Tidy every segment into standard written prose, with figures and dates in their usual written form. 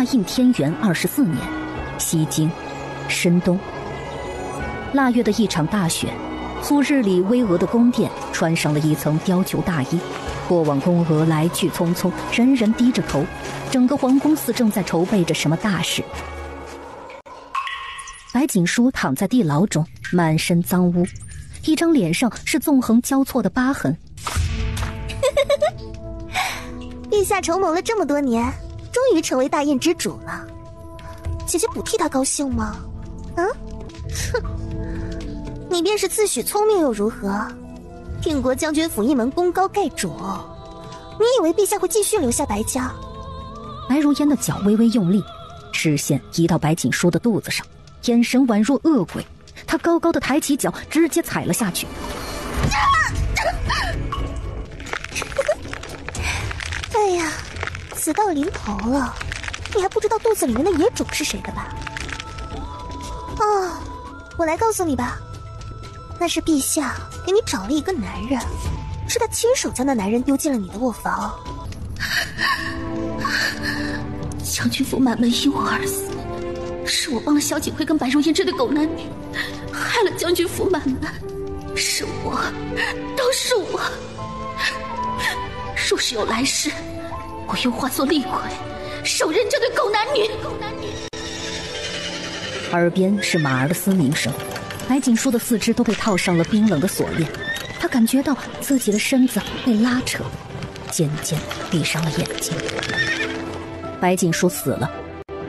大应天元24年，西京，深冬。腊月的一场大雪，素日里巍峨的宫殿穿上了一层貂裘大衣，过往宫娥来去匆匆，人人低着头，整个皇宫似正在筹备着什么大事。白锦书躺在地牢中，满身脏污，一张脸上是纵横交错的疤痕。陛下筹谋了这么多年，终于成为大印之主了，姐姐不替他高兴吗？哼，你便是自诩聪明又如何？定国将军府一门功高盖主，你以为陛下会继续留下白家？白如烟的脚微微用力，视线移到白锦书的肚子上，眼神宛若恶鬼。他高高的抬起脚，直接踩了下去。哎呀，死到临头了，你还不知道肚子里面的野种是谁的吧？哦，我来告诉你吧，那是陛下给你找了一个男人，是他亲手将那男人丢进了你的卧房。将军府满门因我而死，是我帮了萧景辉跟白如烟这对狗男女，害了将军府满门，是我，都是我。若是有来世，我又化作厉鬼，手刃这对狗男女。耳边是马儿的嘶鸣声，白锦书的四肢都被套上了冰冷的锁链，他感觉到自己的身子被拉扯，渐渐闭上了眼睛。白锦书死了，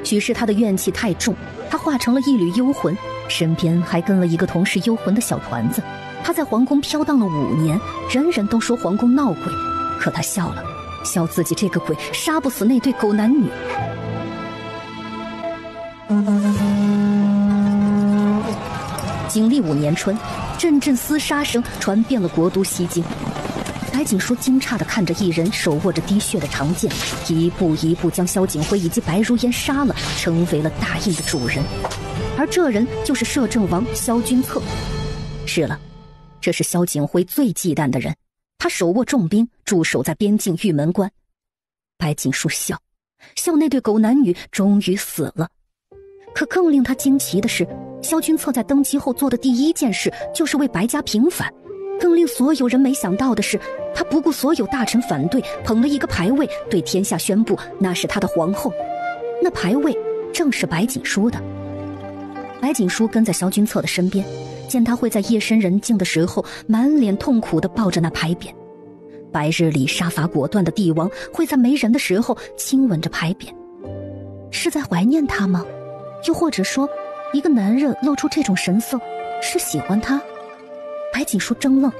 许是他的怨气太重，他化成了一缕幽魂，身边还跟了一个同是幽魂的小团子。他在皇宫飘荡了5年，人人都说皇宫闹鬼，可他笑了，笑自己这个鬼杀不死那对狗男女。景历5年春，阵阵厮杀声传遍了国都西京。白锦书惊诧地看着一人手握着滴血的长剑，一步一步将萧景辉以及白如烟杀了，成为了大印的主人。而这人就是摄政王萧君策。是了，这是萧景辉最忌惮的人，他手握重兵，驻守在边境玉门关。白锦书笑那对狗男女终于死了。可更令他惊奇的是，萧君策在登基后做的第一件事就是为白家平反。更令所有人没想到的是，他不顾所有大臣反对，捧了一个牌位，对天下宣布那是他的皇后。那牌位正是白锦书的。白锦书跟在萧君策的身边，见他会在夜深人静的时候满脸痛苦地抱着那牌匾。白日里杀伐果断的帝王会在没人的时候亲吻着牌匾，是在怀念他吗？又或者说，一个男人露出这种神色是喜欢他？白锦书怔愣，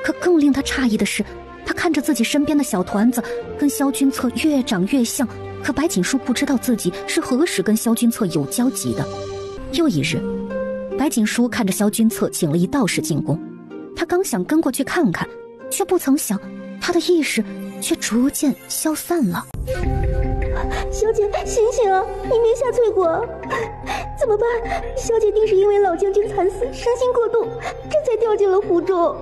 可更令他诧异的是，他看着自己身边的小团子跟萧君策越长越像，可白锦书不知道自己是何时跟萧君策有交集的。又一日，白锦书看着萧君策请了一道士进宫，他刚想跟过去看看，却不曾想他的意识却逐渐消散了。小姐醒醒啊，你没下罪过啊，怎么办？小姐定是因为老将军惨死伤心过度，这才掉进了湖中。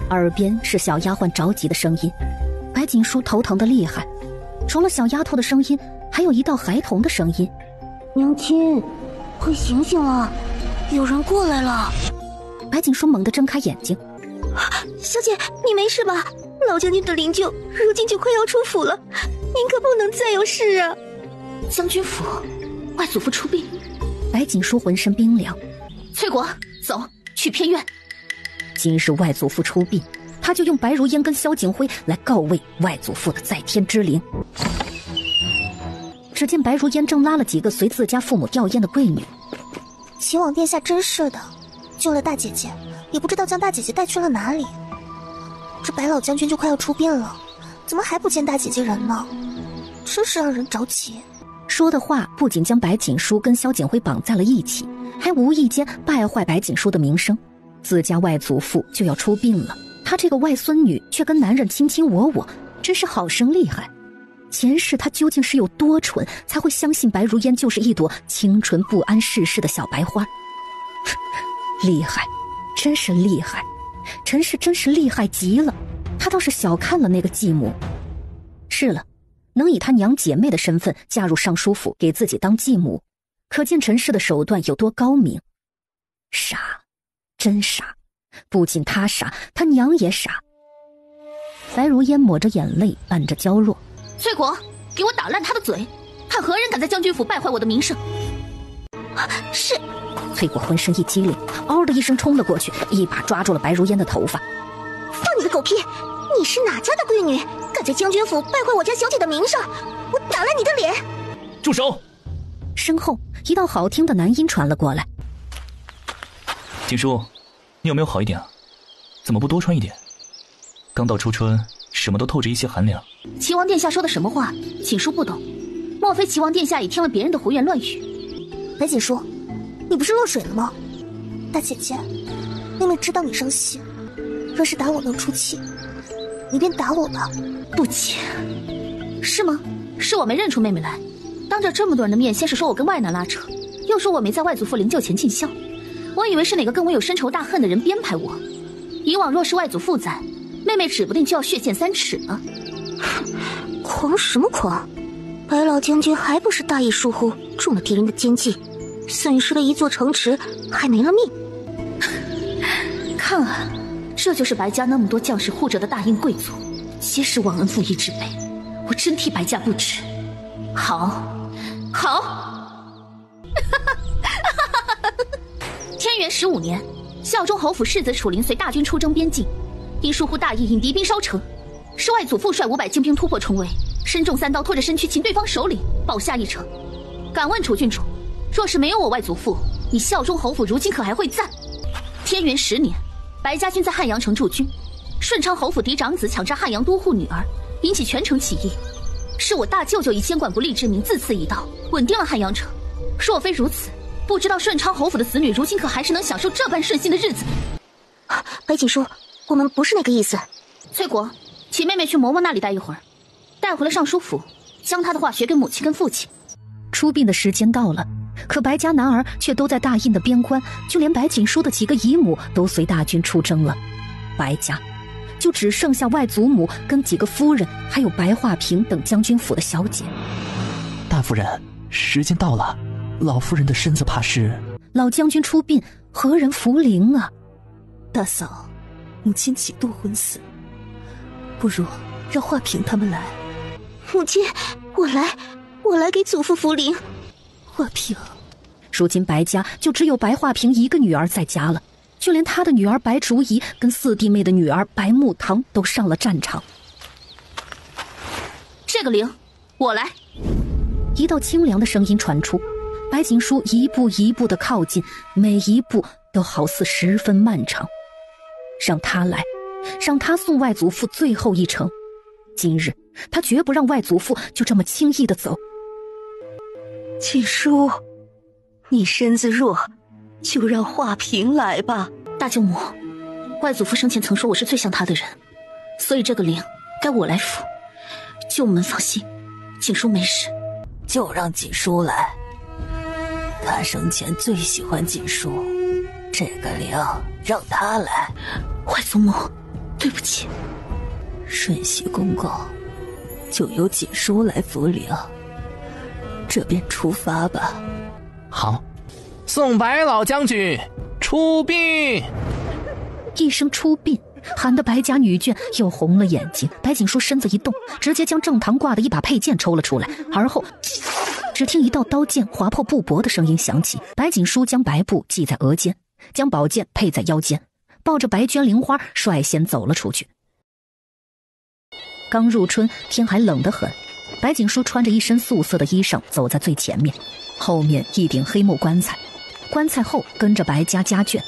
耳边是小丫鬟着急的声音，白锦书头疼的厉害。除了小丫头的声音，还有一道孩童的声音：娘亲，快醒醒了，有人过来了。白锦书猛地睁开眼睛，小姐你没事吧？老将军的灵柩如今就快要出府了，您可不能再有事啊。将军府，外祖父出殡。白锦书浑身冰凉。翠果，走去偏院。今日外祖父出殡，他就用白如烟跟萧景辉来告慰外祖父的在天之灵。只见白如烟正拉了几个随自家父母吊唁的贵女。齐王殿下真是的，救了大姐姐，也不知道将大姐姐带去了哪里。这白老将军就快要出殡了，怎么还不见大姐姐人呢？真是让人着急。说的话不仅将白锦书跟萧景辉绑在了一起，还无意间败坏白锦书的名声。自家外祖父就要出殡了，他这个外孙女却跟男人卿卿我我，真是好生厉害。前世他究竟是有多蠢，才会相信白如烟就是一朵清纯不谙世事的小白花？厉害，真是厉害，陈氏真是厉害极了。他倒是小看了那个继母。是了，能以他娘姐妹的身份嫁入尚书府给自己当继母，可见陈氏的手段有多高明。傻，真傻，不仅他傻，他娘也傻。白如烟抹着眼泪，伴着娇弱：翠果，给我打烂他的嘴，看何人敢在将军府败坏我的名声。是。翠果浑身一激灵，嗷的一声冲了过去，一把抓住了白如烟的头发。放你个狗屁！你是哪家的闺女，敢在将军府败坏我家小姐的名声？我打烂你的脸！住手！身后一道好听的男音传了过来。锦书，你有没有好一点啊？怎么不多穿一点？刚到初春，什么都透着一些寒凉。齐王殿下说的什么话？锦书不懂。莫非齐王殿下也听了别人的胡言乱语？白锦书，你不是落水了吗？大姐姐，妹妹知道你生气，若是打我能出气，你便打我吧。不解，是吗？是我没认出妹妹来，当着这么多人的面，先是说我跟外男拉扯，又说我没在外祖父灵柩前尽孝，我以为是哪个跟我有深仇大恨的人编排我。以往若是外祖父在，妹妹指不定就要血溅3尺了。狂什么狂？白老将军还不是大意疏忽，中了敌人的奸计，损失了一座城池，还没了命。看啊，这就是白家那么多将士护着的大英贵族，皆是忘恩负义之辈，我真替白家不值。好，天元15年，孝忠侯府世子楚灵随大军出征边境，因疏忽大意，引敌兵烧城，是外祖父率500精兵突破重围，身中3刀，拖着身躯擒对方首领，保下一城。敢问楚郡主，若是没有我外祖父，你孝忠侯府如今可还会在？天元10年，白家军在汉阳城驻军，顺昌侯府嫡长子抢杀汉阳都护女儿，引起全城起义。是我大舅舅以监管不力之名自刺一刀，稳定了汉阳城。若非如此，不知道顺昌侯府的子女如今可还是能享受这般顺心的日子。白锦书，我们不是那个意思。翠果，请妹妹去嬷嬷那里待一会儿，带回了尚书府，将她的话学给母亲跟父亲。出殡的时间到了，可白家男儿却都在大印的边关，就连白锦书的几个姨母都随大军出征了。白家就只剩下外祖母跟几个夫人，还有白化平等将军府的小姐。大夫人，时间到了，老夫人的身子怕是……老将军出殡，何人扶灵啊？大嫂，母亲几度昏死，不如让华平他们来。母亲，我来给祖父扶灵。华平，如今白家就只有白化平一个女儿在家了，就连她的女儿白竹仪跟4弟妹的女儿白木堂都上了战场。这个灵，我来。一道清凉的声音传出，白锦书一步一步地靠近，每一步都好似十分漫长。让他来，让他送外祖父最后一程。今日他绝不让外祖父就这么轻易地走。锦书，你身子弱，就让华平来吧。大舅母，外祖父生前曾说我是最像他的人，所以这个灵该我来扶。舅母们放心，锦书没事。就让锦书来，他生前最喜欢锦书，这个灵让他来。外祖母，对不起。瞬息公公，就由锦书来扶灵，这便出发吧。好，送白老将军出殡。一声出殡，喊得白家女眷又红了眼睛。白锦书身子一动，直接将正堂挂的一把佩剑抽了出来，而后只听一道刀剑划破布帛的声音响起。白锦书将白布系在额间，将宝剑配在腰间，抱着白绢绫花率先走了出去。刚入春，天还冷得很，白锦书穿着一身素色的衣裳走在最前面，后面一顶黑木棺材，棺材后跟着白家家眷。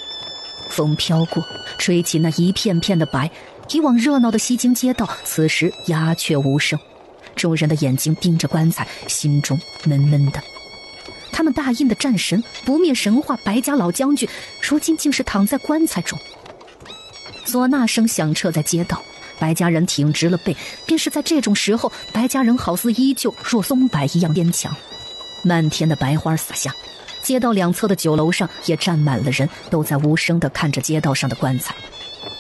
风飘过，吹起那一片片的白，以往热闹的西京街道此时鸦雀无声，众人的眼睛盯着棺材，心中闷闷的。他们大印的战神，不灭神话白家老将军，如今竟是躺在棺材中。唢呐声响彻在街道，白家人挺直了背，便是在这种时候，白家人好似依旧若松柏一样坚强。漫天的白花洒下，街道两侧的酒楼上也站满了人，都在无声地看着街道上的棺材。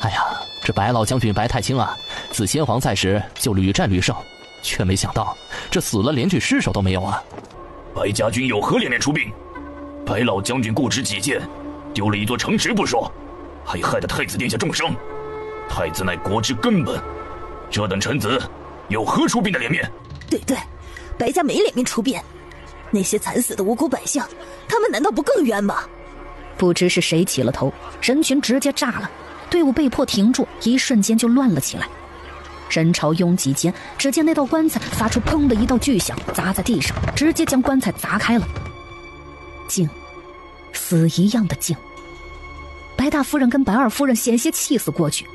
哎呀，这白老将军白太清啊，自先皇在时就屡战屡胜，却没想到这死了连具尸首都没有啊！白家军有何脸面出兵？白老将军固执己见，丢了一座城池不说，还害得太子殿下重伤。太子乃国之根本，这等臣子有何出兵的脸面？对，白家没脸面出兵。那些惨死的无辜百姓，他们难道不更冤吗？不知是谁起了头，人群直接炸了，队伍被迫停住，一瞬间就乱了起来。人潮拥挤间，只见那道棺材发出砰的一道巨响，砸在地上，直接将棺材砸开了。静，死一样的静。白大夫人跟白二夫人险些气死过去，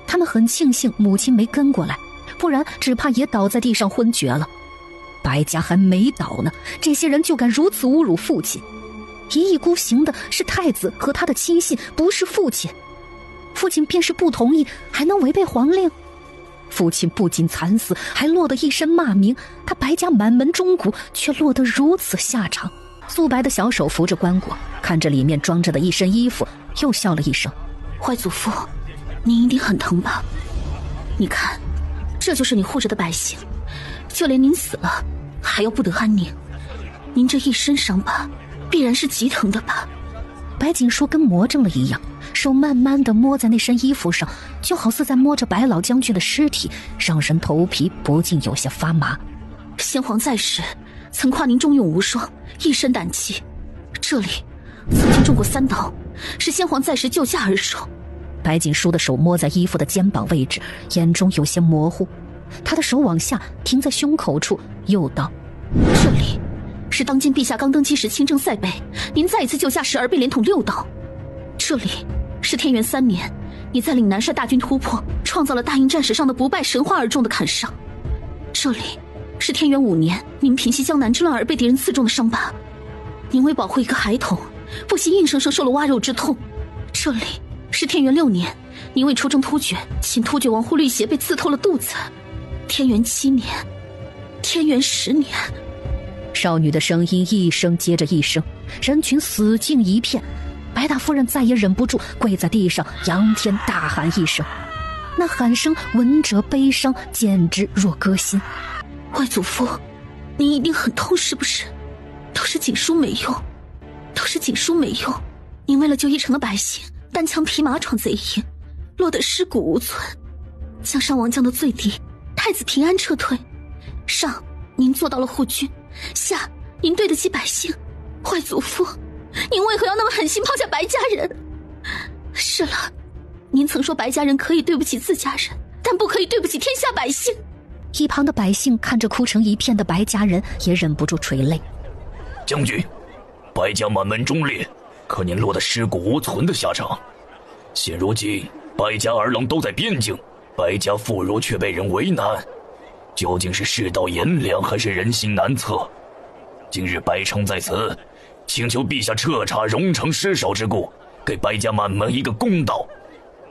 他们很庆幸母亲没跟过来，不然只怕也倒在地上昏厥了。白家还没倒呢，这些人就敢如此侮辱父亲。一意孤行的是太子和他的亲信，不是父亲。父亲便是不同意，还能违背皇令？父亲不仅惨死，还落得一身骂名，他白家满门忠骨却落得如此下场。素白的小手扶着棺椁，看着里面装着的一身衣服，又笑了一声：坏祖父，您一定很疼吧？你看，这就是你护着的百姓，就连您死了还要不得安宁，您这一身伤疤必然是极疼的吧？白锦说跟魔怔了一样，手慢慢地摸在那身衣服上，就好似在摸着白老将军的尸体，让人头皮不禁有些发麻。先皇在时曾夸您忠勇无双，一身胆气，这里曾经中过3刀，是先皇在时救驾而受。白锦书的手摸在衣服的肩膀位置，眼中有些模糊，他的手往下停在胸口处，又道：这里是当今陛下刚登基时亲征塞北，您再一次救驾时而被连捅6刀。这里是天元3年，你在岭南率大军突破，创造了大英战史上的不败神话而中的砍伤。这里是天元5年，您平息江南之乱而被敌人刺中的伤疤。您为保护一个孩童，不惜硬生生受了挖肉之痛。这里是天元6年，您为出征突厥，请突厥王护律邪被刺透了肚子。天元7年，天元10年。少女的声音一声接着一声，人群死静一片。白大夫人再也忍不住，跪在地上仰天大喊一声，那喊声闻者悲伤，简直若割心。外祖父，您一定很痛是不是？都是锦书没用，都是锦书没用。您为了救一城的百姓，单枪匹马闯贼营，落得尸骨无存。将上王降到最低，太子平安撤退。上，您做到了护军；下，您对得起百姓。坏祖父，您为何要那么狠心抛下白家人？是了，您曾说白家人可以对不起自家人，但不可以对不起天下百姓。一旁的百姓看着哭成一片的白家人，也忍不住垂泪。将军，白家满门忠烈，可您落得尸骨无存的下场。现如今白家儿郎都在边境，白家妇孺却被人为难，究竟是世道炎凉，还是人心难测？今日白城在此，请求陛下彻查荣城尸首之故，给白家满门一个公道。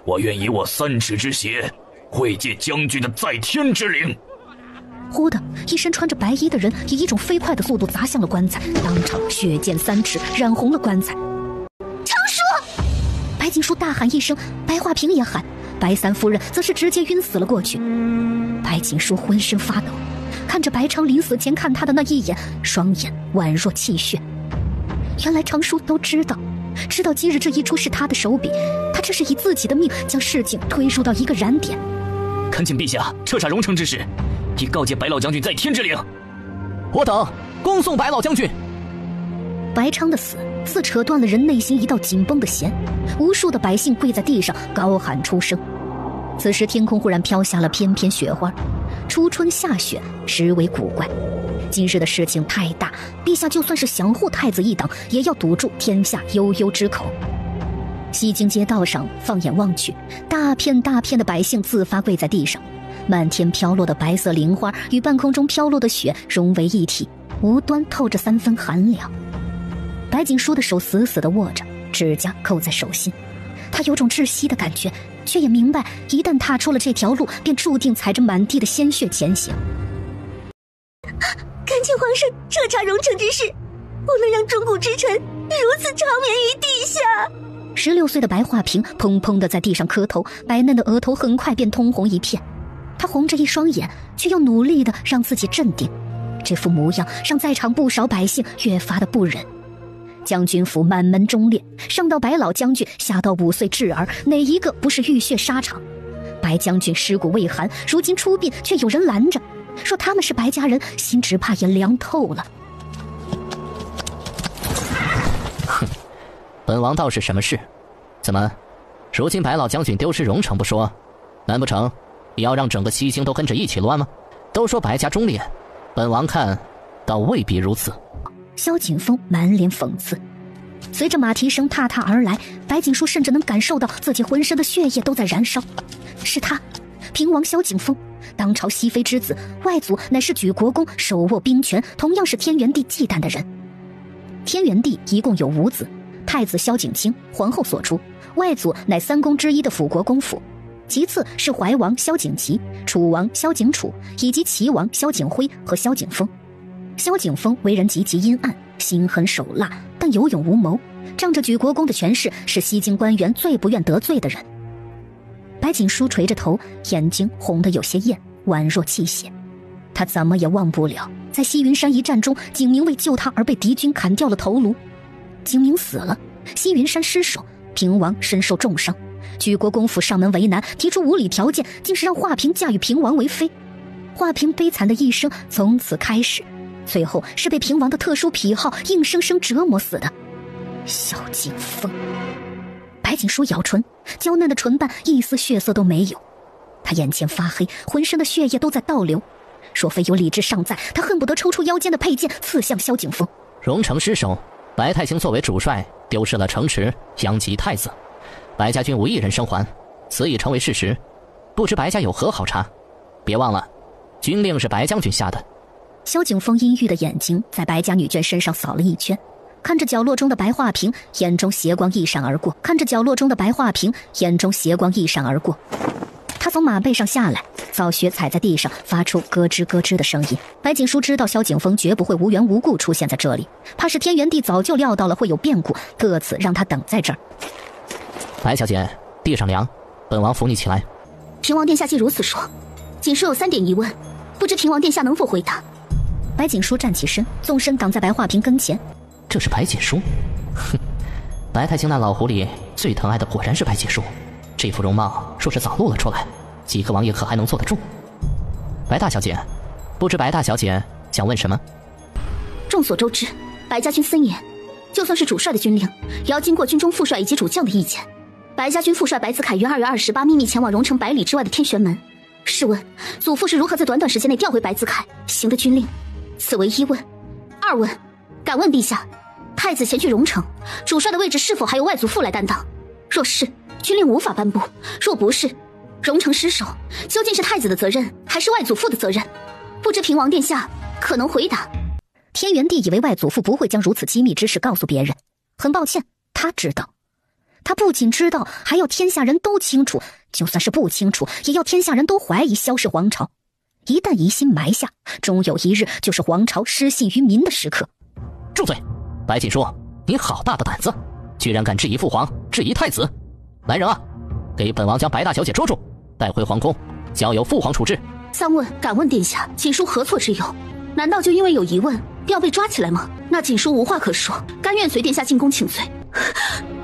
我愿以我3尺之血，会借将军的在天之灵。忽的一身穿着白衣的人以一种飞快的速度砸向了棺材，当场血溅3尺，染红了棺材。长叔！白锦书大喊一声，白化平也喊，白三夫人则是直接晕死了过去。白锦书浑身发抖，看着白昌临死前看他的那一眼，双眼宛若泣血。原来长叔都知道今日这一出是他的手笔，他这是以自己的命将事情推入到一个燃点。恳请陛下彻查荣城之事，以告诫白老将军在天之灵。我等恭送白老将军。白昌的死似扯断了人内心一道紧绷的弦，无数的百姓跪在地上高喊出声。此时天空忽然飘下了翩翩雪花，初春下雪实为古怪。今日的事情太大，陛下就算是想护太子一党，也要堵住天下悠悠之口。西京街道上放眼望去，大片大片的百姓自发跪在地上，漫天飘落的白色菱花与半空中飘落的雪融为一体，无端透着3分寒凉。白锦书的手死死地握着，指甲扣在手心，他有种窒息的感觉，却也明白一旦踏出了这条路，便注定踩着满地的鲜血前行。恳请皇上彻查荣城之事，不能让中古之臣如此长眠于地下。16岁的白化平砰砰地在地上磕头，白嫩的额头很快便通红一片。他红着一双眼，却又努力地让自己镇定。这副模样让在场不少百姓越发的不忍。将军府满门忠烈，上到白老将军，下到5岁稚儿，哪一个不是浴血沙场？白将军尸骨未寒，如今出殡却有人拦着，说他们是白家人，心只怕也凉透了。哼，本王倒是什么事？怎么，如今白老将军丢失荣城不说，难不成也要让整个西京都跟着一起乱吗？都说白家忠烈，本王看倒未必如此。萧景峰满脸讽刺。随着马蹄声踏踏而来，白锦书甚至能感受到自己浑身的血液都在燃烧。是他，平王萧景峰，当朝熹妃之子，外祖乃是举国公，手握兵权，同样是天元帝忌惮的人。天元帝一共有5子，太子萧景清，皇后所出，外祖乃3公之一的辅国公府，其次是怀王萧景祺、楚王萧景楚以及齐王萧景辉和萧景峰。萧景峰为人极其阴暗，心狠手辣，但有勇无谋，仗着举国公的权势，是西京官员最不愿得罪的人。白锦书垂着头，眼睛红得有些艳，宛若泣血。他怎么也忘不了在西云山一战中，景明为救他而被敌军砍掉了头颅。景明死了，西云山失守，平王身受重伤，举国公府上门为难，提出无理条件，竟是让华平嫁与平王为妃。华平悲惨的一生从此开始，最后是被平王的特殊癖好硬生生折磨死的。萧景峰。白锦书咬唇，娇嫩的唇瓣一丝血色都没有，他眼前发黑，浑身的血液都在倒流。若非有理智尚在，他恨不得抽出腰间的佩剑刺向萧景峰。荣城失守，白太清作为主帅，丢失了城池，殃及太子，白家军无一人生还，此已成为事实。不知白家有何好茬？别忘了，军令是白将军下的。萧景峰阴郁的眼睛在白家女眷身上扫了一圈，看着角落中的白画屏，眼中斜光一闪而过。他从马背上下来，早靴踩在地上，发出咯吱咯吱的声音。白锦书知道萧景峰绝不会无缘无故出现在这里，怕是天元帝早就料到了会有变故，各自让他等在这儿。白小姐，地上凉，本王扶你起来。平王殿下既如此说，锦书有3点疑问，不知平王殿下能否回答？白锦书站起身，纵身挡在白画屏跟前。这是白锦书？哼，白太清那老狐狸最疼爱的果然是白锦书。这副容貌若是早露了出来，几个王爷可还能坐得住？白大小姐，不知白大小姐想问什么？众所周知，白家军森严，就算是主帅的军令，也要经过军中副帅以及主将的意见。白家军副帅白子凯于2月28秘密前往荣城100里之外的天玄门。试问，祖父是如何在短短时间内调回白子凯行的军令？此为1问。2问，敢问陛下，太子前去荣城，主帅的位置是否还由外祖父来担当？若是，军令无法颁布；若不是，荣城失守究竟是太子的责任，还是外祖父的责任？不知平王殿下可能回答。天元帝以为外祖父不会将如此机密之事告诉别人，很抱歉，他知道。他不仅知道，还要天下人都清楚，就算是不清楚，也要天下人都怀疑萧氏皇朝。一旦疑心埋下，终有一日就是皇朝失信于民的时刻。住嘴！白锦书，你好大的胆子，居然敢质疑父皇，质疑太子！来人啊，给本王将白大小姐捉住，带回皇宫，交由父皇处置。3问，敢问殿下，锦书何错之有？难道就因为有疑问便要被抓起来吗？那锦书无话可说，甘愿随殿下进宫请罪。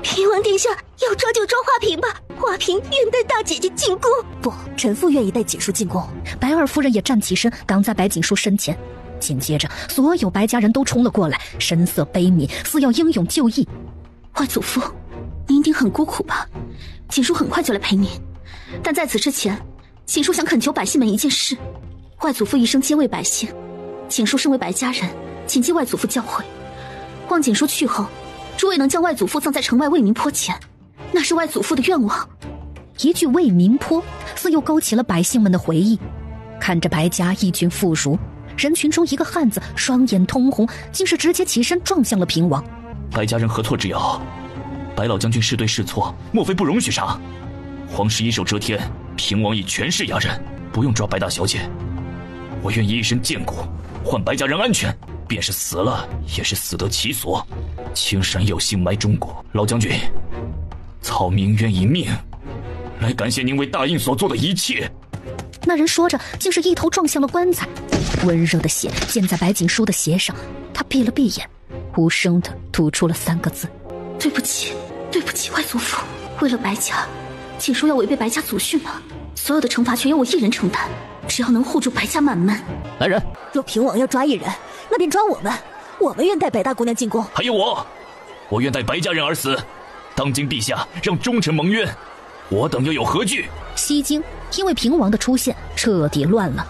平王殿下要抓就抓华平吧，华平愿带大姐姐进宫。不，臣妇愿意带锦书进宫。白二夫人也站起身，挡在白锦书身前。紧接着，所有白家人都冲了过来，神色悲悯，似要英勇就义。外祖父，您一定很孤苦吧？锦书很快就来陪您，但在此之前，锦书想恳求百姓们一件事。外祖父一生皆为百姓，锦书身为白家人，谨记外祖父教诲。望锦书去后，诸位能将外祖父葬在城外未名坡前，那是外祖父的愿望。一句未名坡，似又勾起了百姓们的回忆。看着白家一军妇孺，人群中一个汉子双眼通红，竟是直接起身撞向了平王。白家人何错之有？白老将军是对是错，莫非不容许杀？皇室一手遮天，平王以权势压人，不用抓白大小姐。我愿意一身贱骨，换白家人安全，便是死了，也是死得其所。青山有幸埋忠骨，老将军，曹明愿以命来感谢您为大印所做的一切。那人说着，竟是一头撞向了棺材，温热的血溅在白锦书的鞋上。他闭了闭眼，无声地吐出了3个字：对不起，对不起，外祖父。为了白家，锦书要违背白家祖训吗？所有的惩罚全由我一人承担，只要能护住白家满门。来人！若平王要抓一人，那便抓我们，我们愿带白大姑娘进宫。还有我愿带白家人而死。当今陛下让忠臣蒙冤，我等又有何惧？西京因为平王的出现彻底乱了，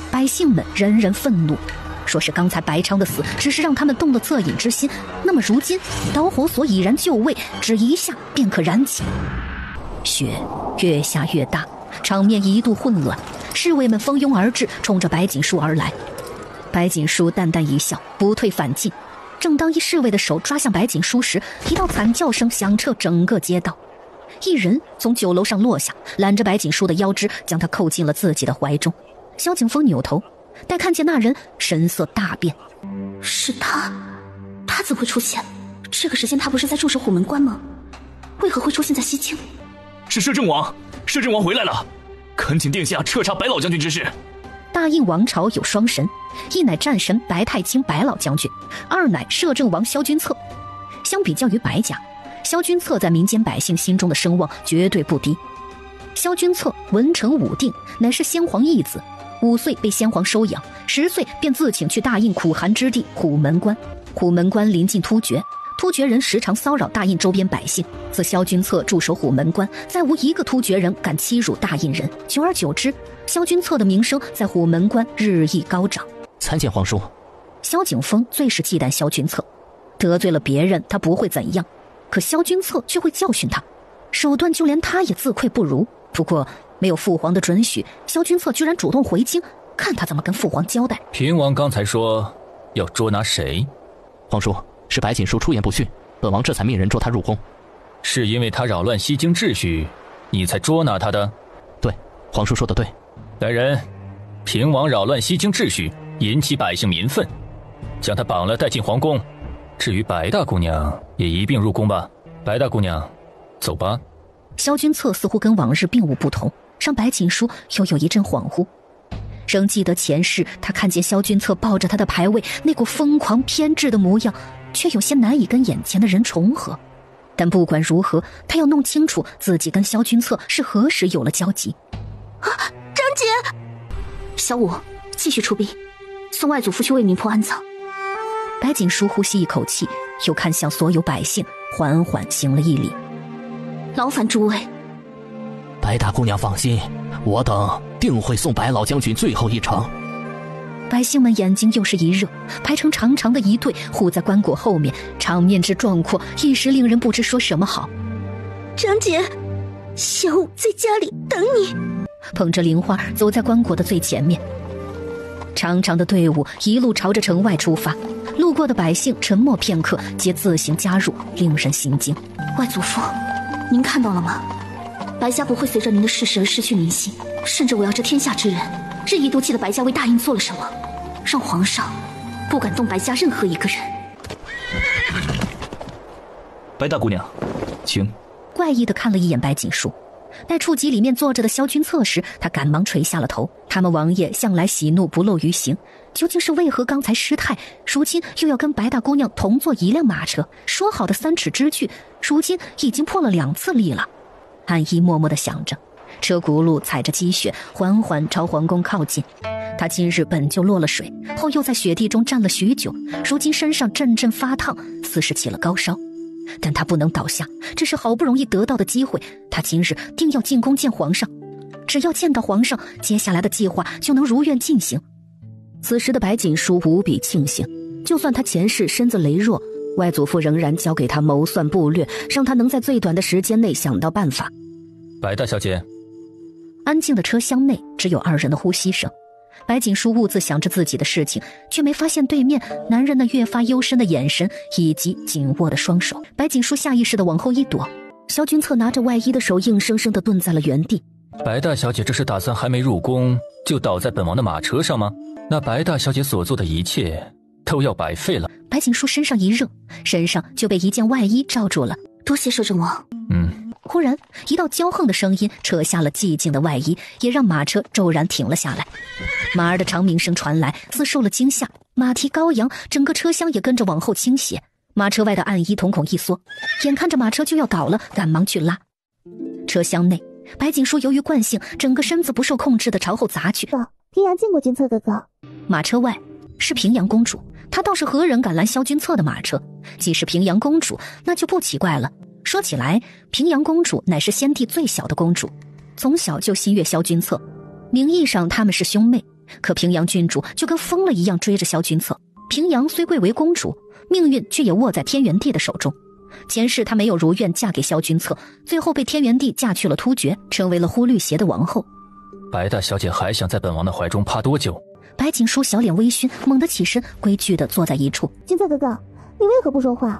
百姓们人人愤怒，说是刚才白昌的死只是让他们动了恻隐之心，那么如今导火索已然就位，只一下便可燃起。雪越下越大，场面一度混乱，侍卫们蜂拥而至，冲着白锦书而来。白锦书淡淡一笑，不退反进。正当一侍卫的手抓向白锦书时，一道惨叫声响彻整个街道。一人从9楼上落下，揽着白锦书的腰肢，将他扣进了自己的怀中。萧景风扭头，待看见那人，神色大变。是他怎会出现？这个时间他不是在驻守虎门关吗？为何会出现在西京？是摄政王回来了，恳请殿下彻查白老将军之事。大印王朝有双神，一乃战神白太清白老将军，二乃摄政王萧君策。相比较于白家，萧君策在民间百姓心中的声望绝对不低。萧君策文成武定，乃是先皇义子，5岁被先皇收养，10岁便自请去大印苦寒之地虎门关。虎门关临近突厥，突厥人时常骚扰大印周边百姓。自萧君策驻守虎门关，再无一个突厥人敢欺辱大印人。久而久之，萧君策的名声在虎门关日益高涨。参见皇叔。萧景风最是忌惮萧君策，得罪了别人他不会怎样，可萧君策却会教训他，手段就连他也自愧不如。不过没有父皇的准许，萧君策居然主动回京，看他怎么跟父皇交代。平王刚才说要捉拿谁？皇叔，是白锦书出言不逊，本王这才命人捉他入宫。是因为他扰乱西京秩序，你才捉拿他的？对，皇叔说的对。来人，平王扰乱西京秩序，引起百姓民愤，将他绑了带进皇宫。至于白大姑娘，也一并入宫吧。白大姑娘，走吧。萧君策似乎跟往日并无不同，让白锦书又有一阵恍惚。仍记得前世，他看见萧君策抱着他的牌位，那股疯狂偏执的模样，却有些难以跟眼前的人重合。但不管如何，他要弄清楚自己跟萧君策是何时有了交集。张姐，小五，继续出兵，送外祖父去为民婆安葬。白锦书呼吸一口气，又看向所有百姓，缓缓行了一礼。劳烦诸位。白大姑娘放心，我等定会送白老将军最后一程。百姓们眼睛又是一热，排成长长的一队，护在棺椁后面，场面之壮阔，一时令人不知说什么好。张姐，小五在家里等你。捧着灵花走在棺椁的最前面，长长的队伍一路朝着城外出发，路过的百姓沉默片刻，皆自行加入，令人心惊。外祖父，您看到了吗？白家不会随着您的逝世而失去民心，甚至围绕这天下之人，日益都记得白家为大印做了什么，让皇上不敢动白家任何一个人。白大姑娘，请。怪异地看了一眼白锦书，待触及里面坐着的萧君策时，他赶忙垂下了头。他们王爷向来喜怒不露于形，究竟是为何刚才失态，如今又要跟白大姑娘同坐一辆马车？说好的3尺之距，如今已经破了2次例了。安依默默地想着，车轱辘踩着积雪，缓缓朝皇宫靠近。他今日本就落了水，后又在雪地中站了许久，如今身上阵阵发烫，似是起了高烧。但他不能倒下，这是好不容易得到的机会，他今日定要进宫见皇上。只要见到皇上，接下来的计划就能如愿进行。此时的白锦书无比庆幸，就算他前世身子羸弱，外祖父仍然交给他谋算布略，让他能在最短的时间内想到办法。白大小姐。安静的车厢内只有2人的呼吸声。白锦书兀自想着自己的事情，却没发现对面男人那越发幽深的眼神以及紧握的双手。白锦书下意识地往后一躲，萧君策拿着外衣的手硬生生地顿在了原地。白大小姐这是打算还没入宫就倒在本王的马车上吗？那白大小姐所做的一切都要白费了。白锦书身上一热，身上就被一件外衣罩住了。多谢摄政王。忽然，一道骄横的声音扯下了寂静的外衣，也让马车骤然停了下来。马儿的长鸣声传来，似受了惊吓，马蹄高扬，整个车厢也跟着往后倾斜。马车外的暗衣瞳孔一缩，眼看着马车就要倒了，赶忙去拉。车厢内，白锦书由于惯性，整个身子不受控制地朝后砸去。平阳见过君侧哥哥。马车外是平阳公主，她倒是何人敢拦萧君侧的马车？既是平阳公主，那就不奇怪了。说起来，平阳公主乃是先帝最小的公主，从小就心悦萧君侧。名义上他们是兄妹，可平阳郡主就跟疯了一样追着萧君侧。平阳虽贵为公主，命运却也握在天元帝的手中。前世她没有如愿嫁给萧君侧，最后被天元帝嫁去了突厥，成为了忽律邪的王后。白大小姐还想在本王的怀中趴多久？白锦书小脸微醺，猛地起身，规矩地坐在一处。君侧哥哥，你为何不说话？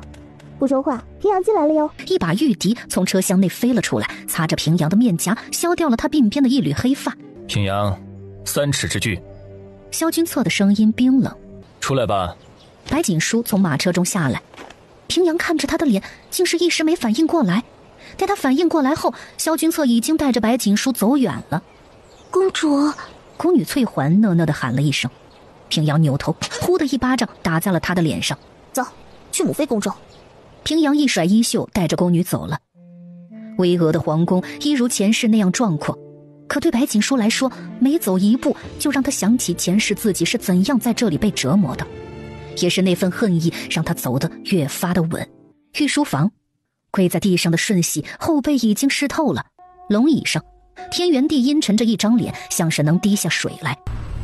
不说话，平阳进来了哟！一把玉笛从车厢内飞了出来，擦着平阳的面颊，削掉了他鬓边的一缕黑发。平阳，3尺之距。萧君侧的声音冰冷。出来吧。白锦书从马车中下来，平阳看着他的脸，竟是一时没反应过来。待他反应过来后，萧君侧已经带着白锦书走远了。公主，宫女翠环讷讷地喊了一声。平阳扭头，呼的一巴掌打在了他的脸上。走，去母妃宫中。平阳一甩衣袖，带着宫女走了。巍峨的皇宫一如前世那样壮阔，可对白锦书来说，每走一步就让他想起前世自己是怎样在这里被折磨的。也是那份恨意让他走得越发的稳。御书房，跪在地上的瞬息后背已经湿透了。龙椅上，天元帝阴沉着一张脸，像是能滴下水来。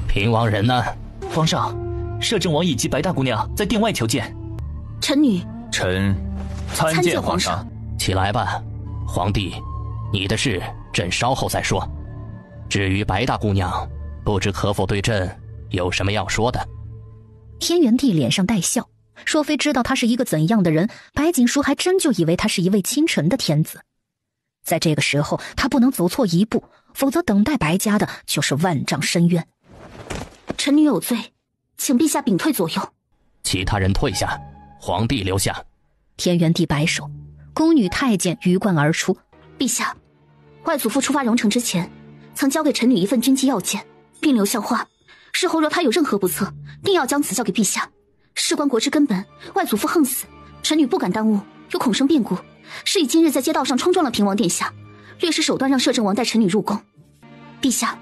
平王人呢？皇上，摄政王以及白大姑娘在殿外求见。臣女臣参见皇上。起来吧，皇帝，你的事朕稍后再说。至于白大姑娘，不知可否对朕有什么要说的？天元帝脸上带笑，若非知道他是一个怎样的人，白锦书还真就以为他是一位清纯的天子。在这个时候，他不能走错一步，否则等待白家的就是万丈深渊。臣女有罪，请陛下屏退左右。其他人退下，皇帝留下。天元帝摆手，宫女太监鱼贯而出。陛下，外祖父出发荣城之前，曾交给臣女一份军机要件，并留下话，事后若他有任何不测，定要将此交给陛下。事关国之根本，外祖父横死，臣女不敢耽误，又恐生变故，是以今日在街道上冲撞了平王殿下，略施手段让摄政王带臣女入宫。陛下，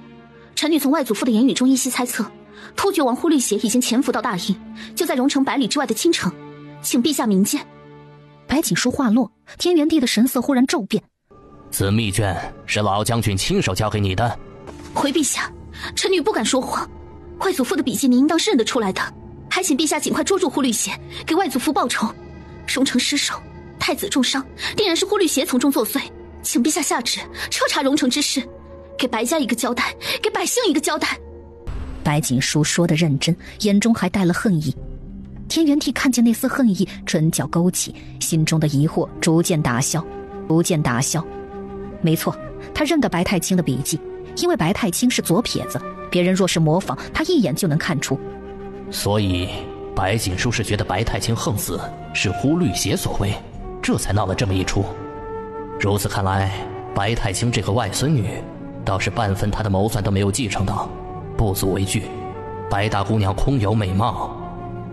臣女从外祖父的言语中依稀猜测，突厥王忽律邪已经潜伏到大印，就在荣城百里之外的青城，请陛下明鉴。白锦书话落，天元帝的神色忽然骤变。此密卷是老将军亲手交给你的。回陛下，臣女不敢说谎，外祖父的笔迹你应当是认得出来的，还请陛下尽快捉住忽律邪，给外祖父报仇。荣城失守，太子重伤，定然是忽律邪从中作祟，请陛下下旨彻查荣城之事，给白家一个交代，给百姓一个交代。白锦书说得认真，眼中还带了恨意。天元帝看见那丝恨意，唇角勾起，心中的疑惑逐渐打消。没错，他认得白太清的笔迹，因为白太清是左撇子，别人若是模仿，他一眼就能看出。所以白锦书是觉得白太清横死是忽律邪所为，这才闹了这么一出。如此看来，白太清这个外孙女倒是半分他的谋算都没有继承到，不足为惧。白大姑娘空有美貌，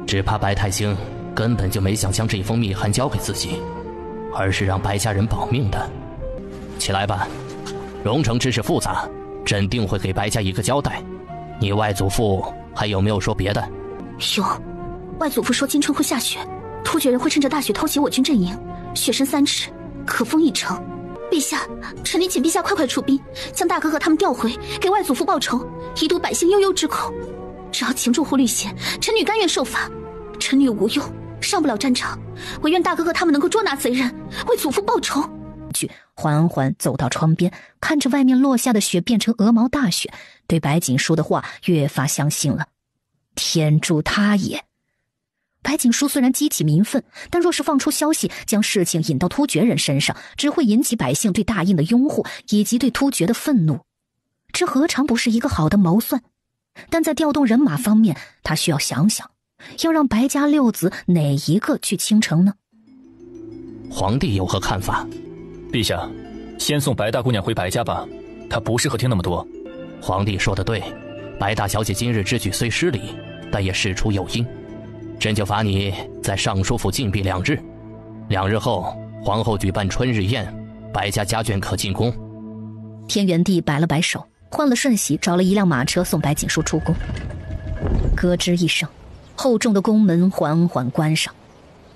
只怕白太清根本就没想将这封密函交给自己，而是让白家人保命的。起来吧，荣城之事复杂，朕定会给白家一个交代。你外祖父还有没有说别的？有，外祖父说今春会下雪，突厥人会趁着大雪偷袭我军阵营，雪深3尺，可封一城。陛下，臣女请陛下快快出兵，将大哥哥他们调回，给外祖父报仇，以堵百姓悠悠之口。只要擒住忽律邪，臣女甘愿受罚。臣女无用，上不了战场，唯愿大哥哥他们能够捉拿贼人，为祖父报仇。缓缓走到窗边，看着外面落下的雪变成鹅毛大雪，对白锦书的话越发相信了。天助他也！白锦书虽然激起民愤，但若是放出消息将事情引到突厥人身上，只会引起百姓对大印的拥护以及对突厥的愤怒，这何尝不是一个好的谋算？但在调动人马方面，他需要想想，要让白家6子哪一个去青城呢？皇帝有何看法？陛下，先送白大姑娘回白家吧，她不适合听那么多。皇帝说得对，白大小姐今日之举虽失礼，但也事出有因。朕就罚你在尚书府禁闭2日，2日后皇后举办春日宴，白家家眷可进宫。天元帝摆了摆手，换了瞬息，找了一辆马车送白锦书出宫。咯吱一声，厚重的宫门缓缓关上。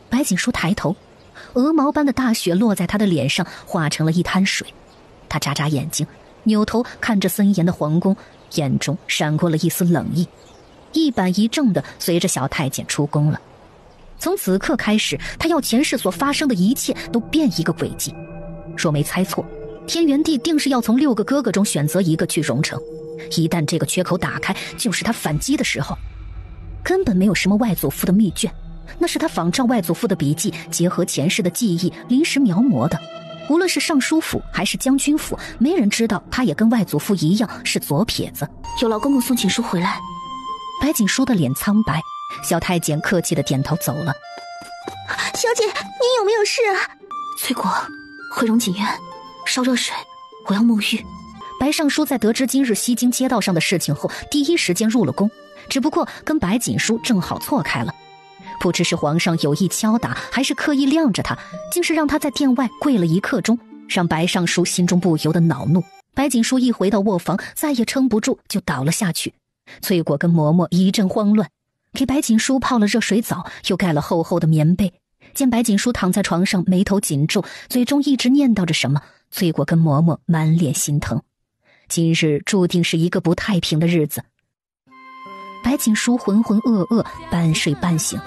白锦书抬头，鹅毛般的大雪落在他的脸上，化成了一滩水。他眨眨眼睛，扭头看着森严的皇宫，眼中闪过了一丝冷意，一板一正地随着小太监出宫了。从此刻开始，他要前世所发生的一切都变一个轨迹。若没猜错，天元帝定是要从6个哥哥中选择一个去荣城，一旦这个缺口打开，就是他反击的时候。根本没有什么外祖父的密卷，那是他仿照外祖父的笔记，结合前世的记忆临时描摹的。无论是尚书府还是将军府，没人知道他也跟外祖父一样是左撇子。有劳公公送锦书回来。白锦书的脸苍白，小太监客气的点头走了。小姐，你有没有事啊？翠果，回荣锦院，烧热水，我要沐浴。白尚书在得知今日西京街道上的事情后，第一时间入了宫，只不过跟白锦书正好错开了。不知是皇上有意敲打，还是刻意晾着他，竟是让他在殿外跪了1刻钟，让白尚书心中不由得恼怒。白锦书一回到卧房，再也撑不住，就倒了下去。翠果跟嬷嬷一阵慌乱，给白锦书泡了热水澡，又盖了厚厚的棉被。见白锦书躺在床上，眉头紧皱，嘴中一直念叨着什么，翠果跟嬷嬷满脸心疼。今日注定是一个不太平的日子。白锦书浑浑噩噩，半睡半醒，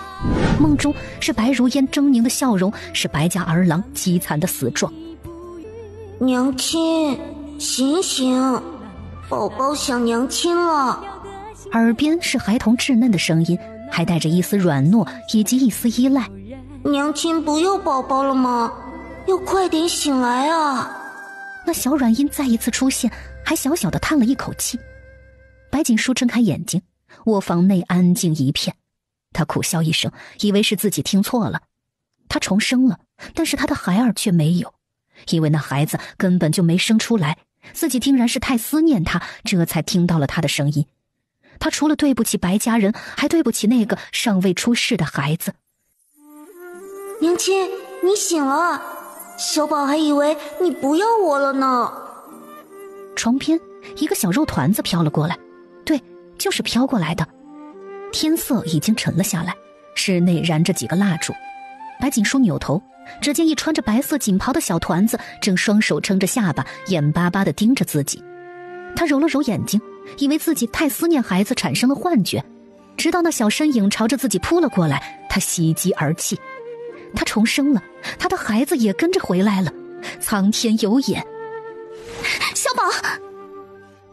梦中是白如烟狰狞的笑容，是白家儿郎凄惨的死状。娘亲，醒醒，宝宝想娘亲了。耳边是孩童稚嫩的声音，还带着一丝软糯以及一丝依赖。娘亲不要宝宝了吗？要快点醒来啊！那小软音再一次出现，还小小的叹了一口气。白锦书睁开眼睛，卧房内安静一片，他苦笑一声，以为是自己听错了。他重生了，但是他的孩儿却没有，因为那孩子根本就没生出来，自己定然是太思念他，这才听到了他的声音。他除了对不起白家人，还对不起那个尚未出世的孩子。娘亲，你醒了，小宝还以为你不要我了呢。床边一个小肉团子飘了过来，对，就是飘过来的。天色已经沉了下来，室内燃着几个蜡烛。白锦书扭头，只见一穿着白色锦袍的小团子正双手撑着下巴，眼巴巴地盯着自己。他揉了揉眼睛，以为自己太思念孩子产生了幻觉，直到那小身影朝着自己扑了过来，他喜极而泣。他重生了，他的孩子也跟着回来了，苍天有眼。小宝！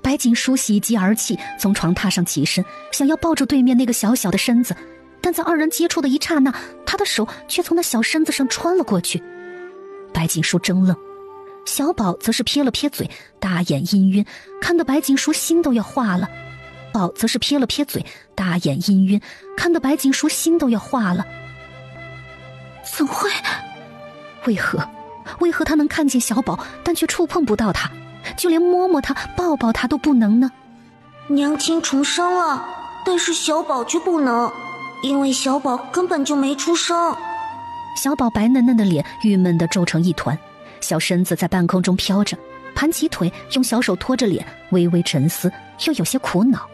白锦书喜极而泣，从床榻上起身，想要抱住对面那个小小的身子，但在二人接触的一刹那，他的手却从那小身子上穿了过去。白锦书怔愣，小宝则是撇了撇嘴，大眼氤氲，看得白锦书心都要化了。宝则是撇了撇嘴，大眼氤氲，看得白锦书心都要化了。怎会？为何他能看见小宝，但却触碰不到他，就连摸摸他、抱抱他都不能呢？娘亲重生了，但是小宝却不能，因为小宝根本就没出生。小宝白嫩嫩的脸郁闷地皱成一团，小身子在半空中飘着，盘起腿，用小手托着脸，微微沉思，又有些苦恼。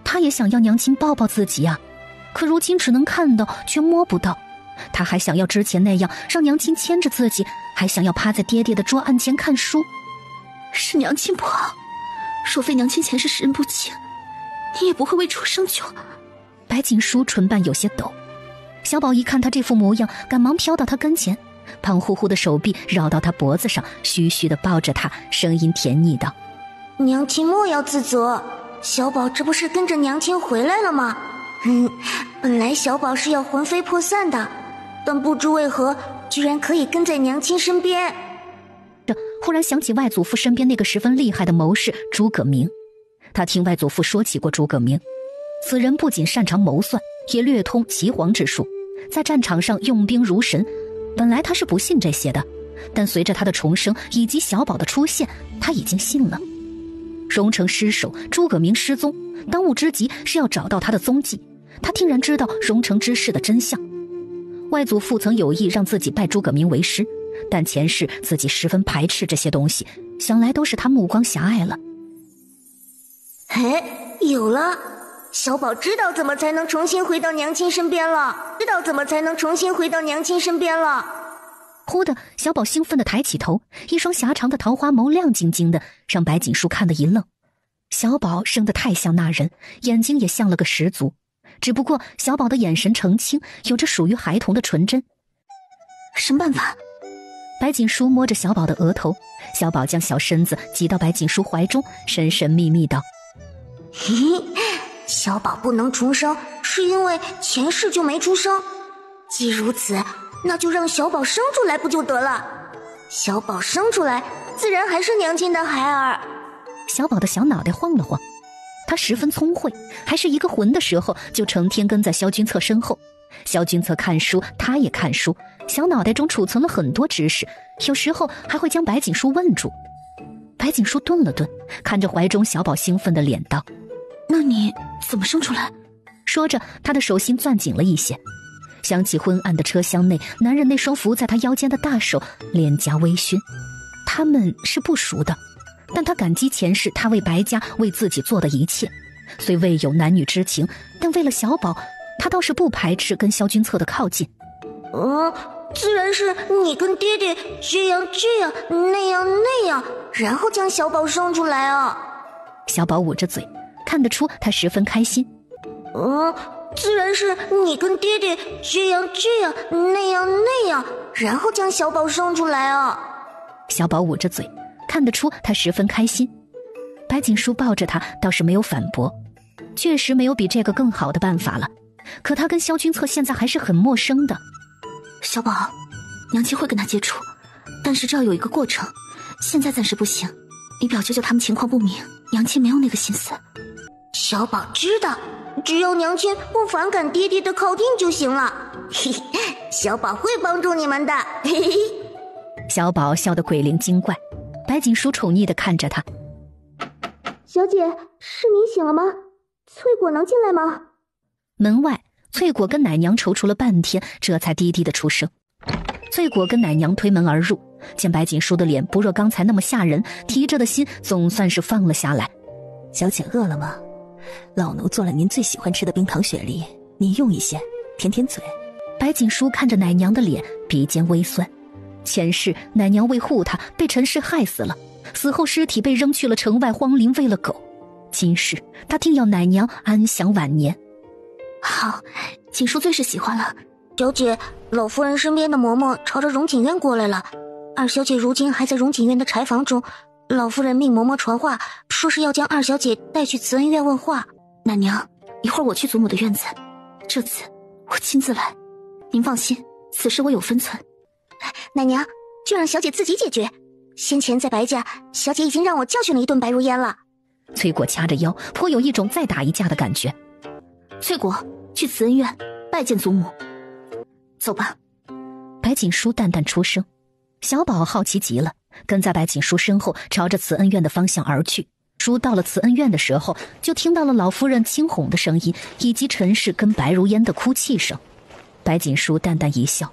他也想要娘亲抱抱自己啊，可如今只能看到却摸不到。他还想要之前那样让娘亲牵着自己，还想要趴在爹爹的桌案前看书。是娘亲不好，若非娘亲前世识人不清，你也不会为出生就。白锦书唇瓣有些抖，小宝一看他这副模样，赶忙飘到他跟前，胖乎乎的手臂绕到他脖子上，虚虚地抱着他，声音甜腻道：娘亲莫要自责，小宝这不是跟着娘亲回来了吗？本来小宝是要魂飞魄散的，但不知为何居然可以跟在娘亲身边。忽然想起外祖父身边那个十分厉害的谋士诸葛明，他听外祖父说起过诸葛明，此人不仅擅长谋算，也略通岐黄之术，在战场上用兵如神。本来他是不信这些的，但随着他的重生以及小宝的出现，他已经信了。荣城失守，诸葛明失踪，当务之急是要找到他的踪迹。他听然知道荣城之事的真相。外祖父曾有意让自己拜诸葛明为师，但前世自己十分排斥这些东西，想来都是他目光狭隘了。哎，有了！小宝知道怎么才能重新回到娘亲身边了，忽的，小宝兴奋地抬起头，一双狭长的桃花眸亮晶晶的，让白锦书看得一愣。小宝生得太像那人，眼睛也像了个十足，只不过小宝的眼神澄清，有着属于孩童的纯真。什么办法？白锦书摸着小宝的额头，小宝将小身子挤到白锦书怀中，神神秘秘道：嘿，小宝不能重生，是因为前世就没出生。既如此，那就让小宝生出来不就得了？小宝生出来，自然还是娘亲的孩儿。小宝的小脑袋晃了晃，他十分聪慧，还是一个魂的时候，就成天跟在萧君策身后。萧君策看书，他也看书，小脑袋中储存了很多知识，有时候还会将白锦书问住。白锦书顿了顿，看着怀中小宝兴奋的脸道：那你怎么生出来？说着，他的手心攥紧了一些。想起昏暗的车厢内，男人那双扶在他腰间的大手，脸颊微醺。他们是不熟的，但他感激前世他为白家为自己做的一切。虽未有男女之情，但为了小宝，他倒是不排斥跟萧君策的靠近。自然是你跟爹爹这样那样，然后将小宝生出来啊。小宝捂着嘴，看得出他十分开心。自然是你跟爹爹这样那样，然后将小宝生出来啊。小宝捂着嘴，看得出他十分开心。白锦书抱着他，倒是没有反驳，确实没有比这个更好的办法了。可他跟萧君策现在还是很陌生的。小宝，娘亲会跟他接触，但是这要有一个过程，现在暂时不行。你表舅舅他们情况不明，娘亲没有那个心思。小宝知道，只要娘亲不反感爹爹的靠近就行了。嘿嘿，小宝会帮助你们的。嘿嘿。小宝笑得鬼灵精怪，白锦书宠溺地看着他。小姐，是您醒了吗？翠果能进来吗？门外，翠果跟奶娘踌躇了半天，这才低低的出声。翠果跟奶娘推门而入，见白锦书的脸不若刚才那么吓人，提着的心总算是放了下来。小姐饿了吗？老奴做了您最喜欢吃的冰糖雪梨，您用一些，舔舔嘴。白锦书看着奶娘的脸，鼻尖微酸。前世奶娘为护他，被陈氏害死了，死后尸体被扔去了城外荒林，喂了狗。今世他定要奶娘安享晚年。好，锦书最是喜欢了。小姐，老夫人身边的嬷嬷朝着荣锦院过来了，二小姐如今还在荣锦院的柴房中，老夫人命嬷嬷传话，说是要将二小姐带去慈恩院问话。奶娘，一会儿我去祖母的院子，这次我亲自来。您放心，此事我有分寸。奶娘，就让小姐自己解决。先前在白家，小姐已经让我教训了一顿白如烟了。翠果掐着腰，颇有一种再打一架的感觉。翠果，去慈恩院拜见祖母。走吧。白锦书淡淡出声。小宝好奇极了，跟在白锦书身后，朝着慈恩院的方向而去。书到了慈恩院的时候，就听到了老夫人惊哄的声音，以及陈氏跟白如烟的哭泣声。白锦书淡淡一笑，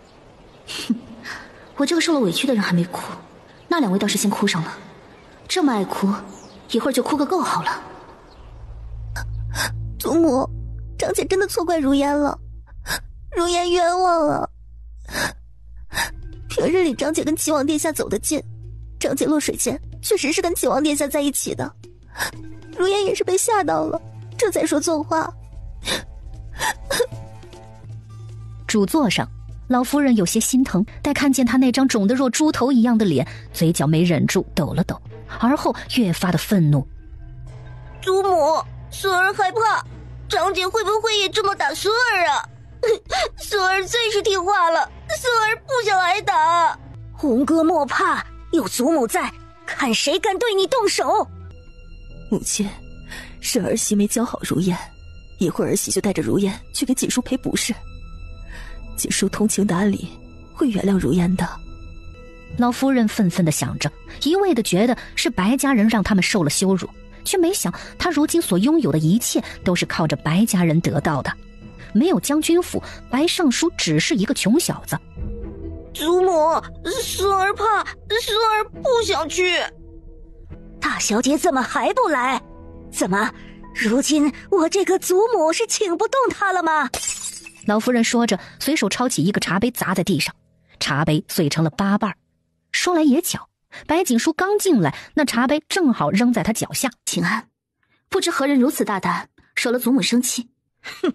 哼，我这个受了委屈的人还没哭，那两位倒是先哭上了。这么爱哭，一会儿就哭个够好了。祖母，张姐真的错怪如烟了，如烟冤枉了。平日里张姐跟齐王殿下走得近，张姐落水前确实是跟齐王殿下在一起的，如烟也是被吓到了，这才说错话。主座上，老夫人有些心疼，待看见他那张肿得若猪头一样的脸，嘴角没忍住抖了抖，而后越发的愤怒。祖母，孙儿害怕，张姐会不会也这么打孙儿啊？孙儿最是听话了，孙儿不想挨打。红哥莫怕，有祖母在，看谁敢对你动手。母亲，是儿媳没教好如烟，一会儿儿媳就带着如烟去给锦书赔不是。锦书通情达理，会原谅如烟的。老夫人愤愤地想着，一味地觉得是白家人让他们受了羞辱，却没想他如今所拥有的一切都是靠着白家人得到的。没有将军府，白尚书只是一个穷小子。祖母，孙儿怕，孙儿不想去。大小姐怎么还不来？怎么，如今我这个祖母是请不动她了吗？老夫人说着，随手抄起一个茶杯砸在地上，茶杯碎成了8瓣。说来也巧，白锦书刚进来，那茶杯正好扔在他脚下。请安，不知何人如此大胆，惹了祖母生气。哼，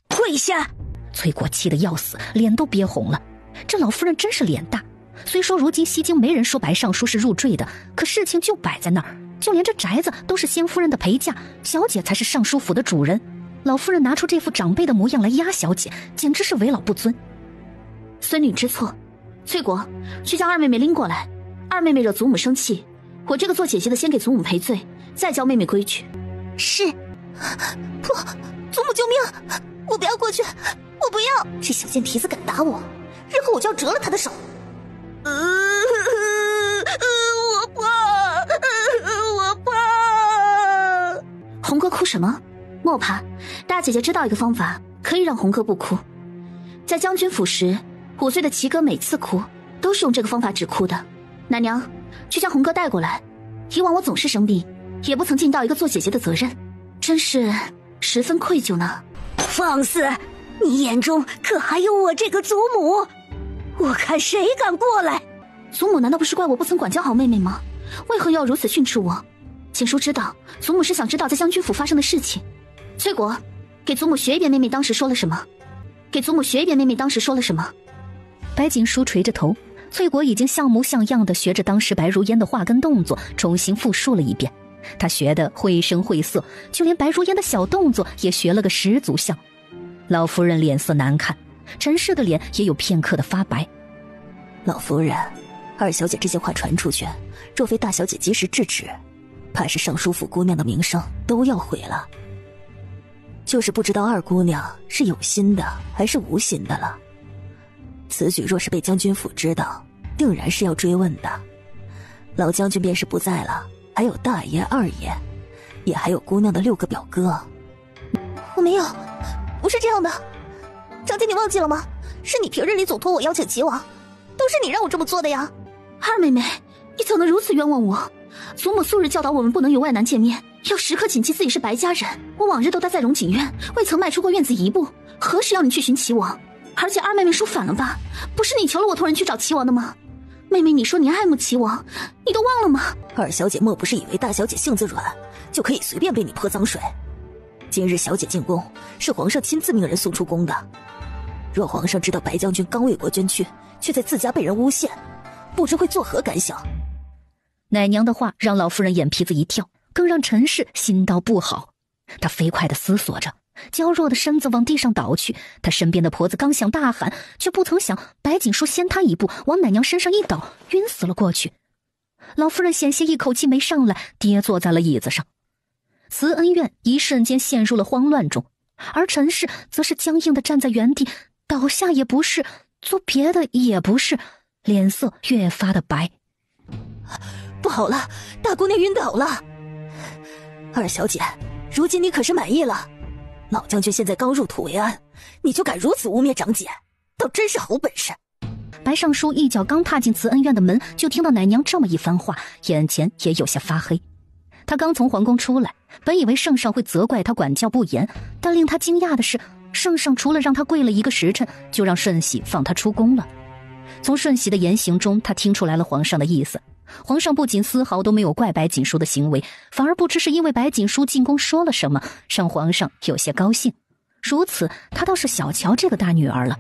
跪下！崔果气得要死，脸都憋红了。这老夫人真是脸大。虽说如今西京没人说白尚书是入赘的，可事情就摆在那儿，就连这宅子都是先夫人的陪嫁，小姐才是尚书府的主人。老夫人拿出这副长辈的模样来压小姐，简直是为老不尊。孙女知错，翠果，去将二妹妹拎过来。二妹妹惹祖母生气，我这个做姐姐的先给祖母赔罪，再教妹妹规矩。是。不，祖母救命！我不要过去，我不要！这小贱蹄子敢打我，日后我就要折了他的手。我怕，我怕。红哥哭什么？莫怕，大姐姐知道一个方法，可以让红哥不哭。在将军府时，5岁的齐哥每次哭都是用这个方法止哭的。奶娘，去将红哥带过来。以往我总是生病，也不曾尽到一个做姐姐的责任，真是十分愧疚呢。放肆！你眼中可还有我这个祖母？我看谁敢过来！祖母难道不是怪我不曾管教好妹妹吗？为何又要如此训斥我？锦书知道，祖母是想知道在将军府发生的事情。翠果，给祖母学一遍妹妹当时说了什么。给祖母学一遍妹妹当时说了什么。白锦书垂着头，翠果已经像模像样的学着当时白如烟的话跟动作，重新复述了一遍。她学得绘声绘色，就连白如烟的小动作也学了个十足像。老夫人脸色难看，陈氏的脸也有片刻的发白。老夫人，二小姐这些话传出去，若非大小姐及时制止，怕是尚书府姑娘的名声都要毁了。就是不知道二姑娘是有心的还是无心的了。此举若是被将军府知道，定然是要追问的。老将军便是不在了，还有大爷、二爷，也还有姑娘的6个表哥。我没有，不是这样的。长姐，你忘记了吗？是你平日里总托我邀请齐王，都是你让我这么做的呀。二妹妹，你怎能如此冤枉我？祖母素日教导我们不能与外男见面，要时刻谨记自己是白家人。我往日都待在荣景院，未曾迈出过院子一步，何时要你去寻齐王？而且二妹妹说反了吧？不是你求了我托人去找齐王的吗？妹妹，你说你爱慕齐王，你都忘了吗？二小姐莫不是以为大小姐性子软，就可以随便为你泼脏水？今日小姐进宫，是皇上亲自命人送出宫的。若皇上知道白将军刚为国捐躯，却在自家被人诬陷，不知会作何感想？奶娘的话让老夫人眼皮子一跳，更让陈氏心道不好。她飞快地思索着，娇弱的身子往地上倒去。她身边的婆子刚想大喊，却不曾想白锦书先她一步往奶娘身上一倒，晕死了过去。老夫人险些一口气没上来，跌坐在了椅子上。慈恩院一瞬间陷入了慌乱中，而陈氏则是僵硬地站在原地，倒下也不是，做别的也不是，脸色越发的白。不好了，大姑娘晕倒了。二小姐，如今你可是满意了？老将军现在刚入土为安，你就敢如此污蔑长姐，倒真是好本事。白尚书一脚刚踏进慈恩院的门，就听到奶娘这么一番话，眼前也有些发黑。他刚从皇宫出来，本以为圣上会责怪他管教不严，但令他惊讶的是，圣上除了让他跪了1个时辰，就让顺喜放他出宫了。从顺喜的言行中，他听出来了皇上的意思。皇上不仅丝毫都没有怪白锦书的行为，反而不知是因为白锦书进宫说了什么，让皇上有些高兴。如此，他倒是小瞧这个大女儿了。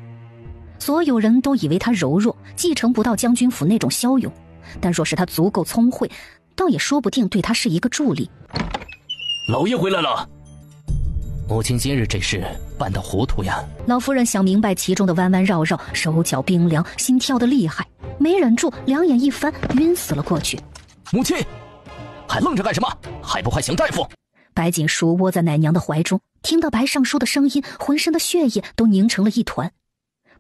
所有人都以为她柔弱，继承不到将军府那种骁勇，但若是她足够聪慧，倒也说不定对她是一个助力。老爷回来了。母亲今日这事办得糊涂呀。老夫人想明白其中的弯弯绕绕，手脚冰凉，心跳得厉害，没忍住，两眼一翻，晕死了过去。母亲，还愣着干什么？还不快请大夫！白锦书窝在奶娘的怀中，听到白尚书的声音，浑身的血液都凝成了一团。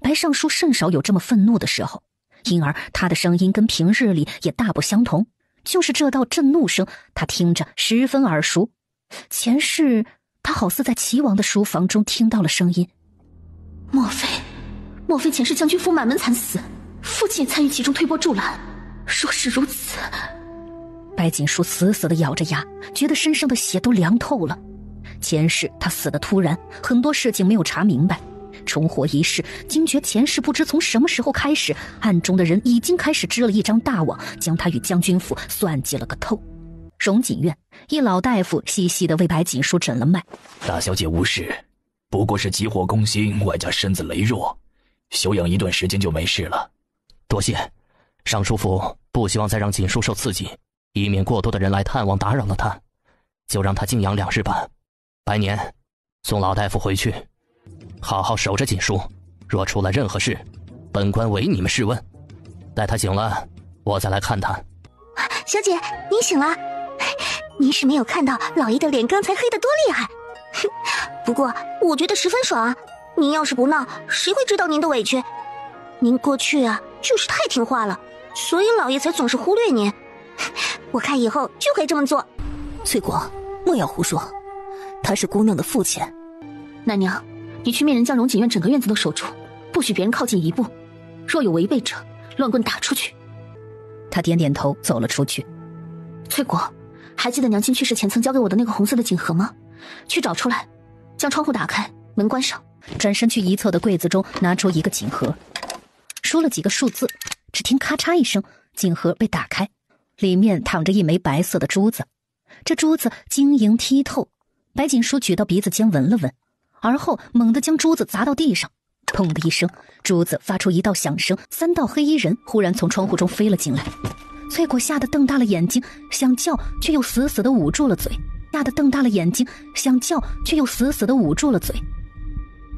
白尚书甚少有这么愤怒的时候，因而他的声音跟平日里也大不相同。就是这道震怒声，他听着十分耳熟。前世他好似在齐王的书房中听到了声音。莫非前世将军府满门惨死，父亲也参与其中推波助澜？若是如此，白锦书死死地咬着牙，觉得身上的血都凉透了。前世他死得突然，很多事情没有查明白。重活一世，惊觉前世不知从什么时候开始，暗中的人已经开始织了一张大网，将他与将军府算计了个透。荣锦院，一老大夫细细地为白锦书诊了脉。大小姐无事，不过是急火攻心，外加身子羸弱，休养一段时间就没事了。多谢。尚书府不希望再让锦书受刺激，以免过多的人来探望打扰了他，就让他静养2日吧。白年，送老大夫回去，好好守着锦书，若出了任何事，本官唯你们试问。待他醒了，我再来看他。小姐，您醒了。您是没有看到老爷的脸刚才黑得多厉害。不过我觉得十分爽啊。您要是不闹，谁会知道您的委屈？您过去啊就是太听话了，所以老爷才总是忽略您。我看以后就可以这么做。翠果，莫要胡说，他是姑娘的父亲。奶娘，你去命人将荣锦院整个院子都守住，不许别人靠近一步，若有违背者，乱棍打出去。他点点头走了出去。翠果，还记得娘亲去世前曾交给我的那个红色的锦盒吗？去找出来，将窗户打开，门关上。转身去一侧的柜子中拿出一个锦盒，说了几个数字，只听咔嚓一声，锦盒被打开，里面躺着一枚白色的珠子。这珠子晶莹剔透，白锦书举到鼻子间闻了闻，而后猛地将珠子砸到地上，砰的一声，珠子发出一道响声，3道黑衣人忽然从窗户中飞了进来。翠果吓得瞪大了眼睛，想叫却又死死地捂住了嘴。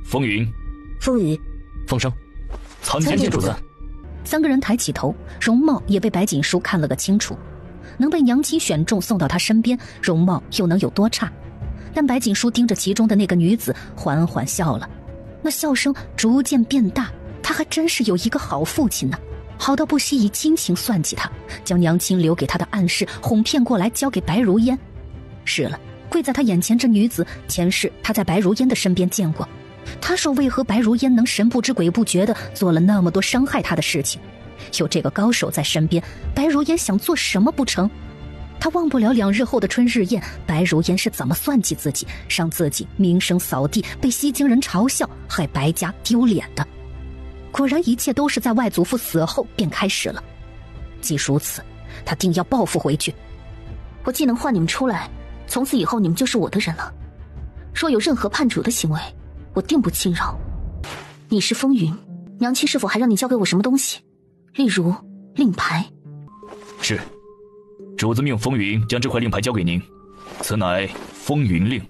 风云，风雨，风声，参见主子。3个人抬起头，容貌也被白锦书看了个清楚。能被娘亲选中送到他身边，容貌又能有多差？但白锦书盯着其中的那个女子，缓缓笑了，那笑声逐渐变大。他还真是有一个好父亲呢，好到不惜以亲情算计他，将娘亲留给他的暗示哄骗过来，交给白如烟。是了，跪在他眼前这女子，前世他在白如烟的身边见过。他说为何白如烟能神不知鬼不觉地做了那么多伤害他的事情？有这个高手在身边，白如烟想做什么不成？他忘不了2日后的春日宴，白如烟是怎么算计自己，让自己名声扫地，被西京人嘲笑，害白家丢脸的。果然一切都是在外祖父死后便开始了。既如此，他定要报复回去。我既能换你们出来，从此以后你们就是我的人了。若有任何叛主的行为，我定不轻饶。你是风云，娘亲是否还让你交给我什么东西？例如令牌。是，主子命风云将这块令牌交给您，此乃风云令。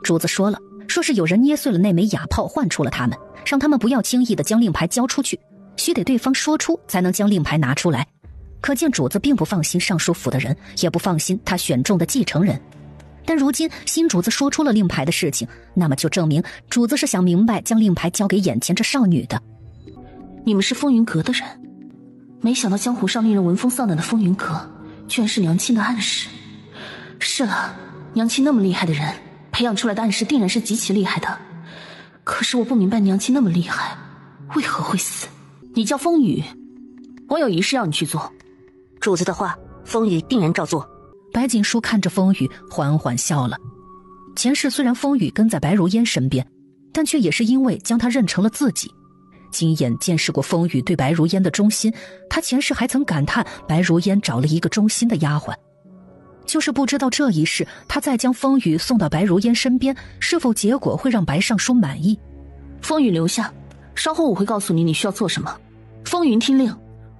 主子说了，说是有人捏碎了那枚哑炮，唤出了他们，让他们不要轻易的将令牌交出去，须得对方说出才能将令牌拿出来。可见主子并不放心尚书府的人，也不放心他选中的继承人。但如今新主子说出了令牌的事情，那么就证明主子是想明白将令牌交给眼前这少女的。你们是风云阁的人，没想到江湖上令人闻风丧胆的风云阁，居然是娘亲的暗示。是了，娘亲那么厉害的人，培养出来的暗示定然是极其厉害的。可是我不明白娘亲那么厉害，为何会死？你叫风雨，我有一事要你去做。主子的话，风雨定然照做。白锦书看着风雨，缓缓笑了。前世虽然风雨跟在白如烟身边，但却也是因为将她认成了自己。亲眼见识过风雨对白如烟的忠心，他前世还曾感叹白如烟找了一个忠心的丫鬟。就是不知道这一世，他再将风雨送到白如烟身边，是否结果会让白尚书满意？风雨留下，稍后我会告诉你需要做什么。风云听令，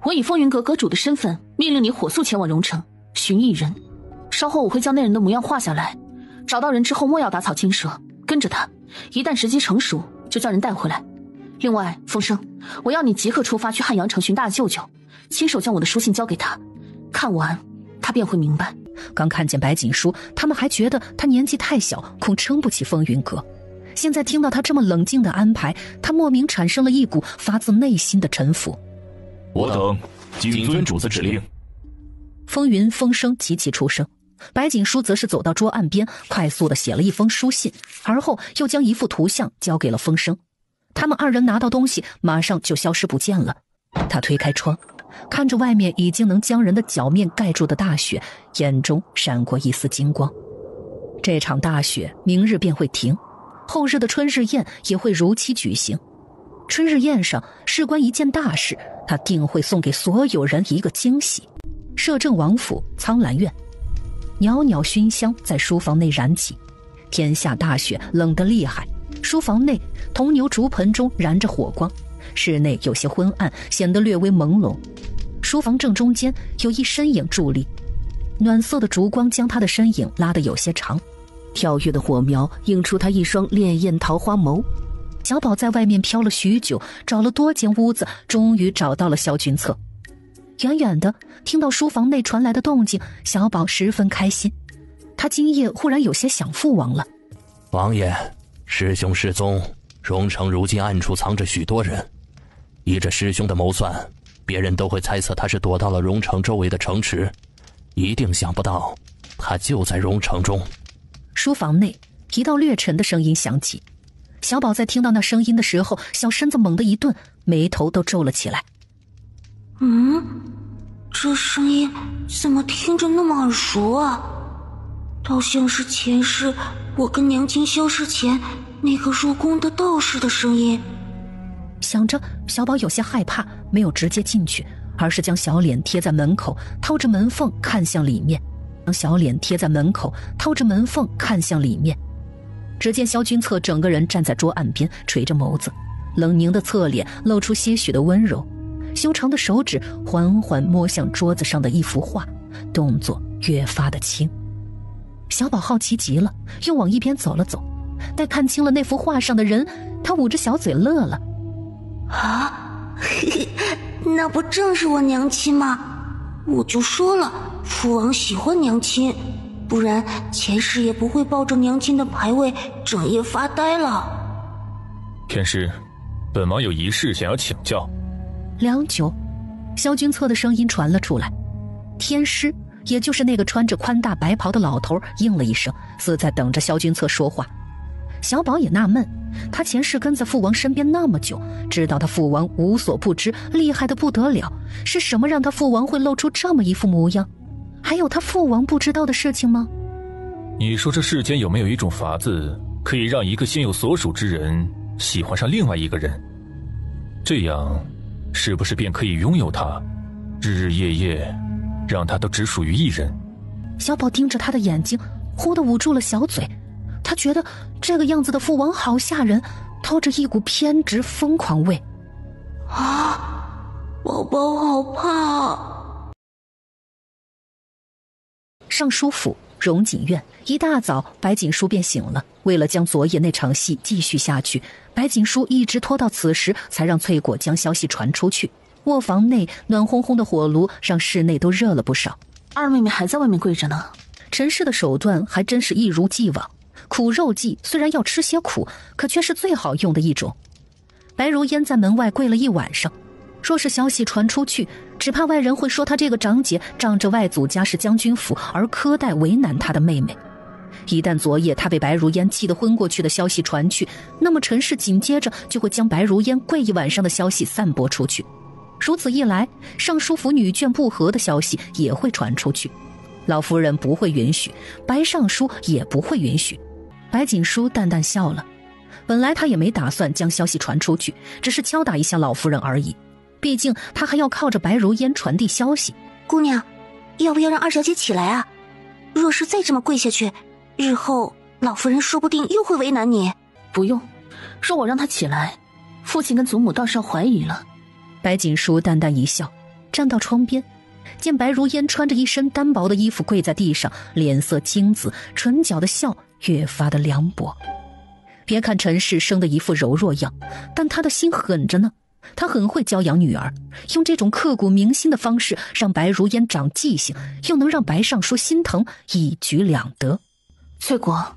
我以风云阁阁主的身份，命令你火速前往荣城寻一人。稍后我会将那人的模样画下来，找到人之后莫要打草惊蛇，跟着他，一旦时机成熟，就叫人带回来。另外，风声，我要你即刻出发去汉阳城寻大舅舅，亲手将我的书信交给他，看完他便会明白。刚看见白锦书，他们还觉得他年纪太小，恐撑不起风云阁。现在听到他这么冷静的安排，他莫名产生了一股发自内心的臣服。我等谨遵主子指令。风云、风声齐齐出声，白锦书则是走到桌案边，快速地写了一封书信，而后又将一幅图像交给了风声。他们二人拿到东西，马上就消失不见了。他推开窗，看着外面已经能将人的脚面盖住的大雪，眼中闪过一丝金光。这场大雪明日便会停，后日的春日宴也会如期举行。春日宴上事关一件大事，他定会送给所有人一个惊喜。摄政王府苍兰院，袅袅熏香在书房内燃起。天下大雪，冷得厉害。书房内铜牛竹盆中燃着火光，室内有些昏暗，显得略微朦胧。书房正中间有一身影伫立，暖色的烛光将他的身影拉得有些长，跳跃的火苗映出他一双潋滟桃花眸。小宝在外面飘了许久，找了多间屋子，终于找到了萧君策。远远的听到书房内传来的动静，小宝十分开心。他今夜忽然有些想父王了。王爷，师兄失踪，荣城如今暗处藏着许多人，依着师兄的谋算，别人都会猜测他是躲到了荣城周围的城池，一定想不到他就在荣城中。书房内一道略沉的声音响起，小宝在听到那声音的时候，小身子猛地一顿，眉头都皱了起来。这声音怎么听着那么耳熟啊？倒像是前世我跟娘亲消失前那个入宫的道士的声音。想着，小宝有些害怕，没有直接进去，而是将小脸贴在门口，透着门缝看向里面。只见萧君策整个人站在桌案边，垂着眸子，冷凝的侧脸露出些许的温柔，修长的手指缓缓摸向桌子上的一幅画，动作越发的轻。小宝好奇极了，又往一边走了走，待看清了那幅画上的人，他捂着小嘴乐了。那不正是我娘亲吗？我就说了，父王喜欢娘亲，不然前世也不会抱着娘亲的牌位整夜发呆了。天师，本王有一事想要请教。良久，萧君策的声音传了出来。天师，也就是那个穿着宽大白袍的老头，应了一声，似在等着萧君策说话。小宝也纳闷，他前世跟在父王身边那么久，知道他父王无所不知，厉害的不得了，是什么让他父王会露出这么一副模样？还有他父王不知道的事情吗？你说这世间有没有一种法子，可以让一个心有所属之人喜欢上另外一个人？这样是不是便可以拥有他，日日夜夜让他都只属于一人？小宝盯着他的眼睛，忽地捂住了小嘴。他觉得这个样子的父王好吓人，透着一股偏执疯狂味。宝宝好怕。尚书府荣锦院，一大早白锦书便醒了。为了将昨夜那场戏继续下去，白锦书一直拖到此时才让翠果将消息传出去。卧房内暖烘烘的火炉让室内都热了不少。二妹妹还在外面跪着呢。陈氏的手段还真是一如既往，苦肉计虽然要吃些苦，可却是最好用的一种。白如烟在门外跪了一晚上，若是消息传出去，只怕外人会说他这个长姐仗着外祖家是将军府而苛待为难他的妹妹。一旦昨夜他被白如烟气得昏过去的消息传去，那么陈氏紧接着就会将白如烟跪一晚上的消息散播出去。如此一来，尚书府女眷不和的消息也会传出去。老夫人不会允许，白尚书也不会允许。白锦书淡淡笑了，本来他也没打算将消息传出去，只是敲打一下老夫人而已。毕竟他还要靠着白如烟传递消息。姑娘，要不要让二小姐起来啊？若是再这么跪下去，日后老夫人说不定又会为难你。不用，说我让她起来，父亲跟祖母倒是要怀疑了。白锦书淡淡一笑，站到窗边，见白如烟穿着一身单薄的衣服跪在地上，脸色青紫，唇角的笑越发的凉薄。别看陈氏生的一副柔弱样，但他的心狠着呢。他很会教养女儿，用这种刻骨铭心的方式让白如烟长记性，又能让白尚书心疼，一举两得。翠果，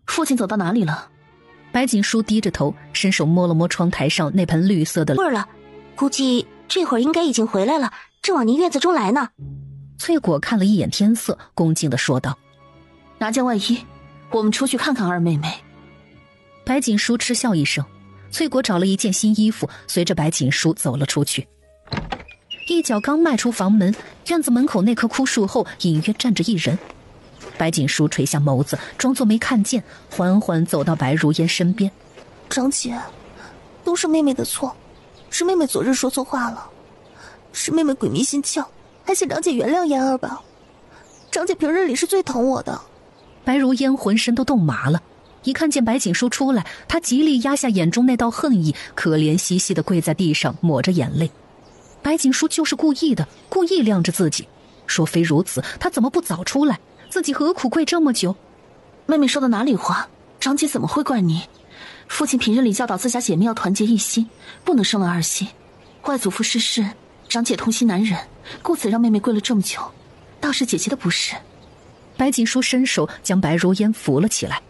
父亲走到哪里了？白锦书低着头，伸手摸了摸窗台上那盆绿色的味儿了，估计这会儿应该已经回来了，正往您院子中来呢。翠果看了一眼天色，恭敬地说道：“拿件外衣，我们出去看看二妹妹。”白锦书嗤笑一声，翠果找了一件新衣服，随着白锦书走了出去。一脚刚迈出房门，院子门口那棵枯树后隐约站着一人。白锦书垂下眸子，装作没看见，缓缓走到白如烟身边。长姐，都是妹妹的错，是妹妹昨日说错话了，是妹妹鬼迷心窍，还请长姐原谅嫣儿吧。长姐平日里是最疼我的。白如烟浑身都冻麻了，一看见白锦书出来，她极力压下眼中那道恨意，可怜兮兮地跪在地上，抹着眼泪。白锦书就是故意的，故意晾着自己。若非如此，她怎么不早出来？自己何苦跪这么久？妹妹说的哪里话？长姐怎么会怪你？父亲平日里教导自家姐妹要团结一心，不能生了二心。外祖父逝世，长姐痛心难忍，故此让妹妹跪了这么久，倒是姐姐的不是。白锦书伸手将白如烟扶了起来。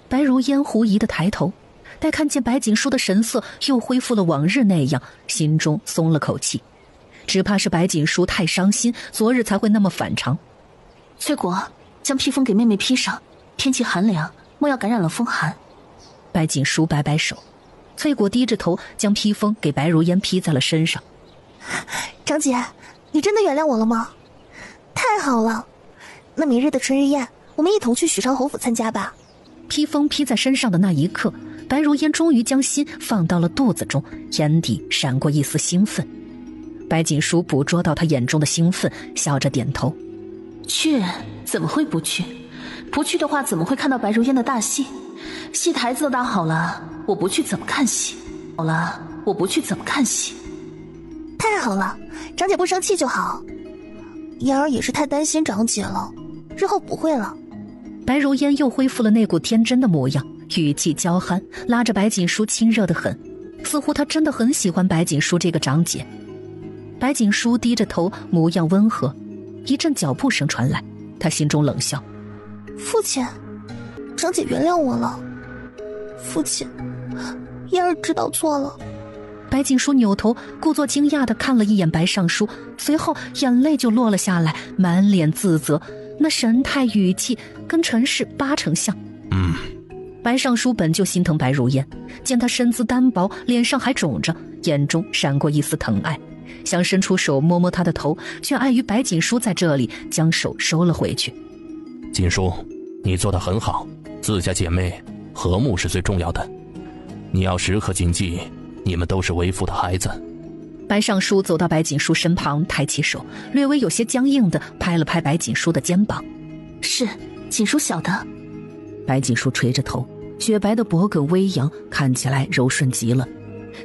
白如烟狐疑地抬头，待看见白锦书的神色又恢复了往日那样，心中松了口气。只怕是白锦书太伤心，昨日才会那么反常。翠果，将披风给妹妹披上，天气寒凉，莫要感染了风寒。白锦书摆摆手，翠果低着头将披风给白如烟披在了身上。长姐，你真的原谅我了吗？太好了，那明日的春日宴，我们一同去许昌侯府参加吧。披风披在身上的那一刻，白如烟终于将心放到了肚子中，眼底闪过一丝兴奋。白锦书捕捉到他眼中的兴奋，笑着点头。去，怎么会不去？不去的话，怎么会看到白如烟的大戏？戏台子都搭好了，我不去怎么看戏？好了，我不去怎么看戏？太好了，长姐不生气就好。嫣儿也是太担心长姐了，日后不会了。白如烟又恢复了那股天真的模样，语气娇憨，拉着白锦书亲热得很，似乎她真的很喜欢白锦书这个长姐。白锦书低着头，模样温和。一阵脚步声传来，她心中冷笑：父亲，长姐原谅我了。父亲，嫣儿知道错了。白锦书扭头，故作惊讶地看了一眼白尚书，随后眼泪就落了下来，满脸自责，那神态语气跟陈氏八成像。白尚书本就心疼白如烟，见她身姿单薄，脸上还肿着，眼中闪过一丝疼爱，想伸出手摸摸她的头，却碍于白锦书在这里，将手收了回去。锦书，你做得很好，自家姐妹和睦是最重要的，你要时刻谨记，你们都是为父的孩子。白尚书走到白锦书身旁，抬起手，略微有些僵硬地拍了拍白锦书的肩膀。是，锦书晓得。白锦书垂着头，雪白的脖颈微扬，看起来柔顺极了，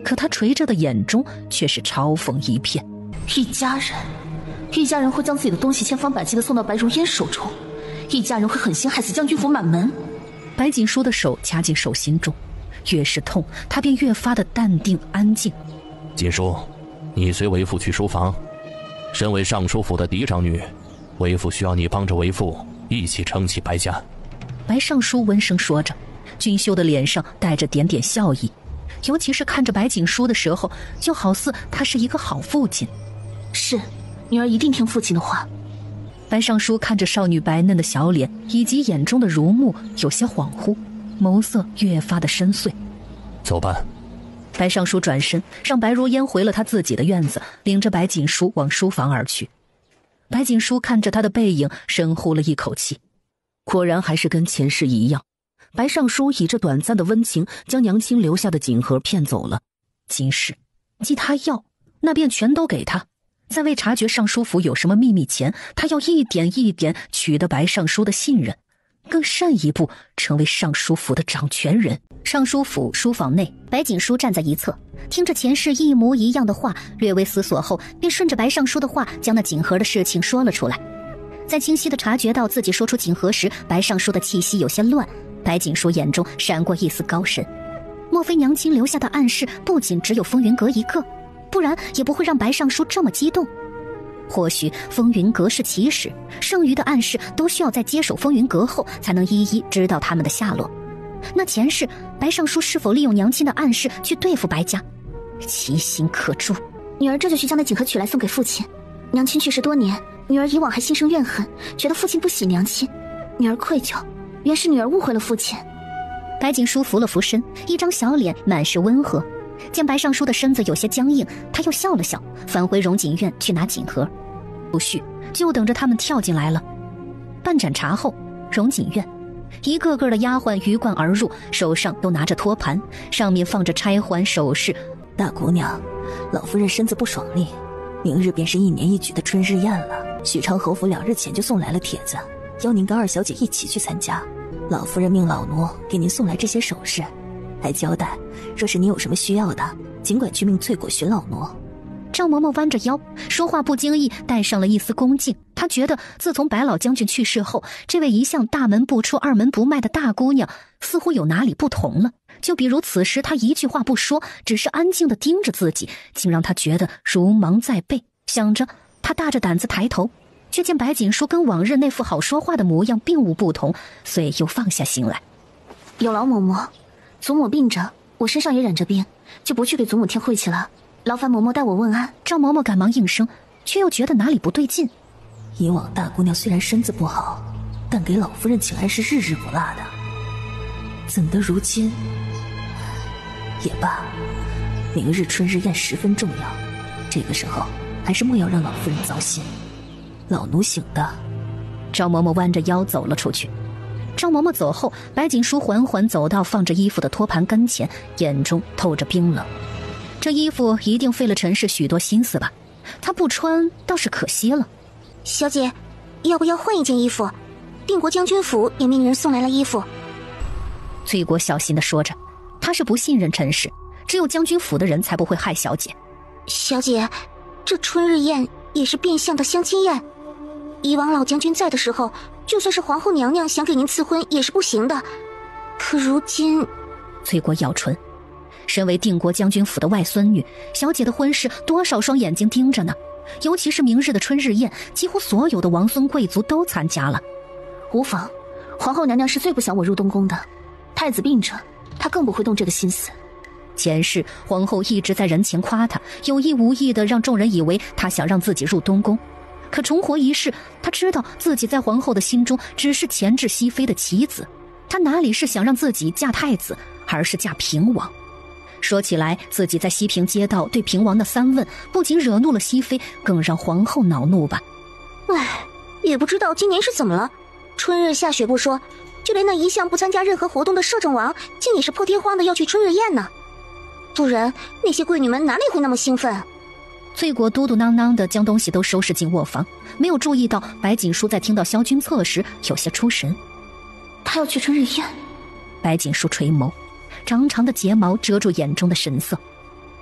可他垂着的眼中却是嘲讽一片。一家人会将自己的东西千方百计地送到白如烟手中，一家人会狠心害死将军府满门。白锦书的手掐进手心中，越是痛，他便越发的淡定安静。锦书，你随为父去书房，身为尚书府的嫡长女，为父需要你帮着为父一起撑起白家。白尚书温声说着，俊秀的脸上带着点点笑意，尤其是看着白锦书的时候，就好似他是一个好父亲。是，女儿一定听父亲的话。白尚书看着少女白嫩的小脸以及眼中的如沐，有些恍惚，眸色越发的深邃。走吧。白尚书转身让白如烟回了他自己的院子，领着白锦书往书房而去。白锦书看着他的背影，深呼了一口气，果然还是跟前世一样。白尚书以这短暂的温情将娘亲留下的锦盒骗走了，今世既他要，那便全都给他。在未察觉尚书府有什么秘密前，他要一点一点取得白尚书的信任，更甚一步成为尚书府的掌权人。尚书府书房内，白锦书站在一侧，听着前世一模一样的话，略微思索后，便顺着白尚书的话将那锦盒的事情说了出来。在清晰地察觉到自己说出锦盒时，白尚书的气息有些乱，白锦书眼中闪过一丝高深。莫非娘亲留下的暗示不仅只有风云阁一个，不然也不会让白尚书这么激动。或许风云阁是起始，剩余的暗示都需要在接手风云阁后才能一一知道他们的下落。那前世白尚书是否利用娘亲的暗示去对付白家？其心可诛。女儿这就去将那锦盒取来送给父亲。娘亲去世多年，女儿以往还心生怨恨，觉得父亲不喜娘亲，女儿愧疚，原是女儿误会了父亲。白锦书扶了扶身，一张小脸满是温和。见白尚书的身子有些僵硬，他又笑了笑，返回荣锦院去拿锦盒。不续，就等着他们跳进来了。半盏茶后，荣锦院一个个的丫鬟鱼贯而入，手上都拿着托盘，上面放着钗环首饰。大姑娘，老夫人身子不爽利，明日便是1年1举的春日宴了。许昌侯府2日前就送来了帖子，邀您跟二小姐一起去参加。老夫人命老奴给您送来这些首饰，还交代若是你有什么需要的，尽管去命翠果寻老奴。赵嬷嬷弯着腰，说话不经意带上了一丝恭敬。她觉得自从白老将军去世后，这位一向大门不出二门不迈的大姑娘似乎有哪里不同了。就比如此时她一句话不说，只是安静地盯着自己，竟让她觉得如芒在背。想着，她大着胆子抬头，却见白锦书跟往日那副好说话的模样并无不同，遂又放下心来。有劳嬷嬷，祖母病着，我身上也染着病，就不去给祖母添晦气了。劳烦嬷嬷代我问安。赵嬷嬷赶忙应声，却又觉得哪里不对劲。以往大姑娘虽然身子不好，但给老夫人请安是日日不落的，怎得如今？也罢，明日春日宴十分重要，这个时候还是莫要让老夫人糟心。老奴醒的。赵嬷嬷弯着腰走了出去。赵嬷嬷走后，白锦书缓缓走到放着衣服的托盘跟前，眼中透着冰冷。这衣服一定费了陈氏许多心思吧？她不穿倒是可惜了。小姐，要不要换一件衣服？定国将军府也命人送来了衣服。翠果小心地说着，她是不信任陈氏，只有将军府的人才不会害小姐。小姐，这春日宴也是变相的相亲宴。以往老将军在的时候，就算是皇后娘娘想给您赐婚也是不行的，可如今……翠果咬唇，身为定国将军府的外孙女，小姐的婚事多少双眼睛盯着呢？尤其是明日的春日宴，几乎所有的王孙贵族都参加了。无妨，皇后娘娘是最不想我入东宫的，太子病着，她更不会动这个心思。前世皇后一直在人前夸她，有意无意地让众人以为她想让自己入东宫。可重活一世，她知道自己在皇后的心中只是钳制熹妃的棋子，她哪里是想让自己嫁太子，而是嫁平王。说起来，自己在西平街道对平王的3问，不仅惹怒了熹妃，更让皇后恼怒吧。唉，也不知道今年是怎么了，春日下雪不说，就连那一向不参加任何活动的摄政王，竟也是破天荒的要去春日宴呢。不然那些贵女们哪里会那么兴奋？翠果嘟嘟囔囔地将东西都收拾进卧房，没有注意到白锦书在听到萧君策时有些出神。她要去春日宴？白锦书垂眸，长长的睫毛遮住眼中的神色。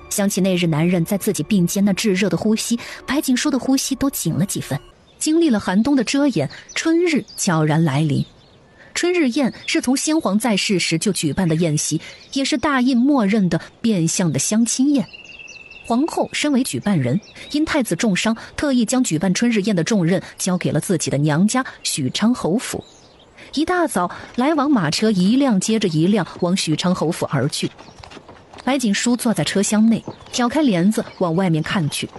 想起那日男人在自己鬓间那炙热的呼吸，白锦书的呼吸都紧了几分。经历了寒冬的遮掩，春日悄然来临。春日宴是从先皇在世时就举办的宴席，也是大印默认的变相的相亲宴。皇后身为举办人，因太子重伤，特意将举办春日宴的重任交给了自己的娘家许昌侯府。一大早，来往马车一辆接着一辆往许昌侯府而去。白锦书坐在车厢内，挑开帘子往外面看去。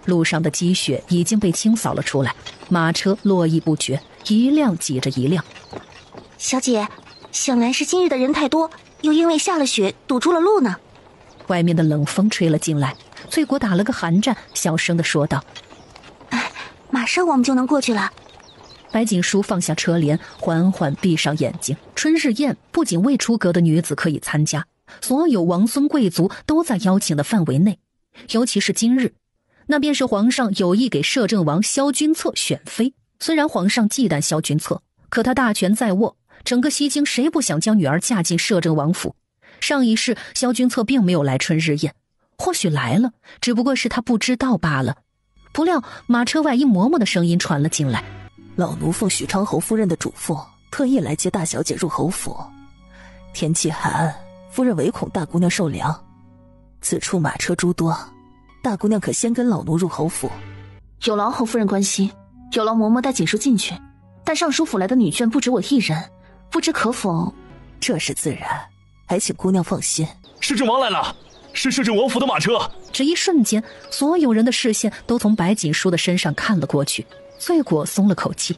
路上的积雪已经被清扫了出来，马车络绎不绝，一辆挤着一辆。小姐，想来是今日的人太多，又因为下了雪堵住了路呢。外面的冷风吹了进来，翠果打了个寒战，小声地说道：“马上我们就能过去了。”白锦书放下车帘，缓缓闭上眼睛。春日宴不仅未出阁的女子可以参加，所有王孙贵族都在邀请的范围内。尤其是今日，那便是皇上有意给摄政王萧君策选妃。虽然皇上忌惮萧君策，可他大权在握，整个西京谁不想将女儿嫁进摄政王府？上一世萧君策并没有来春日宴，或许来了，只不过是他不知道罢了。不料马车外一嬷嬷的声音传了进来：“老奴奉许昌侯夫人的嘱咐，特意来接大小姐入侯府。天气寒，夫人唯恐大姑娘受凉，此处马车诸多，大姑娘可先跟老奴入侯府。”有劳侯夫人关心，有劳嬷嬷带锦书进去。但尚书府来的女眷不止我一人，不知可否？这是自然，还请姑娘放心。摄政王来了！是摄政王府的马车。这一瞬间，所有人的视线都从白锦书的身上看了过去。翠果松了口气，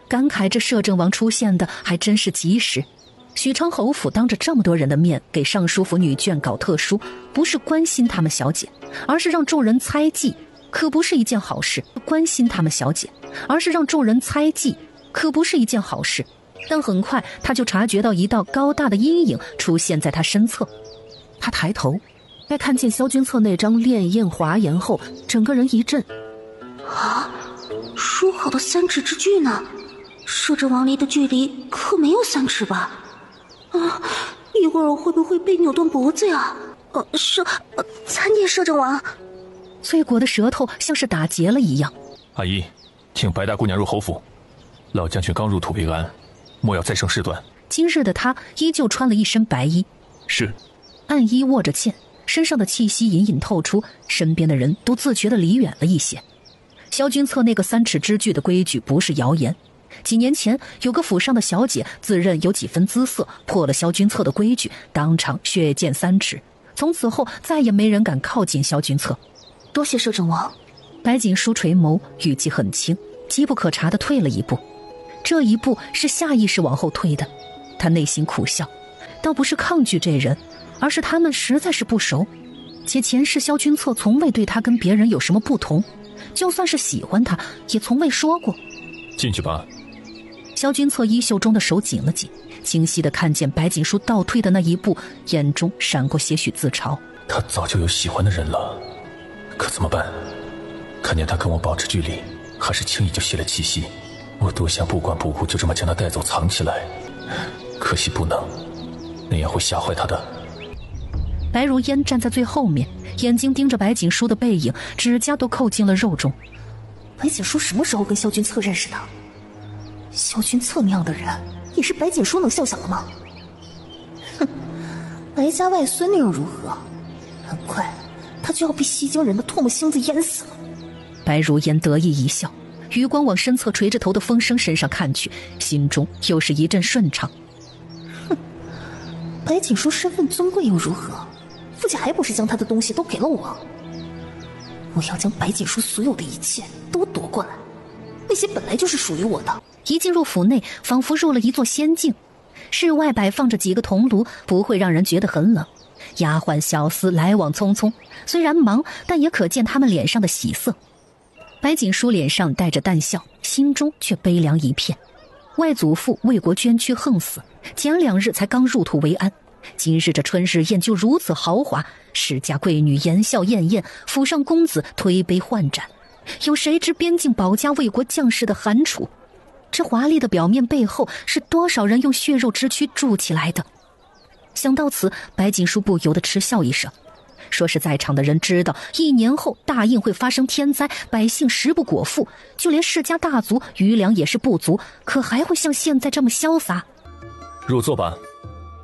感慨这摄政王出现的还真是及时。许昌侯府当着这么多人的面给尚书府女眷搞特殊，不是关心他们小姐，而是让众人猜忌，可不是一件好事。关心他们小姐，而是让众人猜忌，可不是一件好事。但很快他就察觉到一道高大的阴影出现在他身侧。他抬头，在看见萧君策那张潋滟华颜后，整个人一震。啊，说好的3尺之距呢？摄政王离的距离可没有3尺吧？啊，一会儿我会不会被扭断脖子呀？参见摄政王。翠果的舌头像是打结了一样。阿姨，请白大姑娘入侯府。老将军刚入土为安，莫要再生事端。今日的他依旧穿了一身白衣。是。暗衣握着剑，身上的气息隐隐透出，身边的人都自觉地离远了一些。萧君策那个3尺之距的规矩不是谣言。几年前有个府上的小姐自认有几分姿色，破了萧君策的规矩，当场血溅3尺。从此后再也没人敢靠近萧君策。多谢摄政王。白锦书垂眸，语气很轻，机不可察地退了一步。这一步是下意识往后退的。他内心苦笑，倒不是抗拒这人，而是他们实在是不熟，且前世萧君策从未对他跟别人有什么不同，就算是喜欢他也从未说过。进去吧。萧君策衣袖中的手紧了紧，清晰地看见白锦书倒退的那一步，眼中闪过些许自嘲。他早就有喜欢的人了，可怎么办？看见他跟我保持距离，还是轻易就泄了气息。我多想不管不顾就这么将他带走藏起来，可惜不能，那样会吓坏他的。白如烟站在最后面，眼睛盯着白锦书的背影，指甲都扣进了肉中。白锦书什么时候跟萧君策认识的？萧君策那样的人也是白锦书能笑想的吗？哼，白家外孙女又如何？很快他就要被西京人的唾沫星子淹死了。白如烟得意一笑，余光往身侧垂着头的风声身上看去，心中又是一阵顺畅。哼，白锦书身份尊贵又如何？父亲还不是将他的东西都给了我？我要将白锦书所有的一切都夺过来，那些本来就是属于我的。一进入府内，仿佛入了一座仙境。室外摆放着几个铜炉，不会让人觉得很冷。丫鬟小厮来往匆匆，虽然忙，但也可见他们脸上的喜色。白锦书脸上带着淡笑，心中却悲凉一片。外祖父为国捐躯横死，前2日才刚入土为安，今日这春日宴就如此豪华，世家贵女言笑晏晏，府上公子推杯换盏，有谁知边境保家卫国将士的寒楚？这华丽的表面背后，是多少人用血肉之躯筑起来的？想到此，白锦书不由得嗤笑一声，说是在场的人知道1年后大印会发生天灾，百姓食不果腹，就连世家大族余粮也是不足，可还会像现在这么潇洒？入座吧。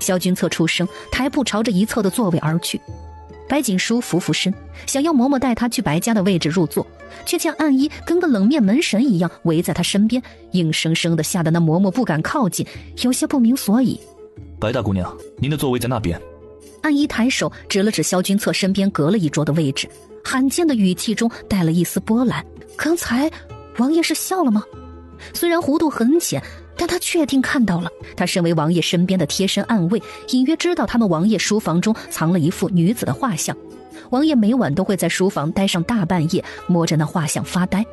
萧君策出声，抬步朝着一侧的座位而去。白锦书俯俯身，想要嬷嬷带他去白家的位置入座，却见暗衣跟个冷面门神一样围在他身边，硬生生的吓得那嬷嬷不敢靠近，有些不明所以。白大姑娘，您的座位在那边。暗衣抬手指了指萧君策身边隔了一桌的位置，罕见的语气中带了一丝波澜。刚才王爷是笑了吗？虽然弧度很浅，但他确定看到了。他身为王爷身边的贴身暗卫，隐约知道他们王爷书房中藏了一幅女子的画像。王爷每晚都会在书房待上大半夜，摸着那画像发呆。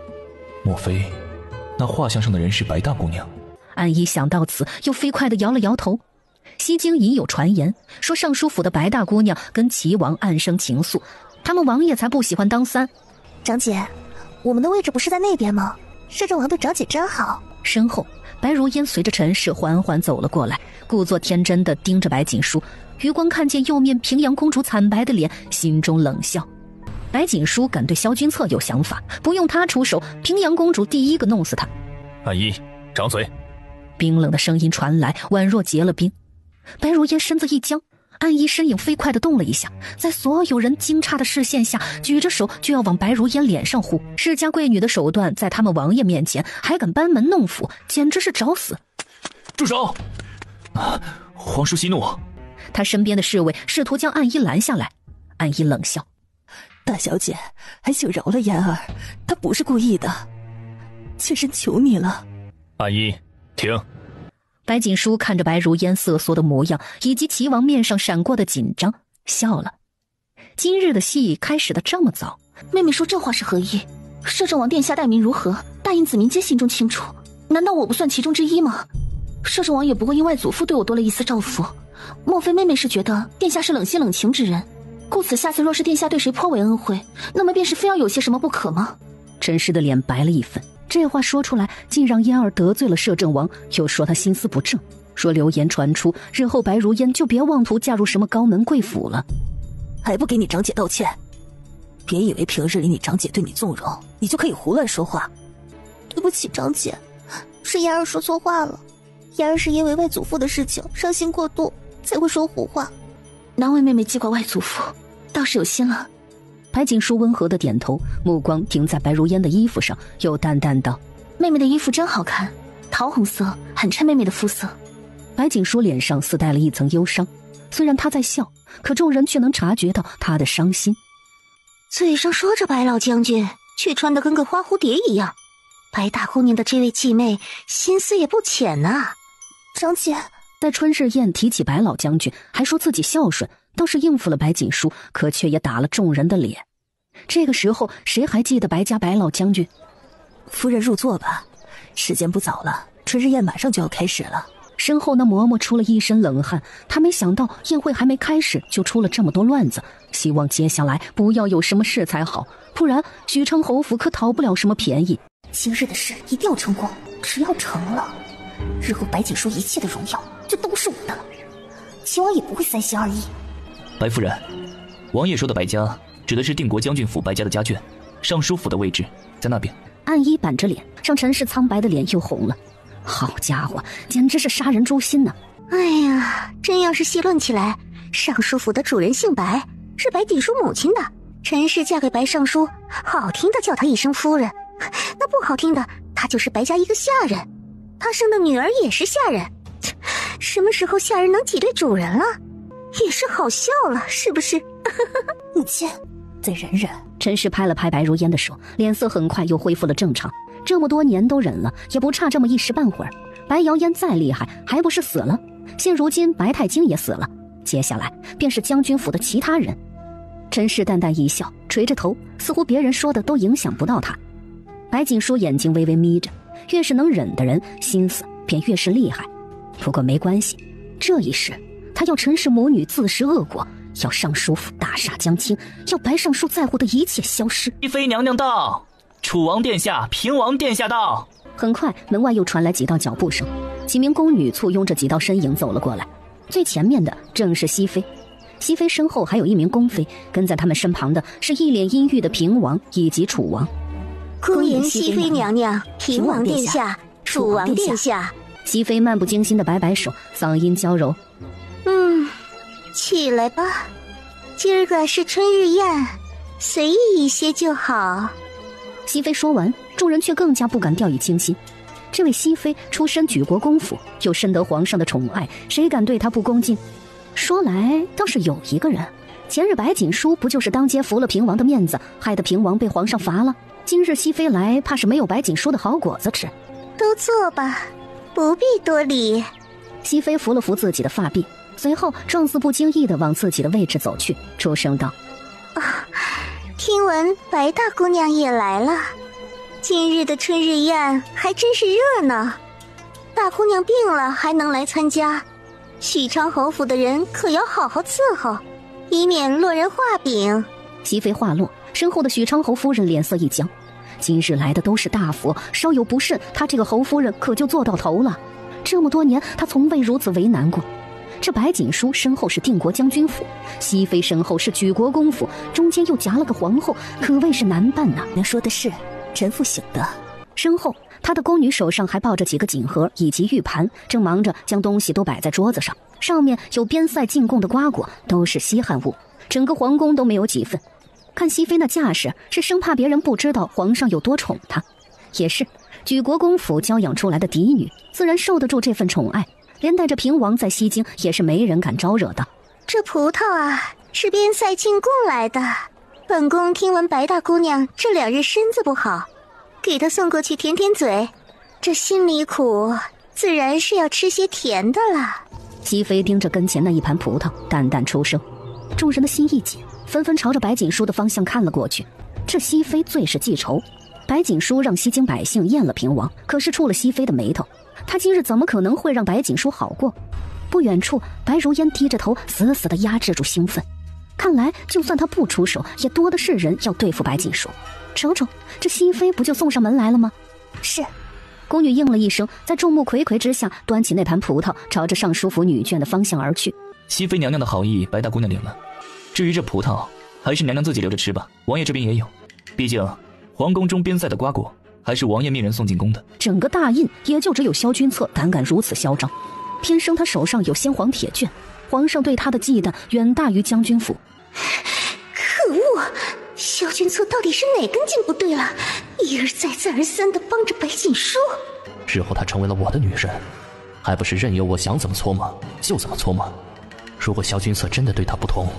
莫非那画像上的人是白大姑娘？暗衣想到此，又飞快地摇了摇头。西京隐有传言，说尚书府的白大姑娘跟齐王暗生情愫，他们王爷才不喜欢当三。长姐，我们的位置不是在那边吗？摄政王对长姐真好。身后白如烟随着陈氏缓缓走了过来，故作天真地盯着白锦书，余光看见右面平阳公主惨白的脸，心中冷笑。白锦书敢对萧君策有想法，不用他出手，平阳公主第一个弄死他。暗衣，掌嘴。冰冷的声音传来，宛若结了冰。白如烟身子一僵，暗衣身影飞快地动了一下，在所有人惊诧的视线下，举着手就要往白如烟脸上呼。世家贵女的手段，在他们王爷面前还敢班门弄斧，简直是找死！住手！皇叔息怒。他身边的侍卫试图将暗衣拦下来，安姨冷笑：“大小姐，还请饶了嫣儿，她不是故意的，妾身求你了。”安姨，停！白锦书看着白如烟瑟缩的模样，以及齐王面上闪过的紧张，笑了。今日的戏开始的这么早，妹妹说这话是何意？摄政王殿下待民如何，大印子民皆心中清楚，难道我不算其中之一吗？摄政王也不过因外祖父对我多了一丝照拂，莫非妹妹是觉得殿下是冷心冷情之人，故此下次若是殿下对谁颇为恩惠，那么便是非要有些什么不可吗？陈氏的脸白了一分，这话说出来竟让嫣儿得罪了摄政王，又说他心思不正，说流言传出，日后白如烟就别妄图嫁入什么高门贵府了。还不给你长姐道歉？别以为平日里你长姐对你纵容，你就可以胡乱说话。对不起，长姐，是嫣儿说错话了。嫣儿是因为外祖父的事情伤心过度，才会说胡话。难为妹妹记挂外祖父，倒是有心了。白锦书温和的点头，目光停在白如烟的衣服上，又淡淡道：“妹妹的衣服真好看，桃红色，很衬妹妹的肤色。”白锦书脸上似带了一层忧伤，虽然她在笑，可众人却能察觉到她的伤心。嘴上说着白老将军，却穿得跟个花蝴蝶一样。白大姑娘的这位继妹心思也不浅呐。长姐，待春日宴提起白老将军，还说自己孝顺，倒是应付了白锦书，可却也打了众人的脸。这个时候谁还记得白家白老将军？夫人入座吧，时间不早了，春日宴马上就要开始了。身后那嬷嬷出了一身冷汗，她没想到宴会还没开始就出了这么多乱子，希望接下来不要有什么事才好，不然许昌侯府可讨不了什么便宜。今日的事一定要成功，只要成了，日后白锦书一切的荣耀就都是我的了，齐王也不会三心二意。白夫人，王爷说的白家指的是定国将军府白家的家眷，尚书府的位置在那边。暗衣板着脸，让陈氏苍白的脸又红了。好家伙，简直是杀人诛心呢！哎呀，真要是细论起来，尚书府的主人姓白，是白锦书母亲的。陈氏嫁给白尚书，好听的叫她一声夫人，那不好听的，她就是白家一个下人。她生的女儿也是下人，什么时候下人能挤兑主人了？也是好笑了，是不是？母亲，再忍忍。陈氏拍了拍白如烟的手，脸色很快又恢复了正常。这么多年都忍了，也不差这么一时半会儿。白瑶烟再厉害，还不是死了？现如今白太京也死了，接下来便是将军府的其他人。陈氏淡淡一笑，垂着头，似乎别人说的都影响不到他。白锦书眼睛微微眯着，越是能忍的人，心思便越是厉害。不过没关系，这一世他要陈氏母女自食恶果，要尚书府大厦将倾，要白尚书在乎的一切消失。熹妃娘娘到，楚王殿下、平王殿下到。很快门外又传来几道脚步声，几名宫女簇拥着几道身影走了过来。最前面的正是熹妃，熹妃身后还有一名宫妃，跟在他们身旁的是一脸阴郁的平王以及楚王。恭迎熹妃娘娘、平王殿下、楚王殿下。熹妃漫不经心的摆摆手，嗓音娇柔：“起来吧，今儿个是春日宴，随意一些就好。”熹妃说完，众人却更加不敢掉以轻心。这位熹妃出身举国公府，又深得皇上的宠爱，谁敢对她不恭敬？说来倒是有一个人，前日白锦书不就是当街服了平王的面子，害得平王被皇上罚了？今日熹妃来，怕是没有白锦书的好果子吃。都坐吧，不必多礼。熹妃扶了扶自己的发鬓，随后状似不经意地往自己的位置走去，出声道：“听闻白大姑娘也来了，今日的春日宴还真是热闹。大姑娘病了还能来参加，许昌侯府的人可要好好伺候，以免落人话柄。”熹妃话落，身后的许昌侯夫人脸色一僵。今日来的都是大佛，稍有不慎，她这个侯夫人可就坐到头了。这么多年，她从未如此为难过。这白锦书身后是定国将军府，熹妃身后是举国公府，中间又夹了个皇后，可谓是难办呐。您说的是，臣妇醒的。身后，她的宫女手上还抱着几个锦盒以及玉盘，正忙着将东西都摆在桌子上，上面有边塞进贡的瓜果，都是稀罕物，整个皇宫都没有几份。看熹妃那架势，是生怕别人不知道皇上有多宠她。也是，举国公府教养出来的嫡女，自然受得住这份宠爱。连带着平王在西京也是没人敢招惹的。这葡萄啊，是边塞进贡来的。本宫听闻白大姑娘这2日身子不好，给她送过去舔舔嘴，这心里苦，自然是要吃些甜的了。熹妃盯着跟前那一盘葡萄，淡淡出声。众人的心一紧，纷纷朝着白锦书的方向看了过去。这熹妃最是记仇，白锦书让西京百姓验了平王，可是触了熹妃的眉头，她今日怎么可能会让白锦书好过？不远处，白如烟低着头，死死地压制住兴奋。看来，就算他不出手，也多的是人要对付白锦书。瞅瞅，这熹妃不就送上门来了吗？是。宫女应了一声，在众目睽睽之下，端起那盘葡萄，朝着尚书府女眷的方向而去。熹妃娘娘的好意，白大姑娘领了。至于这葡萄，还是娘娘自己留着吃吧。王爷这边也有，毕竟皇宫中边塞的瓜果，还是王爷命人送进宫的。整个大印也就只有萧君策胆敢如此嚣张，天生他手上有先皇铁券，皇上对他的忌惮远大于将军府。可恶！萧君策到底是哪根筋不对了？一而再再而三地帮着白锦书。日后她成为了我的女人，还不是任由我想怎么搓磨就怎么搓磨？如果萧君策真的对她不同，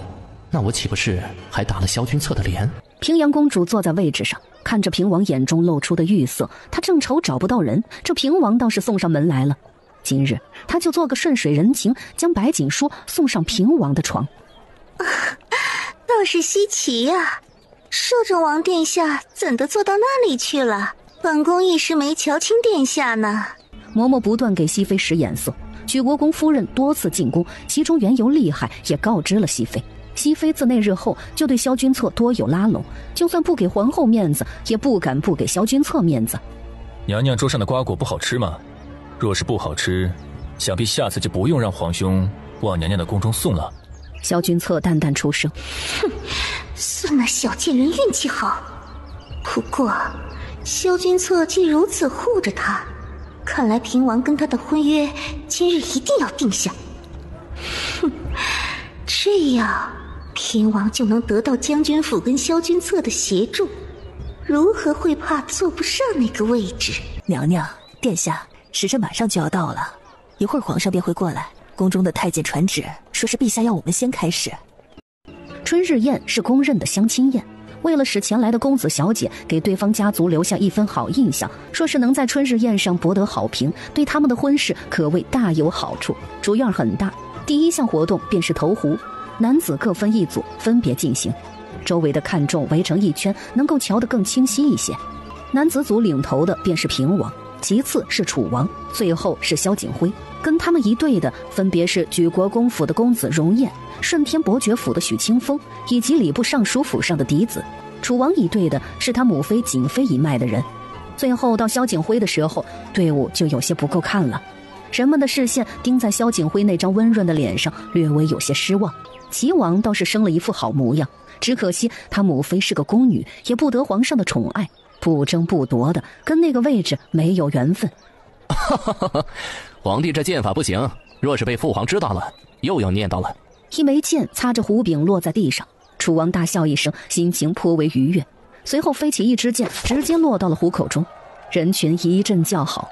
那我岂不是还打了萧君策的脸？平阳公主坐在位置上，看着平王眼中露出的欲色，她正愁找不到人，这平王倒是送上门来了。今日她就做个顺水人情，将白锦书送上平王的床。倒是稀奇呀，摄政王殿下怎的做到那里去了？本宫一时没瞧清殿下呢。嬷嬷不断给熹妃使眼色，举国公夫人多次进宫，其中缘由厉害，也告知了熹妃。熹妃自那日后就对萧君策多有拉拢，就算不给皇后面子，也不敢不给萧君策面子。娘娘桌上的瓜果不好吃吗？若是不好吃，想必下次就不用让皇兄往娘娘的宫中送了。萧君策淡淡出声：哼，算那小贱人运气好。不过萧君策既如此护着他，看来平王跟他的婚约今日一定要定下。哼，这样平王就能得到将军府跟萧君策的协助，如何会怕坐不上那个位置？娘娘，殿下，时辰马上就要到了，一会儿皇上便会过来。宫中的太监传旨，说是陛下要我们先开始。春日宴是公认的相亲宴，为了使前来的公子小姐给对方家族留下一分好印象，说是能在春日宴上博得好评，对他们的婚事可谓大有好处。主院很大，第一项活动便是投壶，男子各分一组，分别进行。周围的看众围成一圈，能够瞧得更清晰一些。男子组领头的便是平王，其次是楚王，最后是萧景辉。跟他们一队的分别是举国公府的公子荣彦、顺天伯爵府的许清风，以及礼部尚书府上的嫡子。楚王一队的是他母妃瑾妃一脉的人。最后到萧景辉的时候，队伍就有些不够看了。人们的视线盯在萧景辉那张温润的脸上，略微有些失望。齐王倒是生了一副好模样，只可惜他母妃是个宫女，也不得皇上的宠爱，不争不夺的，跟那个位置没有缘分。皇帝这剑法不行，若是被父皇知道了，又要念叨了。一枚剑擦着壶柄落在地上，楚王大笑一声，心情颇为愉悦。随后飞起一支箭，直接落到了壶口中。人群一阵叫好。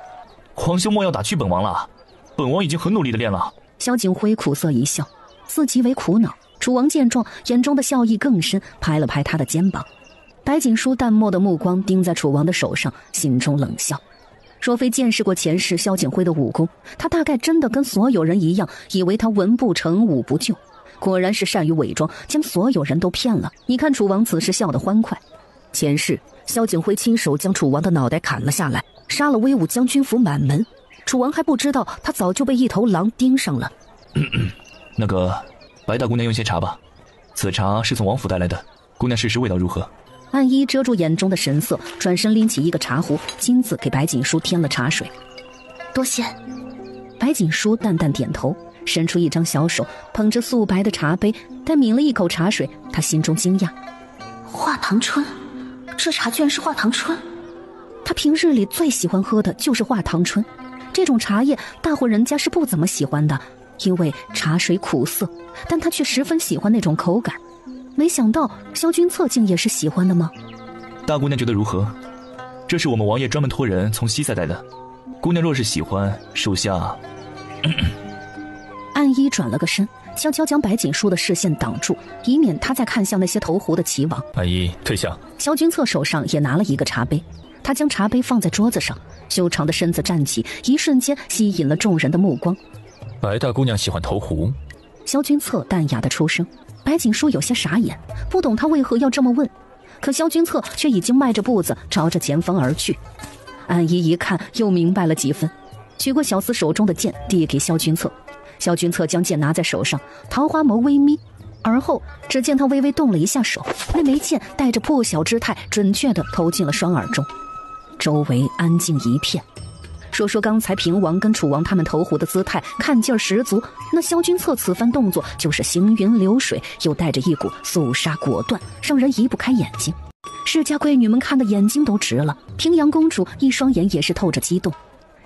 皇兄莫要打屈本王了，本王已经很努力的练了。萧景辉苦涩一笑，自极为苦恼。楚王见状，眼中的笑意更深，拍了拍他的肩膀。白锦书淡漠的目光盯在楚王的手上，心中冷笑。若非见识过前世萧景辉的武功，他大概真的跟所有人一样，以为他文不成武不就。果然是善于伪装，将所有人都骗了。你看楚王此时笑得欢快。前世萧景辉亲手将楚王的脑袋砍了下来，杀了威武将军府满门。楚王还不知道，他早就被一头狼盯上了。那个白大姑娘用些茶吧，此茶是从王府带来的，姑娘试试味道如何。暗衣遮住眼中的神色，转身拎起一个茶壶，亲自给白锦书添了茶水。多谢。白锦书淡淡点头，伸出一张小手，捧着素白的茶杯，待抿了一口茶水，他心中惊讶：华堂春，这茶居然是华堂春。他平日里最喜欢喝的就是华堂春，这种茶叶大户人家是不怎么喜欢的，因为茶水苦涩，但他却十分喜欢那种口感。没想到萧君策竟也是喜欢的吗？大姑娘觉得如何？这是我们王爷专门托人从西塞带的，姑娘若是喜欢，属下……暗衣转了个身，悄悄将白锦书的视线挡住，以免他再看向那些投壶的齐王。安姨，退下。萧君策手上也拿了一个茶杯，他将茶杯放在桌子上，修长的身子站起，一瞬间吸引了众人的目光。白大姑娘喜欢投壶。萧君策淡雅的出声。白锦书有些傻眼，不懂他为何要这么问，可萧君策却已经迈着步子朝着前方而去。安姨一看又明白了几分，取过小厮手中的剑递给萧君策。萧君策将剑拿在手上，桃花眸微眯，而后只见他微微动了一下手，那枚剑带着破晓之态准确地投进了双耳中。周围安静一片。说刚才平王跟楚王他们投壶的姿态看劲儿十足，那萧君策此番动作就是行云流水，又带着一股肃杀果断，让人移不开眼睛。世家闺女们看的眼睛都直了，平阳公主一双眼也是透着激动。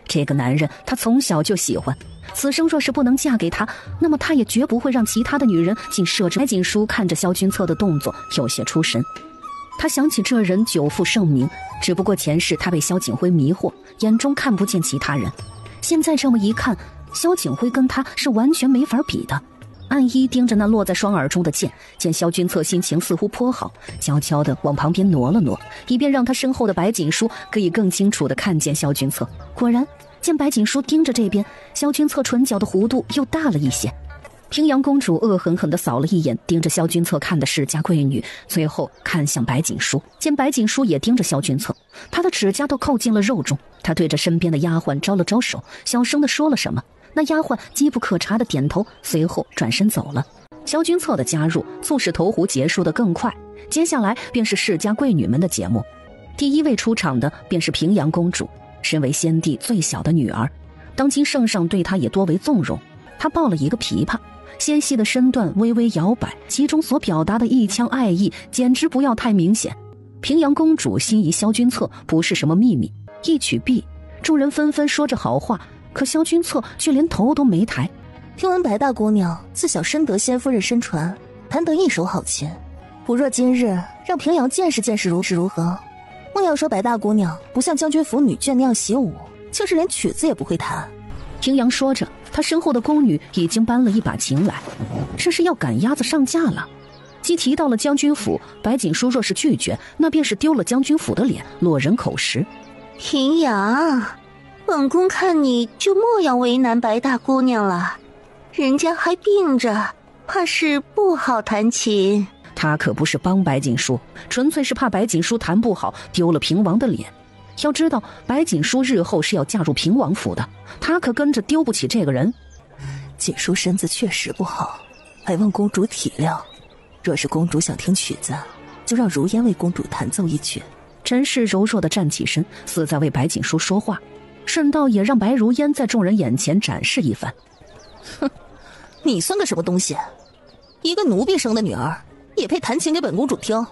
这个男人她从小就喜欢，此生若是不能嫁给他，那么她也绝不会让其他的女人尽摄制。白锦书看着萧君策的动作有些出神，他想起这人久负盛名，只不过前世他被萧景辉迷惑，眼中看不见其他人。现在这么一看，萧景辉跟他是完全没法比的。暗一盯着那落在双耳中的剑，见萧君策心情似乎颇好，悄悄地往旁边挪了挪，以便让他身后的白锦书可以更清楚地看见萧君策。果然，见白锦书盯着这边，萧君策唇角的弧度又大了一些。平阳公主恶狠狠地扫了一眼盯着萧君策看的世家闺女，随后看向白锦书，见白锦书也盯着萧君策，她的指甲都扣进了肉中。她对着身边的丫鬟招了招手，小声地说了什么，那丫鬟机不可察地点头，随后转身走了。萧君策的加入促使投壶结束得更快，接下来便是世家贵女们的节目。第一位出场的便是平阳公主，身为先帝最小的女儿，当今圣上对她也多为纵容。她抱了一个琵琶，纤细的身段微微摇摆，其中所表达的一腔爱意简直不要太明显。平阳公主心仪萧君策不是什么秘密，一曲毕，众人纷纷说着好话，可萧君策却连头都没抬。听闻白大姑娘自小深得先夫人身传，弹得一手好琴，不若今日让平阳见识见识如何？莫要说白大姑娘不像将军府女眷那样习武，就是连曲子也不会弹。平阳说着，他身后的宫女已经搬了一把琴来，这是要赶鸭子上架了。既提到了将军府，白锦书若是拒绝，那便是丢了将军府的脸，落人口实。平阳，本宫看你就莫要为难白大姑娘了，人家还病着，怕是不好弹琴。他可不是帮白锦书，纯粹是怕白锦书弹不好，丢了平王的脸。要知道，白锦书日后是要嫁入平王府的，他可跟着丢不起这个人。锦书身子确实不好，还望公主体谅。若是公主想听曲子，就让如烟为公主弹奏一曲。陈氏柔弱地站起身，似在为白锦书说话，顺道也让白如烟在众人眼前展示一番。哼，你算个什么东西？一个奴婢生的女儿，也配弹琴给本公主听？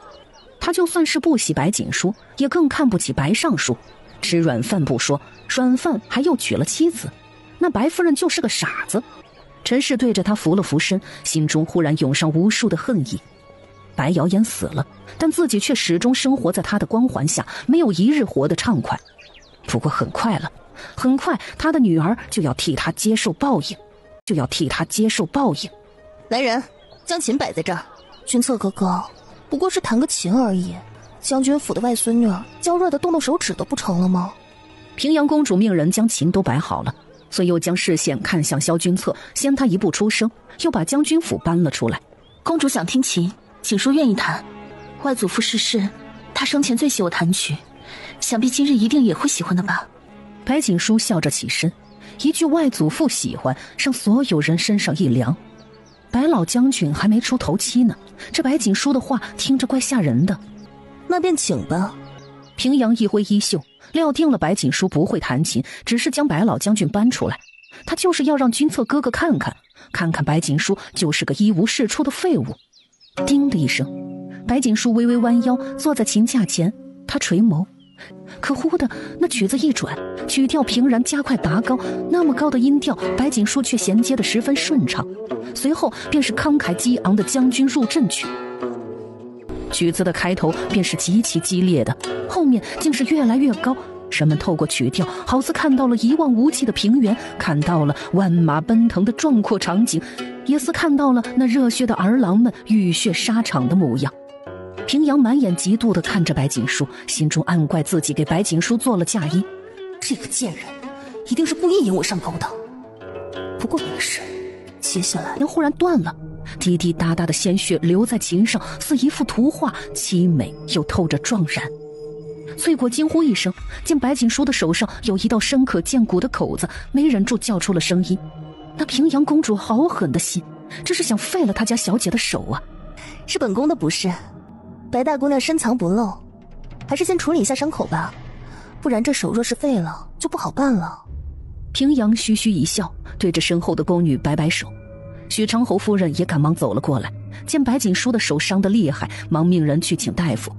他就算是不喜白锦书，也更看不起白尚书。吃软饭不说，软饭还又娶了妻子，那白夫人就是个傻子。陈氏对着他扶了扶身，心中忽然涌上无数的恨意。白瑶嫣死了，但自己却始终生活在他的光环下，没有一日活得畅快。不过很快他的女儿就要替他接受报应，来人，将琴摆在这儿。君策哥哥，不过是弹个琴而已，将军府的外孙女娇弱的动手指都不成了吗？平阳公主命人将琴都摆好了，遂又将视线看向萧君策，先他一步出声，又把将军府搬了出来。公主想听琴，锦书愿意弹。外祖父逝世，他生前最喜我弹曲，想必今日一定也会喜欢的吧。白锦书笑着起身，一句外祖父喜欢，让所有人身上一凉。白老将军还没出头七呢，这白锦书的话听着怪吓人的。那便请吧。平阳一挥衣袖，料定了白锦书不会弹琴，只是将白老将军搬出来，他就是要让君策哥哥看看白锦书就是个一无是处的废物。叮的一声，白锦书微微弯腰坐在琴架前，他垂眸，可忽的那曲子一转，曲调平然加快达高，那么高的音调，白锦书却衔接得十分顺畅。随后便是慷慨激昂的将军入阵曲，曲子的开头便是极其激烈的，后面竟是越来越高。人们透过曲调，好似看到了一望无际的平原，看到了万马奔腾的壮阔场景，也似看到了那热血的儿郎们浴血沙场的模样。平阳满眼嫉妒地看着白锦书，心中暗怪自己给白锦书做了嫁衣，这个贱人一定是故意引我上钩的。不过没事，接下来忽然断了，滴滴答答的鲜血流在琴上，似一幅图画，凄美又透着壮然。翠果惊呼一声，见白锦书的手上有一道深可见骨的口子，没忍住叫出了声音。那平阳公主好狠的心，这是想废了他家小姐的手啊！是本宫的不是，白大姑娘深藏不露，还是先处理一下伤口吧，不然这手若是废了就不好办了。平阳嘘嘘一笑，对着身后的宫女摆摆手。许昌侯夫人也赶忙走了过来，见白锦书的手伤得厉害，忙命人去请大夫。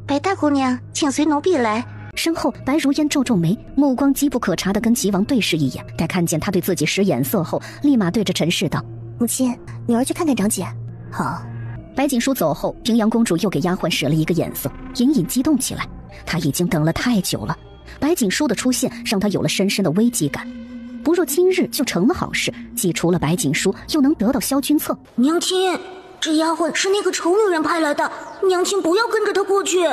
白大姑娘，请随奴婢来。身后白如烟皱皱眉，目光机不可察地跟齐王对视一眼，待看见他对自己使眼色后，立马对着陈氏道：母亲，女儿去看看长姐。好。白锦书走后，平阳公主又给丫鬟使了一个眼色，隐隐激动起来。她已经等了太久了，白锦书的出现让她有了深深的危机感。不若今日就成了好事，既除了白锦书，又能得到萧君策。娘亲，这丫鬟是那个丑女人派来的，娘亲不要跟着她过去。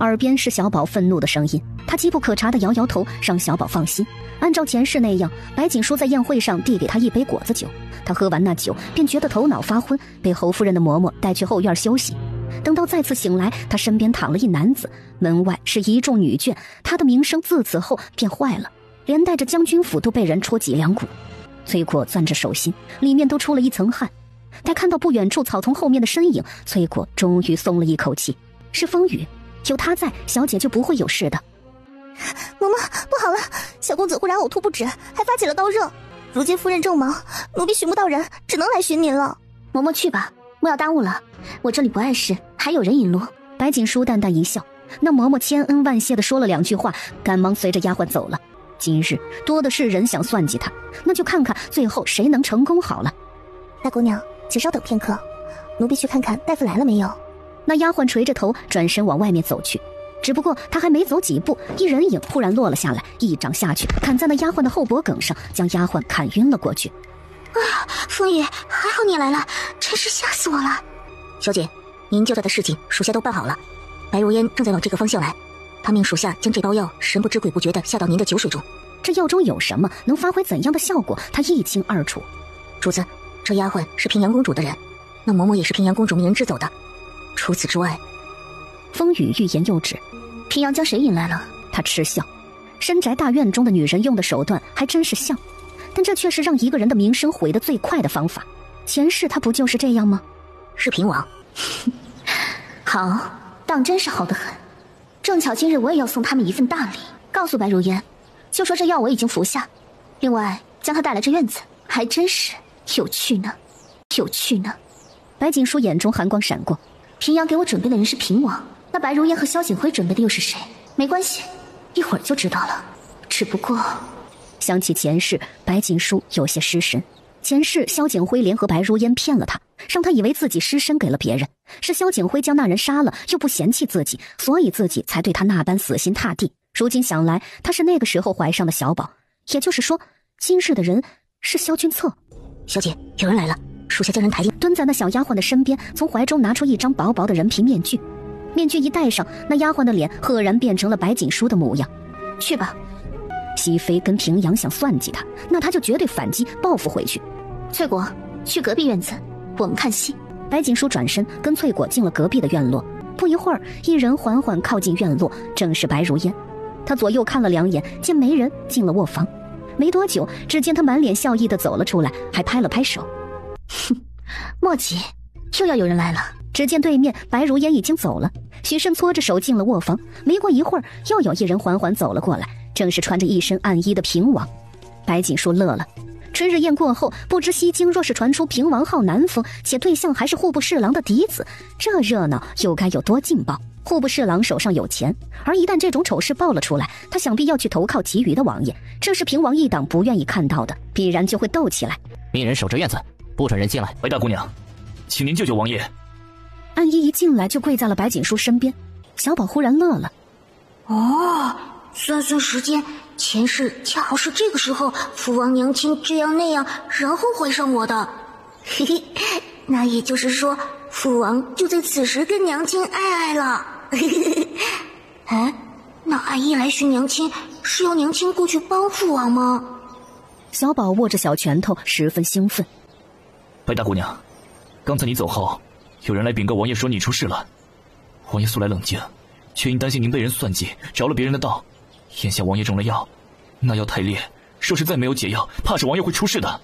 耳边是小宝愤怒的声音，他机不可察地摇摇头，让小宝放心。按照前世那样，白锦书在宴会上递给他一杯果子酒，他喝完那酒便觉得头脑发昏，被侯夫人的嬷嬷带去后院休息。等到再次醒来，他身边躺了一男子，门外是一众女眷，他的名声自此后便坏了，连带着将军府都被人戳脊梁骨。崔果攥着手心，里面都出了一层汗。待看到不远处草丛后面的身影，崔果终于松了一口气，是风雨。有他在，小姐就不会有事的。嬷嬷，不好了，小公子忽然呕吐不止，还发起了刀热。如今夫人正忙，奴婢寻不到人，只能来寻您了。嬷嬷去吧，莫要耽误了，我这里不碍事，还有人引路。白锦书淡淡一笑，那嬷嬷千恩万谢地说了两句话，赶忙随着丫鬟走了。今日多的是人想算计他，那就看看最后谁能成功好了。大姑娘，请稍等片刻，奴婢去看看大夫来了没有。那丫鬟垂着头转身往外面走去，只不过她还没走几步，一人影忽然落了下来，一掌下去砍在那丫鬟的后脖梗上，将丫鬟砍晕了过去。风雨，还好你来了，真是吓死我了。小姐，您交代的事情属下都办好了，白如烟正在往这个方向来，他命属下将这包药神不知鬼不觉地下到您的酒水中。这药中有什么，能发挥怎样的效果，他一清二楚。主子，这丫鬟是平阳公主的人，那嬷嬷也是平阳公主命人支走的。除此之外，风雨欲言又止。平阳将谁引来了？他嗤笑，深宅大院中的女人用的手段还真是像，但这却是让一个人的名声毁得最快的方法。前世他不就是这样吗？是平王。好，当真是好得很。正巧今日我也要送他们一份大礼，告诉白如烟，就说这药我已经服下，另外将他带来这院子，还真是有趣呢，有趣呢。白锦书眼中寒光闪过，平阳给我准备的人是平王，那白如烟和萧景辉准备的又是谁？没关系，一会儿就知道了。只不过想起前世，白锦书有些失神。前世萧景辉联合白如烟骗了他，让他以为自己失身给了别人，是萧景辉将那人杀了，又不嫌弃自己，所以自己才对他那般死心塌地。如今想来，他是那个时候怀上的小宝，也就是说，今世的人是萧君策。小姐，有人来了，属下将人抬进。蹲在那小丫鬟的身边，从怀中拿出一张薄薄的人皮面具，面具一戴上，那丫鬟的脸赫然变成了白锦书的模样。去吧。熹妃跟平阳想算计他，那他就绝对反击报复回去。翠果，去隔壁院子，我们看戏。白锦书转身跟翠果进了隔壁的院落，不一会儿，一人缓缓靠近院落，正是白如烟。他左右看了两眼，见没人，进了卧房。没多久，只见他满脸笑意地走了出来，还拍了拍手。哼，莫急，又要有人来了。只见对面白如烟已经走了，许慎搓着手进了卧房。没过一会儿，又有一人缓缓走了过来，正是穿着一身暗衣的平王。白锦书乐了。春日宴过后，不知西京若是传出平王好南风，且对象还是户部侍郎的嫡子，这热闹又该有多劲爆。户部侍郎手上有钱，而一旦这种丑事爆了出来，他想必要去投靠其余的王爷，这是平王一党不愿意看到的，必然就会斗起来。命人守着院子，不准人进来。白大姑娘，请您救救王爷。安依一进来就跪在了白锦书身边，小宝忽然乐了。哦，算算时间，前世恰好是这个时候，父王娘亲这样那样，然后怀上我的。嘿嘿，那也就是说，父王就在此时跟娘亲爱了。哎，那阿姨来寻娘亲，是要娘亲过去帮父王吗？小宝握着小拳头，十分兴奋。白大姑娘，刚才你走后，有人来禀告王爷说你出事了。王爷素来冷静，却因担心您被人算计，着了别人的道。眼下王爷中了药，那药太烈，若是再没有解药，怕是王爷会出事的。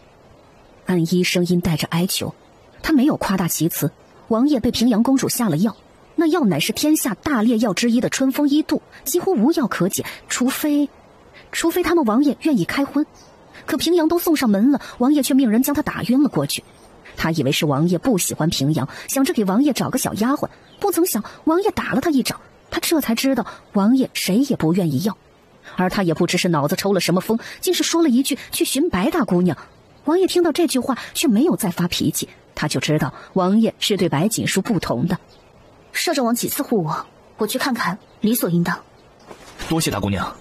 安依声音带着哀求，他没有夸大其词。王爷被平阳公主下了药，那药乃是天下大烈药之一的春风一度，几乎无药可解，除非他们王爷愿意开荤。可平阳都送上门了，王爷却命人将他打晕了过去。他以为是王爷不喜欢平阳，想着给王爷找个小丫鬟，不曾想王爷打了他一掌。他这才知道王爷谁也不愿意要，而他也不知是脑子抽了什么风，竟是说了一句去寻白大姑娘。王爷听到这句话却没有再发脾气，他就知道王爷是对白锦书不同的。摄政王几次护我去看看，理所应当。多谢大姑娘。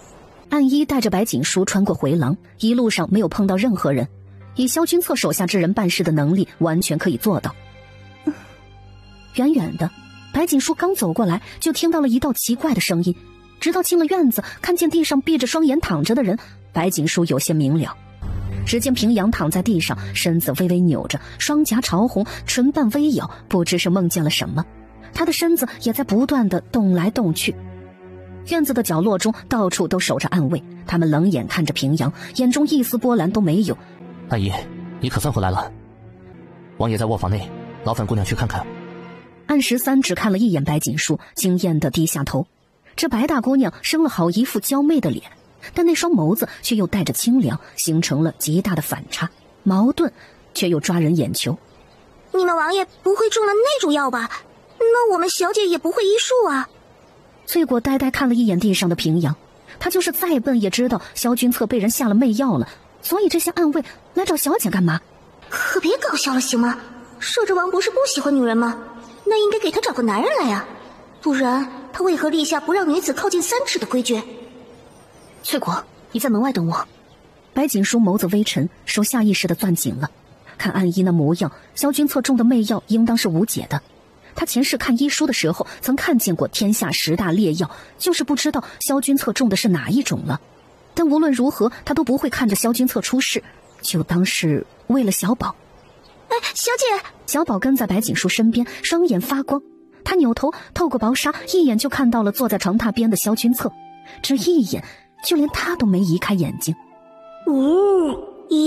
暗一带着白锦书穿过回廊，一路上没有碰到任何人，以萧君策手下之人办事的能力，完全可以做到。远远的，白锦书刚走过来，就听到了一道奇怪的声音。直到进了院子，看见地上闭着双眼躺着的人，白锦书有些明了。只见平阳躺在地上，身子微微扭着，双颊潮红，唇瓣微咬，不知是梦见了什么。他的身子也在不断地动来动去。院子的角落中到处都守着暗卫，他们冷眼看着平阳，眼中一丝波澜都没有。阿姨，你可算回来了。王爷在卧房内，劳烦姑娘去看看。安13只看了一眼白锦书，惊艳地低下头。这白大姑娘生了好一副娇媚的脸，但那双眸子却又带着清凉，形成了极大的反差，矛盾却又抓人眼球。你们王爷不会中了那种药吧？那我们小姐也不会医术啊。翠果呆呆看了一眼地上的平阳，他就是再笨也知道萧君策被人下了媚药了，所以这些暗卫来找小姐干嘛？可别搞笑了行吗？摄政王不是不喜欢女人吗？那应该给他找个男人来啊，不然他为何立下不让女子靠近3尺的规矩？翠果，你在门外等我。白锦书眸子微沉，手下意识地攥紧了。看暗医那模样，萧君策中的媚药应当是无解的。他前世看医书的时候曾看见过天下10大烈药，就是不知道萧君策中的是哪一种了。但无论如何他都不会看着萧君策出事，就当是为了小宝。哎，小姐！小宝跟在白锦书身边，双眼发光。他扭头透过薄纱一眼就看到了坐在床榻边的萧君策，这一眼就连他都没移开眼睛。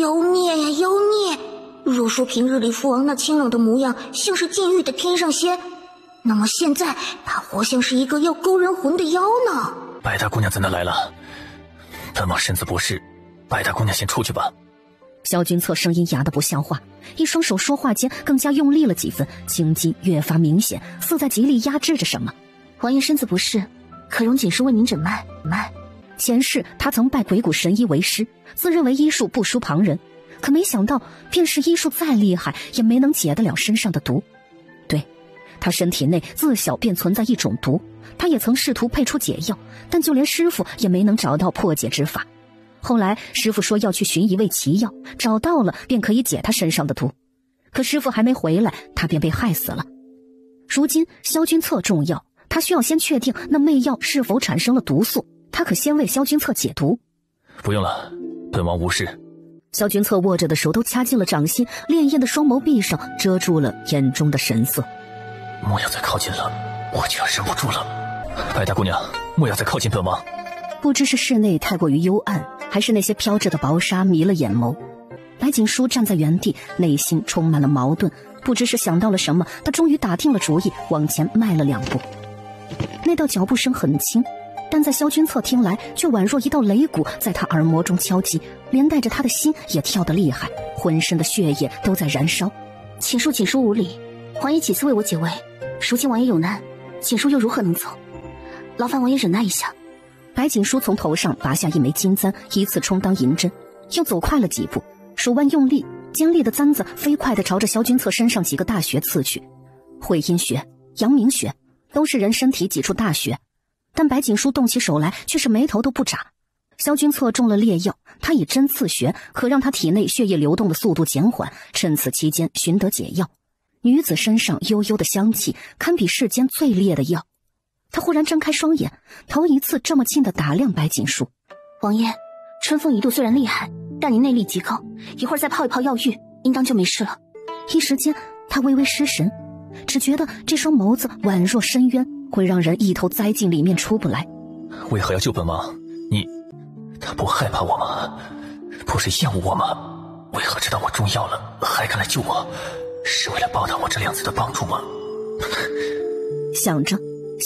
妖孽呀妖孽！若说平日里父王那清冷的模样像是禁欲的天上仙，那么现在他活像是一个要勾人魂的妖呢。白大姑娘怎的来了？本王身子不适，白大姑娘先出去吧。萧君策声音哑得不像话，一双手说话间更加用力了几分，青筋越发明显，似在极力压制着什么。王爷身子不适，可容锦书为您诊脉。前世他曾拜鬼谷神医为师，自认为医术不输旁人，可没想到便是医术再厉害也没能解得了身上的毒。对，他身体内自小便存在一种毒，他也曾试图配出解药，但就连师傅也没能找到破解之法。后来师傅说要去寻一味奇药，找到了便可以解他身上的毒，可师傅还没回来，他便被害死了。如今萧君策中药，他需要先确定那媚药是否产生了毒素，他可先为萧君策解毒。不用了，本王无事。萧君策握着的手都掐进了掌心，潋滟的双眸闭上，遮住了眼中的神色。莫要再靠近了，我就要忍不住了。白大姑娘，莫要再靠近本王。不知是室内太过于幽暗，还是那些飘着的薄纱迷了眼眸，白锦书站在原地，内心充满了矛盾。不知是想到了什么，他终于打定了主意，往前迈了2步。那道脚步声很轻，但在萧君策听来却宛若一道雷鼓在他耳膜中敲击，连带着他的心也跳得厉害，浑身的血液都在燃烧。锦书无礼，王爷几次为我解围，如今王爷有难，锦书又如何能走？劳烦王爷忍耐一下。白锦书从头上拔下一枚金簪，依次充当银针，又走快了几步，手腕用力，尖利的簪子飞快地朝着萧君策身上几个大穴刺去。会阴穴、阳明穴都是人身体几处大穴，但白锦书动起手来却是眉头都不眨。萧君策中了烈药，他以针刺血，可让他体内血液流动的速度减缓，趁此期间寻得解药。女子身上悠悠的香气，堪比世间最烈的药。他忽然睁开双眼，头一次这么近的打量白锦书。王爷，春风一度虽然厉害，但你内力极高，一会儿再泡一泡药浴，应当就没事了。一时间，他微微失神，只觉得这双眸子宛若深渊，会让人一头栽进里面出不来。为何要救本王？他不害怕我吗？不是厌恶我吗？为何知道我中药了还敢来救我？是为了报答我这2次的帮助吗？想着，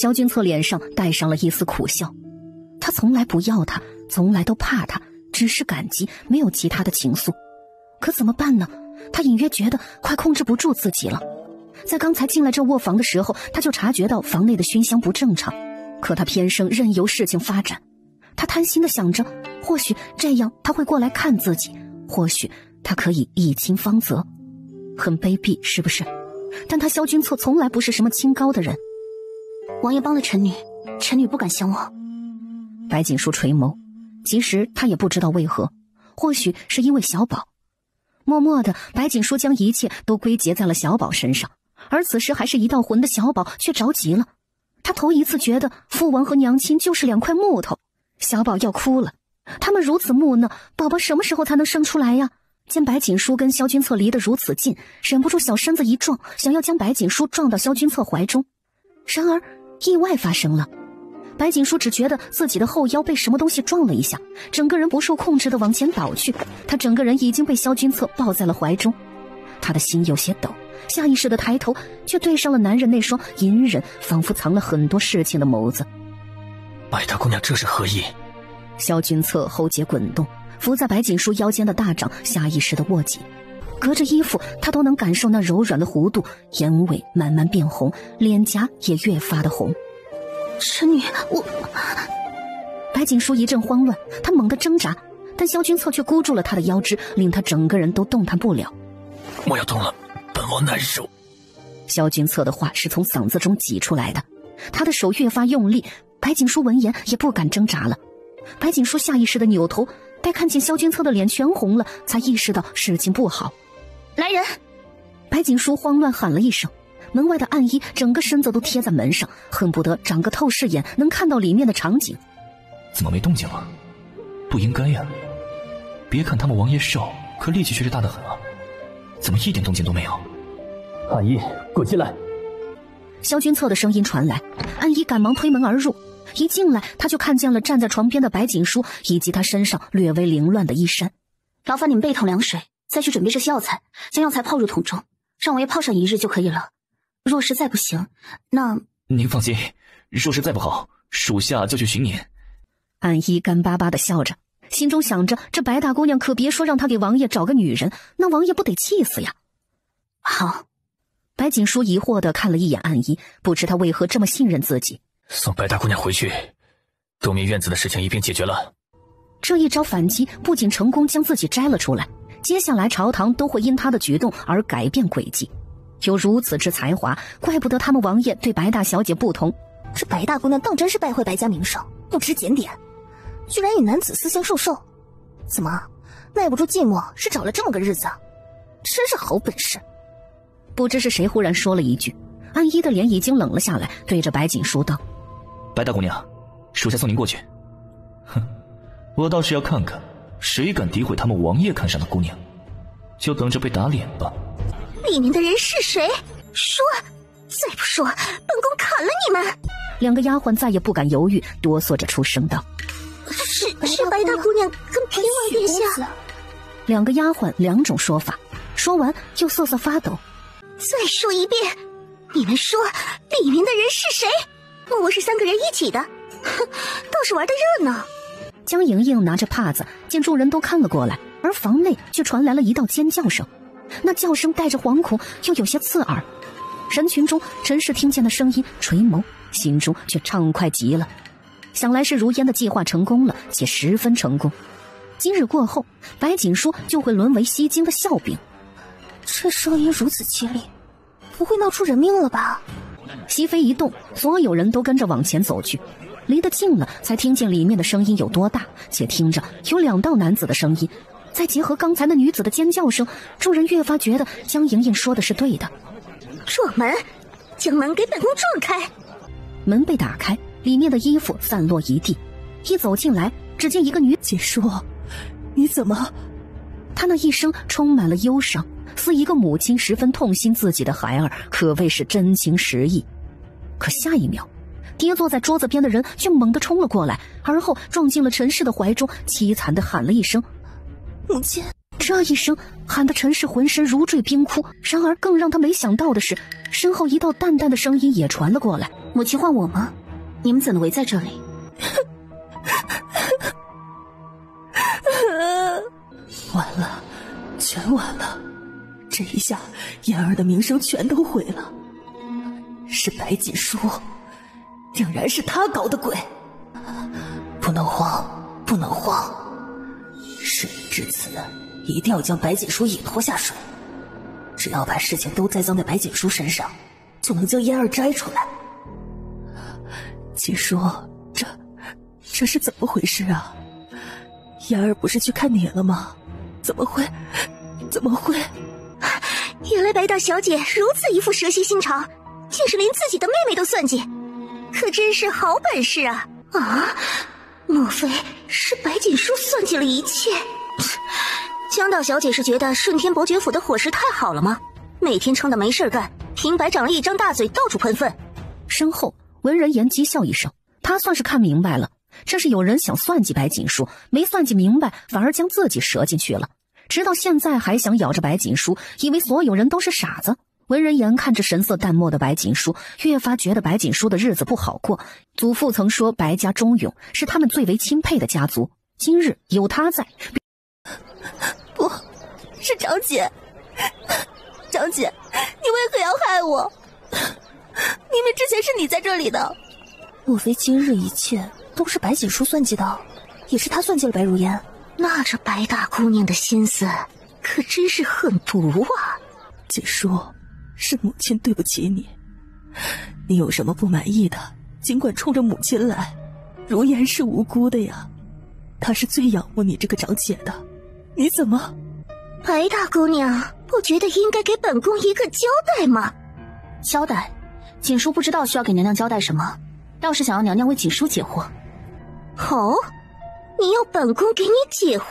萧君策脸上带上了一丝苦笑。他从来不要他，从来都怕他，只是感激，没有其他的情愫。可怎么办呢？他隐约觉得快控制不住自己了。在刚才进来这卧房的时候，他就察觉到房内的熏香不正常，可他偏生任由事情发展。他贪心地想着，或许这样他会过来看自己，或许他可以一清方泽。很卑鄙，是不是？但他萧君策从来不是什么清高的人。王爷帮了臣女，臣女不敢相忘。白锦书垂眸，其实他也不知道为何，或许是因为小宝。默默的，白锦书将一切都归结在了小宝身上，而此时还是一道魂的小宝却着急了。他头一次觉得父王和娘亲就是2块木头。小宝要哭了，他们如此木讷，宝宝什么时候才能生出来呀？见白锦书跟萧君策离得如此近，忍不住小身子一撞，想要将白锦书撞到萧君策怀中。然而意外发生了，白锦书只觉得自己的后腰被什么东西撞了一下，整个人不受控制地往前倒去，他整个人已经被萧君策抱在了怀中。他的心有些抖，下意识地抬头，却对上了男人那双隐忍仿佛藏了很多事情的眸子。白大姑娘这是何意？萧君策喉结滚动，扶在白锦书腰间的大掌下意识地握紧，隔着衣服他都能感受那柔软的弧度，眼尾慢慢变红，脸颊也越发的红。臣女，白锦书一阵慌乱，他猛地挣扎，但萧君策却箍住了他的腰肢，令他整个人都动弹不了。我要动了，本王难受。萧君策的话是从嗓子中挤出来的，他的手越发用力，白锦书闻言也不敢挣扎了。白锦书下意识地扭头，待看见萧君策的脸全红了，才意识到事情不好。来人！白锦书慌乱喊了一声，门外的暗衣整个身子都贴在门上，恨不得长个透视眼能看到里面的场景。怎么没动静了？不应该呀！别看他们王爷瘦，可力气却是大得很啊，怎么一点动静都没有？暗衣，滚进来！萧君策的声音传来，暗衣赶忙推门而入。一进来，他就看见了站在床边的白锦书以及他身上略微凌乱的衣衫。劳烦你们备桶凉水，再去准备这些药材，将药材泡入桶中，让王爷泡上1日就可以了。若实在不行，那……您放心，若实在不好，属下就去寻您。暗衣干巴巴地笑着，心中想着这白大姑娘可别说让他给王爷找个女人，那王爷不得气死呀。好。白锦书疑惑地看了一眼暗衣，不知他为何这么信任自己。送白大姑娘回去，东面院子的事情一并解决了。这一招反击不仅成功将自己摘了出来，接下来朝堂都会因他的举动而改变轨迹。有如此之才华，怪不得他们王爷对白大小姐不同。这白大姑娘当真是败坏白家名声，不知检点，居然与男子私相授受。怎么耐不住寂寞，是找了这么个日子？真是好本事。不知是谁忽然说了一句，暗衣的脸已经冷了下来，对着白锦书道：白大姑娘，属下送您过去。哼，我倒是要看看谁敢诋毁他们王爷看上的姑娘，就等着被打脸吧。里面的人是谁？说，再不说，本宫砍了你们！2个丫鬟再也不敢犹豫，哆嗦着出声道：是白大姑娘跟平王殿下。2个丫鬟2种说法，说完又瑟瑟发抖。再说一遍，你们说里面的人是谁？莫不是3个人一起的？哼，倒是玩得热闹。江莹莹拿着帕子，见众人都看了过来，而房内却传来了一道尖叫声，那叫声带着惶恐，又有些刺耳。人群中，陈氏听见的声音，垂眸，心中却畅快极了。想来是如烟的计划成功了，且十分成功。今日过后，白锦书就会沦为西京的笑柄。这声音如此凄厉，不会闹出人命了吧？熹妃一动，所有人都跟着往前走去。离得近了才听见里面的声音有多大，且听着有2道男子的声音，再结合刚才那女子的尖叫声，众人越发觉得江莹莹说的是对的。撞门，将门给本宫撞开。门被打开，里面的衣服散落一地，一走进来，只见一个女解说，你怎么？她那一声充满了忧伤，似一个母亲十分痛心自己的孩儿，可谓是真情实意。可下一秒，跌坐在桌子边的人却猛地冲了过来，而后撞进了陈氏的怀中，凄惨地喊了一声：“母亲！”这一声喊得陈氏浑身如坠冰窟。然而更让他没想到的是，身后一道淡淡的声音也传了过来：“母亲唤我吗？你们怎能围在这里？”完了，全完了！这一下，妍儿的名声全都毁了。是白锦书，竟然是他搞的鬼！不能慌，不能慌！事已至此，一定要将白锦书也拖下水。只要把事情都栽赃在白锦书身上，就能将妍儿摘出来。锦书，这是怎么回事啊？妍儿不是去看你了吗？怎么会？原来白大小姐如此一副蛇蝎心肠，竟是连自己的妹妹都算计，可真是好本事啊！啊，莫非是白锦书算计了一切？江大小姐是觉得顺天伯爵府的伙食太好了吗？每天撑得没事干，平白长了一张大嘴，到处喷粪。身后文人言讥笑一声，他算是看明白了，这是有人想算计白锦书，没算计明白，反而将自己折进去了。直到现在还想咬着白锦书，以为所有人都是傻子。文人言看着神色淡漠的白锦书，越发觉得白锦书的日子不好过。祖父曾说白家忠勇是他们最为钦佩的家族，今日有他在。不是长姐，长姐，你为何要害我？明明之前是你在这里的。莫非今日一切都是白锦书算计的？也是他算计了白如烟？那这白大姑娘的心思可真是狠毒啊！锦书，是母亲对不起你，你有什么不满意的，尽管冲着母亲来。如烟是无辜的呀，她是最仰慕你这个长姐的，你怎么？白大姑娘不觉得应该给本宫一个交代吗？交代？锦书不知道需要给娘娘交代什么，倒是想要娘娘为锦书解惑。哦，你要本宫给你解惑？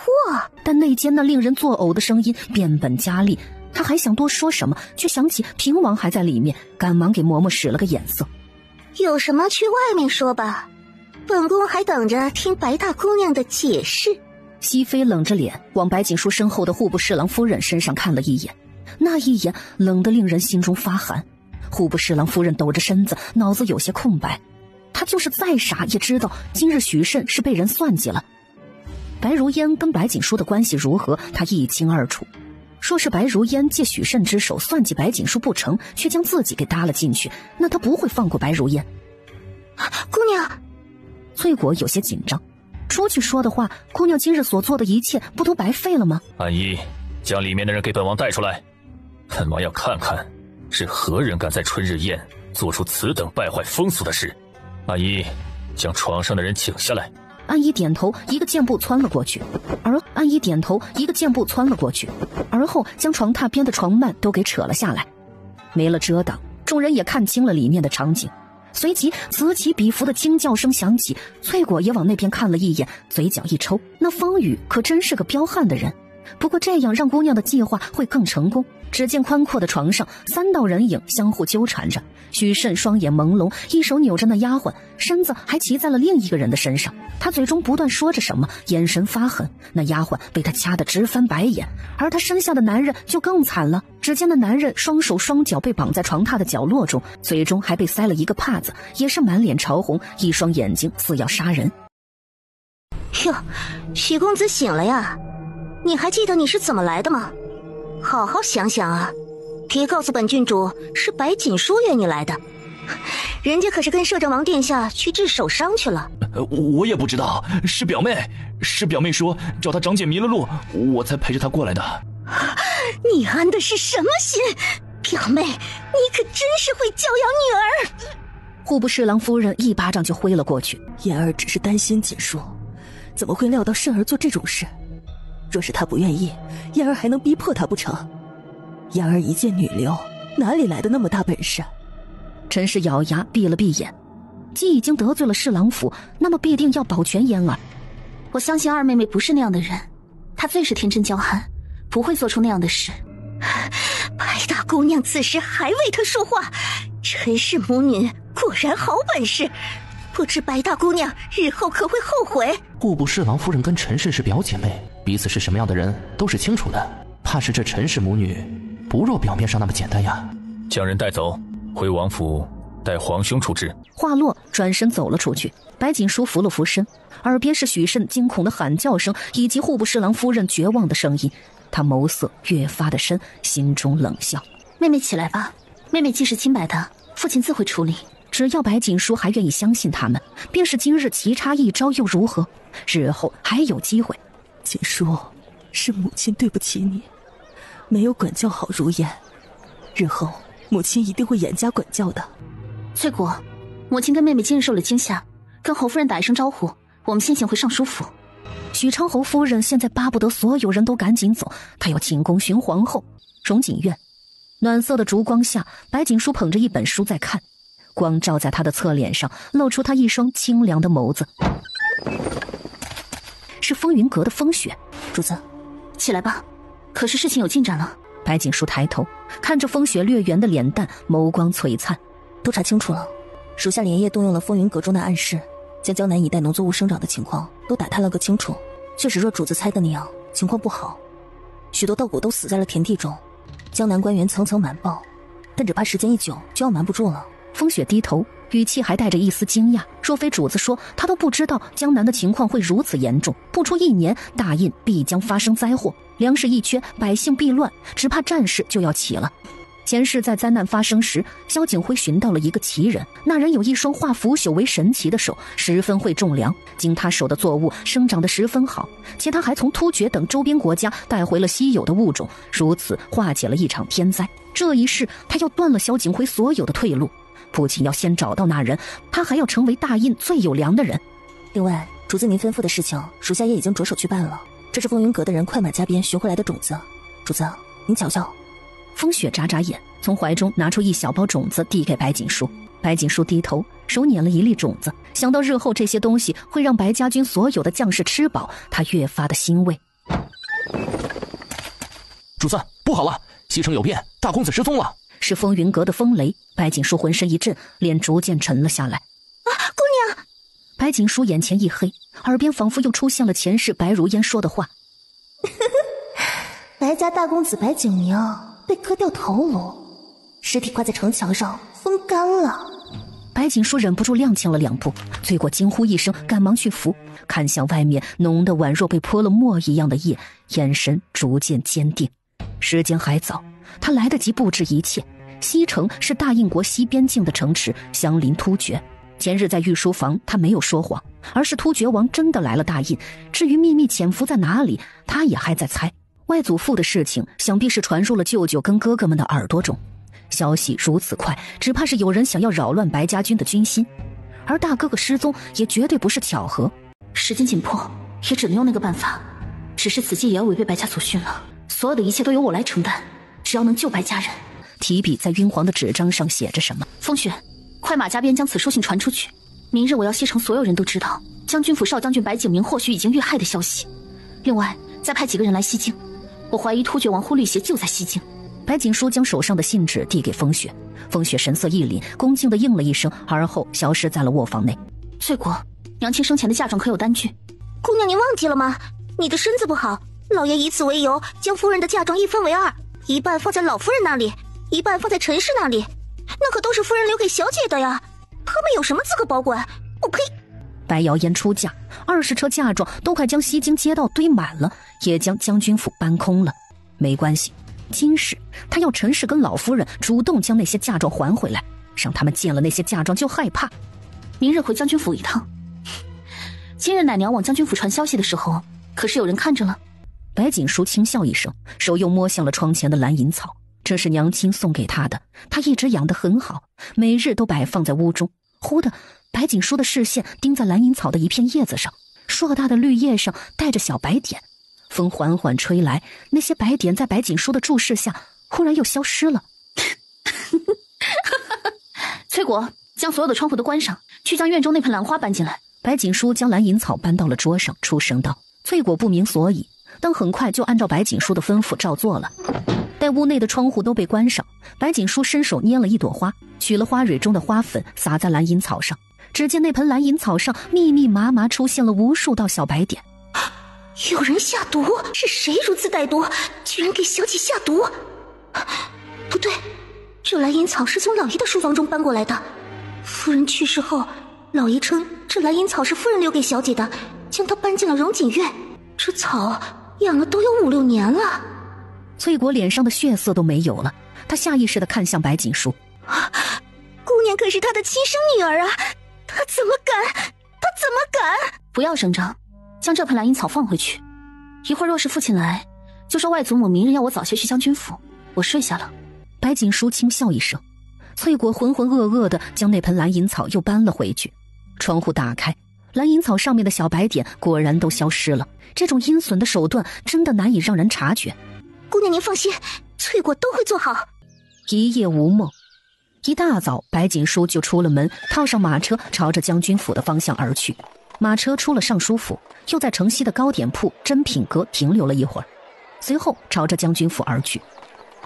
但内间那令人作呕的声音变本加厉，他还想多说什么，却想起平王还在里面，赶忙给嬷嬷使了个眼色。有什么去外面说吧，本宫还等着听白大姑娘的解释。熹妃冷着脸往白锦书身后的户部侍郎夫人身上看了一眼，那一眼冷得令人心中发寒。户部侍郎夫人抖着身子，脑子有些空白，她就是再傻也知道今日许慎是被人算计了。白如烟跟白锦书的关系如何，她一清二楚。说是白如烟借许慎之手算计白锦书不成，却将自己给搭了进去，那她不会放过白如烟。姑娘，翠果有些紧张，出去说的话，姑娘今日所做的一切不都白费了吗？安姨，将里面的人给本王带出来，本王要看看是何人敢在春日宴做出此等败坏风俗的事。安姨，将床上的人请下来。安姨点头，一个箭步窜了过去，而后将床榻边的床幔都给扯了下来。没了遮挡，众人也看清了里面的场景。随即此起彼伏的惊叫声响起，翠果也往那边看了一眼，嘴角一抽，那风雨可真是个彪悍的人。不过这样让姑娘的计划会更成功。只见宽阔的床上3道人影相互纠缠着，许慎双眼朦胧，一手扭着那丫鬟，身子还骑在了另一个人的身上。他嘴中不断说着什么，眼神发狠。那丫鬟被他掐得直翻白眼，而他身下的男人就更惨了。只见那男人双手双脚被绑在床榻的角落中，嘴中还被塞了一个帕子，也是满脸潮红，一双眼睛似要杀人。哟，许公子醒了呀？你还记得你是怎么来的吗？好好想想啊，别告诉本郡主是白锦书约你来的，人家可是跟摄政王殿下去治手伤去了。我也不知道，是表妹说找她长姐迷了路，我才陪着她过来的。你安的是什么心？表妹，你可真是会教养女儿。户部侍郎夫人一巴掌就挥了过去。燕儿只是担心锦书，怎么会料到慎儿做这种事？若是他不愿意，燕儿还能逼迫他不成？燕儿一介女流，哪里来的那么大本事？陈氏咬牙闭了闭眼，既已经得罪了侍郎府，那么必定要保全燕儿。我相信二妹妹不是那样的人，她最是天真娇憨，不会做出那样的事。白大姑娘此时还为她说话，陈氏母女果然好本事，不知白大姑娘日后可会后悔。户部侍郎夫人跟陈氏是表姐妹，彼此是什么样的人都是清楚的，怕是这陈氏母女不若表面上那么简单呀。将人带走，回王府待皇兄处置。话落，转身走了出去。白锦书扶了扶身，耳边是许慎惊恐的喊叫声，以及户部侍郎夫人绝望的声音。他眸色越发的深，心中冷笑：妹妹起来吧，妹妹既是清白的，父亲自会处理。只要白锦书还愿意相信他们，便是今日棋差一招又如何？日后还有机会。锦书，是母亲对不起你，没有管教好如烟，日后母亲一定会严加管教的。翠果，母亲跟妹妹今日受了惊吓，跟侯夫人打一声招呼，我们先行回尚书府。许昌侯夫人现在巴不得所有人都赶紧走，她要进宫寻皇后。荣锦院暖色的烛光下，白锦书捧着一本书在看，光照在她的侧脸上，露出她一双清凉的眸子。是风云阁的风雪。主子，起来吧，可是事情有进展了。白锦书抬头看着风雪略圆的脸蛋，眸光璀璨。都查清楚了，属下连夜动用了风云阁中的暗示，将江南一带农作物生长的情况都打探了个清楚。确实若主子猜的那样，情况不好，许多稻谷都死在了田地中，江南官员层层瞒报，但只怕时间一久就要瞒不住了。风雪低头，语气还带着一丝惊讶，若非主子说，他都不知道江南的情况会如此严重，不出1年，大印必将发生灾祸，粮食一缺，百姓必乱，只怕战事就要起了。前世在灾难发生时，萧景辉寻到了一个奇人，那人有一双化腐朽为神奇的手，十分会种粮，经他手的作物生长得十分好，且他还从突厥等周边国家带回了稀有的物种，如此化解了一场天灾。这一世他要断了萧景辉所有的退路，不仅要先找到那人，他还要成为大印最有粮的人。另外，主子您吩咐的事情，属下也已经着手去办了。这是风云阁的人快马加鞭寻回来的种子，主子您瞧瞧。风雪眨眨眼，从怀中拿出一小包种子递给白锦书。白锦书低头，手捻了一粒种子，想到日后这些东西会让白家军所有的将士吃饱，他越发的欣慰。主子，不好了，西城有变，大公子失踪了。是风云阁的风雷。白锦书浑身一震，脸逐渐沉了下来。姑娘！白锦书眼前一黑，耳边仿佛又出现了前世白如烟说的话。白家大公子白景明被割掉头颅，尸体挂在城墙上风干了。白锦书忍不住踉跄了2步，翠果惊呼一声，赶忙去扶，看向外面浓得宛若被泼了墨一样的夜，眼神逐渐坚定。时间还早，他来得及布置一切。西城是大印国西边境的城池，相邻突厥。前日在御书房，他没有说谎，而是突厥王真的来了大印。至于秘密潜伏在哪里，他也还在猜。外祖父的事情，想必是传入了舅舅跟哥哥们的耳朵中。消息如此快，只怕是有人想要扰乱白家军的军心。而大哥哥失踪，也绝对不是巧合。时间紧迫，也只能用那个办法。只是此计也要违背白家祖训了。所有的一切都由我来承担，只要能救白家人。提笔在晕黄的纸张上写着什么。风雪，快马加鞭将此书信传出去。明日我要西城所有人都知道将军府少将军白景明或许已经遇害的消息。另外，再派几个人来西京。我怀疑突厥王忽律邪就在西京。白锦书将手上的信纸递给风雪，风雪神色一凛，恭敬地应了一声，而后消失在了卧房内。翠果，娘亲生前的嫁妆可有单据？姑娘，您忘记了吗？你的身子不好，老爷以此为由，将夫人的嫁妆一分为2，一半放在老夫人那里，一半放在陈氏那里。那可都是夫人留给小姐的呀，他们有什么资格保管？我呸！白瑶嫣出嫁，20车嫁妆都快将西京街道堆满了，也将将军府搬空了。没关系，今世他要陈氏跟老夫人主动将那些嫁妆还回来，让他们见了那些嫁妆就害怕。明日回将军府一趟。今日奶娘往将军府传消息的时候，可是有人看着了？白锦书轻笑一声，手又摸向了窗前的蓝银草，这是娘亲送给她的，她一直养得很好，每日都摆放在屋中。忽的，白锦书的视线盯在蓝银草的一片叶子上，硕大的绿叶上带着小白点，风缓缓吹来，那些白点在白锦书的注视下忽然又消失了。翠果，将所有的窗户都关上，去将院中那盆兰花搬进来。白锦书将蓝银草搬到了桌上，出声道。翠果不明所以，但很快就按照白锦书的吩咐照做了。待屋内的窗户都被关上，白锦书伸手拈了一朵花，取了花蕊中的花粉撒在蓝银草上，只见那盆蓝银草上密密麻麻出现了无数道小白点。有人下毒？是谁如此歹毒，居然给小姐下毒？不对，这蓝银草是从老爷的书房中搬过来的。夫人去世后，老爷称这蓝银草是夫人留给小姐的，将它搬进了荣锦院。这草养了都有5、6年了。翠果脸上的血色都没有了，她下意识地看向白锦书。姑娘可是她的亲生女儿啊，她怎么敢？不要声张，将这盆蓝银草放回去。一会儿若是父亲来，就说外祖母明日要我早些去将军府。我睡下了。白锦书轻笑一声，翠果浑浑噩噩地将那盆蓝银草又搬了回去。窗户打开，蓝银草上面的小白点果然都消失了。这种阴损的手段真的难以让人察觉。姑娘您放心，翠果都会做好。一夜无梦，一大早白锦书就出了门，套上马车朝着将军府的方向而去。马车出了尚书府，又在城西的糕点铺珍品阁停留了一会儿，随后朝着将军府而去。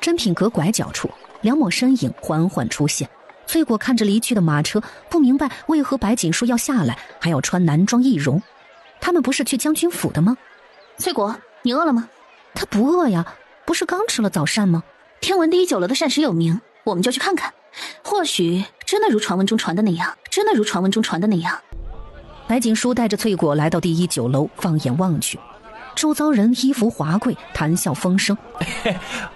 珍品阁拐角处，2抹身影缓缓出现。翠果看着离去的马车，不明白为何白锦书要下来，还要穿男装易容。他们不是去将军府的吗？翠果，你饿了吗？他不饿呀，不是刚吃了早膳吗？听闻第一酒楼的膳食有名，我们就去看看，或许真的如传闻中传的那样。白锦书带着翠果来到第一酒楼，放眼望去，周遭人衣服华贵，谈笑风生。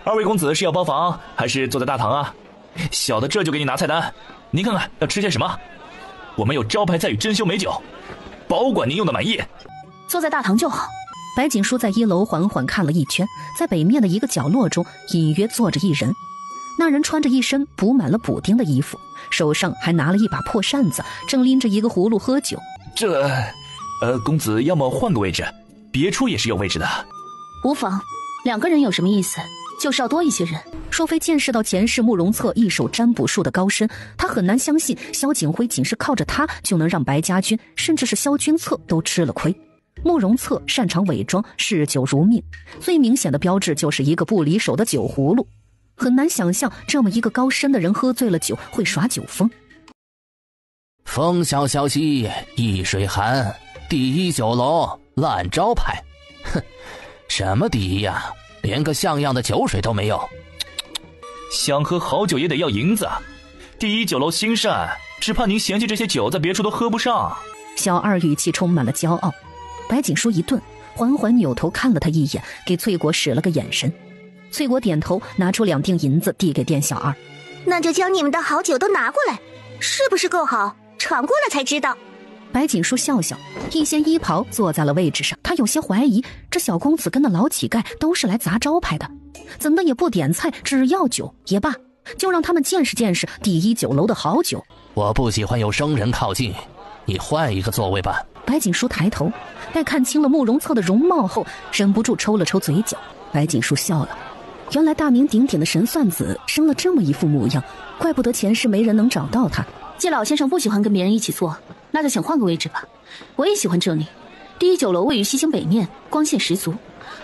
二位公子是要包房，还是坐在大堂啊？小的这就给你拿菜单，您看看要吃些什么？我们有招牌菜与珍馐美酒，保管您用的满意。坐在大堂就好。白锦书在1楼缓缓看了一圈，在北面的一个角落中隐约坐着一人。那人穿着一身补满了补丁的衣服，手上还拿了一把破扇子，正拎着一个葫芦喝酒。公子要么换个位置，别处也是有位置的。无妨，2个人有什么意思？就是要多一些人。若非见识到前世慕容策一手占卜术的高深，他很难相信萧景辉仅是靠着他就能让白家军甚至是萧君策都吃了亏。慕容策擅长伪装，嗜酒如命，最明显的标志就是一个不离手的酒葫芦。很难想象这么一个高深的人喝醉了酒会耍酒疯。风萧萧兮易水寒，第一酒楼烂招牌。哼，什么第一呀，连个像样的酒水都没有。想喝好酒也得要银子，第一酒楼兴善，只怕您嫌弃这些酒在别处都喝不上。小二语气充满了骄傲。白锦书一顿，缓缓扭头看了他一眼，给翠果使了个眼神。翠果点头，拿出2锭银子递给店小二。那就将你们的好酒都拿过来，是不是够好？尝过了才知道。白锦书笑笑，一掀衣袍坐在了位置上。他有些怀疑，这小公子跟那老乞丐都是来砸招牌的，怎么也不点菜，只要酒也罢，就让他们见识见识第一酒楼的好酒。我不喜欢有生人靠近，你换一个座位吧。白锦书抬头，待看清了慕容策的容貌后，忍不住抽了抽嘴角。白锦书笑了，原来大名鼎鼎的神算子生了这么一副模样，怪不得前世没人能找到他。既老先生不喜欢跟别人一起坐，那就请换个位置吧。我也喜欢这里。第一酒楼位于西京北面，光线十足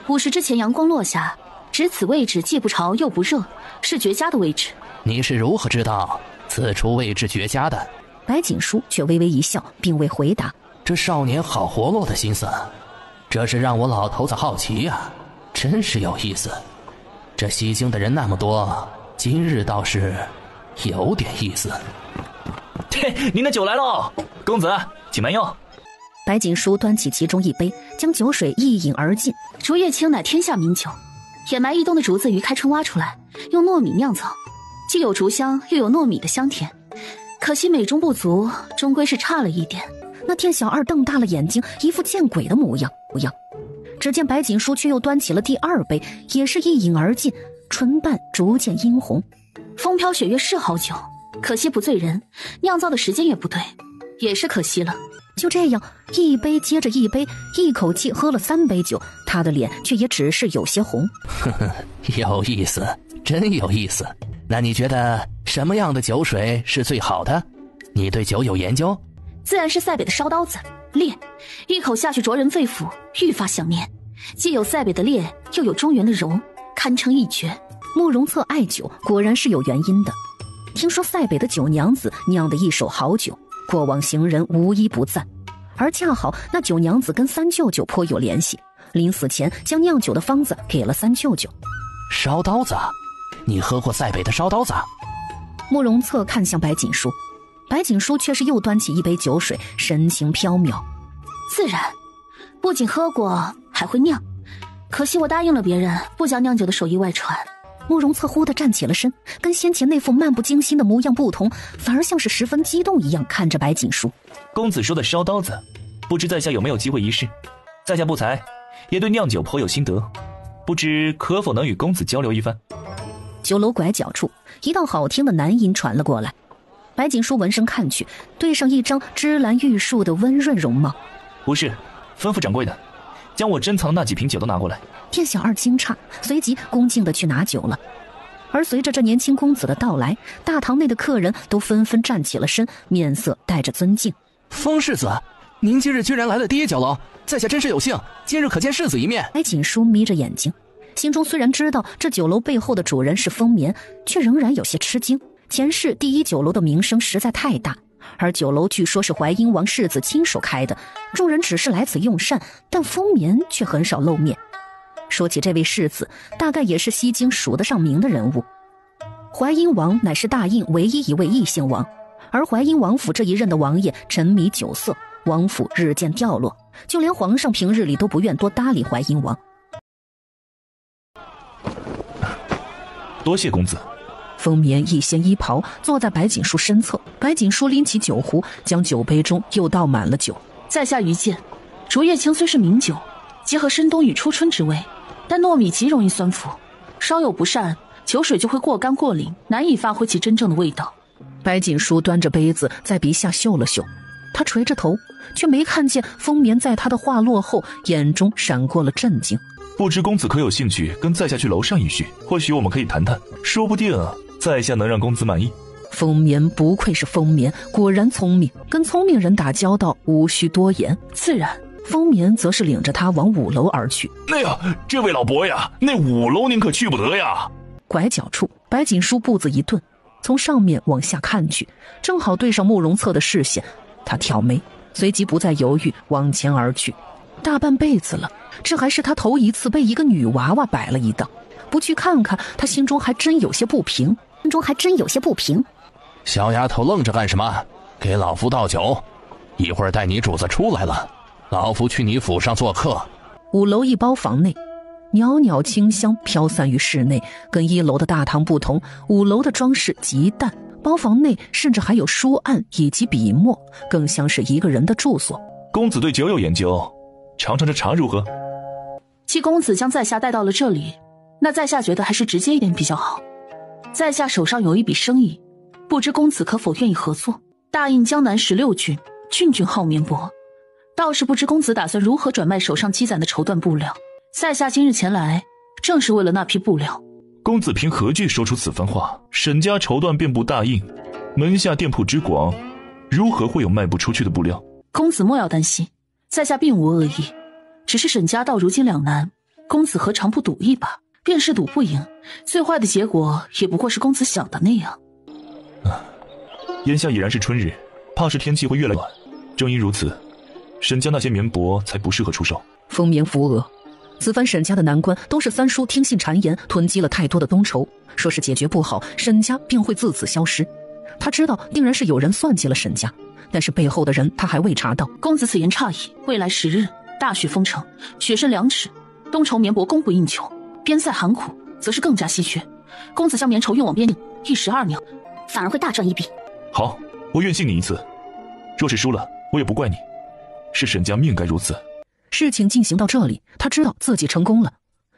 ，5时之前阳光落下，值此位置既不潮又不热，是绝佳的位置。你是如何知道此处位置绝佳的？白锦书却微微一笑，并未回答。这少年好活络的心思，这是让我老头子好奇呀，真是有意思。这西京的人那么多，今日倒是有点意思。嘿，您的酒来喽，公子请慢用。白锦书端起其中一杯，将酒水一饮而尽。竹叶青乃天下名酒，掩埋一冬的竹子于开春挖出来，用糯米酿造，既有竹香，又有糯米的香甜。可惜美中不足，终归是差了一点。那店小二瞪大了眼睛，一副见鬼的模样。只见白锦书却又端起了第2杯，也是一饮而尽，唇瓣逐渐殷红。风飘雪月是好酒，可惜不醉人，酿造的时间也不对，也是可惜了。就这样，一杯接着一杯，一口气喝了3杯酒，他的脸却也只是有些红。呵呵，有意思，真有意思。那你觉得什么样的酒水是最好的？你对酒有研究？自然是塞北的烧刀子，烈，一口下去灼人肺腑，愈发想念。既有塞北的烈，又有中原的柔，堪称一绝。慕容策爱酒，果然是有原因的。听说塞北的酒娘子酿的一手好酒，过往行人无一不赞，而恰好那九娘子跟三舅舅颇有联系，临死前将酿酒的方子给了三舅舅。烧刀子，你喝过塞北的烧刀子？慕容策看向白锦书，白锦书却是又端起一杯酒水，神情飘渺。自然，不仅喝过，还会酿。可惜我答应了别人，不将酿酒的手艺外传。慕容策忽地站起了身，跟先前那副漫不经心的模样不同，反而像是十分激动一样看着白锦书。公子说的烧刀子，不知在下有没有机会一试？在下不才，也对酿酒颇有心得，不知可否能与公子交流一番？酒楼拐角处，一道好听的男音传了过来。白锦书闻声看去，对上一张芝兰玉树的温润容貌。不是，吩咐掌柜的，将我珍藏的那几瓶酒都拿过来。店小二惊诧，随即恭敬地去拿酒了。而随着这年轻公子的到来，大堂内的客人都纷纷站起了身，面色带着尊敬。风世子，您今日居然来了第一酒楼，在下真是有幸，今日可见世子一面。白锦书眯着眼睛，心中虽然知道这酒楼背后的主人是风眠，却仍然有些吃惊。前世第一酒楼的名声实在太大，而酒楼据说是淮阴王世子亲手开的，众人只是来此用膳，但风眠却很少露面。说起这位世子，大概也是西京数得上名的人物。淮阴王乃是大印唯一一位异姓王，而淮阴王府这一任的王爷沉迷酒色，王府日渐掉落，就连皇上平日里都不愿多搭理淮阴王。多谢公子。风眠一掀衣袍，坐在白锦书身侧。白锦书拎起酒壶，将酒杯中又倒满了酒。在下愚见，竹叶青虽是名酒，结合深冬与初春之味，但糯米极容易酸腐，稍有不善，酒水就会过干过灵，难以发挥其真正的味道。白锦书端着杯子在鼻下嗅了嗅，他垂着头，却没看见风眠在他的话落后，眼中闪过了震惊。不知公子可有兴趣跟在下去楼上一叙？或许我们可以谈谈，说不定在下能让公子满意。风眠不愧是风眠，果然聪明，跟聪明人打交道无需多言。自然，风眠则是领着他往5楼而去。哎呀，这位老伯呀，那5楼您可去不得呀！拐角处，白锦书步子一顿，从上面往下看去，正好对上慕容策的视线。他挑眉，随即不再犹豫，往前而去。大半辈子了，这还是他头一次被一个女娃娃摆了一道，不去看看，他心中还真有些不平。小丫头愣着干什么？给老夫倒酒，一会儿带你主子出来了，老夫去你府上做客。5楼一包房内，袅袅清香飘散于室内，跟1楼的大堂不同，5楼的装饰极淡，包房内甚至还有书案以及笔墨，更像是一个人的住所。公子对酒有研究，尝尝这茶如何？既公子将在下带到了这里，那在下觉得还是直接一点比较好。在下手上有一笔生意，不知公子可否愿意合作？大印江南16郡，郡郡好绵薄，倒是不知公子打算如何转卖手上积攒的绸缎布料。在下今日前来，正是为了那批布料。公子凭何据说出此番话？沈家绸缎遍布大印，门下店铺之广，如何会有卖不出去的布料？公子莫要担心，在下并无恶意，只是沈家到如今两难，公子何尝不赌一把？便是赌不赢，最坏的结果也不过是公子想的那样。眼下已然是春日，怕是天气会越来越暖。正因如此，沈家那些棉帛才不适合出售。风眠扶额，此番沈家的难关都是三叔听信谗言，囤积了太多的冬绸，说是解决不好，沈家便会自此消失。他知道定然是有人算计了沈家，但是背后的人他还未查到。公子此言差矣，未来10日大雪封城，雪深2尺，冬绸棉帛供不应求，边塞寒苦，则是更加稀缺。公子将棉绸运往边境，1石2鸟，反而会大赚一笔。好，我愿信你一次。若是输了，我也不怪你，是沈家命该如此。事情进行到这里，他知道自己成功了。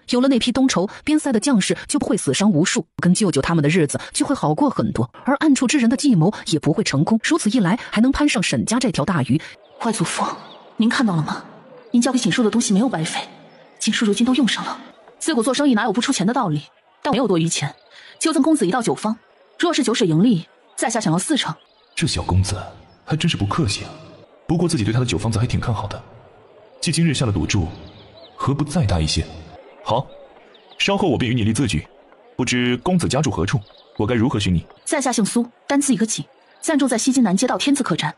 有了那批东畴边塞的将士，就不会死伤无数，跟舅舅他们的日子就会好过很多，而暗处之人的计谋也不会成功。如此一来，还能攀上沈家这条大鱼。外祖父，您看到了吗？您交给锦叔的东西没有白费，锦叔如今都用上了。自古做生意哪有不出钱的道理？但没有多余钱，就赠公子一道酒方，若是酒水盈利，在下想要4成。这小公子还真是不客气啊。不过自己对他的酒方子还挺看好的，既今日下了赌注，何不再大一些？好，稍后我便与你立字据。不知公子家住何处？我该如何寻你？在下姓苏，单字一个锦，暂住在西京南街道天字客栈。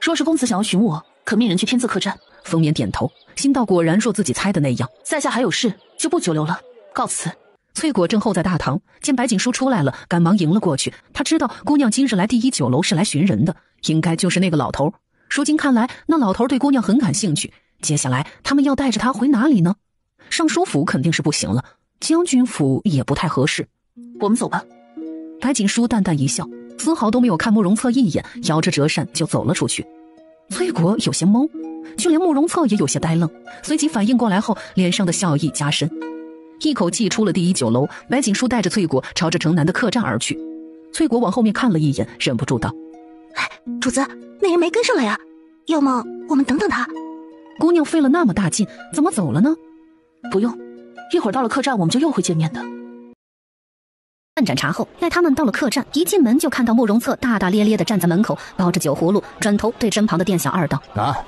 若是公子想要寻我，可命人去天字客栈。风眠点头，心道果然若自己猜的那样。在下还有事，就不久留了，告辞。翠果正候在大堂，见白锦书出来了，赶忙迎了过去。他知道姑娘今日来第1酒楼是来寻人的，应该就是那个老头。如今看来，那老头对姑娘很感兴趣。接下来他们要带着她回哪里呢？尚书府肯定是不行了，将军府也不太合适。我们走吧。白锦书淡淡一笑，丝毫都没有看慕容策一眼，摇着折扇就走了出去。翠果有些懵，就连慕容策也有些呆愣，随即反应过来后，脸上的笑意加深。一口气出了第1酒楼，白锦书带着翠果朝着城南的客栈而去。翠果往后面看了一眼，忍不住道：主子，那人没跟上来啊，要么我们等等他。姑娘费了那么大劲，怎么走了呢？不用，一会儿到了客栈我们就又会见面的。半盏茶后，待他们到了客栈，一进门就看到慕容策大大咧咧地站在门口，抱着酒葫芦，转头对身旁的店小二道：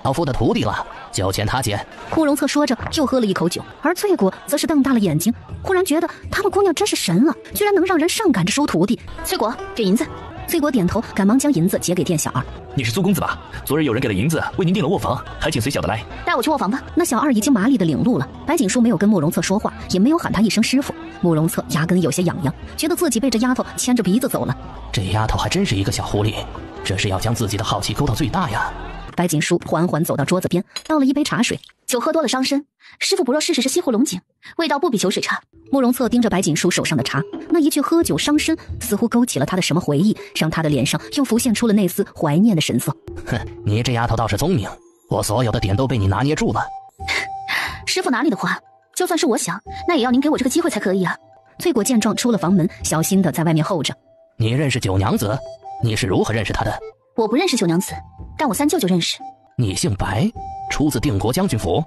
老夫的徒弟了，酒钱他结。慕容策说着又喝了一口酒，而翠果则是瞪大了眼睛，忽然觉得他们姑娘真是神了，居然能让人上赶着收徒弟。翠果，给银子。翠果点头，赶忙将银子结给店小二。你是苏公子吧？昨日有人给了银子，为您订了卧房，还请随小的来。带我去卧房吧。那小二已经麻利的领路了。白锦书没有跟慕容策说话，也没有喊他一声师傅。慕容策牙根有些痒痒，觉得自己被这丫头牵着鼻子走了。这丫头还真是一个小狐狸，这是要将自己的好奇勾到最大呀。白锦书缓缓走到桌子边，倒了一杯茶水。酒喝多了伤身，师傅不若试试这西湖龙井，味道不比酒水差。慕容策盯着白锦书手上的茶，那一句喝酒伤身，似乎勾起了他的什么回忆，让他的脸上又浮现出了那丝怀念的神色。哼，你这丫头倒是聪明，我所有的点都被你拿捏住了。师傅哪里的话，就算是我想，那也要您给我这个机会才可以啊。翠果见状出了房门，小心的在外面候着。你认识九娘子？你是如何认识她的？我不认识九娘子，但我三舅舅认识。你姓白，出自定国将军府。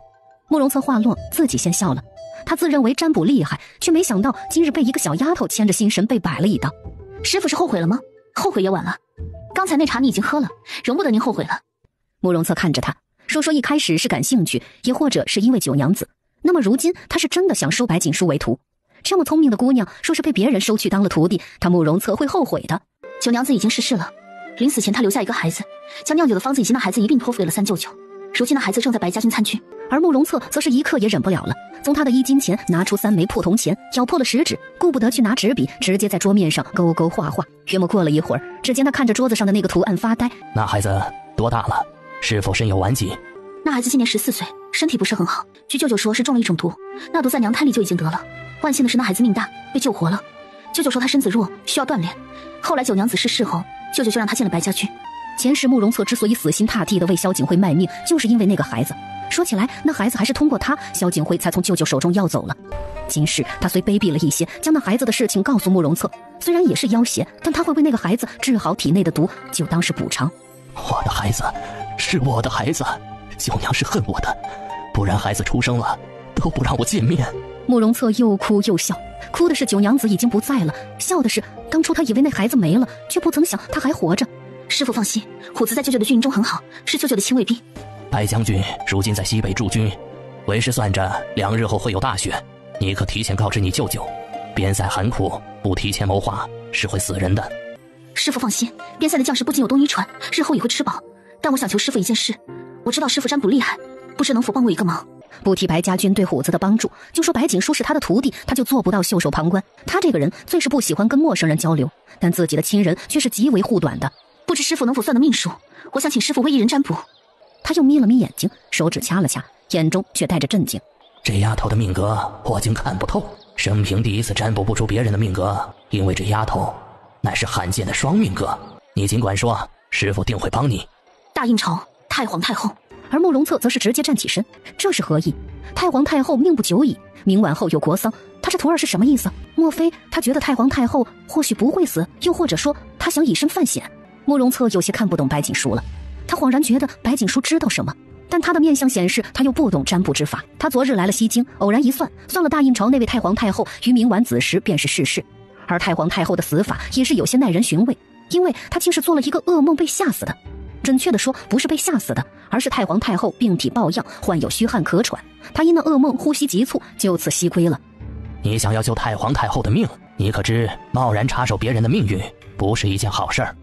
慕容策话落，自己先笑了。他自认为占卜厉害，却没想到今日被一个小丫头牵着心神被摆了一道。师傅是后悔了吗？后悔也晚了。刚才那茶你已经喝了，容不得您后悔了。慕容策看着他，说一开始是感兴趣，也或者是因为九娘子，那么如今他是真的想收白锦书为徒。这么聪明的姑娘，说是被别人收去当了徒弟，他慕容策会后悔的。九娘子已经逝世了，临死前她留下一个孩子，将酿酒的方子以及那孩子一并托付给了三舅舅。如今那孩子正在白家军参军，而慕容策则是一刻也忍不了了，从他的衣襟前拿出3枚破铜钱，咬破了食指，顾不得去拿纸笔，直接在桌面上勾勾画画。约莫过了一会儿，只见他看着桌子上的那个图案发呆。那孩子多大了？是否身有顽疾？那孩子今年14岁，身体不是很好，据舅舅说是中了一种毒，那毒在娘胎里就已经得了。万幸的是那孩子命大，被救活了。舅舅说他身子弱，需要锻炼。后来九娘子逝世后，舅舅就让他进了白家军。前世慕容策之所以死心塌地的为萧景辉卖命，就是因为那个孩子。说起来，那孩子还是通过他，萧景辉才从舅舅手中要走了。今世他虽卑鄙了一些，将那孩子的事情告诉慕容策，虽然也是要挟，但他会为那个孩子治好体内的毒，就当是补偿。我的孩子，是我的孩子，九娘是恨我的，不然孩子出生了都不让我见面。慕容策又哭又笑，哭的是九娘子已经不在了，笑的是当初他以为那孩子没了，却不曾想他还活着。师父放心，虎子在舅舅的军营中很好，是舅舅的亲卫兵。白将军如今在西北驻军，为师算着2日后会有大选，你可提前告知你舅舅，边塞寒苦，不提前谋划是会死人的。师父放心，边塞的将士不仅有东夷传，日后也会吃饱。但我想求师父一件事，我知道师父占卜厉害，不知能否帮我一个忙。不提白家军对虎子的帮助，就说白锦书是他的徒弟，他就做不到袖手旁观。他这个人最是不喜欢跟陌生人交流，但自己的亲人却是极为护短的。不知师父能否算得命数？我想请师父为一人占卜。他又眯了眯眼睛，手指掐了掐，眼中却带着震惊。这丫头的命格我竟看不透，生平第一次占卜不出别人的命格，因为这丫头乃是罕见的双命格。你尽管说，师父定会帮你。大印朝太皇太后，而慕容策则是直接站起身，这是何意？太皇太后命不久矣，明晚后有国丧，他这徒儿是什么意思？莫非他觉得太皇太后或许不会死，又或者说他想以身犯险？慕容策有些看不懂白锦书了，他恍然觉得白锦书知道什么，但他的面相显示他又不懂占卜之法。他昨日来了西京，偶然一算了大印朝那位太皇太后于明晚子时便是逝世，而太皇太后的死法也是有些耐人寻味，因为她竟是做了一个噩梦被吓死的。准确的说，不是被吓死的，而是太皇太后病体抱恙，患有虚汗咳喘，她因那噩梦呼吸急促，就此西归了。你想要救太皇太后的命，你可知贸然插手别人的命运不是一件好事儿。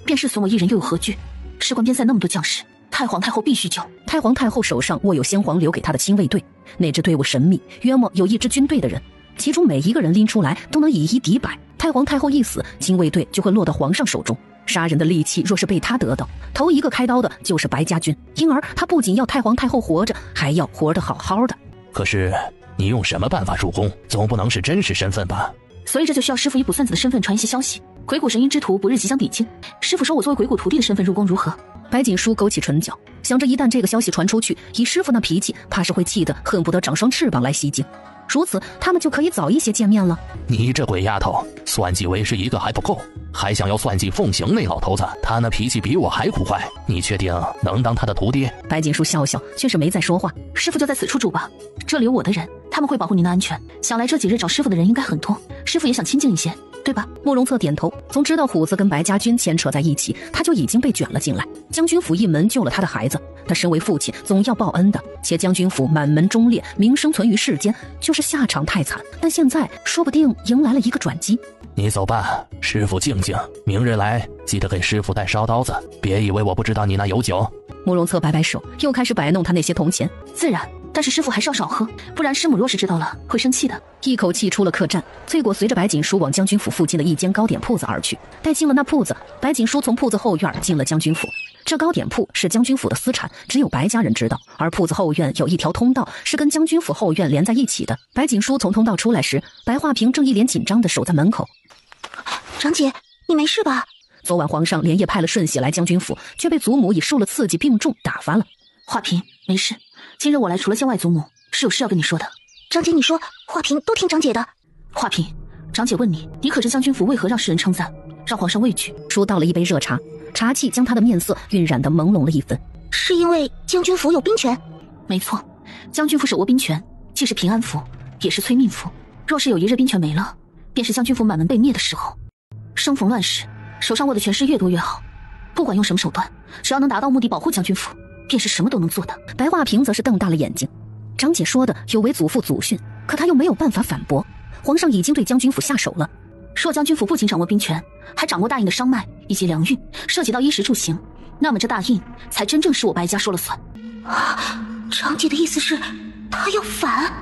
便是损我一人又有何惧？事关边塞那么多将士，太皇太后必须救。太皇太后手上握有先皇留给她的亲卫队，那支队伍神秘，约莫有1支军队的人，其中每一个人拎出来都能以1敌100。太皇太后一死，亲卫队就会落到皇上手中。杀人的利器若是被他得到，头一个开刀的就是白家军，因而他不仅要太皇太后活着，还要活得好好的。可是你用什么办法入宫？总不能是真实身份吧？所以这就需要师傅以卜算子的身份传一些消息。鬼谷神鹰之徒不日即将抵京，师傅说我作为鬼谷徒弟的身份入宫如何？白锦书勾起唇角，想着一旦这个消息传出去，以师傅那脾气，怕是会气得恨不得长双翅膀来西京。如此，他们就可以早一些见面了。你这鬼丫头，算计为师一个还不够，还想要算计凤行那老头子？他那脾气比我还酷坏，你确定能当他的徒弟？白锦书笑笑，却是没再说话。师傅就在此处住吧，这里有我的人，他们会保护您的安全。想来这几日找师傅的人应该很多，师傅也想亲近一些，对吧？慕容策点头，从知道虎子跟白家军牵扯在一起，他就已经被卷了进来。将军府一门救了他的孩子，他身为父亲总要报恩的，且将军府满门忠烈，名声存于世间，就是下场太惨，但现在说不定迎来了一个转机。你走吧，师傅静静，明日来记得给师傅带烧刀子，别以为我不知道你那有酒。慕容策摆摆手，又开始摆弄他那些铜钱。自然，但是师傅还是要少喝，不然师母若是知道了会生气的。一口气出了客栈，翠果随着白锦书往将军府附近的一间糕点铺子而去。待进了那铺子，白锦书从铺子后院进了将军府。这糕点铺是将军府的私产，只有白家人知道，而铺子后院有一条通道是跟将军府后院连在一起的。白锦书从通道出来时，白化平正一脸紧张地守在门口。长姐，你没事吧？昨晚皇上连夜派了顺喜来将军府，却被祖母以受了刺激病重打发了。华平，没事。今日我来除了见外祖母，是有事要跟你说的。长姐，你说，华平都听长姐的。华平，长姐问你，你可知将军府为何让世人称赞，让皇上畏惧？叔倒了一杯热茶，茶气将他的面色晕染得朦胧了一分。是因为将军府有兵权？没错，将军府手握兵权，既是平安符，也是催命符。若是有一日兵权没了，便是将军府满门被灭的时候。生逢乱世，手上握的权势越多越好，不管用什么手段，只要能达到目的保护将军府，便是什么都能做的。白化平则是瞪大了眼睛，长姐说的有违祖父祖训，可他又没有办法反驳。皇上已经对将军府下手了，若将军府不仅掌握兵权，还掌握大印的商脉以及粮运，涉及到衣食住行，那么这大印才真正是我白家说了算。长姐的意思是他要反？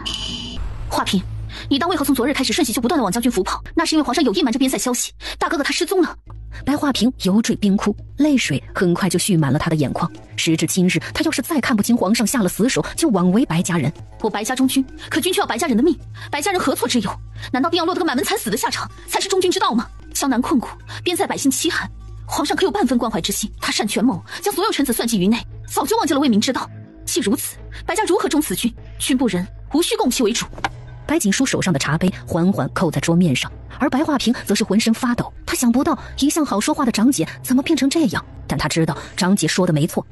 华平，你当为何从昨日开始顺喜就不断的往将军府跑？那是因为皇上有意瞒着边塞消息，大哥哥他失踪了。白化平油坠冰窟，泪水很快就蓄满了他的眼眶。时至今日，他要是再看不清皇上下了死手，就枉为白家人。我白家忠君，可君却要白家人的命，白家人何错之有？难道定要落得个满门惨死的下场，才是忠君之道吗？江南困苦，边塞百姓凄寒，皇上可有半分关怀之心？他善权谋，将所有臣子算计于内，早就忘记了为民之道。既如此，白家如何忠此君？君不仁，无需供其为主。白锦书手上的茶杯缓缓扣在桌面上，而白化平则是浑身发抖。他想不到一向好说话的长姐怎么变成这样，但他知道长姐说的没错。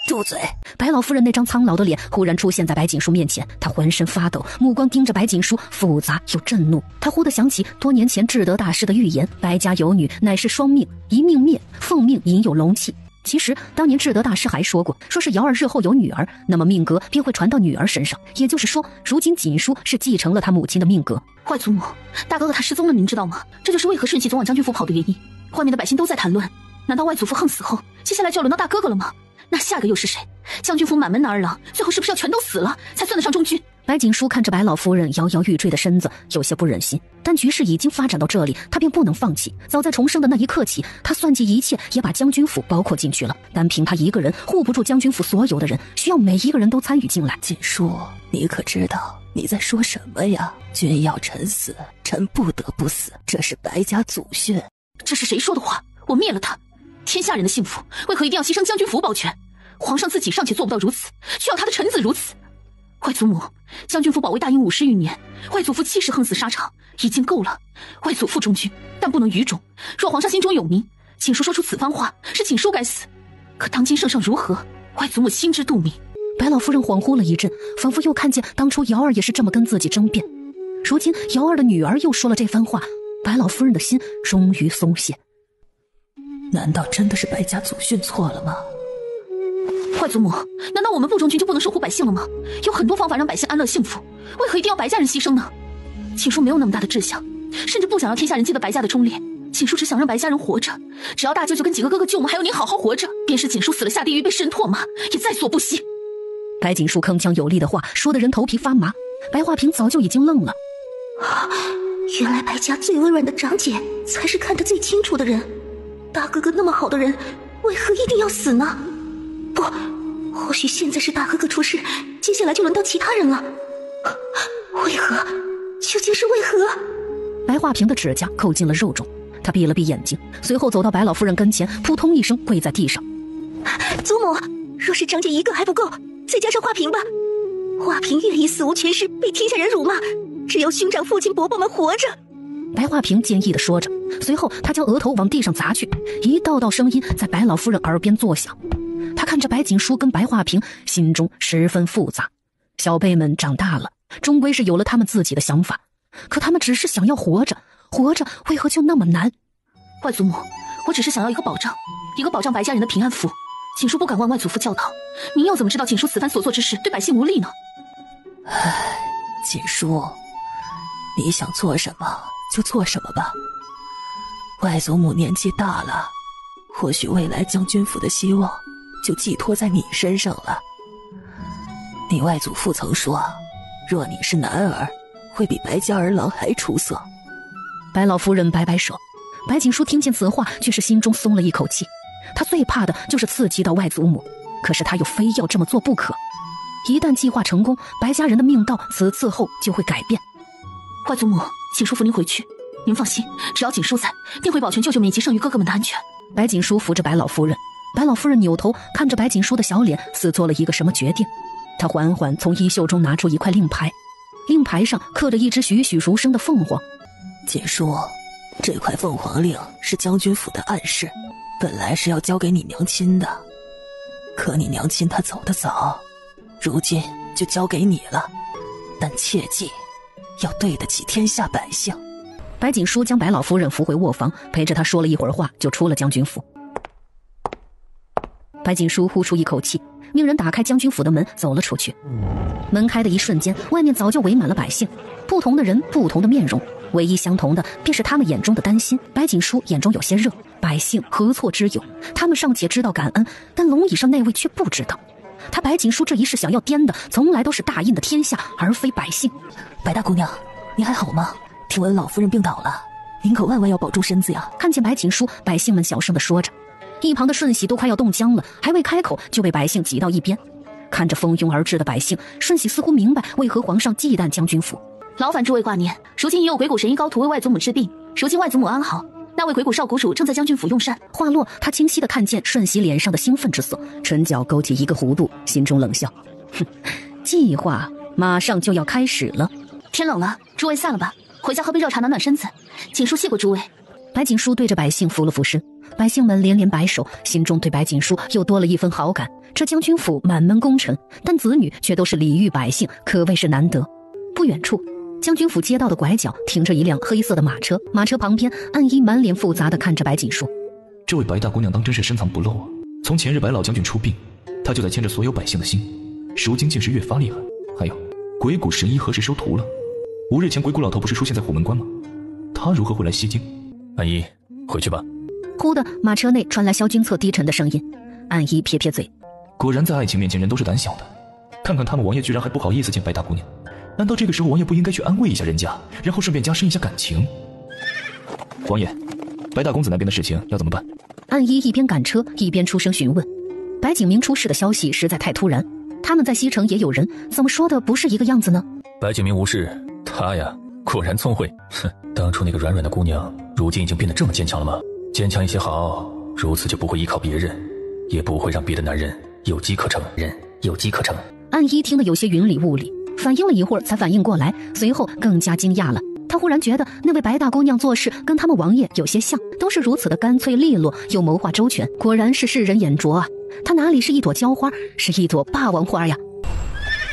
住嘴！白老夫人那张苍老的脸忽然出现在白锦书面前，她浑身发抖，目光盯着白锦书，复杂又震怒。她忽地想起多年前智德大师的预言，白家有女乃是双命，一命灭，凤命引有龙气。其实当年智德大师还说过，说是瑶儿日后有女儿，那么命格便会传到女儿身上。也就是说，如今锦书是继承了他母亲的命格。外祖母，大哥哥他失踪了，您知道吗？这就是为何顺气总往将军府跑的原因。外面的百姓都在谈论，难道外祖父横死后，接下来就要轮到大哥哥了吗？那下个又是谁？将军府满门的儿郎，最后是不是要全都死了，才算得上忠君？白锦书看着白老夫人摇摇欲坠的身子，有些不忍心，但局势已经发展到这里，他便不能放弃。早在重生的那一刻起，他算计一切，也把将军府包括进去了。单凭他一个人护不住将军府所有的人，需要每一个人都参与进来。锦书，你可知道你在说什么呀？君要臣死，臣不得不死，这是白家祖训。这是谁说的话？我灭了他，天下人的幸福为何一定要牺牲将军府保全？皇上自己尚且做不到如此，却要他的臣子如此。外祖母，将军府保卫大英50余年，外祖父7时横死沙场，已经够了。外祖父忠君，但不能愚忠。若皇上心中有名，请叔说出此番话，是请叔该死。可当今圣上如何，外祖母心知肚明。白老夫人恍惚了一阵，仿佛又看见当初瑶儿也是这么跟自己争辩。如今瑶儿的女儿又说了这番话，白老夫人的心终于松懈。难道真的是白家祖训错了吗？外祖母，难道我们不忠君就不能守护百姓了吗？有很多方法让百姓安乐幸福，为何一定要白家人牺牲呢？请叔没有那么大的志向，甚至不想让天下人记得白家的忠烈。锦叔只想让白家人活着，只要大舅舅跟几个哥哥舅母还有您好好活着，便是锦叔死了下地狱被神唾骂，也在所不惜。白锦叔铿锵有力的话说得人头皮发麻，白化平早就已经愣了。原来白家最温软的长姐才是看得最清楚的人，大哥哥那么好的人，为何一定要死呢？不，或许现在是大哥哥出事，接下来就轮到其他人了。为何？究竟是为何？白化平的指甲扣进了肉中，他闭了闭眼睛，随后走到白老夫人跟前，扑通一声跪在地上。祖母，若是长姐一个还不够，再加上华平吧。华平愿意死无全尸，被天下人辱骂，只有兄长父亲伯伯们活着。白化平坚毅地说着，随后他将额头往地上砸去，一道道声音在白老夫人耳边作响。他看着白锦书跟白化平，心中十分复杂。小辈们长大了，终归是有了他们自己的想法，可他们只是想要活着，活着为何就那么难？外祖母，我只是想要一个保障，一个保障白家人的平安符。锦叔不敢问外祖父教导，您又怎么知道锦叔此番所做之事对百姓无利呢？唉，锦叔，你想做什么就做什么吧。外祖母年纪大了，或许未来将军府的希望就寄托在你身上了。你外祖父曾说，若你是男儿，会比白家儿郎还出色。白老夫人摆摆手，白锦书听见此话，却是心中松了一口气。他最怕的就是刺激到外祖母，可是他又非要这么做不可。一旦计划成功，白家人的命道此次后就会改变。外祖母，锦叔扶您回去。您放心，只要锦叔在，定会保全舅舅们以及剩余哥哥们的安全。白锦书扶着白老夫人，白老夫人扭头看着白锦书的小脸，似做了一个什么决定。她缓缓从衣袖中拿出一块令牌，令牌上刻着一只栩栩如生的凤凰。锦书，这块凤凰令是将军府的暗示，本来是要交给你娘亲的，可你娘亲她走得早，如今就交给你了，但切记要对得起天下百姓。白锦书将白老夫人扶回卧房，陪着她说了一会儿话，就出了将军府。白锦书呼出一口气，命人打开将军府的门，走了出去。门开的一瞬间，外面早就围满了百姓，不同的人，不同的面容，唯一相同的便是他们眼中的担心。白锦书眼中有些热，百姓何错之有？他们尚且知道感恩，但龙椅上那位却不知道。他白锦书这一世想要颠的，从来都是大印的天下，而非百姓。白大姑娘，你还好吗？听闻老夫人病倒了，您可万万要保重身子呀。看见白锦书，百姓们小声地说着。一旁的顺喜都快要冻僵了，还未开口就被百姓挤到一边。看着蜂拥而至的百姓，顺喜似乎明白为何皇上忌惮将军府。劳烦诸位挂念，如今已有鬼谷神医高徒为外祖母治病，如今外祖母安好，那位鬼谷少谷主正在将军府用膳。话落，他清晰地看见顺喜脸上的兴奋之色，唇角勾起一个弧度，心中冷笑，哼，计划马上就要开始了。天冷了，诸位散了吧，回家喝杯热茶暖暖身子。锦书谢过诸位。白锦书对着百姓扶了扶身，百姓们连连摆手，心中对白锦书又多了一分好感。这将军府满门功臣，但子女却都是礼遇百姓，可谓是难得。不远处，将军府街道的拐角停着一辆黑色的马车，马车旁边，暗衣满脸复杂地看着白锦书。这位白大姑娘当真是深藏不露啊！从前日白老将军出殡，她就在牵着所有百姓的心，如今竟是越发厉害。还有，鬼谷神医何时收徒了？5日前鬼谷老头不是出现在虎门关吗？他如何会来西京？安姨，回去吧。忽的，马车内传来萧君策低沉的声音。安姨撇撇嘴，果然在爱情面前人都是胆小的。看看他们王爷居然还不好意思见白大姑娘，难道这个时候王爷不应该去安慰一下人家，然后顺便加深一下感情？王爷，白大公子那边的事情要怎么办？安姨一边赶车一边出声询问。白景明出事的消息实在太突然，他们在西城也有人，怎么说的不是一个样子呢？白景明无事，他呀果然聪慧。哼，当初那个软软的姑娘，如今已经变得这么坚强了吗？坚强一些好，如此就不会依靠别人，也不会让别的男人有机可乘，人有机可乘。安一听得有些云里雾里，反应了一会儿才反应过来，随后更加惊讶了。他忽然觉得那位白大姑娘做事跟他们王爷有些像，都是如此的干脆利落，又谋划周全，果然是世人眼拙啊！她哪里是一朵娇花，是一朵霸王花呀！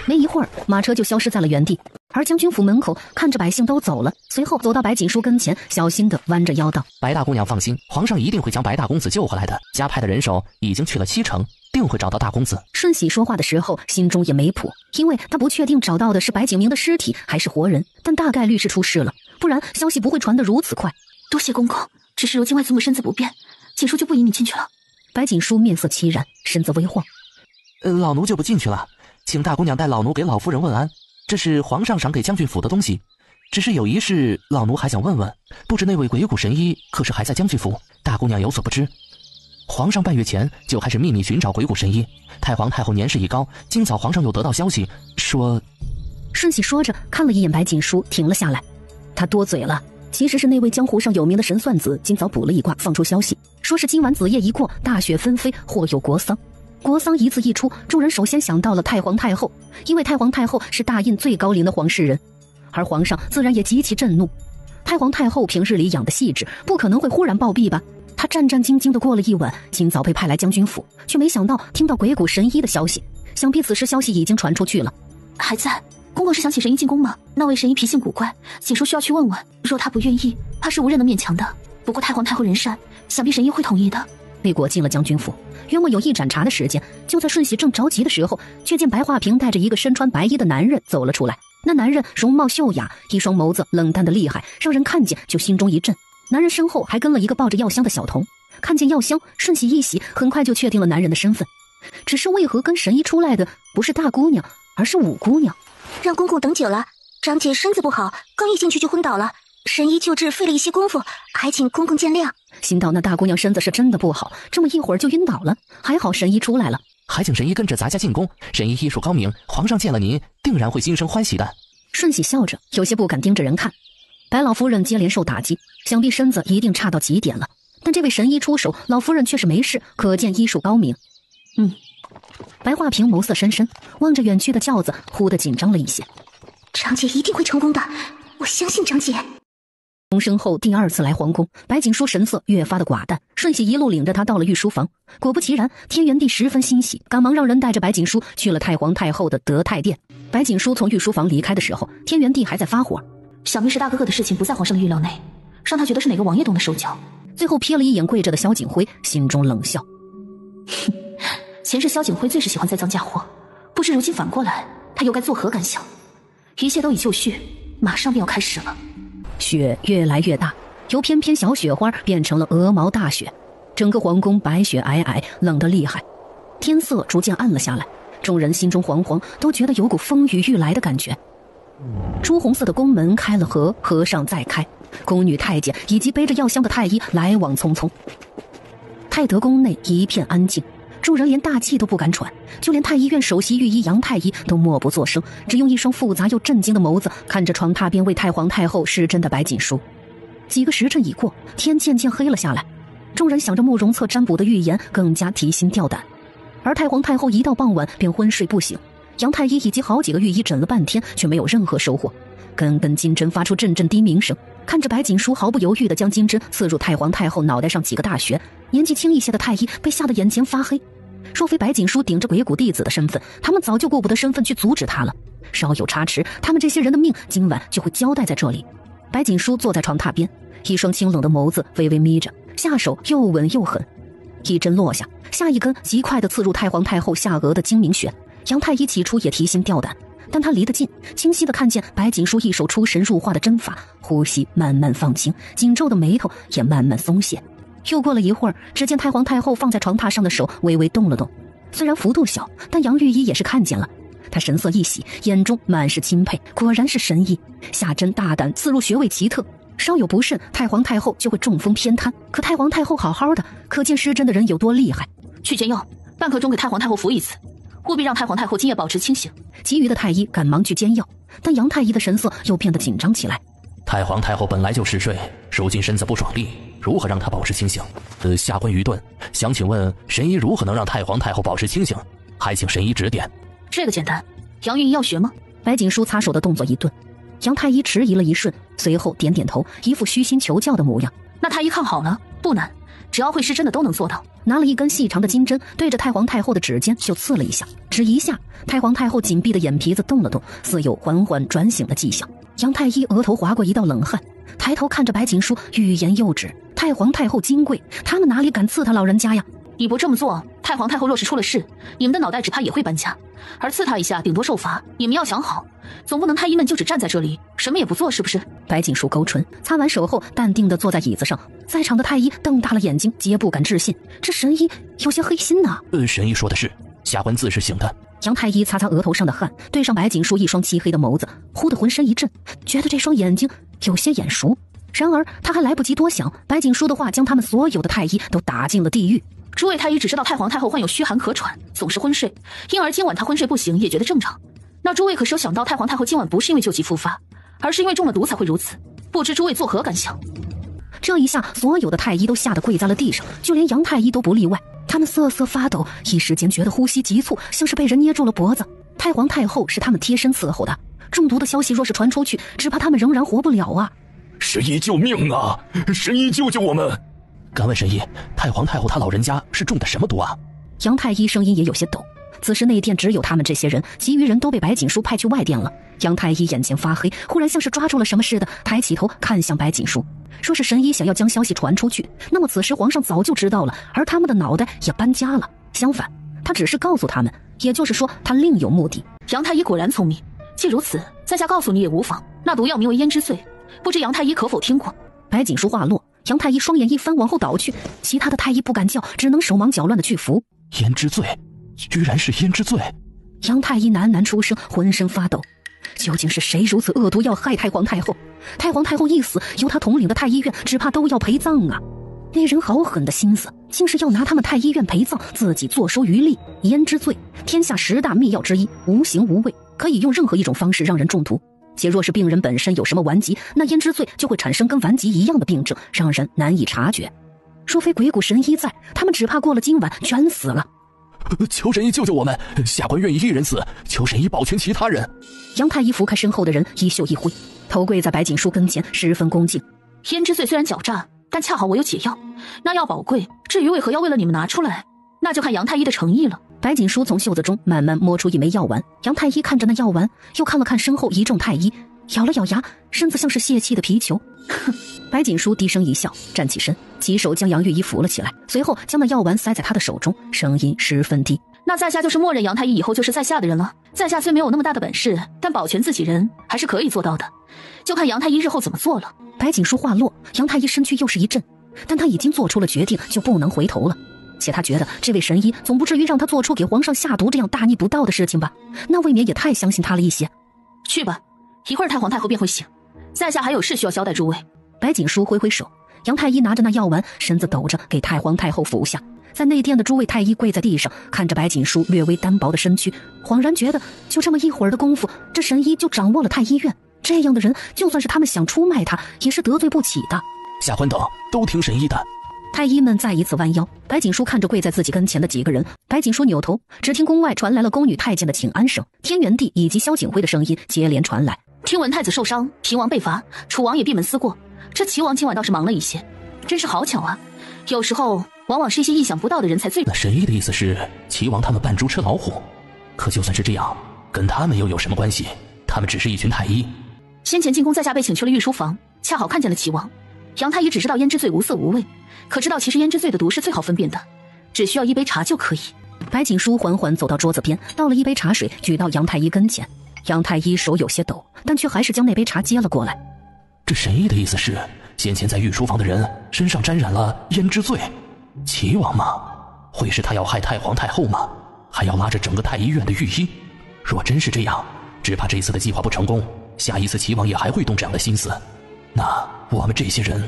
没一会儿，马车就消失在了原地，而将军府门口看着百姓都走了，随后走到白锦书跟前，小心地弯着腰道：“白大姑娘放心，皇上一定会将白大公子救回来的，加派的人手已经去了7成，定会找到大公子。”顺喜说话的时候心中也没谱，因为他不确定找到的是白景明的尸体还是活人，但大概率是出事了，不然消息不会传得如此快。多谢公公，只是如今外祖母身子不便，锦书就不引你进去了。白锦书面色凄然，身子微晃。老奴就不进去了，请大姑娘带老奴给老夫人问安，这是皇上赏给将军府的东西。只是有一事，老奴还想问问，不知那位鬼谷神医可是还在将军府？大姑娘有所不知，皇上半月前就开始秘密寻找鬼谷神医，太皇太后年事已高，今早皇上又得到消息说……顺喜说着看了一眼白锦书，停了下来。他多嘴了，其实是那位江湖上有名的神算子今早卜了一卦，放出消息，说是今晚子夜一过，大雪纷飞，或有国丧。国丧一字一出，众人首先想到了太皇太后，因为太皇太后是大印最高龄的皇室人，而皇上自然也极其震怒。太皇太后平日里养的细致，不可能会忽然暴毙吧？他战战兢兢地过了一晚，今早被派来将军府，却没想到听到鬼谷神医的消息，想必此时消息已经传出去了。还在，公公是想请神医进宫吗？那位神医脾性古怪，锦书需要去问问，若他不愿意，怕是无人能勉强的。不过太皇太后人善，想必神医会同意的。魏国进了将军府，约莫有一盏茶的时间，就在顺喜正着急的时候，却见白化平带着一个身穿白衣的男人走了出来。那男人容貌秀雅，一双眸子冷淡的厉害，让人看见就心中一震。男人身后还跟了一个抱着药箱的小童。看见药箱，顺喜一喜，很快就确定了男人的身份。只是为何跟神医出来的不是大姑娘，而是五姑娘？让公公等久了，长姐身子不好，刚一进去就昏倒了，神医救治费了一些功夫，还请公公见谅。心道那大姑娘身子是真的不好，这么一会儿就晕倒了，还好神医出来了，还请神医跟着咱家进宫。神医医术高明，皇上见了您定然会心生欢喜的。顺喜笑着，有些不敢盯着人看。白老夫人接连受打击，想必身子一定差到极点了，但这位神医出手，老夫人却是没事，可见医术高明。白化平眸色深深，望着远去的轿子，忽地紧张了一些。长姐一定会成功的，我相信长姐。重生后第2次来皇宫，白锦书神色越发的寡淡。顺喜一路领着他到了御书房，果不其然，天元帝十分欣喜，赶忙让人带着白锦书去了太皇太后的德泰殿。白锦书从御书房离开的时候，天元帝还在发火，想必是大哥哥的事情不在皇上的预料内，让他觉得是哪个王爷动的手脚。最后瞥了一眼跪着的萧景辉，心中冷笑。前世萧景辉最是喜欢栽赃嫁祸，不知如今反过来，他又该作何感想？一切都已就绪，马上便要开始了。雪越来越大，由翩翩小雪花变成了鹅毛大雪，整个皇宫白雪皑皑，冷得厉害。天色逐渐暗了下来，众人心中惶惶，都觉得有股风雨欲来的感觉。朱红色的宫门开了合，合上再开，宫女太监以及背着药箱的太医来往匆匆。太德宫内一片安静，众人连大气都不敢喘，就连太医院首席御医杨太医都默不作声，只用一双复杂又震惊的眸子看着床榻边为太皇太后施针的白锦书。几个时辰已过，天渐渐黑了下来，众人想着慕容策占卜的预言，更加提心吊胆。而太皇太后一到傍晚便昏睡不醒，杨太医以及好几个御医诊了半天，却没有任何收获。根根金针发出阵阵低鸣声，看着白锦书毫不犹豫地将金针刺入太皇太后脑袋上几个大穴，年纪轻一些的太医被吓得眼前发黑。若非白锦书顶着鬼谷弟子的身份，他们早就顾不得身份去阻止他了。稍有差池，他们这些人的命今晚就会交代在这里。白锦书坐在床榻边，一双清冷的眸子微微眯着，下手又稳又狠。一针落下，下一根极快地刺入太皇太后下颚的精明穴。杨太医起初也提心吊胆，但他离得近，清晰地看见白锦书一手出神入化的针法，呼吸慢慢放轻，紧皱的眉头也慢慢松懈。又过了一会儿，只见太皇太后放在床榻上的手微微动了动，虽然幅度小，但杨御医也是看见了。他神色一喜，眼中满是钦佩，果然是神医。下针大胆，刺入穴位奇特，稍有不慎，太皇太后就会中风偏瘫。可太皇太后好好的，可见施针的人有多厉害。去煎药，半刻钟给太皇太后服一次，务必让太皇太后今夜保持清醒。其余的太医赶忙去煎药，但杨太医的神色又变得紧张起来。太皇太后本来就嗜睡，如今身子不爽利，如何让她保持清醒？下官愚钝，想请问神医如何能让太皇太后保持清醒？还请神医指点。这个简单，杨云仪要学吗？白锦书擦手的动作一顿，杨太医迟疑了一瞬，随后点点头，一副虚心求教的模样。那太医看好了，不难，只要会施针的都能做到。拿了一根细长的金针，对着太皇太后的指尖就刺了一下，只一下，太皇太后紧闭的眼皮子动了动，似有缓缓转醒的迹象。杨太医额头划过一道冷汗，抬头看着白锦书，欲言又止。太皇太后金贵，他们哪里敢刺他老人家呀？你不这么做，太皇太后若是出了事，你们的脑袋只怕也会搬家。而刺他一下，顶多受罚。你们要想好，总不能太医们就只站在这里，什么也不做，是不是？白锦书勾唇，擦完手后，淡定地坐在椅子上。在场的太医瞪大了眼睛，皆不敢置信。这神医有些黑心呐。神医说的是，下官自是醒的。杨太医擦擦额头上的汗，对上白锦书一双漆黑的眸子，忽的浑身一震，觉得这双眼睛有些眼熟。然而他还来不及多想，白锦书的话将他们所有的太医都打进了地狱。诸位太医只知道太皇太后患有虚寒咳喘，总是昏睡，因而今晚她昏睡不醒也觉得正常。那诸位可是有想到太皇太后今晚不是因为旧疾复发，而是因为中了毒才会如此？不知诸位作何感想？这一下，所有的太医都吓得跪在了地上，就连杨太医都不例外。他们瑟瑟发抖，一时间觉得呼吸急促，像是被人捏住了脖子。太皇太后是他们贴身伺候的，中毒的消息若是传出去，只怕他们仍然活不了啊！神医救命啊！神医救救我们！敢问神医，太皇太后她老人家是中的什么毒啊？杨太医声音也有些抖。此时内殿只有他们这些人，其余人都被白锦书派去外殿了。杨太医眼前发黑，忽然像是抓住了什么似的，抬起头看向白锦书。说是神医想要将消息传出去，那么此时皇上早就知道了，而他们的脑袋也搬家了。相反，他只是告诉他们，也就是说他另有目的。杨太医果然聪明，既如此，在下告诉你也无妨。那毒药名为胭脂醉，不知杨太医可否听过？白锦书话落，杨太医双眼一翻往后倒去，其他的太医不敢叫，只能手忙脚乱的去扶。胭脂醉，居然是胭脂醉！杨太医喃喃出声，浑身发抖。究竟是谁如此恶毒要害太皇太后？太皇太后一死，由他统领的太医院只怕都要陪葬啊！那人好狠的心思，竟是要拿他们太医院陪葬，自己坐收渔利。胭脂醉，天下10大秘药之一，无形无味，可以用任何一种方式让人中毒。且若是病人本身有什么顽疾，那胭脂醉就会产生跟顽疾一样的病症，让人难以察觉。若非鬼谷神医在，他们只怕过了今晚全死了。求神医救救我们，下官愿意一人死，求神医保全其他人。杨太医扶开身后的人，衣袖一挥，头跪在白锦书跟前，十分恭敬。胭脂醉虽然狡诈，但恰好我有解药，那药宝贵，至于为何要为了你们拿出来，那就看杨太医的诚意了。白锦书从袖子中慢慢摸出一枚药丸，杨太医看着那药丸，又看了看身后一众太医，咬了咬牙，身子像是泄气的皮球。白锦书低声一笑，站起身，起手将杨玉衣扶了起来，随后将那药丸塞在他的手中，声音十分低。那在下就是默认杨太医以后就是在下的人了。在下虽没有那么大的本事，但保全自己人还是可以做到的，就看杨太医日后怎么做了。白锦书话落，杨太医身躯又是一震，但他已经做出了决定，就不能回头了。且他觉得这位神医总不至于让他做出给皇上下毒这样大逆不道的事情吧？那未免也太相信他了一些。去吧，一会儿太皇太后便会醒，在下还有事需要交代诸位。白锦书挥挥手，杨太医拿着那药丸，身子抖着给太皇太后服下。在内殿的诸位太医跪在地上，看着白锦书略微单薄的身躯，恍然觉得就这么一会儿的功夫，这神医就掌握了太医院。这样的人，就算是他们想出卖他，也是得罪不起的。下官等都听神医的。太医们再一次弯腰，白锦书看着跪在自己跟前的几个人，白锦书扭头，只听宫外传来了宫女太监的请安声，天元帝以及萧景辉的声音接连传来。听闻太子受伤，平王被罚，楚王也闭门思过，这齐王今晚倒是忙了一些，真是好巧啊！有时候往往是一些意想不到的人才最……那神医的意思是齐王他们扮猪吃老虎，可就算是这样，跟他们又有什么关系？他们只是一群太医。先前进宫在下被请去了御书房，恰好看见了齐王。杨太医只知道胭脂醉无色无味，可知道其实胭脂醉的毒是最好分辨的，只需要一杯茶就可以。白锦书缓缓走到桌子边，倒了一杯茶水，举到杨太医跟前。杨太医手有些抖，但却还是将那杯茶接了过来。这神医的意思是，先前在御书房的人身上沾染了胭脂醉，齐王吗？会是他要害太皇太后吗？还要拉着整个太医院的御医？若真是这样，只怕这次的计划不成功，下一次齐王也还会动这样的心思。那我们这些人……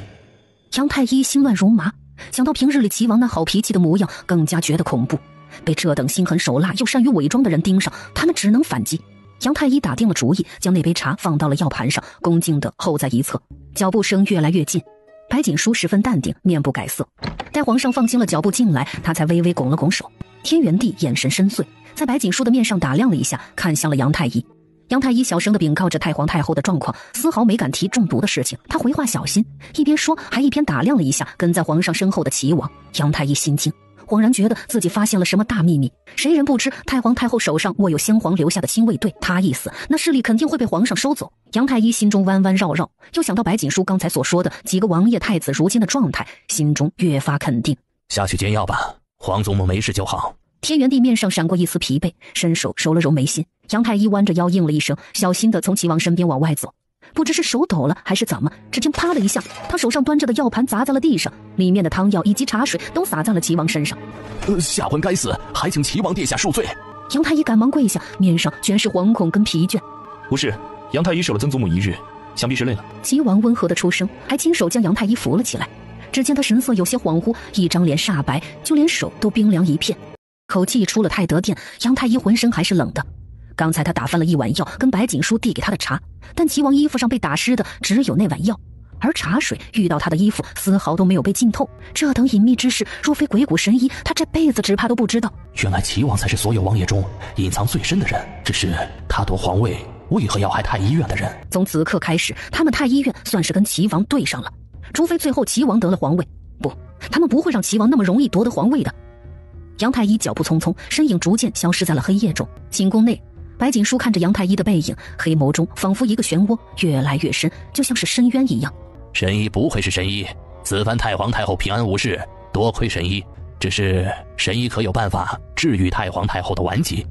杨太医心乱如麻，想到平日里齐王那好脾气的模样，更加觉得恐怖。被这等心狠手辣又善于伪装的人盯上，他们只能反击。杨太医打定了主意，将那杯茶放到了药盘上，恭敬地候在一侧。脚步声越来越近，白锦书十分淡定，面不改色。待皇上放轻了脚步进来，他才微微拱了拱手。天元帝眼神深邃，在白锦书的面上打量了一下，看向了杨太医。杨太医小声地禀告着太皇太后的状况，丝毫没敢提中毒的事情。他回话小心，一边说还一边打量了一下跟在皇上身后的齐王。杨太医心惊，恍然觉得自己发现了什么大秘密。谁人不知太皇太后手上握有先皇留下的亲卫队，他一死，那势力肯定会被皇上收走。杨太医心中弯弯绕绕，又想到白锦书刚才所说的几个王爷太子如今的状态，心中越发肯定。下去煎药吧，皇宗母没事就好。天元帝面上闪过一丝疲惫，伸手揉了揉眉心。杨太医弯着腰应了一声，小心地从齐王身边往外走。不知是手抖了还是怎么，只听啪的一下，他手上端着的药盘砸在了地上，里面的汤药以及茶水都洒在了齐王身上。下官该死，还请齐王殿下恕罪。杨太医赶忙跪下，面上全是惶恐跟疲倦。不是，杨太医守了曾祖母一日，想必是累了。齐王温和的出声，还亲手将杨太医扶了起来。只见他神色有些恍惚，一张脸煞白，就连手都冰凉一片。口气出了太德殿，杨太医浑身还是冷的。刚才他打翻了一碗药，跟白锦书递给他的茶，但齐王衣服上被打湿的只有那碗药，而茶水遇到他的衣服丝毫都没有被浸透。这等隐秘之事，若非鬼谷神医，他这辈子只怕都不知道。原来齐王才是所有王爷中隐藏最深的人，只是他夺皇位为何要害太医院的人？从此刻开始，他们太医院算是跟齐王对上了，除非最后齐王得了皇位，不，他们不会让齐王那么容易夺得皇位的。杨太医脚步匆匆，身影逐渐消失在了黑夜中。寝宫内，白锦书看着杨太医的背影，黑眸中仿佛一个漩涡，越来越深，就像是深渊一样。神医不愧是神医，此番太皇太后平安无事，多亏神医。只是神医可有办法治愈太皇太后的顽疾？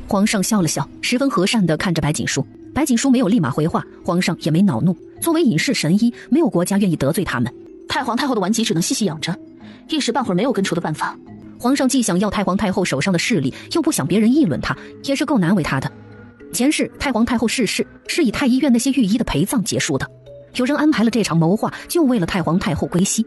皇上笑了笑，十分和善地看着白锦书。白锦书没有立马回话，皇上也没恼怒。作为隐世神医，没有国家愿意得罪他们。太皇太后的顽疾只能细细养着，一时半会儿没有根除的办法。皇上既想要太皇太后手上的势力，又不想别人议论他，也是够难为他的。前世太皇太后逝世是以太医院那些御医的陪葬结束的，有人安排了这场谋划，就为了太皇太后归西。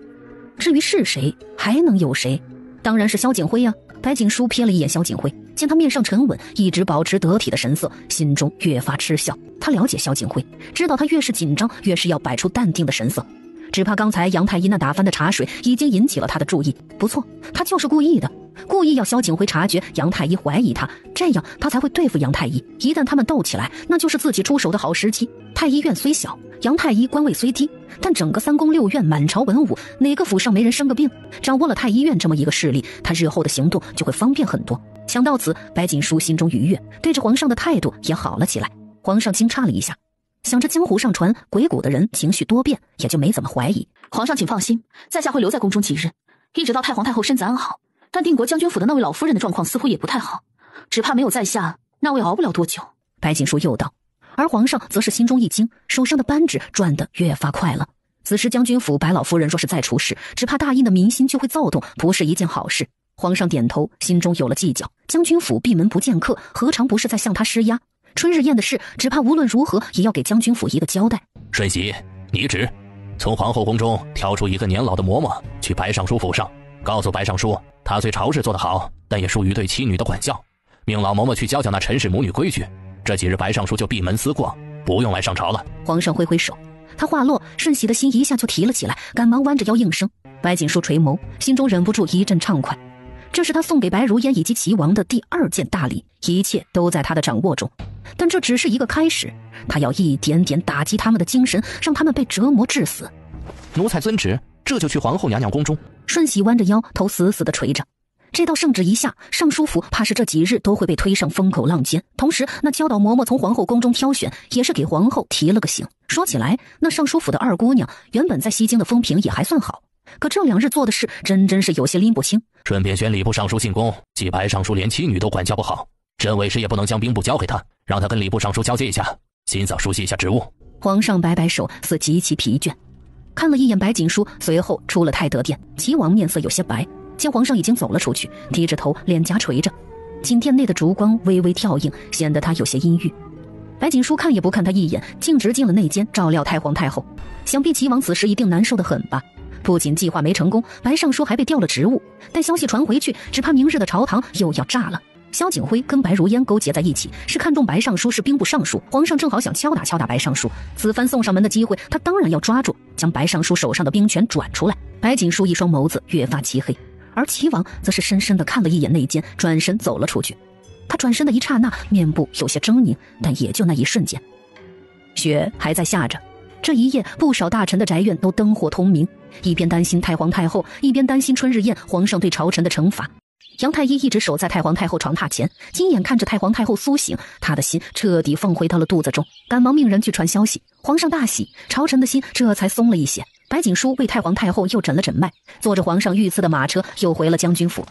至于是谁，还能有谁？当然是萧景辉啊。白锦书瞥了一眼萧景辉，见他面上沉稳，一直保持得体的神色，心中越发嗤笑。他了解萧景辉，知道他越是紧张，越是要摆出淡定的神色。只怕刚才杨太医那打翻的茶水已经引起了他的注意。不错，他就是故意的，故意要萧景辉察觉杨太医怀疑他，这样他才会对付杨太医。一旦他们斗起来，那就是自己出手的好时机。太医院虽小，杨太医官位虽低，但整个三宫六院满朝文武，哪个府上没人生个病？掌握了太医院这么一个势力，他日后的行动就会方便很多。想到此，白锦书心中愉悦，对着皇上的态度也好了起来。皇上轻诧了一下，想着江湖上传鬼谷的人情绪多变，也就没怎么怀疑。皇上请放心，在下会留在宫中几日，一直到太皇太后身子安好。但定国将军府的那位老夫人的状况似乎也不太好，只怕没有在下，那位熬不了多久。白锦书又道。而皇上则是心中一惊，手上的扳指转得越发快了。此时将军府白老夫人若是再出事，只怕大殷的民心就会躁动，不是一件好事。皇上点头，心中有了计较。将军府闭门不见客，何尝不是在向他施压？春日宴的事，只怕无论如何也要给将军府一个交代。顺喜，你旨，从皇后宫中挑出一个年老的嬷嬷，去白尚书府上，告诉白尚书，他虽朝事做得好，但也疏于对妻女的管教，命老嬷嬷去教教那陈氏母女规矩。这几日白尚书就闭门思过，不用来上朝了。皇上挥挥手，他话落，顺喜的心一下就提了起来，赶忙弯着腰应声。白锦书垂眸，心中忍不住一阵畅快。这是他送给白如烟以及齐王的第2件大礼，一切都在他的掌握中。但这只是一个开始，他要一点点打击他们的精神，让他们被折磨致死。奴才遵旨，这就去皇后娘娘宫中。顺喜弯着腰，头死死地垂着。这道圣旨一下，尚书府怕是这几日都会被推上风口浪尖。同时，那教导嬷嬷从皇后宫中挑选，也是给皇后提了个醒。说起来，那尚书府的2姑娘原本在西京的风评也还算好，可这2日做的事真是有些拎不清。顺便选礼部尚书进宫，既白尚书连妻女都管教不好，朕为师也不能将兵部交给他，让他跟礼部尚书交接一下，尽早熟悉一下职务。皇上摆摆手，似极其疲倦，看了一眼白锦书，随后出了太德殿。齐王面色有些白，见皇上已经走了出去，低着头，脸颊垂着，寝殿内的烛光微微跳映，显得他有些阴郁。白锦书看也不看他一眼，径直进了内间照料太皇太后。想必齐王此时一定难受得很吧？不仅计划没成功，白尚书还被调了职务，待消息传回去，只怕明日的朝堂又要炸了。萧景辉跟白如烟勾结在一起，是看中白尚书是兵部尚书，皇上正好想敲打白尚书，此番送上门的机会，他当然要抓住，将白尚书手上的兵权转出来。白锦书一双眸子越发漆黑，而齐王则是深深地看了一眼内间，转身走了出去。他转身的一刹那，面部有些狰狞，但也就那一瞬间。雪还在下着，这一夜不少大臣的宅院都灯火通明，一边担心太皇太后，一边担心春日宴皇上对朝臣的惩罚。杨太医一直守在太皇太后床榻前，亲眼看着太皇太后苏醒，他的心彻底放回到了肚子中，赶忙命人去传消息。皇上大喜，朝臣的心这才松了一些。白锦书为太皇太后又诊了诊脉，坐着皇上御赐的马车又回了将军府。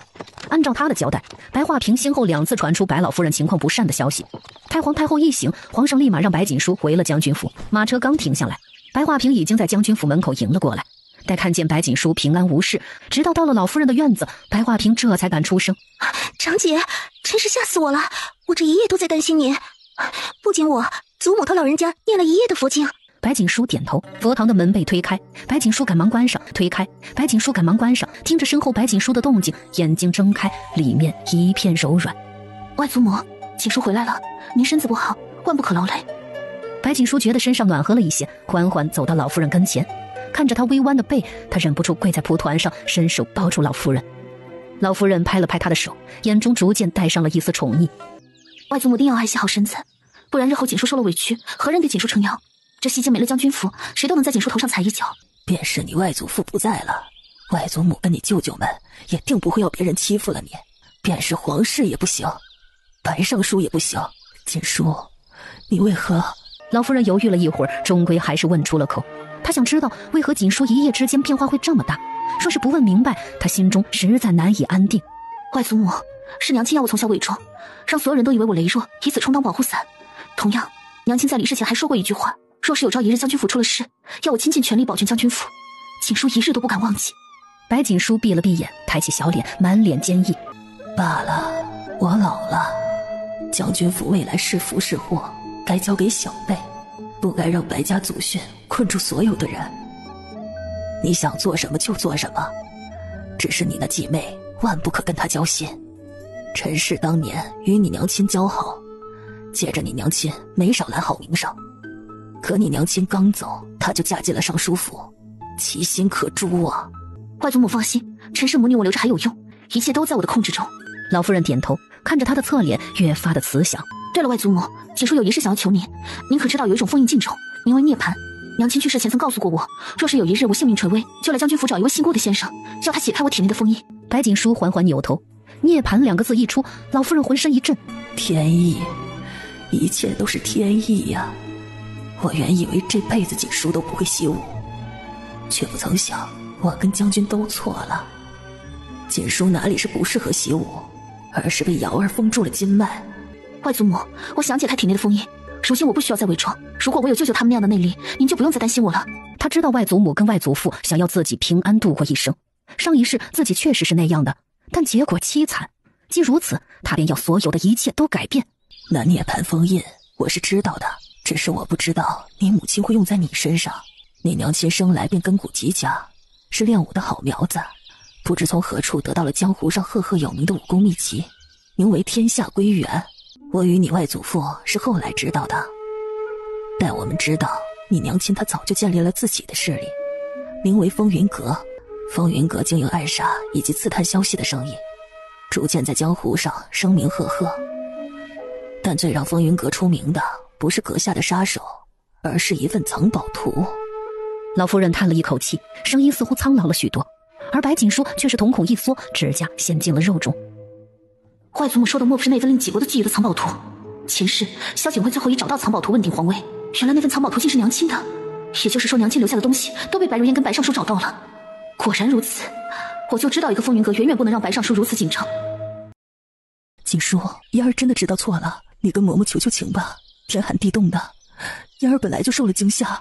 按照他的交代，白化平先后2次传出白老夫人情况不善的消息。太皇太后一醒，皇上立马让白锦书回了将军府。马车刚停下来，白化平已经在将军府门口迎了过来。待看见白锦书平安无事，直到了老夫人的院子，白化平这才敢出声：“长姐，真是吓死我了！我这一夜都在担心你，不仅我，祖母他老人家念了一夜的佛经。”白锦书点头，佛堂的门被推开，白锦书赶忙关上，推开，白锦书赶忙关上，听着身后白锦书的动静，眼睛睁开，里面一片柔软。外祖母，锦书回来了，您身子不好，万不可劳累。白锦书觉得身上暖和了一些，缓缓走到老夫人跟前，看着她微弯的背，她忍不住跪在蒲团上，伸手抱住老夫人。老夫人拍了拍她的手，眼中逐渐带上了一丝宠溺。外祖母定要爱惜好身子，不然日后锦书受了委屈，何人给锦书撑腰？这西京没了将军府，谁都能在锦书头上踩一脚。便是你外祖父不在了，外祖母跟你舅舅们也定不会要别人欺负了你。便是皇室也不行，白尚书也不行。锦书，你为何？老夫人犹豫了一会儿，终归还是问出了口。她想知道为何锦书一夜之间变化会这么大，说是不问明白，她心中实在难以安定。外祖母，是娘亲要我从小伪装，让所有人都以为我羸弱，以此充当保护伞。同样，娘亲在离世前还说过一句话，若是有朝一日将军府出了事，要我倾尽全力保全将军府。锦书一日都不敢忘记。白锦书闭了闭眼，抬起小脸，满脸坚毅。罢了，我老了，将军府未来是福是祸，该交给小辈，不该让白家祖训困住所有的人。你想做什么就做什么，只是你那继妹万不可跟他交心。陈氏当年与你娘亲交好，借着你娘亲没少揽好名声，可你娘亲刚走，她就嫁进了尚书府，其心可诛啊！外祖母放心，陈氏母女我留着还有用，一切都在我的控制中。老夫人点头，看着她的侧脸，越发的慈祥。对了，外祖母，锦书有一事想要求您，您可知道有一种封印禁咒，名为涅槃？娘亲去世前曾告诉过我，若是有一日我性命垂危，就来将军府找一位姓顾的先生，叫他解开我体内的封印。白锦书缓缓扭头，涅槃2个字一出，老夫人浑身一震。天意，一切都是天意呀！我原以为这辈子锦书都不会习武，却不曾想我跟将军都错了。锦书哪里是不适合习武，而是被瑶儿封住了筋脉。外祖母，我想解开体内的封印，如今我不需要再伪装，如果我有舅舅他们那样的内力，您就不用再担心我了。他知道外祖母跟外祖父想要自己平安度过一生，上一世自己确实是那样的，但结果凄惨。既如此，他便要所有的一切都改变。那涅槃封印我是知道的，只是我不知道你母亲会用在你身上。你娘亲生来便根骨极佳，是练武的好苗子，不知从何处得到了江湖上赫赫有名的武功秘籍，名为天下归元。我与你外祖父是后来知道的，但我们知道你娘亲她早就建立了自己的势力，名为风云阁。风云阁经营暗杀以及刺探消息的生意，逐渐在江湖上声名赫赫。但最让风云阁出名的不是阁下的杀手，而是一份藏宝图。老夫人叹了一口气，声音似乎苍老了许多，而白锦书却是瞳孔一缩，指甲陷进了肉中。外祖母说的莫不是那份令几国都觊觎的藏宝图？前世萧景辉最后已找到藏宝图，问鼎皇位。原来那份藏宝图竟是娘亲的，也就是说娘亲留下的东西都被白如烟跟白尚书找到了。果然如此，我就知道一个风云阁远远不能让白尚书如此紧张。锦书，嫣儿真的知道错了，你跟嬷嬷求求情吧，天寒地冻的，嫣儿本来就受了惊吓。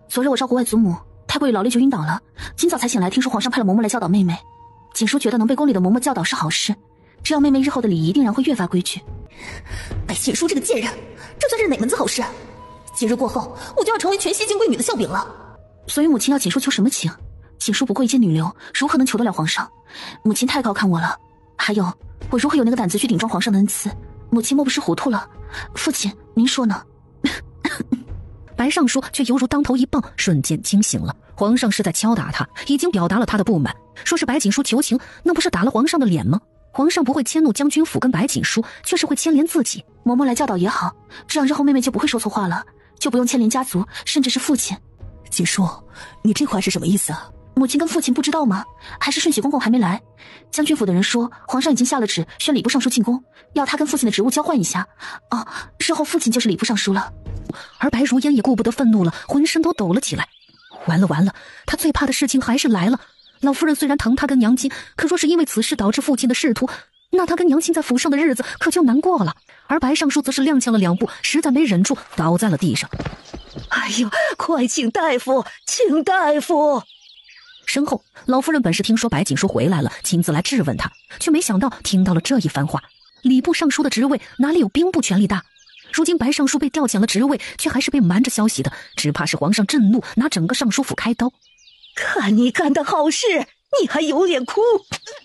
昨日我照顾外祖母，太过于劳累就晕倒了，今早才醒来，听说皇上派了嬷嬷来教导妹妹。锦书觉得能被宫里的嬷嬷教导是好事，这样妹妹日后的礼仪定然会越发规矩。哎，锦书这个贱人，这算是哪门子好事？今日过后，我就要成为全西京贵女的笑柄了。所以母亲要锦书求什么情？锦书不过一介女流，如何能求得了皇上？母亲太高看我了。还有，我如何有那个胆子去顶撞皇上的恩赐？母亲莫不是糊涂了？父亲，您说呢？白尚书却犹如当头一棒，瞬间惊醒了。皇上是在敲打他，已经表达了他的不满，说是白锦书求情，那不是打了皇上的脸吗？皇上不会迁怒将军府跟白锦书，却是会牵连自己。嬷嬷来教导也好，这样日后妹妹就不会说错话了，就不用牵连家族，甚至是父亲。锦书，你这话是什么意思啊？母亲跟父亲不知道吗？还是顺喜公公还没来？将军府的人说，皇上已经下了旨，宣礼部尚书进宫，要他跟父亲的职务交换一下。哦，日后父亲就是礼部尚书了。而白如烟也顾不得愤怒了，浑身都抖了起来。完了完了，他最怕的事情还是来了。老夫人虽然疼他跟娘亲，可若是因为此事导致父亲的仕途，那他跟娘亲在府上的日子可就难过了。而白尚书则是踉跄了2步，实在没忍住，倒在了地上。哎呦，快请大夫，请大夫！身后，老夫人本是听说白锦书回来了，亲自来质问他，却没想到听到了这一番话。礼部尚书的职位哪里有兵部权力大？如今白尚书被调遣了职位，却还是被瞒着消息的，只怕是皇上震怒，拿整个尚书府开刀。看你干的好事，你还有脸哭？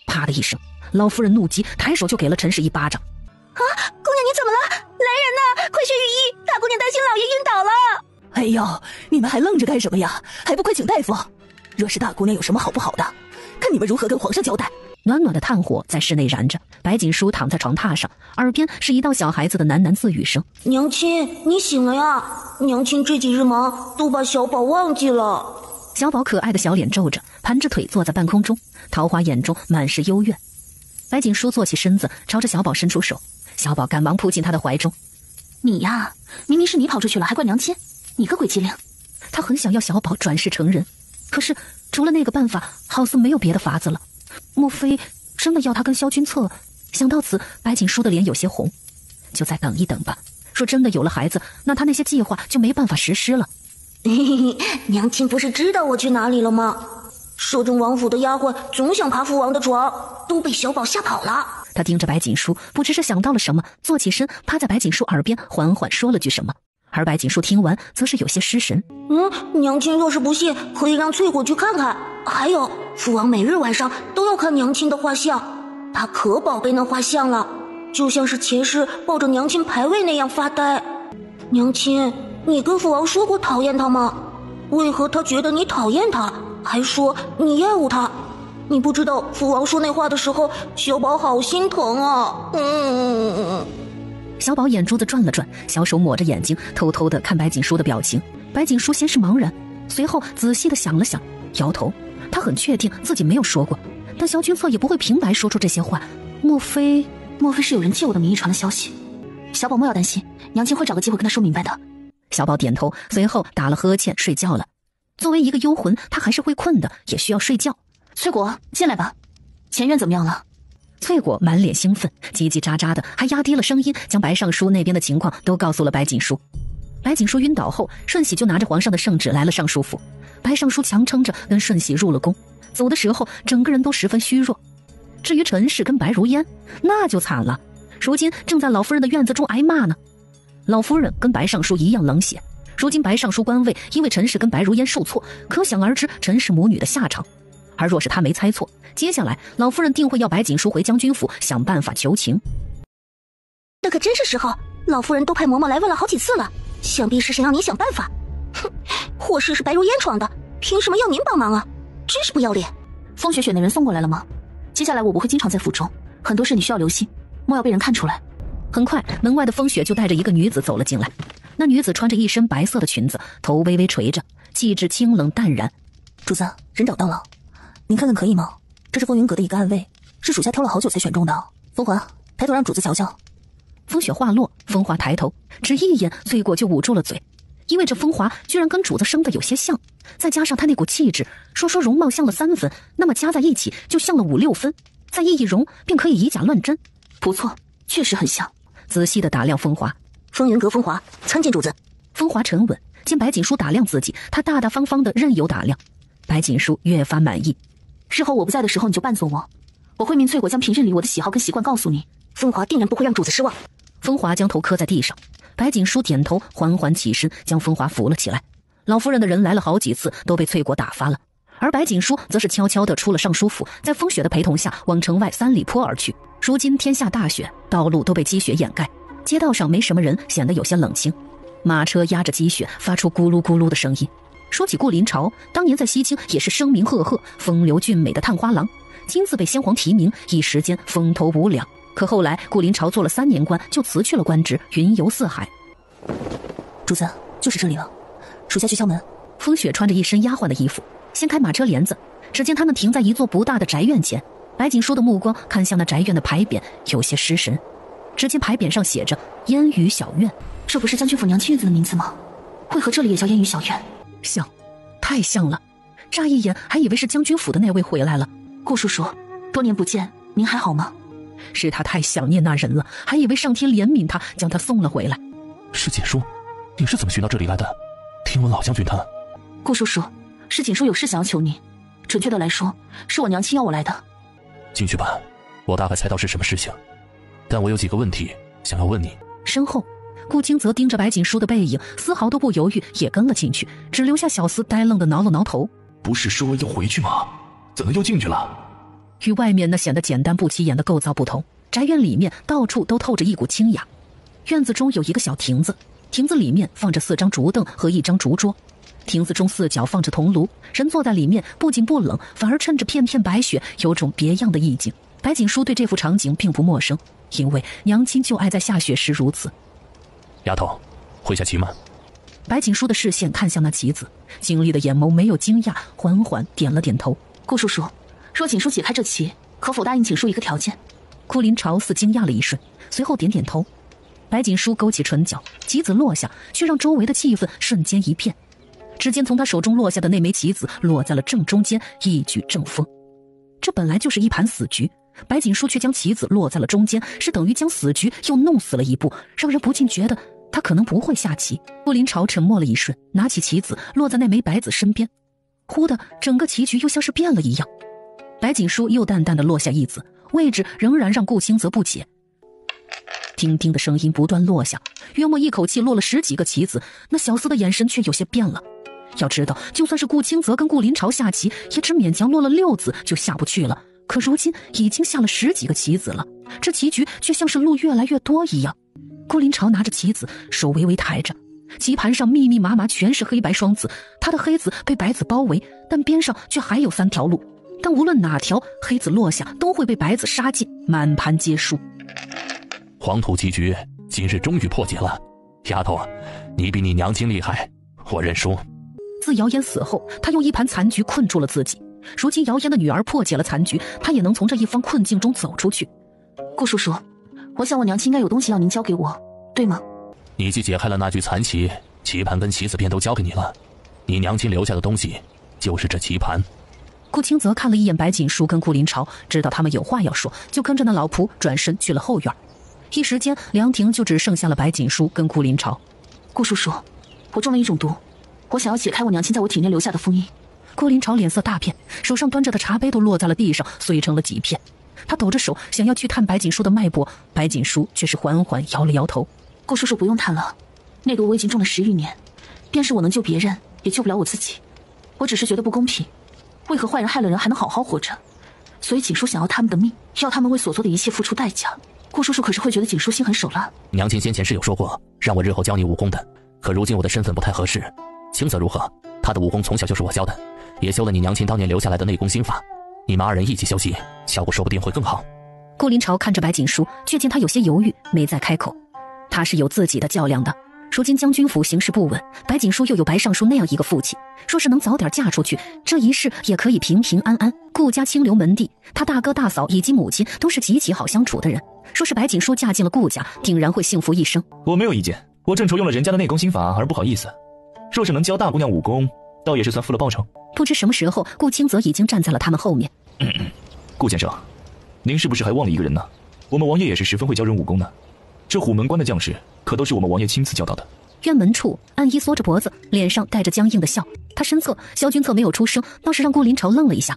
啪的一声，老夫人怒极，抬手就给了陈氏一巴掌。啊，姑娘你怎么了？来人呐，快去御医！大姑娘担心老爷晕倒了。哎呦，你们还愣着干什么呀？还不快请大夫！若是大姑娘有什么好不好的，看你们如何跟皇上交代。暖暖的炭火在室内燃着，白锦书躺在床榻上，耳边是一道小孩子的喃喃自语声：“娘亲，你醒了呀！娘亲这几日忙，都把小宝忘记了。”小宝可爱的小脸皱着，盘着腿坐在半空中，桃花眼中满是幽怨。白锦书坐起身子，朝着小宝伸出手，小宝赶忙扑进他的怀中。你呀，明明是你跑出去了，还怪娘亲，你个鬼机灵！他很想要小宝转世成人，可是除了那个办法，好似没有别的法子了。莫非真的要他跟萧君策？想到此，白锦书的脸有些红。就再等一等吧，说真的有了孩子，那他那些计划就没办法实施了。娘亲不是知道我去哪里了吗？摄政王府的丫鬟总想爬父王的床，都被小宝吓跑了。他盯着白锦书，不知是想到了什么，坐起身，趴在白锦书耳边缓缓说了句什么。而白锦书听完，则是有些失神。娘亲若是不信，可以让翠果去看看。还有，父王每日晚上都要看娘亲的画像，他可宝贝那画像了，就像是前世抱着娘亲牌位那样发呆。娘亲，你跟父王说过讨厌他吗？为何他觉得你讨厌他，还说你厌恶他？你不知道父王说那话的时候，小宝好心疼啊。小宝眼珠子转了转，小手抹着眼睛，偷偷地看白锦书的表情。白锦书先是茫然，随后仔细地想了想，摇头。他很确定自己没有说过，但萧君策也不会平白说出这些话。莫非是有人借我的名义传了消息？小宝莫要担心，娘亲会找个机会跟他说明白的。小宝点头，随后打了呵欠，睡觉了。作为一个幽魂，他还是会困的，也需要睡觉。翠果，进来吧。前院怎么样了？翠果满脸兴奋，叽叽喳喳的，还压低了声音，将白尚书那边的情况都告诉了白锦书。白锦书晕倒后，顺喜就拿着皇上的圣旨来了尚书府。白尚书强撑着跟顺喜入了宫，走的时候整个人都十分虚弱。至于陈氏跟白如烟，那就惨了，如今正在老夫人的院子中挨骂呢。老夫人跟白尚书一样冷血，如今白尚书官位因为陈氏跟白如烟受挫，可想而知陈氏母女的下场。而若是他没猜错，接下来老夫人定会要白锦书回将军府想办法求情。这可真是时候，老夫人都派嬷嬷来问了好几次了，想必是想让你想办法。哼，祸事是白如烟闯的，凭什么要您帮忙啊？真是不要脸。风雪雪那人送过来了吗？接下来我不会经常在府中，很多事你需要留心，莫要被人看出来。很快，门外的风雪就带着一个女子走了进来。那女子穿着一身白色的裙子，头微微垂着，气质清冷淡然。主子，人找到了，您看看可以吗？这是风云阁的一个暗位，是属下挑了好久才选中的。风华，抬头让主子瞧瞧。风雪话落，风华抬头，只一眼，翠果就捂住了嘴，因为这风华居然跟主子生得有些像，再加上他那股气质，说容貌像了3分，那么加在一起就像了5、6分，再一容便可以以假乱真。不错，确实很像。仔细地打量风华。风云阁风华，参见主子。风华沉稳，见白锦书打量自己，他大大方方的任由打量。白锦书越发满意。日后我不在的时候，你就伴奏我会命翠果将平日里我的喜好跟习惯告诉你。风华定然不会让主子失望。风华将头磕在地上，白锦书点头，缓缓起身，将风华扶了起来。老夫人的人来了好几次，都被翠果打发了，而白锦书则是悄悄地出了尚书府，在风雪的陪同下往城外3里坡而去。如今天下大雪，道路都被积雪掩盖，街道上没什么人，显得有些冷清。马车压着积雪，发出咕噜咕噜的声音。说起顾临朝，当年在西京也是声名赫赫、风流俊美的探花郎，亲自被先皇提名，一时间风头无两。可后来顾临朝做了3年官，就辞去了官职，云游四海。主子，就是这里了，属下去敲门。风雪穿着一身丫鬟的衣服，掀开马车帘子，只见他们停在一座不大的宅院前。白锦书的目光看向那宅院的牌匾，有些失神。只见牌匾上写着烟雨小院，这不是将军府娘亲院子的名字吗？为何这里也叫烟雨小院？像，太像了。乍一眼还以为是将军府的那位回来了。顾叔叔，多年不见，您还好吗？是他太想念那人了，还以为上天怜悯他，将他送了回来。是锦书，你是怎么寻到这里来的？听闻老将军他……顾叔叔，是锦书有事想要求你，准确的来说，是我娘亲要我来的。进去吧，我大概猜到是什么事情，但我有几个问题想要问你。身后，顾清泽盯着白锦书的背影，丝毫都不犹豫，也跟了进去，只留下小厮呆愣的挠了挠头。不是说要回去吗？怎么又进去了？与外面那显得简单不起眼的构造不同，宅院里面到处都透着一股清雅。院子中有一个小亭子，亭子里面放着4张竹凳和1张竹桌，亭子中4角放着铜炉，人坐在里面不仅不冷，反而衬着片片白雪，有种别样的意境。白锦书对这幅场景并不陌生，因为娘亲就爱在下雪时如此。丫头，会下棋吗？白锦书的视线看向那棋子，经历的眼眸没有惊讶，缓缓点了点头。顾叔叔，若锦书解开这棋，可否答应锦书一个条件？顾临朝似惊讶了一瞬，随后点点头。白锦书勾起唇角，棋子落下，却让周围的气氛瞬间一变。只见从他手中落下的那枚棋子落在了正中间，一举正风。这本来就是一盘死局，白锦书却将棋子落在了中间，是等于将死局又弄死了一步，让人不禁觉得他可能不会下棋。顾临朝沉默了一瞬，拿起棋子落在那枚白子身边，忽的整个棋局又像是变了一样。白锦书又淡淡的落下一子，位置仍然让顾清泽不解。叮叮的声音不断落下，约莫一口气落了10几个棋子，那小厮的眼神却有些变了。要知道，就算是顾清泽跟顾临朝下棋，也只勉强落了6子就下不去了，可如今已经下了10几个棋子了，这棋局却像是路越来越多一样。顾临朝拿着棋子，手微微抬着，棋盘上密密麻麻全是黑白双子，他的黑子被白子包围，但边上却还有3条路，但无论哪条黑子落下，都会被白子杀尽，满盘皆输。黄土棋局今日终于破解了，丫头，你比你娘亲厉害，我认输。自姚嫣死后，他用一盘残局困住了自己，如今姚嫣的女儿破解了残局，他也能从这一方困境中走出去。顾叔叔，我想我娘亲应该有东西要您交给我，对吗？你既解开了那局残棋，棋盘跟棋子便都交给你了，你娘亲留下的东西就是这棋盘。顾清泽看了一眼白锦书跟顾临朝，知道他们有话要说，就跟着那老仆转身去了后院。一时间凉亭就只剩下了白锦书跟顾临朝。顾叔叔，我中了一种毒，我想要解开我娘亲在我体内留下的封印。顾临朝脸色大变，手上端着的茶杯都落在了地上，碎成了几片。他抖着手想要去探白锦书的脉搏，白锦书却是缓缓摇了摇头。顾叔叔不用探了，那毒我已经中了10余年，便是我能救别人，也救不了我自己。我只是觉得不公平，为何坏人害了人还能好好活着？所以锦书想要他们的命，要他们为所做的一切付出代价。顾叔叔可是会觉得锦书心狠手辣。娘亲先前是有说过让我日后教你武功的，可如今我的身份不太合适。清泽如何？他的武功从小就是我教的，也修了你娘亲当年留下来的内功心法。你们2人一起修习，效果说不定会更好。顾临朝看着白锦书，却见他有些犹豫，没再开口。他是有自己的较量的。如今将军府形势不稳，白锦书又有白尚书那样一个父亲，若是能早点嫁出去，这一世也可以平平安安。顾家清流门第，他大哥大嫂以及母亲都是极其好相处的人，说是白锦书嫁进了顾家，定然会幸福一生。我没有意见，我正愁用了人家的内功心法而不好意思，若是能教大姑娘武功，倒也是算付了报酬。不知什么时候，顾清泽已经站在了他们后面。顾先生，您是不是还忘了一个人呢？我们王爷也是十分会教人武功的，这虎门关的将士可都是我们王爷亲自教导的。院门处，安依缩着脖子，脸上带着僵硬的笑。他身侧，萧君策没有出声，倒是让顾临朝愣了一下。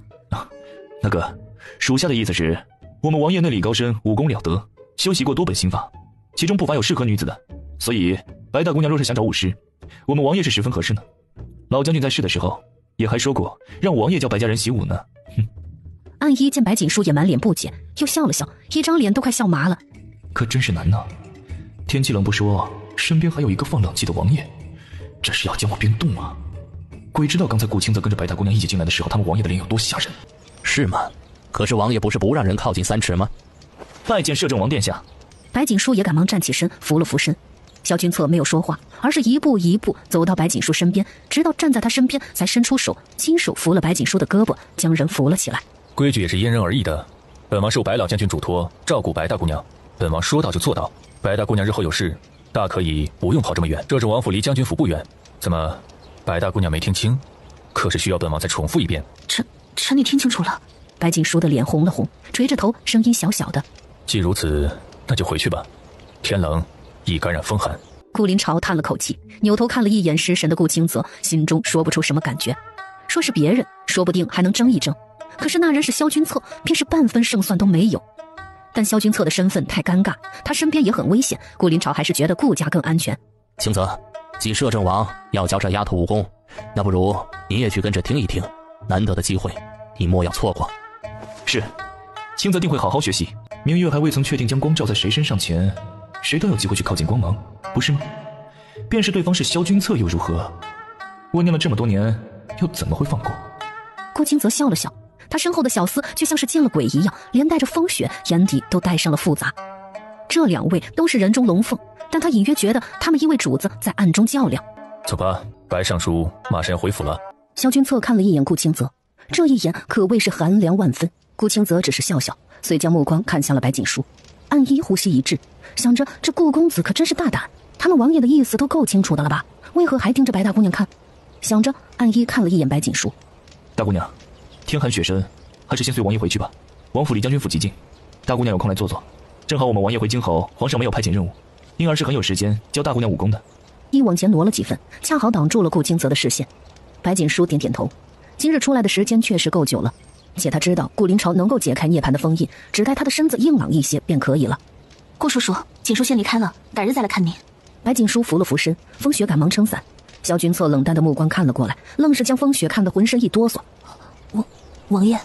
那个，属下的意思是，我们王爷内力高深，武功了得，修习过多本心法，其中不乏有适合女子的，所以白大姑娘若是想找武师，我们王爷是十分合适的。老将军在世的时候也还说过，让王爷教白家人习武呢。安依见白锦书也满脸不解，又笑了笑，一张脸都快笑麻了。可真是难呐，天气冷不说，身边还有一个放冷气的王爷，这是要将我冰冻啊！鬼知道刚才顾清泽跟着白大姑娘一起进来的时候，他们王爷的脸有多吓人。是吗？可是王爷不是不让人靠近3尺吗？拜见摄政王殿下。白锦书也赶忙站起身，扶了扶身。萧君策没有说话，而是一步一步走到白锦书身边，直到站在他身边，才伸出手，亲手扶了白锦书的胳膊，将人扶了起来。规矩也是因人而异的，本王受白老将军嘱托照顾白大姑娘，本王说到就做到。白大姑娘日后有事，大可以不用跑这么远。摄政王府离将军府不远，怎么，白大姑娘没听清？可是需要本王再重复一遍。臣女听清楚了。白锦书的脸红了红，垂着头，声音小小的：“既如此，那就回去吧。天冷，易感染风寒。”顾临朝叹了口气，扭头看了一眼失神的顾清泽，心中说不出什么感觉。说是别人，说不定还能争一争，可是那人是萧君策，便是半分胜算都没有。但萧君策的身份太尴尬，他身边也很危险，顾临朝还是觉得顾家更安全。清泽，既摄政王要教这丫头武功，那不如你也去跟着听一听，难得的机会，你莫要错过。是，清泽定会好好学习。明月还未曾确定将光照在谁身上前，谁都有机会去靠近光芒，不是吗？便是对方是萧君策又如何？我念了这么多年，又怎么会放过？顾清泽笑了笑，他身后的小厮就像是见了鬼一样，连带着风雪，眼底都带上了复杂。这2位都是人中龙凤，但他隐约觉得他们因为主子在暗中较量。走吧，白尚书马上要回府了。萧君策看了一眼顾清泽，这一眼可谓是寒凉万分。顾清泽只是笑笑，遂将目光看向了白锦书，暗一呼吸一滞，想着这顾公子可真是大胆，他们王爷的意思都够清楚的了吧，为何还盯着白大姑娘看？想着暗一看了一眼白锦书。大姑娘，天寒雪深，还是先随王爷回去吧。王府离将军府极近，大姑娘有空来坐坐。正好我们王爷回京后，皇上没有派遣任务，因而是很有时间教大姑娘武功的。一往前挪了几分，恰好挡住了顾清泽的视线。白锦书点点头，今日出来的时间确实够久了，且他知道顾临朝能够解开涅槃的封印，只待他的身子硬朗一些便可以了。顾叔叔，锦书先离开了，改日再来看您。白锦书扶了扶身，风雪赶忙撑伞。萧君策冷淡的目光看了过来，愣是将风雪看得浑身一哆嗦。王爷，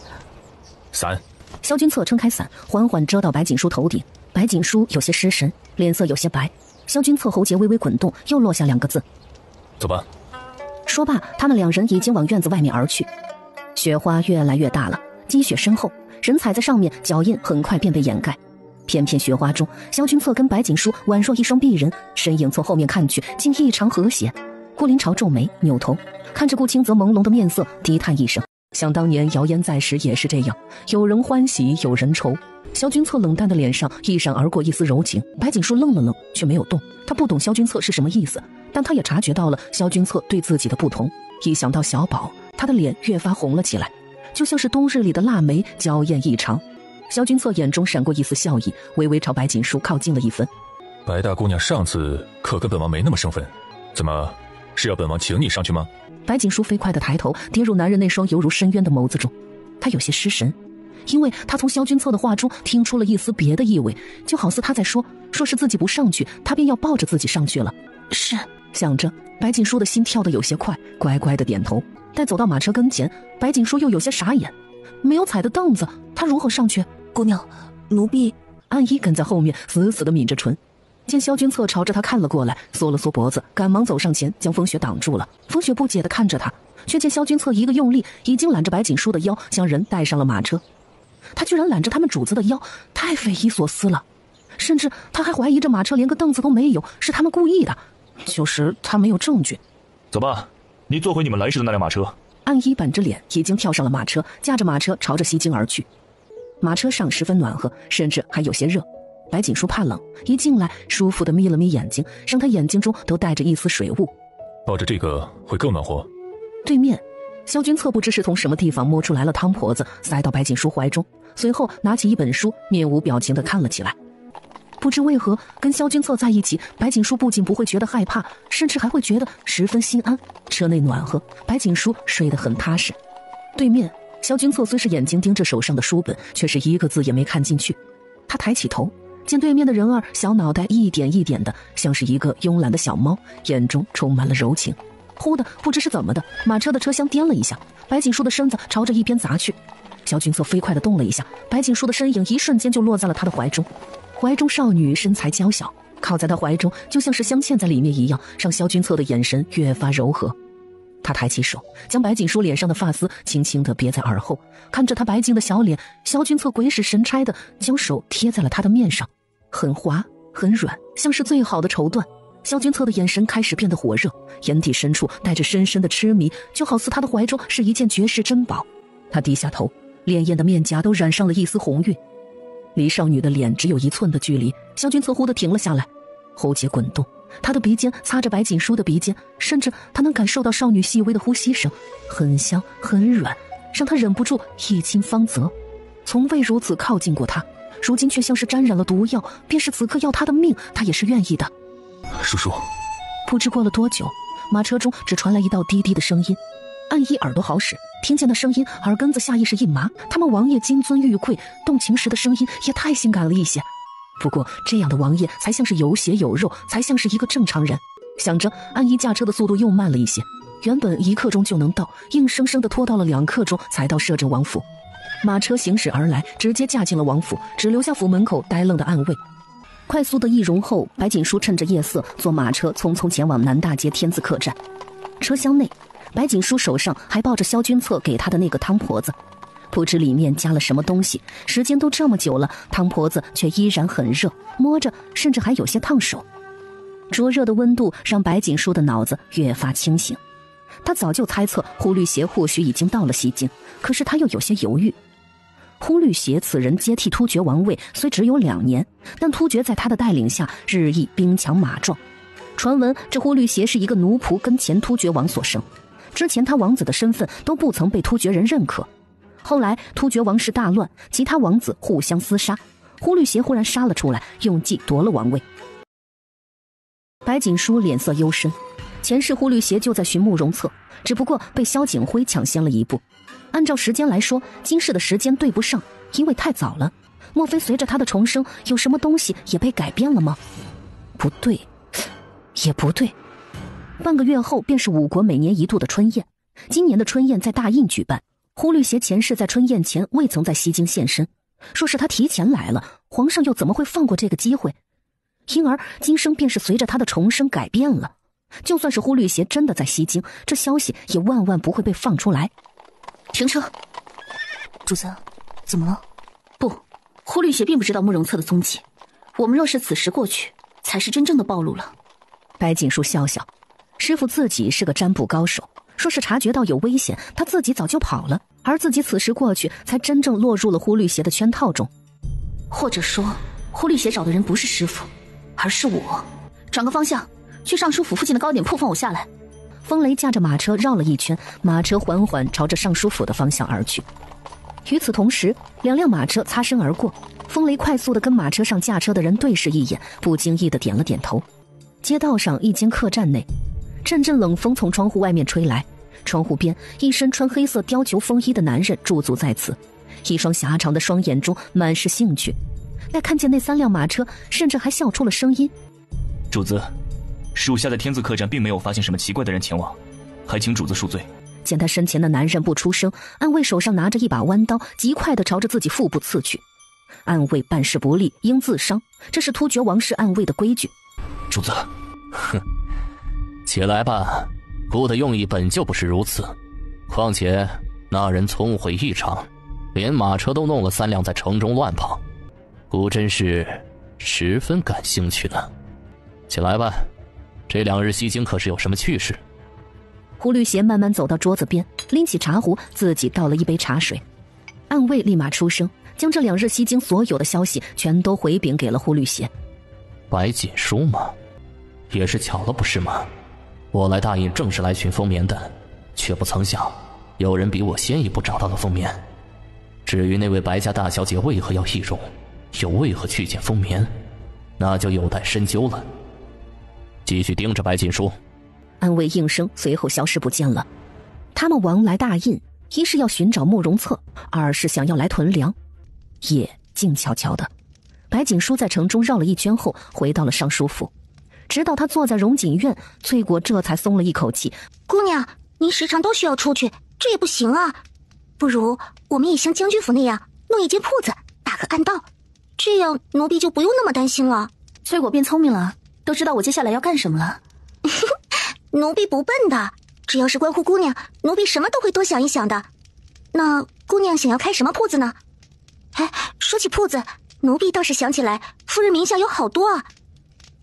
伞。萧君策撑开伞，缓缓遮到白锦书头顶。白锦书有些失神，脸色有些白。萧君策喉结微微滚动，又落下2个字：走吧。说罢，他们2人已经往院子外面而去。雪花越来越大了，积雪深厚，人踩在上面，脚印很快便被掩盖。片片雪花中，萧君策跟白锦书宛若一双璧人，身影从后面看去，竟异常和谐。顾临朝皱眉，扭头看着顾清泽朦胧的面色，低叹一声：想当年谣言在时也是这样，有人欢喜有人愁。萧君策冷淡的脸上一闪而过一丝柔情，白锦书愣了愣，却没有动。他不懂萧君策是什么意思，但他也察觉到了萧君策对自己的不同。一想到小宝，他的脸越发红了起来，就像是冬日里的腊梅，娇艳异常。萧君策眼中闪过一丝笑意，微微朝白锦书靠近了一分。白大姑娘上次可跟本王没那么生分，怎么是要本王请你上去吗？白锦书飞快地抬头，跌入男人那双犹如深渊的眸子中。他有些失神，因为他从萧君策的话中听出了一丝别的意味，就好似他在说是自己不上去，他便要抱着自己上去了。是，想着，白锦书的心跳得有些快，乖乖地点头。待走到马车跟前，白锦书又有些傻眼，没有踩的凳子，他如何上去？姑娘，奴婢。安一跟在后面，死死地抿着唇。见萧君策朝着他看了过来，缩了缩脖子，赶忙走上前，将风雪挡住了。风雪不解地看着他，却见萧君策一个用力，已经揽着白锦书的腰，将人带上了马车。他居然揽着他们主子的腰，太匪夷所思了。甚至他还怀疑这马车连个凳子都没有，是他们故意的，就是他没有证据。走吧，你坐回你们来时的那辆马车。安一板着脸，已经跳上了马车，驾着马车朝着西京而去。马车上十分暖和，甚至还有些热。白锦书怕冷，一进来舒服地眯了眯眼睛，让他眼睛中都带着一丝水雾。抱着这个会更暖和。对面，萧君策不知是从什么地方摸出来了汤婆子，塞到白锦书怀中，随后拿起一本书，面无表情地看了起来。不知为何，跟萧君策在一起，白锦书不仅不会觉得害怕，甚至还会觉得十分心安。车内暖和，白锦书睡得很踏实。对面，萧君策虽是眼睛盯着手上的书本，却是一个字也没看进去。他抬起头，见对面的人儿小脑袋一点一点的，像是一个慵懒的小猫，眼中充满了柔情。忽的不知是怎么的，马车的车厢颠了一下，白锦书的身子朝着一边砸去。萧君策飞快地动了一下，白锦书的身影一瞬间就落在了他的怀中。怀中少女身材娇小，靠在他怀中就像是镶嵌在里面一样，让萧君策的眼神越发柔和。他抬起手，将白锦书脸上的发丝轻轻地别在耳后，看着他白净的小脸，萧君策鬼使神差地将手贴在了他的面上，很滑很软，像是最好的绸缎。萧君策的眼神开始变得火热，眼底深处带着深深的痴迷，就好似他的怀中是一件绝世珍宝。他低下头，潋滟的面颊都染上了一丝红晕，离少女的脸只有1寸的距离。萧君策忽地停了下来，喉结滚动，他的鼻尖擦着白锦书的鼻尖，甚至他能感受到少女细微的呼吸声，很香很软，让他忍不住一亲芳泽。从未如此靠近过他，如今却像是沾染了毒药，便是此刻要他的命，他也是愿意的。叔叔。不知过了多久，马车中只传来一道低低的声音。暗一耳朵好使，听见那声音，耳根子下意识一麻。他们王爷金尊玉贵，动情时的声音也太性感了一些。不过这样的王爷才像是有血有肉，才像是一个正常人。想着，暗一驾车的速度又慢了一些，原本1刻钟就能到，硬生生的拖到了2刻钟才到摄政王府。马车行驶而来，直接驾进了王府，只留下府门口呆愣的暗卫。快速的易容后，白锦书趁着夜色坐马车匆匆前往南大街天字客栈。车厢内，白锦书手上还抱着萧君策给他的那个汤婆子，不知里面加了什么东西，时间都这么久了，汤婆子却依然很热，摸着甚至还有些烫手。灼热的温度让白锦书的脑子越发清醒，他早就猜测呼律邪或许已经到了西京，可是他又有些犹豫。呼律邪此人接替突厥王位虽只有2年，但突厥在他的带领下日益兵强马壮。传闻这呼律邪是一个奴仆跟前突厥王所生，之前他王子的身份都不曾被突厥人认可。后来突厥王室大乱，其他王子互相厮杀，呼律邪忽然杀了出来，用计夺了王位。白锦书脸色幽深，前世呼律邪就在寻慕容策，只不过被萧景辉抢先了一步。按照时间来说，今世的时间对不上，因为太早了。莫非随着他的重生，有什么东西也被改变了吗？不对，也不对。半个月后便是5国每年1度的春宴，今年的春宴在大印举办。呼律邪前世在春宴前未曾在西京现身，若是他提前来了，皇上又怎么会放过这个机会？因而今生便是随着他的重生改变了。就算是呼律邪真的在西京，这消息也万万不会被放出来。停车！主子，怎么了？不，呼律邪并不知道慕容策的踪迹。我们若是此时过去，才是真正的暴露了。白锦书笑笑，师傅自己是个占卜高手，若是察觉到有危险，他自己早就跑了，而自己此时过去，才真正落入了呼律邪的圈套中。或者说，呼律邪找的人不是师傅，而是我。转个方向，去尚书府附近的糕点铺放我下来。风雷驾着马车绕了一圈，马车缓缓朝着尚书府的方向而去。与此同时，2辆马车擦身而过，风雷快速地跟马车上驾车的人对视一眼，不经意地点了点头。街道上一间客栈内，阵阵冷风从窗户外面吹来，窗户边一身穿黑色貂裘风衣的男人驻足在此，一双狭长的双眼中满是兴趣。待看见那3辆马车，甚至还笑出了声音。主子，属下在天字客栈并没有发现什么奇怪的人前往，还请主子恕罪。见他身前的男人不出声，暗卫手上拿着一把弯刀，极快地朝着自己腹部刺去。暗卫办事不力，应自伤，这是突厥王室暗卫的规矩。主子，哼，起来吧，孤的用意本就不是如此。况且那人聪慧异常，连马车都弄了3辆在城中乱跑，孤真是十分感兴趣呢。起来吧，这2日西京可是有什么趣事？呼律邪慢慢走到桌子边，拎起茶壶，自己倒了一杯茶水。暗卫立马出声，将这2日西京所有的消息全都回禀给了呼律邪。白锦书吗？也是巧了，不是吗？我来大印正是来寻风眠的，却不曾想有人比我先一步找到了风眠。至于那位白家大小姐为何要易容，又为何去见风眠，那就有待深究了。继续盯着白锦书。暗卫应声，随后消失不见了。他们王来大印，一是要寻找慕容策，二是想要来屯粮。夜静悄悄的，白锦书在城中绕了一圈后，回到了尚书府。直到他坐在荣锦院，翠果这才松了一口气。姑娘，您时常都需要出去，这也不行啊。不如我们也像将军府那样，弄一间铺子，打个暗道，这样奴婢就不用那么担心了。翠果变聪明了，都知道我接下来要干什么了。奴婢不笨的，只要是关乎姑娘，奴婢什么都会多想一想的。那姑娘想要开什么铺子呢？哎，说起铺子，奴婢倒是想起来，夫人名下有好多啊。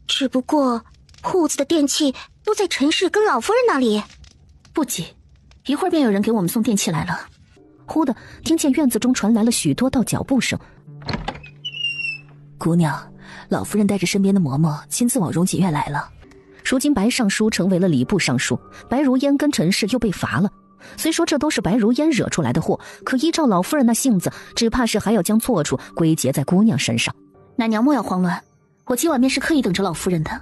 只不过铺子的电器都在陈氏跟老夫人那里。不急，一会儿便有人给我们送电器来了。忽的听见院子中传来了许多道脚步声。姑娘，老夫人带着身边的嬷嬷亲自往荣锦院来了。如今白尚书成为了礼部尚书，白如烟跟陈氏又被罚了。虽说这都是白如烟惹出来的祸，可依照老夫人那性子，只怕是还要将错处归结在姑娘身上。奶娘莫要慌乱，我今晚便是刻意等着老夫人的。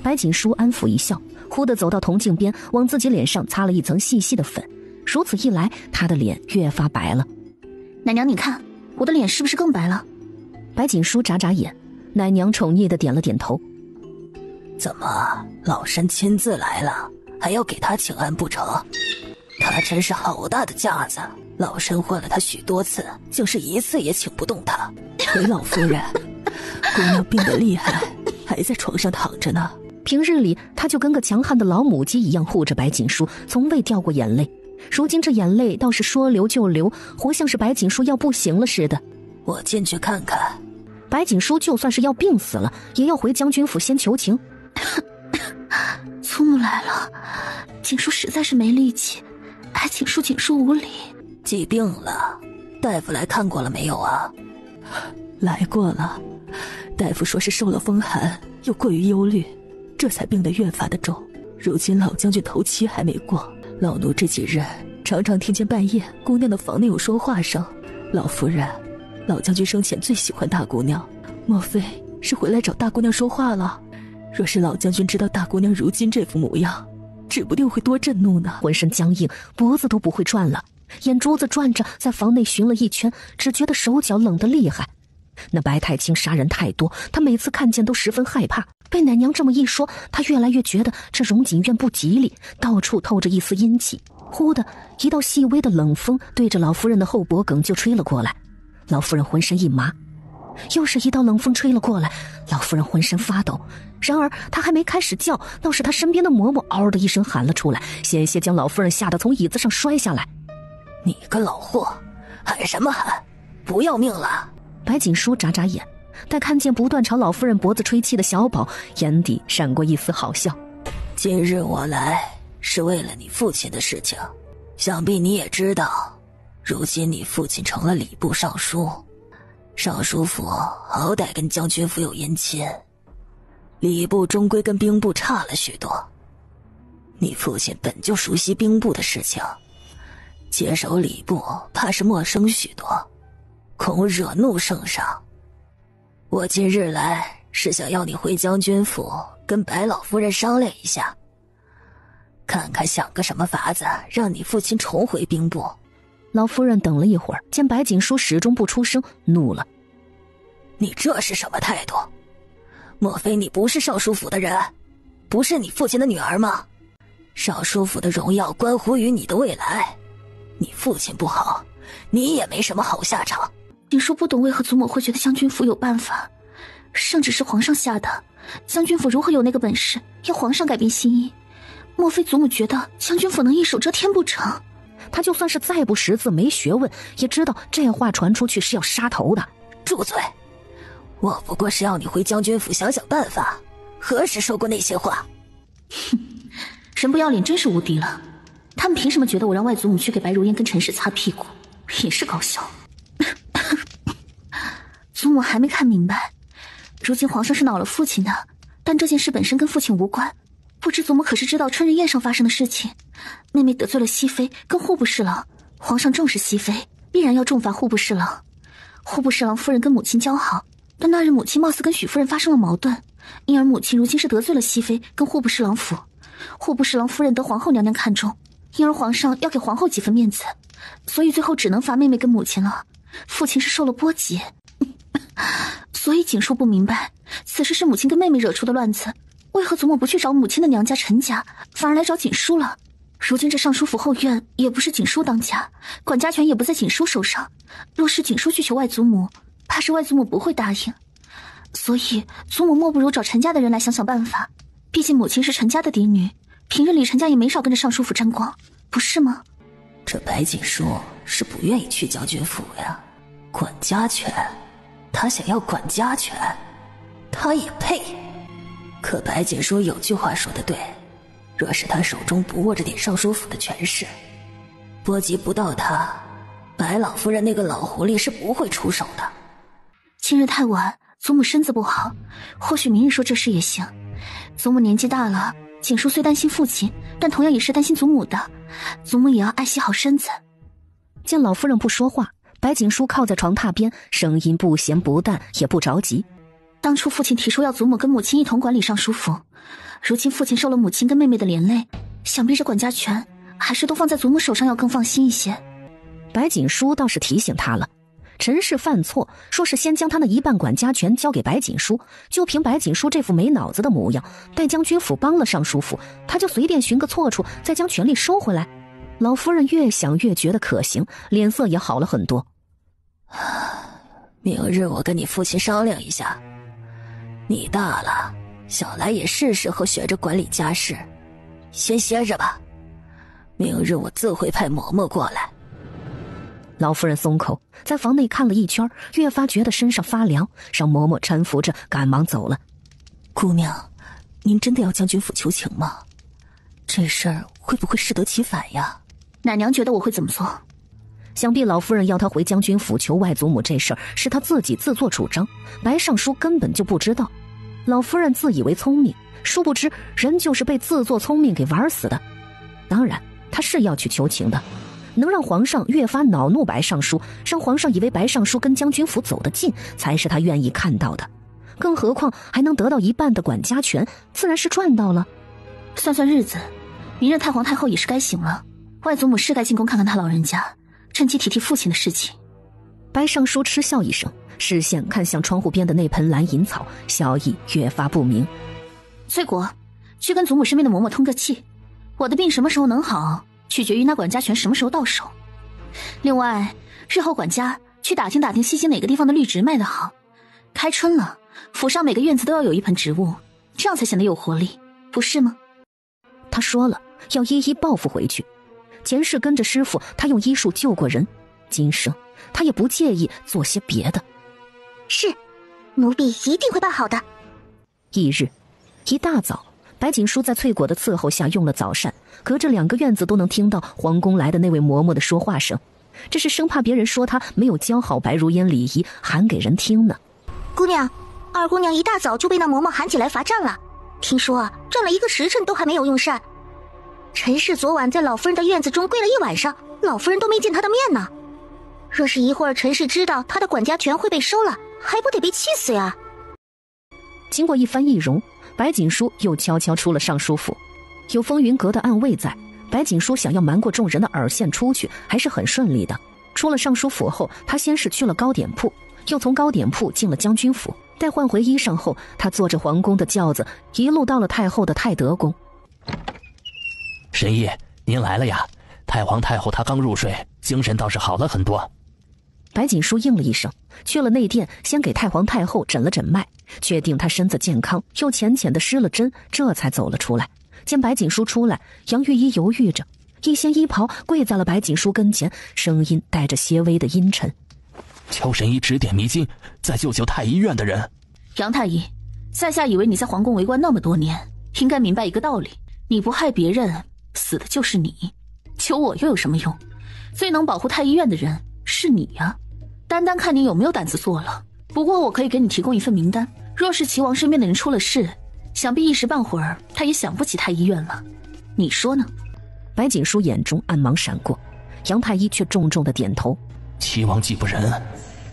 白锦书安抚一笑，忽地走到铜镜边，往自己脸上擦了一层细细的粉。如此一来，她的脸越发白了。奶娘你看，我的脸是不是更白了？白锦书眨眨眼，奶娘宠溺地点了点头。怎么，老身亲自来了，还要给他请安不成？他真是好大的架子，老身换了他许多次，竟是一次也请不动他。回老夫人，姑娘病得厉害，还在床上躺着呢。平日里他就跟个强悍的老母鸡一样护着白锦书，从未掉过眼泪。如今这眼泪倒是说流就流，活像是白锦书要不行了似的。我进去看看。白锦书就算是要病死了，也要回将军府先求情。祖母来了，锦书实在是没力气，还锦书无礼。疾病了，大夫来看过了没有啊？来过了，大夫说是受了风寒，又过于忧虑，这才病得越发的重。如今老将军头七还没过，老奴这几日常常听见半夜姑娘的房内有说话声。老夫人，老将军生前最喜欢大姑娘，莫非是回来找大姑娘说话了？若是老将军知道大姑娘如今这副模样，指不定会多震怒呢。浑身僵硬，脖子都不会转了，眼珠子转着在房内寻了一圈，只觉得手脚冷得厉害。那白太清杀人太多，他每次看见都十分害怕。被奶娘这么一说，他越来越觉得这荣锦院不吉利，到处透着一丝阴气。忽的一道细微的冷风对着老夫人的后脖梗就吹了过来，老夫人浑身一麻。又是一道冷风吹了过来，老夫人浑身发抖。然而她还没开始叫，倒是她身边的嬷嬷嗷的一声喊了出来，险些将老夫人吓得从椅子上摔下来。你个老货，喊什么喊？不要命了？白锦书眨眨眼，但看见不断朝老夫人脖子吹气的小宝，眼底闪过一丝好笑。今日我来是为了你父亲的事情，想必你也知道，如今你父亲成了礼部尚书，尚书府好歹跟将军府有姻亲，礼部终归跟兵部差了许多。你父亲本就熟悉兵部的事情，接手礼部怕是陌生许多，恐惹怒圣上。我今日来是想要你回将军府跟白老夫人商量一下，看看想个什么法子让你父亲重回兵部。老夫人等了一会儿，见白锦书始终不出声，怒了：你这是什么态度？莫非你不是尚书府的人，不是你父亲的女儿吗？尚书府的荣耀关乎于你的未来，你父亲不好，你也没什么好下场。锦书不懂为何祖母会觉得将军府有办法，圣旨是皇上下的，将军府如何有那个本事要皇上改变心意？莫非祖母觉得将军府能一手遮天不成？他就算是再不识字没学问，也知道这话传出去是要杀头的。住嘴！我不过是要你回将军府想想办法，何时说过那些话？哼，人不要脸真是无敌了。他们凭什么觉得我让外祖母去给白如烟跟陈氏擦屁股？也是搞笑。祖母还没看明白，如今皇上是恼了父亲的，但这件事本身跟父亲无关。不知祖母可是知道春日宴上发生的事情？妹妹得罪了熹妃跟户部侍郎，皇上重视熹妃，必然要重罚户部侍郎。户部侍郎夫人跟母亲交好，但那日母亲貌似跟许夫人发生了矛盾，因而母亲如今是得罪了熹妃跟户部侍郎府。户部侍郎夫人得皇后娘娘看重，因而皇上要给皇后几分面子，所以最后只能罚妹妹跟母亲了。父亲是受了波及。所以锦书不明白，此事是母亲跟妹妹惹出的乱子，为何祖母不去找母亲的娘家陈家，反而来找锦书了？如今这尚书府后院也不是锦书当家，管家权也不在锦书手上，若是锦书去求外祖母，怕是外祖母不会答应。所以祖母莫不如找陈家的人来想想办法，毕竟母亲是陈家的嫡女，平日里陈家也没少跟着尚书府沾光，不是吗？这白锦书是不愿意去将军府呀，管家权，他想要管家权，他也配。可白锦书有句话说得对，若是他手中不握着点尚书府的权势，波及不到他，白老夫人那个老狐狸是不会出手的。今日太晚，祖母身子不好，或许明日说这事也行。祖母年纪大了，锦书虽担心父亲，但同样也是担心祖母的，祖母也要爱惜好身子。见老夫人不说话，白锦书靠在床榻边，声音不咸不淡，也不着急。当初父亲提出要祖母跟母亲一同管理尚书府，如今父亲受了母亲跟妹妹的连累，想必这管家权还是都放在祖母手上要更放心一些。白锦书倒是提醒他了，陈氏犯错，说是先将他那一半管家权交给白锦书，就凭白锦书这副没脑子的模样，待将军府帮了尚书府，他就随便寻个错处，再将权力收回来。老夫人越想越觉得可行，脸色也好了很多。明日我跟你父亲商量一下，你大了，想来也是时候学着管理家事，先歇着吧。明日我自会派嬷嬷过来。老夫人松口，在房内看了一圈，越发觉得身上发凉，让嬷嬷搀扶着赶忙走了。姑娘，您真的要将军府求情吗？这事儿会不会适得其反呀？奶娘觉得我会怎么做？想必老夫人要他回将军府求外祖母这事儿是他自己自作主张，白尚书根本就不知道。老夫人自以为聪明，殊不知人就是被自作聪明给玩死的。当然他是要去求情的，能让皇上越发恼怒白尚书，让皇上以为白尚书跟将军府走得近，才是他愿意看到的。更何况还能得到一半的管家权，自然是赚到了。算算日子，明日太皇太后也是该醒了，外祖母是该进宫看看他老人家，趁机提提父亲的事情。白尚书嗤笑一声，视线看向窗户边的那盆蓝银草，笑意越发不明。翠果，去跟祖母身边的嬷嬷通个气，我的病什么时候能好，取决于那管家权什么时候到手。另外，日后管家去打听打听西京哪个地方的绿植卖得好，开春了，府上每个院子都要有一盆植物，这样才显得有活力，不是吗？他说了，要一一报复回去。前世跟着师父，他用医术救过人，今生他也不介意做些别的。是，奴婢一定会办好的。翌日一大早，白锦书在翠果的伺候下用了早膳，隔着2个院子都能听到皇宫来的那位嬷嬷的说话声，这是生怕别人说他没有教好白如烟礼仪，喊给人听呢。姑娘，二姑娘一大早就被那嬷嬷喊起来罚站了，听说站了1个时辰都还没有用膳。陈氏昨晚在老夫人的院子中跪了1晚上，老夫人都没见她的面呢。若是一会儿陈氏知道她的管家权会被收了，还不得被气死呀？经过一番易容，白锦书又悄悄出了尚书府。有风云阁的暗卫在，白锦书想要瞒过众人的耳线出去还是很顺利的。出了尚书府后，他先是去了糕点铺，又从糕点铺进了将军府。待换回衣裳后，他坐着皇宫的轿子一路到了太后的太德宫。神医，您来了呀！太皇太后她刚入睡，精神倒是好了很多。白锦书应了一声，去了内殿，先给太皇太后诊了诊脉，确定她身子健康，又浅浅的施了针，这才走了出来。见白锦书出来，杨玉衣犹豫着，一掀衣袍跪在了白锦书跟前，声音带着些微的阴沉：“求神医指点迷津，再救救太医院的人。”杨太医，在下以为你在皇宫为官那么多年，应该明白一个道理，你不害别人，死的就是你，求我又有什么用？最能保护太医院的人是你呀，单单看你有没有胆子做了。不过我可以给你提供一份名单，若是齐王身边的人出了事，想必一时半会儿他也想不起太医院了，你说呢？白锦书眼中暗芒闪过，杨太医却重重的点头：“齐王既不仁，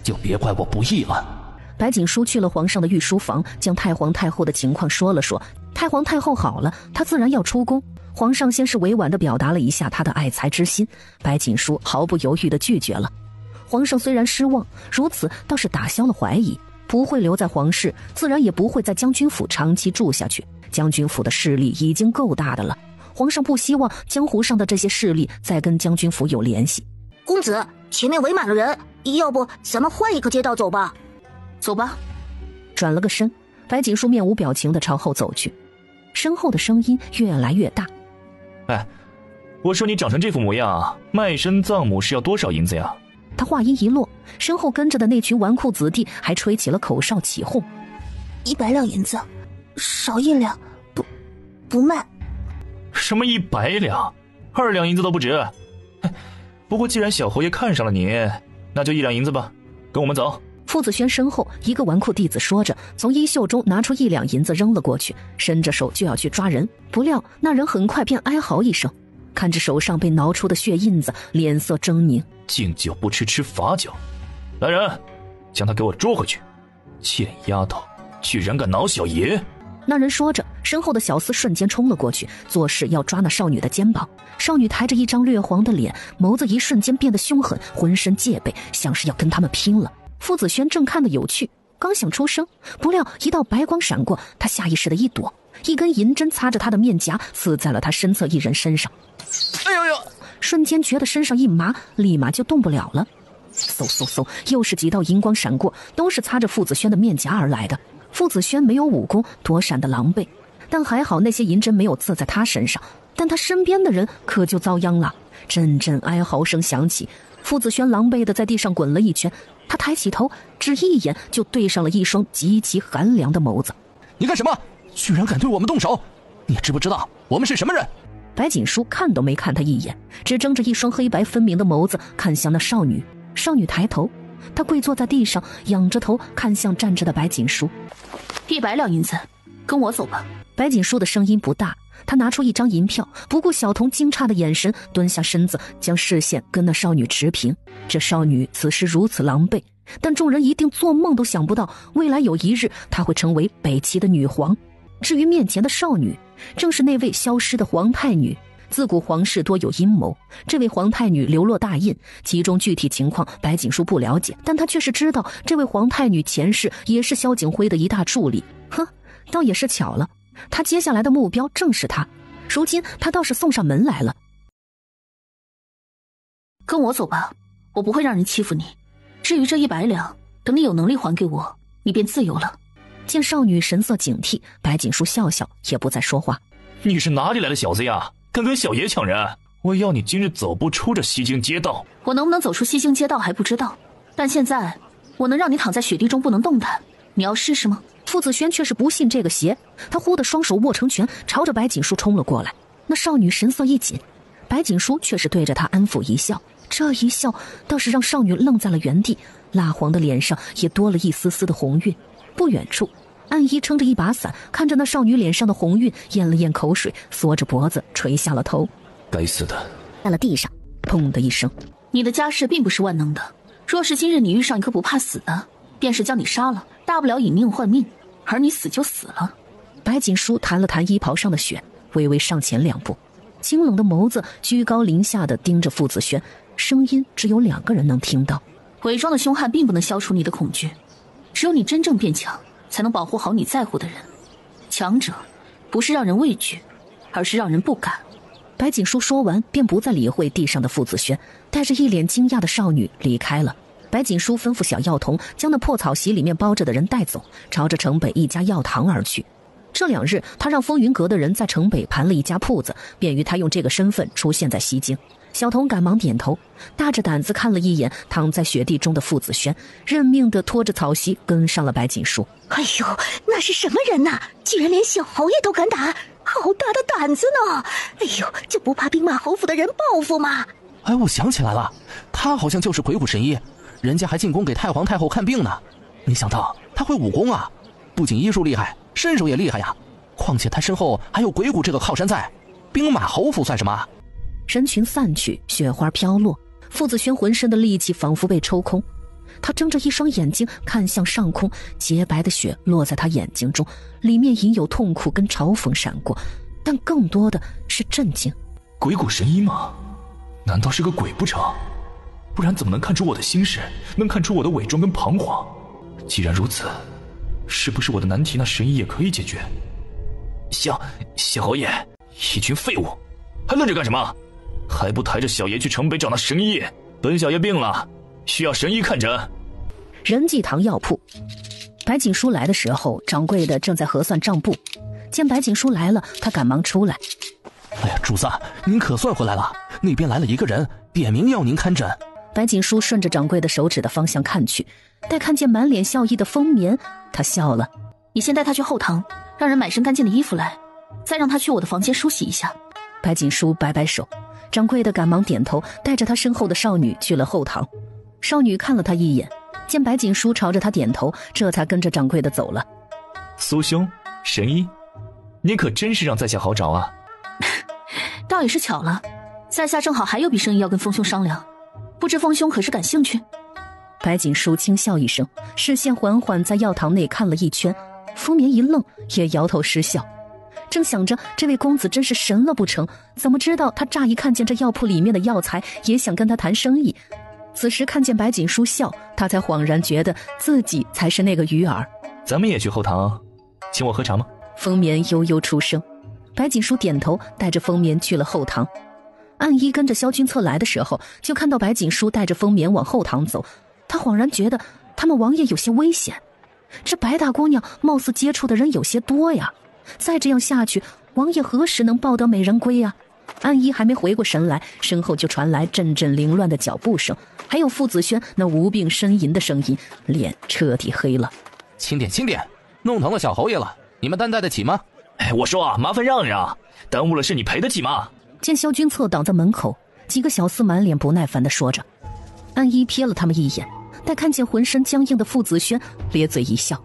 就别怪我不义了。”白锦书去了皇上的御书房，将太皇太后的情况说了说。太皇太后好了，他自然要出宫。皇上先是委婉地表达了一下他的爱才之心，白锦书毫不犹豫地拒绝了。皇上虽然失望，如此倒是打消了怀疑，不会留在皇室，自然也不会在将军府长期住下去。将军府的势力已经够大的了，皇上不希望江湖上的这些势力再跟将军府有联系。公子，前面围满了人，要不咱们换一个街道走吧？走吧。转了个身，白锦书面无表情地朝后走去，身后的声音越来越大，哎，我说你长成这副模样，卖身葬母是要多少银子呀？他话音一落，身后跟着的那群纨绔子弟还吹起了口哨起哄。100两银子，少1两，不卖。什么100两？2两银子都不值。不过既然小侯爷看上了你，那就1两银子吧，跟我们走。傅子轩身后一个纨绔弟子说着，从衣袖中拿出1两银子扔了过去，伸着手就要去抓人，不料那人很快便哀嚎一声，看着手上被挠出的血印子，脸色狰狞。敬酒不吃吃罚酒，来人，将他给我捉回去！贱丫头，居然敢挠小爷！那人说着，身后的小厮瞬间冲了过去，作势要抓那少女的肩膀。少女抬着一张略黄的脸，眸子一瞬间变得凶狠，浑身戒备，像是要跟他们拼了。傅子轩正看得有趣，刚想出声，不料一道白光闪过，他下意识的一躲，一根银针擦着他的面颊，刺在了他身侧一人身上。哎呦呦！瞬间觉得身上一麻，立马就动不了了。嗖嗖嗖，又是几道银光闪过，都是擦着傅子轩的面颊而来的。傅子轩没有武功，躲闪的狼狈，但还好那些银针没有刺在他身上，但他身边的人可就遭殃了。阵阵哀嚎声响起，傅子轩狼狈的在地上滚了一圈，他抬起头，只一眼就对上了一双极其寒凉的眸子。你干什么？居然敢对我们动手！你知不知道我们是什么人？白锦书看都没看他一眼，只睁着一双黑白分明的眸子看向那少女。少女抬头，她跪坐在地上，仰着头看向站着的白锦书。100两银子，跟我走吧。白锦书的声音不大，他拿出一张银票，不顾小童惊诧的眼神，蹲下身子，将视线跟那少女持平。这少女此时如此狼狈，但众人一定做梦都想不到，未来有一日她会成为北齐的女皇。至于面前的少女，正是那位消失的皇太女。自古皇室多有阴谋，这位皇太女流落大印，其中具体情况白锦书不了解，但他却是知道这位皇太女前世也是萧景辉的一大助力。哼，倒也是巧了，他接下来的目标正是他，如今他倒是送上门来了。跟我走吧，我不会让人欺负你。至于这100两，等你有能力还给我，你便自由了。见少女神色警惕，白锦书笑笑，也不再说话。你是哪里来的小子呀？敢跟小爷抢人！我要你今日走不出这西京街道。我能不能走出西京街道还不知道，但现在我能让你躺在雪地中不能动弹，你要试试吗？傅子轩却是不信这个邪，他忽地双手握成拳，朝着白锦书冲了过来。那少女神色一紧，白锦书却是对着他安抚一笑，这一笑倒是让少女愣在了原地，蜡黄的脸上也多了一丝丝的红晕。不远处，暗衣撑着一把伞，看着那少女脸上的红晕，咽了咽口水，缩着脖子垂下了头。该死的！在了地上，砰的一声。你的家世并不是万能的，若是今日你遇上一个不怕死的，便是将你杀了，大不了以命换命，而你死就死了。白锦书弹了弹衣袍上的雪，微微上前2步，清冷的眸子居高临下的盯着傅子轩，声音只有2个人能听到。伪装的凶悍并不能消除你的恐惧，只有你真正变强，才能保护好你在乎的人。强者不是让人畏惧，而是让人不敢。白锦书说完，便不再理会地上的傅子轩，带着一脸惊讶的少女离开了。白锦书吩咐小药童将那破草席里面包着的人带走，朝着城北一家药堂而去。这2日，他让风云阁的人在城北盘了一家铺子，便于他用这个身份出现在西京。小童赶忙点头，大着胆子看了一眼躺在雪地中的傅子轩，认命地拖着草席跟上了白锦书。哎呦，那是什么人呐？居然连小侯爷都敢打，好大的胆子呢！哎呦，就不怕兵马侯府的人报复吗？哎，我想起来了，他好像就是鬼谷神医，人家还进宫给太皇太后看病呢。没想到他会武功啊，不仅医术厉害，身手也厉害呀。况且他身后还有鬼谷这个靠山在，兵马侯府算什么？人群散去，雪花飘落，傅子轩浑身的力气仿佛被抽空，他睁着一双眼睛看向上空，洁白的雪落在他眼睛中，里面隐有痛苦跟嘲讽闪过，但更多的是震惊。鬼谷神医吗？难道是个鬼不成？不然怎么能看出我的心事，能看出我的伪装跟彷徨？既然如此，是不是我的难题那神医也可以解决？小侯爷，一群废物，还愣着干什么？还不抬着小爷去城北找那神医？本小爷病了，需要神医看诊。仁济堂药铺，白锦书来的时候，掌柜的正在核算账簿。见白锦书来了，他赶忙出来。哎呀，主子，您可算回来了，那边来了一个人，点名要您看诊。白锦书顺着掌柜的手指的方向看去，待看见满脸笑意的风眠，他笑了。你先带他去后堂，让人买身干净的衣服来，再让他去我的房间梳洗一下。白锦书摆摆手，掌柜的赶忙点头，带着他身后的少女去了后堂。少女看了他一眼，见白锦书朝着他点头，这才跟着掌柜的走了。苏兄，神医，你可真是让在下好找啊。倒也是巧了，在下正好还有笔生意要跟风兄商量，不知风兄可是感兴趣？白锦书轻笑一声，视线缓缓在药堂内看了一圈。风眠一愣，也摇头失笑。正想着这位公子真是神了不成，怎么知道他乍一看见这药铺里面的药材，也想跟他谈生意。此时看见白锦书笑，他才恍然觉得自己才是那个鱼饵。咱们也去后堂，请我喝茶吗？风眠悠悠出声。白锦书点头，带着风眠去了后堂。暗一跟着萧君策来的时候，就看到白锦书带着风眠往后堂走，他恍然觉得他们王爷有些危险。这白大姑娘貌似接触的人有些多呀，再这样下去，王爷何时能抱得美人归啊？暗一还没回过神来，身后就传来阵阵凌乱的脚步声，还有傅子轩那无病呻吟的声音，脸彻底黑了。轻点轻点，弄疼了小侯爷了，你们担待得起吗？我说啊，麻烦让让，耽误了事你赔得起吗？见萧君策挡在门口，几个小厮满脸不耐烦地说着。暗一瞥了他们一眼，待看见浑身僵硬的傅子轩，咧嘴一笑。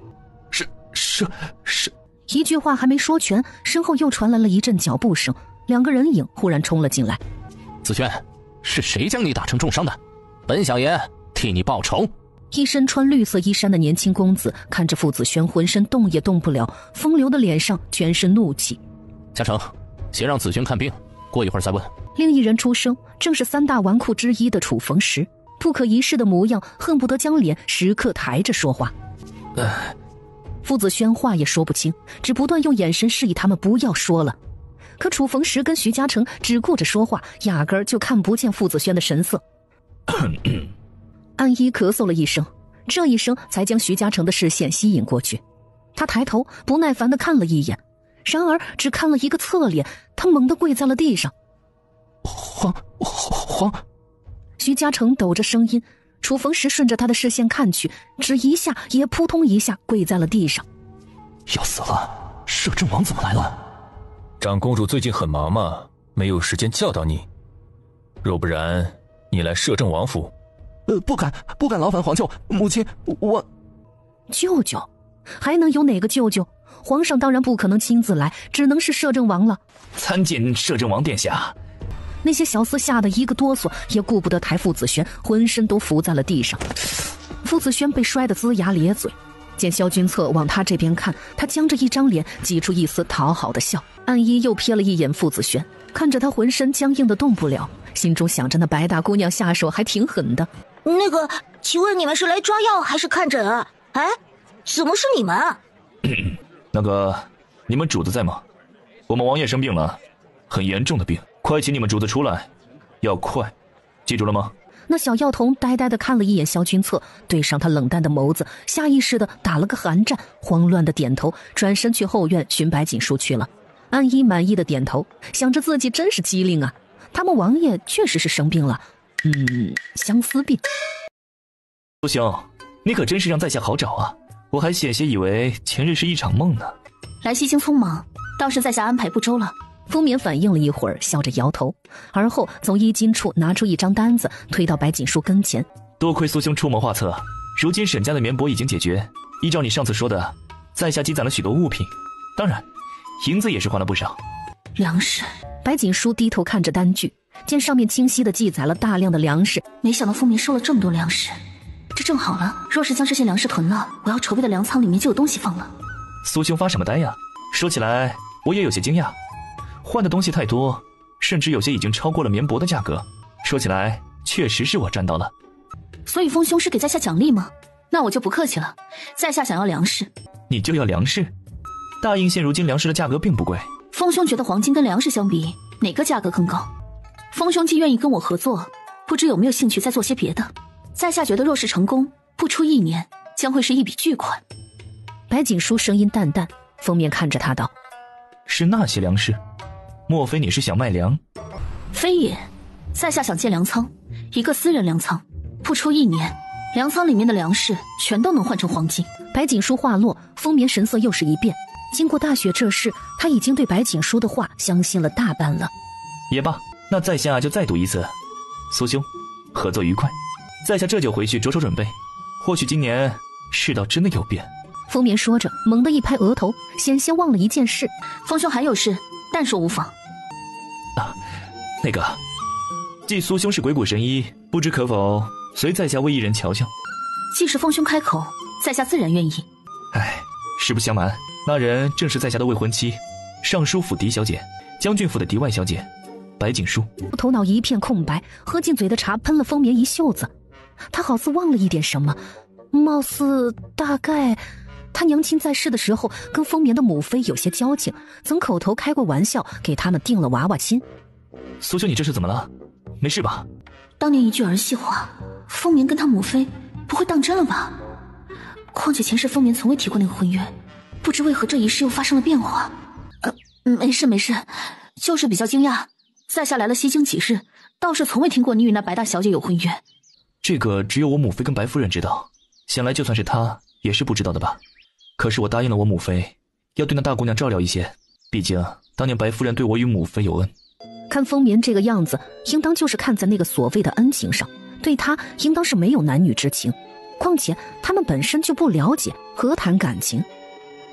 是。一句话还没说全，身后又传来了一阵脚步声，两个人影忽然冲了进来。子轩，是谁将你打成重伤的？本小爷替你报仇。一身穿绿色衣衫的年轻公子看着傅子轩浑身动也动不了，风流的脸上全是怒气。嘉诚，先让子轩看病，过一会儿再问。另一人出声，正是三大纨绔之一的楚逢时，不可一世的模样，恨不得将脸时刻抬着说话。傅子轩话也说不清，只不断用眼神示意他们不要说了。可楚逢时跟徐嘉诚只顾着说话，压根儿就看不见傅子轩的神色。暗一咳嗽了一声，这一声才将徐嘉诚的视线吸引过去。他抬头不耐烦地看了一眼，然而只看了一个侧脸，他猛地跪在了地上。皇。徐嘉诚抖着声音，楚逢时顺着他的视线看去，只一下也扑通一下跪在了地上。要死了，摄政王怎么来了？长公主最近很忙嘛，没有时间教导你。若不然，你来摄政王府。不敢劳烦皇舅，母亲，我……舅舅？还能有哪个舅舅？皇上当然不可能亲自来，只能是摄政王了。参见摄政王殿下。那些小厮吓得一个哆嗦，也顾不得抬傅子轩，浑身都伏在了地上。傅子轩被摔得龇牙咧嘴，见萧君策往他这边看，他僵着一张脸，挤出一丝讨好的笑。暗一又瞥了一眼傅子轩，看着他浑身僵硬的动不了，心中想着那白大姑娘下手还挺狠的。那个，请问你们是来抓药还是看诊啊？哎，怎么是你们啊？那个，你们主子在吗？我们王爷生病了，很严重的病，快请你们主子出来，要快，记住了吗？那小药童呆呆地看了一眼萧君策，对上他冷淡的眸子，下意识地打了个寒战，慌乱地点头，转身去后院寻白锦书去了。安一满意的点头，想着自己真是机灵啊，他们王爷确实是生病了，相思病。苏兄，你可真是让在下好找啊，我还险些以为前日是一场梦呢。来西京匆忙，倒是在下安排不周了。风眠反应了一会儿，笑着摇头，而后从衣襟处拿出一张单子，推到白锦书跟前。多亏苏兄出谋划策，如今沈家的棉帛已经解决，依照你上次说的，在下积攒了许多物品，当然银子也是换了不少。粮食。白锦书低头看着单据，见上面清晰地记载了大量的粮食，没想到风眠收了这么多粮食，这正好了，若是将这些粮食囤了，我要筹备的粮仓里面就有东西放了。苏兄发什么呆呀？说起来我也有些惊讶，换的东西太多，甚至有些已经超过了棉帛的价格，说起来确实是我赚到了。所以风兄是给在下奖励吗？那我就不客气了，在下想要粮食。你就要粮食？大应现如今粮食的价格并不贵。风兄觉得黄金跟粮食相比，哪个价格更高？风兄既愿意跟我合作，不知有没有兴趣再做些别的？在下觉得若是成功，不出1年将会是一笔巨款。白锦书声音淡淡，封面看着他道：是那些粮食？莫非你是想卖粮？非也，在下想建粮仓，一个私人粮仓，不出1年，粮仓里面的粮食全都能换成黄金。白锦书话落，风眠神色又是一变。经过大雪这事，他已经对白锦书的话相信了大半了。也罢，那在下就再赌一次。苏兄，合作愉快。在下这就回去着手准备，或许今年世道真的有变。风眠说着，猛地一拍额头，险些忘了一件事。风兄还有事，但说无妨。那个，既苏兄是鬼谷神医，不知可否随在下为一人瞧瞧？既是风兄开口，在下自然愿意。实不相瞒，那人正是在下的未婚妻，尚书府狄小姐，将军府的狄外小姐，白锦书。头脑一片空白，喝进嘴的茶喷了风眠一袖子。他好似忘了一点什么，貌似大概他娘亲在世的时候跟风眠的母妃有些交情，曾口头开过玩笑，给他们定了娃娃亲。苏兄，你这是怎么了？没事吧？当年一句儿戏话，风眠跟他母妃不会当真了吧？况且前世风眠从未提过那个婚约，不知为何这一世又发生了变化。没事，就是比较惊讶。在下来了西京几日，倒是从未听过你与那白大小姐有婚约。这个只有我母妃跟白夫人知道，想来就算是她也是不知道的吧。可是我答应了我母妃，要对那大姑娘照料一些，毕竟当年白夫人对我与母妃有恩。看风眠这个样子，应当就是看在那个所谓的恩情上，对他应当是没有男女之情。况且他们本身就不了解，何谈感情？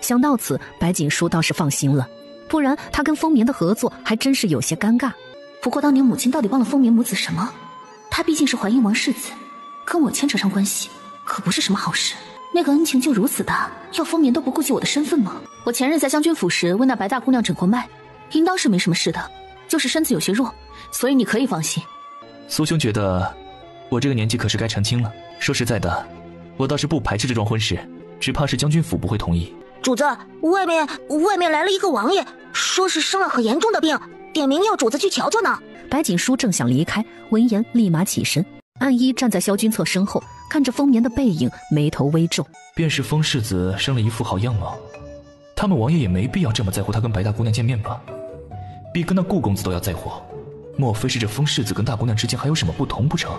想到此，白锦书倒是放心了，不然他跟风眠的合作还真是有些尴尬。不过当年母亲到底帮了风眠母子什么？她毕竟是淮阴王世子，跟我牵扯上关系，可不是什么好事。那个恩情就如此大，要风眠都不顾及我的身份吗？我前日在将军府时为那白大姑娘诊过脉，应当是没什么事的，就是身子有些弱，所以你可以放心。苏兄觉得我这个年纪可是该成亲了。说实在的，我倒是不排斥这桩婚事，只怕是将军府不会同意。主子，外面来了一个王爷，说是生了很严重的病，点名要主子去瞧瞧呢。白锦书正想离开，闻言立马起身，暗衣站在萧君侧身后，看着风眠的背影，眉头微皱。便是风世子生了一副好样貌，他们王爷也没必要这么在乎他跟白大姑娘见面吧？比跟那顾公子都要在乎，莫非是这风世子跟大姑娘之间还有什么不同不成？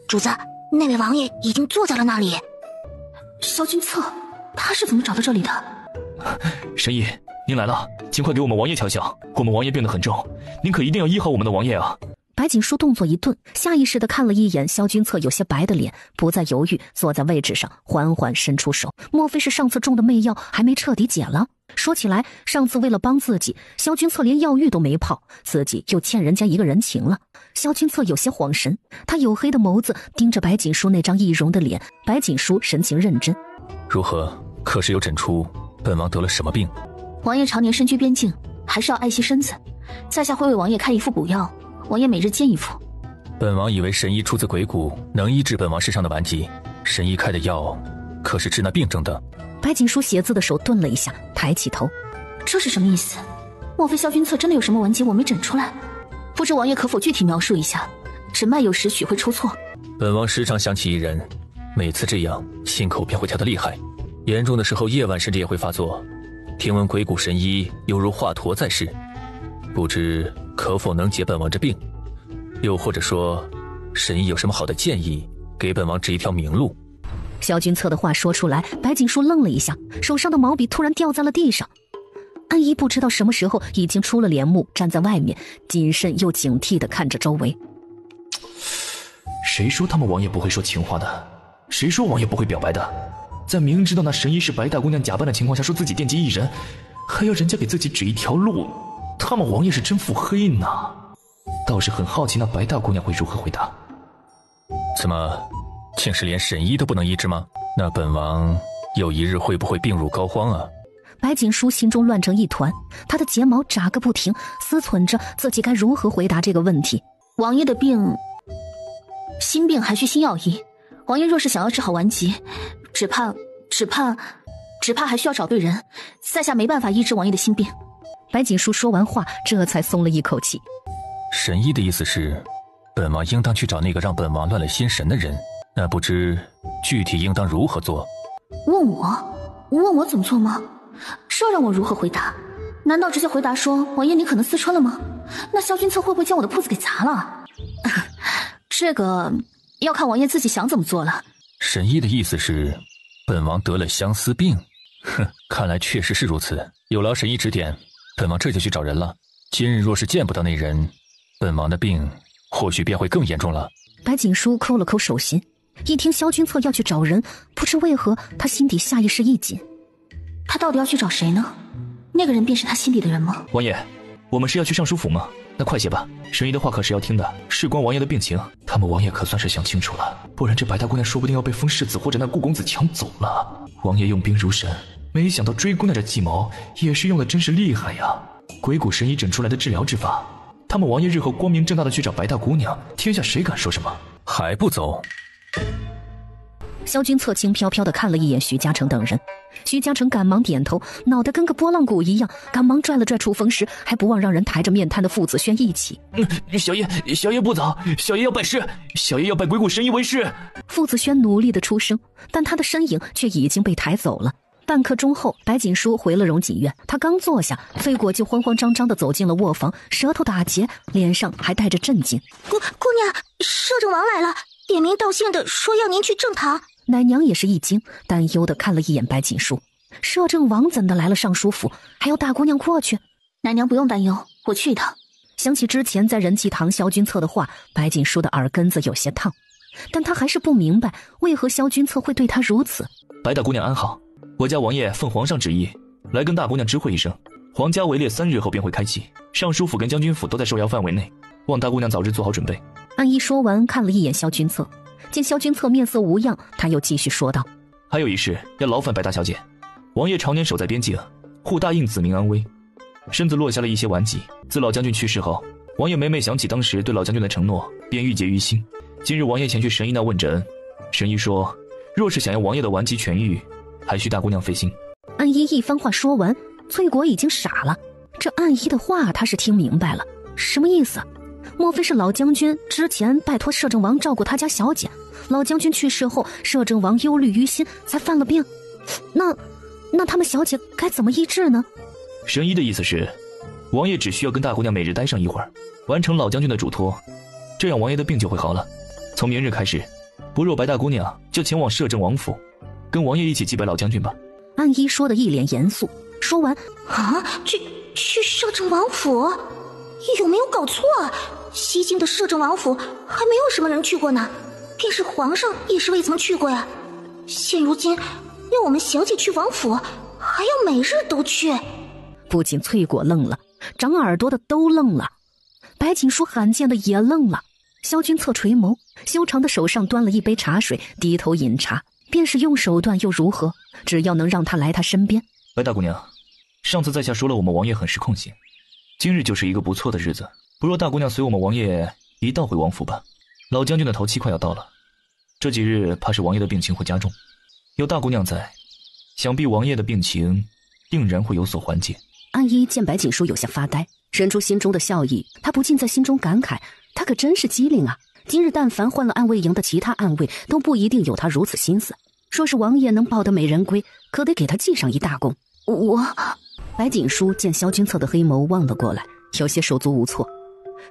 主子，那位王爷已经坐在了那里。萧君侧，他是怎么找到这里的？神医，您来了，请快给我们王爷瞧瞧，我们王爷病得很重，您可一定要医好我们的王爷啊！白锦书动作一顿，下意识地看了一眼萧君侧有些白的脸，不再犹豫，坐在位置上，缓缓伸出手。莫非是上次中的媚药还没彻底解了？说起来，上次为了帮自己，萧君侧连药浴都没泡，自己又欠人家一个人情了。萧君侧有些恍神，他黝黑的眸子盯着白锦书那张易容的脸。白锦书神情认真。如何？可是有诊出本王得了什么病？王爷常年身居边境，还是要爱惜身子。在下会为王爷开一副补药，王爷每日煎一副。本王以为神医出自鬼谷，能医治本王身上的顽疾。神医开的药，可是治那病症的？白锦书写字的手顿了一下，抬起头。这是什么意思？莫非萧君侧真的有什么顽疾我没诊出来？不知王爷可否具体描述一下？诊脉有时许会出错。本王时常想起一人，每次这样心口便会跳得厉害，严重的时候夜晚甚至也会发作。听闻鬼谷神医犹如华佗在世，不知可否能解本王这病？又或者说，神医有什么好的建议，给本王指一条明路？萧君侧的话说出来，白锦书愣了一下，手上的毛笔突然掉在了地上。安姨不知道什么时候已经出了帘幕，站在外面，谨慎又警惕地看着周围。谁说他们王爷不会说情话的？谁说王爷不会表白的？在明知道那神医是白大姑娘假扮的情况下，说自己惦记一人，还要人家给自己指一条路，他们王爷是真腹黑呢。倒是很好奇那白大姑娘会如何回答。怎么，竟是连神医都不能医治吗？那本王有一日会不会病入膏肓啊？白锦书心中乱成一团，他的睫毛眨个不停，思忖着自己该如何回答这个问题。王爷的病，心病还需心药医。王爷若是想要治好顽疾，只怕还需要找对人。在下没办法医治王爷的心病。白锦书说完话，这才松了一口气。神医的意思是，本王应当去找那个让本王乱了心神的人。那不知具体应当如何做？问我怎么做吗？这让我如何回答？难道直接回答说王爷你可能私穿了吗？那萧君侧会不会将我的铺子给砸了？这个要看王爷自己想怎么做了。神医的意思是，本王得了相思病。哼，看来确实是如此。有劳神医指点，本王这就去找人了。今日若是见不到那人，本王的病或许便会更严重了。白锦书抠了抠手心，一听萧君侧要去找人，不知为何他心底下意识一紧。他到底要去找谁呢？那个人便是他心底的人吗？王爷，我们是要去尚书府吗？那快些吧，神医的话可是要听的，事关王爷的病情，他们王爷可算是想清楚了，不然这白大姑娘说不定要被风世子或者那顾公子抢走了。王爷用兵如神，没想到追姑娘这计谋也是用的真是厉害呀！鬼谷神医整出来的治疗之法，他们王爷日后光明正大的去找白大姑娘，天下谁敢说什么？还不走？萧君侧轻飘飘地看了一眼徐嘉诚等人，徐嘉诚赶忙点头，脑袋跟个拨浪鼓一样，赶忙拽了拽出风时还不忘让人抬着面瘫的傅子轩一起。小爷不走，小爷要拜师，小爷要拜鬼谷神医为师。傅子轩努力地出声，但他的身影却已经被抬走了。半刻钟后，白锦书回了荣锦院，他刚坐下，翠果就慌慌张张地走进了卧房，舌头打结，脸上还带着震惊。姑娘，摄政王来了，点名道姓的说要您去正堂。奶娘也是一惊，担忧地看了一眼白锦书。摄政王怎的来了尚书府，还要大姑娘过去？奶娘不用担忧，我去一趟。想起之前在仁济堂萧君侧的话，白锦书的耳根子有些烫，但他还是不明白为何萧君侧会对他如此。白大姑娘安好，我家王爷奉皇上旨意来跟大姑娘知会一声，皇家围猎3日后便会开启，尚书府跟将军府都在受邀范围内，望大姑娘早日做好准备。安姨说完，看了一眼萧君侧，见萧君侧面色无恙，他又继续说道：还有一事要劳烦白大小姐，王爷常年守在边境，护大印子民安危，身子落下了一些顽疾。自老将军去世后，王爷每每想起当时对老将军的承诺，便郁结于心。今日王爷前去神医那问诊，神医说若是想要王爷的顽疾痊愈，还需大姑娘费心。安姨一番话说完，翠果已经傻了，这安姨的话他是听明白了，什么意思？莫非是老将军之前拜托摄政王照顾他家小姐，老将军去世后，摄政王忧虑于心才犯了病？那他们小姐该怎么医治呢？神医的意思是，王爷只需要跟大姑娘每日待上一会儿，完成老将军的嘱托，这样王爷的病就会好了。从明日开始，不若白大姑娘就前往摄政王府，跟王爷一起祭拜老将军吧。安姨说的一脸严肃，说完去摄政王府？有没有搞错啊？西京的摄政王府还没有什么人去过呢，便是皇上也是未曾去过呀。现如今要我们小姐去王府，还要每日都去。不仅翠果愣了，长耳朵的都愣了，白锦书罕见的也愣了。萧君侧垂眸，修长的手上端了一杯茶水，低头饮茶。便是用手段又如何？只要能让他来他身边。白大姑娘，上次在下说了我们王爷很是空闲，今日就是一个不错的日子，不若大姑娘随我们王爷一道回王府吧。老将军的头期快要到了，这几日怕是王爷的病情会加重，有大姑娘在，想必王爷的病情定然会有所缓解。安姨见白锦书有些发呆，忍住心中的笑意，她不禁在心中感慨，她可真是机灵啊，今日但凡换了暗卫营的其他暗卫，都不一定有他如此心思。说是王爷能抱得美人归，可得给他记上一大功。白锦书见萧君侧的黑眸望了过来，有些手足无措。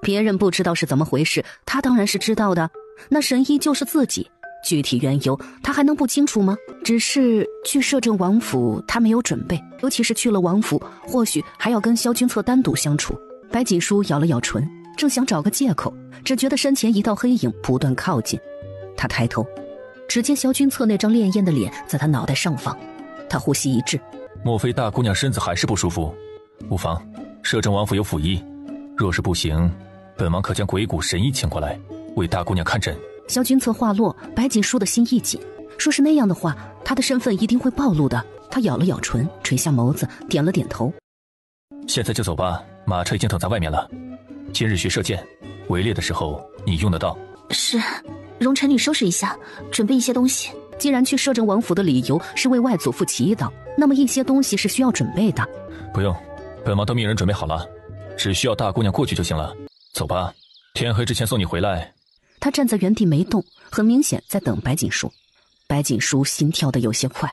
别人不知道是怎么回事，他当然是知道的。那神医就是自己，具体缘由他还能不清楚吗？只是去摄政王府他没有准备，尤其是去了王府，或许还要跟萧君侧单独相处。白锦书咬了咬唇，正想找个借口，只觉得身前一道黑影不断靠近。他抬头，只见萧君侧那张潋滟的脸在他脑袋上方，他呼吸一滞，莫非大姑娘身子还是不舒服？无妨，摄政王府有府医，若是不行，本王可将鬼谷神医请过来为大姑娘看诊。萧君侧话落，白锦书的心一紧，说是那样的话，他的身份一定会暴露的。他咬了咬唇，垂下眸子，点了点头。现在就走吧，马车已经等在外面了。今日学射箭，围猎的时候你用得到。是，容臣女收拾一下，准备一些东西。既然去摄政王府的理由是为外祖父祈祷，那么一些东西是需要准备的。不用，本王都命人准备好了，只需要大姑娘过去就行了。走吧，天黑之前送你回来。他站在原地没动，很明显在等白锦书。白锦书心跳得有些快，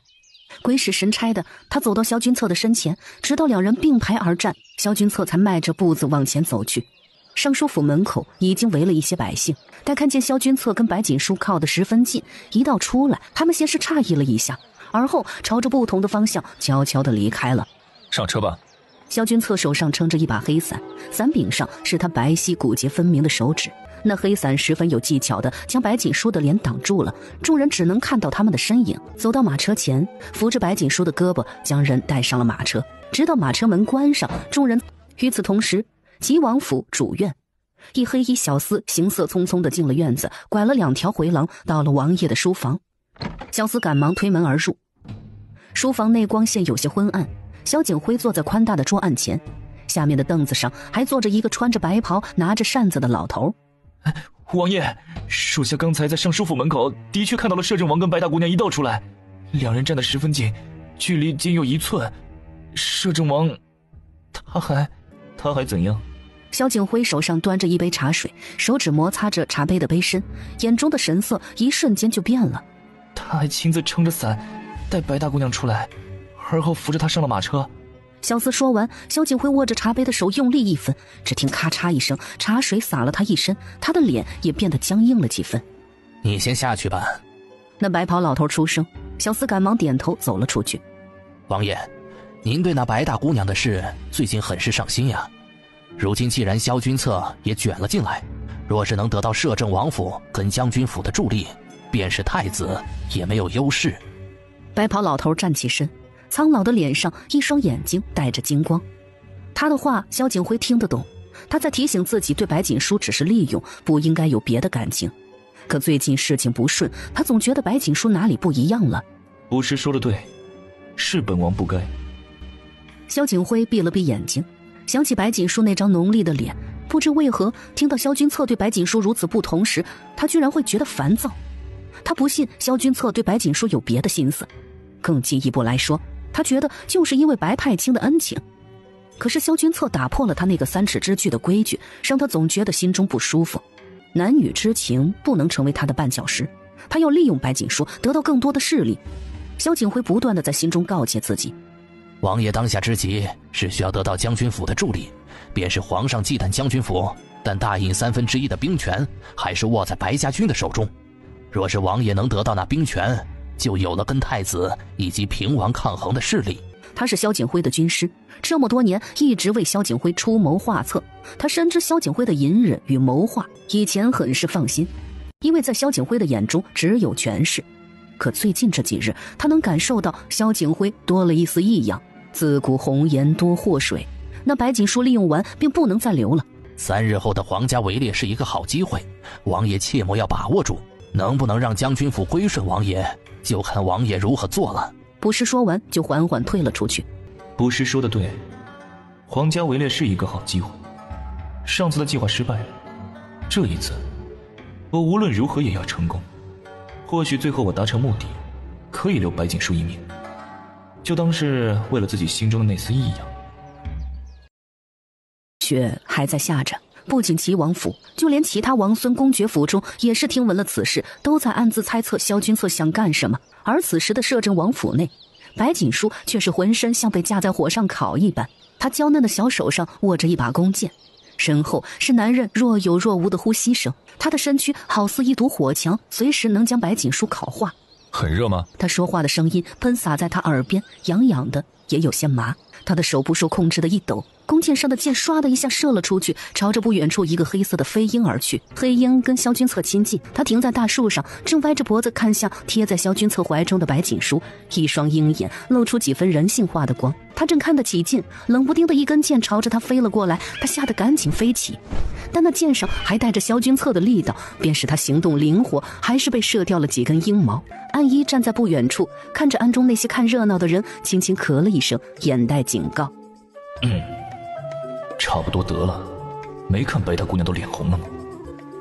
鬼使神差的，他走到萧君策的身前，直到两人并排而站，萧君策才迈着步子往前走去。尚书府门口已经围了一些百姓，待看见萧君策跟白锦书靠得十分近，一道出来，他们先是诧异了一下，而后朝着不同的方向悄悄地离开了。上车吧。萧君策手上撑着一把黑伞，伞柄上是他白皙骨节分明的手指，那黑伞十分有技巧地将白锦书的脸挡住了，众人只能看到他们的身影。走到马车前，扶着白锦书的胳膊，将人带上了马车，直到马车门关上，众人与此同时，齐王府主院，一黑衣小厮行色匆匆地进了院子，拐了2条回廊，到了王爷的书房。小厮赶忙推门而入，书房内光线有些昏暗，萧景辉坐在宽大的桌案前，下面的凳子上还坐着一个穿着白袍拿着扇子的老头。王爷，属下刚才在尚书府门口的确看到了摄政王跟白大姑娘一道出来，两人站得十分近，距离仅有1寸。摄政王他还怎样？萧景辉手上端着一杯茶水，手指摩擦着茶杯的杯身，眼中的神色一瞬间就变了。他还亲自撑着伞带白大姑娘出来，而后扶着她上了马车。小厮说完，萧景辉握着茶杯的手用力一分，只听咔嚓一声，茶水洒了他一身，他的脸也变得僵硬了几分。你先下去吧。那白袍老头出声，小厮赶忙点头走了出去。王爷，您对那白大姑娘的事最近很是上心呀。如今既然萧君策也卷了进来，若是能得到摄政王府跟将军府的助力，便是太子也没有优势。白袍老头站起身，苍老的脸上一双眼睛带着金光。他的话萧景辉听得懂，他在提醒自己对白锦书只是利用，不应该有别的感情。可最近事情不顺，他总觉得白锦书哪里不一样了。不是说的对，是本王不该。萧景辉闭了闭眼睛，想起白锦书那张浓丽的脸，不知为何听到萧君策对白锦书如此不同时，他居然会觉得烦躁。他不信萧君策对白锦书有别的心思，更进一步来说，他觉得就是因为白太清的恩情。可是萧君策打破了他那个3尺之距的规矩，让他总觉得心中不舒服。男女之情不能成为他的绊脚石，他要利用白锦书得到更多的势力。萧景辉不断地在心中告诫自己，王爷当下之急是需要得到将军府的助力，便是皇上忌惮将军府，但大印1/3的兵权还是握在白家军的手中。若是王爷能得到那兵权，就有了跟太子以及平王抗衡的势力。他是萧景辉的军师，这么多年一直为萧景辉出谋划策，他深知萧景辉的隐忍与谋划，以前很是放心，因为在萧景辉的眼中只有权势。可最近这几日，他能感受到萧景辉多了一丝异样。自古红颜多祸水，那白锦书利用完便不能再留了。3日后的皇家围猎是一个好机会，王爷切莫要把握住。能不能让将军府归顺王爷，就看王爷如何做了。不是说完就缓缓退了出去。不是说的对，皇家围猎是一个好机会。上次的计划失败了，这一次我无论如何也要成功。或许最后我达成目的，可以留白锦书一命，就当是为了自己心中的那丝异样。雪还在下着，不仅齐王府，就连其他王孙公爵府中也是听闻了此事，都在暗自猜测萧君策想干什么。而此时的摄政王府内，白锦书却是浑身像被架在火上烤一般，他娇嫩的小手上握着一把弓箭，身后是男人若有若无的呼吸声，他的身躯好似一堵火墙，随时能将白锦书烤化。很热吗？他说话的声音喷洒在他耳边，痒痒的，也有些麻。他的手不受控制的一抖，弓箭上的箭唰的一下射了出去，朝着不远处一个黑色的飞鹰而去。黑鹰跟萧君策亲近，他停在大树上，正歪着脖子看向贴在萧君策怀中的白锦书，一双鹰眼露出几分人性化的光。他正看得起劲，冷不丁的一根箭朝着他飞了过来，他吓得赶紧飞起，但那箭上还带着萧君策的力道，便使他行动灵活，还是被射掉了几根鹰毛。安一站在不远处，看着暗中那些看热闹的人，轻轻咳了一声，眼带警告。差不多得了，没看白大姑娘都脸红了吗？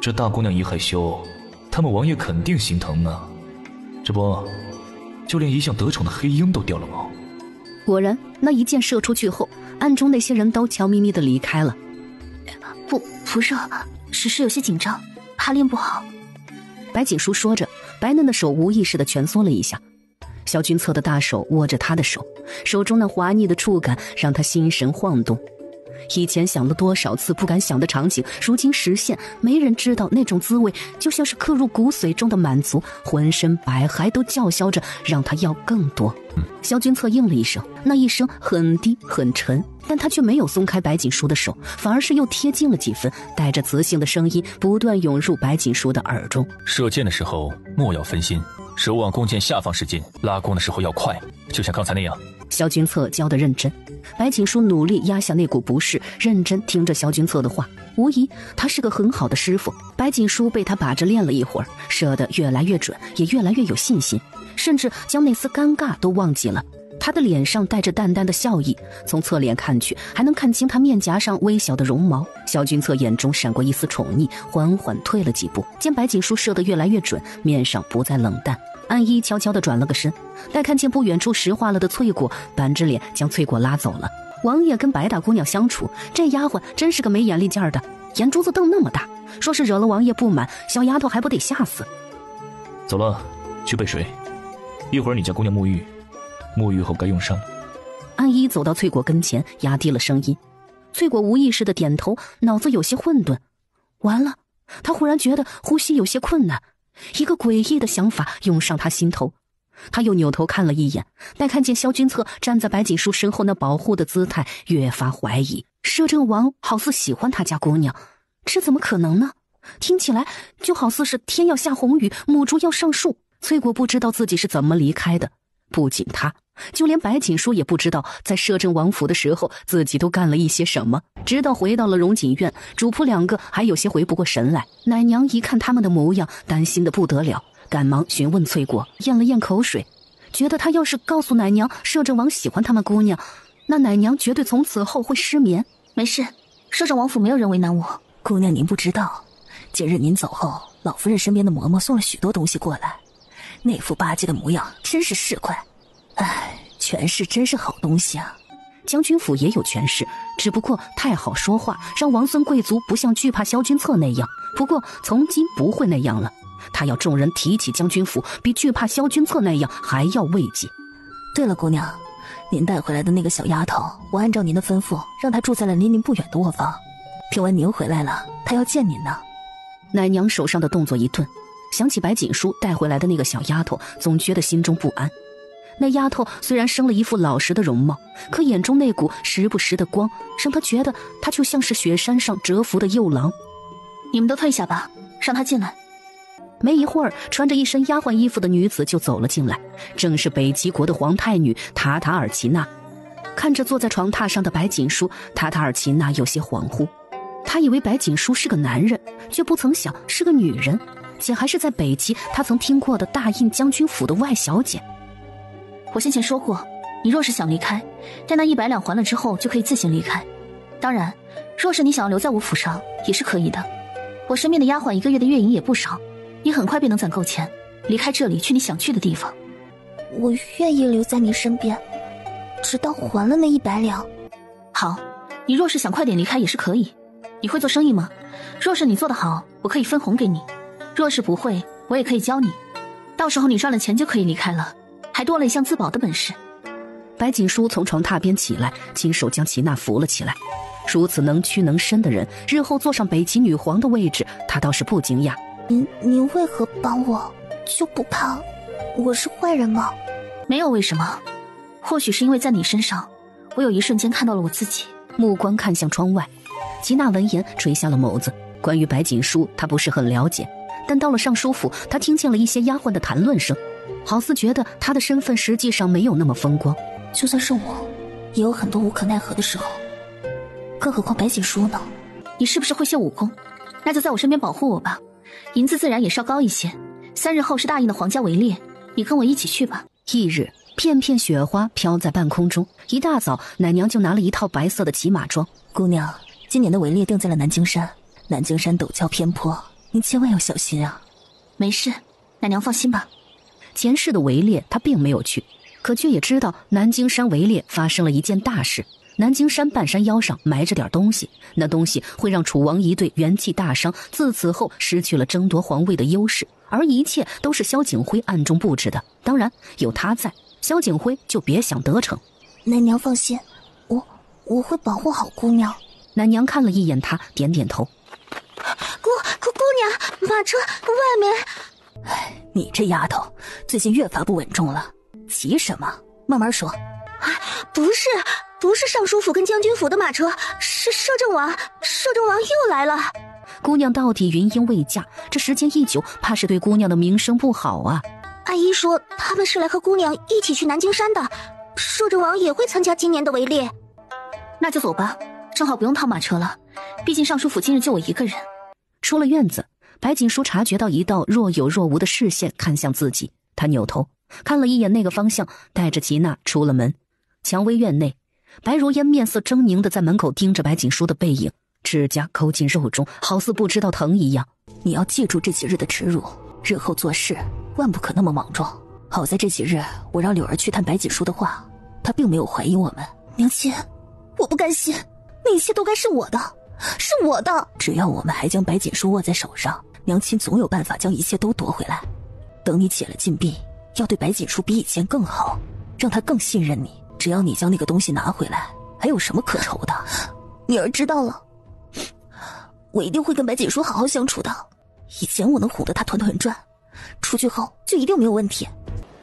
这大姑娘一害羞，他们王爷肯定心疼啊。这不，就连一向得宠的黑鹰都掉了毛。果然，那一箭射出去后，暗中那些人都悄咪咪地离开了。不热，只是有些紧张，怕练不好。白锦书说着，白嫩的手无意识地蜷缩了一下。萧君策的大手握着他的手，手中那滑腻的触感让他心神晃动。以前想了多少次不敢想的场景，如今实现。没人知道那种滋味，就像是刻入骨髓中的满足，浑身百骸都叫嚣着让他要更多。萧君策应了一声，那一声很低很沉，但他却没有松开白锦书的手，反而是又贴近了几分，带着磁性的声音不断涌入白锦书的耳中。射箭的时候莫要分心，手往弓箭下方使劲，拉弓的时候要快，就像刚才那样。萧君策教得认真，白锦书努力压下那股不适，认真听着萧君策的话。无疑他是个很好的师傅。白锦书被他把着练了一会儿，射得越来越准，也越来越有信心，甚至将那丝尴尬都忘记了。他的脸上带着淡淡的笑意，从侧脸看去还能看清他面颊上微小的绒毛。萧君策眼中闪过一丝宠溺，缓缓退了几步，见白锦书射得越来越准，面上不再冷淡。安一悄悄地转了个身，待看见不远处石化了的翠果，板着脸将翠果拉走了。王爷跟白大姑娘相处，这丫鬟真是个没眼力劲儿的，眼珠子瞪那么大，说是惹了王爷不满，小丫头还不得吓死。走了，去备水，一会儿你家姑娘沐浴，沐浴后该用膳了。安一走到翠果跟前，压低了声音。翠果无意识地点头，脑子有些混沌。完了，她忽然觉得呼吸有些困难，一个诡异的想法涌上他心头。他又扭头看了一眼，待看见萧君策站在白锦书身后那保护的姿态，越发怀疑摄政王好似喜欢他家姑娘，这怎么可能呢？听起来就好似是天要下红雨，母猪要上树。翠果不知道自己是怎么离开的，不仅他，就连白锦书也不知道在摄政王府的时候自己都干了一些什么。直到回到了荣锦院，主仆两个还有些回不过神来。奶娘一看他们的模样，担心的不得了，赶忙询问翠果，咽了咽口水，觉得他要是告诉奶娘摄政王喜欢他们姑娘，那奶娘绝对从此后会失眠。没事，摄政王府没有人为难我。姑娘您不知道，今日您走后，老夫人身边的嬷嬷送了许多东西过来，那副巴结的模样真是市侩。哎，权势真是好东西啊。将军府也有权势，只不过太好说话，让王孙贵族不像惧怕萧君策那样。不过从今不会那样了，他要众人提起将军府，比惧怕萧君策那样还要畏惧。对了，姑娘，您带回来的那个小丫头，我按照您的吩咐，让她住在了离您不远的卧房。听闻您回来了，她要见您呢。奶娘手上的动作一顿，想起白锦书带回来的那个小丫头，总觉得心中不安。那丫头虽然生了一副老实的容貌，可眼中那股时不时的光，让她觉得她就像是雪山上蛰伏的幼狼。你们都退下吧，让她进来。没一会儿，穿着一身丫鬟衣服的女子就走了进来，正是北齐国的皇太女塔塔尔齐娜。看着坐在床榻上的白锦书，塔塔尔齐娜有些恍惚。她以为白锦书是个男人，却不曾想是个女人，且还是在北齐她曾听过的大印将军府的外小姐。我先前说过，你若是想离开，待那100两还了之后就可以自行离开。当然，若是你想要留在我府上，也是可以的。我身边的丫鬟1个月的月银也不少，你很快便能攒够钱，离开这里去你想去的地方。我愿意留在你身边，直到还了那100两。好，你若是想快点离开也是可以。你会做生意吗？若是你做得好，我可以分红给你；若是不会，我也可以教你。到时候你赚了钱就可以离开了，还多了一项自保的本事。白锦书从床榻边起来，亲手将齐娜扶了起来。如此能屈能伸的人，日后坐上北齐女皇的位置，他倒是不惊讶。您为何帮我？就不怕我是坏人吗？没有为什么，或许是因为在你身上，我有一瞬间看到了我自己。目光看向窗外，齐娜闻言垂下了眸子。关于白锦书，她不是很了解，但到了尚书府，她听见了一些丫鬟的谈论声，好似觉得她的身份实际上没有那么风光。就算是我，也有很多无可奈何的时候，更何况白锦书呢？你是不是会些武功？那就在我身边保护我吧，银子自然也稍高一些。3日后是大印的皇家围猎，你跟我一起去吧。翌日，片片雪花飘在半空中。一大早，奶娘就拿了一套白色的骑马装。姑娘，今年的围猎定在了南京山，南京山陡峭偏颇，您千万要小心啊。没事，奶娘放心吧。前世的围猎她并没有去，可却也知道南京山围猎发生了一件大事。南京山半山腰上埋着点东西，那东西会让楚王一队元气大伤，自此后失去了争夺皇位的优势。而一切都是萧景辉暗中布置的。当然，有他在，萧景辉就别想得逞。奶娘放心，我会保护好姑娘。奶娘看了一眼他，点点头。姑娘，马车外面。哎，你这丫头最近越发不稳重了，急什么？慢慢说。不是尚书府跟将军府的马车，是摄政王又来了。姑娘到底云英未嫁，这时间一久，怕是对姑娘的名声不好啊。阿姨说他们是来和姑娘一起去南京山的，摄政王也会参加今年的围猎。那就走吧，正好不用套马车了，毕竟尚书府今日就我一个人。出了院子，白锦书察觉到一道若有若无的视线看向自己，他扭头看了一眼那个方向，带着吉娜出了门。蔷薇院内，白如烟面色狰狞地在门口盯着白锦书的背影，指甲抠进肉中，好似不知道疼一样。你要记住这几日的耻辱，日后做事万不可那么莽撞。好在这几日我让柳儿去探白锦书的话，她并没有怀疑我们。娘亲，我不甘心，那一切都该是我的，是我的。只要我们还将白锦书握在手上，娘亲总有办法将一切都夺回来。等你解了禁闭，要对白锦书比以前更好，让她更信任你。只要你将那个东西拿回来，还有什么可愁的？女儿知道了，我一定会跟白锦书好好相处的。以前我能哄得她团团转，出去后就一定没有问题。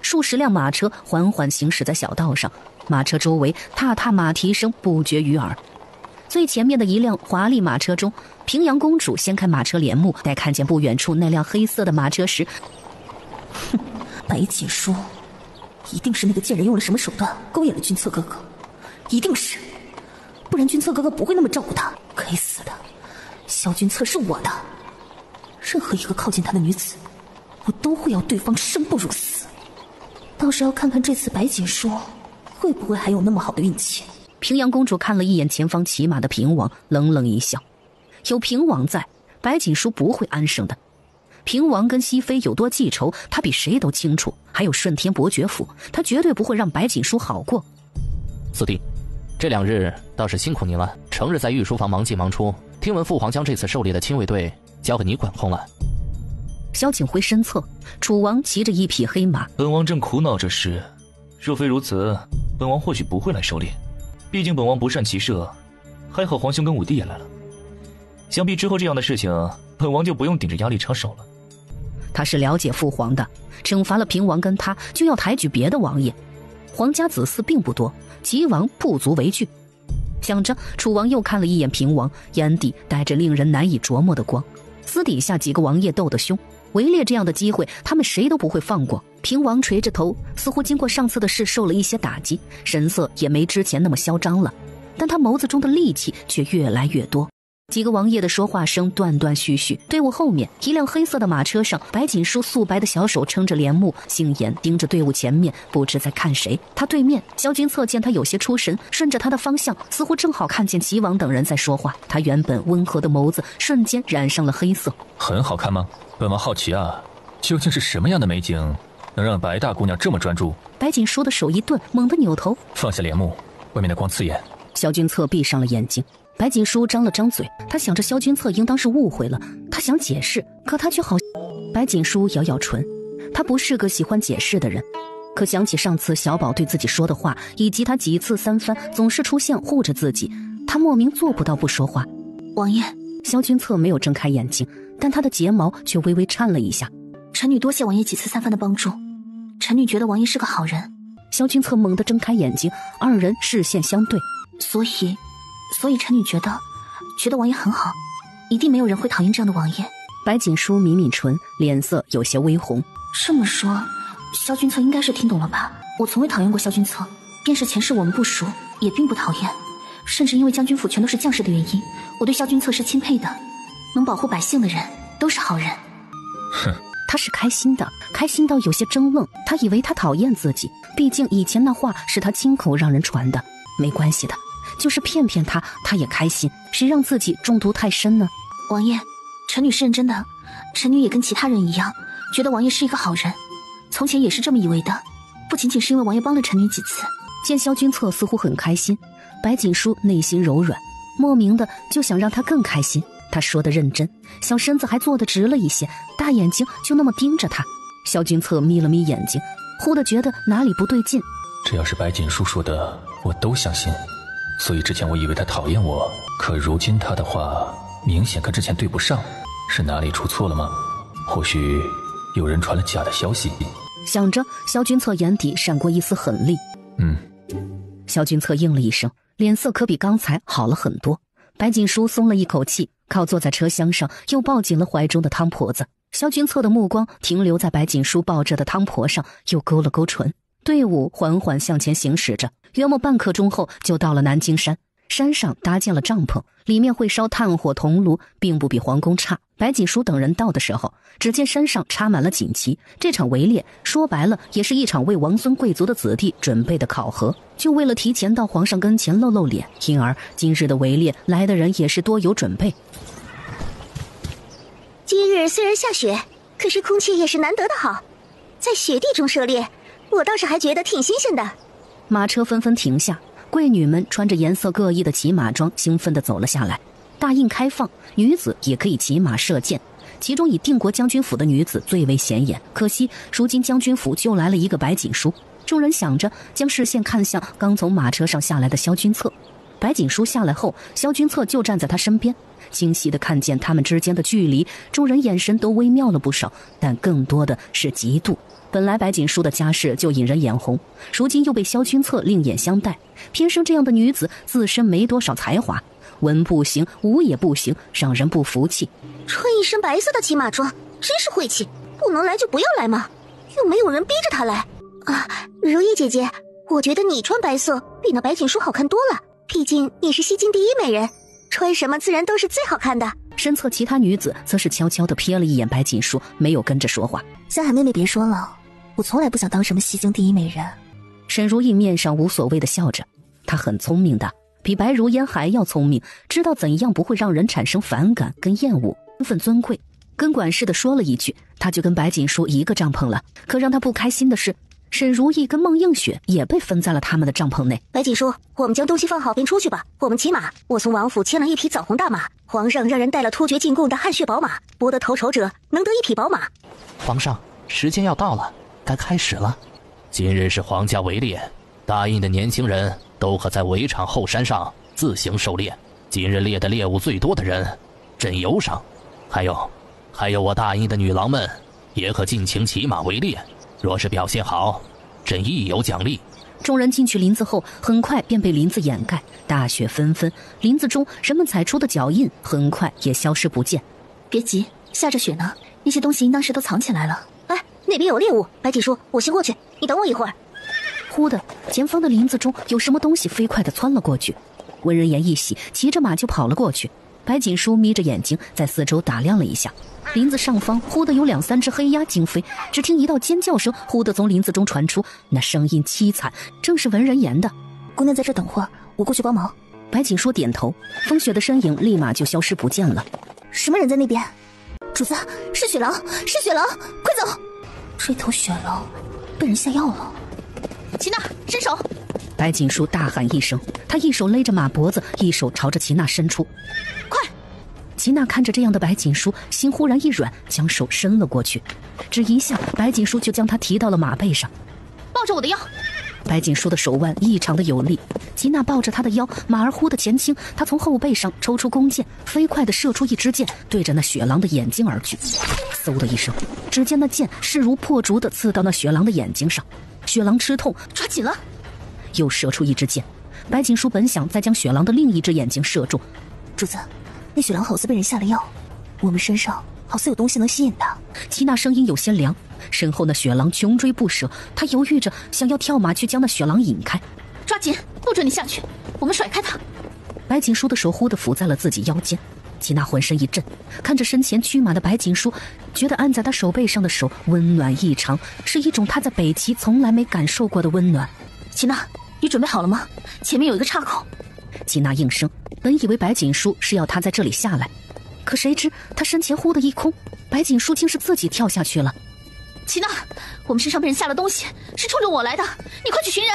数十辆马车缓缓行驶在小道上，马车周围踏踏马蹄声不绝于耳。最前面的一辆华丽马车中，平阳公主掀开马车帘幕，待看见不远处那辆黑色的马车时，哼，白锦书一定是那个贱人用了什么手段勾引了君侧哥哥，一定是，不然君侧哥哥不会那么照顾他。该死的，萧君侧是我的，任何一个靠近他的女子，我都会要对方生不如死。倒是要看看这次白锦书会不会还有那么好的运气。平阳公主看了一眼前方骑马的平王，冷冷一笑，有平王在，白锦书不会安生的。平王跟熹妃有多记仇，他比谁都清楚，还有顺天伯爵府，他绝对不会让白锦书好过。四弟，这2日倒是辛苦您了，成日在御书房忙进忙出，听闻父皇将这次狩猎的亲卫队交给你管控了。萧景辉身侧，楚王骑着一匹黑马。本王正苦恼这事，若非如此，本王或许不会来狩猎。毕竟本王不善骑射，还好皇兄跟五弟也来了。想必之后这样的事情，本王就不用顶着压力插手了。他是了解父皇的，惩罚了平王跟他，就要抬举别的王爷。皇家子嗣并不多，齐王不足为惧。想着，楚王又看了一眼平王，眼底带着令人难以琢磨的光。私底下几个王爷斗得凶，围猎这样的机会，他们谁都不会放过。平王垂着头，似乎经过上次的事受了一些打击，神色也没之前那么嚣张了，但他眸子中的戾气却越来越多。几个王爷的说话声断断续续。队伍后面，一辆黑色的马车上，白锦书素白的小手撑着帘幕，杏眼盯着队伍前面，不知在看谁。他对面，萧君侧见他有些出神，顺着他的方向，似乎正好看见齐王等人在说话。他原本温和的眸子瞬间染上了黑色。很好看吗？本王好奇啊，究竟是什么样的美景，能让白大姑娘这么专注？白锦书的手一顿，猛地扭头，放下帘幕，外面的光刺眼。萧君侧闭上了眼睛。白锦书张了张嘴，他想着萧君侧应当是误会了，他想解释，可他却好。白锦书咬咬唇，他不是个喜欢解释的人，可想起上次小宝对自己说的话，以及他几次三番总是出现护着自己，他莫名做不到不说话。王爷，萧君侧没有睁开眼睛，但他的睫毛却微微颤了一下。臣女多谢王爷几次三番的帮助，臣女觉得王爷是个好人。萧君侧猛地睁开眼睛，二人视线相对。所以臣女觉得王爷很好，一定没有人会讨厌这样的王爷。白锦书抿抿唇，脸色有些微红。这么说，萧君侧应该是听懂了吧？我从未讨厌过萧君侧，便是前世我们不熟，也并不讨厌。甚至因为将军府全都是将士的原因，我对萧君侧是钦佩的。能保护百姓的人都是好人。哼，他是开心的，开心到有些怔愣。他以为他讨厌自己，毕竟以前那话是他亲口让人传的。没关系的，就是骗骗他，他也开心。谁让自己中毒太深呢？王爷，臣女是认真的，臣女也跟其他人一样，觉得王爷是一个好人，从前也是这么以为的，不仅仅是因为王爷帮了臣女几次。见萧君侧似乎很开心，白锦书内心柔软，莫名的就想让他更开心。他说的认真，小身子还坐得直了一些，大眼睛就那么盯着他。萧君策眯了眯眼睛，忽地觉得哪里不对劲。这要是白锦书说的，我都相信。所以之前我以为他讨厌我，可如今他的话明显跟之前对不上，是哪里出错了吗？或许有人传了假的消息。想着，萧君策眼底闪过一丝狠厉。萧君策应了一声，脸色可比刚才好了很多。白锦书松了一口气，靠坐在车厢上，又抱紧了怀中的汤婆子。萧君策的目光停留在白锦书抱着的汤婆上，又勾了勾唇。队伍缓缓向前行驶着，约莫半刻钟后就到了南京山。山上搭建了帐篷，里面会烧炭火铜炉，并不比皇宫差。白锦书等人到的时候，只见山上插满了锦旗。这场围猎说白了也是一场为王孙贵族的子弟准备的考核，就为了提前到皇上跟前露露脸，因而今日的围猎来的人也是多有准备。今日虽然下雪，可是空气也是难得的好，在雪地中狩猎，我倒是还觉得挺新鲜的。马车纷纷停下，贵女们穿着颜色各异的骑马装，兴奋地走了下来。大印开放，女子也可以骑马射箭，其中以定国将军府的女子最为显眼。可惜如今将军府就来了一个白锦书。众人想着，将视线看向刚从马车上下来的萧君策。白锦书下来后，萧君策就站在他身边，清晰地看见他们之间的距离。众人眼神都微妙了不少，但更多的是嫉妒。本来白锦书的家世就引人眼红，如今又被萧君策另眼相待，偏生这样的女子自身没多少才华，文不行，武也不行，让人不服气。穿一身白色的骑马装，真是晦气！不能来就不要来嘛，又没有人逼着他来啊！如意姐姐，我觉得你穿白色比那白锦书好看多了，毕竟你是西京第一美人，穿什么自然都是最好看的。身侧其他女子则是悄悄地瞥了一眼白锦书，没有跟着说话。香海妹妹别说了，我从来不想当什么西京第一美人。沈如意面上无所谓的笑着，她很聪明的，比白如烟还要聪明，知道怎样不会让人产生反感跟厌恶。身份尊贵，跟管事的说了一句，她就跟白锦书一个帐篷了。可让她不开心的是，沈如意跟孟映雪也被分在了他们的帐篷内。白锦书，我们将东西放好便出去吧。我们骑马，我从王府牵了一匹枣红大马，皇上让人带了突厥进贡的汗血宝马，博得头筹者能得一匹宝马。皇上，时间要到了，该开始了。今日是皇家围猎，答应的年轻人都可在围场后山上自行狩猎。今日猎的猎物最多的人，朕有赏。还有我答应的女郎们，也可尽情骑马围猎。若是表现好，朕亦有奖励。众人进去林子后，很快便被林子掩盖，大雪纷纷，林子中人们踩出的脚印很快也消失不见。别急，下着雪呢，那些东西应当是都藏起来了。哎，那边有猎物，白锦书，我先过去，你等我一会儿。忽的，前方的林子中有什么东西飞快地窜了过去。温人言一喜，骑着马就跑了过去。白锦书眯着眼睛在四周打量了一下，林子上方忽的有2、3只黑鸭惊飞，只听一道尖叫声忽的从林子中传出，那声音凄惨，正是文人言的。姑娘在这等会儿，我过去帮忙。白锦书点头，风雪的身影立马就消失不见了。什么人在那边？主子，是雪狼，是雪狼，快走！这头雪狼被人下药了。齐娜，伸手！白锦书大喊一声，他一手勒着马脖子，一手朝着齐娜伸出。快！齐娜看着这样的白锦书，心忽然一软，将手伸了过去，只一下，白锦书就将她提到了马背上。抱着我的腰。白锦书的手腕异常的有力，齐娜抱着她的腰，马儿忽的前倾，她从后背上抽出弓箭，飞快地射出一支箭，对着那雪狼的眼睛而去。嗖的一声，只见那箭势如破竹地刺到那雪狼的眼睛上，雪狼吃痛，抓紧了，又射出一支箭。白锦书本想再将雪狼的另一只眼睛射中。主子，那雪狼好似被人下了药，我们身上好似有东西能吸引它。齐娜声音有些凉，身后那雪狼穷追不舍，她犹豫着想要跳马去将那雪狼引开。抓紧，不准你下去，我们甩开它。白锦书的手忽地抚在了自己腰间，齐娜浑身一震，看着身前驱马的白锦书，觉得按在她手背上的手温暖异常，是一种她在北齐从来没感受过的温暖。齐娜，你准备好了吗？前面有一个岔口。齐娜应声，本以为白锦书是要她在这里下来，可谁知她身前忽的一空，白锦书竟是自己跳下去了。齐娜，我们身上被人下了东西，是冲着我来的，你快去寻人。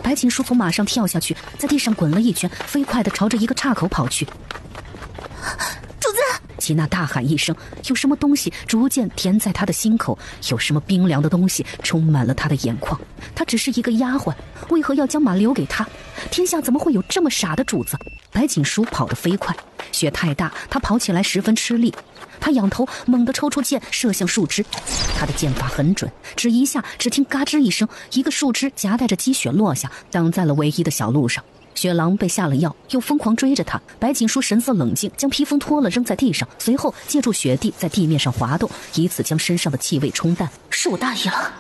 白锦书从马上跳下去，在地上滚了一圈，飞快地朝着一个岔口跑去。主子，齐娜大喊一声，有什么东西逐渐填在她的心口，有什么冰凉的东西充满了她的眼眶。她只是一个丫鬟，为何要将马留给她？天下怎么会有这么傻的主子？白锦书跑得飞快，雪太大，他跑起来十分吃力。他仰头猛地抽出剑，射向树枝。他的剑法很准，只一下，只听嘎吱一声，一个树枝夹带着积雪落下，挡在了唯一的小路上。雪狼被下了药，又疯狂追着他。白锦书神色冷静，将披风脱了扔在地上，随后借助雪地在地面上滑动，以此将身上的气味冲淡。是我大意了，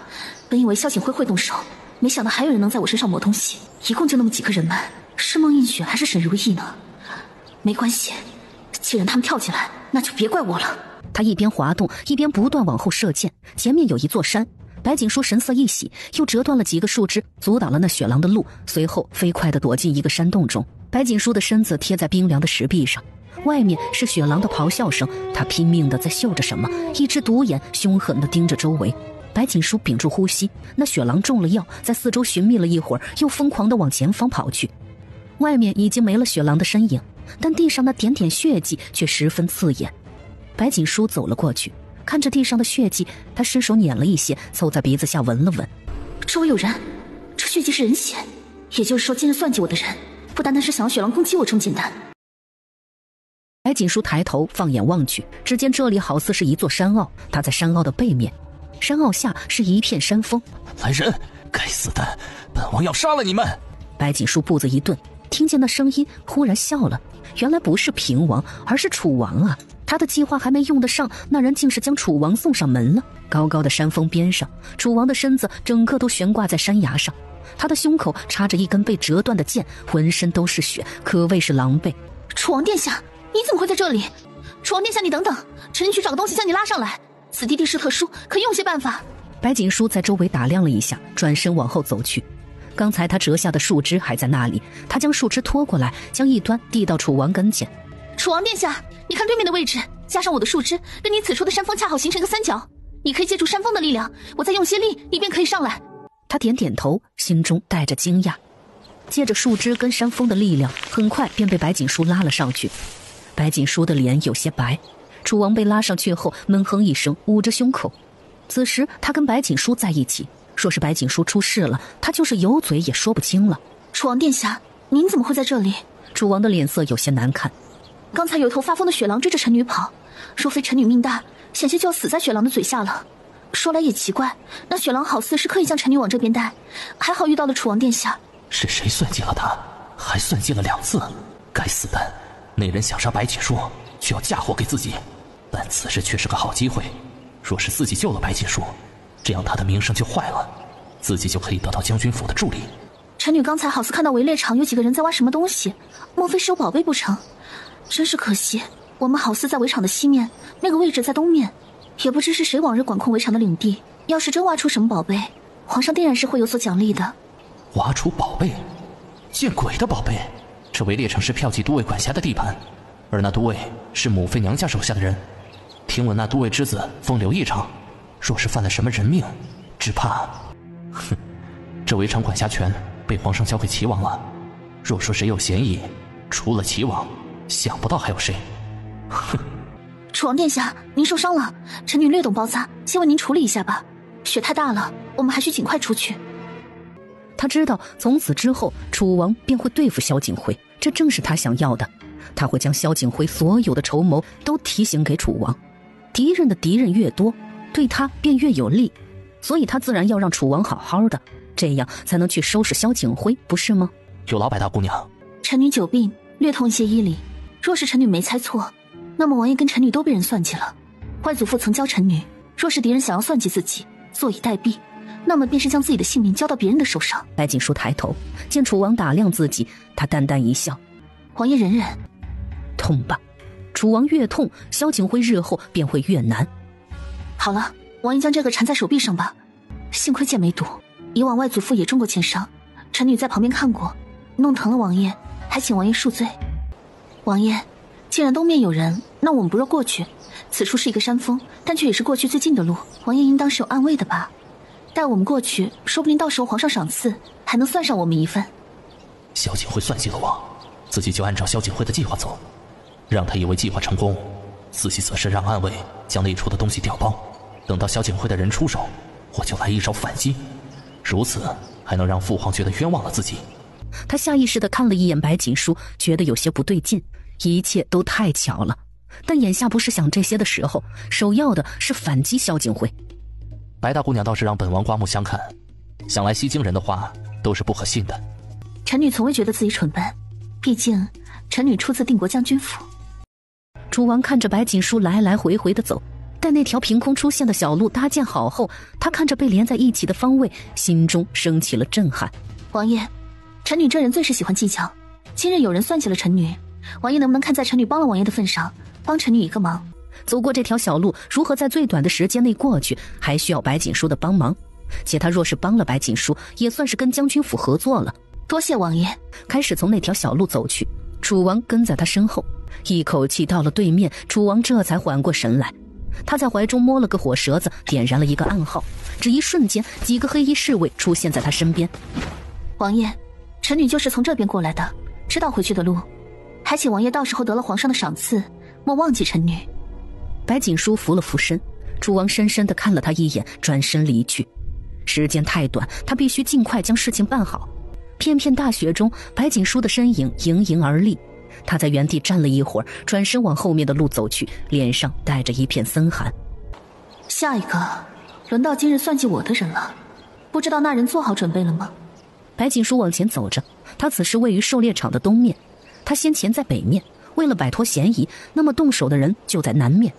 本以为萧景辉会动手，没想到还有人能在我身上抹东西。一共就那么几个人们，是孟映雪还是沈如意呢？没关系，既然他们跳进来，那就别怪我了。他一边滑动，一边不断往后射箭。前面有一座山，白锦书神色一喜，又折断了几个树枝，阻挡了那雪狼的路，随后飞快地躲进一个山洞中。白锦书的身子贴在冰凉的石壁上，外面是雪狼的咆哮声，他拼命地在嗅着什么，一只独眼凶狠地盯着周围。白锦书屏住呼吸，那雪狼中了药，在四周寻觅了一会儿，又疯狂地往前方跑去。外面已经没了雪狼的身影，但地上那点点血迹却十分刺眼。白锦书走了过去，看着地上的血迹，他伸手捻了一些，凑在鼻子下闻了闻。周围有人，这血迹是人血，也就是说，今日算计我的人，不单单是想要雪狼攻击我这么简单。白锦书抬头放眼望去，只见这里好似是一座山坳，他在山坳的背面，山坳下是一片山峰。来人，该死的，本王要杀了你们！白锦书步子一顿，听见那声音，忽然笑了。原来不是平王，而是楚王啊！他的计划还没用得上，那人竟是将楚王送上门了。高高的山峰边上，楚王的身子整个都悬挂在山崖上，他的胸口插着一根被折断的剑，浑身都是血，可谓是狼狈。楚王殿下，你怎么会在这里？楚王殿下，你等等，臣去找个东西将你拉上来。此地地势特殊，可用些办法。白锦书在周围打量了一下，转身往后走去。刚才他折下的树枝还在那里，他将树枝拖过来，将一端递到楚王跟前。楚王殿下，你看对面的位置，加上我的树枝，跟你此处的山峰恰好形成一个三角。你可以借助山峰的力量，我再用些力，你便可以上来。他点点头，心中带着惊讶。借着树枝跟山峰的力量，很快便被白锦书拉了上去。白锦书的脸有些白。楚王被拉上去后，闷哼一声，捂着胸口。此时他跟白锦书在一起，说是白锦书出事了，他就是有嘴也说不清了。楚王殿下，您怎么会在这里？楚王的脸色有些难看。刚才有一头发疯的雪狼追着臣女跑，若非臣女命大，险些就要死在雪狼的嘴下了。说来也奇怪，那雪狼好似是刻意将臣女往这边带，还好遇到了楚王殿下。是谁算计了他？还算计了2次？该死的，那人想杀白锦书，却要嫁祸给自己。但此时却是个好机会，若是自己救了白锦书，这样他的名声就坏了，自己就可以得到将军府的助力。臣女刚才好似看到围猎场有几个人在挖什么东西，莫非是有宝贝不成？真是可惜，我们好似在围场的西面，那个位置在东面，也不知是谁往日管控围场的领地。要是真挖出什么宝贝，皇上定然是会有所奖励的。挖出宝贝？见鬼的宝贝！这围猎场是骠骑都尉管辖的地盘，而那都尉是母妃娘家手下的人。听闻那都尉之子风流异常，若是犯了什么人命，只怕……哼，这围场管辖权被皇上交给齐王了。若说谁有嫌疑，除了齐王，想不到还有谁。哼！楚王殿下，您受伤了，臣女略懂包扎，先为您处理一下吧。雪太大了，我们还需尽快出去。他知道从此之后楚王便会对付萧景辉，这正是他想要的。他会将萧景辉所有的筹谋都提醒给楚王，敌人的敌人越多，对他便越有利，所以他自然要让楚王好好的，这样才能去收拾萧景辉，不是吗？有劳白大姑娘。臣女久病，略通一些医理，若是臣女没猜错，那么王爷跟臣女都被人算计了。外祖父曾教臣女，若是敌人想要算计自己，坐以待毙，那么便是将自己的性命交到别人的手上。白锦书抬头见楚王打量自己，他淡淡一笑：王爷忍忍。痛吧，楚王越痛，萧景辉日后便会越难。好了，王爷将这个缠在手臂上吧，幸亏剑没堵，以往外祖父也中过剑伤，臣女在旁边看过，弄疼了王爷，还请王爷恕罪。王爷，既然东面有人，那我们不若过去。此处是一个山峰，但却也是过去最近的路，王爷应当是有暗卫的吧？带我们过去，说不定到时候皇上赏赐还能算上我们一份。萧景辉算计了我，自己就按照萧景辉的计划走，让他以为计划成功，仔细此事，让暗卫将内出的东西调包，等到萧景辉的人出手，我就来一招反击，如此还能让父皇觉得冤枉了自己。他下意识地看了一眼白锦书，觉得有些不对劲，一切都太巧了。但眼下不是想这些的时候，首要的是反击萧景辉。白大姑娘倒是让本王刮目相看，想来西京人的话都是不可信的。臣女从未觉得自己蠢笨，毕竟臣女出自定国将军府。楚王看着白锦书来来回回的走，待那条凭空出现的小路搭建好后，他看着被连在一起的方位，心中升起了震撼。王爷，臣女这人最是喜欢技巧，今日有人算计了臣女，王爷能不能看在臣女帮了王爷的份上，帮臣女一个忙？走过这条小路，如何在最短的时间内过去，还需要白锦书的帮忙。且他若是帮了白锦书，也算是跟将军府合作了。多谢王爷。开始从那条小路走去，楚王跟在他身后，一口气到了对面，楚王这才缓过神来。他在怀中摸了个火舌子，点燃了一个暗号，只一瞬间，几个黑衣侍卫出现在他身边。王爷，臣女就是从这边过来的，知道回去的路，还请王爷到时候得了皇上的赏赐，莫忘记臣女。白锦书扶了扶身，楚王深深地看了他一眼，转身离去。时间太短，他必须尽快将事情办好。片片大雪中，白锦书的身影盈盈而立。他在原地站了一会儿，转身往后面的路走去，脸上带着一片森寒。下一个，轮到今日算计我的人了，不知道那人做好准备了吗？白锦书往前走着，他此时位于狩猎场的东面，他先前在北面，为了摆脱嫌疑，那么动手的人就在南面。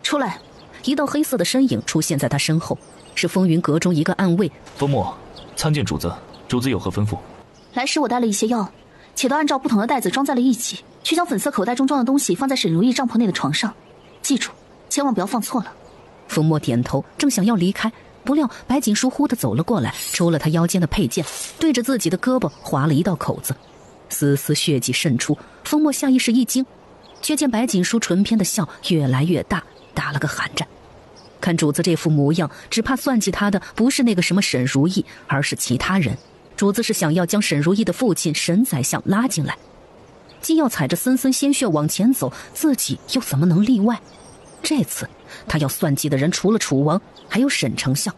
出来！一道黑色的身影出现在他身后，是风云阁中一个暗卫。风墨，参见主子，主子有何吩咐？来时我带了一些药，且都按照不同的袋子装在了一起，去将粉色口袋中装的东西放在沈如意帐篷内的床上，记住，千万不要放错了。风墨点头，正想要离开，不料白锦书忽地走了过来，抽了他腰间的佩剑，对着自己的胳膊划了一道口子，丝丝血迹渗出。风墨下意识一惊，却见白锦书唇边的笑越来越大，打了个寒战。看主子这副模样，只怕算计他的不是那个什么沈如意，而是其他人。主子是想要将沈如意的父亲沈宰相拉进来，既要踩着森森鲜血往前走，自己又怎么能例外？这次他要算计的人除了楚王，还有沈丞相。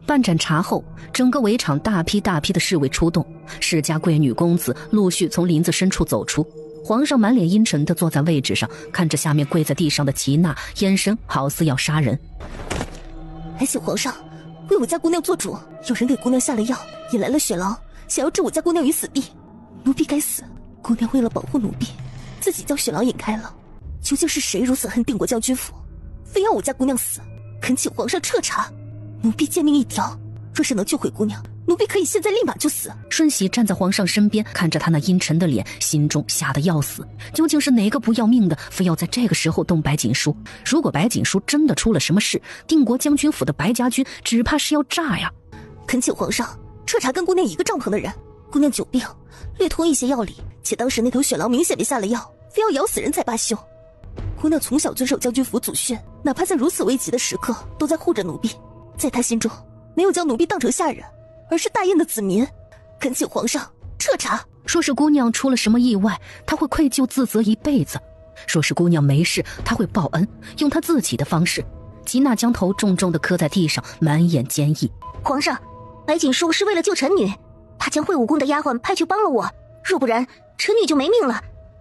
半盏茶后，整个围场大批大批的侍卫出动，世家贵女公子陆续从林子深处走出。皇上满脸阴沉地坐在位置上，看着下面跪在地上的齐娜，眼神好似要杀人。还请皇上为我家姑娘做主，有人给姑娘下了药，引来了雪狼，想要置我家姑娘于死地。奴婢该死，姑娘为了保护奴婢，自己将雪狼引开了。究竟是谁如此恨定国将军府，非要我家姑娘死？恳请皇上彻查。奴婢贱命一条，若是能救回姑娘，奴婢可以现在立马就死。顺喜站在皇上身边，看着他那阴沉的脸，心中吓得要死。究竟是哪个不要命的，非要在这个时候动白锦书？如果白锦书真的出了什么事，定国将军府的白家军只怕是要炸呀！恳请皇上彻查跟姑娘一个帐篷的人。姑娘久病，略通一些药理，且当时那头雪狼明显被下了药，非要咬死人才罢休。姑娘从小遵守将军府祖训，哪怕在如此危急的时刻，都在护着奴婢。在她心中，没有将奴婢当成下人，而是大燕的子民。恳请皇上彻查。说是姑娘出了什么意外，他会愧疚自责一辈子；说是姑娘没事，他会报恩，用他自己的方式。吉娜将头重重地磕在地上，满眼坚毅。皇上，白锦书是为了救臣女，他将会武宫的丫鬟派去帮了我，若不然臣女就没命了。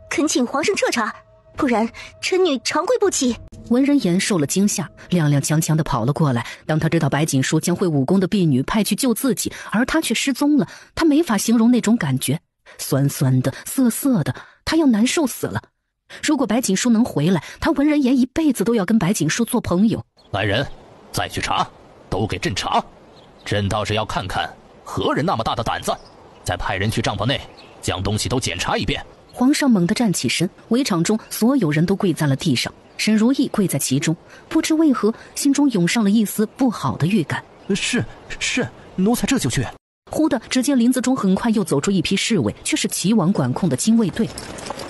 恳请皇上彻查，不然臣女长跪不起。文人言受了惊吓，踉踉跄跄地跑了过来。当他知道白锦书将会武宫的婢女派去救自己，而他却失踪了，他没法形容那种感觉，酸酸的，涩涩的，他要难受死了。如果白锦书能回来，他文人言一辈子都要跟白锦书做朋友。来人，再去查，都给朕查！朕倒是要看看何人那么大的胆子，再派人去帐篷内将东西都检查一遍。皇上猛地站起身，围场中所有人都跪在了地上，沈如意跪在其中，不知为何心中涌上了一丝不好的预感。是，奴才这就去。忽的，只见林子中很快又走出一批侍卫，却是齐王管控的禁卫队。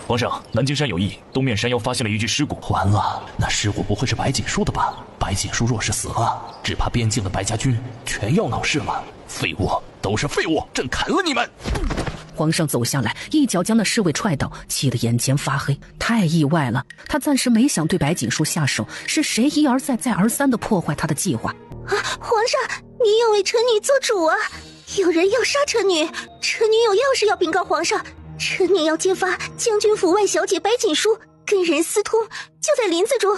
皇上，南京山有异，东面山腰发现了一具尸骨。完了，那尸骨不会是白锦书的吧？白锦书若是死了，只怕边境的白家军全要闹事了。废物，都是废物，朕砍了你们！皇上走下来，一脚将那侍卫踹倒，气得眼前发黑。太意外了，他暂时没想对白锦书下手，是谁一而再再而三地破坏他的计划？啊！皇上，您要为臣女做主啊！有人要杀臣女，臣女有要事要禀告皇上，臣女要揭发将军府外小姐白锦书跟人私通，就在林子中。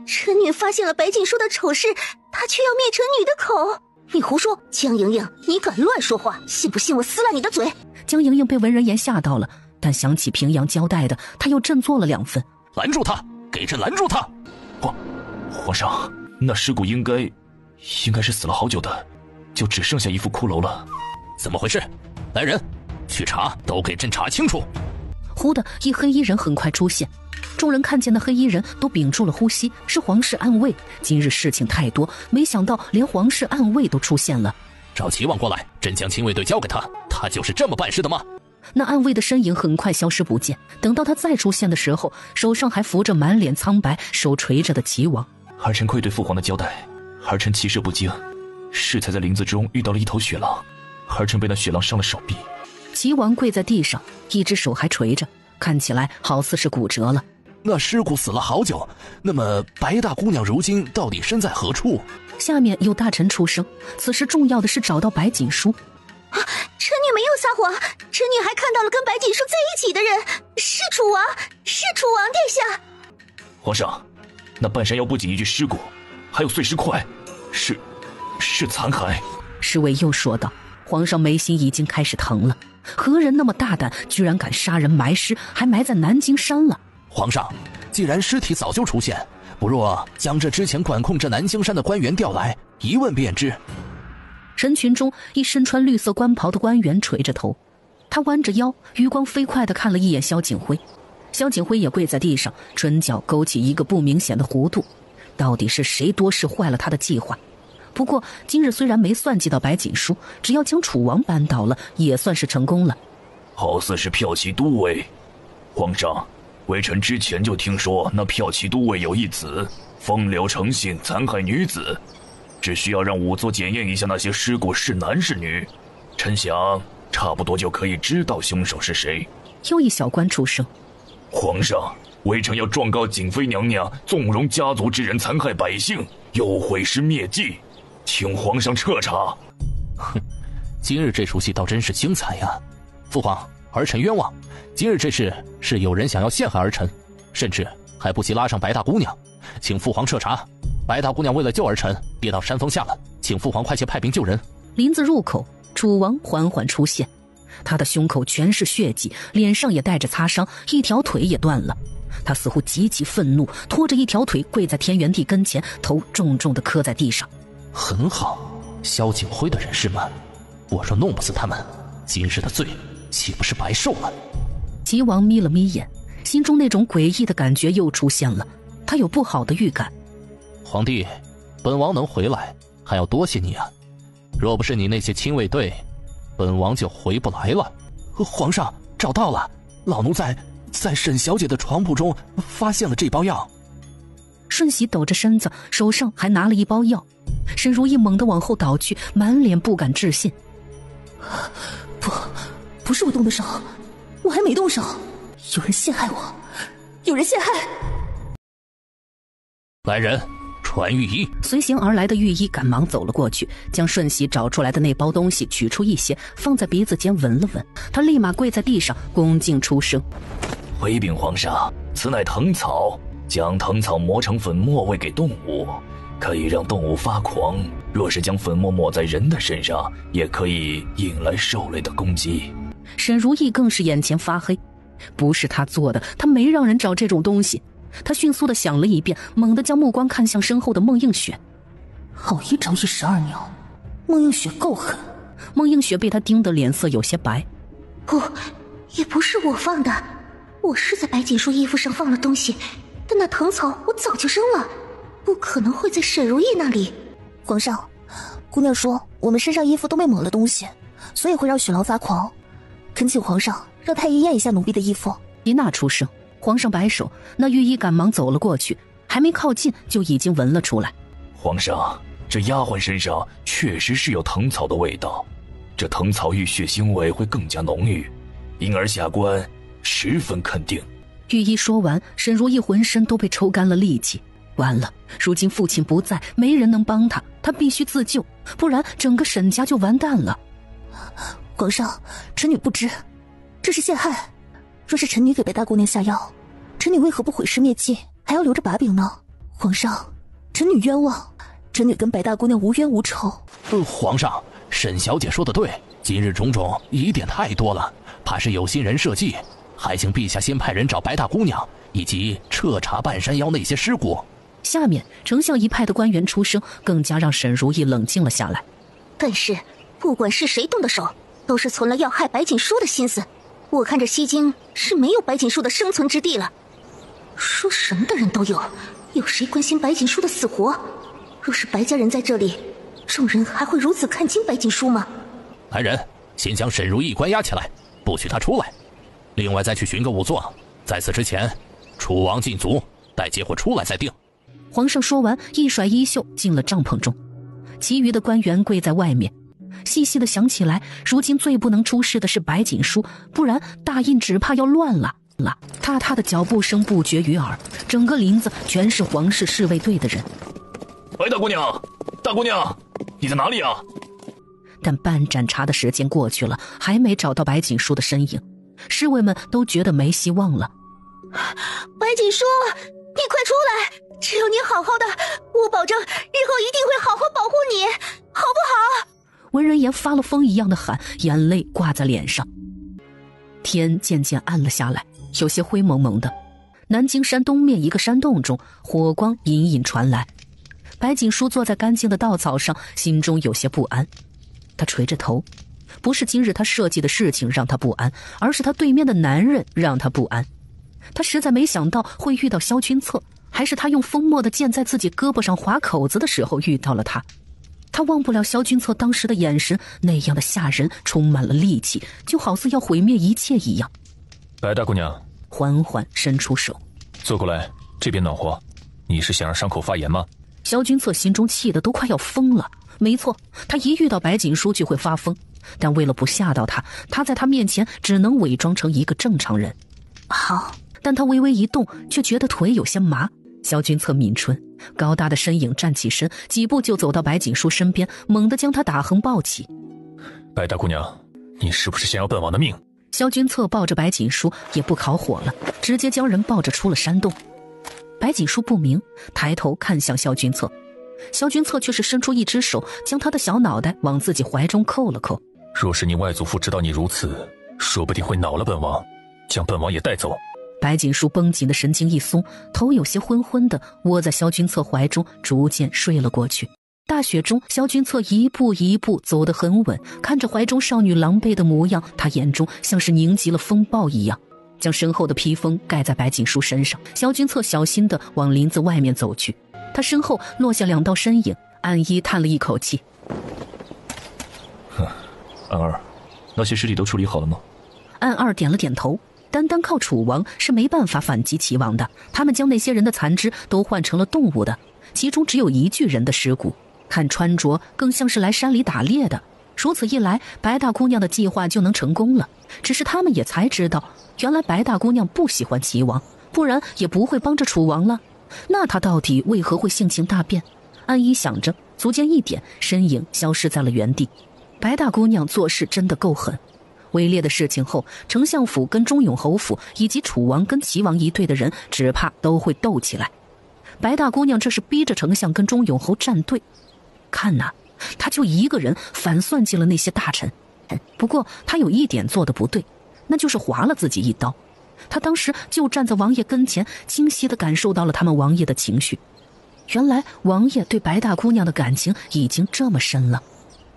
臣女发现了白锦书的丑事，她却要灭臣女的口。你胡说！江莹莹，你敢乱说话，信不信我撕烂你的嘴？江莹莹被文人言吓到了，但想起平阳交代的，她又振作了2分。拦住他，给朕拦住他！皇上，那尸骨应该是死了好久的，就只剩下一副骷髅了。怎么回事？来人，去查，都给朕查清楚！忽的一黑衣人很快出现，众人看见那黑衣人都屏住了呼吸，是皇室暗卫。今日事情太多，没想到连皇室暗卫都出现了。找齐王过来，朕将亲卫队交给他，他就是这么办事的吗？那暗卫的身影很快消失不见，等到他再出现的时候，手上还扶着满脸苍白、手垂着的齐王。儿臣愧对父皇的交代，儿臣骑射不精，适才在林子中遇到了一头血狼，儿臣被那血狼伤了手臂。齐王跪在地上，一只手还垂着，看起来好似是骨折了。那尸骨死了好久，那么白大姑娘如今到底身在何处？下面有大臣出声，此时重要的是找到白锦书。啊，臣女没有撒谎，臣女还看到了跟白锦书在一起的人，是楚王，是楚王殿下。皇上，那半山腰不仅一具尸骨，还有碎尸块，是残骸。侍卫又说道。皇上眉心已经开始疼了，何人那么大胆，居然敢杀人埋尸，还埋在南京山了？皇上，既然尸体早就出现，不若将这之前管控这南京山的官员调来，一问便知。人群中，一身穿绿色官袍的官员垂着头，他弯着腰，余光飞快地看了一眼萧景辉。萧景辉也跪在地上，唇角勾起一个不明显的弧度。到底是谁多事坏了他的计划？不过今日虽然没算计到白锦书，只要将楚王扳倒了，也算是成功了。好似是骠骑都尉。皇上，微臣之前就听说那骠骑都尉有一子，风流成性，残害女子，只需要让仵作检验一下那些尸骨是男是女，臣想差不多就可以知道凶手是谁。又一小官出声：皇上，微臣要状告景妃娘娘纵容家族之人残害百姓，又毁尸灭迹，请皇上彻查。哼，今日这出戏倒真是精彩呀！父皇，儿臣冤枉，今日这事是有人想要陷害儿臣，甚至还不惜拉上白大姑娘，请父皇彻查。白大姑娘为了救儿臣，跌到山峰下了，请父皇快些派兵救人。林子入口，楚王缓缓出现，他的胸口全是血迹，脸上也带着擦伤，一条腿也断了。他似乎极其愤怒，拖着一条腿跪在天元帝跟前，头重重地磕在地上。很好，萧景辉的人士们，我若弄不死他们，今日的罪岂不是白受了？齐王眯了眯眼，心中那种诡异的感觉又出现了，他有不好的预感。皇帝，本王能回来还要多谢你啊，若不是你那些亲卫队，本王就回不来了。皇上，找到了，老奴在沈小姐的床铺中发现了这包药。顺喜抖着身子，手上还拿了一包药。沈如意猛地往后倒去，满脸不敢置信。不是我动的手，我还没动手，有人陷害我，有人陷害。来人，传御医。随行而来的御医赶忙走了过去，将顺喜找出来的那包东西取出一些，放在鼻子间闻了闻。他立马跪在地上，恭敬出声：回禀皇上，此乃藤草，将藤草磨成粉末喂给动物，可以让动物发狂，若是将粉末抹在人的身上，也可以引来兽类的攻击。沈如意更是眼前发黑，不是他做的，他没让人找这种东西。他迅速地想了一遍，猛地将目光看向身后的孟映雪。好一招112鸟，孟映雪够狠。孟映雪被他盯得脸色有些白。不，也不是我放的，我是在白锦书衣服上放了东西，但那藤草我早就扔了，不可能会在沈如意那里。皇上，姑娘说我们身上衣服都被抹了东西，所以会让雪狼发狂，恳请皇上让太医验一下奴婢的衣服。伊娜出声，皇上摆手，那御医赶忙走了过去，还没靠近就已经闻了出来。皇上，这丫鬟身上确实是有藤草的味道，这藤草遇血腥味会更加浓郁，因而下官十分肯定。御医说完，沈如意浑身都被抽干了力气。完了，如今父亲不在，没人能帮他，他必须自救，不然整个沈家就完蛋了。皇上，臣女不知，这是陷害。若是臣女给白大姑娘下药，臣女为何不毁尸灭迹，还要留着把柄呢？皇上，臣女冤枉，臣女跟白大姑娘无冤无仇。皇上，沈小姐说的对，今日种种疑点太多了，怕是有心人设计，还请陛下先派人找白大姑娘，以及彻查半山腰那些尸骨。下面丞相一派的官员出声，更加让沈如意冷静了下来。但是不管是谁动的手，都是存了要害白锦书的心思。我看这西京是没有白锦书的生存之地了。说什么的人都有，有谁关心白锦书的死活？若是白家人在这里，众人还会如此看轻白锦书吗？来人，先将沈如意关押起来，不许她出来。另外再去寻个仵作，在此之前，楚王禁足，待结果出来再定。皇上说完，一甩衣袖进了帐篷中，其余的官员跪在外面，细细的想起来，如今最不能出事的是白锦书，不然大印只怕要乱了。踏踏的脚步声不绝于耳，整个林子全是皇室侍卫队的人。白大姑娘，大姑娘，你在哪里啊？但半盏茶的时间过去了，还没找到白锦书的身影，侍卫们都觉得没希望了。白锦书，你快出来！只有你好好的，我保证日后一定会好好保护你，好不好？文人言发了疯一样的喊，眼泪挂在脸上。天渐渐暗了下来，有些灰蒙蒙的。南京山东面一个山洞中，火光隐隐传来。白锦书坐在干净的稻草上，心中有些不安。他垂着头，不是今日他设计的事情让他不安，而是他对面的男人让他不安。他实在没想到会遇到萧君策，还是他用锋末的剑在自己胳膊上划口子的时候遇到了他。他忘不了萧君策当时的眼神，那样的吓人，充满了戾气，就好似要毁灭一切一样。白大姑娘缓缓伸出手，坐过来，这边暖和。你是想让伤口发炎吗？萧君策心中气得都快要疯了。没错，他一遇到白锦书就会发疯，但为了不吓到他，他在他面前只能伪装成一个正常人。好，但他微微一动，却觉得腿有些麻。萧君策抿唇，高大的身影站起身，几步就走到白锦书身边，猛地将他打横抱起。白大姑娘，你是不是想要本王的命？萧君策抱着白锦书也不烤火了，直接将人抱着出了山洞。白锦书不明，抬头看向萧君策，萧君策却是伸出一只手，将他的小脑袋往自己怀中扣了扣。若是你外祖父知道你如此，说不定会恼了本王，将本王也带走。白锦书绷紧的神经一松，头有些昏昏的窝在萧君策怀中，逐渐睡了过去。大雪中，萧君策一步一步走得很稳，看着怀中少女狼狈的模样，他眼中像是凝集了风暴一样，将身后的披风盖在白锦书身上。萧君策小心地往林子外面走去，他身后落下两道身影，暗一叹了一口气。安儿，那些尸体都处理好了吗？安二点了点头。单单靠楚王是没办法反击齐王的，他们将那些人的残肢都换成了动物的，其中只有一具人的尸骨，看穿着更像是来山里打猎的。如此一来，白大姑娘的计划就能成功了。只是他们也才知道，原来白大姑娘不喜欢齐王，不然也不会帮着楚王了。那她到底为何会性情大变？安一想着，足尖一点，身影消失在了原地。白大姑娘做事真的够狠。围猎的事情后，丞相府跟中永侯府以及楚王跟齐王一队的人只怕都会斗起来。白大姑娘这是逼着丞相跟中永侯站队，看呐，她就一个人反算计了那些大臣。不过她有一点做得不对，那就是划了自己一刀。她当时就站在王爷跟前，清晰地感受到了他们王爷的情绪。原来王爷对白大姑娘的感情已经这么深了。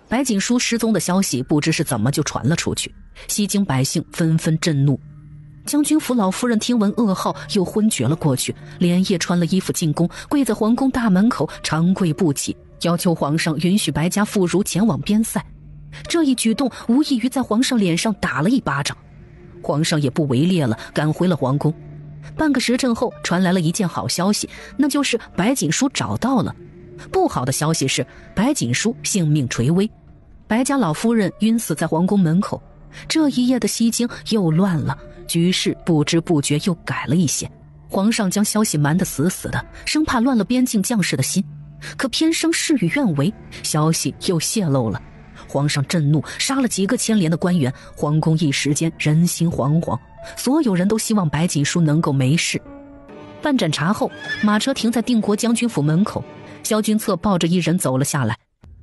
白锦书失踪的消息不知是怎么就传了出去，西京百姓纷纷震怒。将军府老夫人听闻噩耗，又昏厥了过去，连夜穿了衣服进宫，跪在皇宫大门口长跪不起，要求皇上允许白家妇孺前往边塞。这一举动无异于在皇上脸上打了一巴掌。皇上也不围猎了，赶回了皇宫。半个时辰后，传来了一件好消息，那就是白锦书找到了。不好的消息是，白锦书性命垂危。白家老夫人晕死在皇宫门口，这一夜的西京又乱了，局势不知不觉又改了一些。皇上将消息瞒得死死的，生怕乱了边境将士的心，可偏生事与愿违，消息又泄露了。皇上震怒，杀了几个牵连的官员，皇宫一时间人心惶惶，所有人都希望白锦书能够没事。半盏茶后，马车停在定国将军府门口，萧君策抱着一人走了下来。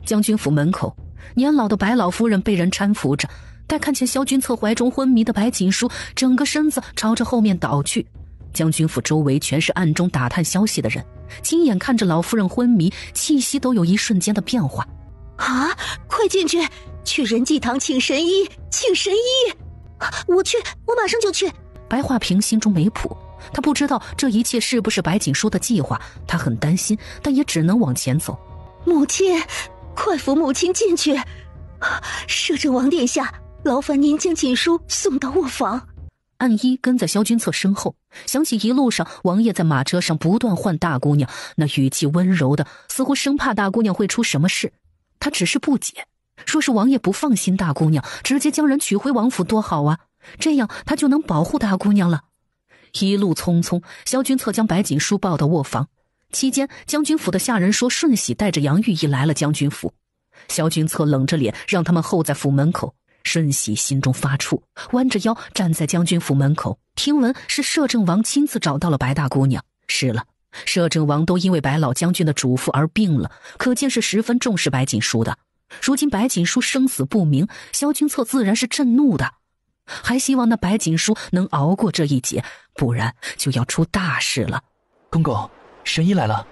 将军府门口，年老的白老夫人被人搀扶着，待看见萧君策怀中昏迷的白锦书，整个身子朝着后面倒去。将军府周围全是暗中打探消息的人，亲眼看着老夫人昏迷，气息都有一瞬间的变化。啊！快进去，去仁济堂请神医，请神医！我去，我马上就去。白化平心中没谱，他不知道这一切是不是白锦书的计划，他很担心，但也只能往前走。母亲，快扶母亲进去。摄政王殿下，劳烦您将锦书送到卧房。暗衣跟在萧君策身后，想起一路上王爷在马车上不断唤大姑娘，那语气温柔的，似乎生怕大姑娘会出什么事。他只是不解，说是王爷不放心大姑娘，直接将人娶回王府多好啊，这样他就能保护大姑娘了。一路匆匆，萧君策将白锦书抱到卧房。期间，将军府的下人说顺喜带着杨玉意来了将军府。萧君策冷着脸让他们候在府门口。顺喜心中发怵，弯着腰站在将军府门口，听闻是摄政王亲自找到了白大姑娘。是了，摄政王都因为白老将军的嘱咐而病了，可见是十分重视白锦书的。如今白锦书生死不明，萧君策自然是震怒的，还希望那白锦书能熬过这一劫，不然就要出大事了。公公，神医来了。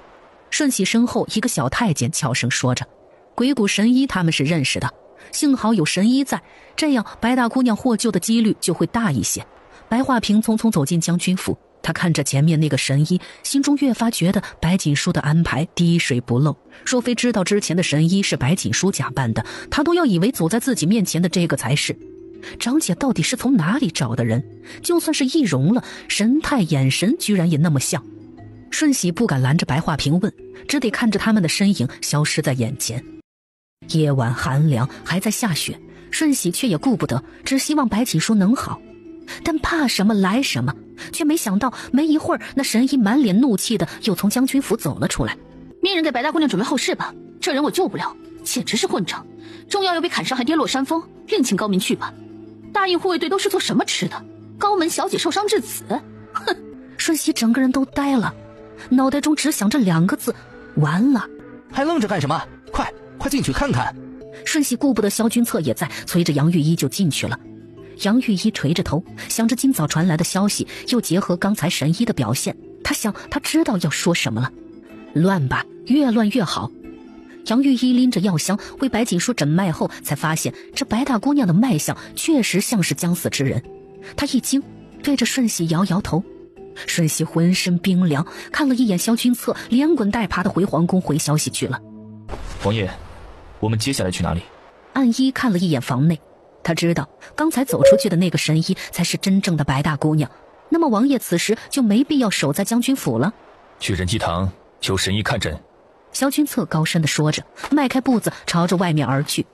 顺喜身后一个小太监悄声说着，鬼谷神医他们是认识的，幸好有神医在，这样白大姑娘获救的几率就会大一些。白化平匆匆走进将军府，他看着前面那个神医，心中越发觉得白锦书的安排滴水不漏。若非知道之前的神医是白锦书假扮的，他都要以为走在自己面前的这个才是。长姐到底是从哪里找的人？就算是易容了，神态眼神居然也那么像。顺喜不敢拦着白化平问，只得看着他们的身影消失在眼前。夜晚寒凉，还在下雪，顺喜却也顾不得，只希望白锦书能好。但怕什么来什么，却没想到没一会儿，那神医满脸怒气的又从将军府走了出来。命人给白大姑娘准备后事吧，这人我救不了，简直是混账，重要又被砍伤还跌落山峰，另请高明去吧。大印护卫队都是做什么吃的？高门小姐受伤至此，哼！顺喜整个人都呆了，脑袋中只想这两个字：完了。还愣着干什么？快进去看看。顺喜顾不得萧君策也在，催着杨玉一就进去了。杨玉一垂着头，想着今早传来的消息，又结合刚才神医的表现，他想他知道要说什么了。乱吧，越乱越好。杨玉一拎着药箱为白锦书诊脉后，才发现这白大姑娘的脉象确实像是将死之人。他一惊，对着顺喜摇摇头。顺喜浑身冰凉，看了一眼萧君策，连滚带爬的回皇宫回消息去了。王爷，我们接下来去哪里？暗衣看了一眼房内，他知道刚才走出去的那个神医才是真正的白大姑娘，那么王爷此时就没必要守在将军府了。去仁济堂求神医看诊。萧君策高声地说着，迈开步子朝着外面而去。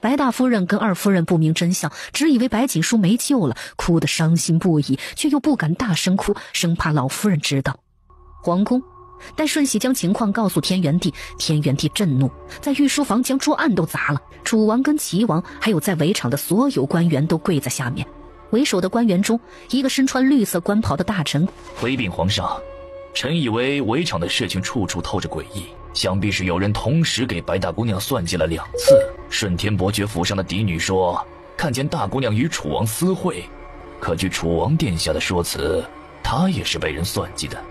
白大夫人跟二夫人不明真相，只以为白锦书没救了，哭得伤心不已，却又不敢大声哭，生怕老夫人知道。皇宫，待顺喜将情况告诉天元帝，天元帝震怒，在御书房将桌案都砸了。楚王跟齐王还有在围场的所有官员都跪在下面。为首的官员中，一个身穿绿色官袍的大臣回禀皇上，臣以为围场的事情处处透着诡异，想必是有人同时给白大姑娘算计了2次。顺天伯爵府上的嫡女说看见大姑娘与楚王私会，可据楚王殿下的说辞，她也是被人算计的，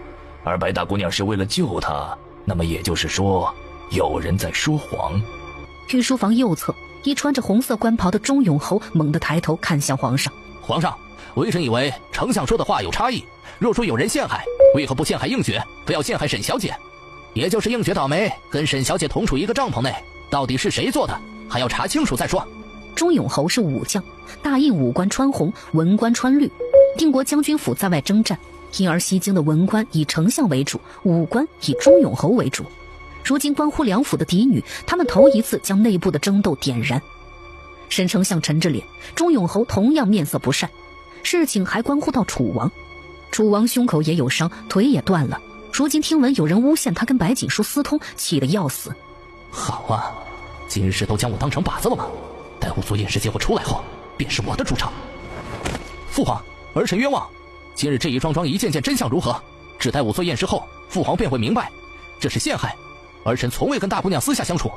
而白大姑娘是为了救她，那么也就是说有人在说谎。御书房右侧，一穿着红色官袍的钟永侯猛地抬头看向皇上。皇上，微臣以为丞相说的话有差异，若说有人陷害，为何不陷害映雪，非要陷害沈小姐？也就是映雪倒霉，跟沈小姐同处一个帐篷内，到底是谁做的，还要查清楚再说。钟永侯是武将，大印武官穿红，文官穿绿。定国将军府在外征战，因而西京的文官以丞相为主，武官以钟永侯为主。如今关乎两府的嫡女，他们头一次将内部的争斗点燃。沈丞相沉着脸，钟永侯同样面色不善。事情还关乎到楚王，楚王胸口也有伤，腿也断了。如今听闻有人诬陷他跟白锦书私通，气得要死。好啊，今日都将我当成靶子了吗？待我做验尸结果出来后，便是我的主场。父皇，儿臣冤枉。今日这一桩桩一件件真相如何？只待我做验尸后，父皇便会明白。这是陷害，儿臣从未跟大姑娘私下相处。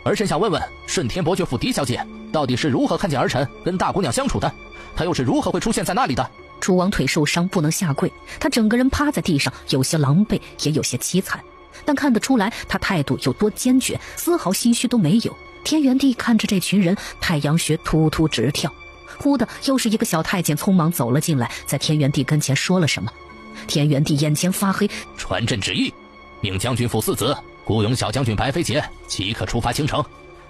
儿臣想问问顺天伯爵府狄小姐，到底是如何看见儿臣跟大姑娘相处的？她又是如何会出现在那里的？楚王腿受伤不能下跪，他整个人趴在地上，有些狼狈，也有些凄惨，但看得出来他态度有多坚决，丝毫心虚都没有。天元帝看着这群人，太阳穴突突直跳。忽的又是一个小太监匆忙走了进来，在天元帝跟前说了什么。天元帝眼前发黑，传朕旨意，命将军府四子雇佣小将军白飞节即刻出发京城，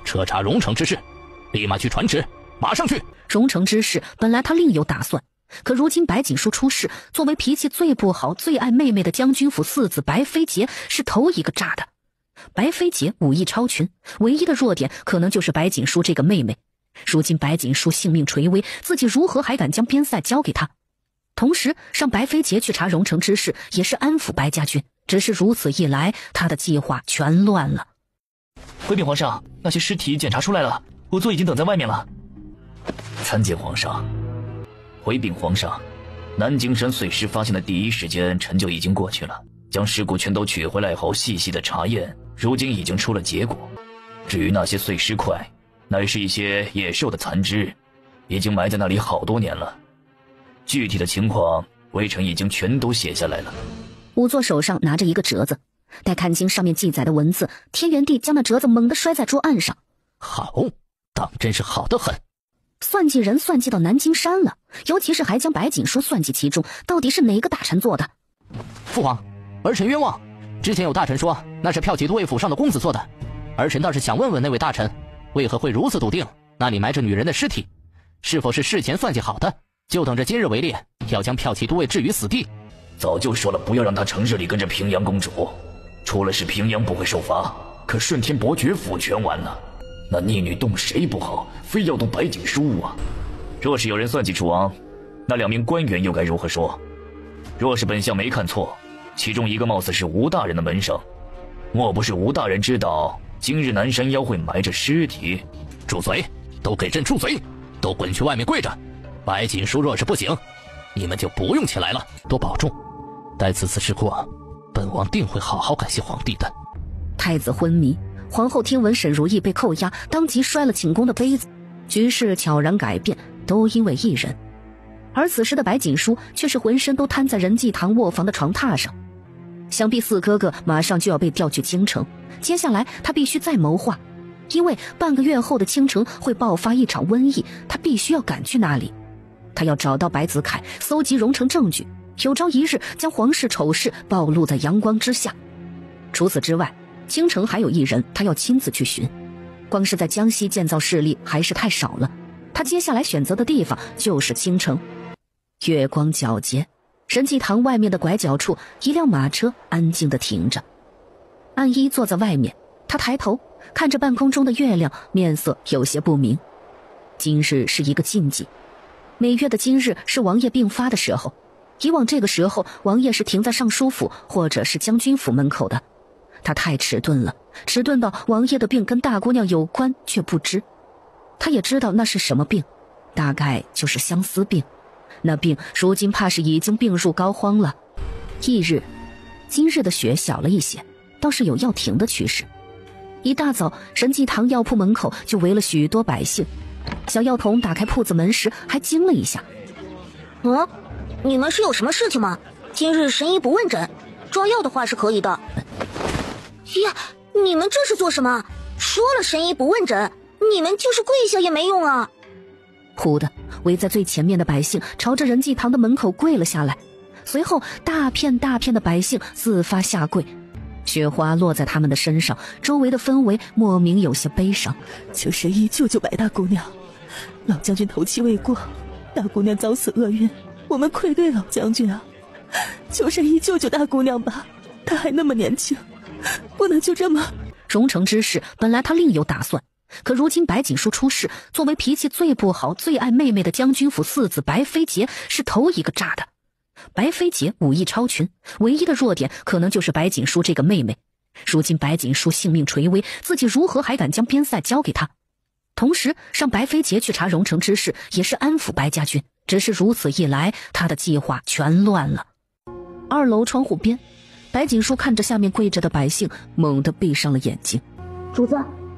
彻查荣城之事，立马去传旨，马上去。荣城之事本来他另有打算，可如今白锦书出事，作为脾气最不好最爱妹妹的将军府四子白飞节是头一个炸的。白飞节武艺超群，唯一的弱点可能就是白锦书这个妹妹。如今白锦书性命垂危，自己如何还敢将边塞交给他？同时让白飞节去查荣城之事，也是安抚白家军。只是如此一来，他的计划全乱了。回禀皇上，那些尸体检查出来了，仵作已经等在外面了。参见皇上。回禀皇上，南京山碎尸发现的第一时间，臣就已经过去了，将尸骨全都取回来后细细的查验，如今已经出了结果。至于那些碎尸块，乃是一些野兽的残肢，已经埋在那里好多年了。具体的情况，微臣已经全都写下来了。仵作手上拿着一个折子，待看清上面记载的文字，天元帝将那折子猛地摔在桌案上。好，当真是好得很。算计人算计到南京山了，尤其是还将白锦书算计其中，到底是哪个大臣做的？父皇，儿臣冤枉。之前有大臣说那是骠骑都尉府上的公子做的，儿臣倒是想问问那位大臣，为何会如此笃定那里埋着女人的尸体？是否是事前算计好的，就等着今日围猎，要将骠骑都尉置于死地？早就说了不要让他成日里跟着平阳公主，出了事平阳不会受罚，可顺天伯爵府全完了。那逆女动谁不好，非要动白锦书啊！若是有人算计楚王，那2名官员又该如何说？若是本相没看错，其中一个貌似是吴大人的门生，莫不是吴大人知道今日南山腰会埋着尸体？住嘴！都给朕住嘴！都滚去外面跪着！白锦书若是不行，你们就不用起来了。多保重，待此次事过，本王定会好好感谢皇帝的。太子昏迷，皇后听闻沈如意被扣押，当即摔了寝宫的杯子，局势悄然改变，都因为一人。而此时的白锦书却是浑身都瘫在仁济堂卧房的床榻上。想必四哥哥马上就要被调去京城，接下来他必须再谋划，因为半个月后的京城会爆发一场瘟疫，他必须要赶去那里。他要找到白子凯，搜集荣城证据，有朝一日将皇室丑事暴露在阳光之下。除此之外，京城还有一人他要亲自去寻，光是在江西建造势力还是太少了，他接下来选择的地方就是京城。月光皎洁，仁济堂外面的拐角处，一辆马车安静地停着。安一坐在外面，他抬头看着半空中的月亮，面色有些不明。今日是一个禁忌，每月的今日是王爷病发的时候，以往这个时候王爷是停在尚书府或者是将军府门口的。他太迟钝了，迟钝到王爷的病跟大姑娘有关却不知。他也知道那是什么病，大概就是相思病。那病如今怕是已经病入膏肓了。翌日，今日的雪小了一些，倒是有要停的趋势。一大早，仁济堂药铺门口就围了许多百姓。小药童打开铺子门时还惊了一下。你们是有什么事情吗？今日神医不问诊，抓药的话是可以的。呀，你们这是做什么？说了神医不问诊，你们就是跪下也没用啊！忽的，围在最前面的百姓朝着仁济堂的门口跪了下来，随后大片大片的百姓自发下跪，雪花落在他们的身上，周围的氛围莫名有些悲伤。求神医救救白大姑娘，老将军头七未过，大姑娘早死厄运，我们愧对老将军啊！求神医救救大姑娘吧，她还那么年轻，不能就这么……荣城之事本来他另有打算，可如今白锦书出事，作为脾气最不好、最爱妹妹的将军府四子白飞杰是头一个炸的。白飞杰武艺超群，唯一的弱点可能就是白锦书这个妹妹。如今白锦书性命垂危，自己如何还敢将边塞交给他？同时让白飞杰去查荣城之事，也是安抚白家军。只是如此一来，他的计划全乱了。2楼窗户边，白锦书看着下面跪着的百姓，猛地闭上了眼睛。主子，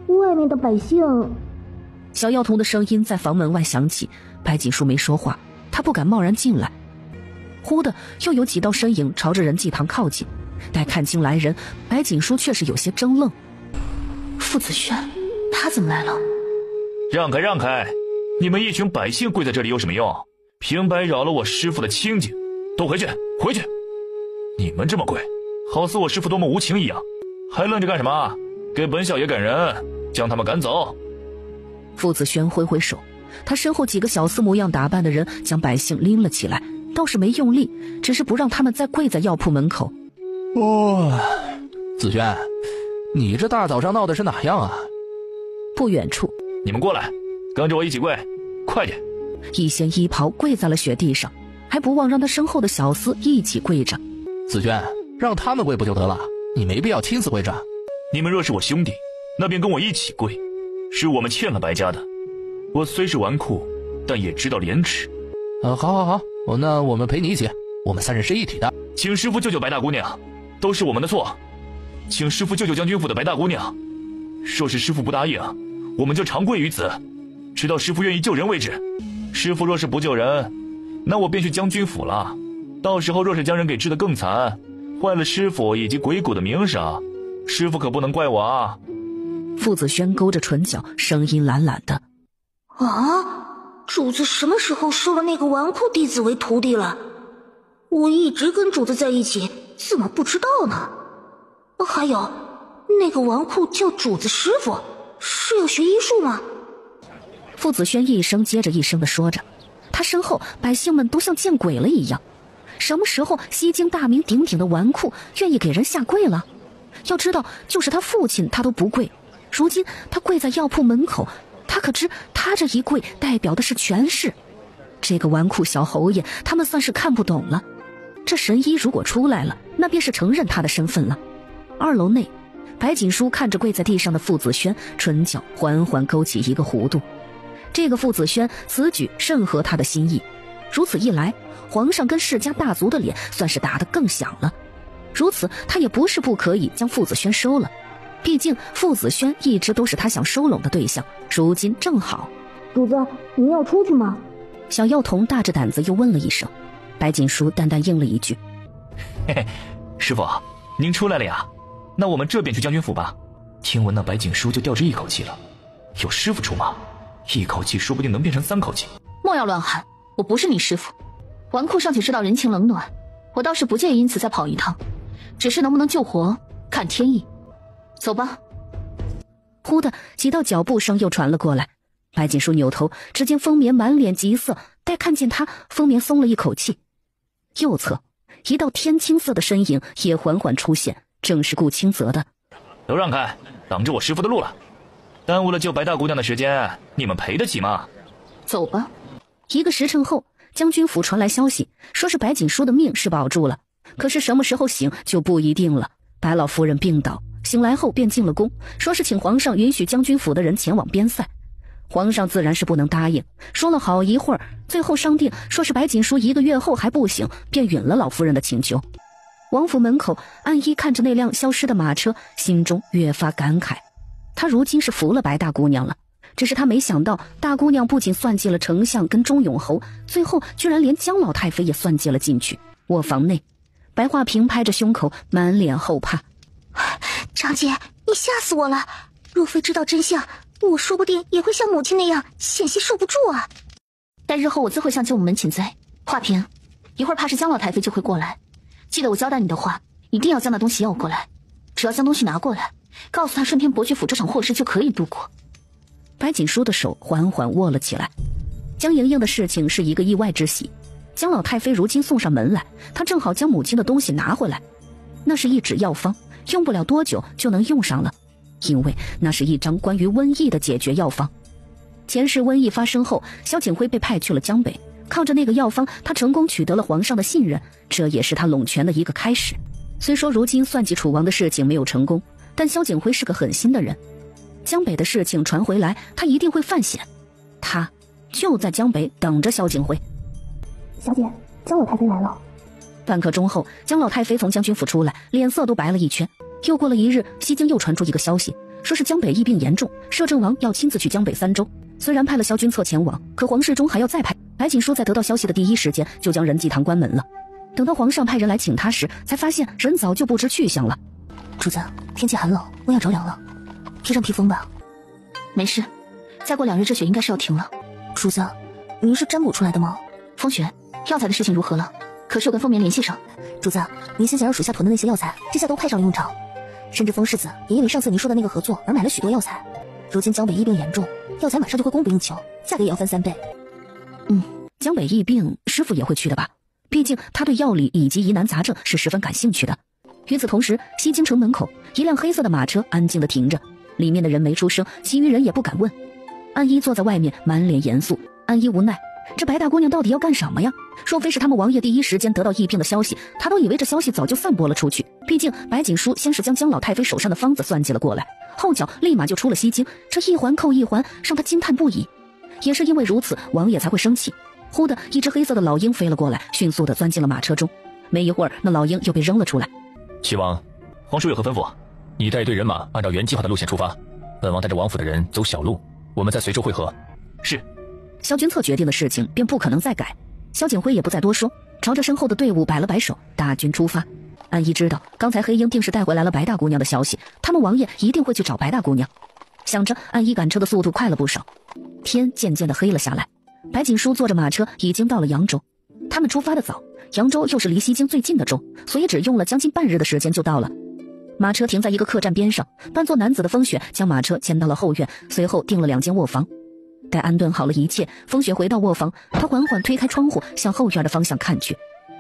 外面的百姓……小药童的声音在房门外响起，白锦书没说话，他不敢贸然进来。忽的又有几道身影朝着仁济堂靠近，待看清来人，白锦书却是有些怔愣。傅子轩，他怎么来了？让开让开，你们一群百姓跪在这里有什么用？平白扰了我师父的清静，都回去回去！你们这么跪，好似我师父多么无情一样，还愣着干什么？给本小爷赶人，将他们赶走。傅子轩挥挥手，他身后几个小厮模样打扮的人将百姓拎了起来，倒是没用力，只是不让他们再跪在药铺门口。子轩，你这大早上闹的是哪样啊？不远处，你们过来，跟着我一起跪，快点！一掀衣袍跪在了雪地上，还不忘让他身后的小厮一起跪着。子轩，让他们跪不就得了？你没必要亲自跪着。你们若是我兄弟，那便跟我一起跪。是我们欠了白家的，我虽是纨绔，但也知道廉耻。好，那我们陪你一起，我们3人是一体的。请师父救救白大姑娘，都是我们的错。请师父救救将军府的白大姑娘。若是师父不答应，我们就长跪于此，直到师父愿意救人为止。师父若是不救人，那我便去将军府了。到时候若是将人给治得更惨，坏了师父以及鬼谷的名声，师父可不能怪我啊。傅子轩勾着唇角，声音懒懒的。主子什么时候收了那个纨绔弟子为徒弟了？我一直跟主子在一起，怎么不知道呢？还有，那个纨绔叫主子师傅，是要学医术吗？傅子轩一声接着一声地说着，他身后百姓们都像见鬼了一样。什么时候西京大名鼎鼎的纨绔愿意给人下跪了？要知道，就是他父亲他都不跪，如今他跪在药铺门口，他可知他这一跪代表的是权势。这个纨绔小侯爷他们算是看不懂了。这神医如果出来了，那便是承认他的身份了。2楼内，白锦书看着跪在地上的傅子轩，唇角缓缓勾起一个弧度。这个傅子轩此举甚合他的心意，如此一来，皇上跟世家大族的脸算是打得更响了。如此他也不是不可以将傅子轩收了，毕竟傅子轩一直都是他想收拢的对象，如今正好。主子，您要出去吗？小药童大着胆子又问了一声，白锦书淡淡应了一句：嘿嘿，师父，您出来了呀？那我们这便去将军府吧。听闻那白锦书就调职1口气了，有师父出马，1口气说不定能变成3口气。莫要乱喊，我不是你师父。纨绔尚且知道人情冷暖，我倒是不介意因此再跑一趟，只是能不能救活，看天意。走吧。忽的几道脚步声又传了过来，白锦书扭头，只见风眠满脸急色，待看见他，风眠松了一口气。右侧一道天青色的身影也缓缓出现，正是顾清泽的。都让开，挡着我师父的路了，耽误了救白大姑娘的时间，你们赔得起吗？走吧。1个时辰后，将军府传来消息，说是白锦书的命是保住了，可是什么时候醒就不一定了。白老夫人病倒，醒来后便进了宫，说是请皇上允许将军府的人前往边塞。皇上自然是不能答应，说了好一会儿，最后商定说是白锦书1个月后还不醒，便允了老夫人的请求。王府门口，安依看着那辆消失的马车，心中越发感慨。他如今是服了白大姑娘了，只是他没想到大姑娘不仅算计了丞相跟钟永侯，最后居然连姜老太妃也算计了进去。卧房内，白化平拍着胸口，满脸后怕。长姐，你吓死我了！若非知道真相，我说不定也会像母亲那样险些受不住啊。但日后我自会向精武门请罪。华平，一会儿怕是姜老太妃就会过来，记得我交代你的话，一定要将那东西要过来。只要将东西拿过来，告诉他顺天伯爵府这场祸事就可以度过。白锦书的手缓缓握了起来。江莹莹的事情是一个意外之喜，姜老太妃如今送上门来，她正好将母亲的东西拿回来。那是一纸药方，用不了多久就能用上了。因为那是一张关于瘟疫的解决药方。前世瘟疫发生后，萧景辉被派去了江北，靠着那个药方，他成功取得了皇上的信任，这也是他拢权的一个开始。虽说如今算计楚王的事情没有成功，但萧景辉是个狠心的人，江北的事情传回来，他一定会犯险。他就在江北等着萧景辉。小姐，江老太妃来了。半刻钟后，江老太妃从将军府出来，脸色都白了一圈。又过了一日，西京又传出一个消息，说是江北疫病严重，摄政王要亲自去江北3州。虽然派了萧君策前往，可皇室中还要再派。白锦书在得到消息的第一时间就将仁济堂关门了。等到皇上派人来请他时，才发现人早就不知去向了。主子，天气寒冷，我要着凉了，贴上披风吧。没事，再过2日这雪应该是要停了。主子，您是占卜出来的吗？风雪，药材的事情如何了？可是有跟风眠联系上。主子，您先前让属下囤的那些药材，这下都派上了用场。甚至风世子也因为上次您说的那个合作而买了许多药材。如今江北疫病严重，药材马上就会供不应求，价格也要翻3倍。江北疫病，师傅也会去的吧？毕竟他对药理以及疑难杂症是十分感兴趣的。与此同时，西京城门口一辆黑色的马车安静地停着，里面的人没出声，其余人也不敢问。安一坐在外面，满脸严肃。安一无奈，这白大姑娘到底要干什么呀？若非是他们王爷第一时间得到疫病的消息，他都以为这消息早就散播了出去。毕竟白锦书先是将江老太妃手上的方子算计了过来，后脚立马就出了西京，这一环扣一环，让他惊叹不已。也是因为如此，王爷才会生气。忽的一只黑色的老鹰飞了过来，迅速地钻进了马车中。没一会儿，那老鹰又被扔了出来。齐王，皇叔有何吩咐？你带一队人马按照原计划的路线出发，本王带着王府的人走小路，我们在随州会合。是。萧君策决定的事情便不可能再改。萧景辉也不再多说，朝着身后的队伍摆了摆手，大军出发。安一知道刚才黑鹰定是带回来了白大姑娘的消息，他们王爷一定会去找白大姑娘。想着，安一赶车的速度快了不少。天渐渐的黑了下来，白锦书坐着马车已经到了扬州。他们出发的早，扬州又是离西京最近的州，所以只用了将近半日的时间就到了。马车停在一个客栈边上，扮作男子的风雪将马车牵到了后院，随后订了2间卧房。待安顿好了一切，风雪回到卧房，他缓缓推开窗户，向后院的方向看去。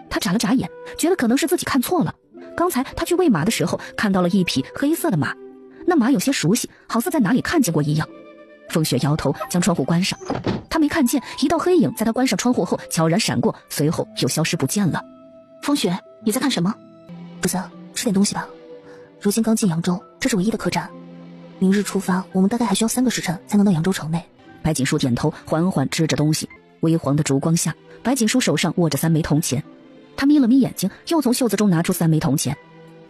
他眨了眨眼，觉得可能是自己看错了。刚才他去喂马的时候，看到了一匹黑色的马，那马有些熟悉，好似在哪里看见过一样。风雪摇头，将窗户关上。他没看见一道黑影在他关上窗户后悄然闪过，随后又消失不见了。风雪，你在看什么？主子，吃点东西吧。如今刚进扬州，这是唯一的客栈。明日出发，我们大概还需要3个时辰才能到扬州城内。白锦书点头，缓缓吃着东西。微黄的烛光下，白锦书手上握着3枚铜钱。他眯了眯眼睛，又从袖子中拿出3枚铜钱。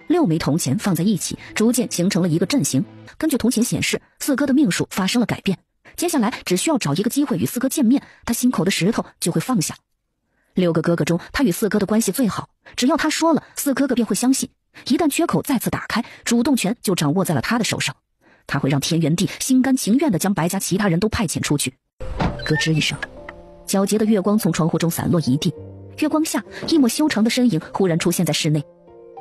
6枚铜钱放在一起，逐渐形成了一个阵型。根据铜钱显示，四哥的命数发生了改变。接下来只需要找一个机会与四哥见面，他心口的石头就会放下。6个哥哥中，他与四哥的关系最好，只要他说了，四哥哥便会相信。一旦缺口再次打开，主动权就掌握在了他的手上。他会让天元帝心甘情愿地将白家其他人都派遣出去。咯吱一声，皎洁的月光从窗户中散落一地。月光下，一抹修长的身影忽然出现在室内，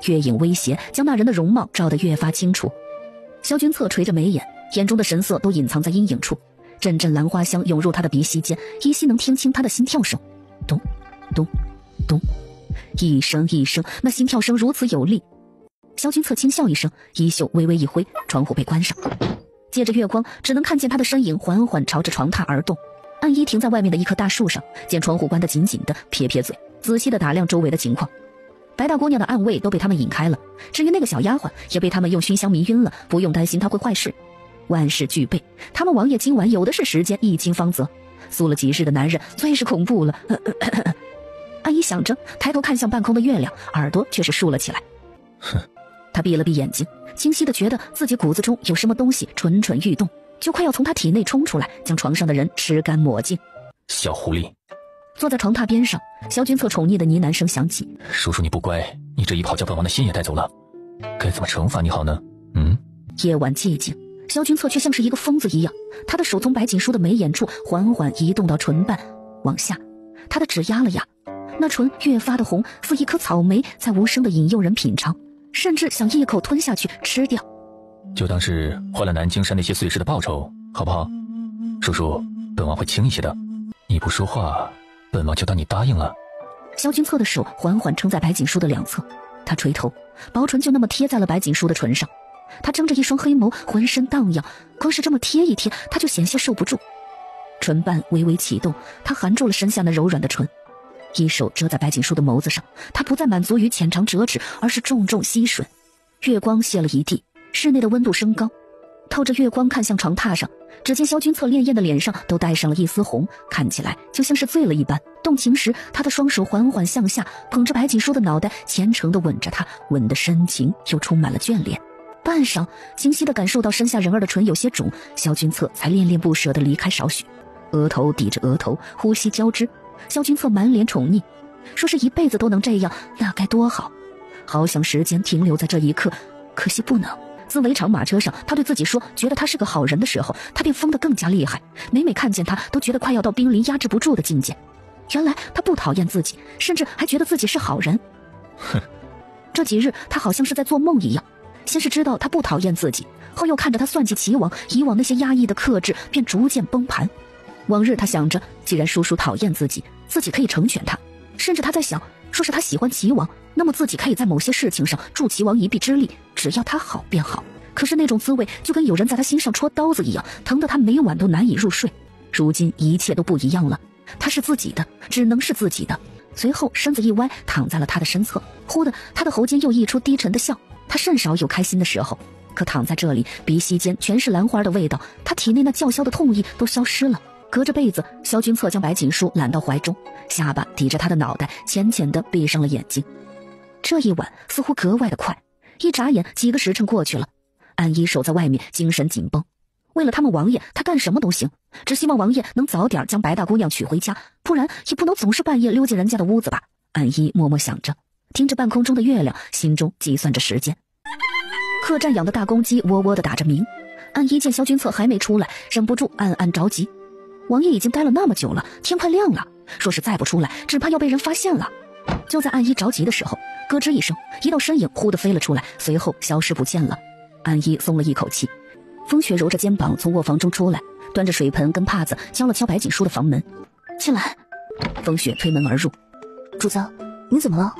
月影微斜，将那人的容貌照得越发清楚。萧君策垂着眉眼，眼中的神色都隐藏在阴影处。阵阵兰花香涌入他的鼻息间，依稀能听清他的心跳声，咚咚咚，一声一声，那心跳声如此有力。萧君策轻笑一声，衣袖微微一挥，窗户被关上。借着月光，只能看见他的身影缓缓朝着床榻而动。安一停在外面的一棵大树上，见窗户关得紧紧的，撇撇嘴，仔细地打量周围的情况。白大姑娘的暗卫都被他们引开了，至于那个小丫鬟，也被他们用熏香迷晕了，不用担心她会坏事。万事俱备，他们王爷今晚有的是时间一清芳泽。宿了几日的男人最是恐怖了。安一想着，抬头看向半空的月亮，耳朵却是竖了起来。他闭了闭眼睛，清晰地觉得自己骨子中有什么东西蠢蠢欲动，就快要从他体内冲出来，将床上的人吃干抹净。小狐狸，坐在床榻边上，萧君策宠溺的呢喃声响起：“叔叔你不乖，你这一跑将本王的心也带走了，该怎么惩罚你好呢？”夜晚寂静，萧君策却像是一个疯子一样，他的手从白锦书的眉眼处缓缓移动到唇瓣，往下，他的指压了压，那唇越发的红，似一颗草莓，在无声的引诱人品尝，甚至想一口吞下去吃掉。就当是换了南京山那些碎尸的报酬，好不好？叔叔，本王会轻一些的。你不说话，本王就当你答应了。萧君策的手缓缓撑在白锦书的两侧，他垂头，薄唇就那么贴在了白锦书的唇上。他睁着一双黑眸，浑身荡漾，光是这么贴一贴，他就险些受不住。唇瓣微微启动，他含住了身下那柔软的唇，一手遮在白锦书的眸子上，他不再满足于浅尝辄止，而是重重吸吮。月光泻了一地，室内的温度升高，透着月光看向床榻上，只见萧君策潋滟的脸上都带上了一丝红，看起来就像是醉了一般。动情时，他的双手缓缓向下捧着白锦书的脑袋，虔诚地吻着她，吻得深情又充满了眷恋。半晌，清晰地感受到身下人儿的唇有些肿，萧君策才恋恋不舍地离开少许，额头抵着额头，呼吸交织。萧君策满脸宠溺，说是一辈子都能这样，那该多好。好想时间停留在这一刻，可惜不能。自围场马车上，他对自己说觉得他是个好人的时候，他便疯得更加厉害，每每看见他都觉得快要到濒临压制不住的境界。原来他不讨厌自己，甚至还觉得自己是好人。哼，这几日他好像是在做梦一样，先是知道他不讨厌自己，后又看着他算计齐王，以往那些压抑的克制便逐渐崩盘。往日他想着，既然叔叔讨厌自己，自己可以成全他，甚至他在想，说是他喜欢齐王，那么自己可以在某些事情上助齐王一臂之力，只要他好便好。可是那种滋味就跟有人在他心上戳刀子一样，疼得他每晚都难以入睡。如今一切都不一样了，他是自己的，只能是自己的。随后身子一歪，躺在了他的身侧，忽的他的喉间又溢出低沉的笑。他甚少有开心的时候，可躺在这里，鼻息间全是兰花的味道，他体内那叫嚣的痛意都消失了。隔着被子，萧君策将白锦书揽到怀中，下巴抵着他的脑袋，浅浅地闭上了眼睛。这一晚似乎格外的快，一眨眼几个时辰过去了。安一守在外面，精神紧绷。为了他们王爷，他干什么都行，只希望王爷能早点将白大姑娘娶回家，不然也不能总是半夜溜进人家的屋子吧。安一默默想着，听着半空中的月亮，心中计算着时间。客栈养的大公鸡喔喔地打着鸣，安一见萧君策还没出来，忍不住暗暗着急。王爷已经待了那么久了，天快亮了，若是再不出来，只怕要被人发现了。就在安一着急的时候，咯吱一声，一道身影忽地飞了出来，随后消失不见了。安一松了一口气。风雪揉着肩膀从卧房中出来，端着水盆跟帕子敲了敲白锦书的房门。进来。风雪推门而入。主子，你怎么了？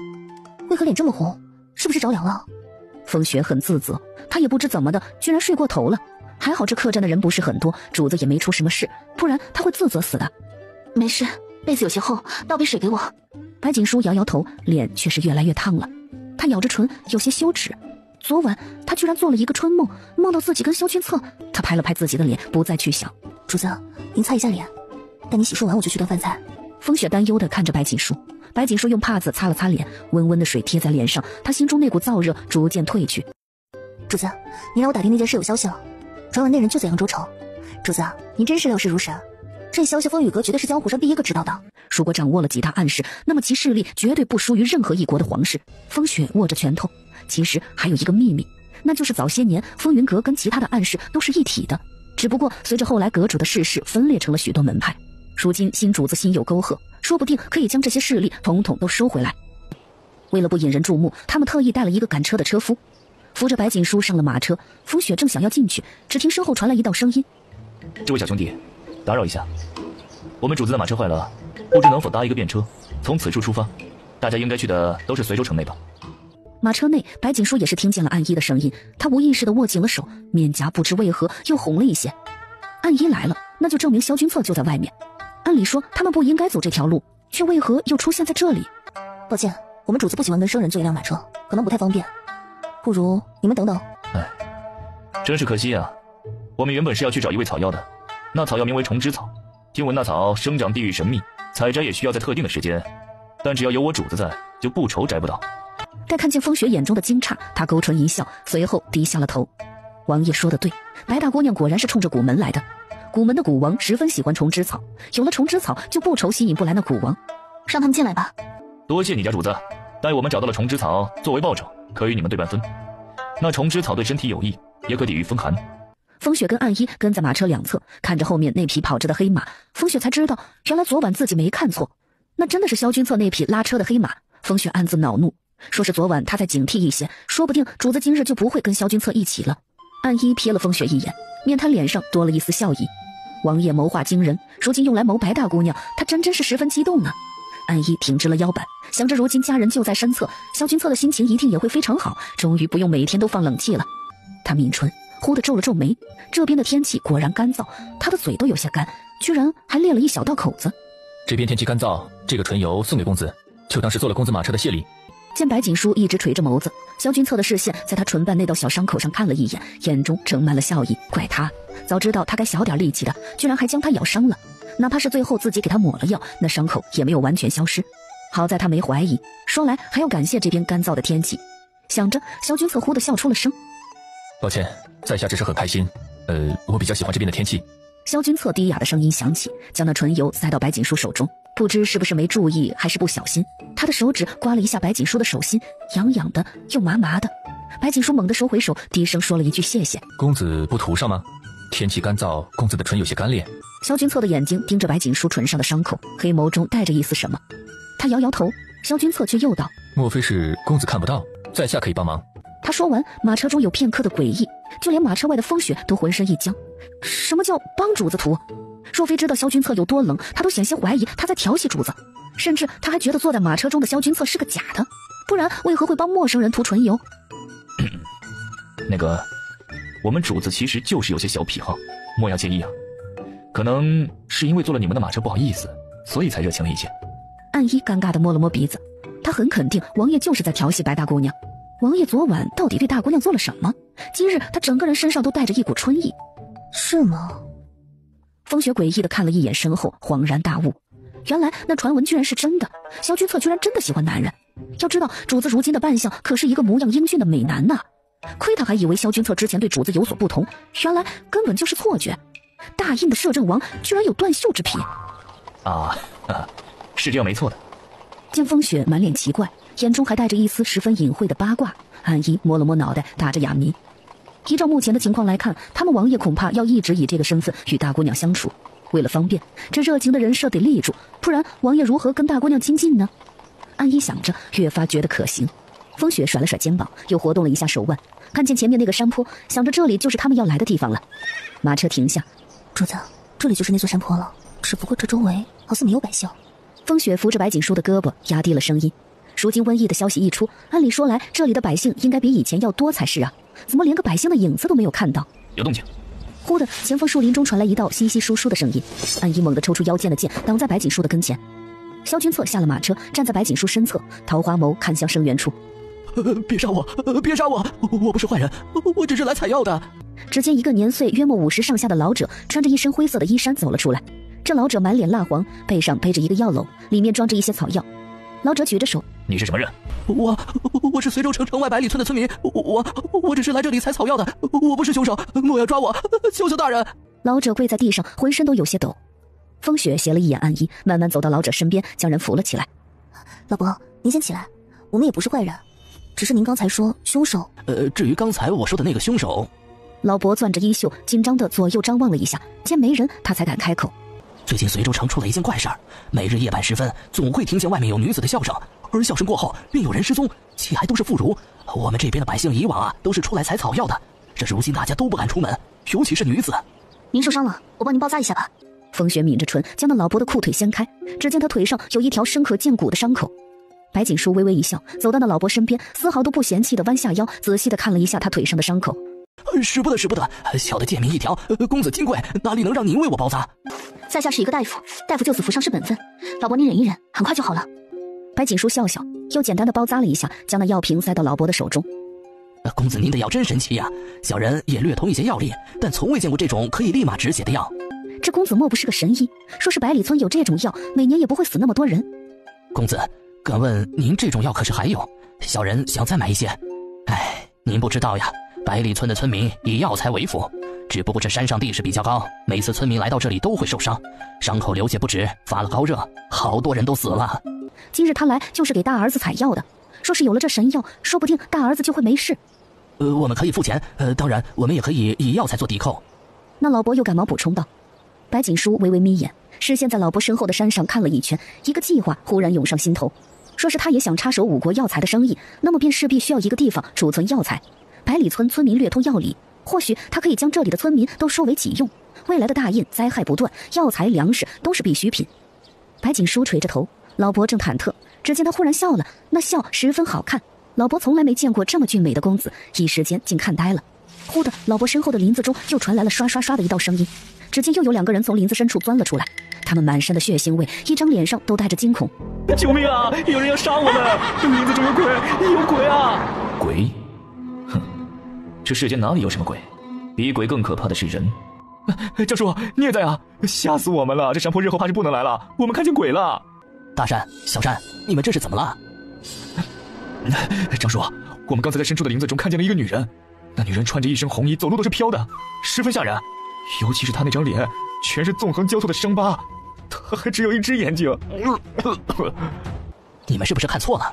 为何脸这么红？是不是着凉了？风雪很自责，他也不知怎么的，居然睡过头了。还好这客栈的人不是很多，主子也没出什么事，不然他会自责死的。没事，被子有些厚，倒杯水给我。白锦书摇摇头，脸却是越来越烫了。他咬着唇，有些羞耻。昨晚他居然做了一个春梦，梦到自己跟萧君策。他拍了拍自己的脸，不再去想。主子，您擦一下脸，待你洗漱完我就去端饭菜。风雪担忧地看着白锦书，白锦书用帕子擦了擦脸，温温的水贴在脸上，他心中那股燥热逐渐退去。主子，您让我打听那件事有消息了，传闻那人就在扬州城。主子，您真是料事如神，这消息风雨阁绝对是江湖上第一个知道的。如果掌握了几大暗示，那么其势力绝对不输于任何一国的皇室。风雪握着拳头，其实还有一个秘密，那就是早些年风云阁跟其他的暗示都是一体的，只不过随着后来阁主的逝世，分裂成了许多门派。如今新主子心有沟壑，说不定可以将这些势力统统都收回来。为了不引人注目，他们特意带了一个赶车的车夫，扶着白锦书上了马车。风雪正想要进去，只听身后传来一道声音：这位小兄弟，打扰一下，我们主子的马车坏了，不知能否搭一个便车，从此处出发。大家应该去的都是随州城内吧？马车内，白锦书也是听见了暗一的声音，他无意识地握紧了手，面颊不知为何又红了一些。暗一来了，那就证明萧君策就在外面。按理说他们不应该走这条路，却为何又出现在这里？抱歉，我们主子不喜欢跟生人坐一辆马车，可能不太方便，不如你们等等。哎，真是可惜啊！我们原本是要去找一味草药的，那草药名为虫枝草，听闻那草生长地域神秘，采摘也需要在特定的时间，但只要有我主子在，就不愁摘不到。待看见风雪眼中的惊诧，他勾唇一笑，随后低下了头。王爷说的对，白大姑娘果然是冲着古门来的。古门的古王十分喜欢虫枝草，有了虫枝草就不愁吸引不来那古王。让他们进来吧。多谢你家主子，待我们找到了虫枝草，作为报酬，可与你们对半分。那虫枝草对身体有益，也可抵御风寒。风雪跟暗一跟在马车两侧，看着后面那匹跑着的黑马，风雪才知道，原来昨晚自己没看错，那真的是萧君策那匹拉车的黑马。风雪暗自恼怒，说是昨晚他再警惕一些，说不定主子今日就不会跟萧君策一起了。暗一瞥了风雪一眼，面瘫脸上多了一丝笑意。王爷谋划惊人，如今用来谋白大姑娘，他真是十分激动呢。暗一挺直了腰板，想着如今家人就在身侧，萧君策的心情一定也会非常好，终于不用每天都放冷气了。他抿唇，忽地皱了皱眉。这边的天气果然干燥，他的嘴都有些干，居然还裂了一小道口子。这边天气干燥，这个唇油送给公子，就当是做了公子马车的谢礼。见白锦书一直垂着眸子，萧君策的视线在他唇瓣那道小伤口上看了一眼，眼中盛满了笑意。怪他，早知道他该小点力气的，居然还将他咬伤了。哪怕是最后自己给他抹了药，那伤口也没有完全消失。好在他没怀疑，说来还要感谢这边干燥的天气。想着，萧君策忽地笑出了声。抱歉，在下只是很开心。我比较喜欢这边的天气。萧君策低哑的声音响起，将那唇油塞到白锦书手中。不知是不是没注意，还是不小心，他的手指刮了一下白锦书的手心，痒痒的又麻麻的。白锦书猛地收回手，低声说了一句谢谢。公子不涂上吗？天气干燥，公子的唇有些干裂。萧君策的眼睛盯着白锦书唇上的伤口，黑眸中带着一丝什么。他摇摇头，萧君策却又道：莫非是公子看不到？在下可以帮忙。他说完，马车中有片刻的诡异，就连马车外的风雪都浑身一僵。什么叫帮主子涂？若非知道萧君策有多冷，他都险些怀疑他在调戏主子，甚至他还觉得坐在马车中的萧君策是个假的，不然为何会帮陌生人涂唇油？那个，我们主子其实就是有些小癖好，莫要介意啊。可能是因为坐了你们的马车不好意思，所以才热情了一些。暗一尴尬地摸了摸鼻子，他很肯定王爷就是在调戏白大姑娘。王爷昨晚到底对大姑娘做了什么？今日他整个人身上都带着一股春意。是吗？风雪诡异地看了一眼身后，恍然大悟，原来那传闻居然是真的。萧君策居然真的喜欢男人。要知道主子如今的扮相可是一个模样英俊的美男呐，亏他还以为萧君策之前对主子有所不同，原来根本就是错觉。大印的摄政王居然有断袖之癖是这样没错的。见风雪满脸奇怪，眼中还带着一丝十分隐晦的八卦，安一摸了摸脑袋，打着哑谜。依照目前的情况来看，他们王爷恐怕要一直以这个身份与大姑娘相处。为了方便，这热情的人设得立住，不然王爷如何跟大姑娘亲近呢？安一想着，越发觉得可行。风雪甩了甩肩膀，又活动了一下手腕，看见前面那个山坡，想着这里就是他们要来的地方了。马车停下，主子，这里就是那座山坡了，只不过这周围好似没有百姓。风雪扶着白锦书的胳膊，压低了声音。如今瘟疫的消息一出，按理说来，这里的百姓应该比以前要多才是啊，怎么连个百姓的影子都没有看到？有动静。忽的，前方树林中传来一道稀稀疏疏的声音，安一猛地抽出腰间的剑，挡在白锦书的跟前。萧君策下了马车，站在白锦书身侧，桃花眸看向声源处。别杀我，别杀我，我不是坏人，我只是来采药的。只见一个年岁约莫50上下的老者，穿着一身灰色的衣衫走了出来。这老者满脸蜡黄，背上背着一个药篓，里面装着一些草药。老者举着手：你是什么人？我是随州城外百里村的村民，我只是来这里采草药的，我不是凶手，莫要抓我，求求大人。老者跪在地上，浑身都有些抖。风雪斜了一眼暗衣，慢慢走到老者身边，将人扶了起来。老伯，您先起来，我们也不是坏人，只是您刚才说凶手。至于刚才我说的那个凶手，老伯攥着衣袖，紧张的左右张望了一下，见没人，他才敢开口。最近随州城出了一件怪事儿，每日夜半时分，总会听见外面有女子的笑声，而笑声过后便有人失踪，且还都是妇孺。我们这边的百姓以往都是出来采草药的，这如今大家都不敢出门，尤其是女子。您受伤了，我帮您包扎一下吧。风雪抿着唇，将那老伯的裤腿掀开，只见他腿上有一条深可见骨的伤口。白锦书微微一笑，走到那老伯身边，丝毫都不嫌弃的弯下腰，仔细的看了一下他腿上的伤口。使不得，小的贱民一条，公子金贵，哪里能让您为我包扎？在下是一个大夫，大夫救死扶伤是本分，老伯您忍一忍，很快就好了。白锦书笑笑，又简单的包扎了一下，将那药瓶塞到老伯的手中。公子您的药真神奇呀，小人也略通一些药力，但从未见过这种可以立马止血的药。这公子莫不是个神医？说是百里村有这种药，每年也不会死那么多人。公子，敢问您这种药可是还有？小人想再买一些。哎，您不知道呀，百里村的村民以药材为辅，只不过这山上地势比较高，每次村民来到这里都会受伤，伤口流血不止，发了高热，好多人都死了。今日他来就是给大儿子采药的，说是有了这神药，说不定大儿子就会没事。我们可以付钱，当然我们也可以以药材做抵扣。那老伯又赶忙补充道。白锦书微微眯眼，视线在老伯身后的山上看了一圈，一个计划忽然涌上心头。说是他也想插手五国药材的生意，那么便势必需要一个地方储存药材。百里村村民略通药理，或许他可以将这里的村民都收为己用。未来的大印灾害不断，药材粮食都是必需品。白锦书垂着头，老伯正忐忑，只见他忽然笑了，那笑十分好看。老伯从来没见过这么俊美的公子，一时间竟看呆了。忽的，老伯身后的林子中又传来了刷刷刷的一道声音，只见又有2个人从林子深处钻了出来，他们满身的血腥味，一张脸上都带着惊恐。救命啊！有人要杀我们！林子中有鬼，有鬼啊！鬼？哼，这世间哪里有什么鬼？比鬼更可怕的是人。张叔，你也在啊！吓死我们了！这山坡日后怕是不能来了，我们看见鬼了！大山、小山，你们这是怎么了？张叔，我们刚才在深处的林子中看见了一个女人，那女人穿着一身红衣，走路都是飘的，十分吓人。尤其是她那张脸，全是纵横交错的伤疤，她还只有一只眼睛。你们是不是看错了？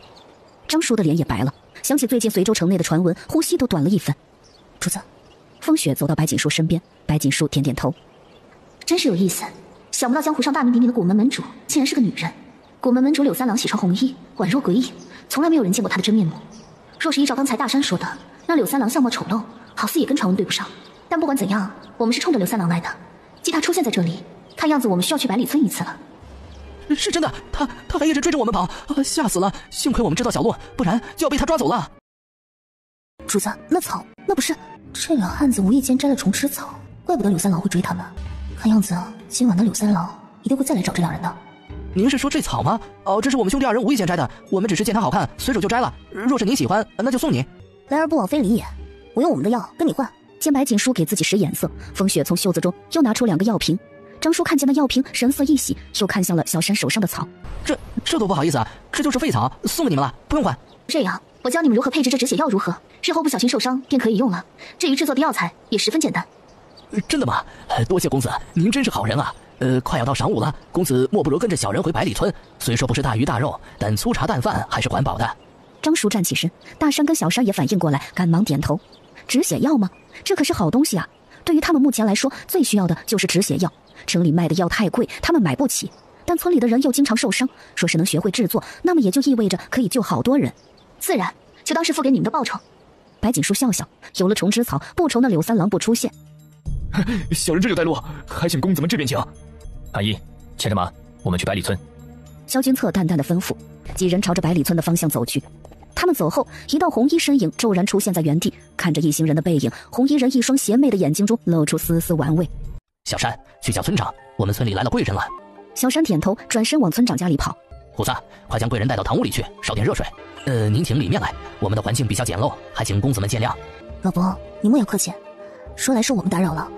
张叔的脸也白了，想起最近随州城内的传闻，呼吸都短了1分。主子，风雪走到白锦书身边，白锦书点点头。真是有意思，想不到江湖上大名鼎鼎的古门门主竟然是个女人。古门门主柳三郎喜穿红衣，宛若鬼影，从来没有人见过她的真面目。若是依照刚才大山说的，那柳三郎相貌丑陋，好似也跟传闻对不上。但不管怎样，我们是冲着柳三郎来的。既他出现在这里，看样子我们需要去百里村一次了。是真的，他还一直追着我们跑，吓死了！幸亏我们知道小路，不然就要被他抓走了。主子，那草，那不是这两汉子无意间摘了虫吃草，怪不得柳三郎会追他们。看样子今晚的柳三郎一定会再来找这两人的。您是说这草吗？哦，这是我们兄弟2人无意间摘的，我们只是见它好看，随手就摘了。若是您喜欢，那就送你。来而不往非礼也，我用我们的药跟你换。见白锦书给自己使眼色，风雪从袖子中又拿出2个药瓶。张叔看见那药瓶，神色一喜，又看向了小山手上的草。这多不好意思啊，这就是废草，送给你们了，不用换。这样，我教你们如何配置这止血药，如何？日后不小心受伤便可以用了。至于制作的药材，也十分简单。真的吗？多谢公子，您真是好人啊。快要到晌午了，公子莫不如跟着小人回百里村。虽说不是大鱼大肉，但粗茶淡饭还是管饱的。张叔站起身，大山跟小山也反应过来，赶忙点头。止血药吗？这可是好东西啊！对于他们目前来说，最需要的就是止血药。城里卖的药太贵，他们买不起，但村里的人又经常受伤，说是能学会制作，那么也就意味着可以救好多人。自然，就当是付给你们的报酬。白锦书笑笑，有了虫枝草，不愁那柳三郎不出现。小人这就带路，还请公子们这边请。阿姨，牵着马，我们去百里村。萧君策淡淡的吩咐，几人朝着百里村的方向走去。他们走后，一道红衣身影骤然出现在原地，看着一行人的背影，红衣人一双邪魅的眼睛中露出丝丝玩味。小山，去叫村长，我们村里来了贵人了。小山点头，转身往村长家里跑。虎子，快将贵人带到堂屋里去，烧点热水。您请里面来，我们的环境比较简陋，还请公子们见谅。老伯，你莫要客气，说来是我们打扰了。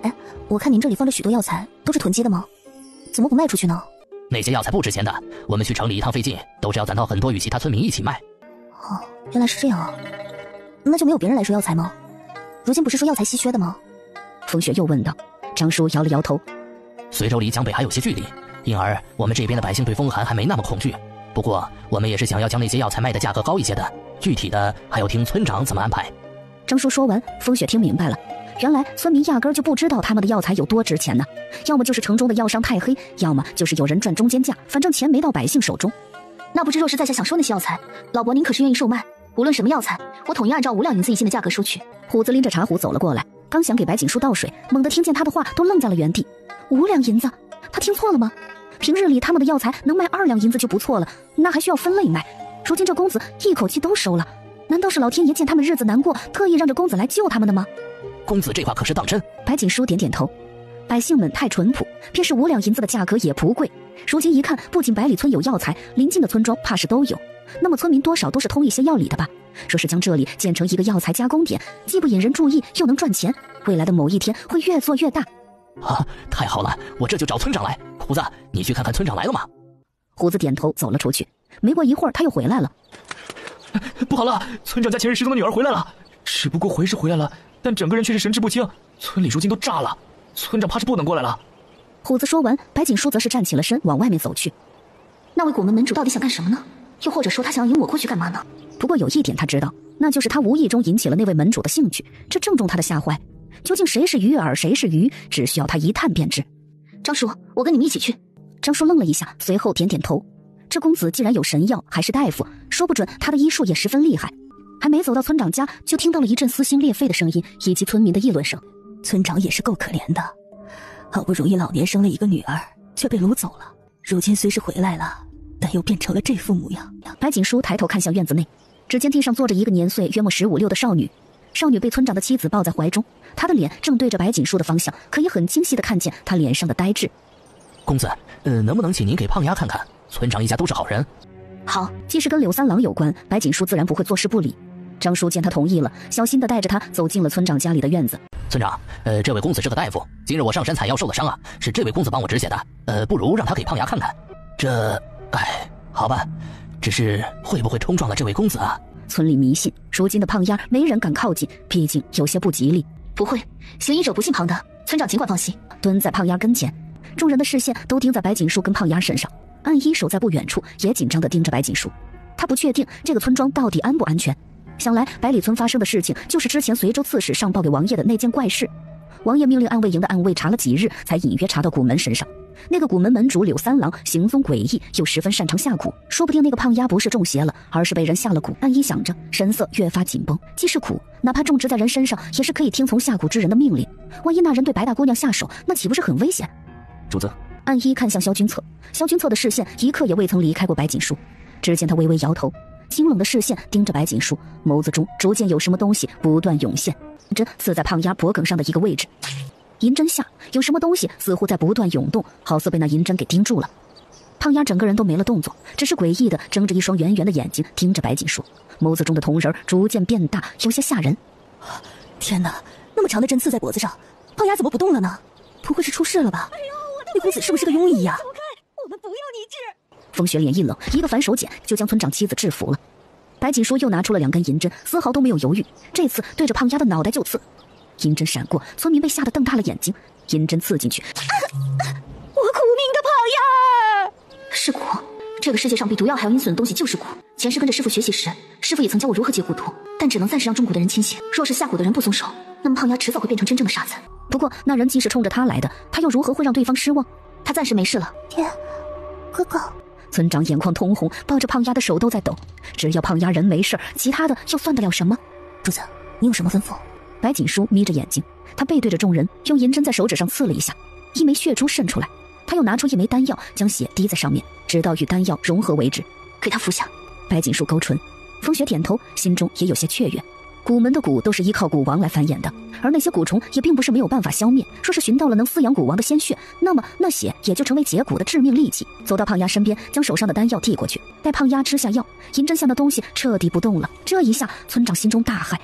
哎，我看您这里放着许多药材，都是囤积的吗？怎么不卖出去呢？那些药材不值钱的，我们去城里一趟费劲，都是要攒到很多与其他村民一起卖。哦，原来是这样啊。那就没有别人来说药材吗？如今不是说药材稀缺的吗？风雪又问道。张叔摇了摇头。随州离江北还有些距离，因而我们这边的百姓对风寒还没那么恐惧。不过我们也是想要将那些药材卖的价格高一些的，具体的还要听村长怎么安排。张叔说完，风雪听明白了，原来村民压根就不知道他们的药材有多值钱呢，要么就是城中的药商太黑，要么就是有人赚中间价，反正钱没到百姓手中。那不知若是在下想说那些药材，老伯您可是愿意售卖？无论什么药材，我统一按照5两银子一斤的价格收取。虎子拎着茶壶走了过来，刚想给白锦书倒水，猛地听见他的话，都愣在了原地。5两银子，他听错了吗？平日里他们的药材能卖2两银子就不错了，那还需要分类卖。如今这公子一口气都收了，难道是老天爷见他们日子难过，特意让这公子来救他们的吗？公子这话可是当真？白锦书点点头。百姓们太淳朴，便是5两银子的价格也不贵。如今一看，不仅百里村有药材，邻近的村庄怕是都有。那么村民多少都是通一些药理的吧？说是将这里建成一个药材加工点，既不引人注意，又能赚钱，未来的某一天会越做越大。啊，太好了，我这就找村长来。虎子，你去看看村长来了吗？虎子点头走了出去。没过一会儿，他又回来了。不好了，村长家前世失踪的女儿回来了，只不过回是回来了，但整个人却是神志不清，村里如今都炸了，村长怕是不能过来了。虎子说完，白锦书则是站起了身，往外面走去。那位古门门主到底想干什么呢？又或者说他想要引我过去干嘛呢？不过有一点他知道，那就是他无意中引起了那位门主的兴趣，这正中他的下怀。究竟谁是鱼饵，谁是鱼，只需要他一探便知。张叔，我跟你们一起去。张叔愣了一下，随后点点头。这公子既然有神药，还是大夫，说不准他的医术也十分厉害。还没走到村长家，就听到了一阵撕心裂肺的声音以及村民的议论声。村长也是够可怜的，好不容易老年生了一个女儿，却被掳走了。如今虽是回来了，但又变成了这副模样。白锦书抬头看向院子内，只见地上坐着一个年岁约莫15、16的少女，少女被村长的妻子抱在怀中，她的脸正对着白锦书的方向，可以很清晰地看见她脸上的呆滞。公子，能不能请您给胖丫看看？村长一家都是好人。好，既是跟柳三郎有关，白锦书自然不会坐视不理。张叔见他同意了，小心地带着他走进了村长家里的院子。村长，这位公子是个大夫，今日我上山采药受了伤啊，是这位公子帮我止血的。不如让他给胖丫看看。好吧，只是会不会冲撞了这位公子啊？村里迷信，如今的胖丫没人敢靠近，毕竟有些不吉利。不会，行医者不姓庞的，村长尽管放心。蹲在胖丫跟前，众人的视线都盯在白锦书跟胖丫身上。暗一守在不远处，也紧张地盯着白锦书。他不确定这个村庄到底安不安全。想来百里村发生的事情，就是之前随州刺史上报给王爷的那件怪事。王爷命令暗卫营的暗卫查了几日，才隐约查到古门身上。那个古门门主柳三郎行踪诡异，又十分擅长下蛊，说不定那个胖丫不是中邪了，而是被人下了蛊。暗一想着，神色越发紧绷。既是蛊，哪怕种植在人身上，也是可以听从下蛊之人的命令。万一那人对白大姑娘下手，那岂不是很危险？主子，暗一看向萧君策，萧君策的视线一刻也未曾离开过白锦书。只见他微微摇头，清冷的视线盯着白锦书，眸子中逐渐有什么东西不断涌现。针刺在胖丫脖颈上的一个位置，银针下有什么东西似乎在不断涌动，好似被那银针给盯住了。胖丫整个人都没了动作，只是诡异的睁着一双圆圆的眼睛盯着白锦书，眸子中的瞳仁逐渐变大，有些吓人。天哪，那么长的针刺在脖子上，胖丫怎么不动了呢？不会是出事了吧？那公子是不是个庸医呀？走开，我们不要你治。风雪脸一冷，一个反手剪就将村长妻子制服了。白锦书又拿出了2根银针，丝毫都没有犹豫，这次对着胖丫的脑袋就刺。银针闪过，村民被吓得瞪大了眼睛。银针刺进去，我苦命的胖丫！是蛊，这个世界上比毒药还要阴损的东西就是蛊。前世跟着师傅学习时，师傅也曾教我如何解蛊毒，但只能暂时让中蛊的人清醒。若是下蛊的人不松手，那么胖丫迟早会变成真正的傻子。不过那人既是冲着他来的，他又如何会让对方失望？他暂时没事了。天，哥哥。村长眼眶通红，抱着胖丫的手都在抖。只要胖丫人没事，其他的又算得了什么？主子，你有什么吩咐？白锦书眯着眼睛，他背对着众人，用银针在手指上刺了一下，一枚血珠渗出来。他又拿出一枚丹药，将血滴在上面，直到与丹药融合为止。给他服下。白锦书勾唇，风雪点头，心中也有些雀跃。蛊门的蛊都是依靠蛊王来繁衍的，而那些蛊虫也并不是没有办法消灭。若是寻到了能饲养蛊王的鲜血，那么那血也就成为解蛊的致命利器。走到胖丫身边，将手上的丹药递过去，待胖丫吃下药，银针下的东西彻底不动了。这一下，村长心中大骇，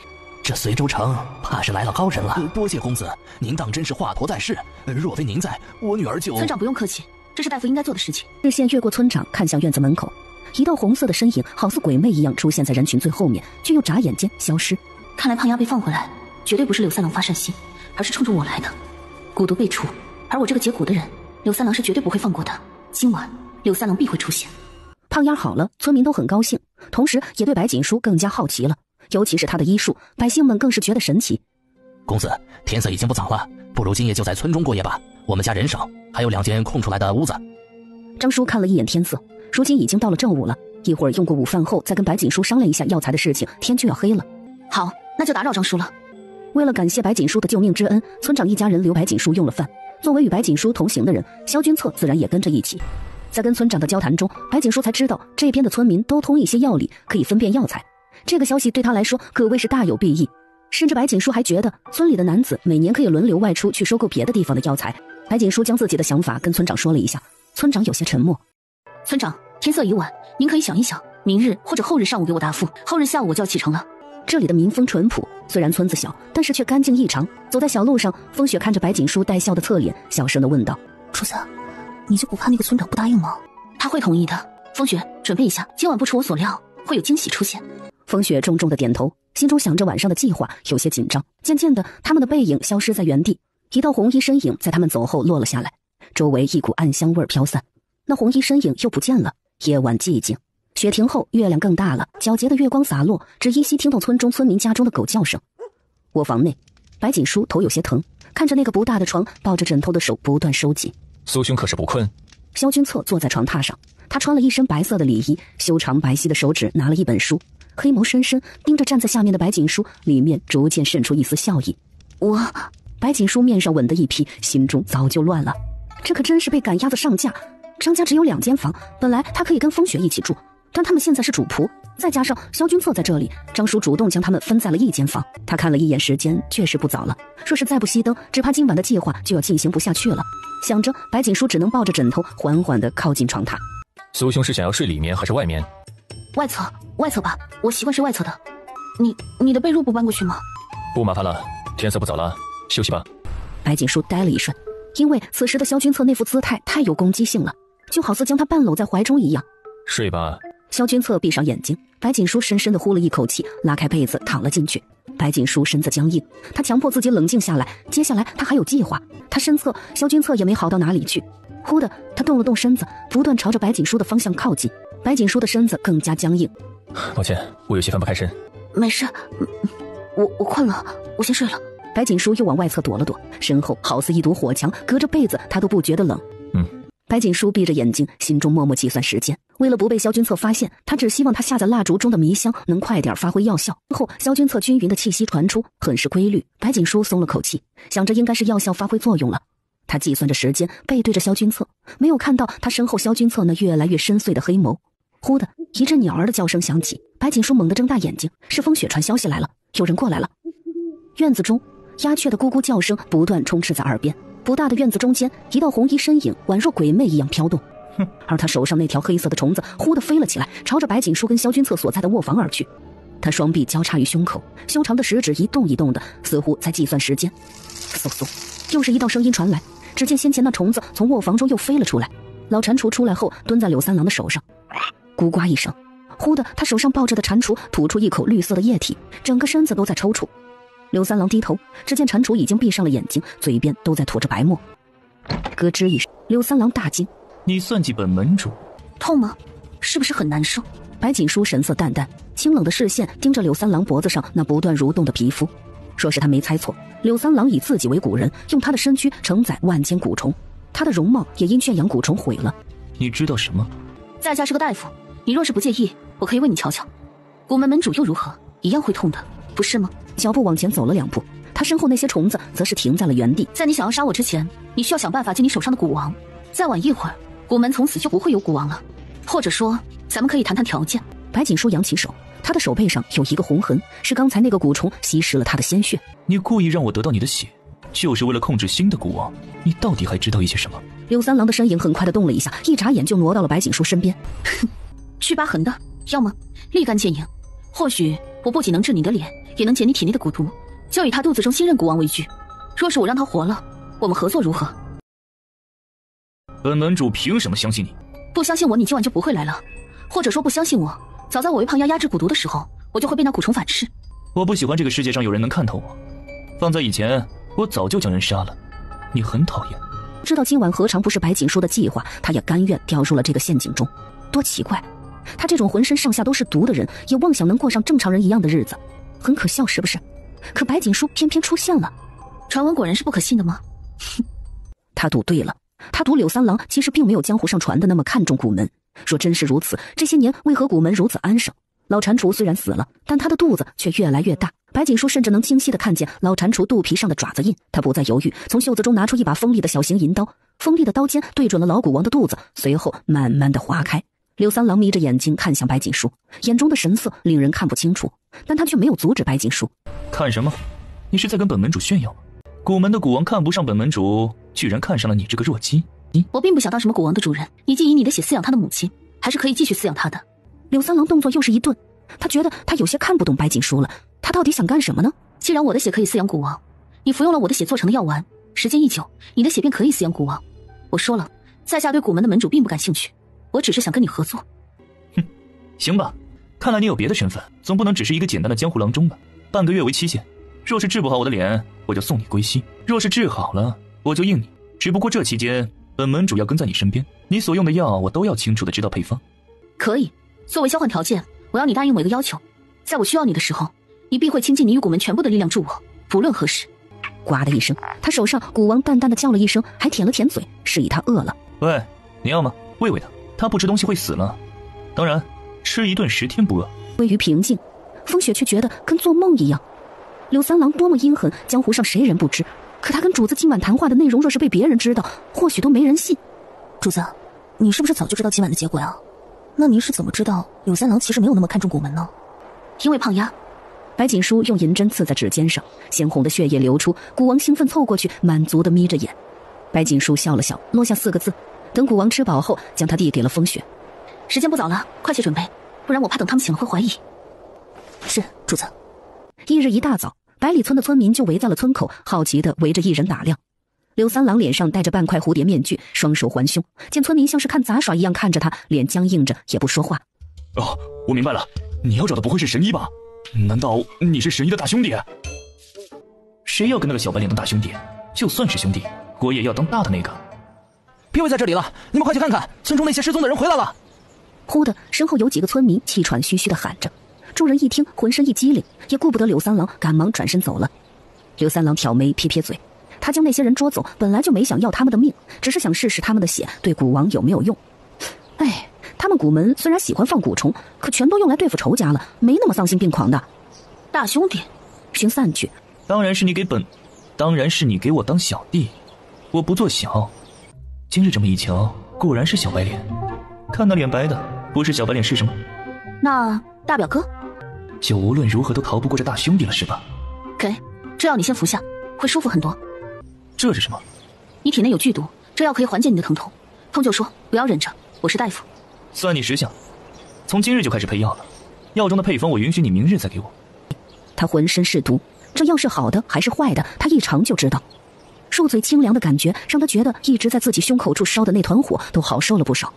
这随州城怕是来了高人了。多谢公子，您当真是华佗在世，若非您在，我女儿就……村长不用客气，这是大夫应该做的事情。视线越过村长，看向院子门口，一道红色的身影好似鬼魅一样出现在人群最后面，却又眨眼间消失。看来胖丫被放回来，绝对不是柳三郎发善心，而是冲着我来的。蛊毒被除，而我这个解蛊的人，柳三郎是绝对不会放过的。今晚柳三郎必会出现。胖丫好了，村民都很高兴，同时也对白锦书更加好奇了，尤其是他的医术，百姓们更是觉得神奇。公子，天色已经不早了，不如今夜就在村中过夜吧。我们家人少，还有2间空出来的屋子。张叔看了一眼天色，如今已经到了正午了，一会儿用过午饭后再跟白锦书商量一下药材的事情，天就要黑了。好，那就打扰张叔了。为了感谢白锦书的救命之恩，村长一家人留白锦书用了饭。作为与白锦书同行的人，萧君策自然也跟着一起。在跟村长的交谈中，白锦书才知道这边的村民都通一些药理，可以分辨药材。这个消息对他来说可谓是大有裨益。甚至白锦书还觉得村里的男子每年可以轮流外出去收购别的地方的药材。白锦书将自己的想法跟村长说了一下，村长有些沉默。村长，天色已晚，您可以想一想，明日或者后日上午给我答复，后日下午我就要启程了。这里的民风淳朴，虽然村子小，但是却干净异常。走在小路上，风雪看着白锦书带笑的侧脸，小声地问道：主子，你就不怕那个村长不答应吗？他会同意的。风雪，准备一下，今晚不出我所料，会有惊喜出现。风雪重重地点头，心中想着晚上的计划，有些紧张。渐渐的，他们的背影消失在原地，一道红衣身影在他们走后落了下来，周围一股暗香味飘散。那红衣身影又不见了。夜晚寂静，雪停后，月亮更大了，皎洁的月光洒落，只依稀听到村中村民家中的狗叫声。卧房内，白锦书头有些疼，看着那个不大的床，抱着枕头的手不断收紧。苏兄可是不困？萧君策坐在床榻上，他穿了一身白色的礼衣，修长白皙的手指拿了一本书，黑眸深深盯着站在下面的白锦书，里面逐渐渗出一丝笑意。白锦书面上稳得一批，心中早就乱了。这可真是被赶鸭子上架。张家只有2间房，本来他可以跟风雪一起住，但他们现在是主仆，再加上萧君策在这里，张叔主动将他们分在了一间房。他看了一眼时间，确实不早了，若是再不熄灯，只怕今晚的计划就要进行不下去了。想着，白锦书只能抱着枕头缓缓地靠近床榻。苏兄是想要睡里面还是外面？外侧吧，我习惯睡外侧的。你的被褥不搬过去吗？不麻烦了，天色不早了，休息吧。白锦书呆了一瞬，因为此时的萧君策那副姿态太有攻击性了，就好似将他半搂在怀中一样。睡吧。萧君策闭上眼睛，白锦书深深地呼了一口气，拉开被子躺了进去。白锦书身子僵硬，他强迫自己冷静下来，接下来他还有计划。他身侧萧君策也没好到哪里去。忽的，他动了动身子，不断朝着白锦书的方向靠近。白锦书的身子更加僵硬。抱歉，我有些翻不开身。没事，我困了，我先睡了。白锦书又往外侧躲了躲，身后好似一堵火墙，隔着被子他都不觉得冷。白锦书闭着眼睛，心中默默计算时间。为了不被萧君策发现，他只希望他下在蜡烛中的迷香能快点发挥药效。后萧君策均匀的气息传出，很是规律。白锦书松了口气，想着应该是药效发挥作用了。他计算着时间，背对着萧君策，没有看到他身后萧君策那越来越深邃的黑眸。忽的一阵鸟儿的叫声响起，白锦书猛地睁大眼睛，是风雪传消息来了，有人过来了。院子中鸦雀的咕咕叫声不断充斥在耳边。不大的院子中间，一道红衣身影宛若鬼魅一样飘动，而他手上那条黑色的虫子忽地飞了起来，朝着白锦书跟萧君策所在的卧房而去。他双臂交叉于胸口，修长的食指一动一动的，似乎在计算时间。嗖嗖，又是一道声音传来，只见先前那虫子从卧房中又飞了出来。老蟾蜍出来后，蹲在柳三郎的手上，咕呱一声，忽的他手上抱着的蟾蜍吐出一口绿色的液体，整个身子都在抽搐。柳三郎低头，只见蟾蜍已经闭上了眼睛，嘴边都在吐着白沫。咯吱一声，柳三郎大惊：“你算计本门主？痛吗？是不是很难受？”白锦书神色淡淡，清冷的视线盯着柳三郎脖子上那不断蠕动的皮肤。若是他没猜错，柳三郎以自己为古人，用他的身躯承载万千蛊虫，他的容貌也因圈养蛊虫毁了。你知道什么？在下是个大夫，你若是不介意，我可以为你瞧瞧。古门门主又如何？一样会痛的，不是吗？脚步往前走了2步，他身后那些虫子则是停在了原地。在你想要杀我之前，你需要想办法借你手上的蛊王。再晚一会儿，古门从此就不会有蛊王了。或者说，咱们可以谈谈条件。白锦书扬起手，他的手背上有一个红痕，是刚才那个蛊虫吸食了他的鲜血。你故意让我得到你的血，就是为了控制新的蛊王。你到底还知道一些什么？柳三郎的身影很快地动了一下，一眨眼就挪到了白锦书身边。去疤痕的，要么立竿见影。或许我不仅能治你的脸，也能解你体内的蛊毒，就以他肚子中新任蛊王为据。若是我让他活了，我们合作如何？本门主凭什么相信你？不相信我，你今晚就不会来了。或者说不相信我，早在我为胖丫压制蛊毒的时候，我就会被那蛊虫反噬。我不喜欢这个世界上有人能看透我。放在以前，我早就将人杀了。你很讨厌。知道今晚何尝不是白锦书的计划，他也甘愿掉入了这个陷阱中。多奇怪，他这种浑身上下都是毒的人，也妄想能过上正常人一样的日子，很可笑是不是？可白锦书偏偏出现了。传闻果然是不可信的吗？他赌对了，他赌柳三郎其实并没有江湖上传的那么看重古门。若真是如此，这些年为何古门如此安生？老蟾蜍虽然死了，但他的肚子却越来越大。白锦书甚至能清晰地看见老蟾蜍肚皮上的爪子印。他不再犹豫，从袖子中拿出一把锋利的小型银刀，锋利的刀尖对准了老蛊王的肚子，随后慢慢地划开。柳三郎眯着眼睛看向白锦书，眼中的神色令人看不清楚，但他却没有阻止白锦书。看什么？你是在跟本门主炫耀吗？古门的蛊王看不上本门主，居然看上了你这个弱鸡。我并不想当什么蛊王的主人，你既以你的血饲养他的母亲，还是可以继续饲养他的。柳三郎动作又是一顿，他觉得他有些看不懂白锦书了，他到底想干什么呢？既然我的血可以饲养蛊王，你服用了我的血做成的药丸，时间一久，你的血便可以饲养蛊王。我说了，在下对古门的门主并不感兴趣，我只是想跟你合作。哼，行吧，看来你有别的身份，总不能只是一个简单的江湖郎中吧？半个月为期限，若是治不好我的脸，我就送你归西；若是治好了，我就应你。只不过这期间，本门主要跟在你身边，你所用的药我都要清楚的知道配方。可以，作为交换条件，我要你答应我一个要求，在我需要你的时候，你必会倾尽你与古门全部的力量助我，不论何时。呱的一声，他手上蛊王淡淡的叫了一声，还舔了舔嘴，示意他饿了。喂，你要吗？喂喂他，他不吃东西会死了。当然，吃一顿10天不饿。归于平静，风雪却觉得跟做梦一样。柳三郎多么阴狠，江湖上谁人不知？可他跟主子今晚谈话的内容，若是被别人知道，或许都没人信。主子，你是不是早就知道今晚的结果呀？那您是怎么知道柳三郎其实没有那么看重古门呢？因为胖丫。白锦书用银针刺在指尖上，鲜红的血液流出。古王兴奋凑过去，满足地眯着眼。白锦书笑了笑，落下4个字。等古王吃饱后，将它递给了风雪。时间不早了，快去准备，不然我怕等他们醒了会怀疑。是，主子。翌日一大早，百里村的村民就围在了村口，好奇地围着一人打量。柳三郎脸上戴着半块蝴蝶面具，双手环胸，见村民像是看杂耍一样看着他，脸僵硬着，也不说话。哦，我明白了，你要找的不会是神医吧？难道你是神医的大兄弟？谁要跟那个小白脸当大兄弟？就算是兄弟，我也要当大的那个。别围在这里了，你们快去看看，村中那些失踪的人回来了。忽的，身后有几个村民气喘吁吁地喊着。众人一听，浑身一激灵，也顾不得柳三郎，赶忙转身走了。柳三郎挑眉撇撇嘴，他将那些人捉走，本来就没想要他们的命，只是想试试他们的血对古王有没有用。哎，他们古门虽然喜欢放蛊虫，可全都用来对付仇家了，没那么丧心病狂的。大兄弟，寻散去。当然是你给我当小弟，我不做小。今日这么一瞧，果然是小白脸。看那脸白的，不是小白脸是什么？那大表哥？就无论如何都逃不过这大兄弟了，是吧？给，这药你先服下，会舒服很多。这是什么？你体内有剧毒，这药可以缓解你的疼痛。痛就说，不要忍着，我是大夫。算你识相，从今日就开始配药了。药中的配方我允许你明日再给我。他浑身是毒，这药是好的还是坏的，他一尝就知道。入嘴清凉的感觉让他觉得一直在自己胸口处烧的那团火都好受了不少。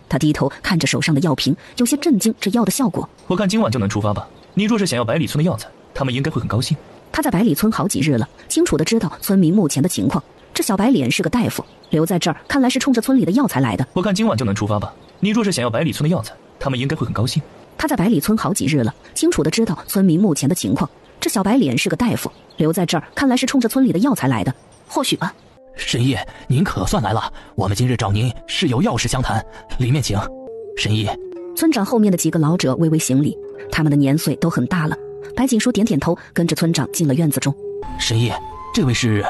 他低头看着手上的药瓶，有些震惊这药的效果。我看今晚就能出发吧。你若是想要百里村的药材，他们应该会很高兴。他在百里村好几日了，清楚地知道村民目前的情况。这小白脸是个大夫，留在这儿看来是冲着村里的药材来的。我看今晚就能出发吧。你若是想要百里村的药材，他们应该会很高兴。他在百里村好几日了，清楚地知道村民目前的情况。这小白脸是个大夫，留在这儿看来是冲着村里的药材来的。或许吧。神医，您可算来了，我们今日找您是有要事相谈，里面请。神医。村长后面的几个老者微微行礼，他们的年岁都很大了。白锦书点点头，跟着村长进了院子中。神医，这位是？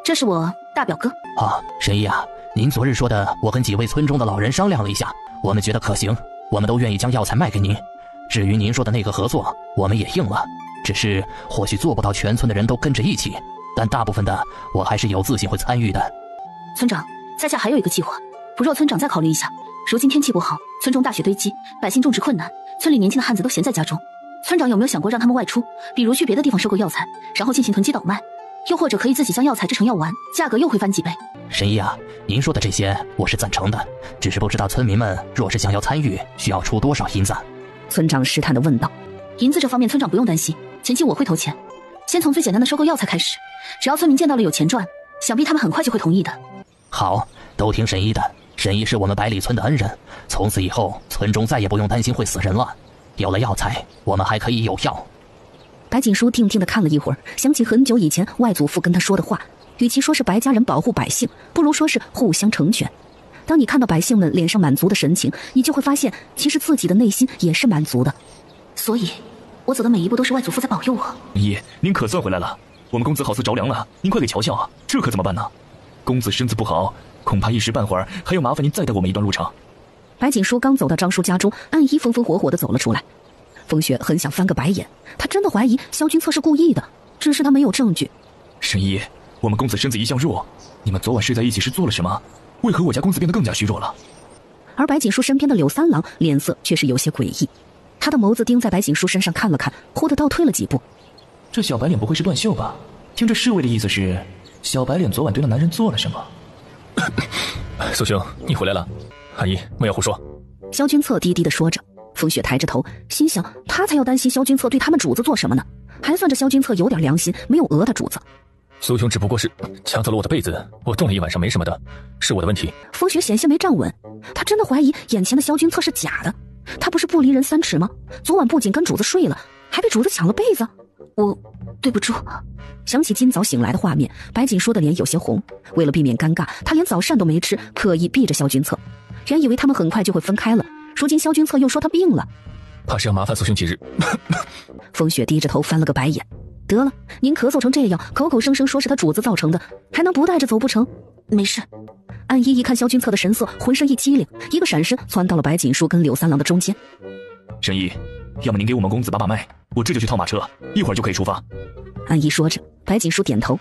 这是我大表哥。啊，神医啊，您昨日说的，我跟几位村中的老人商量了一下，我们觉得可行，我们都愿意将药材卖给您。至于您说的那个合作，我们也应了，只是或许做不到全村的人都跟着一起，但大部分的我还是有自信会参与的。村长，在下还有一个计划，不若村长再考虑一下。如今天气不好，村中大雪堆积，百姓种植困难，村里年轻的汉子都闲在家中。村长有没有想过让他们外出，比如去别的地方收购药材，然后进行囤积倒卖，又或者可以自己将药材制成药丸，价格又会翻几倍？神医啊，您说的这些我是赞成的，只是不知道村民们若是想要参与，需要出多少银子？村长试探地问道。银子这方面村长不用担心，前期我会投钱，先从最简单的收购药材开始，只要村民见到了有钱赚，想必他们很快就会同意的。好，都听神医的。神医是我们百里村的恩人，从此以后村中再也不用担心会死人了。有了药材，我们还可以有药。白锦书定定地看了一会儿，想起很久以前外祖父跟他说的话，与其说是白家人保护百姓，不如说是互相成全。当你看到百姓们脸上满足的神情，你就会发现其实自己的内心也是满足的。所以我走的每一步都是外祖父在保佑我。爷，您可算回来了，我们公子好似着凉了，您快给瞧瞧啊，这可怎么办呢？公子身子不好，恐怕一时半会儿还要麻烦您再带我们一段路程。白锦书刚走到张叔家中，暗衣风风火火地走了出来。风雪很想翻个白眼，他真的怀疑萧君策是故意的，只是他没有证据。神医，我们公子身子一向弱，你们昨晚睡在一起是做了什么？为何我家公子变得更加虚弱了？而白锦书身边的柳三郎脸色却是有些诡异，他的眸子盯在白锦书身上看了看，忽地倒退了几步。这小白脸不会是断袖吧？听这侍卫的意思是，小白脸昨晚对那男人做了什么？苏兄，你回来了。阿姨，莫要胡说。萧君策低低地说着。风雪抬着头，心想他才要担心萧君策对他们主子做什么呢，还算着萧君策有点良心，没有讹他主子。苏兄只不过是抢走了我的被子，我冻了一晚上没什么的，是我的问题。风雪险些没站稳，他真的怀疑眼前的萧君策是假的。他不是不离人3尺吗？昨晚不仅跟主子睡了，还被主子抢了被子。我对不住。想起今早醒来的画面，白锦书的脸有些红，为了避免尴尬，他连早膳都没吃，刻意避着萧君策。原以为他们很快就会分开了，如今萧君策又说他病了，怕是要麻烦苏兄几日。风雪低着头翻了个白眼，得了，您咳嗽成这样，口口声声说是他主子造成的，还能不带着走不成？没事。安一看萧君策的神色，浑身一激灵，一个闪身窜到了白锦书跟柳三郎的中间。神医，要么您给我们公子把把脉，我这就去套马车，一会儿就可以出发。安一说着，白锦书点头。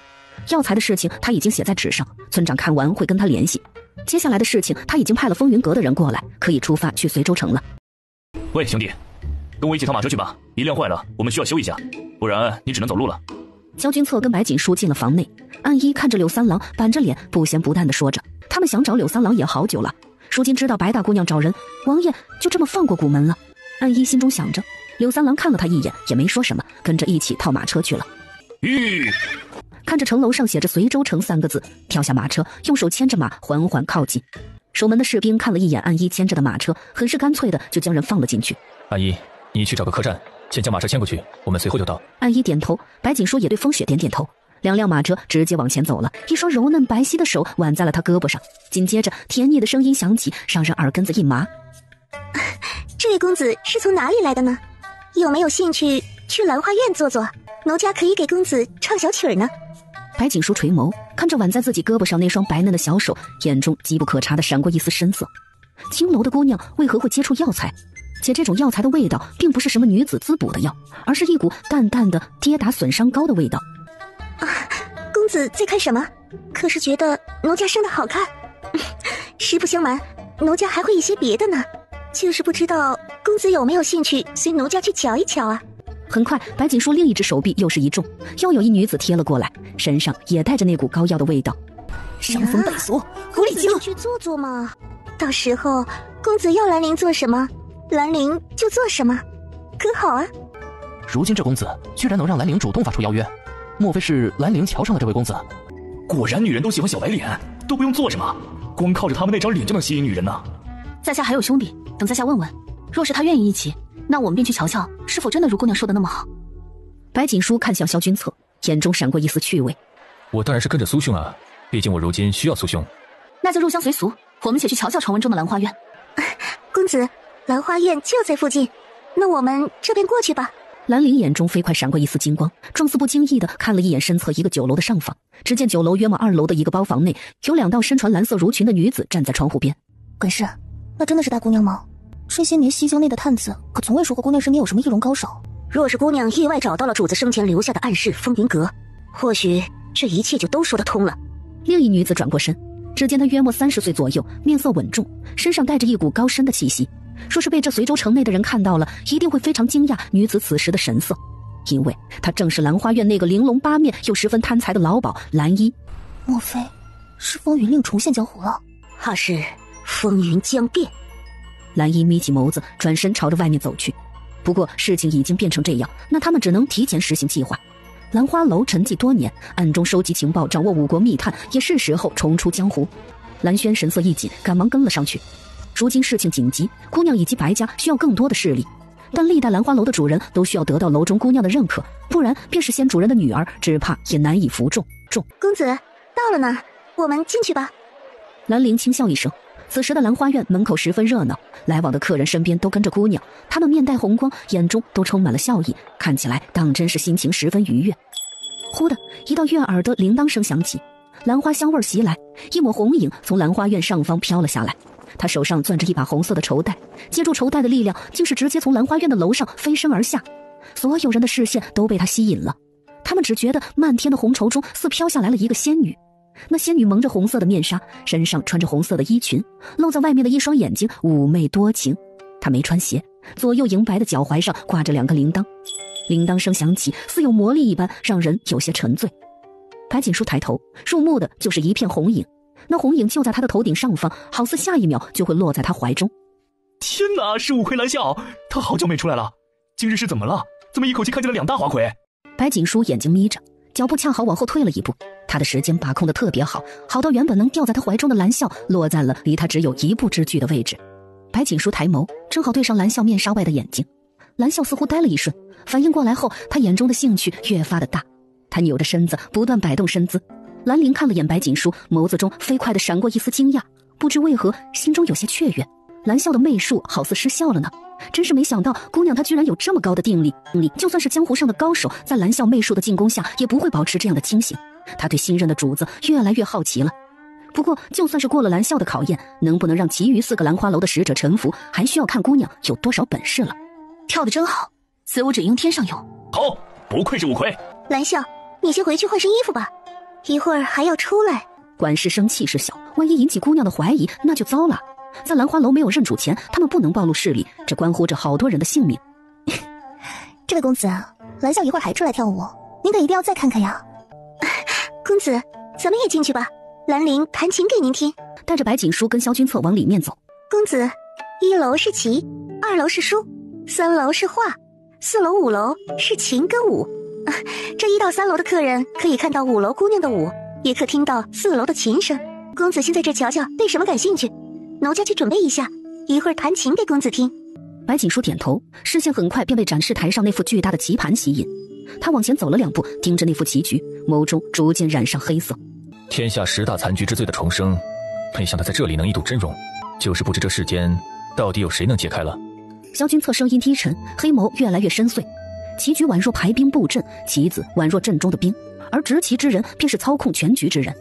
药材的事情他已经写在纸上，村长看完会跟他联系。接下来的事情他已经派了风云阁的人过来，可以出发去随州城了。喂，兄弟，跟我一起套马车去吧，一辆坏了，我们需要修一下，不然你只能走路了。萧君策跟白锦书进了房内，安一看着柳三郎，板着脸不咸不淡地说着，他们想找柳三郎也好久了，如今知道白大姑娘找人，王爷就这么放过古门了。安一心中想着，柳三郎看了他一眼，也没说什么，跟着一起套马车去了。看着城楼上写着随州城3个字，跳下马车，用手牵着马缓缓靠近。守门的士兵看了一眼安一牵着的马车，很是干脆的就将人放了进去。安一，你去找个客栈，先将马车牵过去，我们随后就到。安一点头，白锦书也对风雪点点头。2辆马车直接往前走了，一双柔嫩白皙的手挽在了他胳膊上，紧接着甜腻的声音响起，让人耳根子一麻。这位公子是从哪里来的呢？有没有兴趣去兰花院坐坐？奴家可以给公子唱小曲儿呢。白锦书垂眸，看着挽在自己胳膊上那双白嫩的小手，眼中机不可察地闪过一丝深色。青楼的姑娘为何会接触药材？且这种药材的味道并不是什么女子滋补的药，而是一股淡淡的跌打损伤膏的味道。公子在看什么？可是觉得奴家生得好看？实不相瞒，奴家还会一些别的呢，就是不知道公子有没有兴趣随奴家去瞧一瞧啊。很快，白锦书另一只手臂又是一重，又有一女子贴了过来，身上也带着那股膏药的味道。伤风败俗，狐狸精，去坐坐嘛。到时候公子要兰陵做什么，兰陵就做什么，可好啊？如今这公子居然能让兰陵主动发出邀约，莫非是兰陵瞧上了这位公子？果然女人都喜欢小白脸，都不用做什么，光靠着他们那张脸就能吸引女人呢。在下还有兄弟，等在下问问，若是他愿意一起，那我们便去瞧瞧，是否真的如姑娘说的那么好。白锦书看向萧君策，眼中闪过一丝趣味。我当然是跟着苏兄啊，毕竟我如今需要苏兄。那就入乡随俗，我们且去瞧瞧传闻中的兰花院。公子，兰花院就在附近，那我们这边过去吧。兰陵眼中飞快闪过一丝金光，状似不经意地看了一眼身侧一个酒楼的上方。只见酒楼约莫2楼的一个包房内，有2道身穿蓝色襦裙的女子站在窗户边。管事，那真的是大姑娘吗？这些年西京内的探子可从未说过姑娘身边有什么易容高手。若是姑娘意外找到了主子生前留下的暗室风云阁，或许这一切就都说得通了。另一女子转过身，只见她约莫30岁左右，面色稳重，身上带着一股高深的气息。若是被这随州城内的人看到了，一定会非常惊讶女子此时的神色，因为她正是兰花院那个玲珑八面又十分贪财的老鸨兰一。莫非是风云令重现江湖了？怕是风云将变。兰一眯起眸子，转身朝着外面走去。不过事情已经变成这样，那他们只能提前实行计划。兰花楼沉寂多年，暗中收集情报，掌握5国密探，也是时候重出江湖。蓝轩神色一紧，赶忙跟了上去。如今事情紧急，姑娘以及白家需要更多的势力，但历代兰花楼的主人都需要得到楼中姑娘的认可，不然便是先主人的女儿，只怕也难以服众。公子到了呢，我们进去吧。兰陵轻笑一声。此时的兰花院门口十分热闹，来往的客人身边都跟着姑娘，他们面带红光，眼中都充满了笑意，看起来当真是心情十分愉悦。忽的一道悦耳的铃铛声响起，兰花香味袭来，一抹红影从兰花院上方飘了下来。他手上攥着一把红色的绸带，借助绸带的力量，竟是直接从兰花院的楼上飞身而下。所有人的视线都被他吸引了，他们只觉得漫天的红绸中似飘下来了一个仙女。那仙女蒙着红色的面纱，身上穿着红色的衣裙，露在外面的一双眼睛妩媚多情。她没穿鞋，左右银白的脚踝上挂着2个铃铛，铃铛声响起，似有魔力一般，让人有些沉醉。白锦书抬头，入目的就是一片红影，那红影就在他的头顶上方，好似下一秒就会落在他怀中。天哪，是五魁蓝笑，他好久没出来了，今日是怎么了？怎么一口气看见了2大花魁？白锦书眼睛眯着，脚步恰好往后退了一步，他的时间把控得特别好，好到原本能掉在他怀中的蓝笑落在了离他只有1步之距的位置。白锦书抬眸，正好对上蓝笑面纱外的眼睛。蓝笑似乎呆了一瞬，反应过来后，他眼中的兴趣越发的大。他扭着身子，不断摆动身姿。兰陵看了眼白锦书，眸子中飞快地闪过一丝惊讶，不知为何心中有些雀跃。蓝笑的媚术好似失效了呢。真是没想到姑娘她居然有这么高的定力，就算是江湖上的高手，在蓝笑媚术的进攻下也不会保持这样的清醒。他对新任的主子越来越好奇了。不过就算是过了蓝笑的考验，能不能让其余4个兰花楼的使者臣服，还需要看姑娘有多少本事了。跳得真好，此舞只应天上有。好，不愧是五魁。蓝笑，你先回去换身衣服吧，一会儿还要出来。管事生气势小，万一引起姑娘的怀疑，那就糟了。在兰花楼没有认主前，他们不能暴露势力，这关乎着好多人的性命。这位公子，蓝笑一会儿还出来跳舞，您可一定要再看看呀。公子，咱们也进去吧，兰陵弹琴给您听。带着白锦书跟萧君策往里面走。公子，1楼是棋，2楼是书，3楼是画，4楼、5楼是琴跟舞。这1到3楼的客人可以看到5楼姑娘的舞，也可听到4楼的琴声。公子先在这瞧瞧，对什么感兴趣？奴家去准备一下，一会儿弹琴给公子听。白锦书点头，视线很快便被展示台上那副巨大的棋盘吸引。他往前走了2步，盯着那副棋局，眸中逐渐染上黑色。天下10大残局之最的重生，没想到在这里能一睹真容，就是不知这世间到底有谁能解开了。萧君策声音低沉，黑眸越来越深邃。棋局宛若排兵布阵，棋子宛若阵中的兵，而执棋之人便是操控全局之人。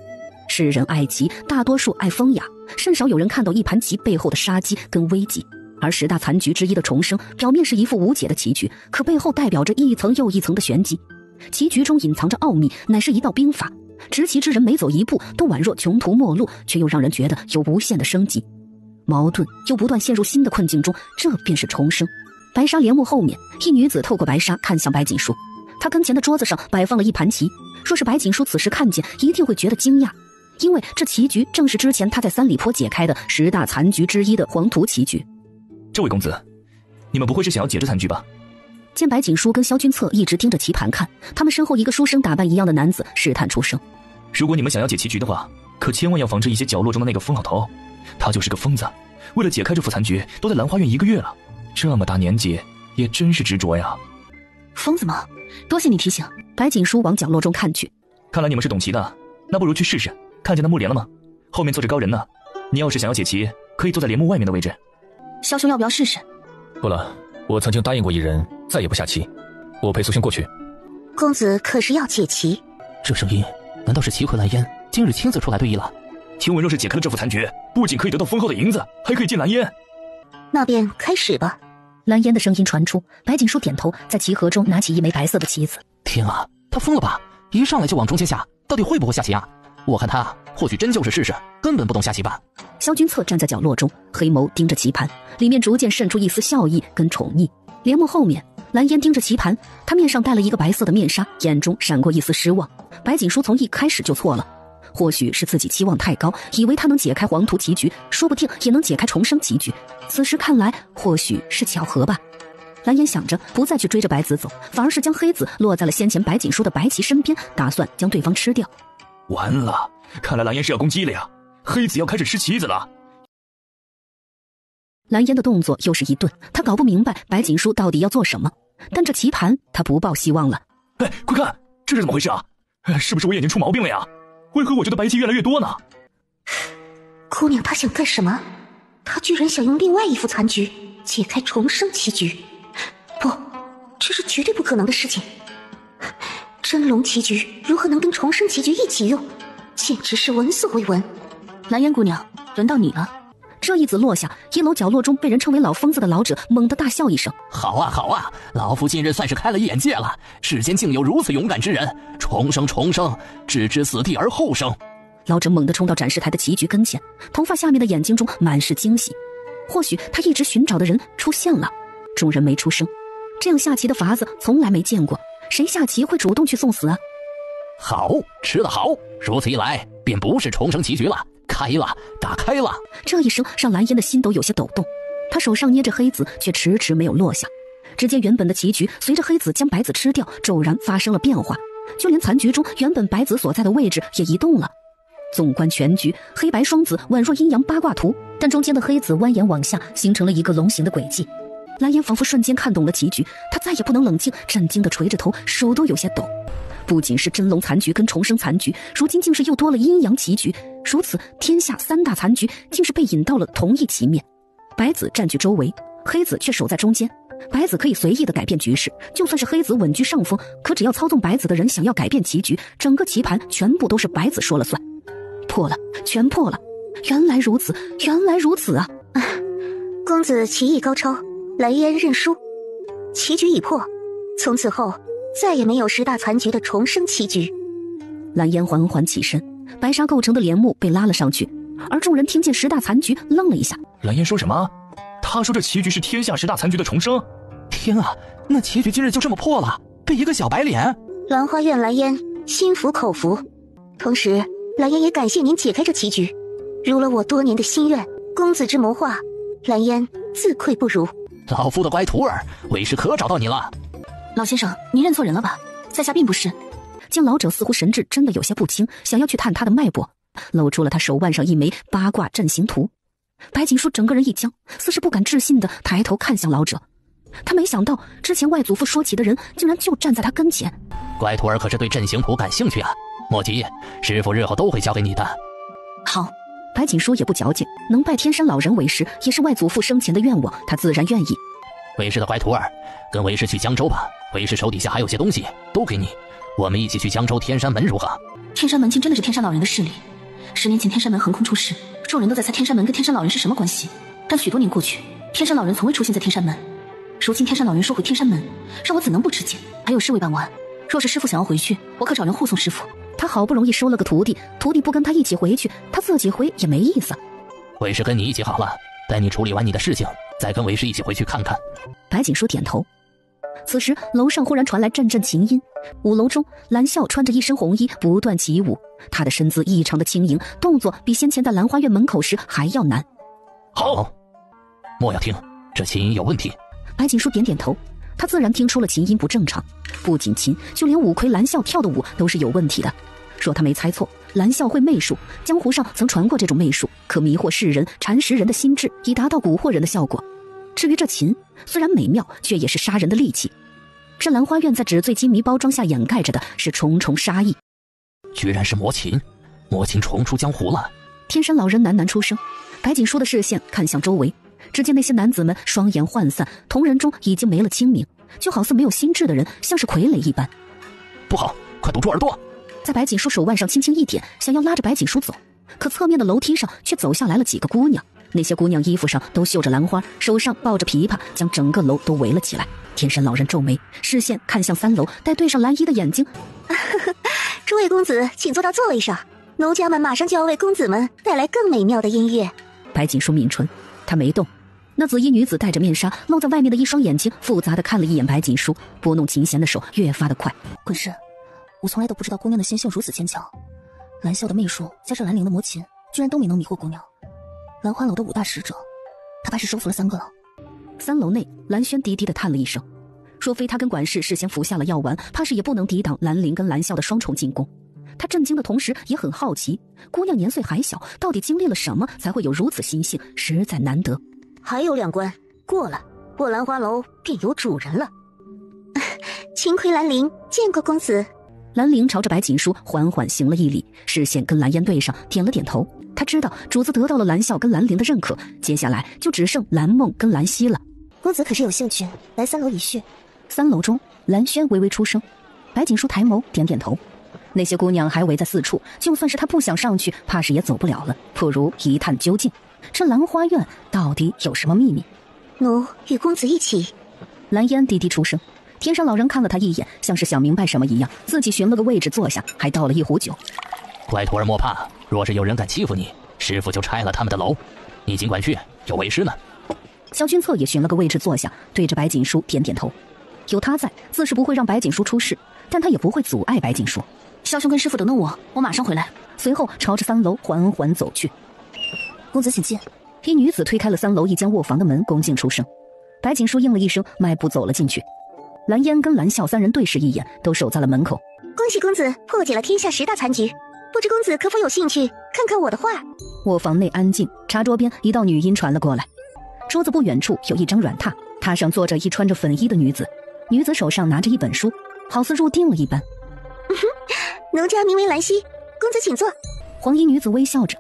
世人爱棋，大多数爱风雅，甚少有人看到一盘棋背后的杀机跟危机。而10大残局之一的重生，表面是一副无解的棋局，可背后代表着一层又一层的玄机。棋局中隐藏着奥秘，乃是一道兵法。执棋之人每走一步，都宛若穷途末路，却又让人觉得有无限的生机。矛盾又不断陷入新的困境中，这便是重生。白纱帘幕后面，一女子透过白纱看向白锦书，她跟前的桌子上摆放了一盘棋。若是白锦书此时看见，一定会觉得惊讶，因为这棋局正是之前他在三里坡解开的10大残局之一的黄图棋局。这位公子，你们不会是想要解这残局吧？见白锦书跟萧君策一直盯着棋盘看，他们身后一个书生打扮一样的男子试探出声：如果你们想要解棋局的话，可千万要防着一些角落中的那个风老头，他就是个疯子，为了解开这副残局，都在兰花院1个月了，这么大年纪也真是执着呀。疯子吗？多谢你提醒。白锦书往角落中看去，看来你们是懂棋的，那不如去试试。看见那幕帘了吗？后面坐着高人呢，你要是想要解棋，可以坐在帘幕外面的位置。萧兄要不要试试？不了，我曾经答应过一人，再也不下棋。我陪苏兄过去。公子可是要解棋？这声音难道是齐魁蓝烟今日亲自出来对弈了？听闻若是解开了这副残局，不仅可以得到丰厚的银子，还可以进蓝烟。那便开始吧。蓝烟的声音传出，白锦书点头，在棋盒中拿起一枚白色的棋子。天啊，他疯了吧？一上来就往中间下，到底会不会下棋啊？我看他或许真就是试试，根本不懂下棋吧。萧君策站在角落中，黑眸盯着棋盘，里面逐渐渗出一丝笑意跟宠溺。帘幕后面，蓝烟盯着棋盘，他面上戴了一个白色的面纱，眼中闪过一丝失望。白锦书从一开始就错了，或许是自己期望太高，以为他能解开黄图棋局，说不定也能解开重生棋局。此时看来，或许是巧合吧。蓝烟想着不再去追着白子走，反而是将黑子落在了先前白锦书的白棋身边，打算将对方吃掉。完了，看来蓝烟是要攻击了呀，黑子要开始吃棋子了。蓝烟的动作又是一顿，他搞不明白白锦书到底要做什么，但这棋盘他不抱希望了。哎，快看，这是怎么回事啊？是不是我眼睛出毛病了呀？为何我觉得白棋越来越多呢？姑娘她想干什么？她居然想用另外一副残局解开重生棋局？不，这是绝对不可能的事情。真龙棋局如何能跟重生棋局一起用？简直是闻所未闻。蓝烟姑娘，轮到你了。这一子落下，1楼角落中被人称为老疯子的老者猛地大笑一声：好啊好啊，老夫今日算是开了眼界了，世间竟有如此勇敢之人，重生重生，置之死地而后生。老者猛地冲到展示台的棋局跟前，头发下面的眼睛中满是惊喜。或许他一直寻找的人出现了。众人没出声，这样下棋的法子从来没见过，谁下棋会主动去送死啊？好，吃得好，如此一来便不是重生棋局了，开了，打开了。这一声让蓝烟的心都有些抖动，他手上捏着黑子，却迟迟没有落下。只见原本的棋局随着黑子将白子吃掉，骤然发生了变化，就连残局中原本白子所在的位置也移动了。纵观全局，黑白双子宛若阴阳八卦图，但中间的黑子蜿蜒往下，形成了一个龙形的轨迹。蓝烟仿佛瞬间看懂了棋局，他再也不能冷静，震惊地垂着头，手都有些抖。不仅是真龙残局跟重生残局，如今竟是又多了阴阳棋局，如此天下3大残局竟是被引到了同一棋面。白子占据周围，黑子却守在中间。白子可以随意的改变局势，就算是黑子稳居上风，可只要操纵白子的人想要改变棋局，整个棋盘全部都是白子说了算。破了，全破了！原来如此，原来如此啊！公子棋艺高超，蓝烟认输。棋局已破，从此后再也没有10大残局的重生棋局。蓝烟缓缓起身，白纱构成的帘幕被拉了上去，而众人听见10大残局，愣了一下。蓝烟说什么？他说这棋局是天下10大残局的重生。天啊，那棋局今日就这么破了，被一个小白脸。兰花院蓝烟心服口服，同时蓝烟也感谢您解开这棋局，如了我多年的心愿。公子之谋划，蓝烟自愧不如。老夫的乖徒儿，为师可找到你了。老先生，您认错人了吧？在下并不是。见老者似乎神志真的有些不清，想要去探他的脉搏，露出了他手腕上一枚八卦阵形图。白锦书整个人一僵，似是不敢置信的抬头看向老者。他没想到之前外祖父说起的人竟然就站在他跟前。乖徒儿可是对阵型图感兴趣啊，莫急，师傅日后都会教给你的。好，白锦书也不矫情，能拜天山老人为师也是外祖父生前的愿望，他自然愿意。为师的乖徒儿，跟为师去江州吧，为师手底下还有些东西都给你，我们一起去江州天山门如何？天山门竟真的是天山老人的势力。10年前天山门横空出世，众人都在猜天山门跟天山老人是什么关系，但许多年过去，天山老人从未出现在天山门。如今天山老人说回天山门，让我怎能不吃惊？还有事未办完，若是师父想要回去，我可找人护送师父。他好不容易收了个徒弟，徒弟不跟他一起回去，他自己回也没意思。为师跟你一起好了，待你处理完你的事情，再跟为师一起回去看看。白锦书点头。此时楼上忽然传来阵阵琴音，舞楼中蓝笑穿着一身红衣不断起舞，她的身姿异常的轻盈，动作比先前在兰花院门口时还要难。好，莫要听，这琴音有问题。白锦书点点头，他自然听出了琴音不正常，不仅琴，就连五魁蓝笑跳的舞都是有问题的。说他没猜错，蓝笑会媚术，江湖上曾传过这种媚术，可迷惑世人，蚕食人的心智，以达到蛊惑人的效果。至于这琴，虽然美妙，却也是杀人的利器。这兰花院在纸醉金迷包装下掩盖着的是重重杀意。居然是魔琴，魔琴重出江湖了。天山老人喃喃出声，白锦书的视线看向周围，只见那些男子们双眼涣散，瞳仁中已经没了清明，就好似没有心智的人，像是傀儡一般。不好，快堵住耳朵！在白锦书手腕上轻轻一点，想要拉着白锦书走，可侧面的楼梯上却走下来了几个姑娘。那些姑娘衣服上都绣着兰花，手上抱着琵琶，将整个楼都围了起来。天山老人皱眉，视线看向3楼，待对上蓝衣的眼睛。诸位公子，请坐到座位上，奴家们马上就要为公子们带来更美妙的音乐。白锦书抿唇，她没动。那紫衣女子戴着面纱，露在外面的一双眼睛复杂的看了一眼白锦书，拨弄琴弦的手越发的快。滚师，我从来都不知道姑娘的心性如此牵强，蓝笑的媚术加上兰陵的魔琴，居然都没能迷惑姑娘。兰花楼的5大使者，他怕是收服了3个了。3楼内，蓝轩低低的叹了一声，若非他跟管事事先服下了药丸，怕是也不能抵挡兰陵跟蓝笑的双重进攻。他震惊的同时也很好奇，姑娘年岁还小，到底经历了什么才会有如此心性，实在难得。还有2关过了，我兰花楼便有主人了。秦葵兰陵见过公子。兰陵朝着白锦书缓缓行了一礼，视线跟蓝烟对上，点了点头。他知道主子得到了蓝笑跟兰陵的认可，接下来就只剩蓝梦跟兰溪了。公子可是有兴趣来3楼一叙？3楼中，蓝轩微微出声，白锦书抬眸点点头。那些姑娘还围在4处，就算是他不想上去，怕是也走不了了。不如一探究竟，这兰花院到底有什么秘密？奴与公子一起。蓝烟低低出声。天山老人看了他一眼，像是想明白什么一样，自己寻了个位置坐下，还倒了一壶酒。乖徒儿莫怕，若是有人敢欺负你，师傅就拆了他们的楼，你尽管去，有为师呢。萧君策也寻了个位置坐下，对着白锦书点点头。有他在，自是不会让白锦书出事，但他也不会阻碍白锦书。萧兄跟师傅等等我，我马上回来。随后朝着3楼缓缓走去。公子请进。一女子推开了3楼一间卧房的门，恭敬出声。白锦书应了一声，迈步走了进去。蓝烟跟蓝笑3人对视一眼，都守在了门口。恭喜公子破解了天下10大残局，不知公子可否有兴趣看看我的画？卧房内安静，茶桌边一道女音传了过来。桌子不远处有一张软榻，榻上坐着一穿着粉衣的女子，女子手上拿着一本书，好似入定了一般。奴家名为兰溪，公子请坐。黄衣女子微笑着。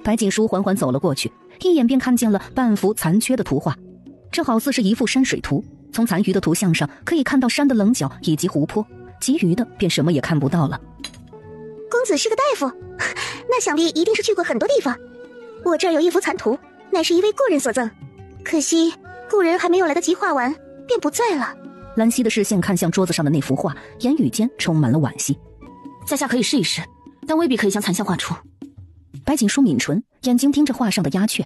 白锦书缓缓走了过去，一眼便看见了半幅残缺的图画。这好似是一幅山水图，从残余的图像上可以看到山的棱角以及湖泊，其余的便什么也看不到了。公子是个大夫，那想必一定是去过很多地方。我这儿有一幅残图，乃是一位故人所赠，可惜故人还没有来得及画完，便不在了。兰溪的视线看向桌子上的那幅画，言语间充满了惋惜。在下可以试一试，但未必可以将残像画出。白锦书抿唇，眼睛盯着画上的鸦雀。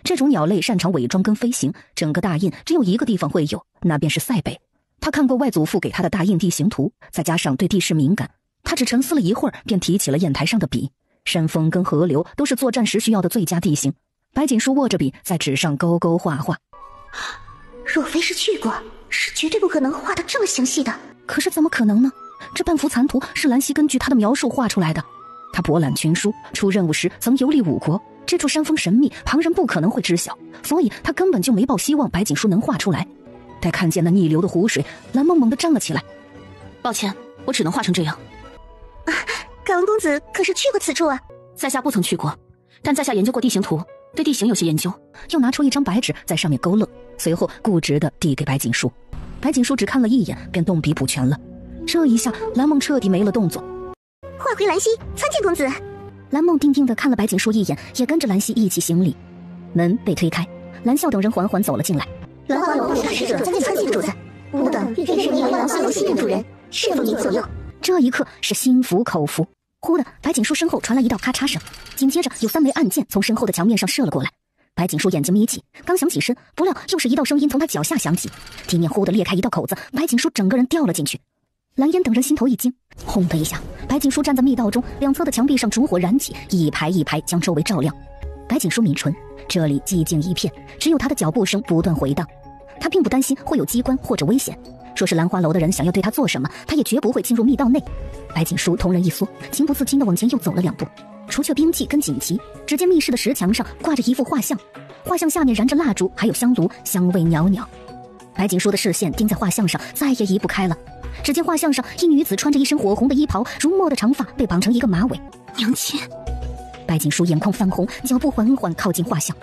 这种鸟类擅长伪装跟飞行，整个大印只有一个地方会有，那便是塞北。他看过外祖父给他的大印地形图，再加上对地势敏感，他只沉思了一会儿，便提起了砚台上的笔。山峰跟河流都是作战时需要的最佳地形。白锦书握着笔在纸上勾勾画画。若非是去过，是绝对不可能画得这么详细的。可是怎么可能呢？这半幅残图是兰溪根据他的描述画出来的。他博览群书，出任务时曾游历5国，这处山峰神秘，旁人不可能会知晓，所以他根本就没抱希望白锦书能画出来。待看见那逆流的湖水，蓝猛猛地站了起来。抱歉，我只能画成这样。敢问公子可是去过此处啊？在下不曾去过，但在下研究过地形图，对地形有些研究。又拿出一张白纸在上面勾勒，随后固执地递给白锦书。白锦书只看了一眼，便动笔补全了。这一下，蓝梦彻底没了动作。画回兰溪，参见公子。蓝梦定定地看了白锦书一眼，也跟着兰溪一起行礼。门被推开，蓝笑等人缓缓走了进来。兰花楼大使者参见主子，吾等认识你为兰花楼新任主人，侍奉您左右。这一刻是心服口服。忽的，白锦书身后传来一道咔嚓声，紧接着有3枚暗箭从身后的墙面上射了过来。白锦书眼睛眯起，刚想起身，不料又是一道声音从他脚下响起，地面忽地裂开一道口子，白锦书整个人掉了进去。蓝烟等人心头一惊，轰的一下，白锦书站在密道中，两侧的墙壁上烛火燃起，一排一排将周围照亮。白锦书抿唇，这里寂静一片，只有他的脚步声不断回荡。他并不担心会有机关或者危险，说是兰花楼的人想要对他做什么，他也绝不会进入密道内。白锦书瞳仁一缩，情不自禁地往前又走了2步，除却兵器跟锦旗，只见密室的石墙上挂着一幅画像，画像下面燃着蜡烛，还有香炉，香味袅袅。白锦书的视线盯在画像上，再也移不开了。只见画像上一女子穿着一身火红的衣袍，如墨的长发被绑成一个马尾。娘亲。白锦书眼眶泛红，脚步缓缓靠近画像。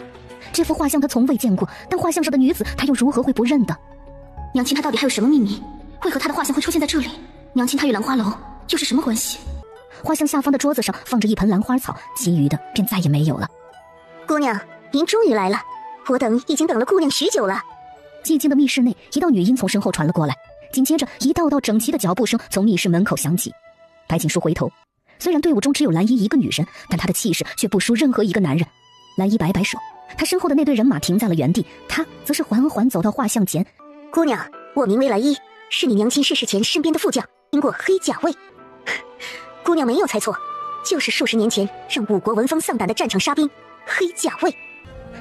这幅画像他从未见过，但画像上的女子他又如何会不认得？娘亲她到底还有什么秘密？为何她的画像会出现在这里？娘亲她与兰花楼又是什么关系？画像下方的桌子上放着一盆兰花草，其余的便再也没有了。姑娘，您终于来了，我等已经等了姑娘许久了。寂静的密室内，一道女音从身后传了过来，紧接着一道道整齐的脚步声从密室门口响起。白锦书回头，虽然队伍中只有蓝衣一个女人，但她的气势却不输任何一个男人。蓝衣摆摆手，他身后的那队人马停在了原地，他则是缓缓走到画像前。姑娘，我名为蓝衣，是你娘亲逝世前身边的副将，经过黑甲卫。姑娘没有猜错，就是数十年前让5国闻风丧胆的战场杀兵黑甲卫。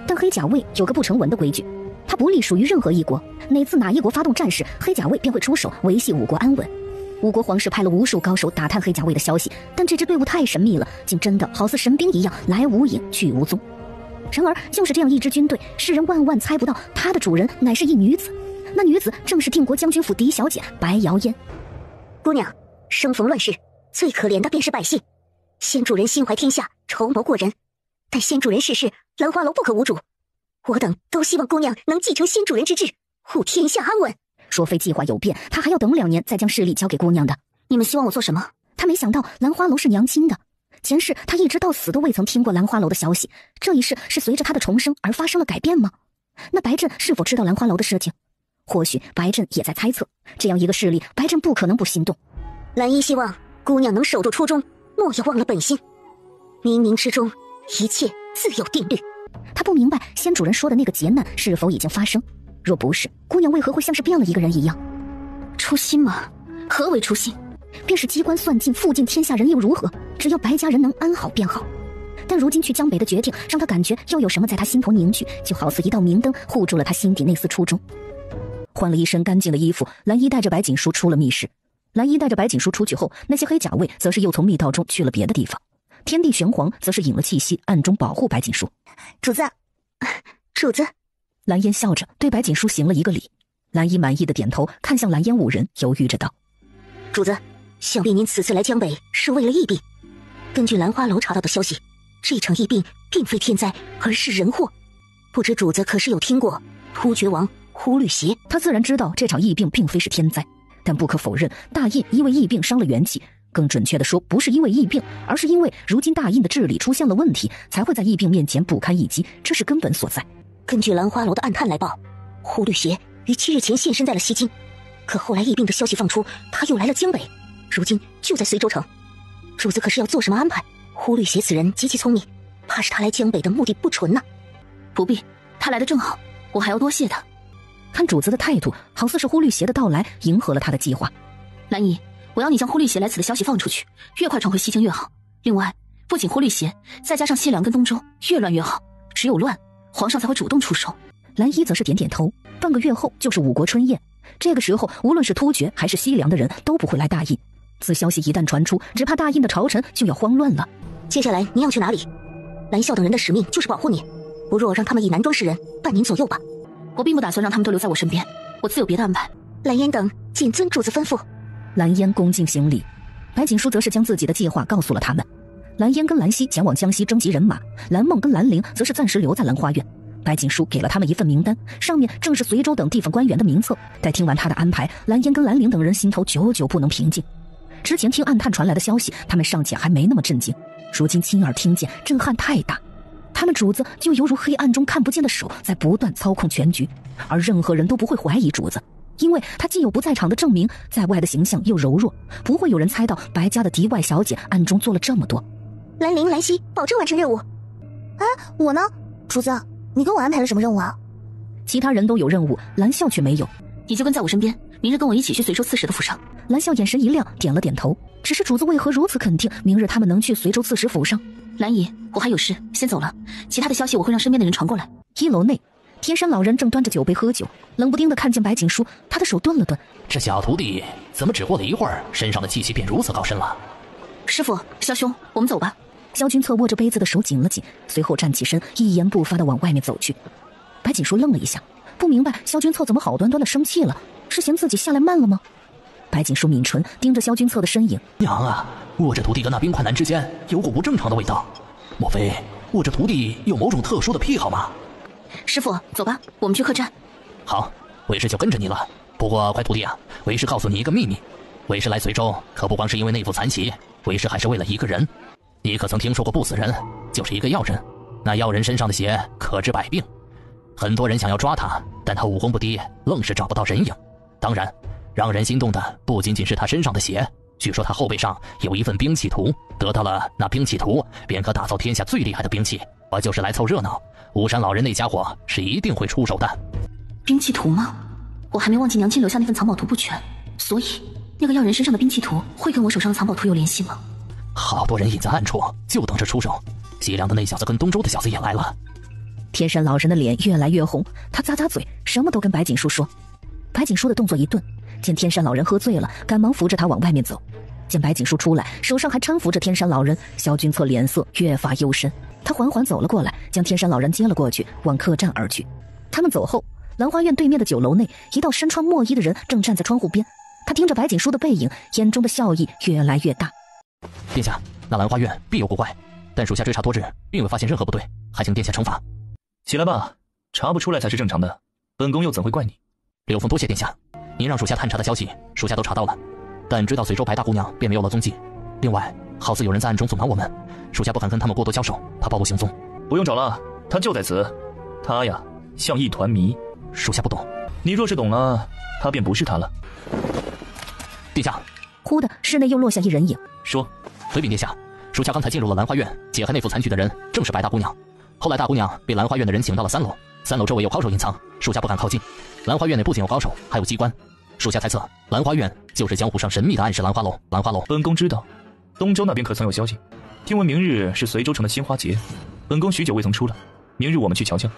但黑甲卫有个不成文的规矩，他不隶属于任何一国，哪次哪一国发动战事，黑甲卫便会出手维系5国安稳。5国皇室派了无数高手打探黑甲卫的消息，但这支队伍太神秘了，竟真的好似神兵一样，来无影去无踪。然而就是这样一支军队，世人万万猜不到他的主人乃是一女子，那女子正是定国将军府嫡小姐白瑶嫣。姑娘，生逢乱世，最可怜的便是百姓。先主人心怀天下，筹谋过人，但先主人逝世，兰花楼不可无主。我等都希望姑娘能继承先主人之志，护天下安稳。若非计划有变，他还要等2年再将势力交给姑娘的。你们希望我做什么？他没想到兰花楼是娘亲的，前世他一直到死都未曾听过兰花楼的消息，这一世是随着他的重生而发生了改变吗？那白振是否知道兰花楼的事情？或许白振也在猜测，这样一个势力，白振不可能不心动。蓝衣希望姑娘能守住初衷，莫要忘了本心。冥冥之中，一切自有定律。他不明白先主人说的那个劫难是否已经发生，若不是，姑娘为何会像是变了一个人一样？初心吗？何为初心？便是机关算尽，负尽天下人又如何？只要白家人能安好便好。但如今去江北的决定，让他感觉又有什么在他心头凝聚，就好似一道明灯护住了他心底那丝初衷。换了一身干净的衣服，蓝衣带着白锦书出了密室。蓝衣带着白锦书出去后，那些黑甲卫则是又从密道中去了别的地方。天地玄黄则是引了气息，暗中保护白锦书。主子，主子。蓝烟笑着对白锦书行了一个礼。蓝衣满意的点头，看向蓝烟5人，犹豫着道：主子，想必您此次来江北是为了疫病。根据兰花楼查到的消息，这场疫病并非天灾，而是人祸。不知主子可是有听过突厥王忽律邪。他自然知道这场疫病并非是天灾，但不可否认，大印因为疫病伤了元气。更准确的说，不是因为疫病，而是因为如今大印的治理出现了问题，才会在疫病面前不堪一击，这是根本所在。根据兰花楼的暗探来报，忽律邪于7日前现身在了西京，可后来疫病的消息放出，他又来了江北，如今就在随州城。主子可是要做什么安排？忽律邪此人极其聪明，怕是他来江北的目的不纯呐。不必，他来的正好，我还要多谢他。看主子的态度，好似是忽律邪的到来迎合了他的计划。兰姨，我要你将忽律邪来此的消息放出去，越快传回西京越好。另外，不仅忽律邪，再加上西凉跟东周，越乱越好。只有乱，皇上才会主动出手。蓝衣则是点点头。半个月后就是5国春宴，这个时候无论是突厥还是西凉的人都不会来大印。此消息一旦传出，只怕大印的朝臣就要慌乱了。接下来您要去哪里？蓝笑等人的使命就是保护你，不若让他们以男装示人，伴您左右吧。我并不打算让他们都留在我身边，我自有别的安排。蓝烟等谨遵主子吩咐。蓝烟恭敬行礼，白锦书则是将自己的计划告诉了他们。蓝烟跟蓝溪前往江西征集人马，蓝梦跟蓝陵则是暂时留在兰花院。白锦书给了他们一份名单，上面正是随州等地方官员的名册。待听完他的安排，蓝烟跟蓝陵等人心头久久不能平静。之前听暗探传来的消息，他们尚且还没那么震惊，如今亲耳听见，震撼太大。他们主子就犹如黑暗中看不见的手，在不断操控全局，而任何人都不会怀疑主子，因为他既有不在场的证明，在外的形象又柔弱，不会有人猜到白家的嫡外小姐暗中做了这么多。兰陵、兰溪保证完成任务。哎，我呢？主子，你给我安排了什么任务啊？其他人都有任务，蓝笑却没有。你就跟在我身边，明日跟我一起去随州刺史的府上。蓝笑眼神一亮，点了点头。只是主子为何如此肯定明日他们能去随州刺史府上？蓝姨，我还有事，先走了。其他的消息我会让身边的人传过来。1楼内，天山老人正端着酒杯喝酒，冷不丁的看见白锦书，他的手顿了顿。这小徒弟怎么只过了一会儿，身上的气息便如此高深了？师傅，萧兄，我们走吧。萧君策握着杯子的手紧了紧，随后站起身，一言不发地往外面走去。白锦书愣了一下，不明白萧君策怎么好端端的生气了，是嫌自己下来慢了吗？白锦书抿唇盯着萧君策的身影，娘啊，我这徒弟跟那冰块男之间有股不正常的味道，莫非我这徒弟有某种特殊的癖好吗？师傅，走吧，我们去客栈。好，为师就跟着你了。不过乖徒弟啊，为师告诉你一个秘密，为师来随州可不光是因为那副残席，为师还是为了一个人。你可曾听说过不死人？就是一个药人，那药人身上的血可治百病，很多人想要抓他，但他武功不低，愣是找不到人影。当然让人心动的不仅仅是他身上的血，据说他后背上有一份兵器图，得到了那兵器图便可打造天下最厉害的兵器。我就是来凑热闹，巫山老人那家伙是一定会出手的。兵器图吗？我还没忘记娘亲留下那份藏宝图不全，所以那个药人身上的兵器图会跟我手上的藏宝图有联系吗？好多人隐在暗处，就等着出手。西凉的那小子跟东周的小子也来了。天山老人的脸越来越红，他咂咂嘴，什么都跟白锦书说。白锦书的动作一顿，见天山老人喝醉了，赶忙扶着他往外面走。见白锦书出来，手上还搀扶着天山老人，萧君策脸色越发幽深。他缓缓走了过来，将天山老人接了过去，往客栈而去。他们走后，兰花院对面的酒楼内，一道身穿墨衣的人正站在窗户边。他盯着白锦书的背影，眼中的笑意越来越大。殿下，那兰花院必有古怪，但属下追查多日，并未发现任何不对，还请殿下惩罚。起来吧，查不出来才是正常的，本宫又怎会怪你？柳凤多谢殿下，您让属下探查的消息，属下都查到了，但追到随州白大姑娘便没有了踪迹。另外，好似有人在暗中阻挠我们，属下不敢跟他们过多交手，怕暴露行踪。不用找了，他就在此。他呀，像一团谜，属下不懂。你若是懂了，他便不是他了。殿下，忽的室内又落下一人影。说，回禀殿下，属下刚才进入了兰花院，解开那副残躯的人正是白大姑娘。后来大姑娘被兰花院的人请到了3楼，3楼周围有高手隐藏，属下不敢靠近。兰花院内不仅有高手，还有机关，属下猜测兰花院就是江湖上神秘的暗示兰花楼。兰花楼，本宫知道，东周那边可曾有消息？听闻明日是随州城的鲜花节，本宫许久未曾出来，明日我们去瞧瞧。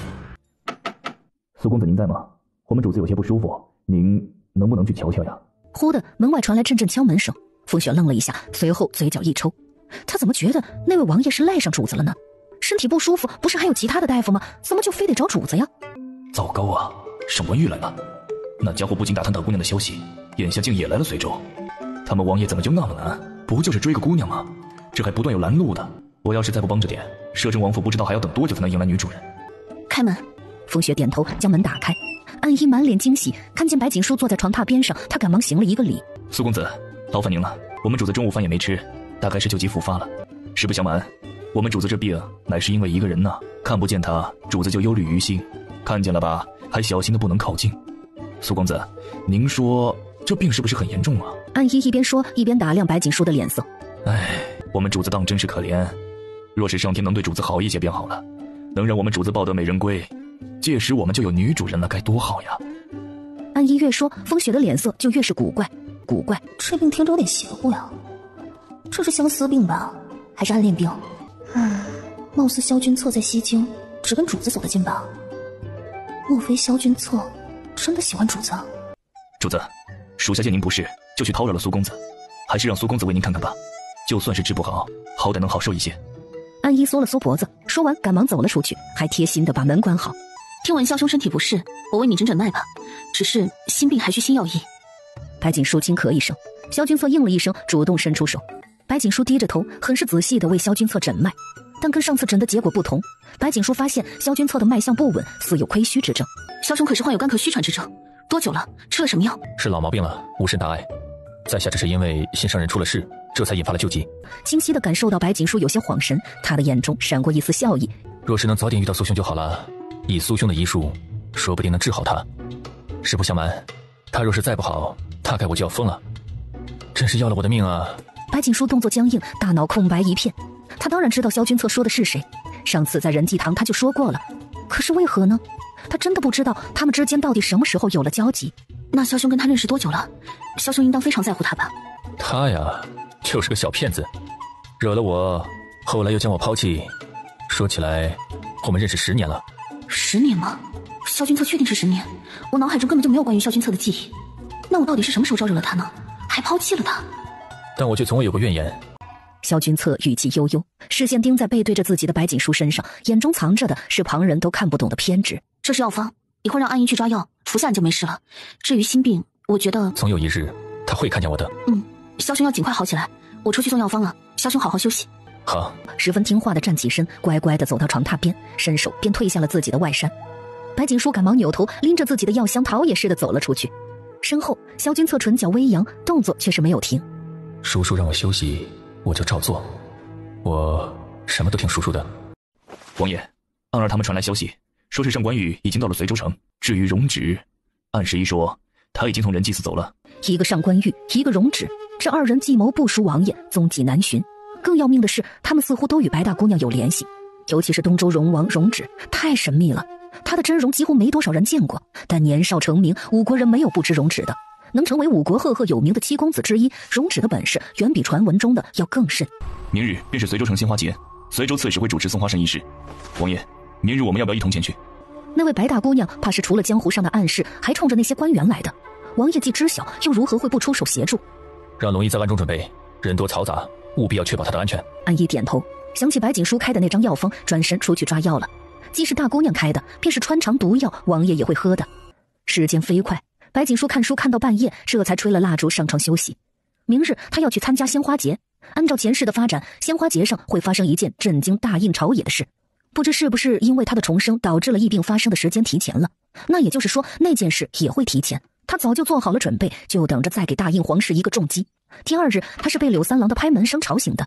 苏公子您在吗？我们主子有些不舒服，您能不能去瞧瞧呀？忽的门外传来阵阵敲门声，风雪愣了一下，随后嘴角一抽，他怎么觉得那位王爷是赖上主子了呢？身体不舒服不是还有其他的大夫吗？怎么就非得找主子呀？糟糕啊，沈文玉来了，那家伙不仅打探大姑娘的消息，眼下竟也来了随州。他们王爷怎么就那么难？不就是追个姑娘吗？这还不断有拦路的，我要是再不帮着点，摄政王府不知道还要等多久才能迎来女主人。开门。风雪点头将门打开，安依满脸惊喜，看见白锦书坐在床榻边上，他赶忙行了一个礼。苏公子，劳烦您了，我们主子中午饭也没吃，大概是旧疾复发了。实不相瞒，我们主子这病乃是因为一个人呢，看不见他，主子就忧虑于心，看见了吧，还小心的不能靠近。苏公子，您说这病是不是很严重啊？安依一边说一边打量白锦书的脸色。唉，我们主子当真是可怜，若是上天能对主子好一些便好了，能让我们主子抱得美人归，届时我们就有女主人了，该多好呀。安依越说，风雪的脸色就越是古怪。这病听着有点邪乎呀，这是相思病吧，还是暗恋病？貌似萧君策在西京只跟主子走得近吧？莫非萧君策真的喜欢主子？主子，属下见您不是，就去叨扰了苏公子，还是让苏公子为您看看吧，就算是治不好，好歹能好受一些。安依缩了缩脖子，说完赶忙走了出去，还贴心的把门关好。听闻萧兄身体不适，我为你诊诊脉吧，只是心病还需新药医。白锦书轻咳一声，萧君策应了一声，主动伸出手。白锦书低着头，很是仔细地为萧君策诊脉，但跟上次诊的结果不同，白锦书发现萧君策的脉象不稳，似有亏虚之症。萧兄可是患有干咳虚喘之症，多久了？吃了什么药？是老毛病了，无甚大碍。在下只是因为心上人出了事，这才引发了旧疾。清晰地感受到白锦书有些恍神，他的眼中闪过一丝笑意。若是能早点遇到苏兄就好了，以苏兄的医术，说不定能治好他。实不相瞒，他若是再不好，大概我就要疯了，真是要了我的命啊！白锦书动作僵硬，大脑空白一片。他当然知道萧君策说的是谁，上次在仁济堂他就说过了，可是为何呢？他真的不知道他们之间到底什么时候有了交集。那萧兄跟他认识多久了？萧兄应当非常在乎他吧？他呀，就是个小骗子，惹了我，后来又将我抛弃。说起来，我们认识10年了。10年吗？萧君策确定是10年？我脑海中根本就没有关于萧君策的记忆。那我到底是什么时候招惹了他呢？还抛弃了他？但我却从未有过怨言。萧君策语气悠悠，视线盯在背对着自己的白锦书身上，眼中藏着的是旁人都看不懂的偏执。这是药方，一会儿让安姨去抓药，服下你就没事了。至于心病，我觉得总有一日他会看见我的。萧兄要尽快好起来，我出去送药方了。萧兄好好休息。好。十分听话的站起身，乖乖的走到床榻边，伸手便褪下了自己的外衫。白锦书赶忙扭头，拎着自己的药箱逃也似的走了出去。身后，萧君策唇角微扬，动作却是没有停。叔叔让我休息，我就照做。我什么都听叔叔的。王爷，安儿他们传来消息，说是上官玉已经到了随州城。至于容止，按时一说，他已经从仁济寺走了。一个上官玉，一个容止，这二人计谋不输王爷，踪迹难寻。更要命的是，他们似乎都与白大姑娘有联系，尤其是东周荣王容止，太神秘了。他的真容几乎没多少人见过，但年少成名，吴国人没有不知容止的。能成为吴国赫赫有名的七公子之一，容止的本事远比传闻中的要更甚。明日便是随州城鲜花节，随州刺史会主持送花神仪式。王爷，明日我们要不要一同前去？那位白大姑娘怕是除了江湖上的暗示，还冲着那些官员来的。王爷既知晓，又如何会不出手协助？让龙一在暗中准备，人多嘈杂，务必要确保他的安全。安一点头，想起白锦书开的那张药方，转身出去抓药了。既是大姑娘开的，便是穿肠毒药，王爷也会喝的。时间飞快，白锦书看书看到半夜，这才吹了蜡烛上床休息。明日他要去参加鲜花节，按照前世的发展，鲜花节上会发生一件震惊大印朝野的事。不知是不是因为他的重生导致了疫病发生的时间提前了，那也就是说那件事也会提前。他早就做好了准备，就等着再给大印皇室一个重击。第二日，他是被柳三郎的拍门声吵醒的。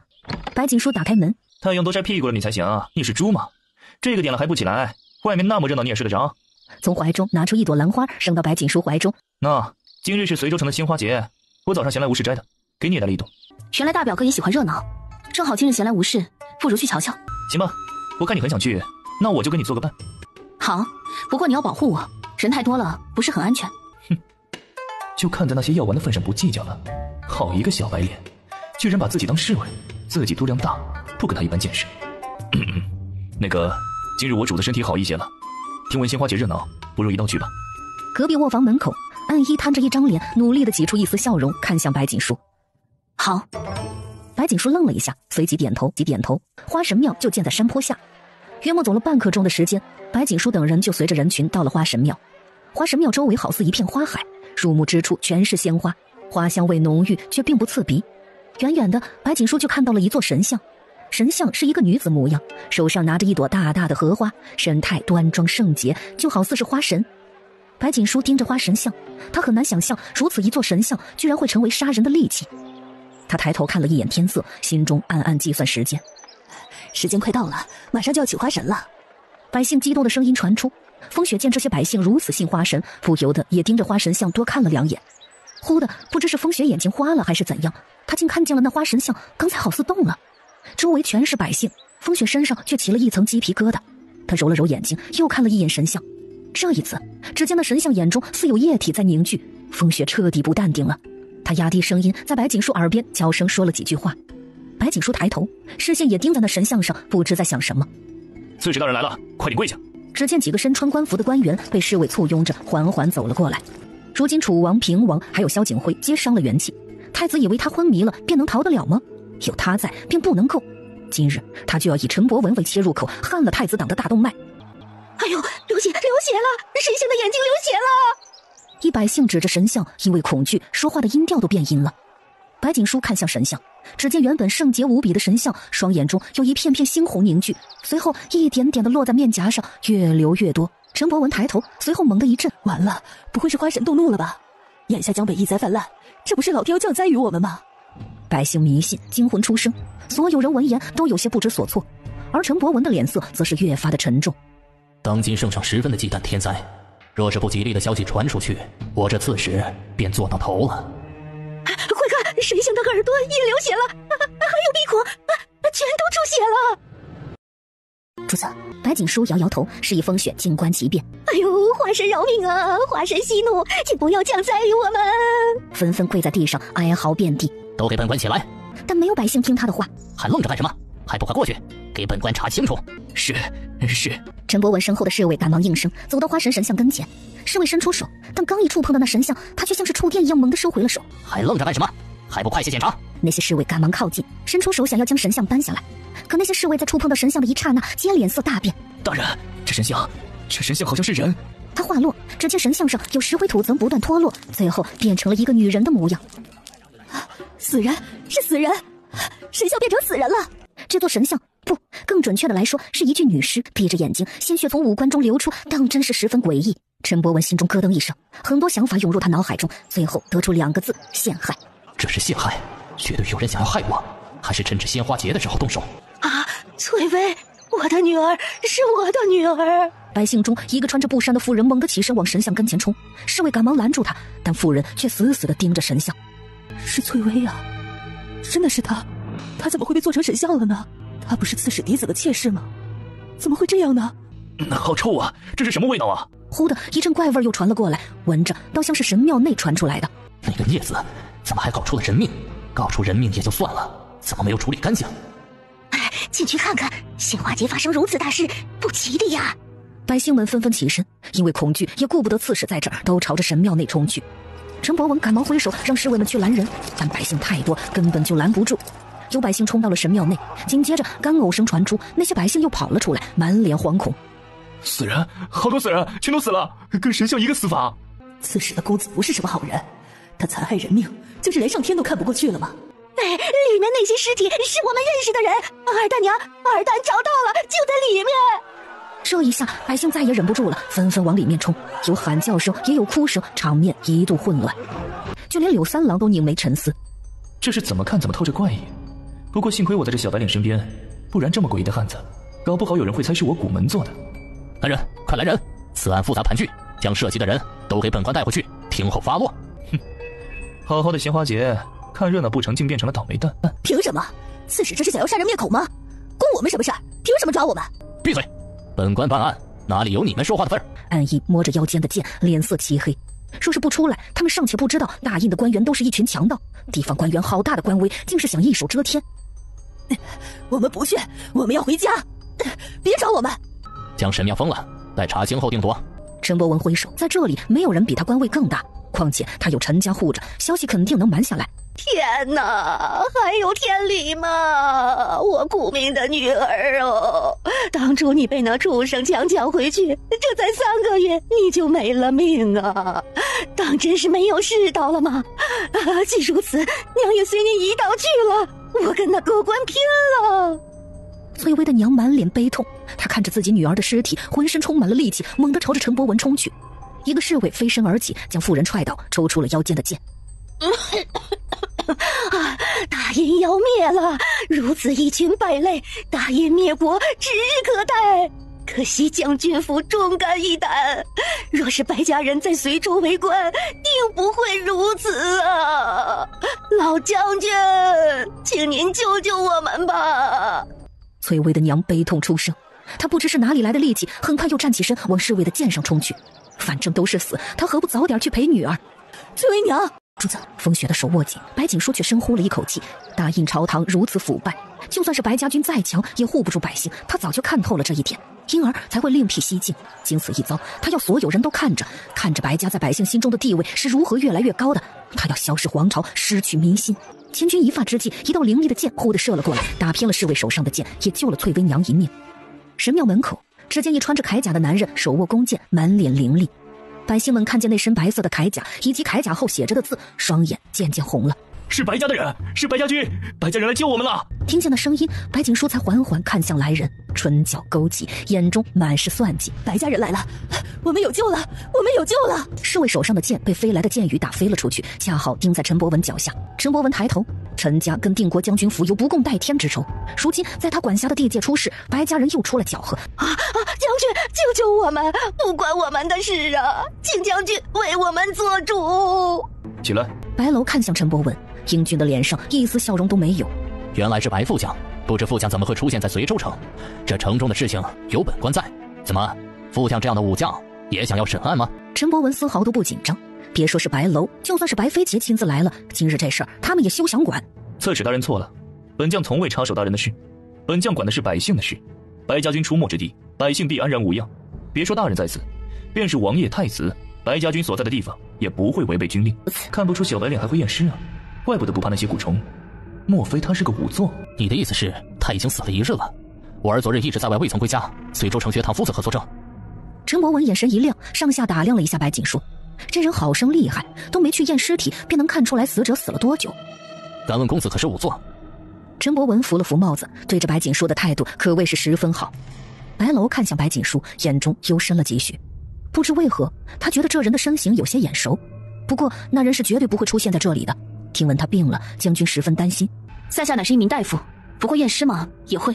白锦书打开门，太阳都晒屁股了你才行啊，你是猪吗？这个点了还不起来？外面那么热闹你也睡得着？从怀中拿出一朵兰花，扔到白锦书怀中。那今日是随州城的鲜花节，我早上闲来无事摘的，给你也带了一朵。原来大表哥也喜欢热闹，正好今日闲来无事，不如去瞧瞧。行吧，我看你很想去，那我就跟你做个伴。好，不过你要保护我，人太多了不是很安全。哼，就看在那些药丸的份上不计较了。好一个小白脸，居然把自己当侍卫，自己度量大，不跟他一般见识。那个，今日我主子身体好一些了，听闻鲜花节热闹，不如一道去吧。隔壁卧房门口，暗一摊着一张脸，努力地挤出一丝笑容，看向白锦书。好。白锦书愣了一下，随即点头。花神庙就建在山坡下。约莫走了半刻钟的时间，白锦书等人就随着人群到了花神庙。花神庙周围好似一片花海，入目之处全是鲜花，花香味浓郁，却并不刺鼻。远远的，白锦书就看到了一座神像。神像是一个女子模样，手上拿着一朵大大的荷花，神态端庄圣洁，就好似是花神。白锦书盯着花神像，他很难想象如此一座神像居然会成为杀人的利器。他抬头看了一眼天色，心中暗暗计算时间。时间快到了，马上就要取花神了。百姓激动的声音传出。风雪见这些百姓如此信花神，不由得也盯着花神像多看了2眼。忽的，不知是风雪眼睛花了还是怎样，他竟看见了那花神像刚才好似动了。周围全是百姓，风雪身上却起了一层鸡皮疙瘩。他揉了揉眼睛，又看了一眼神像。这一次，只见那神像眼中似有液体在凝聚，风雪彻底不淡定了。他压低声音，在白锦书耳边悄声说了几句话。白锦书抬头，视线也盯在那神像上，不知在想什么。刺史大人来了，快点跪下。只见几个身穿官服的官员被侍卫簇拥着缓缓走了过来。如今楚王、平王还有萧景辉皆伤了元气，太子以为他昏迷了便能逃得了吗？有他在便不能够。今日他就要以陈博文为切入口，焊了太子党的大动脉。哎呦，流血了！神像的眼睛流血了！一百姓指着神像，因为恐惧，说话的音调都变阴了。白锦书看向神像，只见原本圣洁无比的神像，双眼中有一片片猩红凝聚，随后一点点的落在面颊上，越流越多。陈博文抬头，随后猛地一震，完了，不会是花神动怒了吧？眼下江北疫灾泛滥，这不是老天要降灾于我们吗？百姓迷信，惊魂出声，所有人闻言都有些不知所措，而陈博文的脸色则是越发的沉重。当今圣上十分的忌惮天灾，若是不吉利的消息传出去，我这刺史便做到头了。快看，神像的耳朵也流血了，还有鼻孔，全都出血了。主子，白锦书摇摇头，示意风雪静观其变。哎呦，花神饶命啊！花神息怒，请不要降灾于我们！纷纷跪在地上，哀嚎遍地。都给本官起来！但没有百姓听他的话，还愣着干什么？还不快过去，给本官查清楚！是。陈博文身后的侍卫赶忙应声，走到花神像跟前。侍卫伸出手，但刚一触碰到那神像，他却像是触电一样猛地收回了手。还愣着干什么？还不快些检查！那些侍卫赶忙靠近，伸出手想要将神像搬下来。可那些侍卫在触碰到神像的一刹那，皆脸色大变。大人，这神像好像是人。他话落，只见神像上有石灰土层不断脱落，最后变成了一个女人的模样。死人，是死人，神像变成死人了。这座神像，不，更准确的来说，是一具女尸，闭着眼睛，鲜血从五官中流出，当真是十分诡异。陈博文心中咯噔一声，很多想法涌入他脑海中，最后得出2个字：陷害。这是陷害，绝对有人想要害我，还是趁着鲜花节的时候动手啊！翠薇，我的女儿，是我的女儿！百姓中一个穿着布衫的妇人猛地起身往神像跟前冲，侍卫赶忙拦住他，但妇人却死死地盯着神像。是翠薇啊，真的是她，她怎么会被做成神像了呢？她不是刺史嫡子的妾室吗？怎么会这样呢？好臭啊！这是什么味道啊？忽的一阵怪味又传了过来，闻着倒像是神庙内传出来的。那个孽子怎么还搞出了人命？搞出人命也就算了，怎么没有处理干净？进去看看，鲜花节发生如此大事，不吉利呀！百姓们纷纷起身，因为恐惧也顾不得刺史在这儿，都朝着神庙内冲去。陈博文赶忙挥手让侍卫们去拦人，但百姓太多，根本就拦不住。有百姓冲到了神庙内，紧接着干呕声传出，那些百姓又跑了出来，满脸惶恐。死人，好多死人，全都死了，跟神像一个死法。刺史的公子不是什么好人，他残害人命，就是连上天都看不过去了吗？里面那些尸体是我们认识的人，二大娘，二蛋找到了，就在里面。这一下，百姓再也忍不住了，纷纷往里面冲，有喊叫声，也有哭声，场面一度混乱，就连柳三郎都凝眉沉思。这是怎么看怎么透着怪异。不过幸亏我在这小白脸身边，不然这么诡异的汉子，搞不好有人会猜是我古门做的。来人，快来人！此案复杂盘踞，将涉及的人都给本官带回去，听候发落。哼，好好的鲜花节，看热闹不成，竟变成了倒霉蛋。凭什么？刺史这是想要杀人灭口吗？关我们什么事？凭什么抓我们？闭嘴！本官办案，哪里有你们说话的份儿？安逸摸着腰间的剑，脸色漆黑。若是不出来，他们尚且不知道大印的官员都是一群强盗，地方官员好大的官威，竟是想一手遮天。我们不去，我们要回家，别找我们。将神庙封了，待查清后定夺。陈博文挥手，在这里没有人比他官位更大，况且他有陈家护着，消息肯定能瞒下来。天哪，还有天理吗？我顾命的女儿哦，当初你被那畜生强抢回去，这才3个月你就没了命啊！当真是没有世道了吗？既如此，娘也随你一道去了，我跟那狗官拼了！翠薇的娘满脸悲痛，她看着自己女儿的尸体，浑身充满了戾气，猛地朝着陈博文冲去。一个侍卫飞身而起，将妇人踹倒，抽出了腰间的剑。大殷要灭了，如此一群败类，大殷灭国指日可待。可惜将军府忠肝义胆，若是白家人在随州为官，定不会如此啊！老将军，请您救救我们吧！崔薇的娘悲痛出声，她不知是哪里来的力气，很快又站起身往侍卫的剑上冲去。反正都是死，她何不早点去陪女儿？崔薇娘，主子，风雪的手握紧，白锦书却深呼了一口气。大印朝堂如此腐败，就算是白家军再强，也护不住百姓。他早就看透了这一点，因而才会另辟蹊径。经此一遭，他要所有人都看着白家在百姓心中的地位是如何越来越高的。他要消失皇朝，失去民心。千钧一发之际，一道凌厉的箭忽地射了过来，打偏了侍卫手上的剑，也救了翠微娘一命。神庙门口，只见一穿着铠甲的男人手握弓箭，满脸凌厉。百姓们看见那身白色的铠甲以及铠甲后写着的字，双眼渐渐红了。是白家的人，是白家军，白家人来救我们了！听见那声音，白锦书才缓缓看向来人，唇角勾起，眼中满是算计。白家人来了，我们有救了，我们有救了！侍卫手上的剑被飞来的箭雨打飞了出去，恰好钉在陈伯文脚下。陈伯文抬头，陈家跟定国将军府有不共戴天之仇，如今在他管辖的地界出事，白家人又出了搅和。将军，救救我们，不关我们的事啊！请将军为我们做主。起来。白楼看向陈伯文，英俊的脸上一丝笑容都没有。原来是白副将，不知副将怎么会出现在随州城？这城中的事情有本官在，怎么副将这样的武将也想要审案吗？陈伯文丝毫都不紧张，别说是白楼，就算是白飞杰亲自来了，今日这事儿他们也休想管。侧使大人错了，本将从未插手大人的事，本将管的是百姓的事。白家军出没之地，百姓必安然无恙。别说大人在此，便是王爷太子，白家军所在的地方也不会违背军令。看不出小白脸还会验尸啊，怪不得不怕那些蛊虫。莫非他是个仵作？你的意思是他已经死了一日了？我儿昨日一直在外未曾归家，随州城学堂夫子何作证？陈伯文眼神一亮，上下打量了一下白锦书，这人好生厉害，都没去验尸体便能看出来死者死了多久。敢问公子可是仵作？陈伯文扶了扶帽子，对着白锦书的态度可谓是十分好。白楼看向白锦书，眼中幽深了几许，不知为何他觉得这人的身形有些眼熟，不过那人是绝对不会出现在这里的。听闻他病了，将军十分担心。在下乃是一名大夫，不过验尸嘛也会。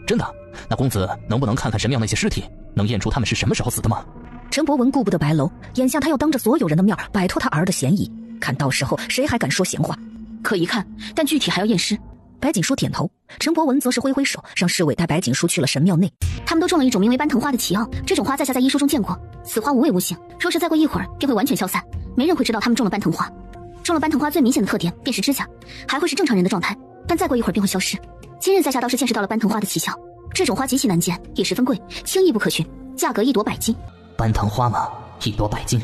真的？那公子能不能看看神庙那些尸体，能验出他们是什么时候死的吗？陈伯文顾不得白楼，眼下他要当着所有人的面摆脱他儿的嫌疑，看到时候谁还敢说闲话。可一看，但具体还要验尸。白锦书点头，陈伯文则是挥挥手，让侍卫带白锦书去了神庙内。他们都种了一种名为斑藤花的奇药，这种花在下在医书中见过，此花无味无性，若是再过一会儿便会完全消散，没人会知道他们种了斑藤花。种了斑藤花最明显的特点便是指甲还会是正常人的状态，但再过一会儿便会消失。今日在下倒是见识到了斑藤花的奇效，这种花极其难见，也十分贵，轻易不可寻，价格1朵100金。斑藤花嘛，1朵100金，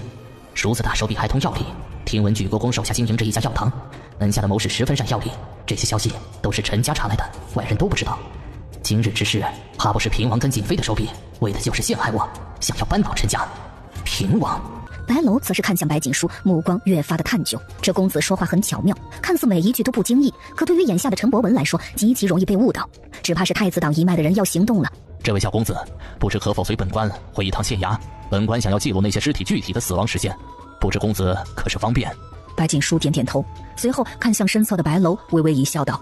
如此大手笔还通药理。听闻举国公手下经营这一家药堂，门下的谋士十分善药理，这些消息都是陈家查来的，外人都不知道。今日之事，怕不是平王跟景妃的手笔，为的就是陷害我，想要扳倒陈家。平王。白楼则是看向白锦书，目光越发的探究。这公子说话很巧妙，看似每一句都不经意，可对于眼下的陈伯文来说，极其容易被误导。只怕是太子党一脉的人要行动了。这位小公子，不知可否随本官回一趟县衙？本官想要记录那些尸体具体的死亡时间，不知公子可是方便？白锦书点点头，随后看向身侧的白楼，微微一笑道：“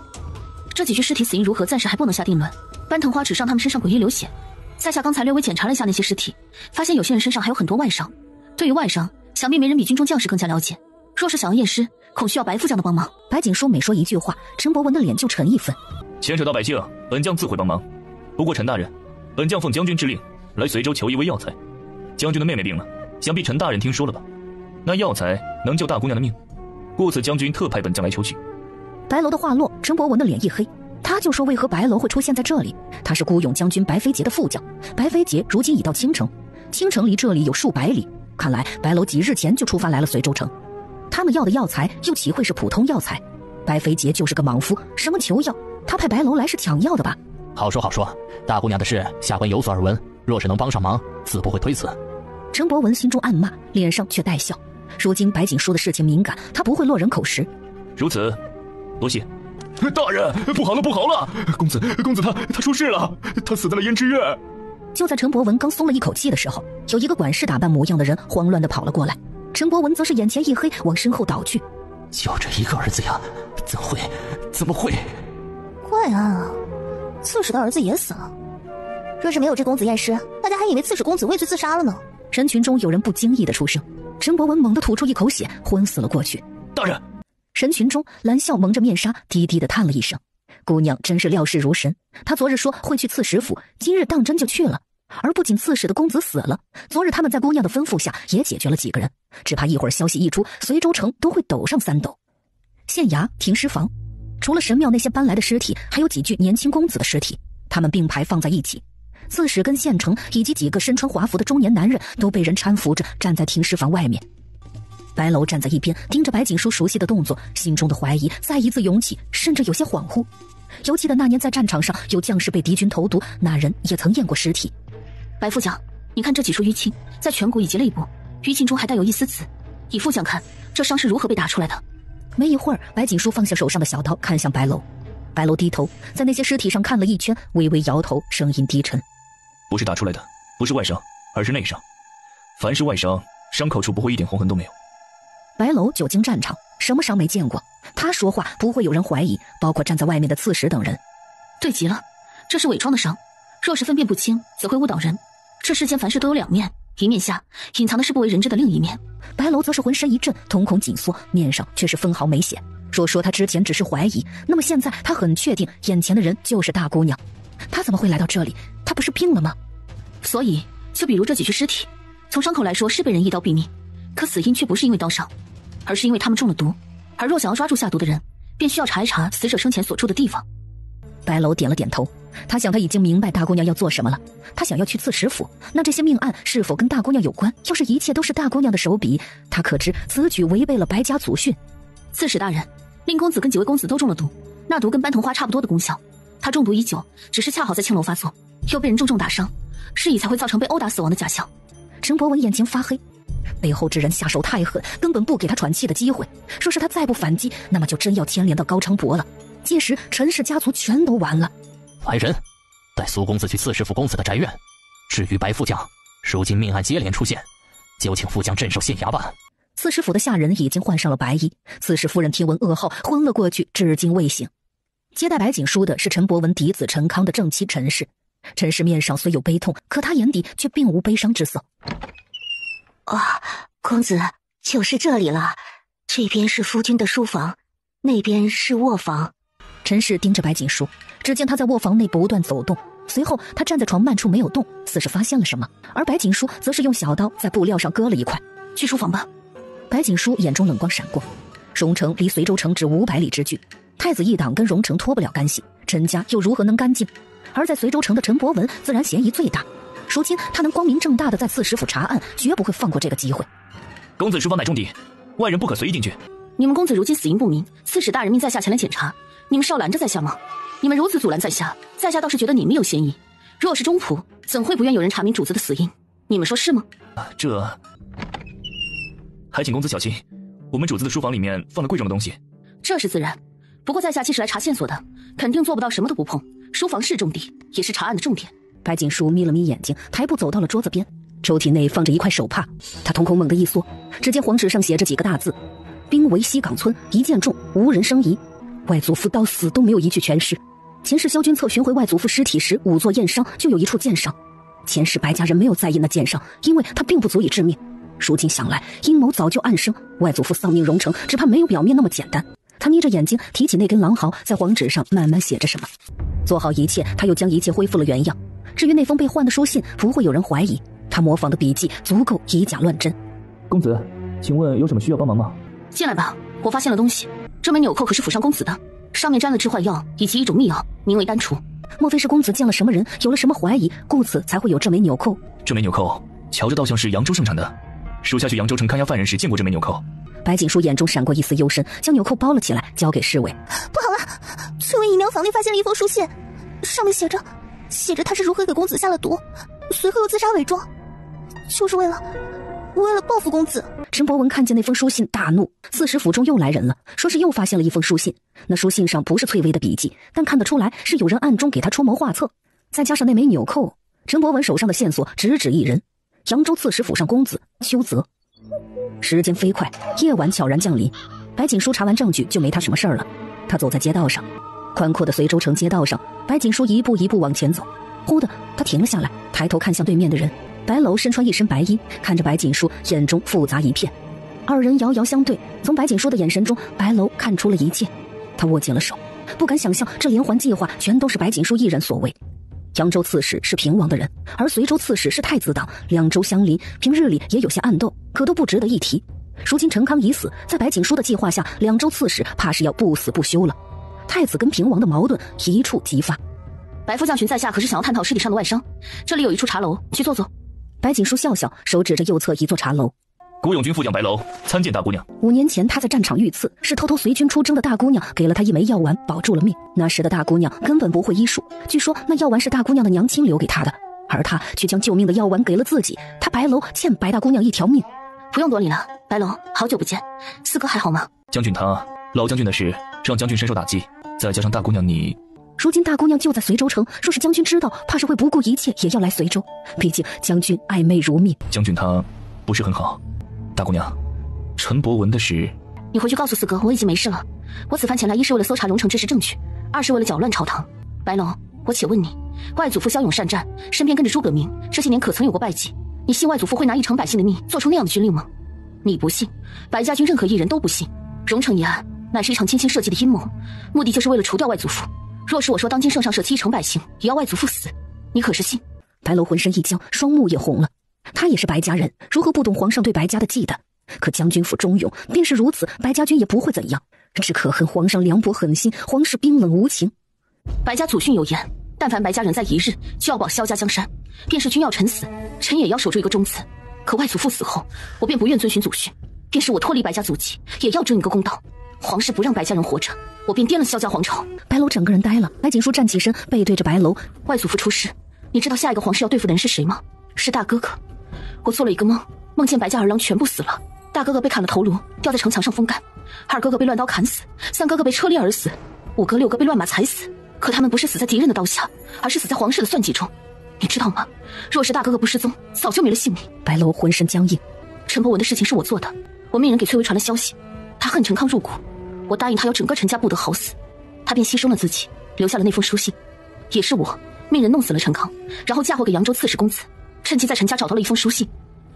这几具尸体死因如何，暂时还不能下定论。斑藤花只上他们身上诡异流血，在下刚才略微检查了一下那些尸体，发现有些人身上还有很多外伤。对于外伤，想必没人比军中将士更加了解。若是想要验尸，恐需要白副将的帮忙。”白锦书每说一句话，陈伯文的脸就沉一分。牵扯到百姓，本将自会帮忙。不过陈大人，本将奉将军之令来随州求一味药材。将军的妹妹病了，想必陈大人听说了吧？那药材能救大姑娘的命，故此将军特派本将来求取。白楼的话落，陈伯文的脸一黑，他就说为何白楼会出现在这里？他是孤勇将军白飞杰的副将，白飞杰如今已到青城，青城离这里有数百里。看来白楼几日前就出发来了随州城，他们要的药材又岂会是普通药材？白飞杰就是个莽夫，什么求药？他派白楼来是抢药的吧？好说好说，大姑娘的事下官有所耳闻，若是能帮上忙，自不会推辞。陈伯文心中暗骂，脸上却带笑。如今白锦书的事情敏感，他不会落人口实。如此，多谢。大人，不好了不好了！公子他出事了，他死在了胭脂院。就在陈博文刚松了一口气的时候，有一个管事打扮模样的人慌乱地跑了过来。陈博文则是眼前一黑，往身后倒去。就这一个儿子呀，怎么会？怪案啊！刺史的儿子也死了。若是没有这公子验尸，大家还以为刺史公子畏罪自杀了呢。人群中有人不经意的出声，陈博文猛地吐出一口血，昏死了过去。大人！人群中，蓝笑蒙着面纱，低低的叹了一声。姑娘真是料事如神，她昨日说会去刺史府，今日当真就去了。而不仅刺史的公子死了，昨日他们在姑娘的吩咐下也解决了几个人，只怕一会儿消息一出，随州城都会抖上3抖。县衙停尸房，除了神庙那些搬来的尸体，还有几具年轻公子的尸体，他们并排放在一起。刺史跟县城以及几个身穿华服的中年男人都被人搀扶着站在停尸房外面。白楼站在一边，盯着白锦书熟悉的动作，心中的怀疑再一次涌起，甚至有些恍惚。犹记得那年在战场上有将士被敌军投毒，那人也曾验过尸体。白副将，你看这几处淤青，在颧骨以及肋部，淤青中还带有一丝紫。以副将看，这伤是如何被打出来的？没一会儿，白锦书放下手上的小刀，看向白楼。白楼低头在那些尸体上看了一圈，微微摇头，声音低沉：不是打出来的，不是外伤，而是内伤。凡是外伤，伤口处不会一点红痕都没有。白楼久经战场，什么伤没见过，他说话不会有人怀疑，包括站在外面的刺史等人。对极了，这是伪装的伤，若是分辨不清，则会误导人。这世间凡事都有2面，一面下隐藏的是不为人知的另一面。白楼则是浑身一震，瞳孔紧缩，面上却是分毫没血。若说他之前只是怀疑，那么现在他很确定眼前的人就是大姑娘。他怎么会来到这里？他不是病了吗？所以就比如这几具尸体，从伤口来说是被人一刀毙命，可死因却不是因为刀伤，而是因为他们中了毒。而若想要抓住下毒的人，便需要查一查死者生前所住的地方。白楼点了点头，他想他已经明白大姑娘要做什么了。他想要去刺史府，那这些命案是否跟大姑娘有关？要是一切都是大姑娘的手笔，他可知此举违背了白家祖训。刺史大人，令公子跟几位公子都中了毒，那毒跟斑藤花差不多的功效。他中毒已久，只是恰好在青楼发作，又被人重重打伤，是以才会造成被殴打死亡的假象。陈博文眼睛发黑，背后之人下手太狠，根本不给他喘气的机会。若是他再不反击，那么就真要牵连到高昌伯了。届时陈氏家族全都完了。来人，带苏公子去刺史府公子的宅院。至于白副将，如今命案接连出现，就请副将镇守县衙吧。刺史府的下人已经换上了白衣，刺史夫人听闻噩耗，昏了过去，至今未醒。接待白锦书的是陈博文嫡子陈康的正妻陈氏。陈氏面上虽有悲痛，可他眼底却并无悲伤之色。公子，就是这里了。这边是夫君的书房，那边是卧房。陈氏盯着白锦书，只见他在卧房内不断走动，随后他站在床幔处没有动，似是发现了什么。而白锦书则是用小刀在布料上割了一块。去书房吧。白锦书眼中冷光闪过，荣城离随州城只500里之距，太子一党跟荣城脱不了干系，陈家又如何能干净？而在随州城的陈博文自然嫌疑最大，如今他能光明正大的在刺史府查案，绝不会放过这个机会。公子书房乃重地，外人不可随意进去。你们公子如今死因不明，刺史大人命在下前来检查，你们是要拦着在下吗？你们如此阻拦在下，在下倒是觉得你们有嫌疑。若是中仆，怎会不愿有人查明主子的死因？你们说是吗？这还请公子小心，我们主子的书房里面放了贵重的东西。这是自然，不过在下既是来查线索的，肯定做不到什么都不碰。书房是重地，也是查案的重点。白锦书眯了眯眼睛，抬步走到了桌子边，抽屉内放着一块手帕，他瞳孔猛地一缩，只见黄纸上写着几个大字：兵围西岗村，一箭中，无人生疑。外祖父到死都没有一句全尸。前世萧君策寻回外祖父尸体时，5座验伤就有一处箭伤。前世白家人没有在意那箭伤，因为他并不足以致命。如今想来，阴谋早就暗生，外祖父丧命荣城，只怕没有表面那么简单。他眯着眼睛提起那根狼毫，在黄纸上慢慢写着什么。做好一切，他又将一切恢复了原样。至于那封被换的书信，不会有人怀疑，他模仿的笔迹足够以假乱真。公子，请问有什么需要帮忙吗？进来吧，我发现了东西。这枚纽扣可是府上公子的，上面沾了致幻药以及一种秘药，名为丹雏。莫非是公子见了什么人，有了什么怀疑，故此才会有这枚纽扣？这枚纽扣瞧着倒像是扬州盛产的，属下去扬州城看押犯人时见过这枚纽扣。白锦书眼中闪过一丝幽深，将纽扣包了起来，交给侍卫。不好了，翠微姨娘房内发现了一封书信，上面写着他是如何给公子下了毒，随后又自杀伪装，就是为了报复公子。陈博文看见那封书信大怒，刺史府中又来人了，说是又发现了一封书信。那书信上不是翠微的笔迹，但看得出来是有人暗中给他出谋划策。再加上那枚纽扣，陈博文手上的线索直指一人，扬州刺史府上公子邱泽。时间飞快，夜晚悄然降临。白锦书查完证据就没他什么事儿了。他走在街道上，宽阔的随州城街道上，白锦书一步一步往前走。忽的，他停了下来，抬头看向对面的人。白楼身穿一身白衣，看着白锦书，眼中复杂一片。二人遥遥相对，从白锦书的眼神中，白楼看出了一切。他握紧了手，不敢想象这连环计划全都是白锦书一人所为。扬州刺史是平王的人，而随州刺史是太子党，两州相邻，平日里也有些暗斗，可都不值得一提。如今陈康已死，在白锦书的计划下，两州刺史怕是要不死不休了。太子跟平王的矛盾一触即发。白副将军在下可是想要探讨尸体上的外伤，这里有一处茶楼，去坐坐。白锦书笑笑，手指着右侧一座茶楼。古永军副将白楼参见大姑娘。5年前他在战场遇刺，是偷偷随军出征的大姑娘给了他一枚药丸，保住了命。那时的大姑娘根本不会医术，据说那药丸是大姑娘的娘亲留给他的，而他却将救命的药丸给了自己。他白楼欠白大姑娘一条命。不用多礼了，白楼，好久不见，四哥还好吗？将军他，老将军的事让将军深受打击，再加上大姑娘你，如今大姑娘就在随州城，若是将军知道，怕是会不顾一切也要来随州。毕竟将军爱妹如命。将军他不是很好。大姑娘，陈博文的事，你回去告诉四哥，我已经没事了。我此番前来，一是为了搜查荣城之事证据，二是为了搅乱朝堂。白楼，我且问你，外祖父骁勇善战，身边跟着诸葛明，这些年可曾有过败绩？你信外祖父会拿一城百姓的命做出那样的军令吗？你不信，白家军任何一人都不信。荣城一案乃是一场精心设计的阴谋，目的就是为了除掉外祖父。若是我说当今圣上舍弃一城百姓，也要外祖父死，你可是信？白楼浑身一僵，双目也红了。他也是白家人，如何不懂皇上对白家的忌惮？可将军府忠勇，便是如此，白家军也不会怎样。只可恨皇上凉薄狠心，皇室冰冷无情。白家祖训有言，但凡白家人在一日，就要保萧家江山。便是君要臣死，臣也要守住一个忠字。可外祖父死后，我便不愿遵循祖训，便是我脱离白家祖籍，也要争一个公道。皇室不让白家人活着，我便颠了萧家皇朝。白楼整个人呆了。白锦书站起身，背对着白楼。外祖父出事，你知道下一个皇室要对付的人是谁吗？是大哥哥。我做了一个梦，梦见白家儿郎全部死了，大哥哥被砍了头颅，吊在城墙上风干，二哥哥被乱刀砍死，三哥哥被车裂而死，五哥六哥被乱马踩死。可他们不是死在敌人的刀下，而是死在皇室的算计中。你知道吗？若是大哥哥不失踪，早就没了性命。白楼浑身僵硬。陈博文的事情是我做的，我命人给崔维传了消息，他恨陈康入骨，我答应他要整个陈家不得好死，他便牺牲了自己，留下了那封书信。也是我命人弄死了陈康，然后嫁祸给扬州刺史公子，趁机在陈家找到了一封书信。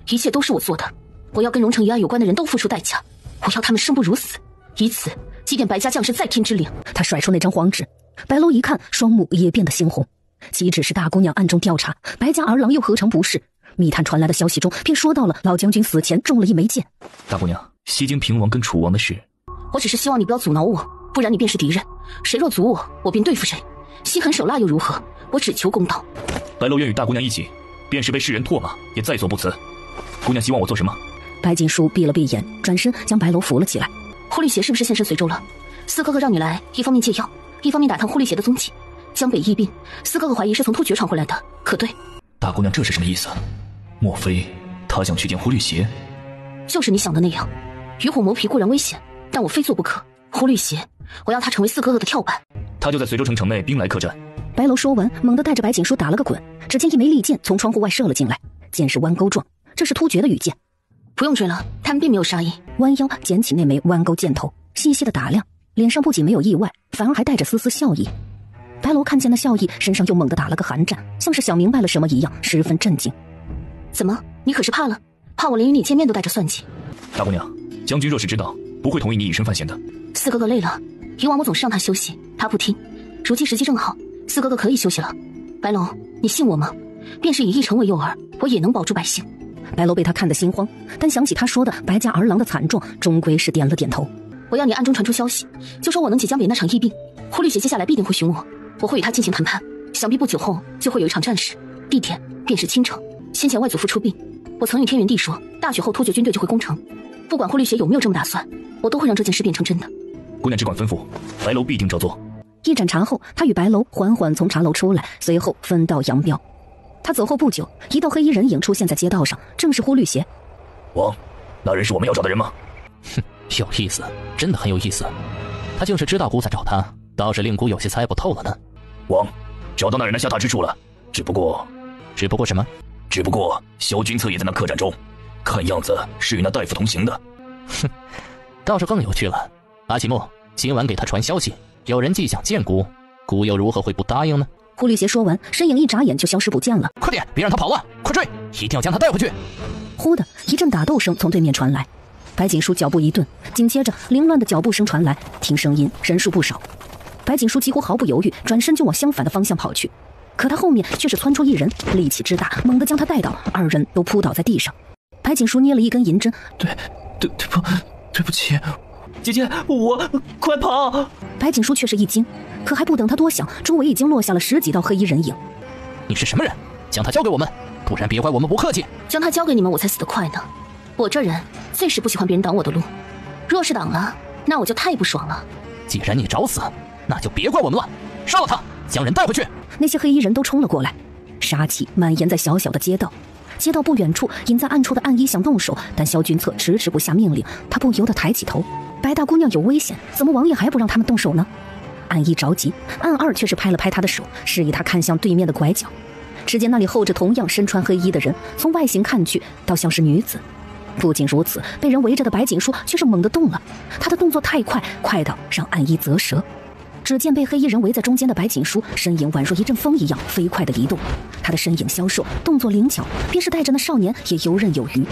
一切都是我做的，我要跟荣城一案有关的人都付出代价，我要他们生不如死，以此祭奠白家将士在天之灵。他甩出那张黄纸，白楼一看，双目也变得猩红。岂止是大姑娘暗中调查，白家儿郎又何尝不是？密探传来的消息中便说到了老将军死前中了一枚箭。大姑娘，西京平王跟楚王的事，我只是希望你不要阻挠我，不然你便是敌人，谁若阻我，我便对付谁，心狠手辣又如何？我只求公道。白楼愿与大姑娘一起，便是被世人唾骂，也在所不辞。姑娘希望我做什么？白锦书闭了闭眼，转身将白楼扶了起来。忽律邪是不是现身随州了？四哥哥让你来，一方面借药，一方面打探忽律邪的踪迹。江北疫病，四哥哥怀疑是从突厥传回来的，可对？大姑娘这是什么意思？莫非他想去见忽律邪？就是你想的那样，与虎谋皮固然危险，但我非做不可。忽律邪，我要他成为四哥哥的跳板。他就在随州城城内兵来客栈。白楼说完，猛地带着白锦书打了个滚，只见一枚利箭从窗户外射了进来，箭是弯钩状，这是突厥的羽箭。不用追了，他们并没有杀意。弯腰捡起那枚弯钩箭头，细细的打量，脸上不仅没有意外，反而还带着丝丝笑意。白楼看见那笑意，身上又猛地打了个寒战，像是想明白了什么一样，十分震惊。怎么，你可是怕了？怕我连与你见面都带着算计？大姑娘，将军若是知道，不会同意你以身犯险的。四哥哥累了，以往我总是让他休息，他不听。如今时机正好，四哥哥可以休息了。白楼，你信我吗？便是以一城为诱饵，我也能保住百姓。白楼被他看得心慌，但想起他说的白家儿郎的惨状，终归是点了点头。我要你暗中传出消息，就说我能解江北那场疫病，忽律邪接下来必定会寻我，我会与他进行谈判，想必不久后就会有一场战事，地点便是青城。先前外祖父出殡，我曾与天元帝说，大雪后突厥军队就会攻城，不管忽律邪有没有这么打算，我都会让这件事变成真的。姑娘只管吩咐，白楼必定照做。一盏茶后，他与白楼缓缓从茶楼出来，随后分道扬镳。他走后不久，一道黑衣人影出现在街道上，正是忽律邪。王，那人是我们要找的人吗？哼，有意思，真的很有意思。他竟是知道姑在找他，倒是令姑有些猜不透了呢。王，找到那人的下榻之处了，只不过只不过什么？只不过萧君策也在那客栈中，看样子是与那大夫同行的。哼，倒是更有趣了。阿奇木，今晚给他传消息，有人既想见姑，姑又如何会不答应呢？狐狸邪说完，身影一眨眼就消失不见了。快点，别让他跑了！快追，一定要将他带回去！忽的一阵打斗声从对面传来，白锦书脚步一顿，紧接着凌乱的脚步声传来，听声音人数不少。白锦书几乎毫不犹豫，转身就往相反的方向跑去，可他后面却是窜出一人，力气之大，猛地将他带倒，二人都扑倒在地上。白锦书捏了一根银针，对不起，姐姐，我快跑！白锦书却是一惊，可还不等他多想，周围已经落下了10几道黑衣人影。你是什么人？将他交给我们，不然别怪我们不客气。将他交给你们，我才死得快呢。我这人最是不喜欢别人挡我的路，若是挡了，那我就太不爽了。既然你找死，那就别怪我们了。杀了他，将人带回去。那些黑衣人都冲了过来，杀气蔓延在小小的街道。街道不远处，隐在暗处的暗一想动手，但萧君策迟迟不下命令，他不由得抬起头。白大姑娘有危险，怎么王爷还不让他们动手呢？暗一着急，暗二却是拍了拍他的手，示意他看向对面的拐角。只见那里候着同样身穿黑衣的人，从外形看去，倒像是女子。不仅如此，被人围着的白锦书却是猛地动了，他的动作太快，快到让暗一啧舌。只见被黑衣人围在中间的白锦书身影宛若一阵风一样飞快地移动，他的身影消瘦，动作灵巧，便是带着那少年也游刃有余。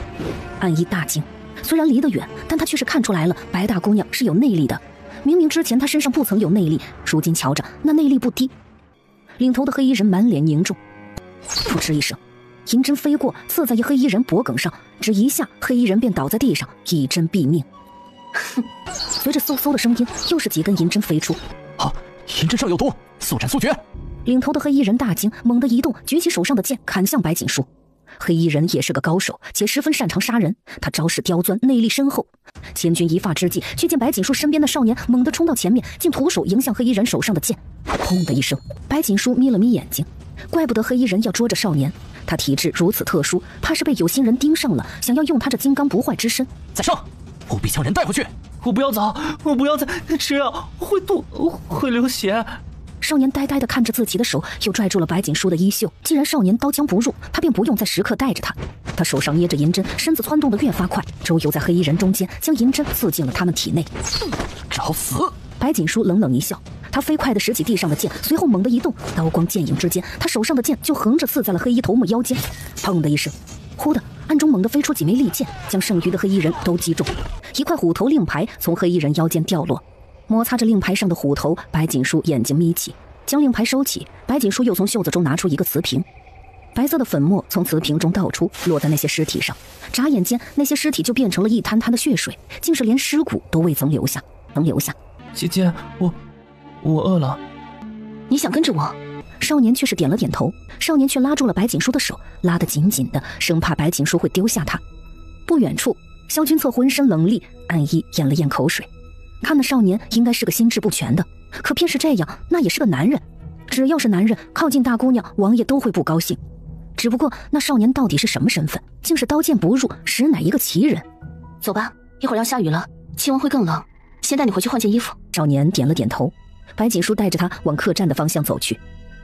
暗一大惊，虽然离得远，但他却是看出来了白大姑娘是有内力的。明明之前他身上不曾有内力，如今瞧着那内力不低。领头的黑衣人满脸凝重，噗嗤一声，银针飞过，刺在一黑衣人脖颈上，只一下，黑衣人便倒在地上，一针毙命。哼！随着嗖嗖的声音，又是几根银针飞出。好，银针上有毒，速战速决！领头的黑衣人大惊，猛地移动，举起手上的剑砍向白锦书。黑衣人也是个高手，且十分擅长杀人，他招式刁钻，内力深厚。千钧一发之际，却见白锦书身边的少年猛地冲到前面，竟徒手迎向黑衣人手上的剑。砰的一声，白锦书眯了眯眼睛，怪不得黑衣人要捉着少年，他体质如此特殊，怕是被有心人盯上了，想要用他这金刚不坏之身。再上，务必将人带回去。我不要走，我不要再吃药，会流血。少年呆呆地看着自己的手，又拽住了白锦书的衣袖。既然少年刀枪不入，他便不用再时刻带着他。他手上捏着银针，身子窜动得越发快，周游在黑衣人中间，将银针刺进了他们体内。找死！白锦书冷冷一笑，他飞快地拾起地上的剑，随后猛地一动，刀光剑影之间，他手上的剑就横着刺在了黑衣头目腰间。砰的一声，忽的暗中猛地飞出几枚利剑，将剩余的黑衣人都击中。一块虎头令牌从黑衣人腰间掉落，摩擦着令牌上的虎头，白锦书眼睛眯起，将令牌收起。白锦书又从袖子中拿出一个瓷瓶，白色的粉末从瓷瓶中倒出，落在那些尸体上。眨眼间，那些尸体就变成了一滩滩的血水，竟是连尸骨都未曾留下。姐姐，我饿了。你想跟着我？少年却是点了点头。少年却拉住了白锦书的手，拉得紧紧的，生怕白锦书会丢下他。不远处，萧君策浑身冷厉，暗一咽了咽口水。看那少年应该是个心智不全的，可偏是这样，那也是个男人。只要是男人靠近大姑娘，王爷都会不高兴。只不过那少年到底是什么身份？竟是刀剑不入，实乃一个奇人。走吧，一会儿要下雨了，气温会更冷，先带你回去换件衣服。少年点了点头。白锦书带着他往客栈的方向走去。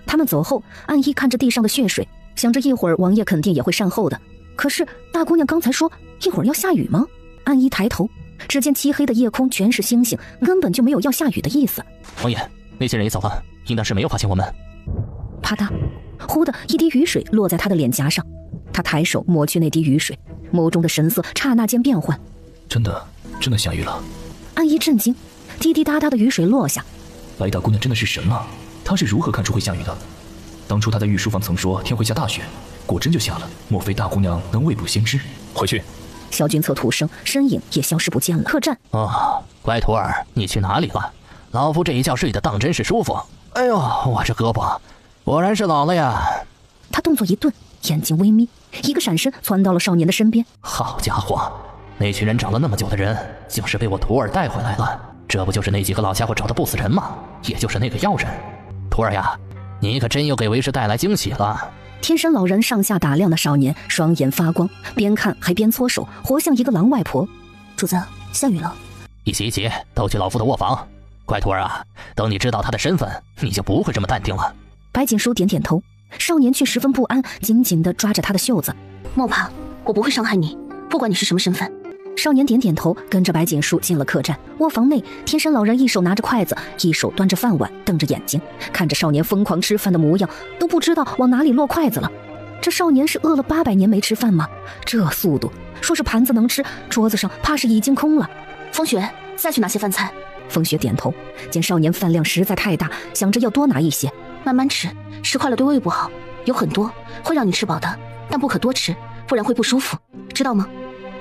他们走后，暗一看着地上的血水，想着一会儿王爷肯定也会善后的。可是大姑娘刚才说一会儿要下雨吗？暗一抬头，只见漆黑的夜空全是星星，根本就没有要下雨的意思。王爷，那些人也走了，应当是没有发现我们。啪嗒，忽的一滴雨水落在他的脸颊上，他抬手抹去那滴雨水，眸中的神色刹那间变换。真的下雨了。暗一震惊，滴滴答答的雨水落下。白大姑娘真的是神啊！她是如何看出会下雨的？当初她在御书房曾说天会下大雪，果真就下了。莫非大姑娘能未卜先知？回去。萧君策吐声，身影也消失不见了。客栈。乖徒儿，你去哪里了？老夫这一觉睡得当真是舒服。哎呦，我这胳膊果然是老了呀。他动作一顿，眼睛微眯，一个闪身窜到了少年的身边。好家伙，那群人找了那么久的人，竟是被我徒儿带回来了。这不就是那几个老家伙找的不死人吗？也就是那个妖人。徒儿呀，你可真又给为师带来惊喜了。天山老人上下打量的少年，双眼发光，边看还边搓手，活像一个狼外婆。主子，下雨了。一起，都去老夫的卧房。乖徒儿啊，等你知道他的身份，你就不会这么淡定了。白锦书点点头，少年却十分不安，紧紧地抓着他的袖子。莫怕，我不会伤害你，不管你是什么身份。少年点点头，跟着白锦书进了客栈。卧房内，天山老人一手拿着筷子，一手端着饭碗，瞪着眼睛看着少年疯狂吃饭的模样，都不知道往哪里落筷子了。这少年是饿了800年没吃饭吗？这速度，说是盘子能吃，桌子上怕是已经空了。风雪，再去拿些饭菜。风雪点头，见少年饭量实在太大，想着要多拿一些，慢慢吃，吃快了对胃不好，有很多会让你吃饱的，但不可多吃，不然会不舒服，知道吗？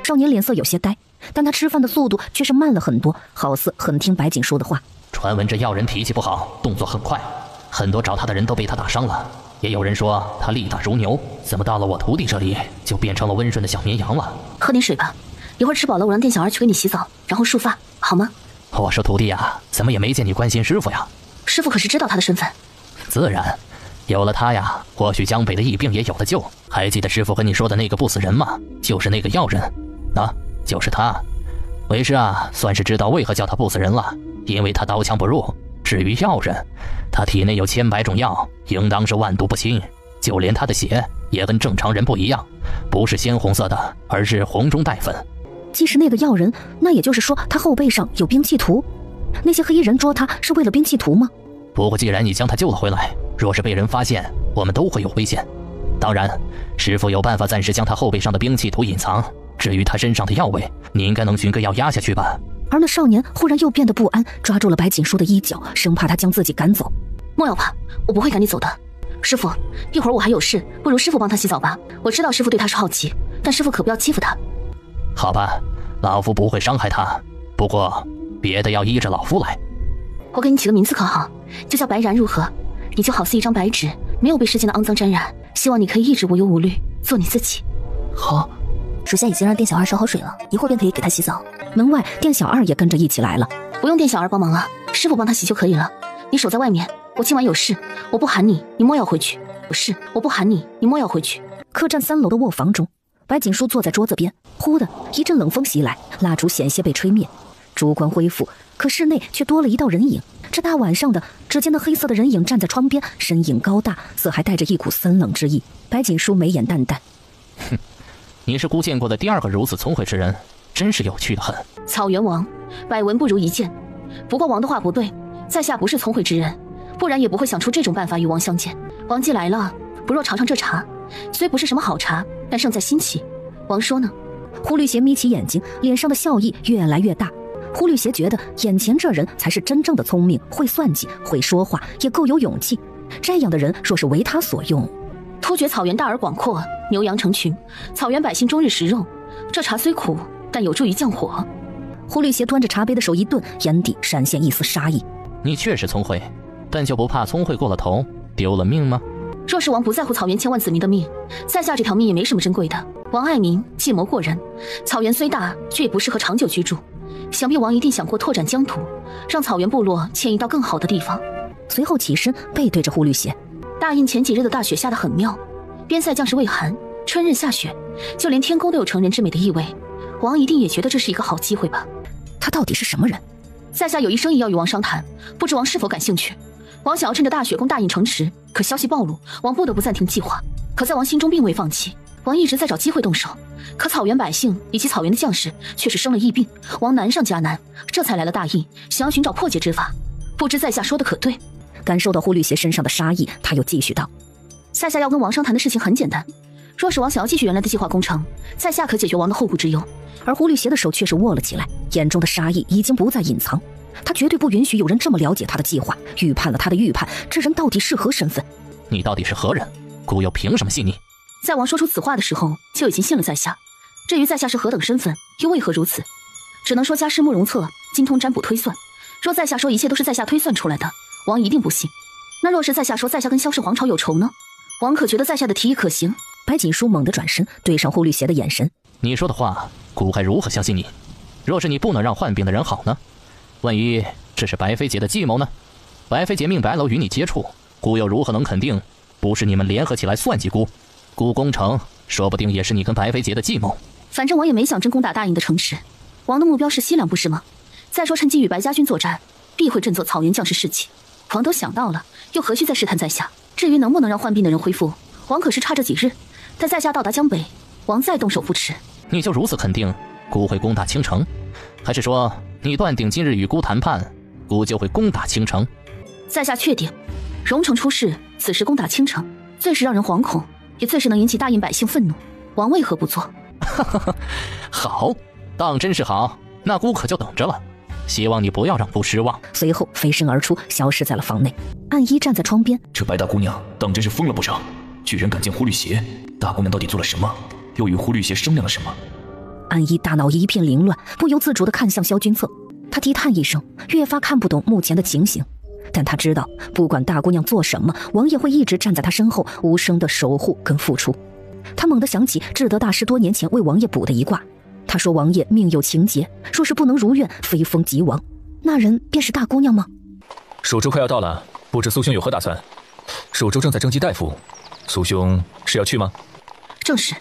少年脸色有些呆，但他吃饭的速度却是慢了很多，好似很听白锦书的话。传闻这药人脾气不好，动作很快，很多找他的人都被他打伤了。也有人说他力大如牛，怎么到了我徒弟这里就变成了温顺的小绵羊了？喝点水吧，一会儿吃饱了我让店小二去给你洗澡，然后束发，好吗？我说徒弟呀，怎么也没见你关心师傅呀？师傅可是知道他的身份。自然，有了他呀，或许江北的疫病也有了救。还记得师傅和你说的那个不死人吗？就是那个药人。就是他。为师啊，算是知道为何叫他不死人了，因为他刀枪不入。至于药人，他体内有千百种药，应当是万毒不侵。就连他的血也跟正常人不一样，不是鲜红色的，而是红中带粉。既是那个药人，那也就是说他后背上有兵器图。那些黑衣人捉他是为了兵器图吗？不过既然你将他救了回来，若是被人发现，我们都会有危险。当然，师傅有办法暂时将他后背上的兵器图隐藏。至于他身上的药味，你应该能寻个药压下去吧。而那少年忽然又变得不安，抓住了白锦书的衣角，生怕他将自己赶走。莫要怕，我不会赶你走的。师傅，一会儿我还有事，不如师傅帮他洗澡吧。我知道师傅对他是好奇，但师傅可不要欺负他。好吧，老夫不会伤害他，不过别的要依着老夫来。我给你起个名字可好，就叫白然，如何？你就好似一张白纸，没有被世间的肮脏沾染，希望你可以一直无忧无虑，做你自己。好。属下已经让店小二烧好水了，一会儿便可以给他洗澡。门外店小二也跟着一起来了。不用店小二帮忙了，师傅帮他洗就可以了。你守在外面，我今晚有事，我不喊你，你莫要回去。不是，我不喊你，你莫要回去。客栈3楼的卧房中，白锦书坐在桌子边，忽的一阵冷风袭来，蜡烛险些被吹灭，烛光恢复，可室内却多了一道人影。这大晚上的，只见那黑色的人影站在窗边，身影高大，似还带着一股森冷之意。白锦书眉眼淡淡，哼。你是孤见过的第2个如此聪慧之人，真是有趣的很。草原王，百闻不如一见。不过王的话不对，在下不是聪慧之人，不然也不会想出这种办法与王相见。王既来了，不若尝尝这茶，虽不是什么好茶，但胜在新奇。王说呢？胡律邪眯起眼睛，脸上的笑意越来越大。胡律邪觉得眼前这人才是真正的聪明，会算计，会说话，也够有勇气。这样的人若是为他所用，突厥草原大而广阔，牛羊成群，草原百姓终日食肉。这茶虽苦，但有助于降火。胡律邪端着茶杯的手一顿，眼底闪现一丝杀意。你确实聪慧，但就不怕聪慧过了头，丢了命吗？若是王不在乎草原千万子民的命，在下这条命也没什么珍贵的。王爱民，计谋过人。草原虽大，却也不适合长久居住。想必王一定想过拓展疆土，让草原部落迁移到更好的地方。随后起身，背对着胡律邪。大印前几日的大雪下得很妙，边塞将士畏寒，春日下雪，就连天宫都有成人之美的意味。王一定也觉得这是一个好机会吧？他到底是什么人？在下有一生意要与王商谈，不知王是否感兴趣？王想要趁着大雪攻大印城池，可消息暴露，王不得不暂停计划。可在王心中并未放弃，王一直在找机会动手。可草原百姓以及草原的将士却是生了疫病，王难上加难，这才来了大印，想要寻找破解之法。不知在下说的可对？感受到胡律邪身上的杀意，他又继续道：在下要跟王商谈的事情很简单，若是王想要继续原来的计划攻城，在下可解决王的后顾之忧。而胡律邪的手却是握了起来，眼中的杀意已经不再隐藏。他绝对不允许有人这么了解他的计划，预判了他的预判。这人到底是何身份？你到底是何人？故又凭什么信你？在王说出此话的时候，就已经信了在下。至于在下是何等身份，又为何如此，只能说家世慕容策，精通占卜推算。若在下说一切都是在下推算出来的，王一定不信。那若是在下说在下跟萧氏皇朝有仇呢？王可觉得在下的提议可行？白锦书猛地转身，对上胡律邪的眼神。你说的话，孤还如何相信你？若是你不能让患病的人好呢？万一这是白飞杰的计谋呢？白飞杰命白楼与你接触，孤又如何能肯定不是你们联合起来算计孤？孤攻城，说不定也是你跟白飞杰的计谋。反正王也没想真攻打大印的城池，王的目标是西凉，不是吗？再说趁机与白家军作战，必会振作草原将士士气。王都想到了，又何须再试探在下？至于能不能让患病的人恢复，王可是差这几日。待在下到达江北，王再动手扶持。你就如此肯定孤会攻打青城，还是说你断定今日与孤谈判，孤就会攻打青城？在下确定，荣城出事，此时攻打青城，最是让人惶恐，也最是能引起大印百姓愤怒。王为何不做？好，当真是好，那孤可就等着了。希望你不要让孤失望。随后飞身而出，消失在了房内。暗一站在窗边，这白大姑娘当真是疯了不成？居然敢见呼律邪！大姑娘到底做了什么？又与呼律邪商量了什么？暗一大脑一片凌乱，不由自主地看向萧君策。他低叹一声，越发看不懂目前的情形。但他知道，不管大姑娘做什么，王爷会一直站在他身后，无声的守护跟付出。他猛地想起智德大师多年前为王爷卜的一卦，他说王爷命有情劫，若是不能如愿，飞封即亡。那人便是大姑娘吗？蜀州快要到了，不知苏兄有何打算？蜀州正在征集大夫，苏兄是要去吗？正是，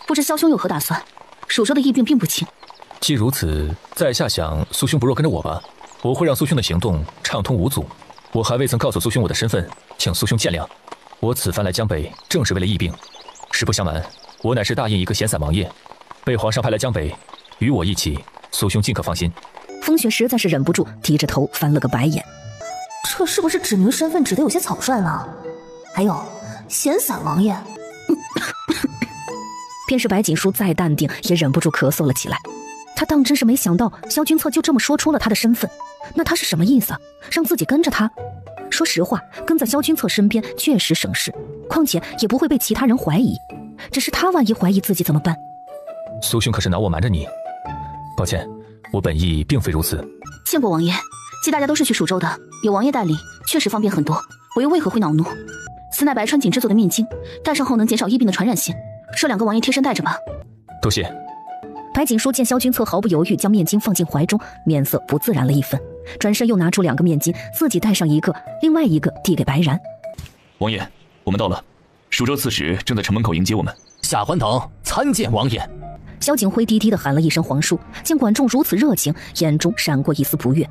不知萧兄有何打算？蜀州的疫病并不轻。既如此，在下想苏兄不若跟着我吧，我会让苏兄的行动畅通无阻。我还未曾告诉苏兄我的身份，请苏兄见谅。我此番来江北，正是为了疫病。实不相瞒，我乃是大印一个闲散王爷，被皇上派来江北，与我一起，苏兄尽可放心。风雪实在是忍不住低着头翻了个白眼，这是不是指明身份指得有些草率了？还有闲散王爷，便是白锦书再淡定，也忍不住咳嗽了起来。他当真是没想到萧君策就这么说出了他的身份，那他是什么意思？让自己跟着他？说实话，跟在萧君策身边确实省事，况且也不会被其他人怀疑。只是他万一怀疑自己怎么办？苏兄可是拿我瞒着你？抱歉，我本意并非如此。见过王爷，既大家都是去蜀州的，有王爷带领，确实方便很多。我又为何会恼怒？此乃白川锦制作的面巾，戴上后能减少疫病的传染性，这2个王爷贴身带着吧。多谢。白锦书见萧君策毫不犹豫将面巾放进怀中，面色不自然了一分，转身又拿出2个面巾，自己戴上一个，另外一个递给白然。王爷，我们到了，蜀州刺史正在城门口迎接我们。下官等参见王爷。萧景辉低低地喊了一声皇叔，见管仲如此热情，眼中闪过一丝不悦。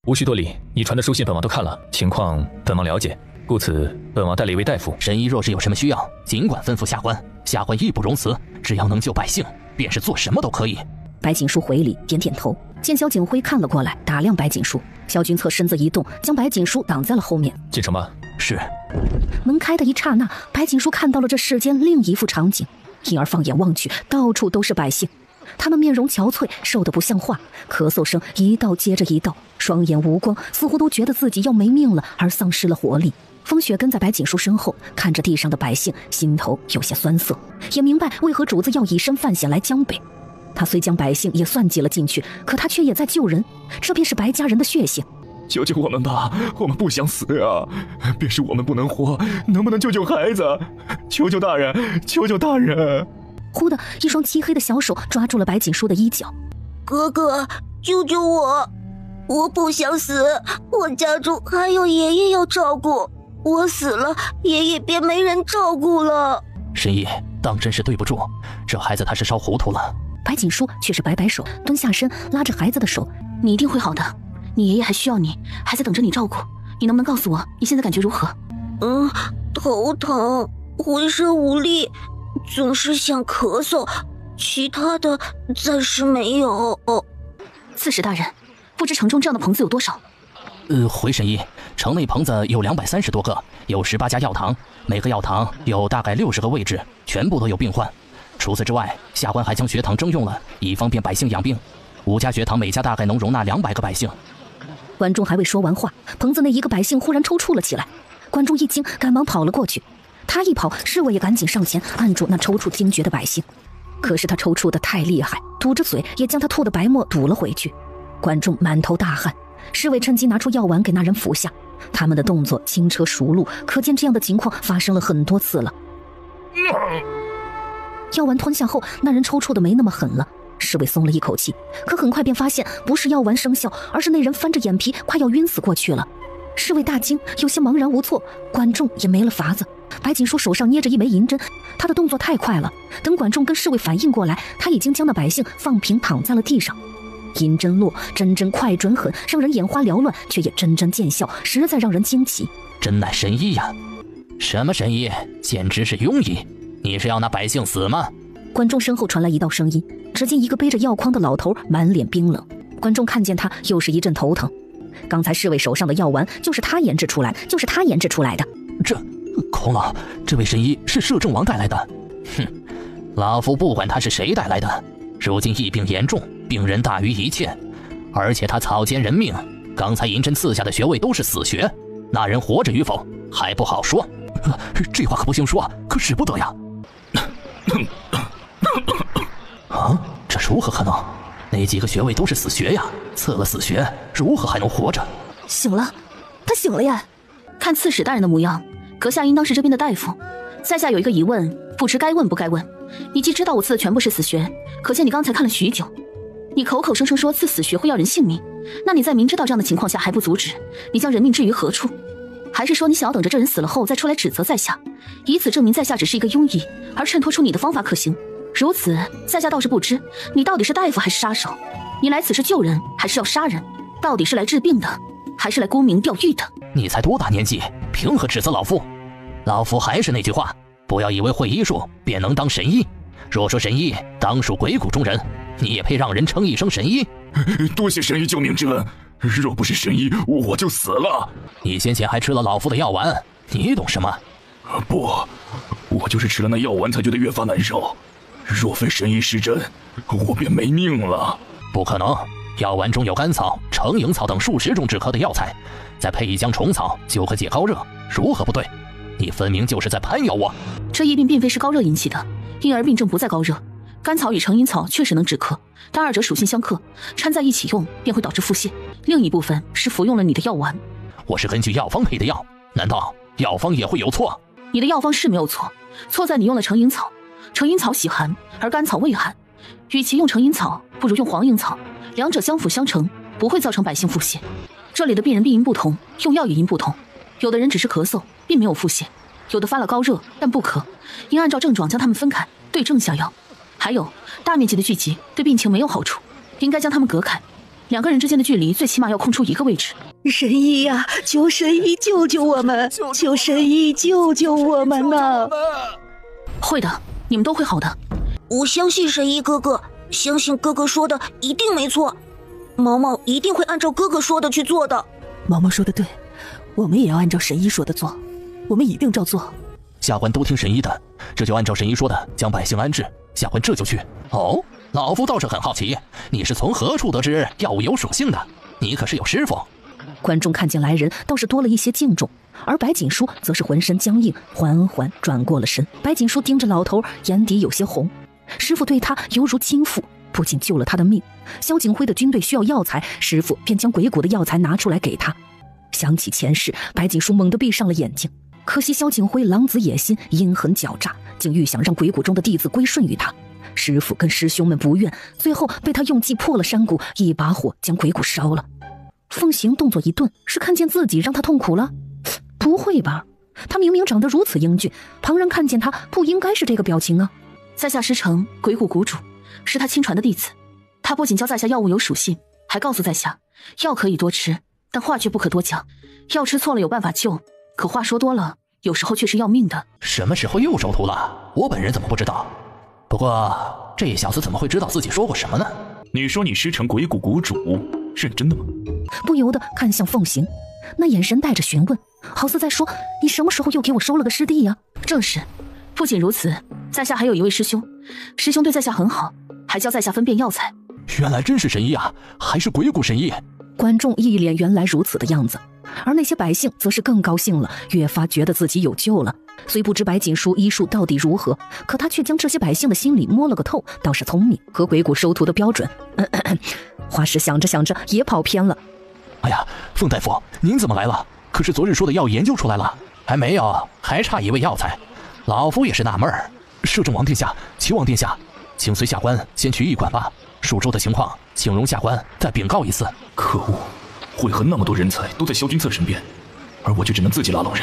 无需多礼，你传的书信本王都看了，情况本王了解，故此本王带了一位大夫。神医若是有什么需要，尽管吩咐下官，下官义不容辞，只要能救百姓，便是做什么都可以。白锦书回礼，点点头。见萧景辉看了过来，打量白锦书，萧君策身子一动，将白锦书挡在了后面。进城吧。是。门开的一刹那，白锦书看到了这世间另一副场景，因而放眼望去，到处都是百姓，他们面容憔悴，瘦得不像话，咳嗽声一道接着一道，双眼无光，似乎都觉得自己要没命了，而丧失了活力。风雪跟在白锦书身后，看着地上的百姓，心头有些酸涩，也明白为何主子要以身犯险来江北。他虽将百姓也算计了进去，可他却也在救人，这便是白家人的血性。救救我们吧，我们不想死啊！便是我们不能活，能不能救救孩子？求求大人，求求大人！忽的一双漆黑的小手抓住了白锦书的衣角。哥哥，救救我！我不想死，我家中还有爷爷要照顾，我死了，爷爷便没人照顾了。神医，当真是对不住，这孩子他是烧糊涂了。白锦书却是摆摆手，蹲下身拉着孩子的手，你一定会好的，你爷爷还需要你，还在等着你照顾。你能不能告诉我你现在感觉如何？头疼，浑身无力，总是想咳嗽，其他的暂时没有。刺史大人，不知城中这样的棚子有多少？回神医，城内棚子有230多个，有18家药堂，每个药堂有大概60个位置，全部都有病患。除此之外，下官还将学堂征用了，以方便百姓养病。5家学堂每家大概能容纳200个百姓。关中还未说完话，棚子内一个百姓忽然抽搐了起来。关中一惊，赶忙跑了过去。他一跑，侍卫也赶紧上前按住那抽搐惊厥的百姓。可是他抽搐的太厉害，堵着嘴也将他吐的白沫堵了回去。关中满头大汗，侍卫趁机拿出药丸给那人服下。他们的动作轻车熟路，可见这样的情况发生了很多次了。药丸吞下后，那人抽搐的没那么狠了，侍卫松了一口气，可很快便发现不是药丸生效，而是那人翻着眼皮快要晕死过去了。侍卫大惊，有些茫然无措，管仲也没了法子。白锦书手上捏着一枚银针，他的动作太快了，等管仲跟侍卫反应过来，他已经将那百姓放平躺在了地上。银针落，针针快准狠，让人眼花缭乱，却也针针见效，实在让人惊奇。真乃神医呀！什么神医，简直是庸医！你是要那百姓死吗？观众身后传来一道声音，只见一个背着药筐的老头满脸冰冷。观众看见他，又是一阵头疼。刚才侍卫手上的药丸就是他研制出来的。孔老，这位神医是摄政王带来的。哼，老夫不管他是谁带来的，如今疫病严重，病人大于一切，而且他草菅人命。刚才银针刺下的穴位都是死穴，那人活着与否还不好说。这话可不行说，可使不得呀。啊，这如何可能？那几个穴位都是死穴呀，刺了死穴，如何还能活着？醒了，他醒了呀！看刺史大人的模样，阁下应当是这边的大夫。在下有一个疑问，不知该问不该问。你既知道我刺的全部是死穴，可见你刚才看了许久。你口口声声说刺死穴会要人性命，那你在明知道这样的情况下还不阻止，你将人命置于何处？还是说你想要等着这人死了后再出来指责在下，以此证明在下只是一个庸医，而衬托出你的方法可行？如此，在下倒是不知你到底是大夫还是杀手。你来此是救人还是要杀人？到底是来治病的还是来沽名钓誉的？你才多大年纪，凭何指责老夫？老夫还是那句话，不要以为会医术便能当神医。若说神医当属鬼谷中人，你也配让人称一声神医？多谢神医救命之恩，若不是神医，我就死了。你先前还吃了老夫的药丸，你懂什么？不，我就是吃了那药丸才觉得越发难受。若非神医施针，我便没命了。不可能，药丸中有甘草、成蝇草等数十种止咳的药材，再配一浆虫草就可解高热，如何不对？你分明就是在攀咬我。这疫病并非是高热引起的，因而病症不在高热。甘草与成蝇草确实能止咳，但二者属性相克，掺在一起用便会导致腹泻。另一部分是服用了你的药丸。我是根据药方配的药，难道药方也会有错？你的药方是没有错，错在你用了成蝇草。成蝇草喜寒，而甘草畏寒，与其用成蝇草，不如用黄蝇草，两者相辅相成，不会造成百姓腹泻。这里的病人病因不同，用药也因不同，有的人只是咳嗽，并没有腹泻，有的发了高热但不咳，应按照症状将他们分开，对症下药。还有大面积的聚集对病情没有好处，应该将他们隔开，两个人之间的距离最起码要空出一个位置。神医呀，求神医救救我们，求神医救救我们呐！会的，你们都会好的。我相信神医哥哥，相信哥哥说的一定没错，毛毛一定会按照哥哥说的去做的。毛毛说的对，我们也要按照神医说的做，我们一定照做。下官都听神医的，这就按照神医说的将百姓安置，下官这就去。哦，老夫倒是很好奇，你是从何处得知药物有属性的？你可是有师傅？观众看见来人，倒是多了一些敬重，而白锦书则是浑身僵硬，缓缓转过了身。白锦书盯着老头，眼底有些红。师傅对他犹如亲父，不仅救了他的命，萧景辉的军队需要药材，师傅便将鬼谷的药材拿出来给他。想起前世，白锦书猛地闭上了眼睛。可惜萧景辉狼子野心，阴狠狡诈，竟欲想让鬼谷中的弟子归顺于他。师傅跟师兄们不愿，最后被他用计破了山谷，一把火将鬼谷烧了。凤行动作一顿，是看见自己让他痛苦了？不会吧，他明明长得如此英俊，旁人看见他不应该是这个表情啊。在下师承鬼谷谷主，是他亲传的弟子。他不仅教在下药物有属性，还告诉在下药可以多吃，但话却不可多讲。药吃错了有办法救，可话说多了有时候却是要命的。什么时候又收徒了？我本人怎么不知道？不过这小子怎么会知道自己说过什么呢？你说你师承鬼谷谷主，认真的吗？不由得看向凤行，那眼神带着询问，好似在说你什么时候又给我收了个师弟呀？正是。不仅如此，在下还有一位师兄，师兄对在下很好，还教在下分辨药材。原来真是神医啊，还是鬼谷神医。观众一脸原来如此的样子，而那些百姓则是更高兴了，越发觉得自己有救了。虽不知白锦书医术到底如何，可他却将这些百姓的心理摸了个透，倒是聪明，和鬼谷收徒的标准。话是想着想着也跑偏了。哎呀，凤大夫，您怎么来了？可是昨日说的药研究出来了？还没有，还差一味药材。老夫也是纳闷儿。摄政王殿下，齐王殿下，请随下官先去驿馆吧。蜀州的情况，请容下官再禀告一次。可恶，会合那么多人才都在萧君策身边，而我却只能自己拉拢人，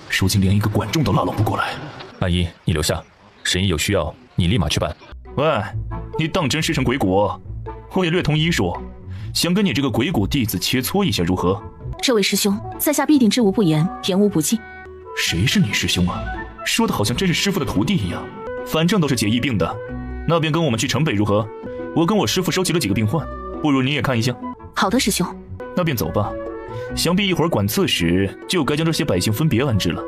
如今连一个管仲都拉拢不过来。阿姨，你留下，神医有需要，你立马去办。喂，你当真师承鬼谷？我也略通医术，想跟你这个鬼谷弟子切磋一下如何？这位师兄，在下必定知无不言，言无不尽。谁是你师兄啊？说的好像真是师傅的徒弟一样。反正都是解疫病的，那便跟我们去城北如何？我跟我师傅收集了几个病患，不如你也看一下。好的，师兄。那便走吧。想必一会儿管刺史就该将这些百姓分别安置了。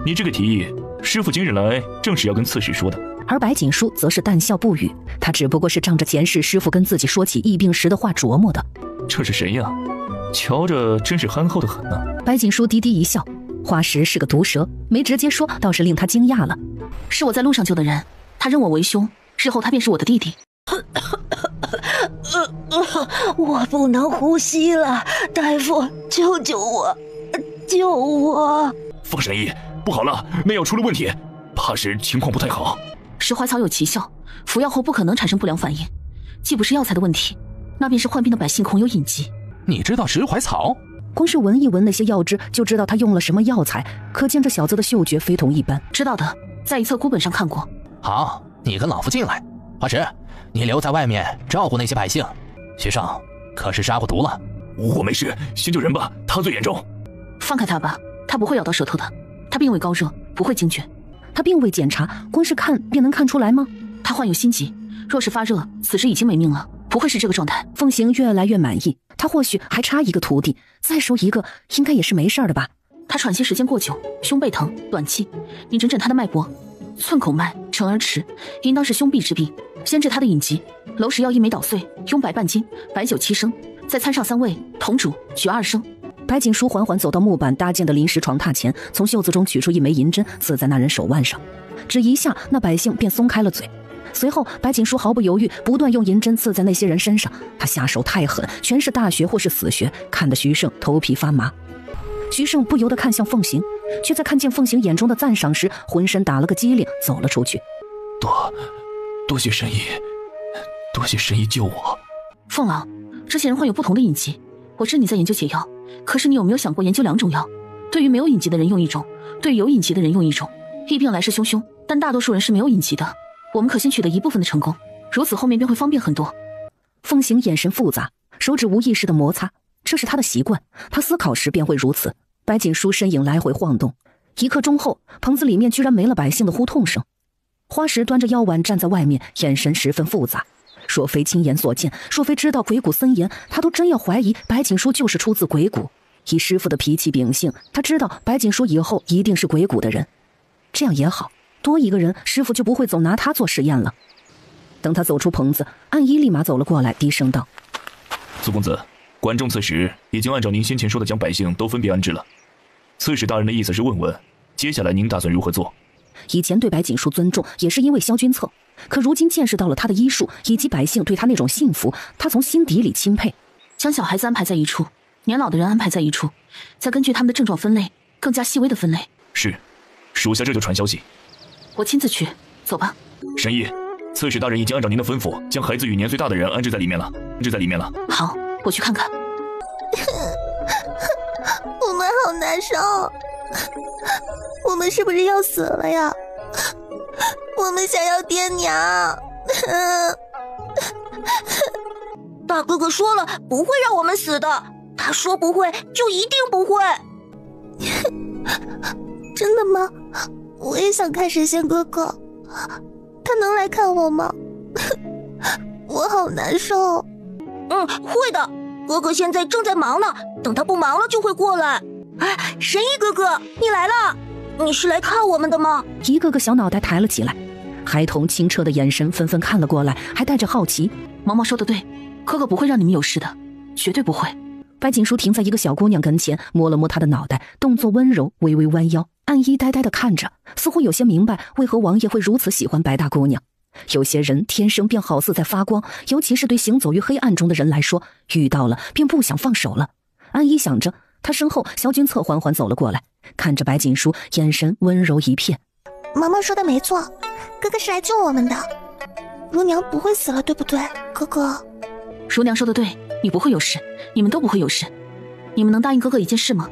你这个提议，师傅今日来正是要跟刺史说的。而白锦书则是淡笑不语，他只不过是仗着前世师傅跟自己说起疫病时的话琢磨的。这是谁呀？瞧着真是憨厚的很呢。白锦书低低一笑，花石是个毒舌，没直接说，倒是令他惊讶了。是我在路上救的人，他认我为兄，日后他便是我的弟弟。我不能呼吸了，大夫，救救我，救我！方神医，不好了，内药出了问题，怕是情况不太好。石槐草有奇效，服药后不可能产生不良反应，既不是药材的问题，那便是患病的百姓恐有隐疾。你知道石槐草？光是闻一闻那些药汁，就知道他用了什么药材，可见这小子的嗅觉非同一般。知道的，在一册孤本上看过。好，你跟老夫进来。花石，你留在外面照顾那些百姓。徐胜可是杀过毒了？我没事，先救人吧，他最严重。放开他吧，他不会咬到舌头的。他并未高热，不会惊厥。他并未检查，光是看便能看出来吗？他患有心疾，若是发热，此时已经没命了，不会是这个状态。凤行越来越满意，他或许还差一个徒弟，再收一个应该也是没事的吧。他喘息时间过久，胸背疼，短气，你诊诊他的脉搏，寸口脉，沉而迟，应当是胸痹之病。先治他的隐疾，篓石药1枚捣碎，雍白半斤，白酒7升，再掺上3味，同煮，取2升。白锦书缓缓走到木板搭建的临时床榻前，从袖子中取出1枚银针，刺在那人手腕上，只一下，那百姓便松开了嘴。随后，白锦书毫不犹豫，不断用银针刺在那些人身上。他下手太狠，全是大穴或是死穴，看得徐胜头皮发麻。徐胜不由得看向凤行，却在看见凤行眼中的赞赏时，浑身打了个激灵，走了出去。多谢神医，多谢神医救我。凤老，这些人患有不同的隐疾，我知你在研究解药，可是你有没有想过研究2种药？对于没有隐疾的人用一种，对于有隐疾的人用一种。疫病来势汹汹，但大多数人是没有隐疾的，我们可先取得一部分的成功，如此后面便会方便很多。凤行眼神复杂，手指无意识的摩擦，这是他的习惯，他思考时便会如此。白锦书身影来回晃动，一刻钟后，棚子里面居然没了百姓的呼痛声。花石端着药碗站在外面，眼神十分复杂。若非亲眼所见，若非知道鬼谷森严，他都真要怀疑白锦书就是出自鬼谷。以师父的脾气秉性，他知道白锦书以后一定是鬼谷的人。这样也好，多一个人，师父就不会总拿他做实验了。等他走出棚子，暗衣立马走了过来，低声道：苏公子，管仲刺史已经按照您先前说的将百姓都分别安置了。刺史大人的意思是问问，接下来您打算如何做？以前对白锦书尊重，也是因为萧君策，可如今见识到了他的医术，以及百姓对他那种幸福，他从心底里钦佩。将小孩子安排在一处，年老的人安排在一处，再根据他们的症状分类，更加细微的分类。是，属下这就传消息。我亲自去，走吧。神医，刺史大人已经按照您的吩咐，将孩子与年岁大的人安置在里面了。好，我去看看。我们好难受，我们是不是要死了呀？我们想要爹娘。大哥哥说了，不会让我们死的。他说不会，就一定不会。真的吗？我也想看神仙哥哥，他能来看我吗？我好难受。会的，哥哥现在正在忙呢，等他不忙了就会过来。哎，神医哥哥，你来了，你是来看我们的吗？一个个小脑袋抬了起来，孩童清澈的眼神纷纷看了过来，还带着好奇。毛毛说的对，哥哥不会让你们有事的，绝对不会。白锦书停在一个小姑娘跟前，摸了摸她的脑袋，动作温柔，微微弯腰，暗衣呆呆地看着，似乎有些明白为何王爷会如此喜欢白大姑娘。有些人天生便好似在发光，尤其是对行走于黑暗中的人来说，遇到了便不想放手了。暗衣想着，他身后萧君策缓缓走了过来，看着白锦书，眼神温柔一片。妈妈说的没错，哥哥是来救我们的，如娘不会死了，对不对，哥哥？如娘说的对，你不会有事，你们都不会有事。你们能答应哥哥一件事吗？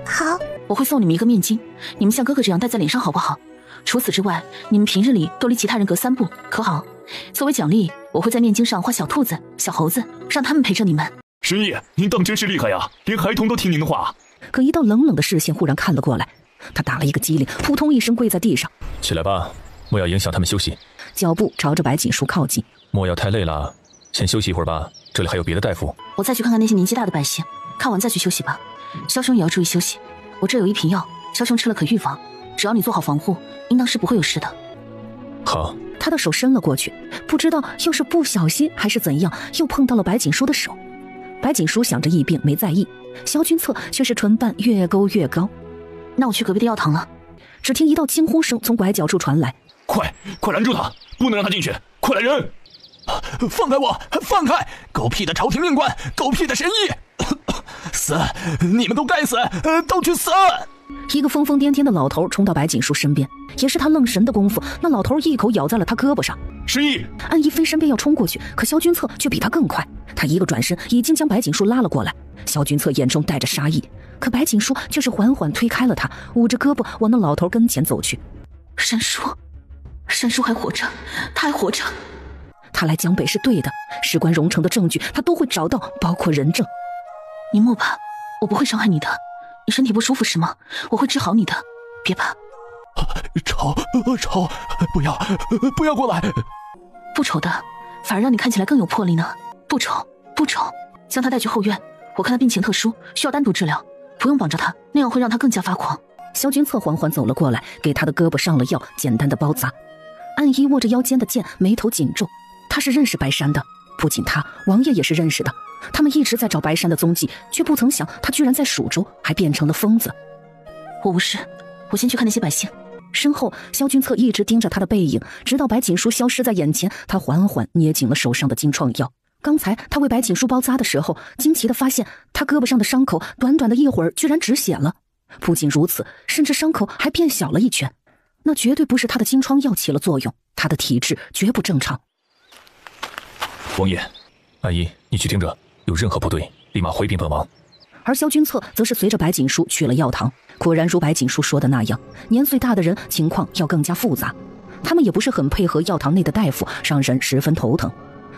好，我会送你们一个面巾，你们像哥哥这样戴在脸上好不好？除此之外，你们平日里都离其他人隔3步，可好？作为奖励，我会在面巾上画小兔子、小猴子，让他们陪着你们。神医，您当真是厉害呀，连孩童都听您的话。可一道冷冷的视线忽然看了过来，他打了一个激灵，扑通一声跪在地上。起来吧，莫要影响他们休息。脚步朝着白锦书靠近。莫要太累了，先休息一会儿吧，这里还有别的大夫。我再去看看那些年纪大的百姓，看完再去休息吧。萧兄也要注意休息，我这有一瓶药，萧兄吃了可预防，只要你做好防护，应当是不会有事的。好。他的手伸了过去，不知道又是不小心还是怎样，又碰到了白锦书的手。白锦书想着疫病没在意，萧君策却是唇瓣越勾越高。那我去隔壁的药堂了。只听一道惊呼声从拐角处传来：快拦住他，不能让他进去，快来人！放开我，放开！狗屁的朝廷命官，狗屁的神医，死！你们都该死，都去死！一个疯疯癫癫的老头冲到白锦书身边，也是他愣神的功夫，那老头一口咬在了他胳膊上。失忆！安一飞身便要冲过去，可萧君策却比他更快，他一个转身已经将白锦书拉了过来。萧君策眼中带着杀意，可白锦书却是缓缓推开了他，捂着胳膊往那老头跟前走去。山叔还活着，他还活着。他来江北是对的，事关荣城的证据他都会找到，包括人证。你莫怕，我不会伤害你的。你身体不舒服是吗？我会治好你的，别怕。丑，不要过来！不丑的，反而让你看起来更有魄力呢。不丑，将他带去后院，我看他病情特殊，需要单独治疗，不用绑着他，那样会让他更加发狂。萧君策缓缓走了过来，给他的胳膊上了药，简单的包扎。暗一握着腰间的剑，眉头紧皱。他是认识白山的，不仅他，王爷也是认识的。他们一直在找白山的踪迹，却不曾想他居然在蜀州，还变成了疯子。我无事，我先去看那些百姓。身后，萧君策一直盯着他的背影，直到白锦书消失在眼前，他缓缓捏紧了手上的金创药。刚才他为白锦书包扎的时候，惊奇地发现他胳膊上的伤口短短的一会儿居然止血了。不仅如此，甚至伤口还变小了一圈。那绝对不是他的金疮药起了作用，他的体质绝不正常。王爷，阿姨，你去听着，有任何不对，立马回禀本王。而萧君策则是随着白锦书去了药堂，果然如白锦书说的那样，年岁大的人情况要更加复杂。他们也不是很配合药堂内的大夫，让人十分头疼。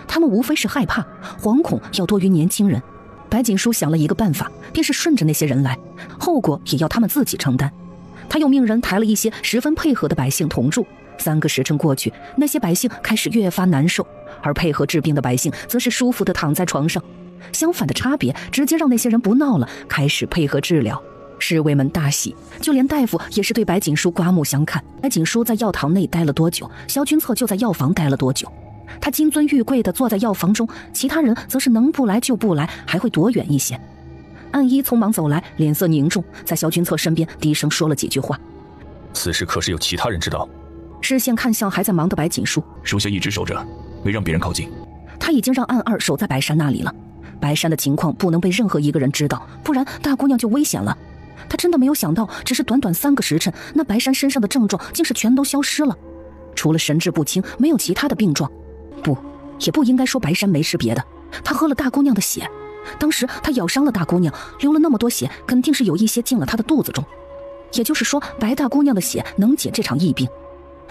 他们无非是害怕、惶恐要多于年轻人。白锦书想了一个办法，便是顺着那些人来，后果也要他们自己承担。他又命人抬了一些十分配合的百姓同住。3个时辰过去，那些百姓开始越发难受，而配合治病的百姓则是舒服地躺在床上。相反的差别直接让那些人不闹了，开始配合治疗。侍卫们大喜，就连大夫也是对白锦书刮目相看。白锦书在药堂内待了多久，萧君策就在药房待了多久。他金尊玉贵地坐在药房中，其他人则是能不来就不来，还会躲远一些。暗一匆忙走来，脸色凝重，在萧君策身边低声说了几句话。此事可是有其他人知道？视线看向还在忙的白锦书，属下一直守着，没让别人靠近。他已经让暗二守在白山那里了。白山的情况不能被任何一个人知道，不然大姑娘就危险了。他真的没有想到，只是短短3个时辰，那白山身上的症状竟是全都消失了，除了神志不清，没有其他的病状。不，也不应该说白山没吃别的，他喝了大姑娘的血。当时他咬伤了大姑娘，流了那么多血，肯定是有一些进了她的肚子中。也就是说，白大姑娘的血能解这场疫病。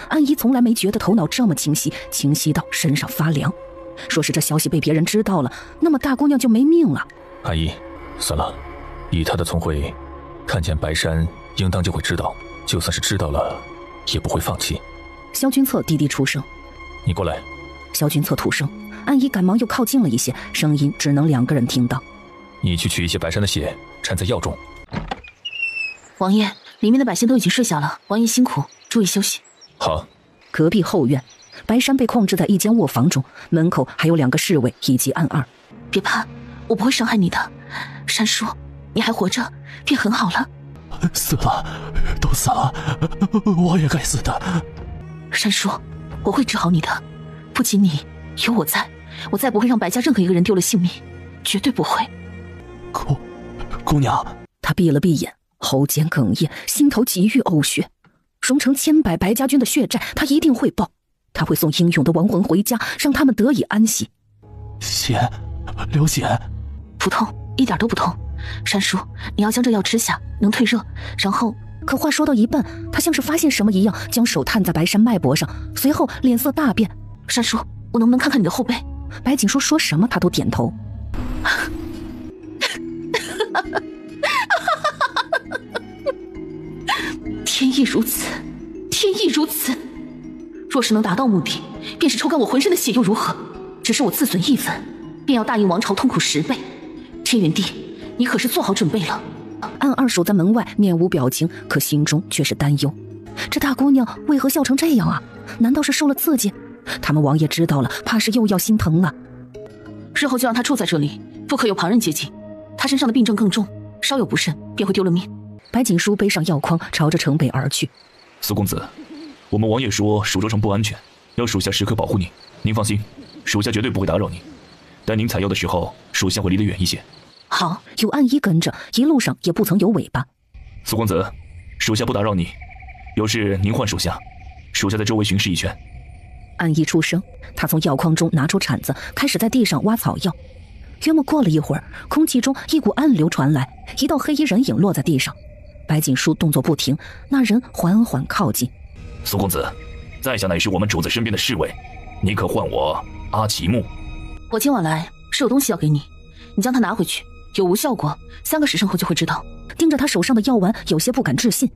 安一从来没觉得头脑这么清晰，清晰到身上发凉。说是这消息被别人知道了，那么大姑娘就没命了。阿姨，算了，以她的聪慧，看见白山应当就会知道，就算是知道了，也不会放弃。萧君策低低出声：“你过来。”萧君策吐声，安一赶忙又靠近了一些，声音只能2个人听到：“你去取一些白山的血，掺在药中。”王爷，里面的百姓都已经睡下了，王爷辛苦，注意休息。好。隔壁后院，白山被控制在一间卧房中，门口还有2个侍卫以及暗二。别怕，我不会伤害你的。山叔，你还活着，便很好了。死了，都死了，我也该死的。山叔，我会治好你的，不仅你，有我在，我再不会让白家任何一个人丢了性命，绝对不会。姑娘，他闭了闭眼，喉间哽咽，心头急欲呕血。荣城千百白家军的血债，他一定会报。他会送英勇的亡魂回家，让他们得以安息。血，流血，不痛，一点都不痛。山叔，你要将这药吃下，能退热，然后……可话说到一半，他像是发现什么一样，将手探在白山脉搏上，随后脸色大变。山叔，我能不能看看你的后背？白锦书说什么他都点头。如此，天意如此。若是能达到目的，便是抽干我浑身的血又如何？只是我自损1分，便要大印王朝痛苦10倍。天元帝，你可是做好准备了？安二守在门外，面无表情，可心中却是担忧。这大姑娘为何笑成这样啊？难道是受了刺激？他们王爷知道了，怕是又要心疼了。日后就让她住在这里，不可有旁人接近。她身上的病症更重，稍有不慎便会丢了命。白锦书背上药筐，朝着城北而去。苏公子，我们王爷说蜀州城不安全，要属下时刻保护你。您放心，属下绝对不会打扰您。待您采药的时候，属下会离得远一些。好，有暗衣跟着，一路上也不曾有尾巴。苏公子，属下不打扰你，有事您唤属下，属下在周围巡视一圈。暗衣出声，他从药筐中拿出铲子，开始在地上挖草药。约莫过了一会儿，空气中一股暗流传来，一道黑衣人影落在地上。白锦书动作不停，那人缓缓靠近。苏公子，在下乃是我们主子身边的侍卫，你可唤我阿奇木。我今晚来是有东西要给你，你将它拿回去，有无效果，3个时辰后就会知道。盯着他手上的药丸，有些不敢置信。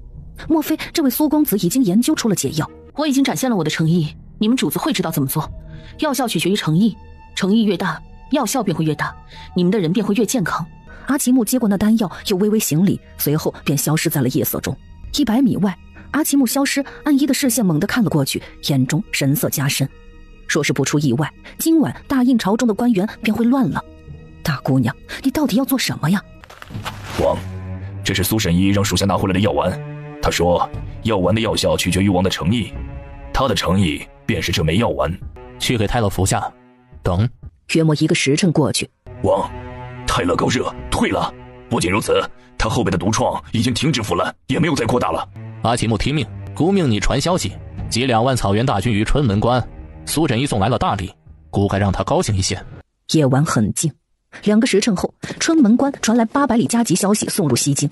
莫非这位苏公子已经研究出了解药？我已经展现了我的诚意，你们主子会知道怎么做。药效取决于诚意，诚意越大，药效便会越大，你们的人便会越健康。阿奇木接过那丹药，又微微行礼，随后便消失在了夜色中。100米外，阿奇木消失，暗衣的视线猛地看了过去，眼中神色加深。若是不出意外，今晚大印朝中的官员便会乱了。大姑娘，你到底要做什么呀？王，这是苏神医让属下拿回来的药丸。他说，药丸的药效取决于王的诚意，他的诚意便是这枚药丸。去给泰勒服下。等。约莫1个时辰过去，王，泰勒高热退了。不仅如此，他后背的毒疮已经停止腐烂，也没有再扩大了。阿奇木听命，姑命你传消息，集2万草原大军于春门关。苏神医送来了大礼，姑该让他高兴一些。夜晚很静，2个时辰后，春门关传来800里加急消息，送入西京。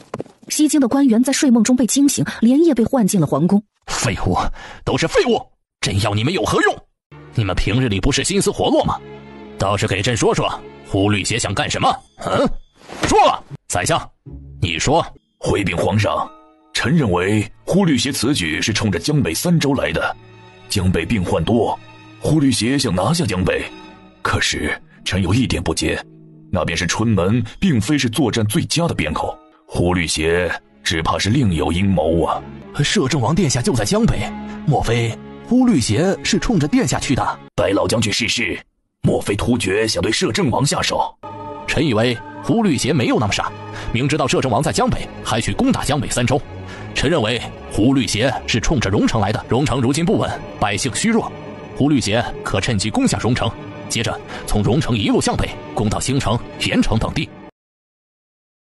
西京的官员在睡梦中被惊醒，连夜被唤进了皇宫。废物，都是废物！朕要你们有何用？你们平日里不是心思活络吗？倒是给朕说说，忽律邪想干什么？说了，宰相，你说。回禀皇上，臣认为忽律邪此举是冲着江北3州来的。江北病患多，忽律邪想拿下江北。可是臣有一点不解，那便是春门并非是作战最佳的边口，忽律邪只怕是另有阴谋啊。摄政王殿下就在江北，莫非忽律邪是冲着殿下去的？白老将军逝世，莫非突厥想对摄政王下手？臣以为忽律邪没有那么傻，明知道摄政王在江北，还去攻打江北3州。臣认为忽律邪是冲着荣城来的，荣城如今不稳，百姓虚弱，忽律邪可趁机攻下荣城，接着从荣城一路向北，攻到兴城、盐城等地。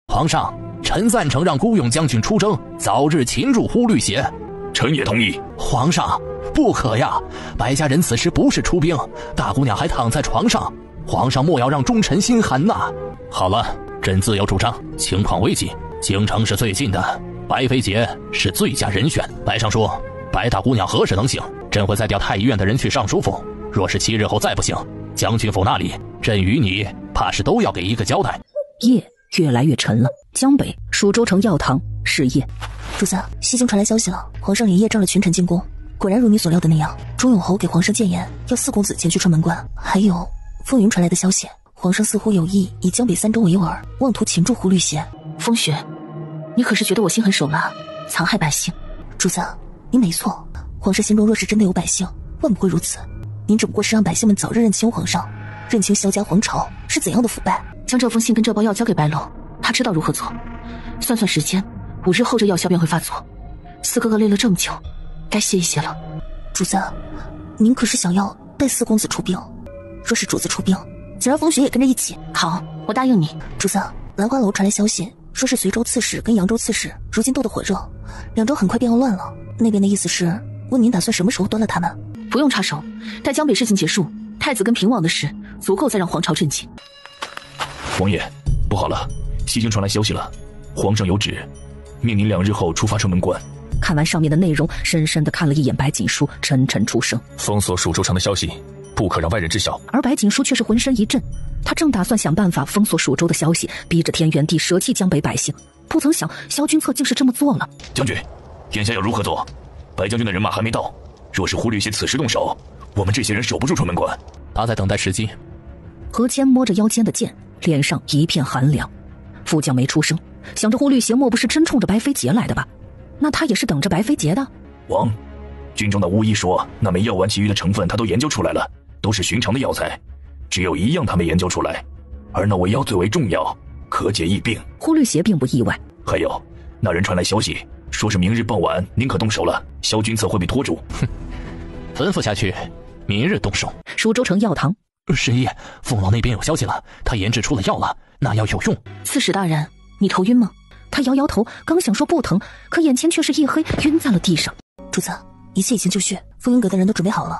皇上，臣赞成让孤勇将军出征，早日擒住忽律邪。臣也同意。皇上，不可呀！白家人此时不是出兵，大姑娘还躺在床上，皇上莫要让忠臣心寒呐。好了，朕自有主张。情况危急，京城是最近的，白飞节是最佳人选。白尚书，白大姑娘何时能醒？朕会再调太医院的人去尚书府。若是7日后再不醒，将军府那里，朕与你怕是都要给一个交代。夜越来越沉了。江北蜀州城药堂是夜。主子，西京传来消息了，皇上连夜召了群臣进宫。果然如你所料的那样，钟永侯给皇上谏言，要4公子前去春门关。还有风云传来的消息，皇上似乎有意以江北3州为饵，妄图擒住忽律邪。风雪，你可是觉得我心狠手辣，残害百姓？主子，您没错，皇上心中若是真的有百姓，万不会如此。您只不过是让百姓们早日认清皇上，认清萧家皇朝是怎样的腐败。将这封信跟这包药交给白楼，他知道如何做。算算时间，5日后这药效便会发作。4哥哥累了这么久，该歇一歇了。主子，您可是想要带4公子出兵？若是主子出兵，请让风雪也跟着一起。好，我答应你。主子，兰花楼传来消息，说是随州刺史跟扬州刺史如今斗得火热，2州很快便要乱了。那边的意思是问您打算什么时候端了他们？不用插手，待江北事情结束，太子跟平王的事足够再让皇朝震惊。王爷，不好了，西京传来消息了，皇上有旨，命您2日后出发春门关。看完上面的内容，深深地看了一眼白锦书，沉沉出声：封锁蜀州城的消息，不可让外人知晓。而白锦书却是浑身一震，他正打算想办法封锁蜀州的消息，逼着天元帝舍弃江北百姓，不曾想萧君策竟是这么做了。将军，眼下要如何做？白将军的人马还没到，若是胡律邪此时动手，我们这些人守不住春门关。他在等待时机。何谦摸着腰间的剑，脸上一片寒凉。副将没出声，想着胡律邪莫不是真冲着白飞劫来的吧？那他也是等着白飞劫的。王，军中的巫医说，那枚药丸其余的成分他都研究出来了，都是寻常的药材，只有一样他没研究出来，而那味药最为重要，可解疫病。胡律邪并不意外。还有，那人传来消息，说是明日傍晚宁可动手了，萧军策会被拖住。哼，吩咐下去，明日动手。舒州城药堂，神医，凤老那边有消息了，他研制出了药了，那药有用。刺史大人，你头晕吗？他摇摇头，刚想说不疼，可眼前却是一黑，晕在了地上。主子，一切已经就绪，风云阁的人都准备好了，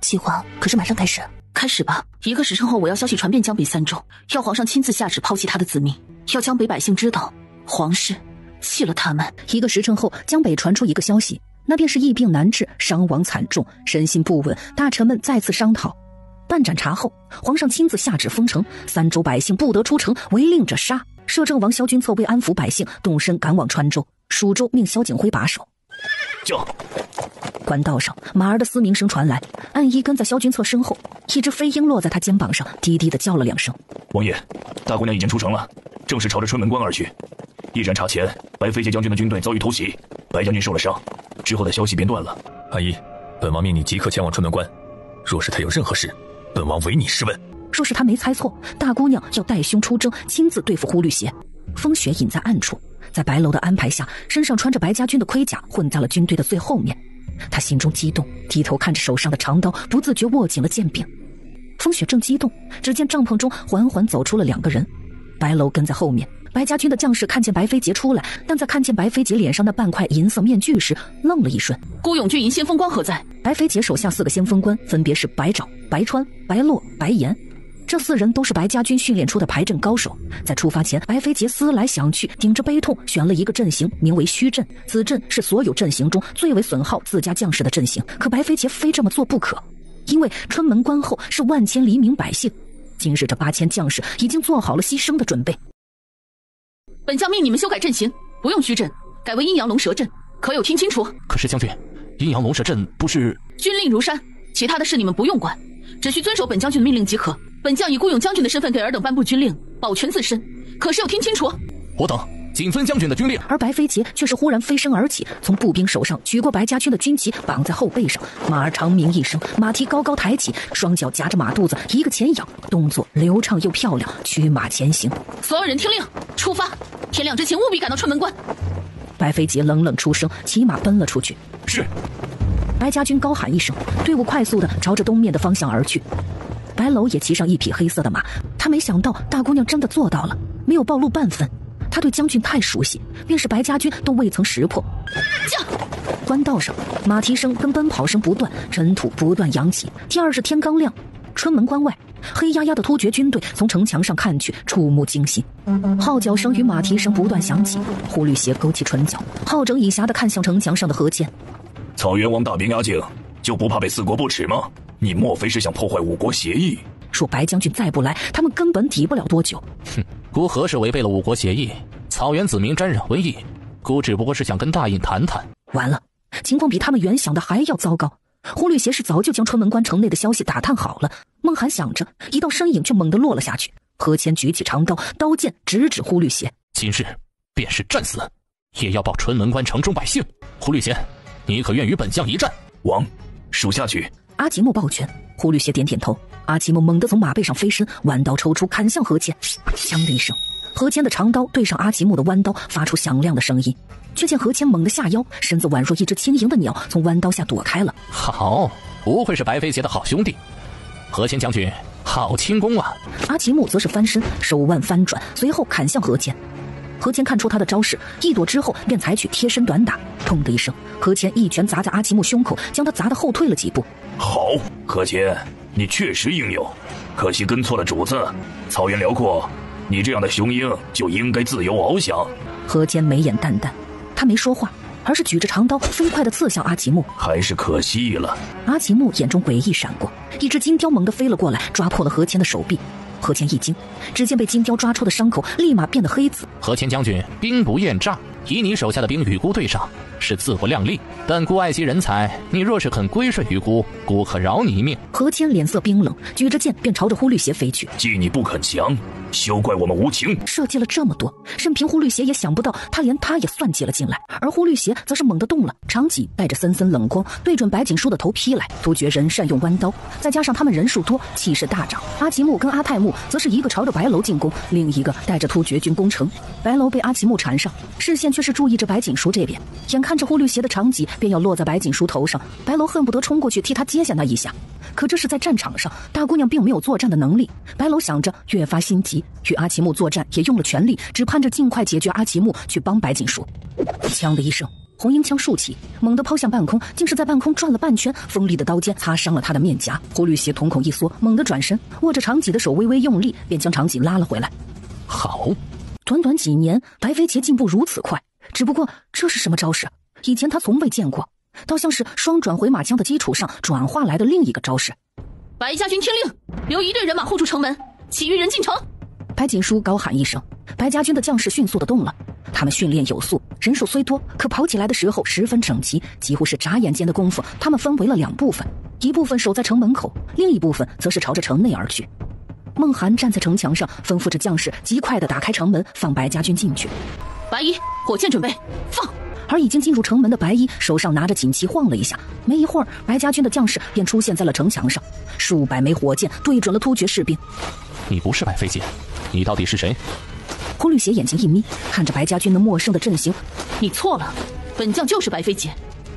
计划可是马上开始。开始吧！1个时辰后，我要消息传遍江北3州，要皇上亲自下旨抛弃他的子民，要江北百姓知道，皇室弃了他们。1个时辰后，江北传出一个消息，那便是疫病难治，伤亡惨重，身心不稳，大臣们再次商讨。半盏茶后，皇上亲自下旨封城，3州百姓不得出城，违令者杀。摄政王萧君策为安抚百姓，动身赶往川州。蜀州命萧景辉把守。叫！官道上，马儿的嘶鸣声传来，暗衣跟在萧君策身后，一只飞鹰落在他肩膀上，低低的叫了2声。王爷，大姑娘已经出城了，正是朝着春门关而去。一盏茶前，白飞节将军的军队遭遇偷袭，白将军受了伤，之后的消息便断了。阿姨，本王命你即刻前往春门关，若是他有任何事，本王唯你是问。说是他没猜错，大姑娘要带兄出征，亲自对付胡律邪。风雪隐在暗处，在白楼的安排下，身上穿着白家军的盔甲，混在了军队的最后面。他心中激动，低头看着手上的长刀，不自觉握紧了剑柄。风雪正激动，只见帐篷中缓缓走出了2个人，白楼跟在后面。白家军的将士看见白飞节出来，但在看见白飞节脸上那半块银色面具时，愣了一瞬。孤勇军营先锋官何在？白飞节手下4个先锋官分别是白爪、白川、白洛、白岩。这4人都是白家军训练出的排阵高手。在出发前，白飞节思来想去，顶着悲痛选了一个阵型，名为虚阵。此阵是所有阵型中最为损耗自家将士的阵型，可白飞节非这么做不可，因为春门关后是万千黎民百姓，今日这8000将士已经做好了牺牲的准备。本将命你们修改阵型，不用虚阵，改为阴阳龙蛇阵，可有听清楚？可是将军，阴阳龙蛇阵不是……军令如山，其他的事你们不用管，只需遵守本将军的命令即可。本将以孤勇将军的身份给尔等颁布军令，保全自身，可是有听清楚？我等谨遵将军的军令。而白飞节却是忽然飞身而起，从步兵手上取过白家军的军旗，绑在后背上。马儿长鸣一声，马蹄高高抬起，双脚夹着马肚子，一个前仰，动作流畅又漂亮，驱马前行。所有人听令，出发！天亮之前务必赶到春门关。白飞节冷冷出声，骑马奔了出去。是。白家军高喊一声，队伍快速地朝着东面的方向而去。白楼也骑上一匹黑色的马，他没想到大姑娘真的做到了，没有暴露半分。他对将军太熟悉，便是白家军都未曾识破。官道上，马蹄声跟奔跑声不断，尘土不断扬起。第2日天刚亮，春门关外，黑压压的突厥军队从城墙上看去，触目惊心。号角声与马蹄声不断响起，胡律邪勾起唇角，好整以暇地看向城墙上的何谦。草原王大兵压境，就不怕被4国不耻吗？你莫非是想破坏5国协议？说白将军再不来，他们根本抵不了多久。哼，孤何时违背了5国协议？草原子民沾染瘟疫，孤只不过是想跟大印谈谈。完了，情况比他们原想的还要糟糕。胡律邪是早就将春门关城内的消息打探好了。孟涵想着，一道身影却猛地落了下去。何谦举起长刀，刀剑直指胡律邪。今日便是战死，也要保春门关城中百姓。胡律邪，你可愿与本将一战？王，属下去。阿奇木抱拳，胡律邪点点头。阿奇木猛地从马背上飞身，弯刀抽出，砍向何谦。锵的一声，何谦的长刀对上阿奇木的弯刀，发出响亮的声音。却见何谦猛地下腰，身子宛若一只轻盈的鸟，从弯刀下躲开了。好，不愧是白飞节的好兄弟。何谦将军，好轻功啊！阿奇木则是翻身，手腕翻转，随后砍向何谦。何谦看出他的招式，一躲之后便采取贴身短打。砰的一声，何谦一拳砸在阿奇木胸口，将他砸得后退了几步。好，何谦，你确实英勇，可惜跟错了主子。草原辽阔，你这样的雄鹰就应该自由翱翔。何谦眉眼淡淡，他没说话，而是举着长刀飞快地刺向阿奇木。还是可惜了。阿奇木眼中诡异闪过，一只金雕猛地飞了过来，抓破了何谦的手臂。何谦一惊，只见被金雕抓出的伤口立马变得黑紫。何谦将军兵不厌诈，以你手下的兵与孤对上，是自不量力。但孤爱惜人才，你若是肯归顺于孤，孤可饶你一命。何谦脸色冰冷，举着剑便朝着呼律邪飞去。既你不肯降，休怪我们无情。设计了这么多，任凭呼律邪也想不到，他连他也算计了进来。而呼律邪则是猛地动了，长戟带着森森冷光，对准白锦书的头劈来。突厥人善用弯刀，再加上他们人数多，气势大涨。阿奇木跟阿泰木则是一个朝着白楼进攻，另一个带着突厥军攻城。白楼被阿奇木缠上，视线却是注意着白锦书这边，眼看着呼律邪的长戟便要落在白锦书头上，白楼恨不得冲过去替他接下那一下。可这是在战场上，大姑娘并没有作战的能力。白楼想着，越发心急，与阿奇木作战也用了全力，只盼着尽快解决阿奇木，去帮白锦书。枪的一声，红缨枪竖起，猛地抛向半空，竟是在半空转了半圈，锋利的刀尖擦伤了他的面颊。呼律邪瞳孔一缩，猛地转身，握着长戟的手微微用力，便将长戟拉了回来。好，短短几年，白飞杰进步如此快，只不过这是什么招式？以前他从未见过，倒像是双转回马枪的基础上转化来的另一个招式。白家军听令，留一队人马护住城门，其余人进城。白锦书高喊一声，白家军的将士迅速地动了。他们训练有素，人数虽多，可跑起来的时候十分整齐，几乎是眨眼间的功夫。他们分为了两部分，一部分守在城门口，另一部分则是朝着城内而去。孟涵站在城墙上，吩咐着将士极快地打开城门，放白家军进去。白衣，火箭准备，放！而已经进入城门的白衣手上拿着锦旗晃了一下，没一会儿，白家军的将士便出现在了城墙上，数百枚火箭对准了突厥士兵。你不是白飞杰，你到底是谁？呼律邪眼睛一眯，看着白家军那陌生的阵型，你错了，本将就是白飞杰，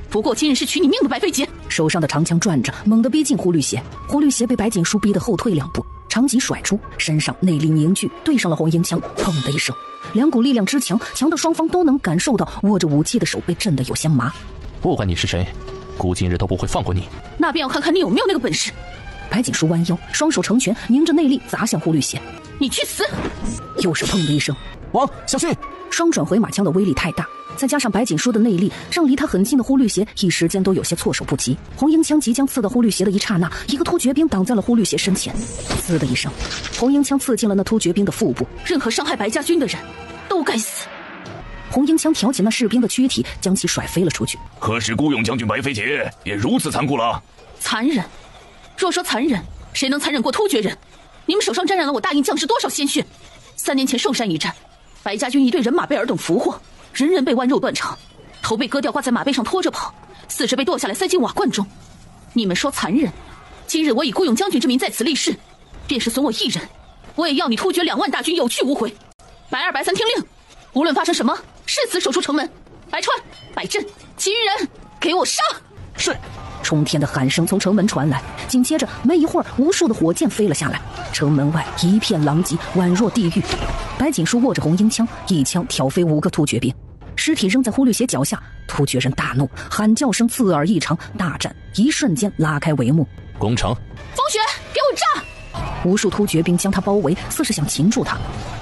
不过今日是取你命的白飞杰。手上的长枪转着，猛地逼近呼律邪。呼律邪被白锦书逼得后退两步，长戟甩出，身上内力凝聚，对上了红缨枪，砰的一声，两股力量之强，强的双方都能感受到握着武器的手被震得有些麻。不管你是谁，孤今日都不会放过你。那便要看看你有没有那个本事。白锦书弯腰，双手成拳，凝着内力砸向呼律邪。你去死！又是砰的一声，王小心！双转回马枪的威力太大，再加上白锦书的内力，让离他很近的呼律邪一时间都有些措手不及。红缨枪即将刺到呼律邪的一刹那，一个突厥兵挡在了呼律邪身前，呲的一声，红缨枪刺进了那突厥兵的腹部。任何伤害白家军的人都该死。红缨枪挑起那士兵的躯体，将其甩飞了出去。可是孤勇将军白飞杰也如此残酷了？残忍？若说残忍，谁能残忍过突厥人？你们手上沾染了我大印将士多少鲜血？3年前寿山一战，白家军一队人马被尔等俘获，人人被剜肉断肠，头被割掉挂在马背上拖着跑，四肢被剁下来塞进瓦罐中。你们说残忍？今日我以孤勇将军之名在此立誓，便是损我一人，我也要你突厥2万大军有去无回。白2、白3听令，无论发生什么，誓死守住城门。白川、白振，其余人给我杀！是。冲天的喊声从城门传来，紧接着没一会儿，无数的火箭飞了下来，城门外一片狼藉，宛若地狱。白锦书握着红缨枪，一枪挑飞5个突厥兵，尸体扔在呼律邪脚下。突厥人大怒，喊叫声刺耳异常，大战一瞬间拉开帷幕。攻城！风雪，给我炸！无数突厥兵将他包围，似是想擒住他。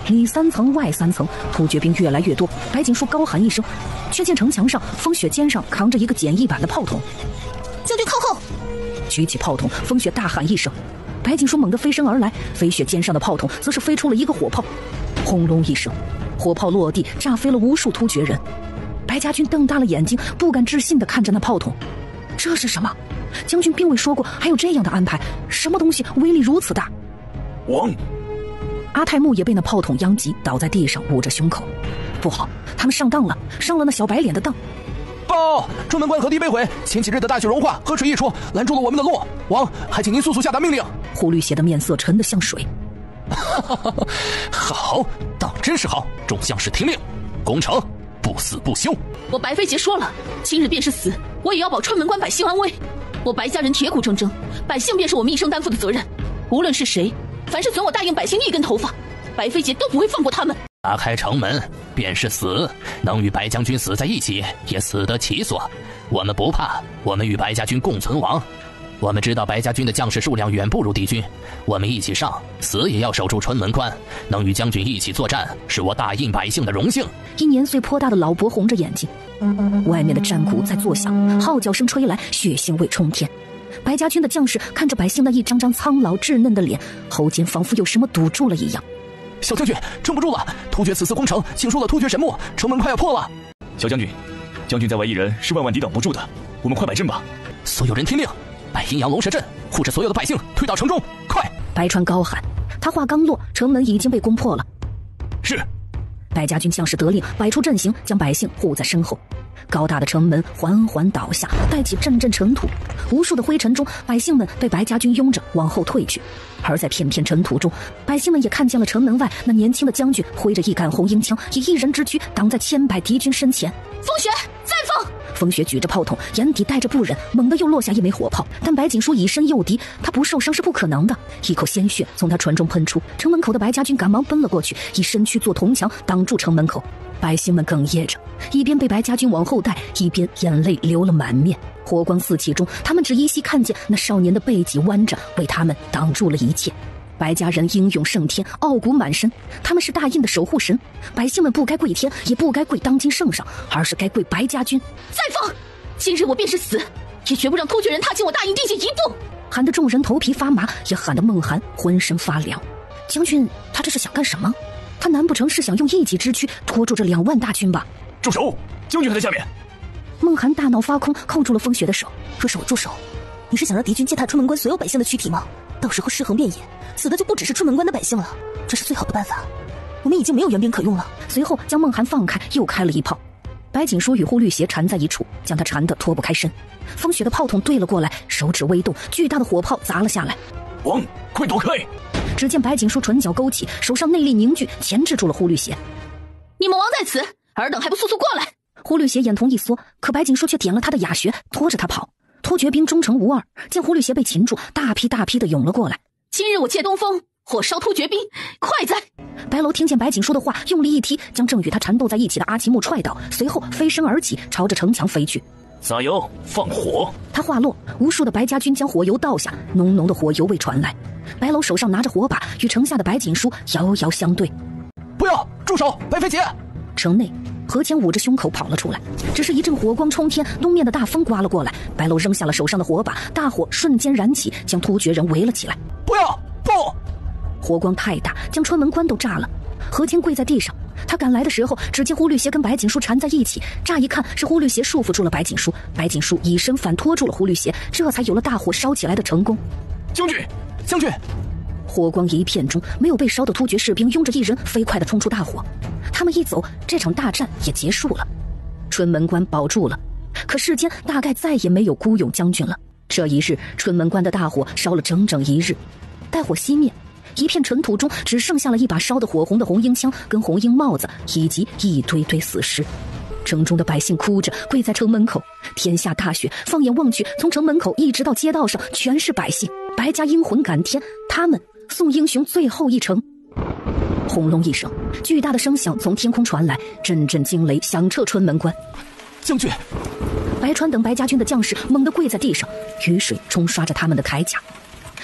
里3层外3层，突厥兵越来越多。白锦书高喊一声，却见城墙上风雪肩上扛着一个简易版的炮筒。将军靠后！举起炮筒，风雪大喊一声，白锦书猛地飞身而来，飞雪肩上的炮筒则是飞出了一个火炮，轰隆一声，火炮落地，炸飞了无数突厥人。白家军瞪大了眼睛，不敢置信地看着那炮筒，这是什么？将军并未说过还有这样的安排，什么东西威力如此大？王阿泰木也被那炮筒殃及，倒在地上捂着胸口。不好，他们上当了，上了那小白脸的当。报！春门关河堤被毁，前几日的大雪融化，河水溢出，拦住了我们的路。王，还请您速速下达命令。呼律邪的面色沉得像水。好，当真是好！众将士听令，攻城，不死不休。我白飞杰说了，今日便是死，我也要保春门关百姓安危。我白家人铁骨铮铮，百姓便是我们一生担负的责任。无论是谁，凡是损我大应百姓一根头发，白飞杰都不会放过他们。打开城门便是死，能与白将军死在一起，也死得其所。我们不怕，我们与白家军共存亡。我们知道白家军的将士数量远不如敌军，我们一起上，死也要守住春门关。能与将军一起作战，是我大印百姓的荣幸。一年岁颇大的老伯红着眼睛，外面的战鼓在作响，号角声吹来，血腥味冲天。白家军的将士看着百姓那一张张苍老稚嫩的脸，喉间仿佛有什么堵住了一样。小将军，撑不住了！突厥此次攻城，请出了突厥神木，城门快要破了。小将军，将军在外一人是万万抵挡不住的，我们快摆阵吧！所有人听令，摆阴阳龙蛇阵，护着所有的百姓退到城中，快！白川高喊，他话刚落，城门已经被攻破了。是。白家军将士得令，摆出阵型，将百姓护在身后。高大的城门缓缓倒下，带起阵阵尘土。无数的灰尘中，百姓们被白家军拥着往后退去。而在片片尘土中，百姓们也看见了城门外那年轻的将军挥着一杆红缨枪，以一人之躯挡在千百敌军身前。风雪，再放！风雪举着炮筒，眼底带着不忍，猛地又落下一枚火炮。但白锦书以身诱敌，他不受伤是不可能的。一口鲜血从他船中喷出，城门口的白家军赶忙奔了过去，以身躯做铜墙挡住城门口。百姓们哽咽着，一边被白家军往后带，一边眼泪流了满面。火光四起中，他们只依稀看见那少年的背脊弯着，为他们挡住了一切。白家人英勇胜天，傲骨满身，他们是大印的守护神。百姓们不该跪天，也不该跪当今圣上，而是该跪白家军。再放！今日我便是死，也绝不让突厥人踏进我大印地界一步！喊得众人头皮发麻，也喊得孟涵浑身发凉。将军，他这是想干什么？他难不成是想用一己之躯拖住这2万大军吧？住手！将军还在下面。孟涵大脑发空，扣住了风雪的手。住手！你是想让敌军践踏春门关所有百姓的躯体吗？到时候尸横遍野，死的就不只是春门关的百姓了。这是最好的办法。我们已经没有援兵可用了。随后将孟涵放开，又开了一炮。白锦书与护律邪缠在一处，将他缠得脱不开身。风雪的炮筒对了过来，手指微动，巨大的火炮砸了下来。王，快躲开！只见白锦书唇角勾起，手上内力凝聚，钳制住了护律邪。你们王在此，尔等还不速速过来！护律邪眼瞳一缩，可白锦书却点了他的哑穴，拖着他跑。突厥兵忠诚无二，见护律邪被擒住，大批大批的涌了过来。今日我借东风，火烧突厥兵，快哉！白楼听见白锦书的话，用力一踢，将正与他缠斗在一起的阿奇木踹倒，随后飞身而起，朝着城墙飞去。撒油，放火！他话落，无数的白家军将火油倒下，浓浓的火油味传来。白楼手上拿着火把，与城下的白锦书遥遥相对。不要！住手！白飞姐！城内，何谦捂着胸口跑了出来，只是一阵火光冲天，东面的大风刮了过来。白楼扔下了手上的火把，大火瞬间燃起，将突厥人围了起来。不要！不！火光太大，将春门关都炸了。何谦跪在地上，他赶来的时候，只见呼律邪跟白锦书缠在一起，乍一看是呼律邪束缚住了白锦书，白锦书以身反拖住了呼律邪，这才有了大火烧起来的成功。将军，将军！火光一片中，没有被烧的突厥士兵拥着一人飞快地冲出大火。他们一走，这场大战也结束了。春门关保住了，可世间大概再也没有孤勇将军了。这一日，春门关的大火烧了整整1日，待火熄灭，一片尘土中只剩下了一把烧得火红的红缨枪跟红缨帽子，以及一堆堆死尸。城中的百姓哭着跪在城门口，天下大雪，放眼望去，从城门口一直到街道上全是百姓。白家英魂感天，他们送英雄最后一程。轰隆一声，巨大的声响从天空传来，阵阵惊雷响彻春门关。将军！白川等白家军的将士猛地跪在地上，雨水冲刷着他们的铠甲。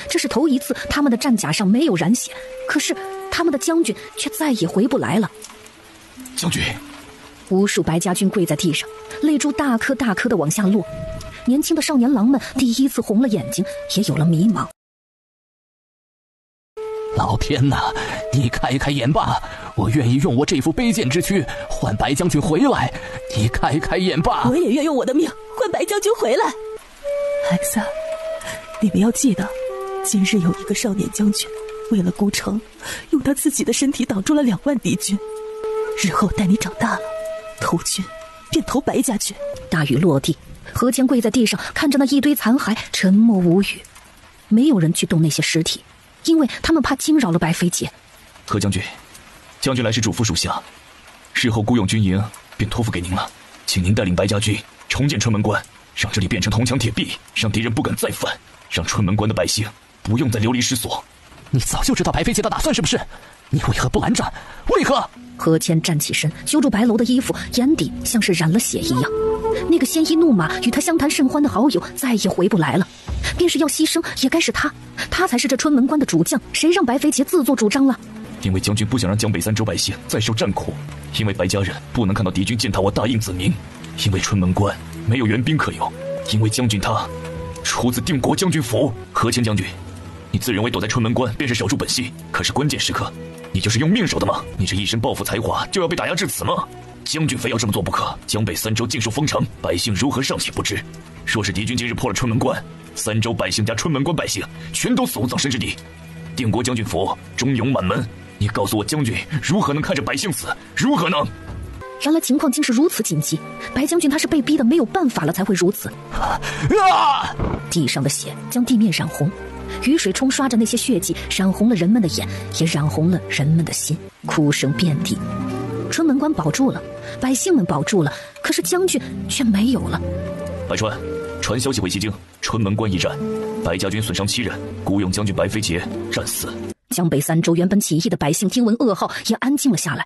这是头一次他们的战甲上没有染血，可是他们的将军却再也回不来了。将军！无数白家军跪在地上，泪珠大颗大颗的往下落。年轻的少年郎们第一次红了眼睛，也有了迷茫。老天哪，你开开眼吧！我愿意用我这副卑贱之躯换白将军回来，你开开眼吧！我也愿用我的命换白将军回来。孩子，你们要记得，今日有一个少年将军，为了孤城，用他自己的身体挡住了2万敌军。日后待你长大了，投军便投白家军。大雨落地，何谦跪在地上，看着那一堆残骸，沉默无语。没有人去动那些尸体，因为他们怕惊扰了白飞姐。何将军，将军来时嘱咐属下，日后孤勇军营便托付给您了，请您带领白家军重建春门关，让这里变成铜墙铁壁，让敌人不敢再犯，让春门关的百姓不用再流离失所。你早就知道白飞姐的打算是不是？你为何不拦战？为何？何谦站起身，揪住白楼的衣服，眼底像是染了血一样。那个鲜衣怒马与他相谈甚欢的好友再也回不来了，便是要牺牲也该是他，他才是这春门关的主将，谁让白飞杰自作主张了？因为将军不想让江北3州百姓再受战苦，因为白家人不能看到敌军践踏我大印子民，因为春门关没有援兵可用，因为将军他出自定国将军府。何谦将军，你自认为躲在春门关便是守住本心，可是关键时刻你就是用命守的吗？你这一身抱负才华就要被打压至此吗？将军非要这么做不可。江北3州尽数封城，百姓如何尚且不知？若是敌军今日破了春门关，3州百姓加春门关百姓全都死无葬身之地。定国将军府忠勇满门，你告诉我，将军如何能看着百姓死？如何能？原来情况竟是如此紧急，白将军他是被逼的没有办法了才会如此。地上的血将地面染红，雨水冲刷着那些血迹，染红了人们的眼，也染红了人们的心，哭声遍地。春门关保住了，百姓们保住了，可是将军却没有了。白川，传消息回西京，春门关一战，白家军损伤7人，孤勇将军白飞节战死。江北3州原本起义的百姓听闻噩耗，也安静了下来。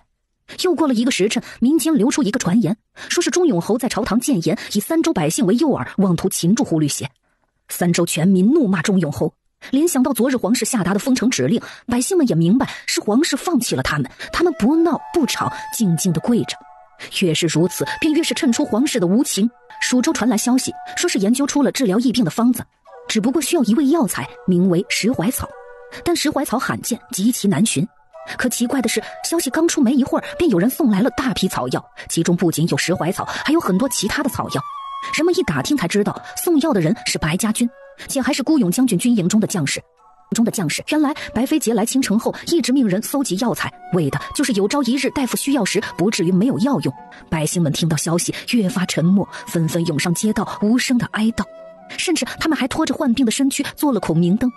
又过了1个时辰，民间流出一个传言，说是钟永侯在朝堂谏言，以3州百姓为诱饵，妄图擒住胡律邪。3州全民怒骂钟永侯。联想到昨日皇室下达的封城指令，百姓们也明白是皇室放弃了他们，他们不闹不吵，静静地跪着。越是如此，便越是衬出皇室的无情。蜀州传来消息，说是研究出了治疗疫病的方子，只不过需要一味药材，名为石槐草，但石槐草罕见，极其难寻。可奇怪的是，消息刚出没一会儿，便有人送来了大批草药，其中不仅有石槐草，还有很多其他的草药。人们一打听才知道，送药的人是白家军，且还是孤勇将军军营中的将士。原来白飞节来青城后，一直命人搜集药材，为的就是有朝一日大夫需要时，不至于没有药用。百姓们听到消息越发沉默，纷纷涌上街道，无声的哀悼，甚至他们还拖着患病的身躯做了孔明灯。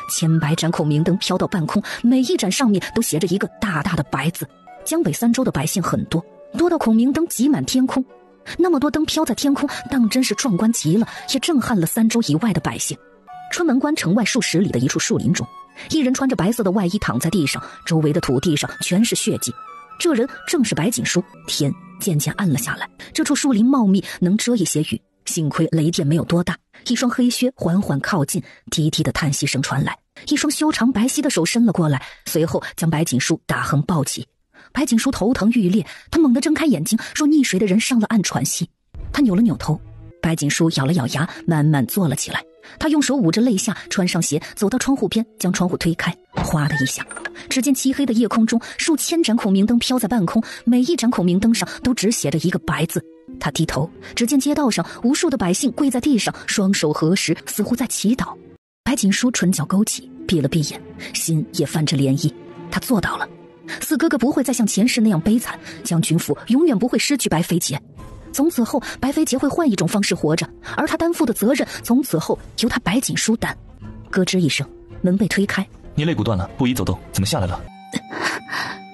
千百盏孔明灯飘到半空，每一盏上面都写着一个大大的白字。江北3州的百姓很多，多到孔明灯挤满天空。那么多灯飘在天空，当真是壮观极了，也震撼了3州以外的百姓。春门关城外数10里的一处树林中，一人穿着白色的外衣躺在地上，周围的土地上全是血迹。这人正是白锦书。天渐渐暗了下来，这处树林茂密，能遮一些雨。幸亏雷电没有多大，一双黑靴缓缓靠近，低低的叹息声传来，一双修长白皙的手伸了过来，随后将白锦书大横抱起。白锦书头疼欲裂，他猛地睁开眼睛，若溺水的人上了岸喘息。他扭了扭头，白锦书咬了咬牙，慢慢坐了起来。他用手捂着肋下，穿上鞋，走到窗户边，将窗户推开，哗的一下，只见漆黑的夜空中，数千盏孔明灯飘在半空，每一盏孔明灯上都只写着一个白字。他低头，只见街道上无数的百姓跪在地上，双手合十，似乎在祈祷。白锦书唇角勾起，闭了闭眼，心也泛着涟漪。他做到了，四哥哥不会再像前世那样悲惨，将军府永远不会失去白飞节。从此后，白飞节会换一种方式活着，而他担负的责任从此后由他白锦书担。咯吱一声，门被推开。你肋骨断了，不宜走动，怎么下来了？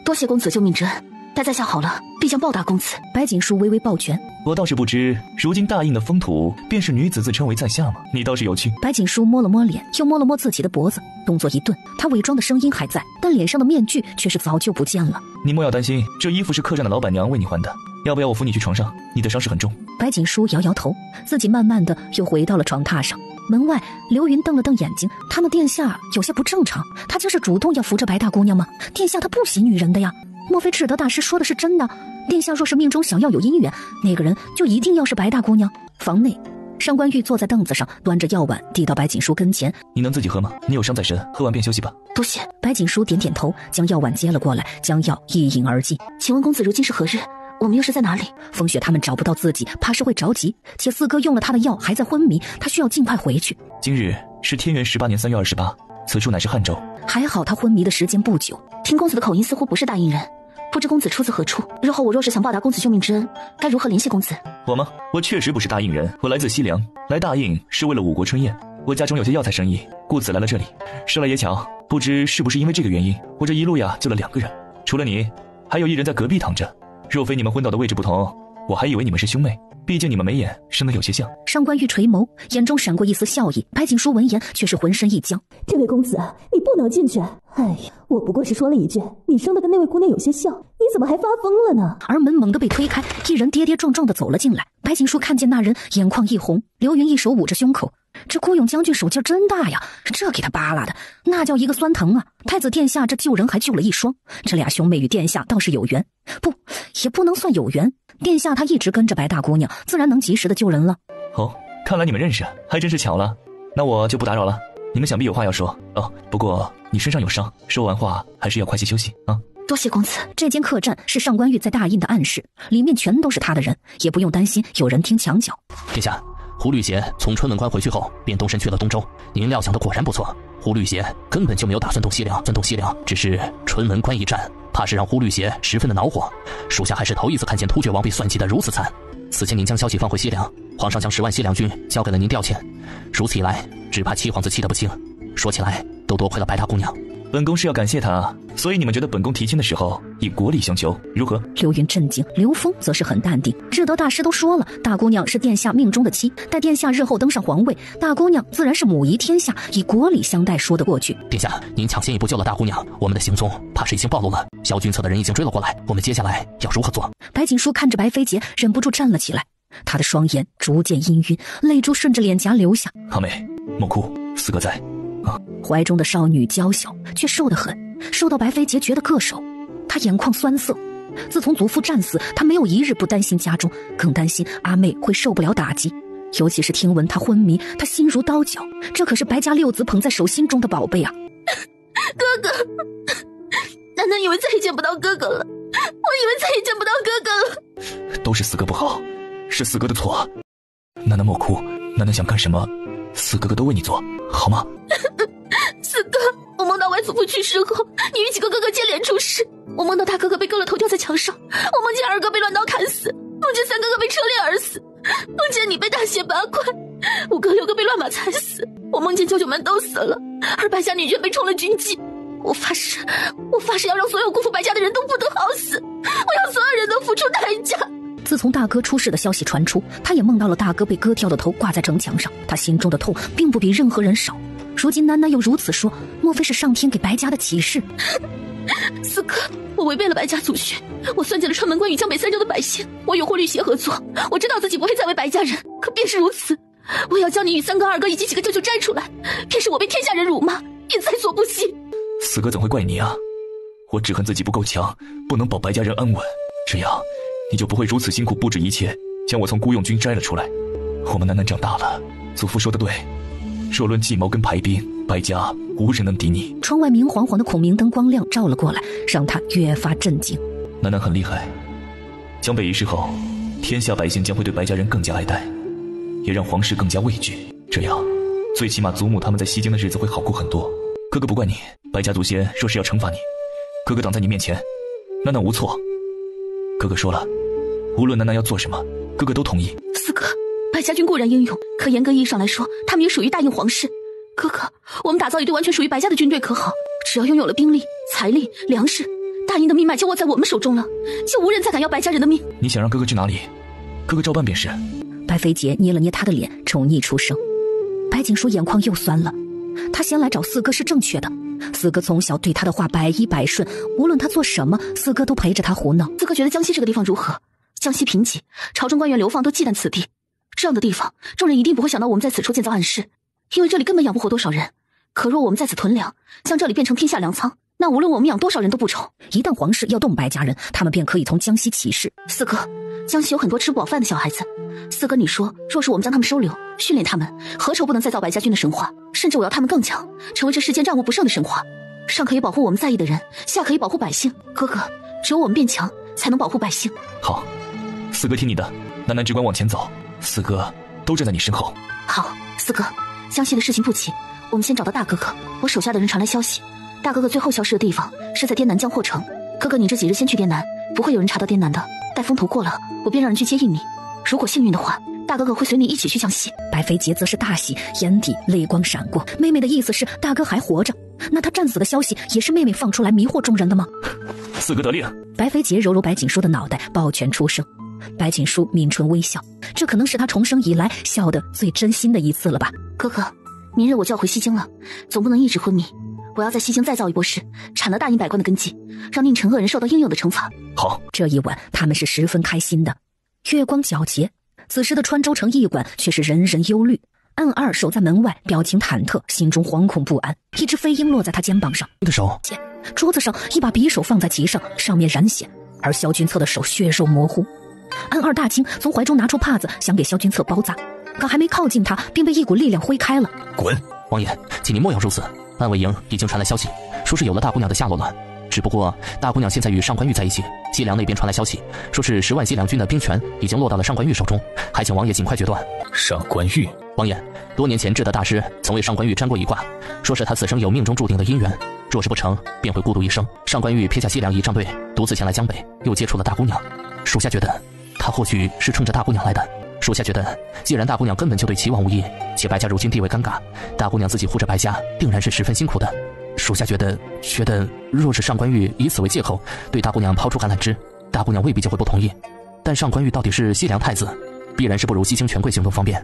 多谢公子救命之恩，待在下好了，必将报答公子。白锦书微微抱拳。我倒是不知，如今大印的风土便是女子自称为在下吗？你倒是有趣。白锦书摸了摸脸，又摸了摸自己的脖子，动作一顿。他伪装的声音还在，但脸上的面具却是早就不见了。你莫要担心，这衣服是客栈的老板娘为你还的。要不要我扶你去床上？你的伤势很重。白锦书摇摇头，自己慢慢的又回到了床榻上。门外，刘云瞪了瞪眼睛，他们殿下有些不正常，他竟是主动要扶着白大姑娘吗？殿下他不喜女人的呀，莫非智德大师说的是真的？殿下若是命中想要有姻缘，那个人就一定要是白大姑娘。房内，上官玉坐在凳子上，端着药碗递到白锦书跟前。你能自己喝吗？你有伤在身，喝完便休息吧。多谢。白锦书点点头，将药碗接了过来，将药一饮而尽。请问公子如今是何日？我们又是在哪里？风雪他们找不到自己，怕是会着急，且四哥用了他的药还在昏迷，他需要尽快回去。今日是天元18年3月28，此处乃是汉州。还好他昏迷的时间不久。听公子的口音似乎不是大印人，不知公子出自何处？日后我若是想报答公子救命之恩，该如何联系公子？我吗？我确实不是大印人，我来自西凉，来大印是为了5国春宴。我家中有些药材生意，故此来了这里。说来也巧，不知是不是因为这个原因，我这一路呀救了2个人，除了你，还有1人在隔壁躺着。若非你们昏倒的位置不同，我还以为你们是兄妹，毕竟你们眉眼生得有些像。上官玉垂眸，眼中闪过一丝笑意。白锦书闻言却是浑身一僵。这位公子，你不能进去。哎呀，我不过是说了一句，你生得跟那位姑娘有些像，你怎么还发疯了呢？而门猛地被推开，一人跌跌撞撞地走了进来。白锦书看见那人，眼眶一红。刘云一手捂着胸口，这孤勇将军手劲真大呀，这给他扒拉的那叫一个酸疼啊！太子殿下这救人还救了一双，这俩兄妹与殿下倒是有缘，不，也不能算有缘。殿下他一直跟着白大姑娘，自然能及时的救人了。哦，看来你们认识，还真是巧了。那我就不打扰了，你们想必有话要说哦。不过你身上有伤，说完话还是要快些休息啊。多谢公子。这间客栈是上官玉在大印的暗室，里面全都是他的人，也不用担心有人听墙角。殿下，胡律邪从春文关回去后便动身去了东周，您料想的果然不错。胡律邪根本就没有打算动西凉，只是春文关一战，怕是让胡律邪十分的恼火。属下还是头一次看见突厥王被算计得如此惨。此前您将消息放回西凉，皇上将10万西凉军交给了您调遣，如此一来，只怕七皇子气得不轻。说起来，都多亏了白大姑娘。本宫是要感谢她，所以你们觉得本宫提亲的时候以国礼相求，如何？刘云震惊，刘峰则是很淡定。智德大师都说了，大姑娘是殿下命中的妻，待殿下日后登上皇位，大姑娘自然是母仪天下，以国礼相待说得过去。殿下，您抢先一步救了大姑娘，我们的行踪怕是已经暴露了，萧军策的人已经追了过来，我们接下来要如何做？白锦书看着白飞杰，忍不住站了起来，他的双眼逐渐氤氲，泪珠顺着脸颊流下。阿美，莫哭，四哥在。怀中的少女娇小，却瘦得很，瘦到白飞杰觉得硌手。他眼眶酸涩，自从祖父战死，他没有一日不担心家中，更担心阿妹会受不了打击。尤其是听闻他昏迷，他心如刀绞。这可是白家六子捧在手心中的宝贝啊！哥哥，楠楠以为再也见不到哥哥了，我以为再也见不到哥哥了。都是四哥不好，是四哥的错。楠楠莫哭，楠楠想干什么，四哥哥都为你做，好吗？四哥，我梦到外祖父去世后，你与几个哥哥接连出事。我梦到大哥哥被割了头掉在墙上，我梦见二哥被乱刀砍死，梦见三哥哥被车裂而死，梦见你被大卸8块，五哥六哥被乱马踩死，我梦见舅舅们都死了，而白家女眷被充了军纪。我发誓要让所有辜负白家的人都不得好死，我要所有人都付出代价。自从大哥出事的消息传出，他也梦到了大哥被割掉的头挂在城墙上，他心中的痛并不比任何人少。如今楠楠又如此说，莫非是上天给白家的启示？四哥，我违背了白家祖训，我算计了川门关与江北3州的百姓，我与霍律邪合作，我知道自己不会再为白家人，可便是如此，我要将你与三哥二哥以及几个舅舅摘出来，便是我被天下人辱骂，也在所不惜。四哥怎会怪你啊？我只恨自己不够强，不能保白家人安稳，这样你就不会如此辛苦布置一切，将我从孤勇军摘了出来。我们楠楠长大了，祖父说得对，若论计谋跟排兵，白家无人能敌你。窗外明晃晃的孔明灯光亮照了过来，让他越发震惊。楠楠很厉害，江北一事后，天下百姓将会对白家人更加爱戴，也让皇室更加畏惧，这样最起码祖母他们在西京的日子会好过很多。哥哥不怪你，白家祖先若是要惩罚你，哥哥挡在你面前，楠楠无错。哥哥说了，无论楠楠要做什么，哥哥都同意。四哥，白家军固然英勇，可严格意义上来说，他们也属于大印皇室。哥哥，我们打造一队完全属于白家的军队可好？只要拥有了兵力、财力、粮食，大印的命脉就握在我们手中了，就无人再敢要白家人的命。你想让哥哥去哪里，哥哥照办便是。白飞杰捏了捏他的脸，宠溺出声。白锦书眼眶又酸了，他先来找四哥是正确的。四哥从小对他的话百依百顺，无论他做什么，四哥都陪着他胡闹。四哥觉得江西这个地方如何？江西贫瘠，朝中官员流放都忌惮此地，这样的地方，众人一定不会想到我们在此处建造暗室，因为这里根本养不活多少人。可若我们在此囤粮，将这里变成天下粮仓，那无论我们养多少人都不愁。一旦皇室要动白家人，他们便可以从江西起事。四哥，江西有很多吃不饱饭的小孩子，四哥你说，若是我们将他们收留，训练他们，何愁不能再造白家军的神话？甚至我要他们更强，成为这世间战无不胜的神话。上可以保护我们在意的人，下可以保护百姓。哥哥，只有我们变强，才能保护百姓。好，四哥听你的，楠楠只管往前走，四哥都站在你身后。好，四哥，江西的事情不急，我们先找到大哥哥。我手下的人传来消息，大哥哥最后消失的地方是在滇南江霍城。哥哥你这几日先去滇南，不会有人查到滇南的。待风头过了，我便让人去接应你。如果幸运的话，大哥哥会随你一起去江西。白飞杰则是大喜，眼底泪光闪过。妹妹的意思是大哥还活着，那他战死的消息也是妹妹放出来迷惑众人的吗？四哥得令。白飞杰揉揉白锦书的脑袋，抱拳出声。白锦书抿唇微笑，这可能是他重生以来笑得最真心的一次了吧。哥哥，明日我就要回西京了，总不能一直昏迷。我要在西京再造一波事，铲了大印百官的根基，让宁臣恶人受到应有的惩罚。好，这一晚他们是十分开心的。月光皎洁，此时的川州城驿馆却是人人忧虑。暗二守在门外，表情忐忑，心中惶恐不安。一只飞鹰落在他肩膀上，你的手。桌子上一把匕首放在其上，上面染血，而萧君策的手血肉模糊。暗二大惊，从怀中拿出帕子，想给萧君策包扎，可还没靠近他，便被一股力量挥开了。滚！王爷，请您莫要如此。暗卫营已经传来消息，说是有了大姑娘的下落了，只不过大姑娘现在与上官玉在一起，西凉那边传来消息，说是10万西凉军的兵权已经落到了上官玉手中，还请王爷尽快决断。上官玉，王爷，多年前智德大师曾为上官玉占过一卦，说是他此生有命中注定的姻缘，若是不成，便会孤独一生。上官玉撇下西凉仪仗队，独自前来江北，又接触了大姑娘，属下觉得他或许是冲着大姑娘来的。属下觉得，既然大姑娘根本就对齐王无意，且白家如今地位尴尬，大姑娘自己护着白家，定然是十分辛苦的。属下觉得，若是上官玉以此为借口，对大姑娘抛出橄榄枝，大姑娘未必就会不同意。但上官玉到底是西凉太子，必然是不如西京权贵行动方便。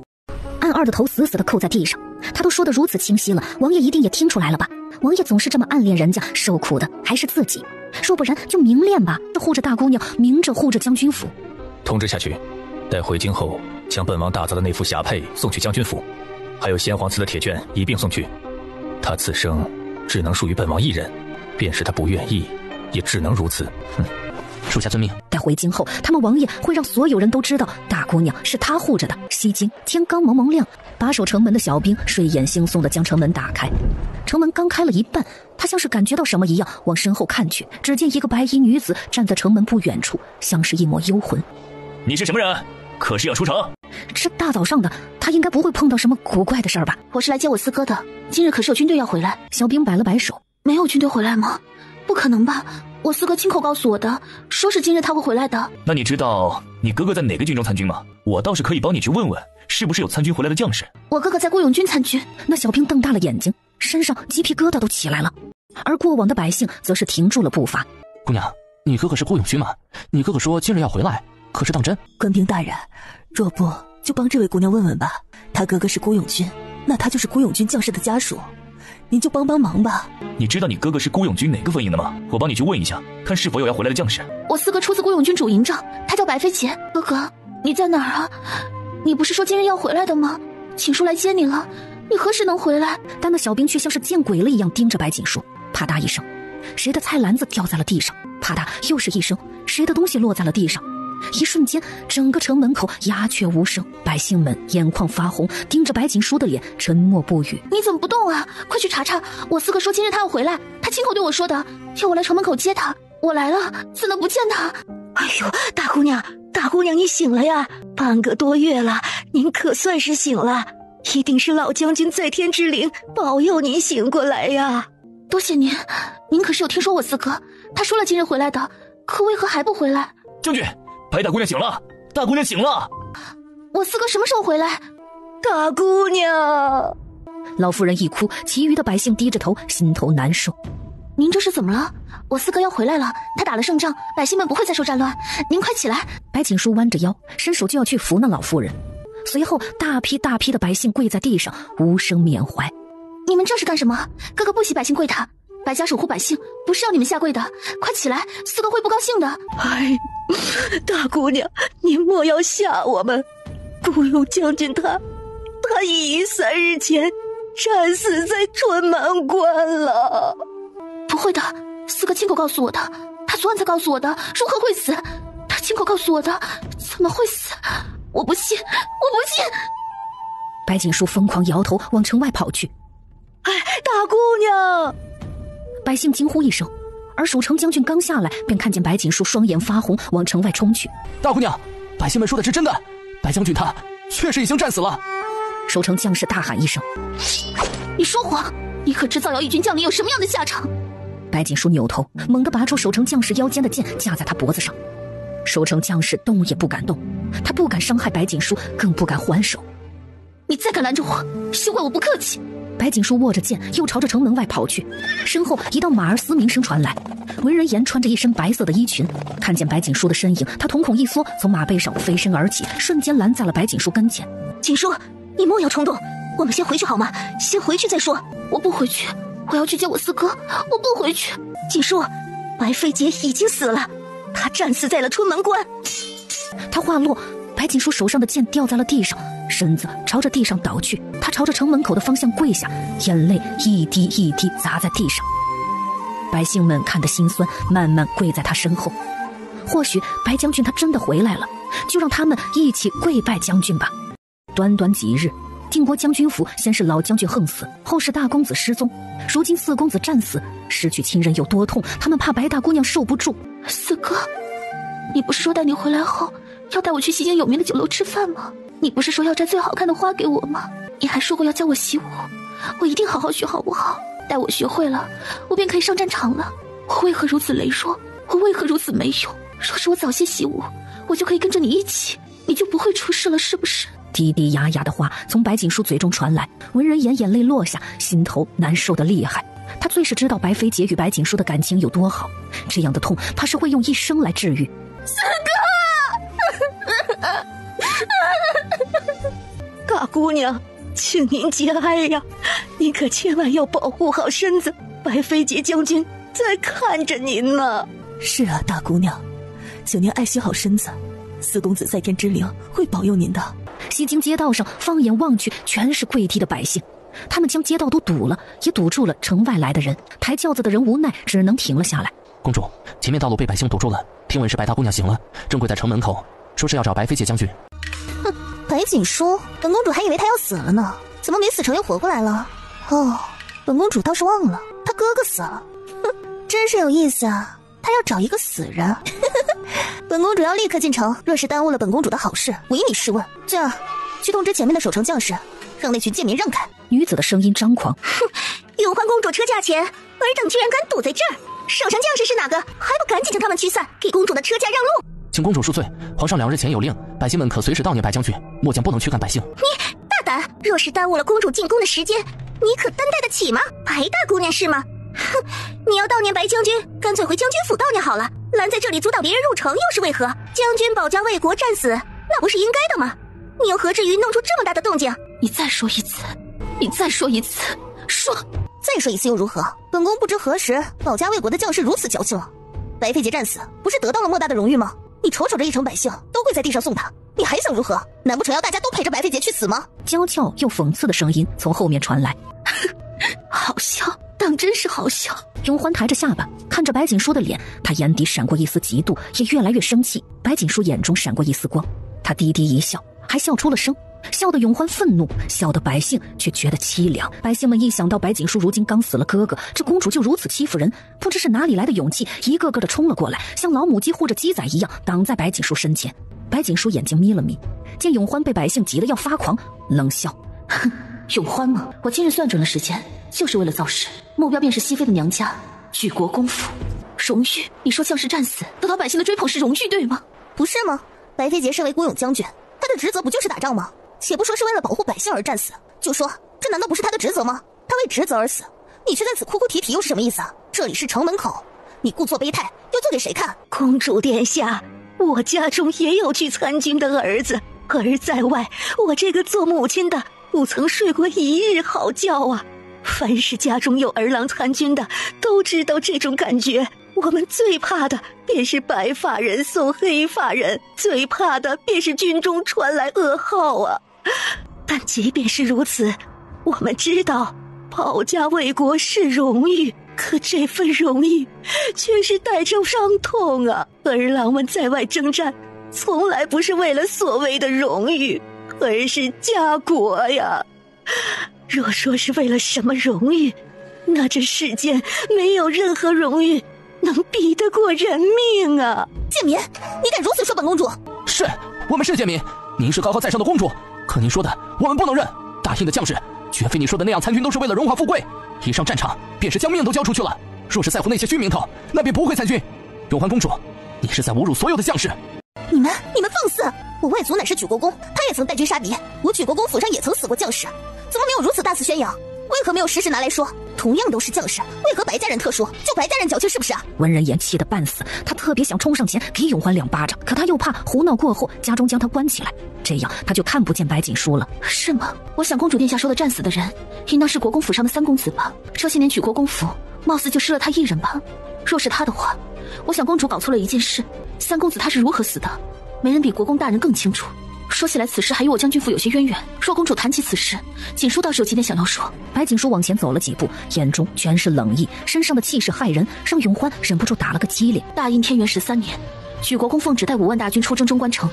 暗二的头死死地扣在地上，他都说得如此清晰了，王爷一定也听出来了吧？王爷总是这么暗恋人家，受苦的还是自己，若不然就明恋吧，护着大姑娘，明着护着将军府。通知下去，待回京后，将本王打造的那副匣佩送去将军府，还有先皇赐的铁券一并送去。他此生只能属于本王一人，便是他不愿意，也只能如此。哼，属下遵命。待回京后，他们王爷会让所有人都知道，大姑娘是他护着的。西京天刚蒙蒙亮，把守城门的小兵睡眼惺忪地将城门打开。城门刚开了一半，他像是感觉到什么一样，往身后看去，只见一个白衣女子站在城门不远处，像是一抹幽魂。你是什么人？可是要出城？这大早上的，他应该不会碰到什么古怪的事儿吧？我是来接我四哥的，今日可是有军队要回来。小兵摆了摆手，没有军队回来吗？不可能吧，我四哥亲口告诉我的，说是今日他会回来的。那你知道你哥哥在哪个军中参军吗？我倒是可以帮你去问问，是不是有参军回来的将士。我哥哥在孤勇军参军。那小兵瞪大了眼睛，身上鸡皮疙瘩都起来了，而过往的百姓则是停住了步伐。姑娘，你哥哥是孤勇军吗？你哥哥说今日要回来，可是当真？官兵大人，若不就帮这位姑娘问问吧，他哥哥是孤勇军，那他就是孤勇军将士的家属，您就帮帮忙吧。你知道你哥哥是孤勇军哪个分营的吗？我帮你去问一下，看是否有要回来的将士。我四哥出自孤勇军主营帐，他叫白飞杰。哥哥，你在哪儿啊？你不是说今日要回来的吗？请叔来接你了，你何时能回来？但那小兵却像是见鬼了一样盯着白锦书，啪嗒一声，谁的菜篮子掉在了地上，啪嗒又是一声，谁的东西落在了地上。一瞬间，整个城门口鸦雀无声，百姓们眼眶发红，盯着白锦书的脸，沉默不语。你怎么不动啊？快去查查！我四哥说今日他要回来，他亲口对我说的，要我来城门口接他。我来了，怎能不见他？哎呦，大姑娘，你醒了呀！半个多月了，您可算是醒了，一定是老将军在天之灵保佑您醒过来呀！多谢您，您可是有听说我四哥？他说了今日回来的，可为何还不回来？将军，白大姑娘醒了，大姑娘醒了。我四哥什么时候回来？大姑娘。老夫人一哭，其余的百姓低着头，心头难受。您这是怎么了？我四哥要回来了，他打了胜仗，百姓们不会再受战乱。您快起来！白锦书弯着腰，伸手就要去扶那老妇人。随后，大批大批的百姓跪在地上，无声缅怀。你们这是干什么？哥哥不许百姓跪他，白家守护百姓，不是要你们下跪的。快起来，四哥会不高兴的。哎，大姑娘，您莫要吓我们。孤勇将军他已于3日前战死在春满关了。不会的，四哥亲口告诉我的，他昨晚才告诉我的，如何会死？他亲口告诉我的，怎么会死？我不信，我不信！白锦书疯狂摇头，往城外跑去。哎，大姑娘！百姓惊呼一声，而守城将军刚下来，便看见白锦书双眼发红，往城外冲去。大姑娘，百姓们说的是真的，白将军他确实已经战死了。守城将士大喊一声：“你说谎！你可知造谣义军将领有什么样的下场？”白锦书扭头，猛地拔出守城将士腰间的剑，架在他脖子上。守城将士动也不敢动，他不敢伤害白锦书，更不敢还手。你再敢拦着我，休怪我不客气！白锦书握着剑，又朝着城门外跑去。身后一道马儿嘶鸣声传来，文人言穿着一身白色的衣裙，看见白锦书的身影，他瞳孔一缩，从马背上飞身而起，瞬间拦在了白锦书跟前。锦书，你莫要冲动，我们先回去好吗？先回去再说。我不回去，我要去见我四哥，我不回去。锦书，白飞杰已经死了，他战死在了春门关。他话落，白锦书手上的剑掉在了地上，身子朝着地上倒去。他朝着城门口的方向跪下，眼泪一滴一滴砸在地上。百姓们看得心酸，慢慢跪在他身后。或许白将军他真的回来了，就让他们一起跪拜将军吧。短短几日，定国将军府先是老将军横死，后是大公子失踪，如今四公子战死，失去亲人有多痛，他们怕白大姑娘受不住。四哥，你不是说带你回来后要带我去西京有名的酒楼吃饭吗？你不是说要摘最好看的花给我吗？你还说过要教我习武，我一定好好学好不好？待我学会了，我便可以上战场了。我为何如此羸弱？我为何如此没用？若是我早些习武，我就可以跟着你一起，你就不会出事了，是不是？低低哑哑的话从白锦书嘴中传来，文人言眼泪落下，心头难受的厉害。他最是知道白飞姐与白锦书的感情有多好，这样的痛怕是会用一生来治愈。四哥，大姑娘，请您节哀呀，您可千万要保护好身子，白飞节将军在看着您呢。是啊，大姑娘，请您爱惜好身子，四公子在天之灵会保佑您的。西京街道上放眼望去全是跪地的百姓，他们将街道都堵了，也堵住了城外来的人。抬轿子的人无奈只能停了下来。公主，前面道路被百姓堵住了，听闻是白大姑娘醒了，正跪在城门口，说是要找白飞节将军。哼，白锦书，本公主还以为她要死了呢，怎么没死成又活过来了？哦，本公主倒是忘了，她哥哥死了。哼，真是有意思啊，她要找一个死人。本公主要立刻进城，若是耽误了本公主的好事，唯你是问。这样，去通知前面的守城将士，让那群贱民让开。女子的声音张狂。哼，永欢公主车驾前，尔等居然敢堵在这儿！守城将士是哪个？还不赶紧将他们驱散，给公主的车驾让路！请公主恕罪，皇上2日前有令，百姓们可随时悼念白将军，末将不能驱赶百姓。你大胆！若是耽误了公主进宫的时间，你可担待得起吗？白大姑娘是吗？哼，你要悼念白将军，干脆回将军府悼念好了，拦在这里阻挡别人入城又是为何？将军保家卫国战死，那不是应该的吗？你又何至于弄出这么大的动静？你再说一次，你再说一次，说！再说一次又如何？本宫不知何时保家卫国的将士如此矫情了。白飞节战死，不是得到了莫大的荣誉吗？你瞅瞅这一城百姓都跪在地上送他，你还想如何？难不成要大家都陪着白飞节去死吗？娇俏又讽刺的声音从后面传来。好笑，当真是好笑。永欢抬着下巴看着白锦书的脸，他眼底闪过一丝嫉妒，也越来越生气。白锦书眼中闪过一丝光，他低低一笑，还笑出了声，笑得永欢愤怒，笑得百姓却觉得凄凉。百姓们一想到白锦书如今刚死了哥哥，这公主就如此欺负人，不知是哪里来的勇气，一个个的冲了过来，像老母鸡护着鸡仔一样挡在白锦书身前。白锦书眼睛眯了眯，见永欢被百姓急得要发狂，冷笑：哼，永欢吗？我今日算准了时间，就是为了造势，目标便是熹妃的娘家举国公府。荣誉？你说将士战死得到百姓的追捧是荣誉，对吗？不是吗？白飞节身为孤勇将军，他的职责不就是打仗吗？且不说是为了保护百姓而战死，就说这难道不是他的职责吗？他为职责而死，你却在此哭哭啼啼又是什么意思啊？这里是城门口，你故作悲态要做给谁看？公主殿下，我家中也有去参军的儿子，儿在外，我这个做母亲的不曾睡过一日好觉啊。凡是家中有儿郎参军的都知道这种感觉，我们最怕的便是白发人送黑发人，最怕的便是军中传来噩耗啊。但即便是如此，我们知道保家卫国是荣誉，可这份荣誉却是带着伤痛啊。儿郎们在外征战，从来不是为了所谓的荣誉，而是家国呀。若说是为了什么荣誉，那这世间没有任何荣誉能比得过人命啊！贱民，你敢如此说本公主？是，我们是贱民，您是高高在上的公主，可您说的我们不能认。大英的将士绝非你说的那样参军都是为了荣华富贵，一上战场便是将命都交出去了。若是在乎那些虚名头，那便不会参军。永欢公主，你是在侮辱所有的将士。你们放肆！我外祖乃是举国公，他也曾带军杀敌，我举国公府上也曾死过将士，怎么没有如此大肆宣扬？为何没有实事拿来说？同样都是将士，为何白家人特殊？就白家人矫情是不是啊？文人言气得半死，他特别想冲上前给永欢2巴掌，可他又怕胡闹过后家中将他关起来，这样他就看不见白锦书了。是吗？我想公主殿下说的战死的人，应当是国公府上的3公子吧？这些年举国公府貌似就失了他一人吧？若是他的话，我想公主搞错了一件事，3公子他是如何死的，没人比国公大人更清楚。说起来此事还与我将军府有些渊源，若公主谈起此事，锦书倒是有几点想要说。白锦书往前走了几步，眼中全是冷意，身上的气势骇人，让永欢忍不住打了个激灵。大英天元13年，举国公奉旨带5万大军出征中关城，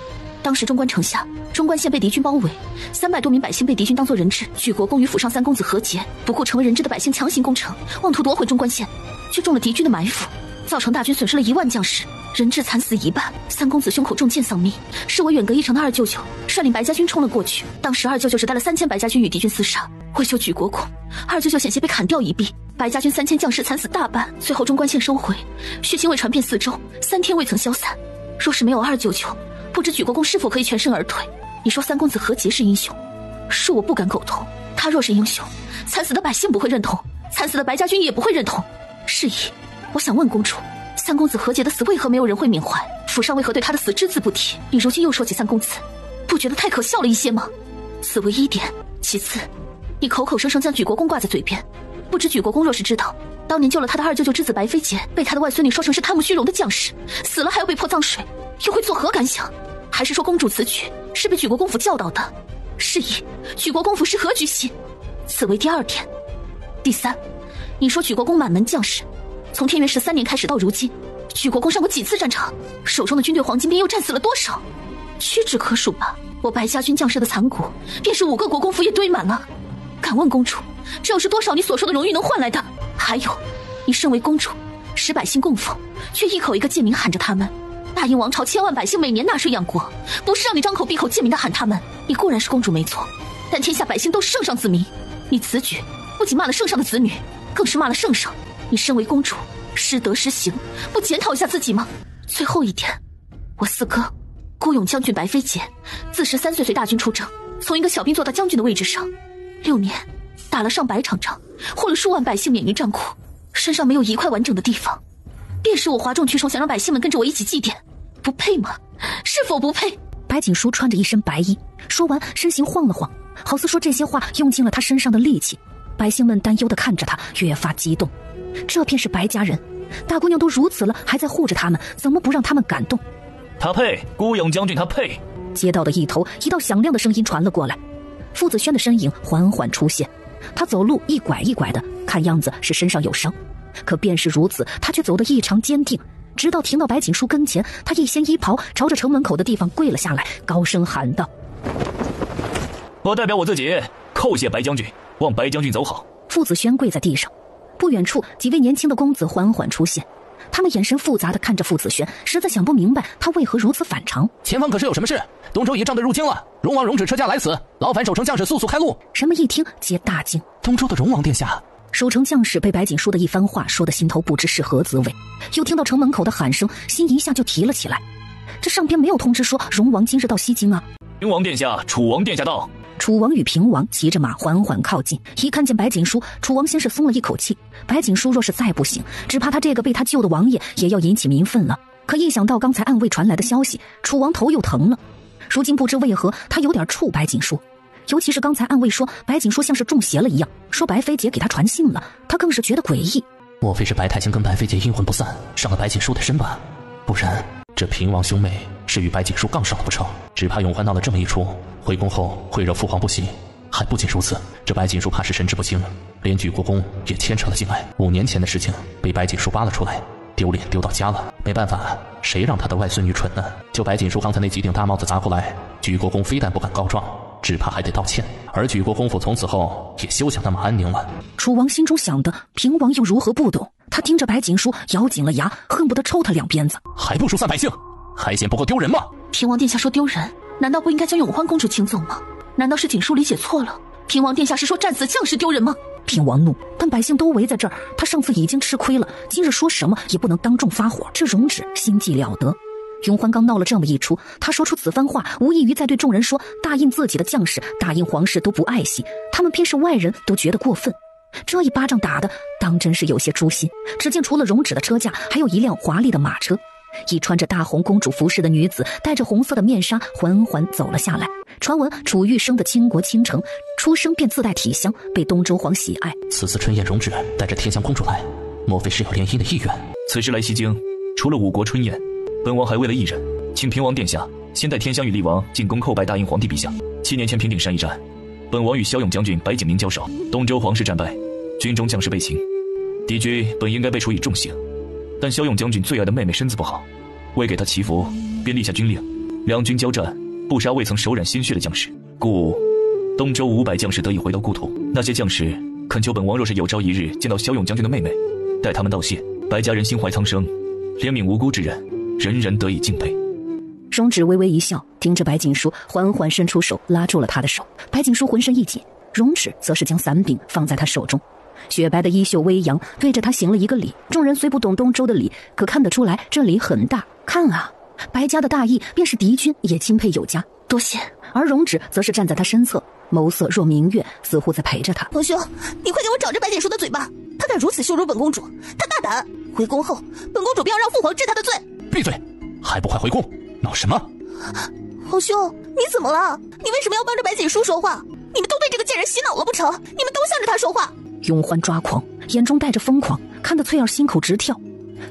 当时中关城下，中关县被敌军包围，300多名百姓被敌军当作人质。举国公与府上3公子和解，不顾成为人质的百姓强行攻城，妄图夺回中关县，却中了敌军的埋伏，造成大军损失了1万将士，人质惨死1半。3公子胸口中箭丧命，是我远隔一城的二舅舅率领白家军冲了过去。当时二舅舅只带了3000白家军与敌军厮杀，为救举国公，二舅舅险些被砍掉1臂，白家军3000将士惨死大半。随后中关县收回，血腥味传遍四周，3天未曾消散。若是没有二舅舅，不知举国公是否可以全身而退。你说3公子和解是英雄，是我不敢苟同。他若是英雄，惨死的百姓不会认同，惨死的白家军也不会认同。是以，我想问公主，3公子和解的死为何没有人会缅怀？府上为何对他的死只字不提？你如今又说起3公子，不觉得太可笑了一些吗？此为1点。其次，你口口声声将举国公挂在嘴边，不知举国公若是知道当年救了他的二舅舅之子白飞节被他的外孙女说成是贪慕虚荣的将士，死了还要被泼脏水，又会作何感想？还是说公主此举是被举国公府教导的？是以，举国公府是何居心？此为第2点。第3，你说举国公满门将士，从天元13年开始到如今，举国公上过几次战场？手中的军队黄金兵又战死了多少？屈指可数吧。我白家军将士的残骨，便是5个国公府也堆满了。敢问公主，这又是多少你所说的荣誉能换来的？还有，你身为公主，使百姓供奉，却一口一个贱民喊着他们。大英王朝千万百姓每年纳税养国，不是让你张口闭口贱民的喊他们。你固然是公主没错，但天下百姓都是圣上子民，你此举不仅骂了圣上的子女，更是骂了圣上。你身为公主，失德失行，不检讨一下自己吗？最后1点，我4哥孤勇将军白飞节，自13岁随大军出征，从一个小兵做到将军的位置上，6年打了上百场仗，获了数万百姓免于战苦，身上没有一块完整的地方，便是我哗众取宠，想让百姓们跟着我一起祭奠，不配吗？是否不配？白锦书穿着一身白衣，说完身形晃了晃，好似说这些话用尽了他身上的力气。百姓们担忧地看着他，越发激动。这便是白家人，大姑娘都如此了，还在护着他们，怎么不让他们感动？他配，孤勇将军他配。街道的一头，一道响亮的声音传了过来，傅子轩的身影缓缓出现，他走路一拐一拐的，看样子是身上有伤，可便是如此，他却走得异常坚定。直到停到白锦书跟前，他一掀衣袍，朝着城门口的地方跪了下来，高声喊道：我代表我自己叩谢白将军，望白将军走好。傅子轩跪在地上，不远处几位年轻的公子缓缓出现，他们眼神复杂地看着傅子轩，实在想不明白他为何如此反常。前方可是有什么事？东周仪仗队入京了，荣王荣旨车驾来此，劳烦守城将士速速开路。人们一听皆大惊，东周的荣王殿下。守城将士被白锦书的一番话说得心头不知是何滋味，又听到城门口的喊声，心一下就提了起来。这上边没有通知说荣王今日到西京啊。平王殿下，楚王殿下到。楚王与平王骑着马缓缓靠近，一看见白锦书，楚王先是松了一口气。白锦书若是再不行，只怕他这个被他救的王爷也要引起民愤了。可一想到刚才暗卫传来的消息，楚王头又疼了。如今不知为何，他有点怵白锦书，尤其是刚才暗卫说白锦书像是中邪了一样，说白飞节给他传信了，他更是觉得诡异。莫非是白太清跟白飞节阴魂不散，上了白锦书的身吧？不然这平王兄妹是与白锦书杠上了不成？只怕永欢闹了这么一出，回宫后会惹父皇不喜。还不仅如此，这白锦书怕是神志不清，连举国公也牵扯了进来。5年前的事情被白锦书扒了出来，丢脸丢到家了。没办法，谁让他的外孙女蠢呢？就白锦书刚才那几顶大帽子砸过来，举国公非但不敢告状，只怕还得道歉。而举国公府从此后也休想那么安宁了。楚王心中想的，平王又如何不懂？他听着白锦书，咬紧了牙，恨不得抽他2鞭子。还不疏散百姓，还嫌不够丢人吗？平王殿下说丢人，难道不应该将永欢公主请走吗？难道是锦书理解错了？平王殿下是说战死将士丢人吗？平王怒，但百姓都围在这儿，他上次已经吃亏了，今日说什么也不能当众发火。这容止心计了得。永欢刚闹了这么一出，他说出此番话，无异于在对众人说，大印自己的将士，大印皇室都不爱惜，他们偏是外人都觉得过分。这一巴掌打的当真是有些诛心。只见除了容止的车驾，还有一辆华丽的马车，一穿着大红公主服饰的女子戴着红色的面纱缓缓走了下来。传闻楚玉生的倾国倾城，出生便自带体香，被东周皇喜爱。此次春宴容止带着天香公主来，莫非是要联姻的意愿？此时来西京，除了5国春宴，本王还为了一人，请平王殿下先带天香与厉王进宫叩拜大英皇帝陛下。7年前平顶山一战，本王与骁勇将军白景明交手，东周皇室战败，军中将士被擒，敌军本应该被处以重刑，但骁勇将军最爱的妹妹身子不好，为给他祈福，便立下军令。2军交战，不杀未曾手染鲜血的将士，故东周500将士得以回到故土。那些将士恳求本王，若是有朝一日见到骁勇将军的妹妹，待他们道谢。白家人心怀苍生，怜悯无辜之人，人人得以敬佩。荣止微微一笑，盯着白锦书，缓缓伸出手拉住了他的手。白锦书浑身一紧，荣止则是将伞柄放在他手中，雪白的衣袖微扬，对着他行了一个礼。众人虽不懂东周的礼，可看得出来这礼很大。看啊，白家的大义，便是敌军也钦佩有加。多谢。而荣止则是站在他身侧，眸色若明月，似乎在陪着他。皇兄，你快给我找着白锦书的嘴巴！他敢如此羞辱本公主，他大胆！回宫后，本公主便要让父皇治他的罪。闭嘴！还不快回宫！闹什么？皇兄，你怎么了？你为什么要帮着白锦书说话？你们都被这个贱人洗脑了不成？你们都向着他说话。永欢抓狂，眼中带着疯狂，看得翠儿心口直跳。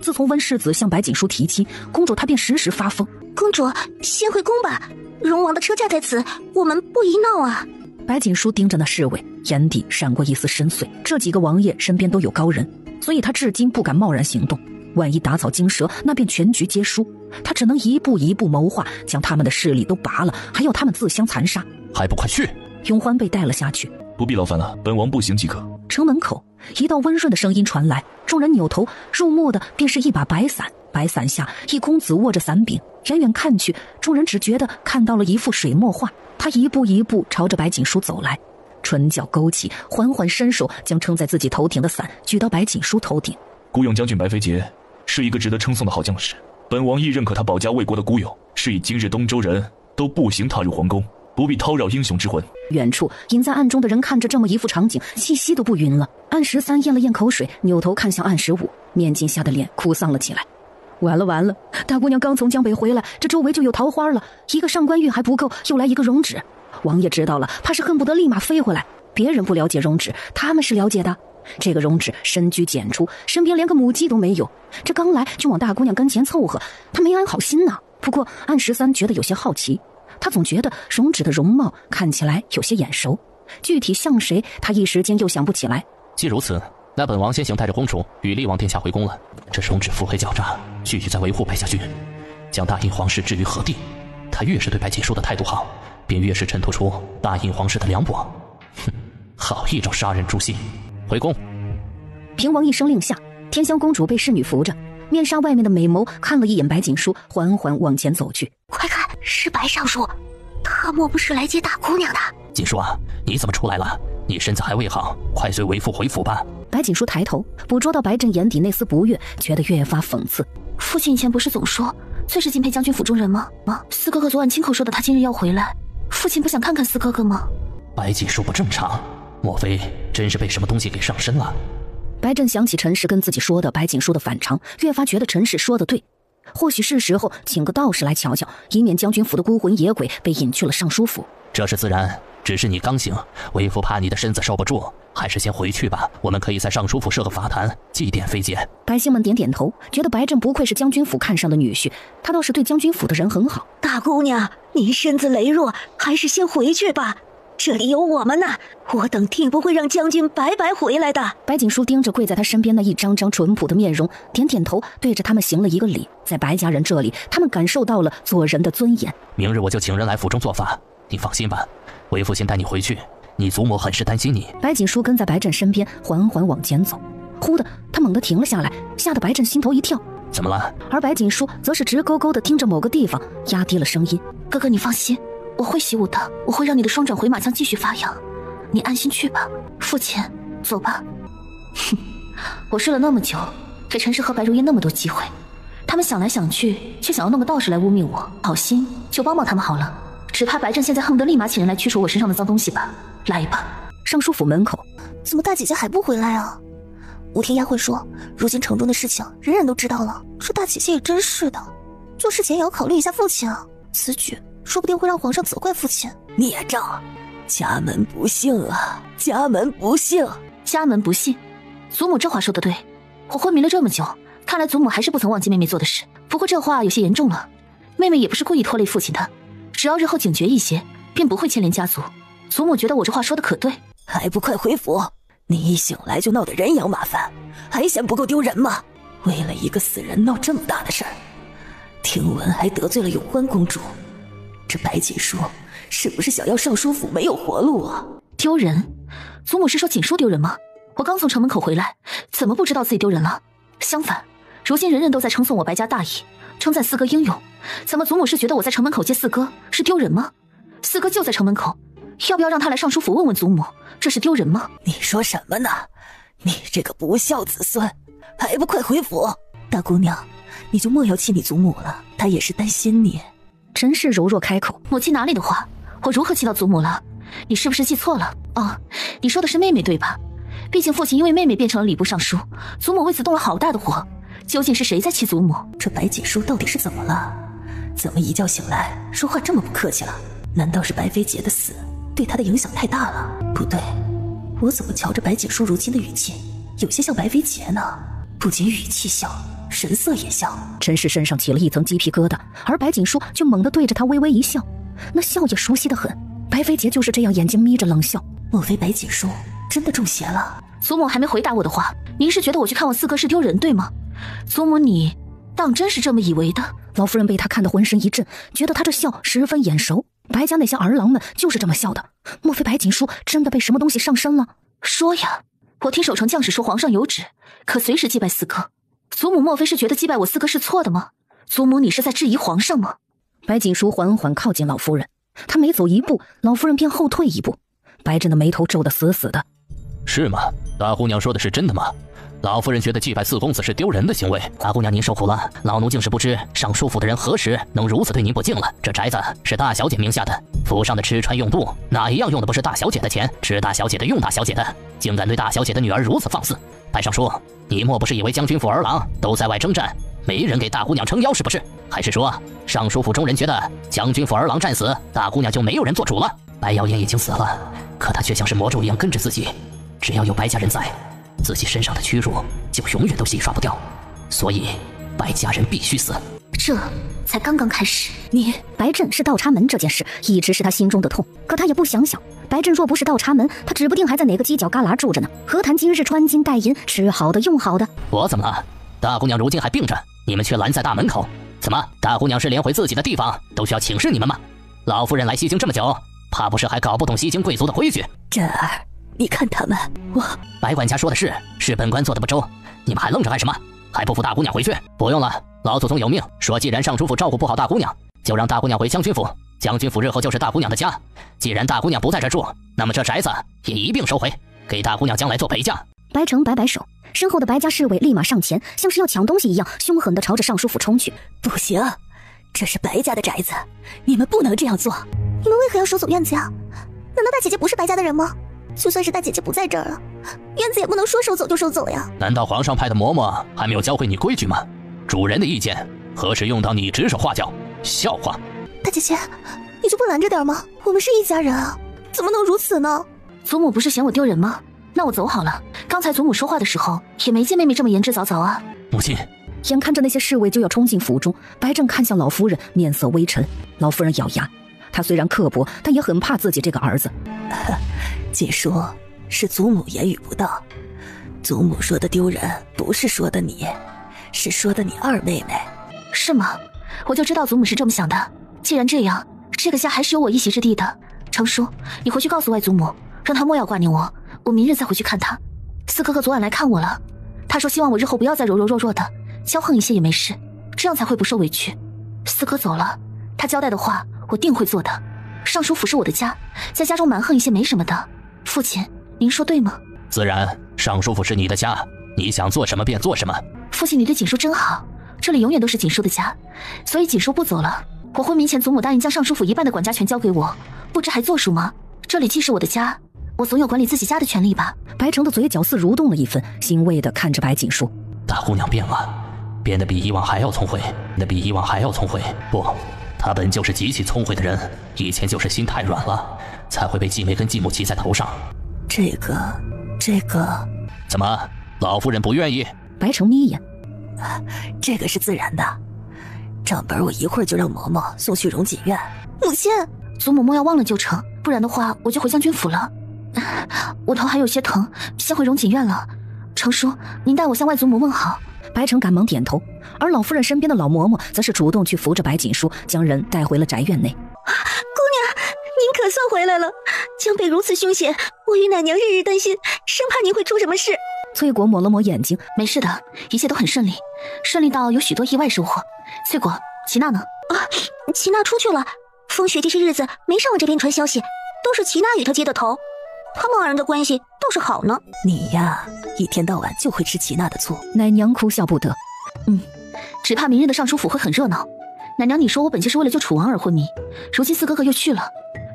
自从温世子向白锦书提亲，公主她便时时发疯。公主，先回宫吧，荣王的车驾在此，我们不宜闹啊。白锦书盯着那侍卫，眼底闪过一丝深邃。这几个王爷身边都有高人，所以他至今不敢贸然行动。万一打草惊蛇，那便全局皆输。他只能一步一步谋划，将他们的势力都拔了，还要他们自相残杀。还不快去！永欢被带了下去。不必劳烦了，本王步行即可。城门口，一道温润的声音传来，众人扭头，入目的便是一把白伞。白伞下，一公子握着伞柄，远远看去，众人只觉得看到了一幅水墨画。他一步一步朝着白锦书走来，唇角勾起，缓缓伸手将撑在自己头顶的伞举到白锦书头顶。孤勇将军白飞杰是一个值得称颂的好将士，本王亦认可他保家卫国的孤勇。是以今日东周人都步行踏入皇宫，不必叨扰英雄之魂。远处隐在暗中的人看着这么一幅场景，气息都不匀了。暗13咽了咽口水，扭头看向暗15，面巾下的脸哭丧了起来。完了完了，大姑娘刚从江北回来，这周围就有桃花了。一个上官玉还不够，又来一个荣止。王爷知道了，怕是恨不得立马飞回来。别人不了解荣止，他们是了解的。这个荣止深居简出，身边连个母鸡都没有，这刚来就往大姑娘跟前凑合，他没安好心呢。不过暗13觉得有些好奇，他总觉得荣止的容貌看起来有些眼熟，具体像谁，他一时间又想不起来。既如此，那本王先行带着公主与厉王殿下回宫了。这荣止腹黑狡诈，句句在维护白家军，将大印皇室置于何地？他越是对白锦书的态度好，便越是衬托出大印皇室的凉薄。哼，好一种杀人诛心！回宫。平王一声令下，天香公主被侍女扶着，面纱外面的美眸看了一眼白锦书，缓缓往前走去。快看，是白尚书，他莫不是来接大姑娘的？锦书啊，你怎么出来了？你身子还未好，快随为父回府吧。白锦书抬头，捕捉到白振眼底那丝不悦，觉得越发讽刺。父亲以前不是总说最是敬佩将军府中人吗？四哥哥昨晚亲口说的，他今日要回来，父亲不想看看四哥哥吗？白锦书不正常，莫非真是被什么东西给上身了？白振想起陈氏跟自己说的白锦书的反常，越发觉得陈氏说的对，或许是时候请个道士来瞧瞧，以免将军府的孤魂野鬼被引去了尚书府。这是自然，只是你刚醒，为父怕你的身子受不住，还是先回去吧。我们可以在尚书府设个法坛，祭奠飞姐。百姓们点点头，觉得白振不愧是将军府看上的女婿，他倒是对将军府的人很好。大姑娘，您身子羸弱，还是先回去吧。这里有我们呢，我等定不会让将军白白回来的。白锦书盯着跪在他身边那一张张淳朴的面容，点点头，对着他们行了一个礼。在白家人这里，他们感受到了做人的尊严。明日我就请人来府中做法，你放心吧，为父先带你回去，你祖母很是担心你。白锦书跟在白振身边，缓缓往前走。忽的，他猛地停了下来，吓得白振心头一跳。怎么了？而白锦书则是直勾勾地盯着某个地方，压低了声音：哥哥，你放心，我会习武的，我会让你的双转回马枪继续发扬，你安心去吧。父亲，走吧。哼，我睡了那么久，给陈氏和白如烟那么多机会，他们想来想去，却想要弄个道士来污蔑我，好心就帮帮他们好了。只怕白振现在恨不得立马请人来驱除我身上的脏东西吧。来吧。尚书府门口，怎么大姐姐还不回来啊？我听丫鬟说，如今城中的事情人人都知道了，这大姐姐也真是的，做事前也要考虑一下父亲啊，此举说不定会让皇上责怪父亲。孽障，家门不幸啊，家门不幸，家门不幸。祖母这话说得对，我昏迷了这么久，看来祖母还是不曾忘记妹妹做的事。不过这话有些严重了，妹妹也不是故意拖累父亲的，只要日后警觉一些，便不会牵连家族。祖母觉得我这话说的可对。还不快回府！你一醒来就闹得人仰马翻，还嫌不够丢人吗？为了一个死人闹这么大的事儿，听闻还得罪了永欢公主，这白锦书是不是想要尚书府没有活路啊？丢人？祖母是说锦书丢人吗？我刚从城门口回来，怎么不知道自己丢人了？相反，如今人人都在称颂我白家大义，称赞四哥英勇，怎么祖母是觉得我在城门口接四哥是丢人吗？四哥就在城门口，要不要让他来尚书府问问祖母，这是丢人吗？你说什么呢？你这个不孝子孙，还不快回府！大姑娘，你就莫要气你祖母了，她也是担心你。真是柔弱开口，母亲哪里的话，我如何气到祖母了？你是不是记错了？哦，你说的是妹妹对吧？毕竟父亲因为妹妹变成了礼部尚书，祖母为此动了好大的火。究竟是谁在气祖母？这白锦书到底是怎么了？怎么一觉醒来说话这么不客气了？难道是白飞杰的死对他的影响太大了？不对，我怎么瞧着白锦书如今的语气有些像白飞杰呢？不仅语气像，神色也像。陈氏身上起了一层鸡皮疙瘩，而白锦书却猛地对着他微微一笑，那笑也熟悉得很。白飞杰就是这样眼睛眯着冷笑。莫非白锦书真的中邪了？祖母还没回答我的话，您是觉得我去看望四哥是丢人对吗？祖母你当真是这么以为的？老夫人被他看得浑身一震，觉得他这笑十分眼熟。白家那些儿郎们就是这么笑的。莫非白锦书真的被什么东西上身了？说呀，我听守城将士说皇上有旨，可随时祭拜四哥。祖母莫非是觉得祭拜我四哥是错的吗？祖母你是在质疑皇上吗？白锦书缓缓靠近老夫人，他每走一步，老夫人便后退一步。白震的眉头皱得死死的。是吗？大姑娘说的是真的吗？老夫人觉得祭拜四公子是丢人的行为。大姑娘您受苦了，老奴竟是不知尚书府的人何时能如此对您不敬了。这宅子是大小姐名下的，府上的吃穿用度哪一样用的不是大小姐的钱？吃大小姐的用大小姐的，竟敢对大小姐的女儿如此放肆！白尚书，你莫不是以为将军府儿郎都在外征战，没人给大姑娘撑腰是不是？还是说尚书府中人觉得将军府儿郎战死，大姑娘就没有人做主了？白瑶烟已经死了，可她却像是魔咒一样跟着自己，只要有白家人在，自己身上的屈辱就永远都洗刷不掉，所以白家人必须死。这才刚刚开始。白震是倒插门这件事一直是他心中的痛，可他也不想想，白震若不是倒插门，他指不定还在哪个犄角旮旯住着呢，何谈今日穿金戴银，吃好的用好的？我怎么了？大姑娘如今还病着，你们却拦在大门口，怎么？大姑娘是连回自己的地方都需要请示你们吗？老夫人来西京这么久，怕不是还搞不懂西京贵族的规矩？震儿，你看他们，白管家说的是本官做的不周，你们还愣着干什么？还不扶大姑娘回去？不用了，老祖宗有命，说既然尚书府照顾不好大姑娘，就让大姑娘回将军府，将军府日后就是大姑娘的家。既然大姑娘不在这住，那么这宅子也一并收回，给大姑娘将来做陪嫁。白成摆摆手，身后的白家侍卫立马上前，像是要抢东西一样，凶狠地朝着尚书府冲去。不行，这是白家的宅子，你们不能这样做。你们为何要收走院子呀？难道大姐姐不是白家的人吗？就算是大姐姐不在这儿了，院子也不能说收走就收走呀。难道皇上派的嬷嬷还没有教会你规矩吗？主人的意见何时用到你指手画脚？笑话！大姐姐，你就不拦着点吗？我们是一家人啊，怎么能如此呢？祖母不是嫌我丢人吗？那我走好了。刚才祖母说话的时候，也没见妹妹这么言之凿凿啊。母亲，眼看着那些侍卫就要冲进府中，白震看向老夫人，面色微沉。老夫人咬牙，她虽然刻薄，但也很怕自己这个儿子。姐说是祖母言语不当，祖母说的丢人不是说的你，是说的你二妹妹。是吗？我就知道祖母是这么想的。既然这样，这个家还是有我一席之地的。程叔，你回去告诉外祖母，让她莫要挂念我，我明日再回去看她。四哥哥昨晚来看我了，他说希望我日后不要再柔柔弱弱的，骄横一些也没事，这样才会不受委屈。四哥走了，他交代的话我定会做的。尚书府是我的家，在家中蛮横一些没什么的。父亲，您说对吗？自然，尚书府是你的家，你想做什么便做什么。父亲，你对锦书真好，这里永远都是锦书的家，所以锦书不走了，我昏迷前祖母答应将尚书府一半的管家权交给我，不知还作数吗？这里既是我的家，我总有管理自己家的权利吧。白成的嘴角似蠕动了一分，欣慰地看着白锦书。大姑娘变了，变得比以往还要聪慧，不，她本就是极其聪慧的人，以前就是心太软了，才会被继妹跟继母骑在头上。这个怎么，老夫人不愿意？白成眯眼，这个是自然的，账本我一会儿就让嬷嬷送去荣锦院。母亲，祖母莫要忘了就成，不然的话我就回将军府了。我头还有些疼，先回荣锦院了。程叔，您代我向外祖母问好。白成赶忙点头，而老夫人身边的老嬷嬷则是主动去扶着白锦书，将人带回了宅院内。娘，您可算回来了。江北如此凶险，我与奶娘日日担心，生怕您会出什么事。翠果抹了抹眼睛，没事的，一切都很顺利，顺利到有许多意外收获。翠果，齐娜呢？齐娜出去了。风雪这些日子没上我这边传消息，都是齐娜与他接的头。他们二人的关系倒是好呢。你呀，一天到晚就会吃齐娜的醋。奶娘哭笑不得。只怕明日的尚书府会很热闹。奶娘，你说我本就是为了救楚王而昏迷，如今四哥哥又去了，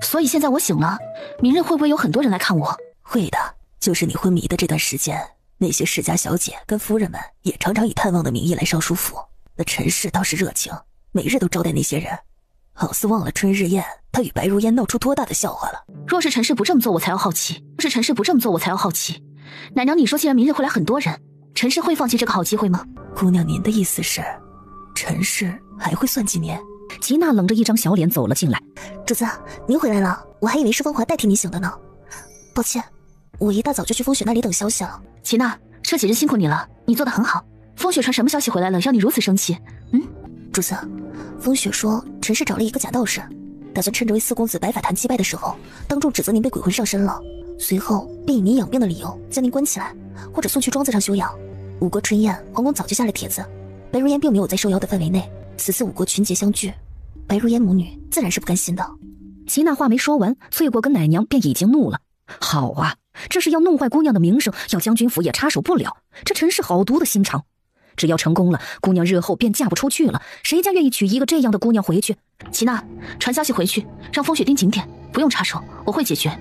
所以现在我醒了，明日会不会有很多人来看我？会的，就是你昏迷的这段时间，那些世家小姐跟夫人们也常常以探望的名义来尚书府。那陈氏倒是热情，每日都招待那些人，好似忘了春日宴他与白如烟闹出多大的笑话了。若是陈氏不这么做，我才要好奇。奶娘，你说既然明日会来很多人，陈氏会放弃这个好机会吗？姑娘，您的意思是陈氏还会算计您？齐娜冷着一张小脸走了进来。主子，您回来了，我还以为是风华代替您醒的呢。抱歉，我一大早就去风雪那里等消息了。齐娜，这几日辛苦你了，你做得很好。风雪传什么消息回来了，让你如此生气？主子，风雪说陈氏找了一个假道士，打算趁着为四公子摆法坛祭拜的时候，当众指责您被鬼魂上身了，随后便以您养病的理由将您关起来，或者送去庄子上休养。五国春宴，皇宫早就下了帖子，白如烟并没有在受邀的范围内。此次五国群杰相聚，白如烟母女自然是不甘心的。齐娜话没说完，翠果跟奶娘便已经怒了。好啊，这是要弄坏姑娘的名声，要将军府也插手不了。这陈氏好毒的心肠，只要成功了，姑娘日后便嫁不出去了。谁家愿意娶一个这样的姑娘回去？齐娜，传消息回去，让风雪盯紧点，不用插手，我会解决。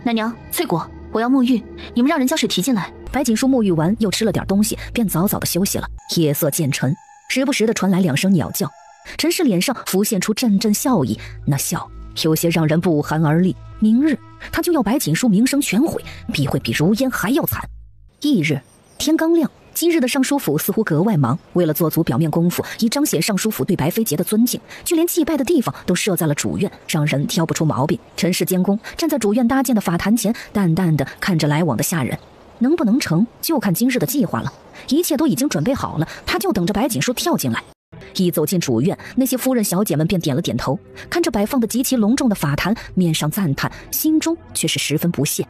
奶娘，翠果，我要沐浴，你们让人将水提进来。白锦书沐浴完，又吃了点东西，便早早的休息了。夜色渐沉，时不时的传来2声鸟叫。陈氏脸上浮现出阵阵笑意，那笑有些让人不寒而栗。明日他就要白锦书名声全毁，必会比如烟还要惨。翌日天刚亮，今日的尚书府似乎格外忙，为了做足表面功夫，以彰显尚书府对白飞节的尊敬，就连祭拜的地方都设在了主院，让人挑不出毛病。陈氏监工站在主院搭建的法坛前，淡淡的看着来往的下人，能不能成就看今日的计划了。一切都已经准备好了，他就等着白锦书跳进来。一走进主院，那些夫人小姐们便点了点头，看着摆放的极其隆重的法坛，面上赞叹，心中却是十分不屑。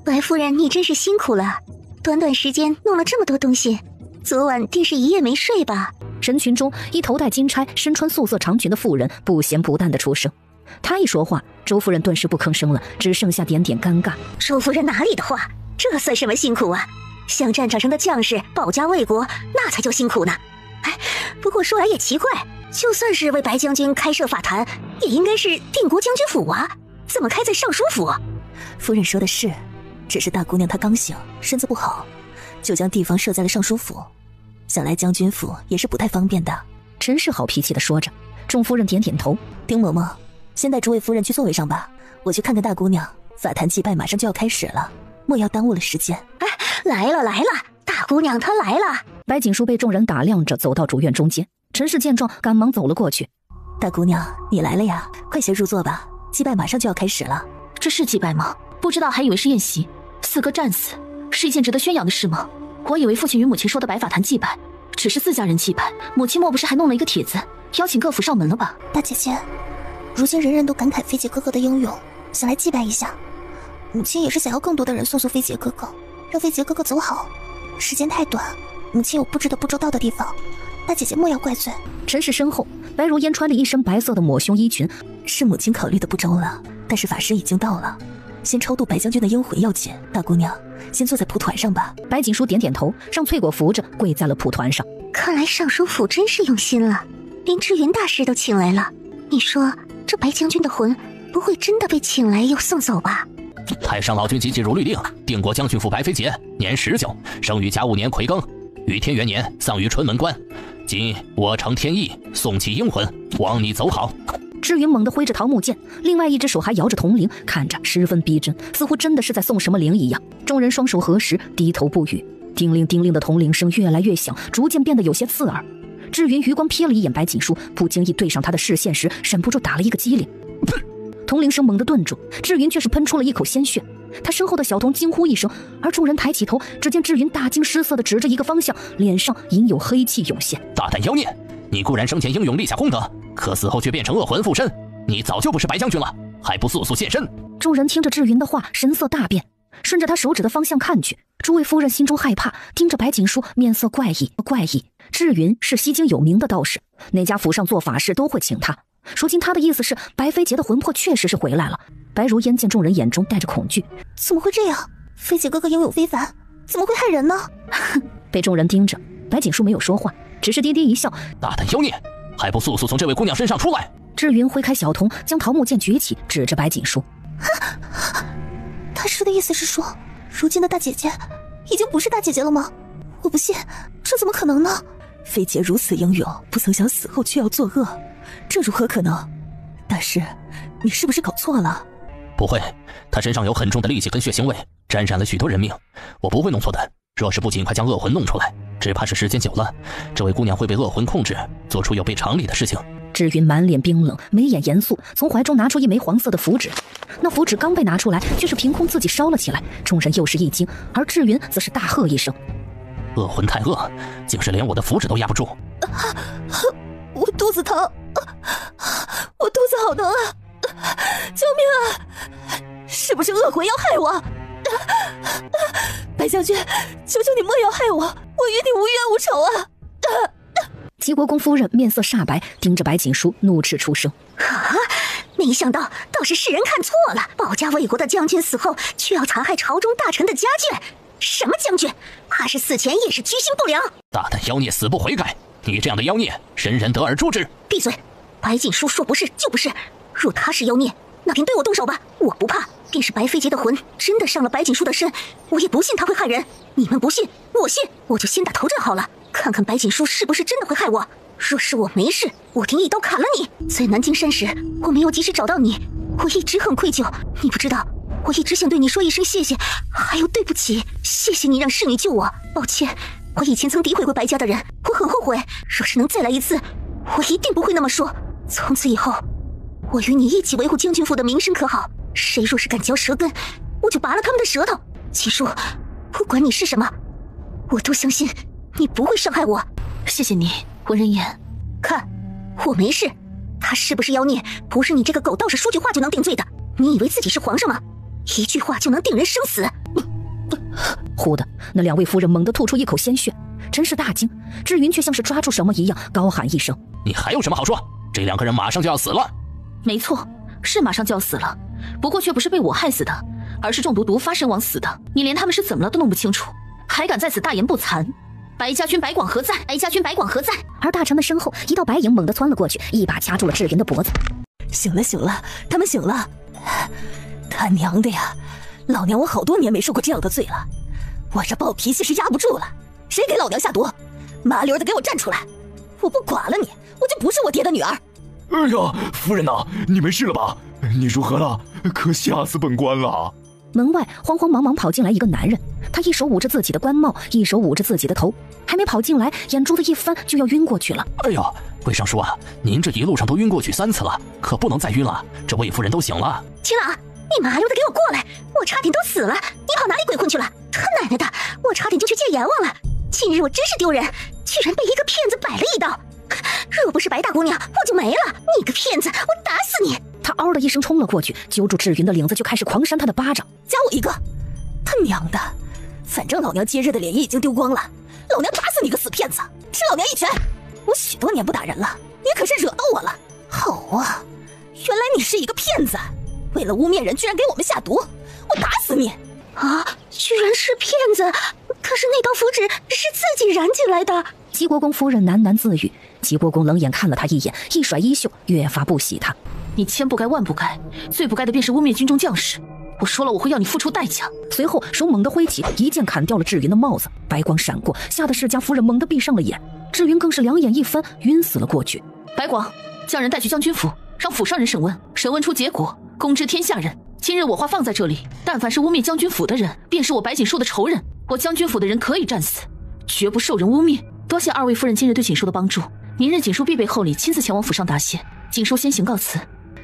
白夫人，你真是辛苦了，短短时间弄了这么多东西，昨晚定是一夜没睡吧？人群中，一头戴金钗、身穿素色长裙的妇人不咸不淡的出声。她一说话，周夫人顿时不吭声了，只剩下点点尴尬。周夫人哪里的话，这算什么辛苦啊？像战场上的将士保家卫国，那才叫辛苦呢。不过说来也奇怪，就算是为白将军开设法坛，也应该是定国将军府啊，怎么开在尚书府？夫人说的是，只是大姑娘她刚醒，身子不好，就将地方设在了尚书府。想来将军府也是不太方便的。陈氏好脾气的说着，众夫人点点头。丁嬷嬷，先带诸位夫人去座位上吧，我去看看大姑娘。法坛祭拜马上就要开始了，莫要耽误了时间。来了，大姑娘她来了。白锦书被众人打量着走到主院中间，陈氏见状赶忙走了过去。大姑娘你来了呀，快些入座吧，祭拜马上就要开始了。这是祭拜吗？不知道还以为是宴席。四哥战死是一件值得宣扬的事吗？我以为父亲与母亲说的摆法坛祭拜只是4家人祭拜，母亲莫不是还弄了一个帖子邀请各府上门了吧？大姐姐，如今人人都感慨飞姐哥哥的英勇，想来祭拜一下。母亲也是想要更多的人送飞姐哥哥，让飞姐哥哥走好。时间太短，母亲有不知的不周到的地方，大姐姐莫要怪罪。陈氏身后，白如烟穿了一身白色的抹胸衣裙。是母亲考虑的不周了，但是法师已经到了，先超度白将军的阴魂要紧。大姑娘先坐在蒲团上吧。白锦书点点头，让翠果扶着跪在了蒲团上。看来尚书府真是用心了，连智云大师都请来了。你说这白将军的魂不会真的被请来又送走吧？太上老君即日律令，定国将军府白飞节，年19，生于甲午年癸庚，于天元年丧于春门关。今我承天意，送其阴魂，望你走好。智云猛地挥着桃木剑，另外一只手还摇着铜铃，看着十分逼真，似乎真的是在送什么铃一样。众人双手合十，低头不语。叮铃叮铃的铜铃声越来越响，逐渐变得有些刺耳。智云余光瞥了一眼白锦书，不经意对上他的视线时，忍不住打了一个激灵。铜铃声猛地顿住，智云却是喷出了一口鲜血。他身后的小童惊呼一声，而众人抬起头，只见智云大惊失色地指着一个方向，脸上隐有黑气涌现。大胆妖孽！你固然生前英勇立下功德，可死后却变成恶魂附身，你早就不是白将军了，还不速速现身！众人听着志云的话，神色大变，顺着他手指的方向看去，诸位夫人心中害怕，盯着白锦书，面色怪异。志云是西京有名的道士，哪家府上做法事都会请他。如今他的意思是，白飞杰的魂魄确实是回来了。白如烟见众人眼中带着恐惧，怎么会这样？飞姐哥哥英勇非凡，怎么会害人呢？被众人盯着，白锦书没有说话，只是低低一笑。大胆妖孽，还不速速从这位姑娘身上出来！志云挥开小童，将桃木剑举起，指着白锦书。他说的意思是说，如今的大姐姐已经不是大姐姐了吗？我不信，这怎么可能呢？飞姐如此英勇，不曾想死后却要作恶，这如何可能？大师，你是不是搞错了？不会，她身上有很重的戾气跟血腥味，沾染了许多人命，我不会弄错的。若是不尽快将恶魂弄出来，只怕是时间久了，这位姑娘会被恶魂控制，做出有悖常理的事情。志云满脸冰冷，眉眼严肃，从怀中拿出一枚黄色的符纸。那符纸刚被拿出来，却是凭空自己烧了起来，众人又是一惊，而志云则是大喝一声：恶魂太恶，竟是连我的符纸都压不住！我肚子疼，我肚子好疼啊！救命啊！是不是恶魂要害我？白将军，求求你莫要害我，我与你无冤无仇啊！齐国公夫人面色煞白，盯着白锦书怒斥出声：没想到倒是世人看错了，保家卫国的将军死后，却要残害朝中大臣的家眷。什么将军？怕是死前也是居心不良。大胆妖孽，死不悔改！你这样的妖孽，人人得而诛之。闭嘴！白锦书说不是就不是，若他是妖孽，那便对我动手吧，我不怕。便是白飞杰的魂真的上了白锦书的身，我也不信他会害人。你们不信，我信，我就先打头阵好了，看看白锦书是不是真的会害我。若是我没事，我定一刀砍了你。在南京山时，我没有及时找到你，我一直很愧疚。你不知道，我一直想对你说一声谢谢，还有对不起。谢谢你让侍女救我，抱歉，我以前曾诋毁过白家的人，我很后悔。若是能再来一次，我一定不会那么说。从此以后，我与你一起维护将军府的名声，可好？谁若是敢嚼舌根，我就拔了他们的舌头。锦书，不管你是什么，我都相信你不会伤害我。谢谢你，文人言。看，我没事。他是不是妖孽，不是你这个狗道士说句话就能定罪的。你以为自己是皇上吗？一句话就能定人生死。忽的，那两位夫人猛地吐出一口鲜血，真是大惊。志云却像是抓住什么一样，高喊一声：你还有什么好说？这两个人马上就要死了。没错，是马上就要死了，不过却不是被我害死的，而是中毒毒发身亡死的。你连他们是怎么了都弄不清楚，还敢在此大言不惭。白家军白广何在？白家军白广何在？而大臣的身后，一道白影猛地窜了过去，一把掐住了志云的脖子。醒了醒了，他们醒了。他娘的呀，老娘我好多年没受过这样的罪了，我这暴脾气是压不住了。谁给老娘下毒？麻溜的给我站出来！我不管了你，我就不是我爹的女儿。哎呀，夫人呐，你没事了吧？你如何了？可吓死本官了！门外慌慌忙忙跑进来一个男人，他一手捂着自己的官帽，一手捂着自己的头，还没跑进来，眼珠子一翻就要晕过去了。哎呦，魏尚书啊，您这一路上都晕过去3次了，可不能再晕了，这魏夫人都醒了。秦朗，你麻溜的给我过来，我差点都死了，你跑哪里鬼混去了？他奶奶的，我差点就去见阎王了。今日我真是丢人，居然被一个骗子摆了一刀。若不是白大姑娘，我就没了。你个骗子，我打死你！他嗷的一声冲了过去，揪住志云的领子就开始狂扇他的巴掌。加我一个！他娘的，反正老娘今日的脸已经丢光了，老娘打死你个死骗子，吃老娘一拳！我许多年不打人了，你可是惹到我了。好啊，原来你是一个骗子，为了污蔑人居然给我们下毒，我打死你！啊，居然是骗子！可是那道符纸是自己燃起来的。齐国公夫人喃喃自语。齐国公冷眼看了他一眼，一甩衣袖，越发不喜他。你千不该万不该，最不该的便是污蔑军中将士。我说了，我会要你付出代价。随后手猛地挥起，一剑砍掉了志云的帽子，白光闪过，吓得世家夫人猛地闭上了眼。志云更是两眼一翻，晕死了过去。白广，将人带去将军府，让府上人审问，审问出结果，公知天下人。今日我话放在这里，但凡是污蔑将军府的人，便是我白锦书的仇人。我将军府的人可以战死，绝不受人污蔑。多谢二位夫人今日对锦书的帮助，明日锦书必备厚礼，亲自前往府上答谢。锦书先行告辞。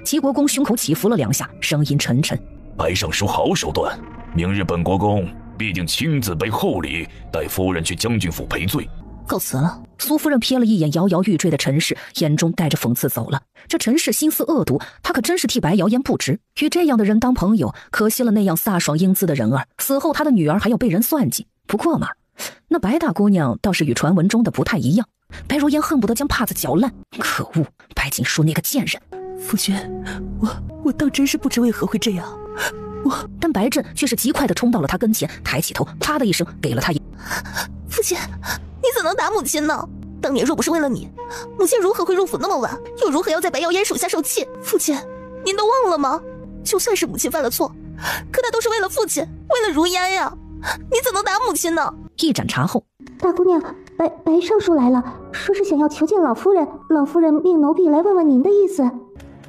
齐国公胸口起伏了2下，声音沉沉：白尚书好手段，明日本国公必定亲自备厚礼，带夫人去将军府赔罪。告辞了。苏夫人瞥了一眼摇摇欲坠的陈氏，眼中带着讽刺走了。这陈氏心思恶毒，他可真是替白谣言不值。与这样的人当朋友，可惜了那样飒爽英姿的人儿。死后他的女儿还要被人算计。不过嘛，那白大姑娘倒是与传闻中的不太一样。白如烟恨不得将帕子搅烂。可恶，白锦书那个贱人！夫君，我倒真是不知为何会这样。但白振却是极快地冲到了他跟前，抬起头，啪的一声给了他一。父亲，你怎能打母亲呢？当年若不是为了你，母亲如何会入府那么晚？又如何要在白谣烟属下受气？父亲，您都忘了吗？就算是母亲犯了错，可那都是为了父亲，为了如烟呀！你怎能打母亲呢？一盏茶后，大姑娘，白尚书来了，说是想要求见老夫人，老夫人命奴婢来问问您的意思。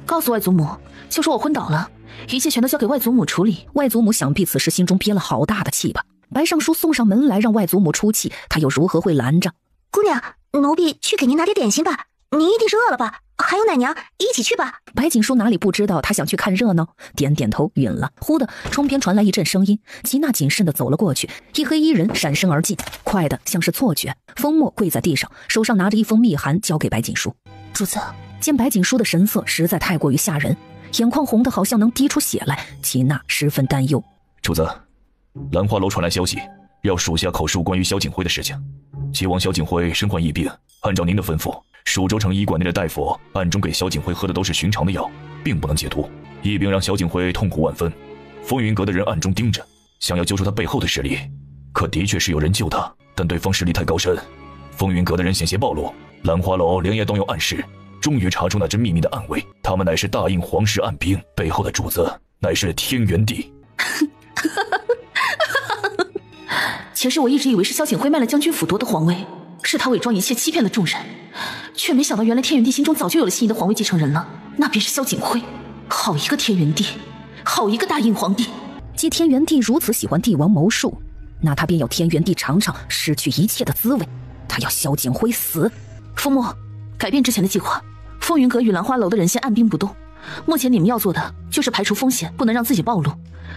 告诉外祖母，就说我昏倒了，一切全都交给外祖母处理。外祖母想必此时心中憋了好大的气吧。白尚书送上门来让外祖母出气，他又如何会拦着？姑娘，奴婢去给您拿点点心吧，您一定是饿了吧？还有奶娘，一起去吧。白锦书哪里不知道他想去看热闹，点点头允了。忽的窗边传来一阵声音，齐娜谨慎地走了过去，一黑衣人闪身而进，快得像是错觉。风墨跪在地上，手上拿着一封密函交给白锦书。主子，见白锦书的神色实在太过于吓人，眼眶红得好像能滴出血来，齐娜十分担忧。主子，兰花楼传来消息，要属下口述关于萧景辉的事情。希望萧景辉身患疫病，按照您的吩咐，蜀州城医馆内的大夫暗中给萧景辉喝的都是寻常的药，并不能解毒。疫病让萧景辉痛苦万分，风云阁的人暗中盯着，想要揪出他背后的势力。可的确是有人救他，但对方实力太高深，风云阁的人险些暴露。兰花楼连夜动用暗示，终于查出那支秘密的暗卫，他们乃是大印皇室暗兵，背后的主子乃是天元帝。前世我一直以为是萧景辉卖了将军府夺得皇位，是他伪装一切欺骗了众人，却没想到原来天元帝心中早就有了心仪的皇位继承人了，那便是萧景辉。好一个天元帝，好一个大印皇帝！既天元帝如此喜欢帝王谋术，那他便要天元帝尝尝失去一切的滋味。他要萧景辉死。风墨，改变之前的计划，风云阁与兰花楼的人先按兵不动。目前你们要做的就是排除风险，不能让自己暴露，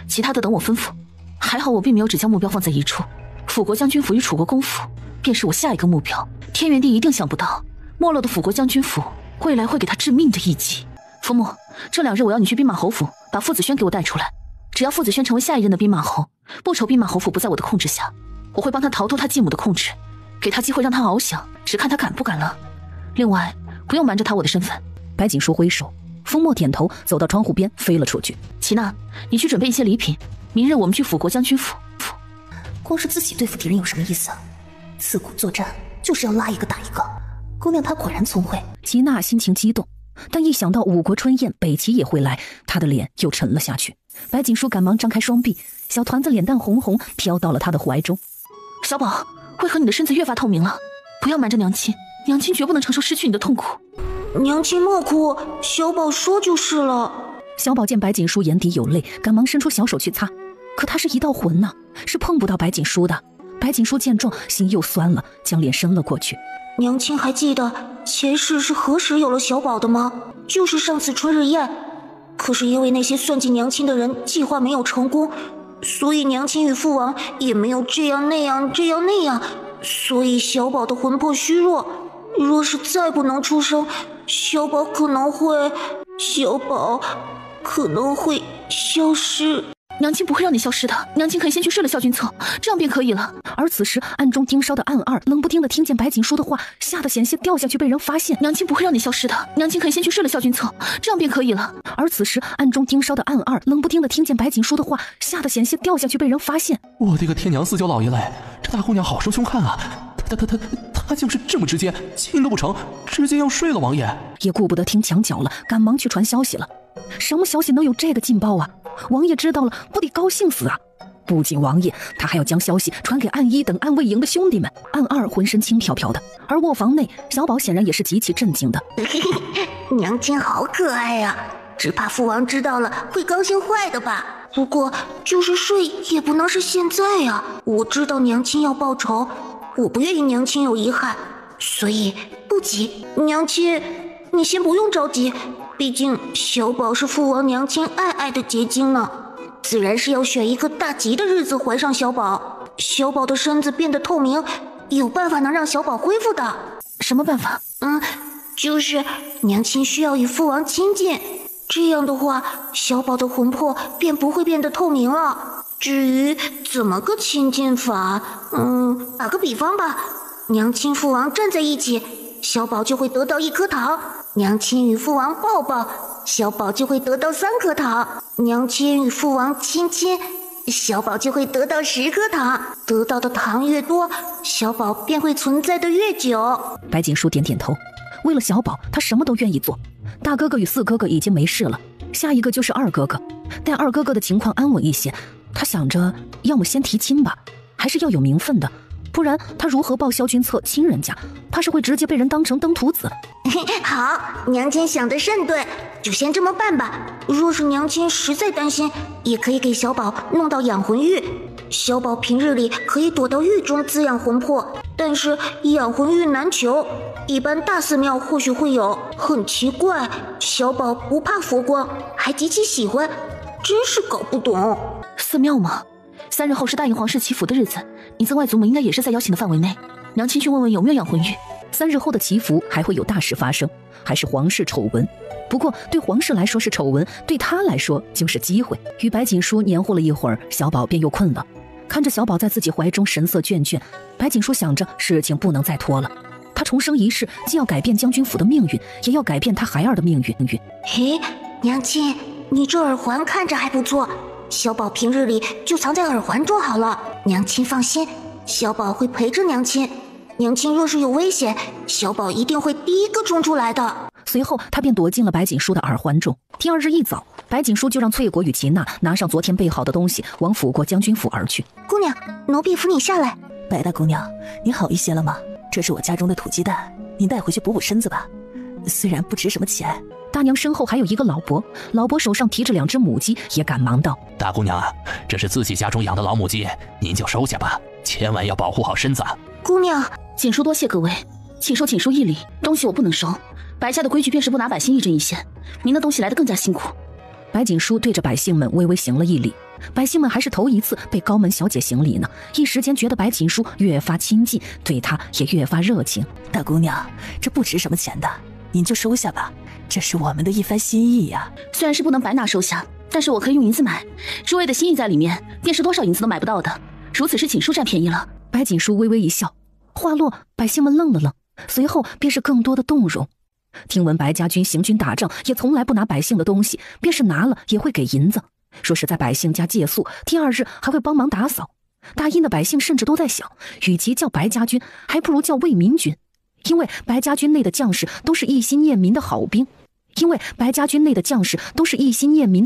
其他的等我吩咐。还好我并没有只将目标放在一处，辅国将军府与楚国公府便是我下一个目标。天元帝一定想不到，没落的辅国将军府未来会给他致命的一击。风墨，这2日我要你去兵马侯府，把傅子轩给我带出来。只要傅子轩成为下一任的兵马侯，不愁兵马侯府不在我的控制下，我会帮他逃脱他继母的控制，给他机会让他翱翔，只看他敢不敢了。另外，不用瞒着他我的身份。白锦书挥手，风墨点头，走到窗户边飞了出去。齐娜，你去准备一些礼品，明日我们去辅国将军府。光是自己对付敌人有什么意思？自古作战就是要拉一个打一个。姑娘她果然聪慧。齐娜心情激动，但一想到5国春宴北齐也会来，她的脸又沉了下去。白锦书赶忙张开双臂，小团子脸蛋红红，飘到了她的怀中。小宝，为何你的身子越发透明了？不要瞒着娘亲，娘亲绝不能承受失去你的痛苦。娘亲莫哭，小宝说就是了。小宝见白锦书眼底有泪，赶忙伸出小手去擦，可他是一道魂呐，是碰不到白锦书的。白锦书见状，心又酸了，将脸伸了过去。娘亲还记得前世是何时有了小宝的吗？就是上次春日宴，可是因为那些算计娘亲的人计划没有成功，所以娘亲与父王也没有这样那样，所以小宝的魂魄虚弱，若是再不能出生，小宝可能会消失。娘亲不会让你消失的，娘亲可以先去睡了萧君侧，这样便可以了。而此时暗中盯梢的暗二冷不丁的听见白锦书的话，吓得险些掉下去被人发现。娘亲不会让你消失的，娘亲可以先去睡了萧君侧，这样便可以了。而此时暗中盯梢的暗二冷不丁的听见白锦书的话，吓得险些掉下去被人发现。我的个天娘四九老爷嘞，这大姑娘好生凶悍啊！他竟是这么直接，亲都不成，直接要睡了王爷。也顾不得听墙角了，赶忙去传消息了。什么消息能有这个劲爆啊？王爷知道了不得高兴死啊！不仅王爷，他还要将消息传给暗一等暗卫营的兄弟们。暗二浑身轻飘飘的，而卧房内小宝显然也是极其震惊的。娘亲好可爱呀，只怕父王知道了会高兴坏的吧。不过就是睡也不能是现在呀，我知道娘亲要报仇，我不愿意娘亲有遗憾，所以不急。娘亲你先不用着急，毕竟小宝是父王娘亲爱的结晶呢，自然是要选一个大吉的日子怀上小宝。小宝的身子变得透明，有办法能让小宝恢复的。什么办法？就是娘亲需要与父王亲近，这样的话，小宝的魂魄便不会变得透明了。至于怎么个亲近法，打个比方吧，娘亲父王站在一起，小宝就会得到1颗糖；娘亲与父王抱抱，小宝就会得到3颗糖；娘亲与父王亲亲，小宝就会得到10颗糖。得到的糖越多，小宝便会存在的越久。白锦书点点头，为了小宝，他什么都愿意做。大哥哥与4哥哥已经没事了，下一个就是2哥哥。待2哥哥的情况安稳一些，他想着要么先提亲吧，还是要有名分的，不然他如何报萧君策亲人家，怕是会直接被人当成登徒子。好，娘亲想得甚对，就先这么办吧。若是娘亲实在担心，也可以给小宝弄到养魂玉，小宝平日里可以躲到玉中滋养魂魄，但是养魂玉难求，一般大寺庙或许会有。很奇怪，小宝不怕佛光，还极其喜欢，真是搞不懂。寺庙吗？3日后是大印皇室祈福的日子，你曾外祖母应该也是在邀请的范围内。娘亲去问问有没有养魂玉。3日后的祈福还会有大事发生，还是皇室丑闻。不过对皇室来说是丑闻，对他来说就是机会。与白锦书黏糊了一会儿，小宝便又困了。看着小宝在自己怀中神色倦倦，白锦书想着事情不能再拖了。他重生一世，既要改变将军府的命运，也要改变他孩儿的命运。嘿，娘亲，你这耳环看着还不错，小宝平日里就藏在耳环中好了。娘亲放心，小宝会陪着娘亲。娘亲若是有危险，小宝一定会第一个冲出来的。随后他便躲进了白锦书的耳环中。第2日一早，白锦书就让翠果与齐娜拿上昨天备好的东西，往辅国将军府而去。姑娘，奴婢扶你下来。白大姑娘，你好一些了吗？这是我家中的土鸡蛋，您带回去补补身子吧。虽然不值什么钱。大娘身后还有一个老伯，老伯手上提着2只母鸡，也赶忙道：大姑娘啊，这是自己家中养的老母鸡，您就收下吧，千万要保护好身子。姑娘，锦书多谢各位，请收锦书一礼。东西我不能收，白家的规矩便是不拿百姓一针一线，您的东西来得更加辛苦。白锦书对着百姓们微微行了一礼，百姓们还是头一次被高门小姐行礼呢，一时间觉得白锦书越发亲近，对她也越发热情。大姑娘，这不值什么钱的，您就收下吧，这是我们的一番心意呀。虽然是不能白拿收下，但是我可以用银子买，诸位的心意在里面，便是多少银子都买不到的，如此是锦书占便宜了。白锦书微微一笑，话落，百姓们愣了愣，随后便是更多的动容。听闻白家军行军打仗也从来不拿百姓的东西，便是拿了也会给银子，说是在百姓家借宿，第2日还会帮忙打扫。大印的百姓甚至都在想，与其叫白家军，还不如叫为民军，因为白家军内的将士都是一心念民的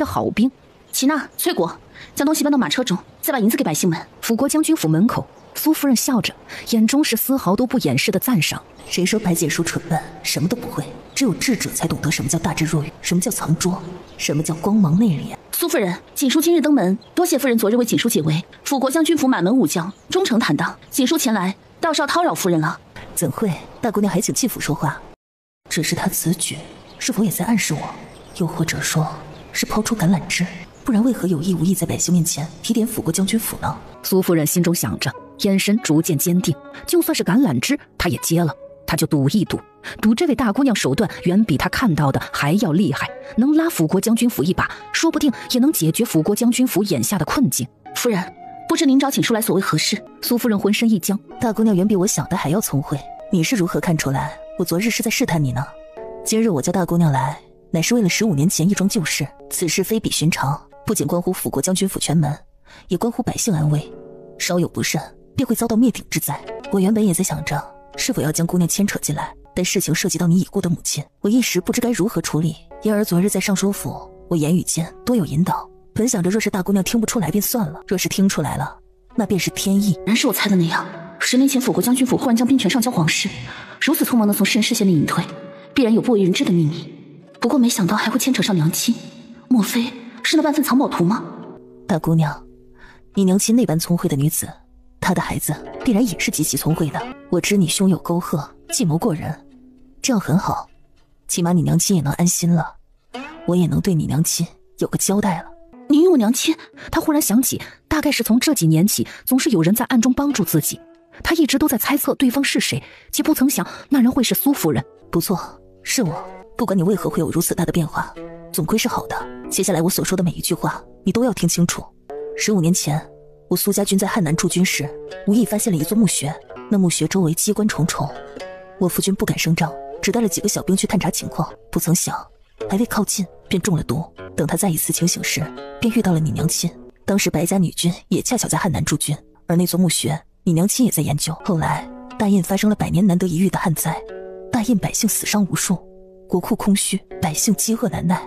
好兵。齐娜、翠果，将东西搬到马车中，再把银子给百姓们。辅国将军府门口，苏夫人笑着，眼中是丝毫都不掩饰的赞赏。谁说白锦书蠢笨，什么都不会？只有智者才懂得什么叫大智若愚，什么叫藏拙，什么叫光芒内敛。苏夫人，锦书今日登门，多谢夫人昨日为锦书解围。辅国将军府满门武将，忠诚坦荡，锦书前来，倒是要叨扰夫人了。怎会？大姑娘还请戚府说话。只是她此举是否也在暗示我，又或者说是抛出橄榄枝？不然为何有意无意在百姓面前提点辅国将军府呢？苏夫人心中想着，眼神逐渐坚定，就算是橄榄枝她也接了，她就赌一赌，赌这位大姑娘手段远比她看到的还要厉害，能拉辅国将军府一把，说不定也能解决辅国将军府眼下的困境。夫人，不知您找锦书来所为何事？苏夫人浑身一僵，大姑娘远比我想的还要聪慧，你是如何看出来我昨日是在试探你呢？今日我叫大姑娘来，乃是为了15年前一桩旧事，此事非比寻常，不仅关乎辅国将军府全门，也关乎百姓安危，稍有不慎便会遭到灭顶之灾。我原本也在想着是否要将姑娘牵扯进来，但事情涉及到你已故的母亲，我一时不知该如何处理，因而昨日在尚书府，我言语间多有引导，本想着若是大姑娘听不出来便算了，若是听出来了，那便是天意。然是我猜的那样，10年前辅国将军府忽然将兵权上交皇室，如此匆忙地从世人视线里隐退，必然有不为人知的秘密。不过没想到还会牵扯上娘亲，莫非是那半份藏宝图吗？大姑娘，你娘亲那般聪慧的女子，她的孩子必然也是极其聪慧的。我知你胸有沟壑，计谋过人，这样很好，起码你娘亲也能安心了，我也能对你娘亲有个交代了。您与我娘亲？他忽然想起，大概是从这几年起，总是有人在暗中帮助自己。他一直都在猜测对方是谁，却不曾想那人会是苏夫人。不错，是我。不管你为何会有如此大的变化，总归是好的。接下来我所说的每一句话，你都要听清楚。15年前，我苏家军在汉南驻军时，无意发现了一座墓穴。那墓穴周围机关重重，我夫君不敢声张，只带了几个小兵去探查情况。不曾想，还未靠近，便中了毒。等他再一次清醒时，便遇到了你娘亲。当时白家女军也恰巧在汉南驻军，而那座墓穴，你娘亲也在研究。后来，大印发生了100年难得一遇的旱灾，大印百姓死伤无数，国库空虚，百姓饥饿难耐，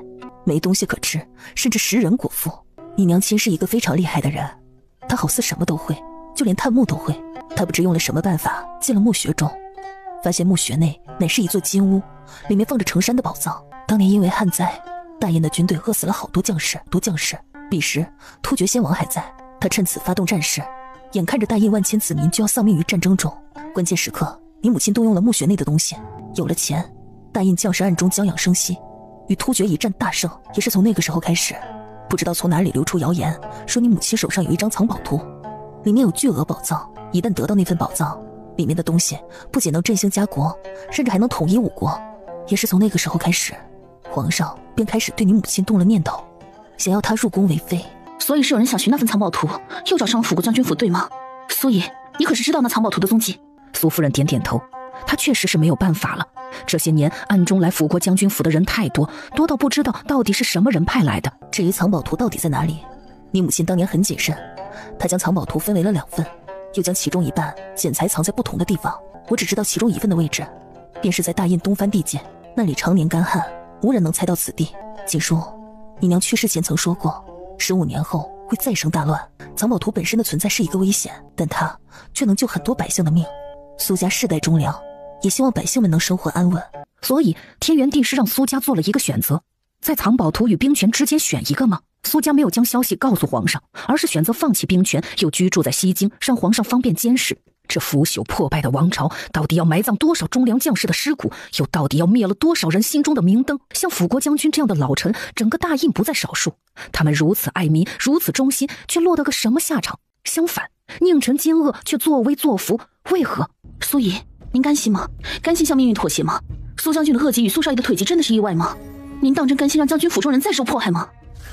没东西可吃，甚至食人果腹。你娘亲是一个非常厉害的人，她好似什么都会，就连探墓都会。她不知用了什么办法进了墓穴中，发现墓穴内乃是一座金屋，里面放着成山的宝藏。当年因为旱灾，大印的军队饿死了好多将士。彼时突厥先王还在，他趁此发动战事，眼看着大印万千子民就要丧命于战争中。关键时刻，你母亲动用了墓穴内的东西，有了钱，大印将士暗中将养生息，与突厥一战大胜。也是从那个时候开始，不知道从哪里流出谣言，说你母亲手上有一张藏宝图，里面有巨额宝藏。一旦得到那份宝藏，里面的东西不仅能振兴家国，甚至还能统一5国。也是从那个时候开始，皇上便开始对你母亲动了念头，想要她入宫为妃。所以是有人想寻那份藏宝图，又找上了辅国将军府，对吗？所以你可是知道那藏宝图的踪迹？苏夫人点点头，她确实是没有办法了。这些年暗中来辅国将军府的人太多，多到不知道到底是什么人派来的。至于藏宝图到底在哪里，你母亲当年很谨慎，她将藏宝图分为了2份，又将其中一半剪裁藏在不同的地方。我只知道其中一份的位置，便是在大印东番地界，那里常年干旱，无人能猜到此地。锦书，你娘去世前曾说过，15年后会再生大乱。藏宝图本身的存在是一个危险，但它却能救很多百姓的命。苏家世代忠良，也希望百姓们能生活安稳。所以天元帝是让苏家做了一个选择，在藏宝图与兵权之间选一个吗？苏家没有将消息告诉皇上，而是选择放弃兵权，又居住在西京，让皇上方便监视。这腐朽破败的王朝，到底要埋葬多少忠良将士的尸骨，又到底要灭了多少人心中的明灯？像辅国将军这样的老臣，整个大印不在少数。他们如此爱民，如此忠心，却落得个什么下场？相反，佞臣奸恶，却作威作福，为何？苏姨，您甘心吗？甘心向命运妥协吗？苏将军的恶疾与苏少爷的腿疾真的是意外吗？您当真甘心让将军府中人再受迫害吗？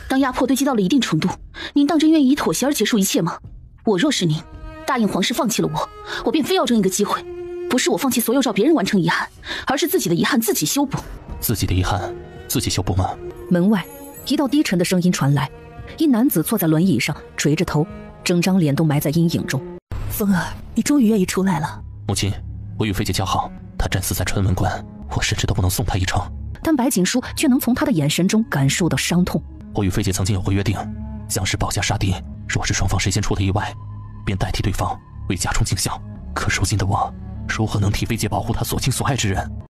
当压迫堆积到了一定程度，您当真愿意以妥协而结束一切吗？我若是您，大印皇室放弃了我便非要争一个机会，不是我放弃所有找别人完成遗憾，而是自己的遗憾自己修补。自己的遗憾自己修补吗？门外一道低沉的声音传来，一男子坐在轮椅上，垂着头，整张脸都埋在阴影中。风儿，你终于愿意出来了。母亲，我与妃姐交好，她战死在春文关，我甚至都不能送她一程。但白锦书却能从他的眼神中感受到伤痛。我与妃姐曾经有过约定，将士保家杀敌，若是双方谁先出了意外，便代替对方为家中尽孝。可如今的我，如何能替妃姐保护她所亲所爱之人？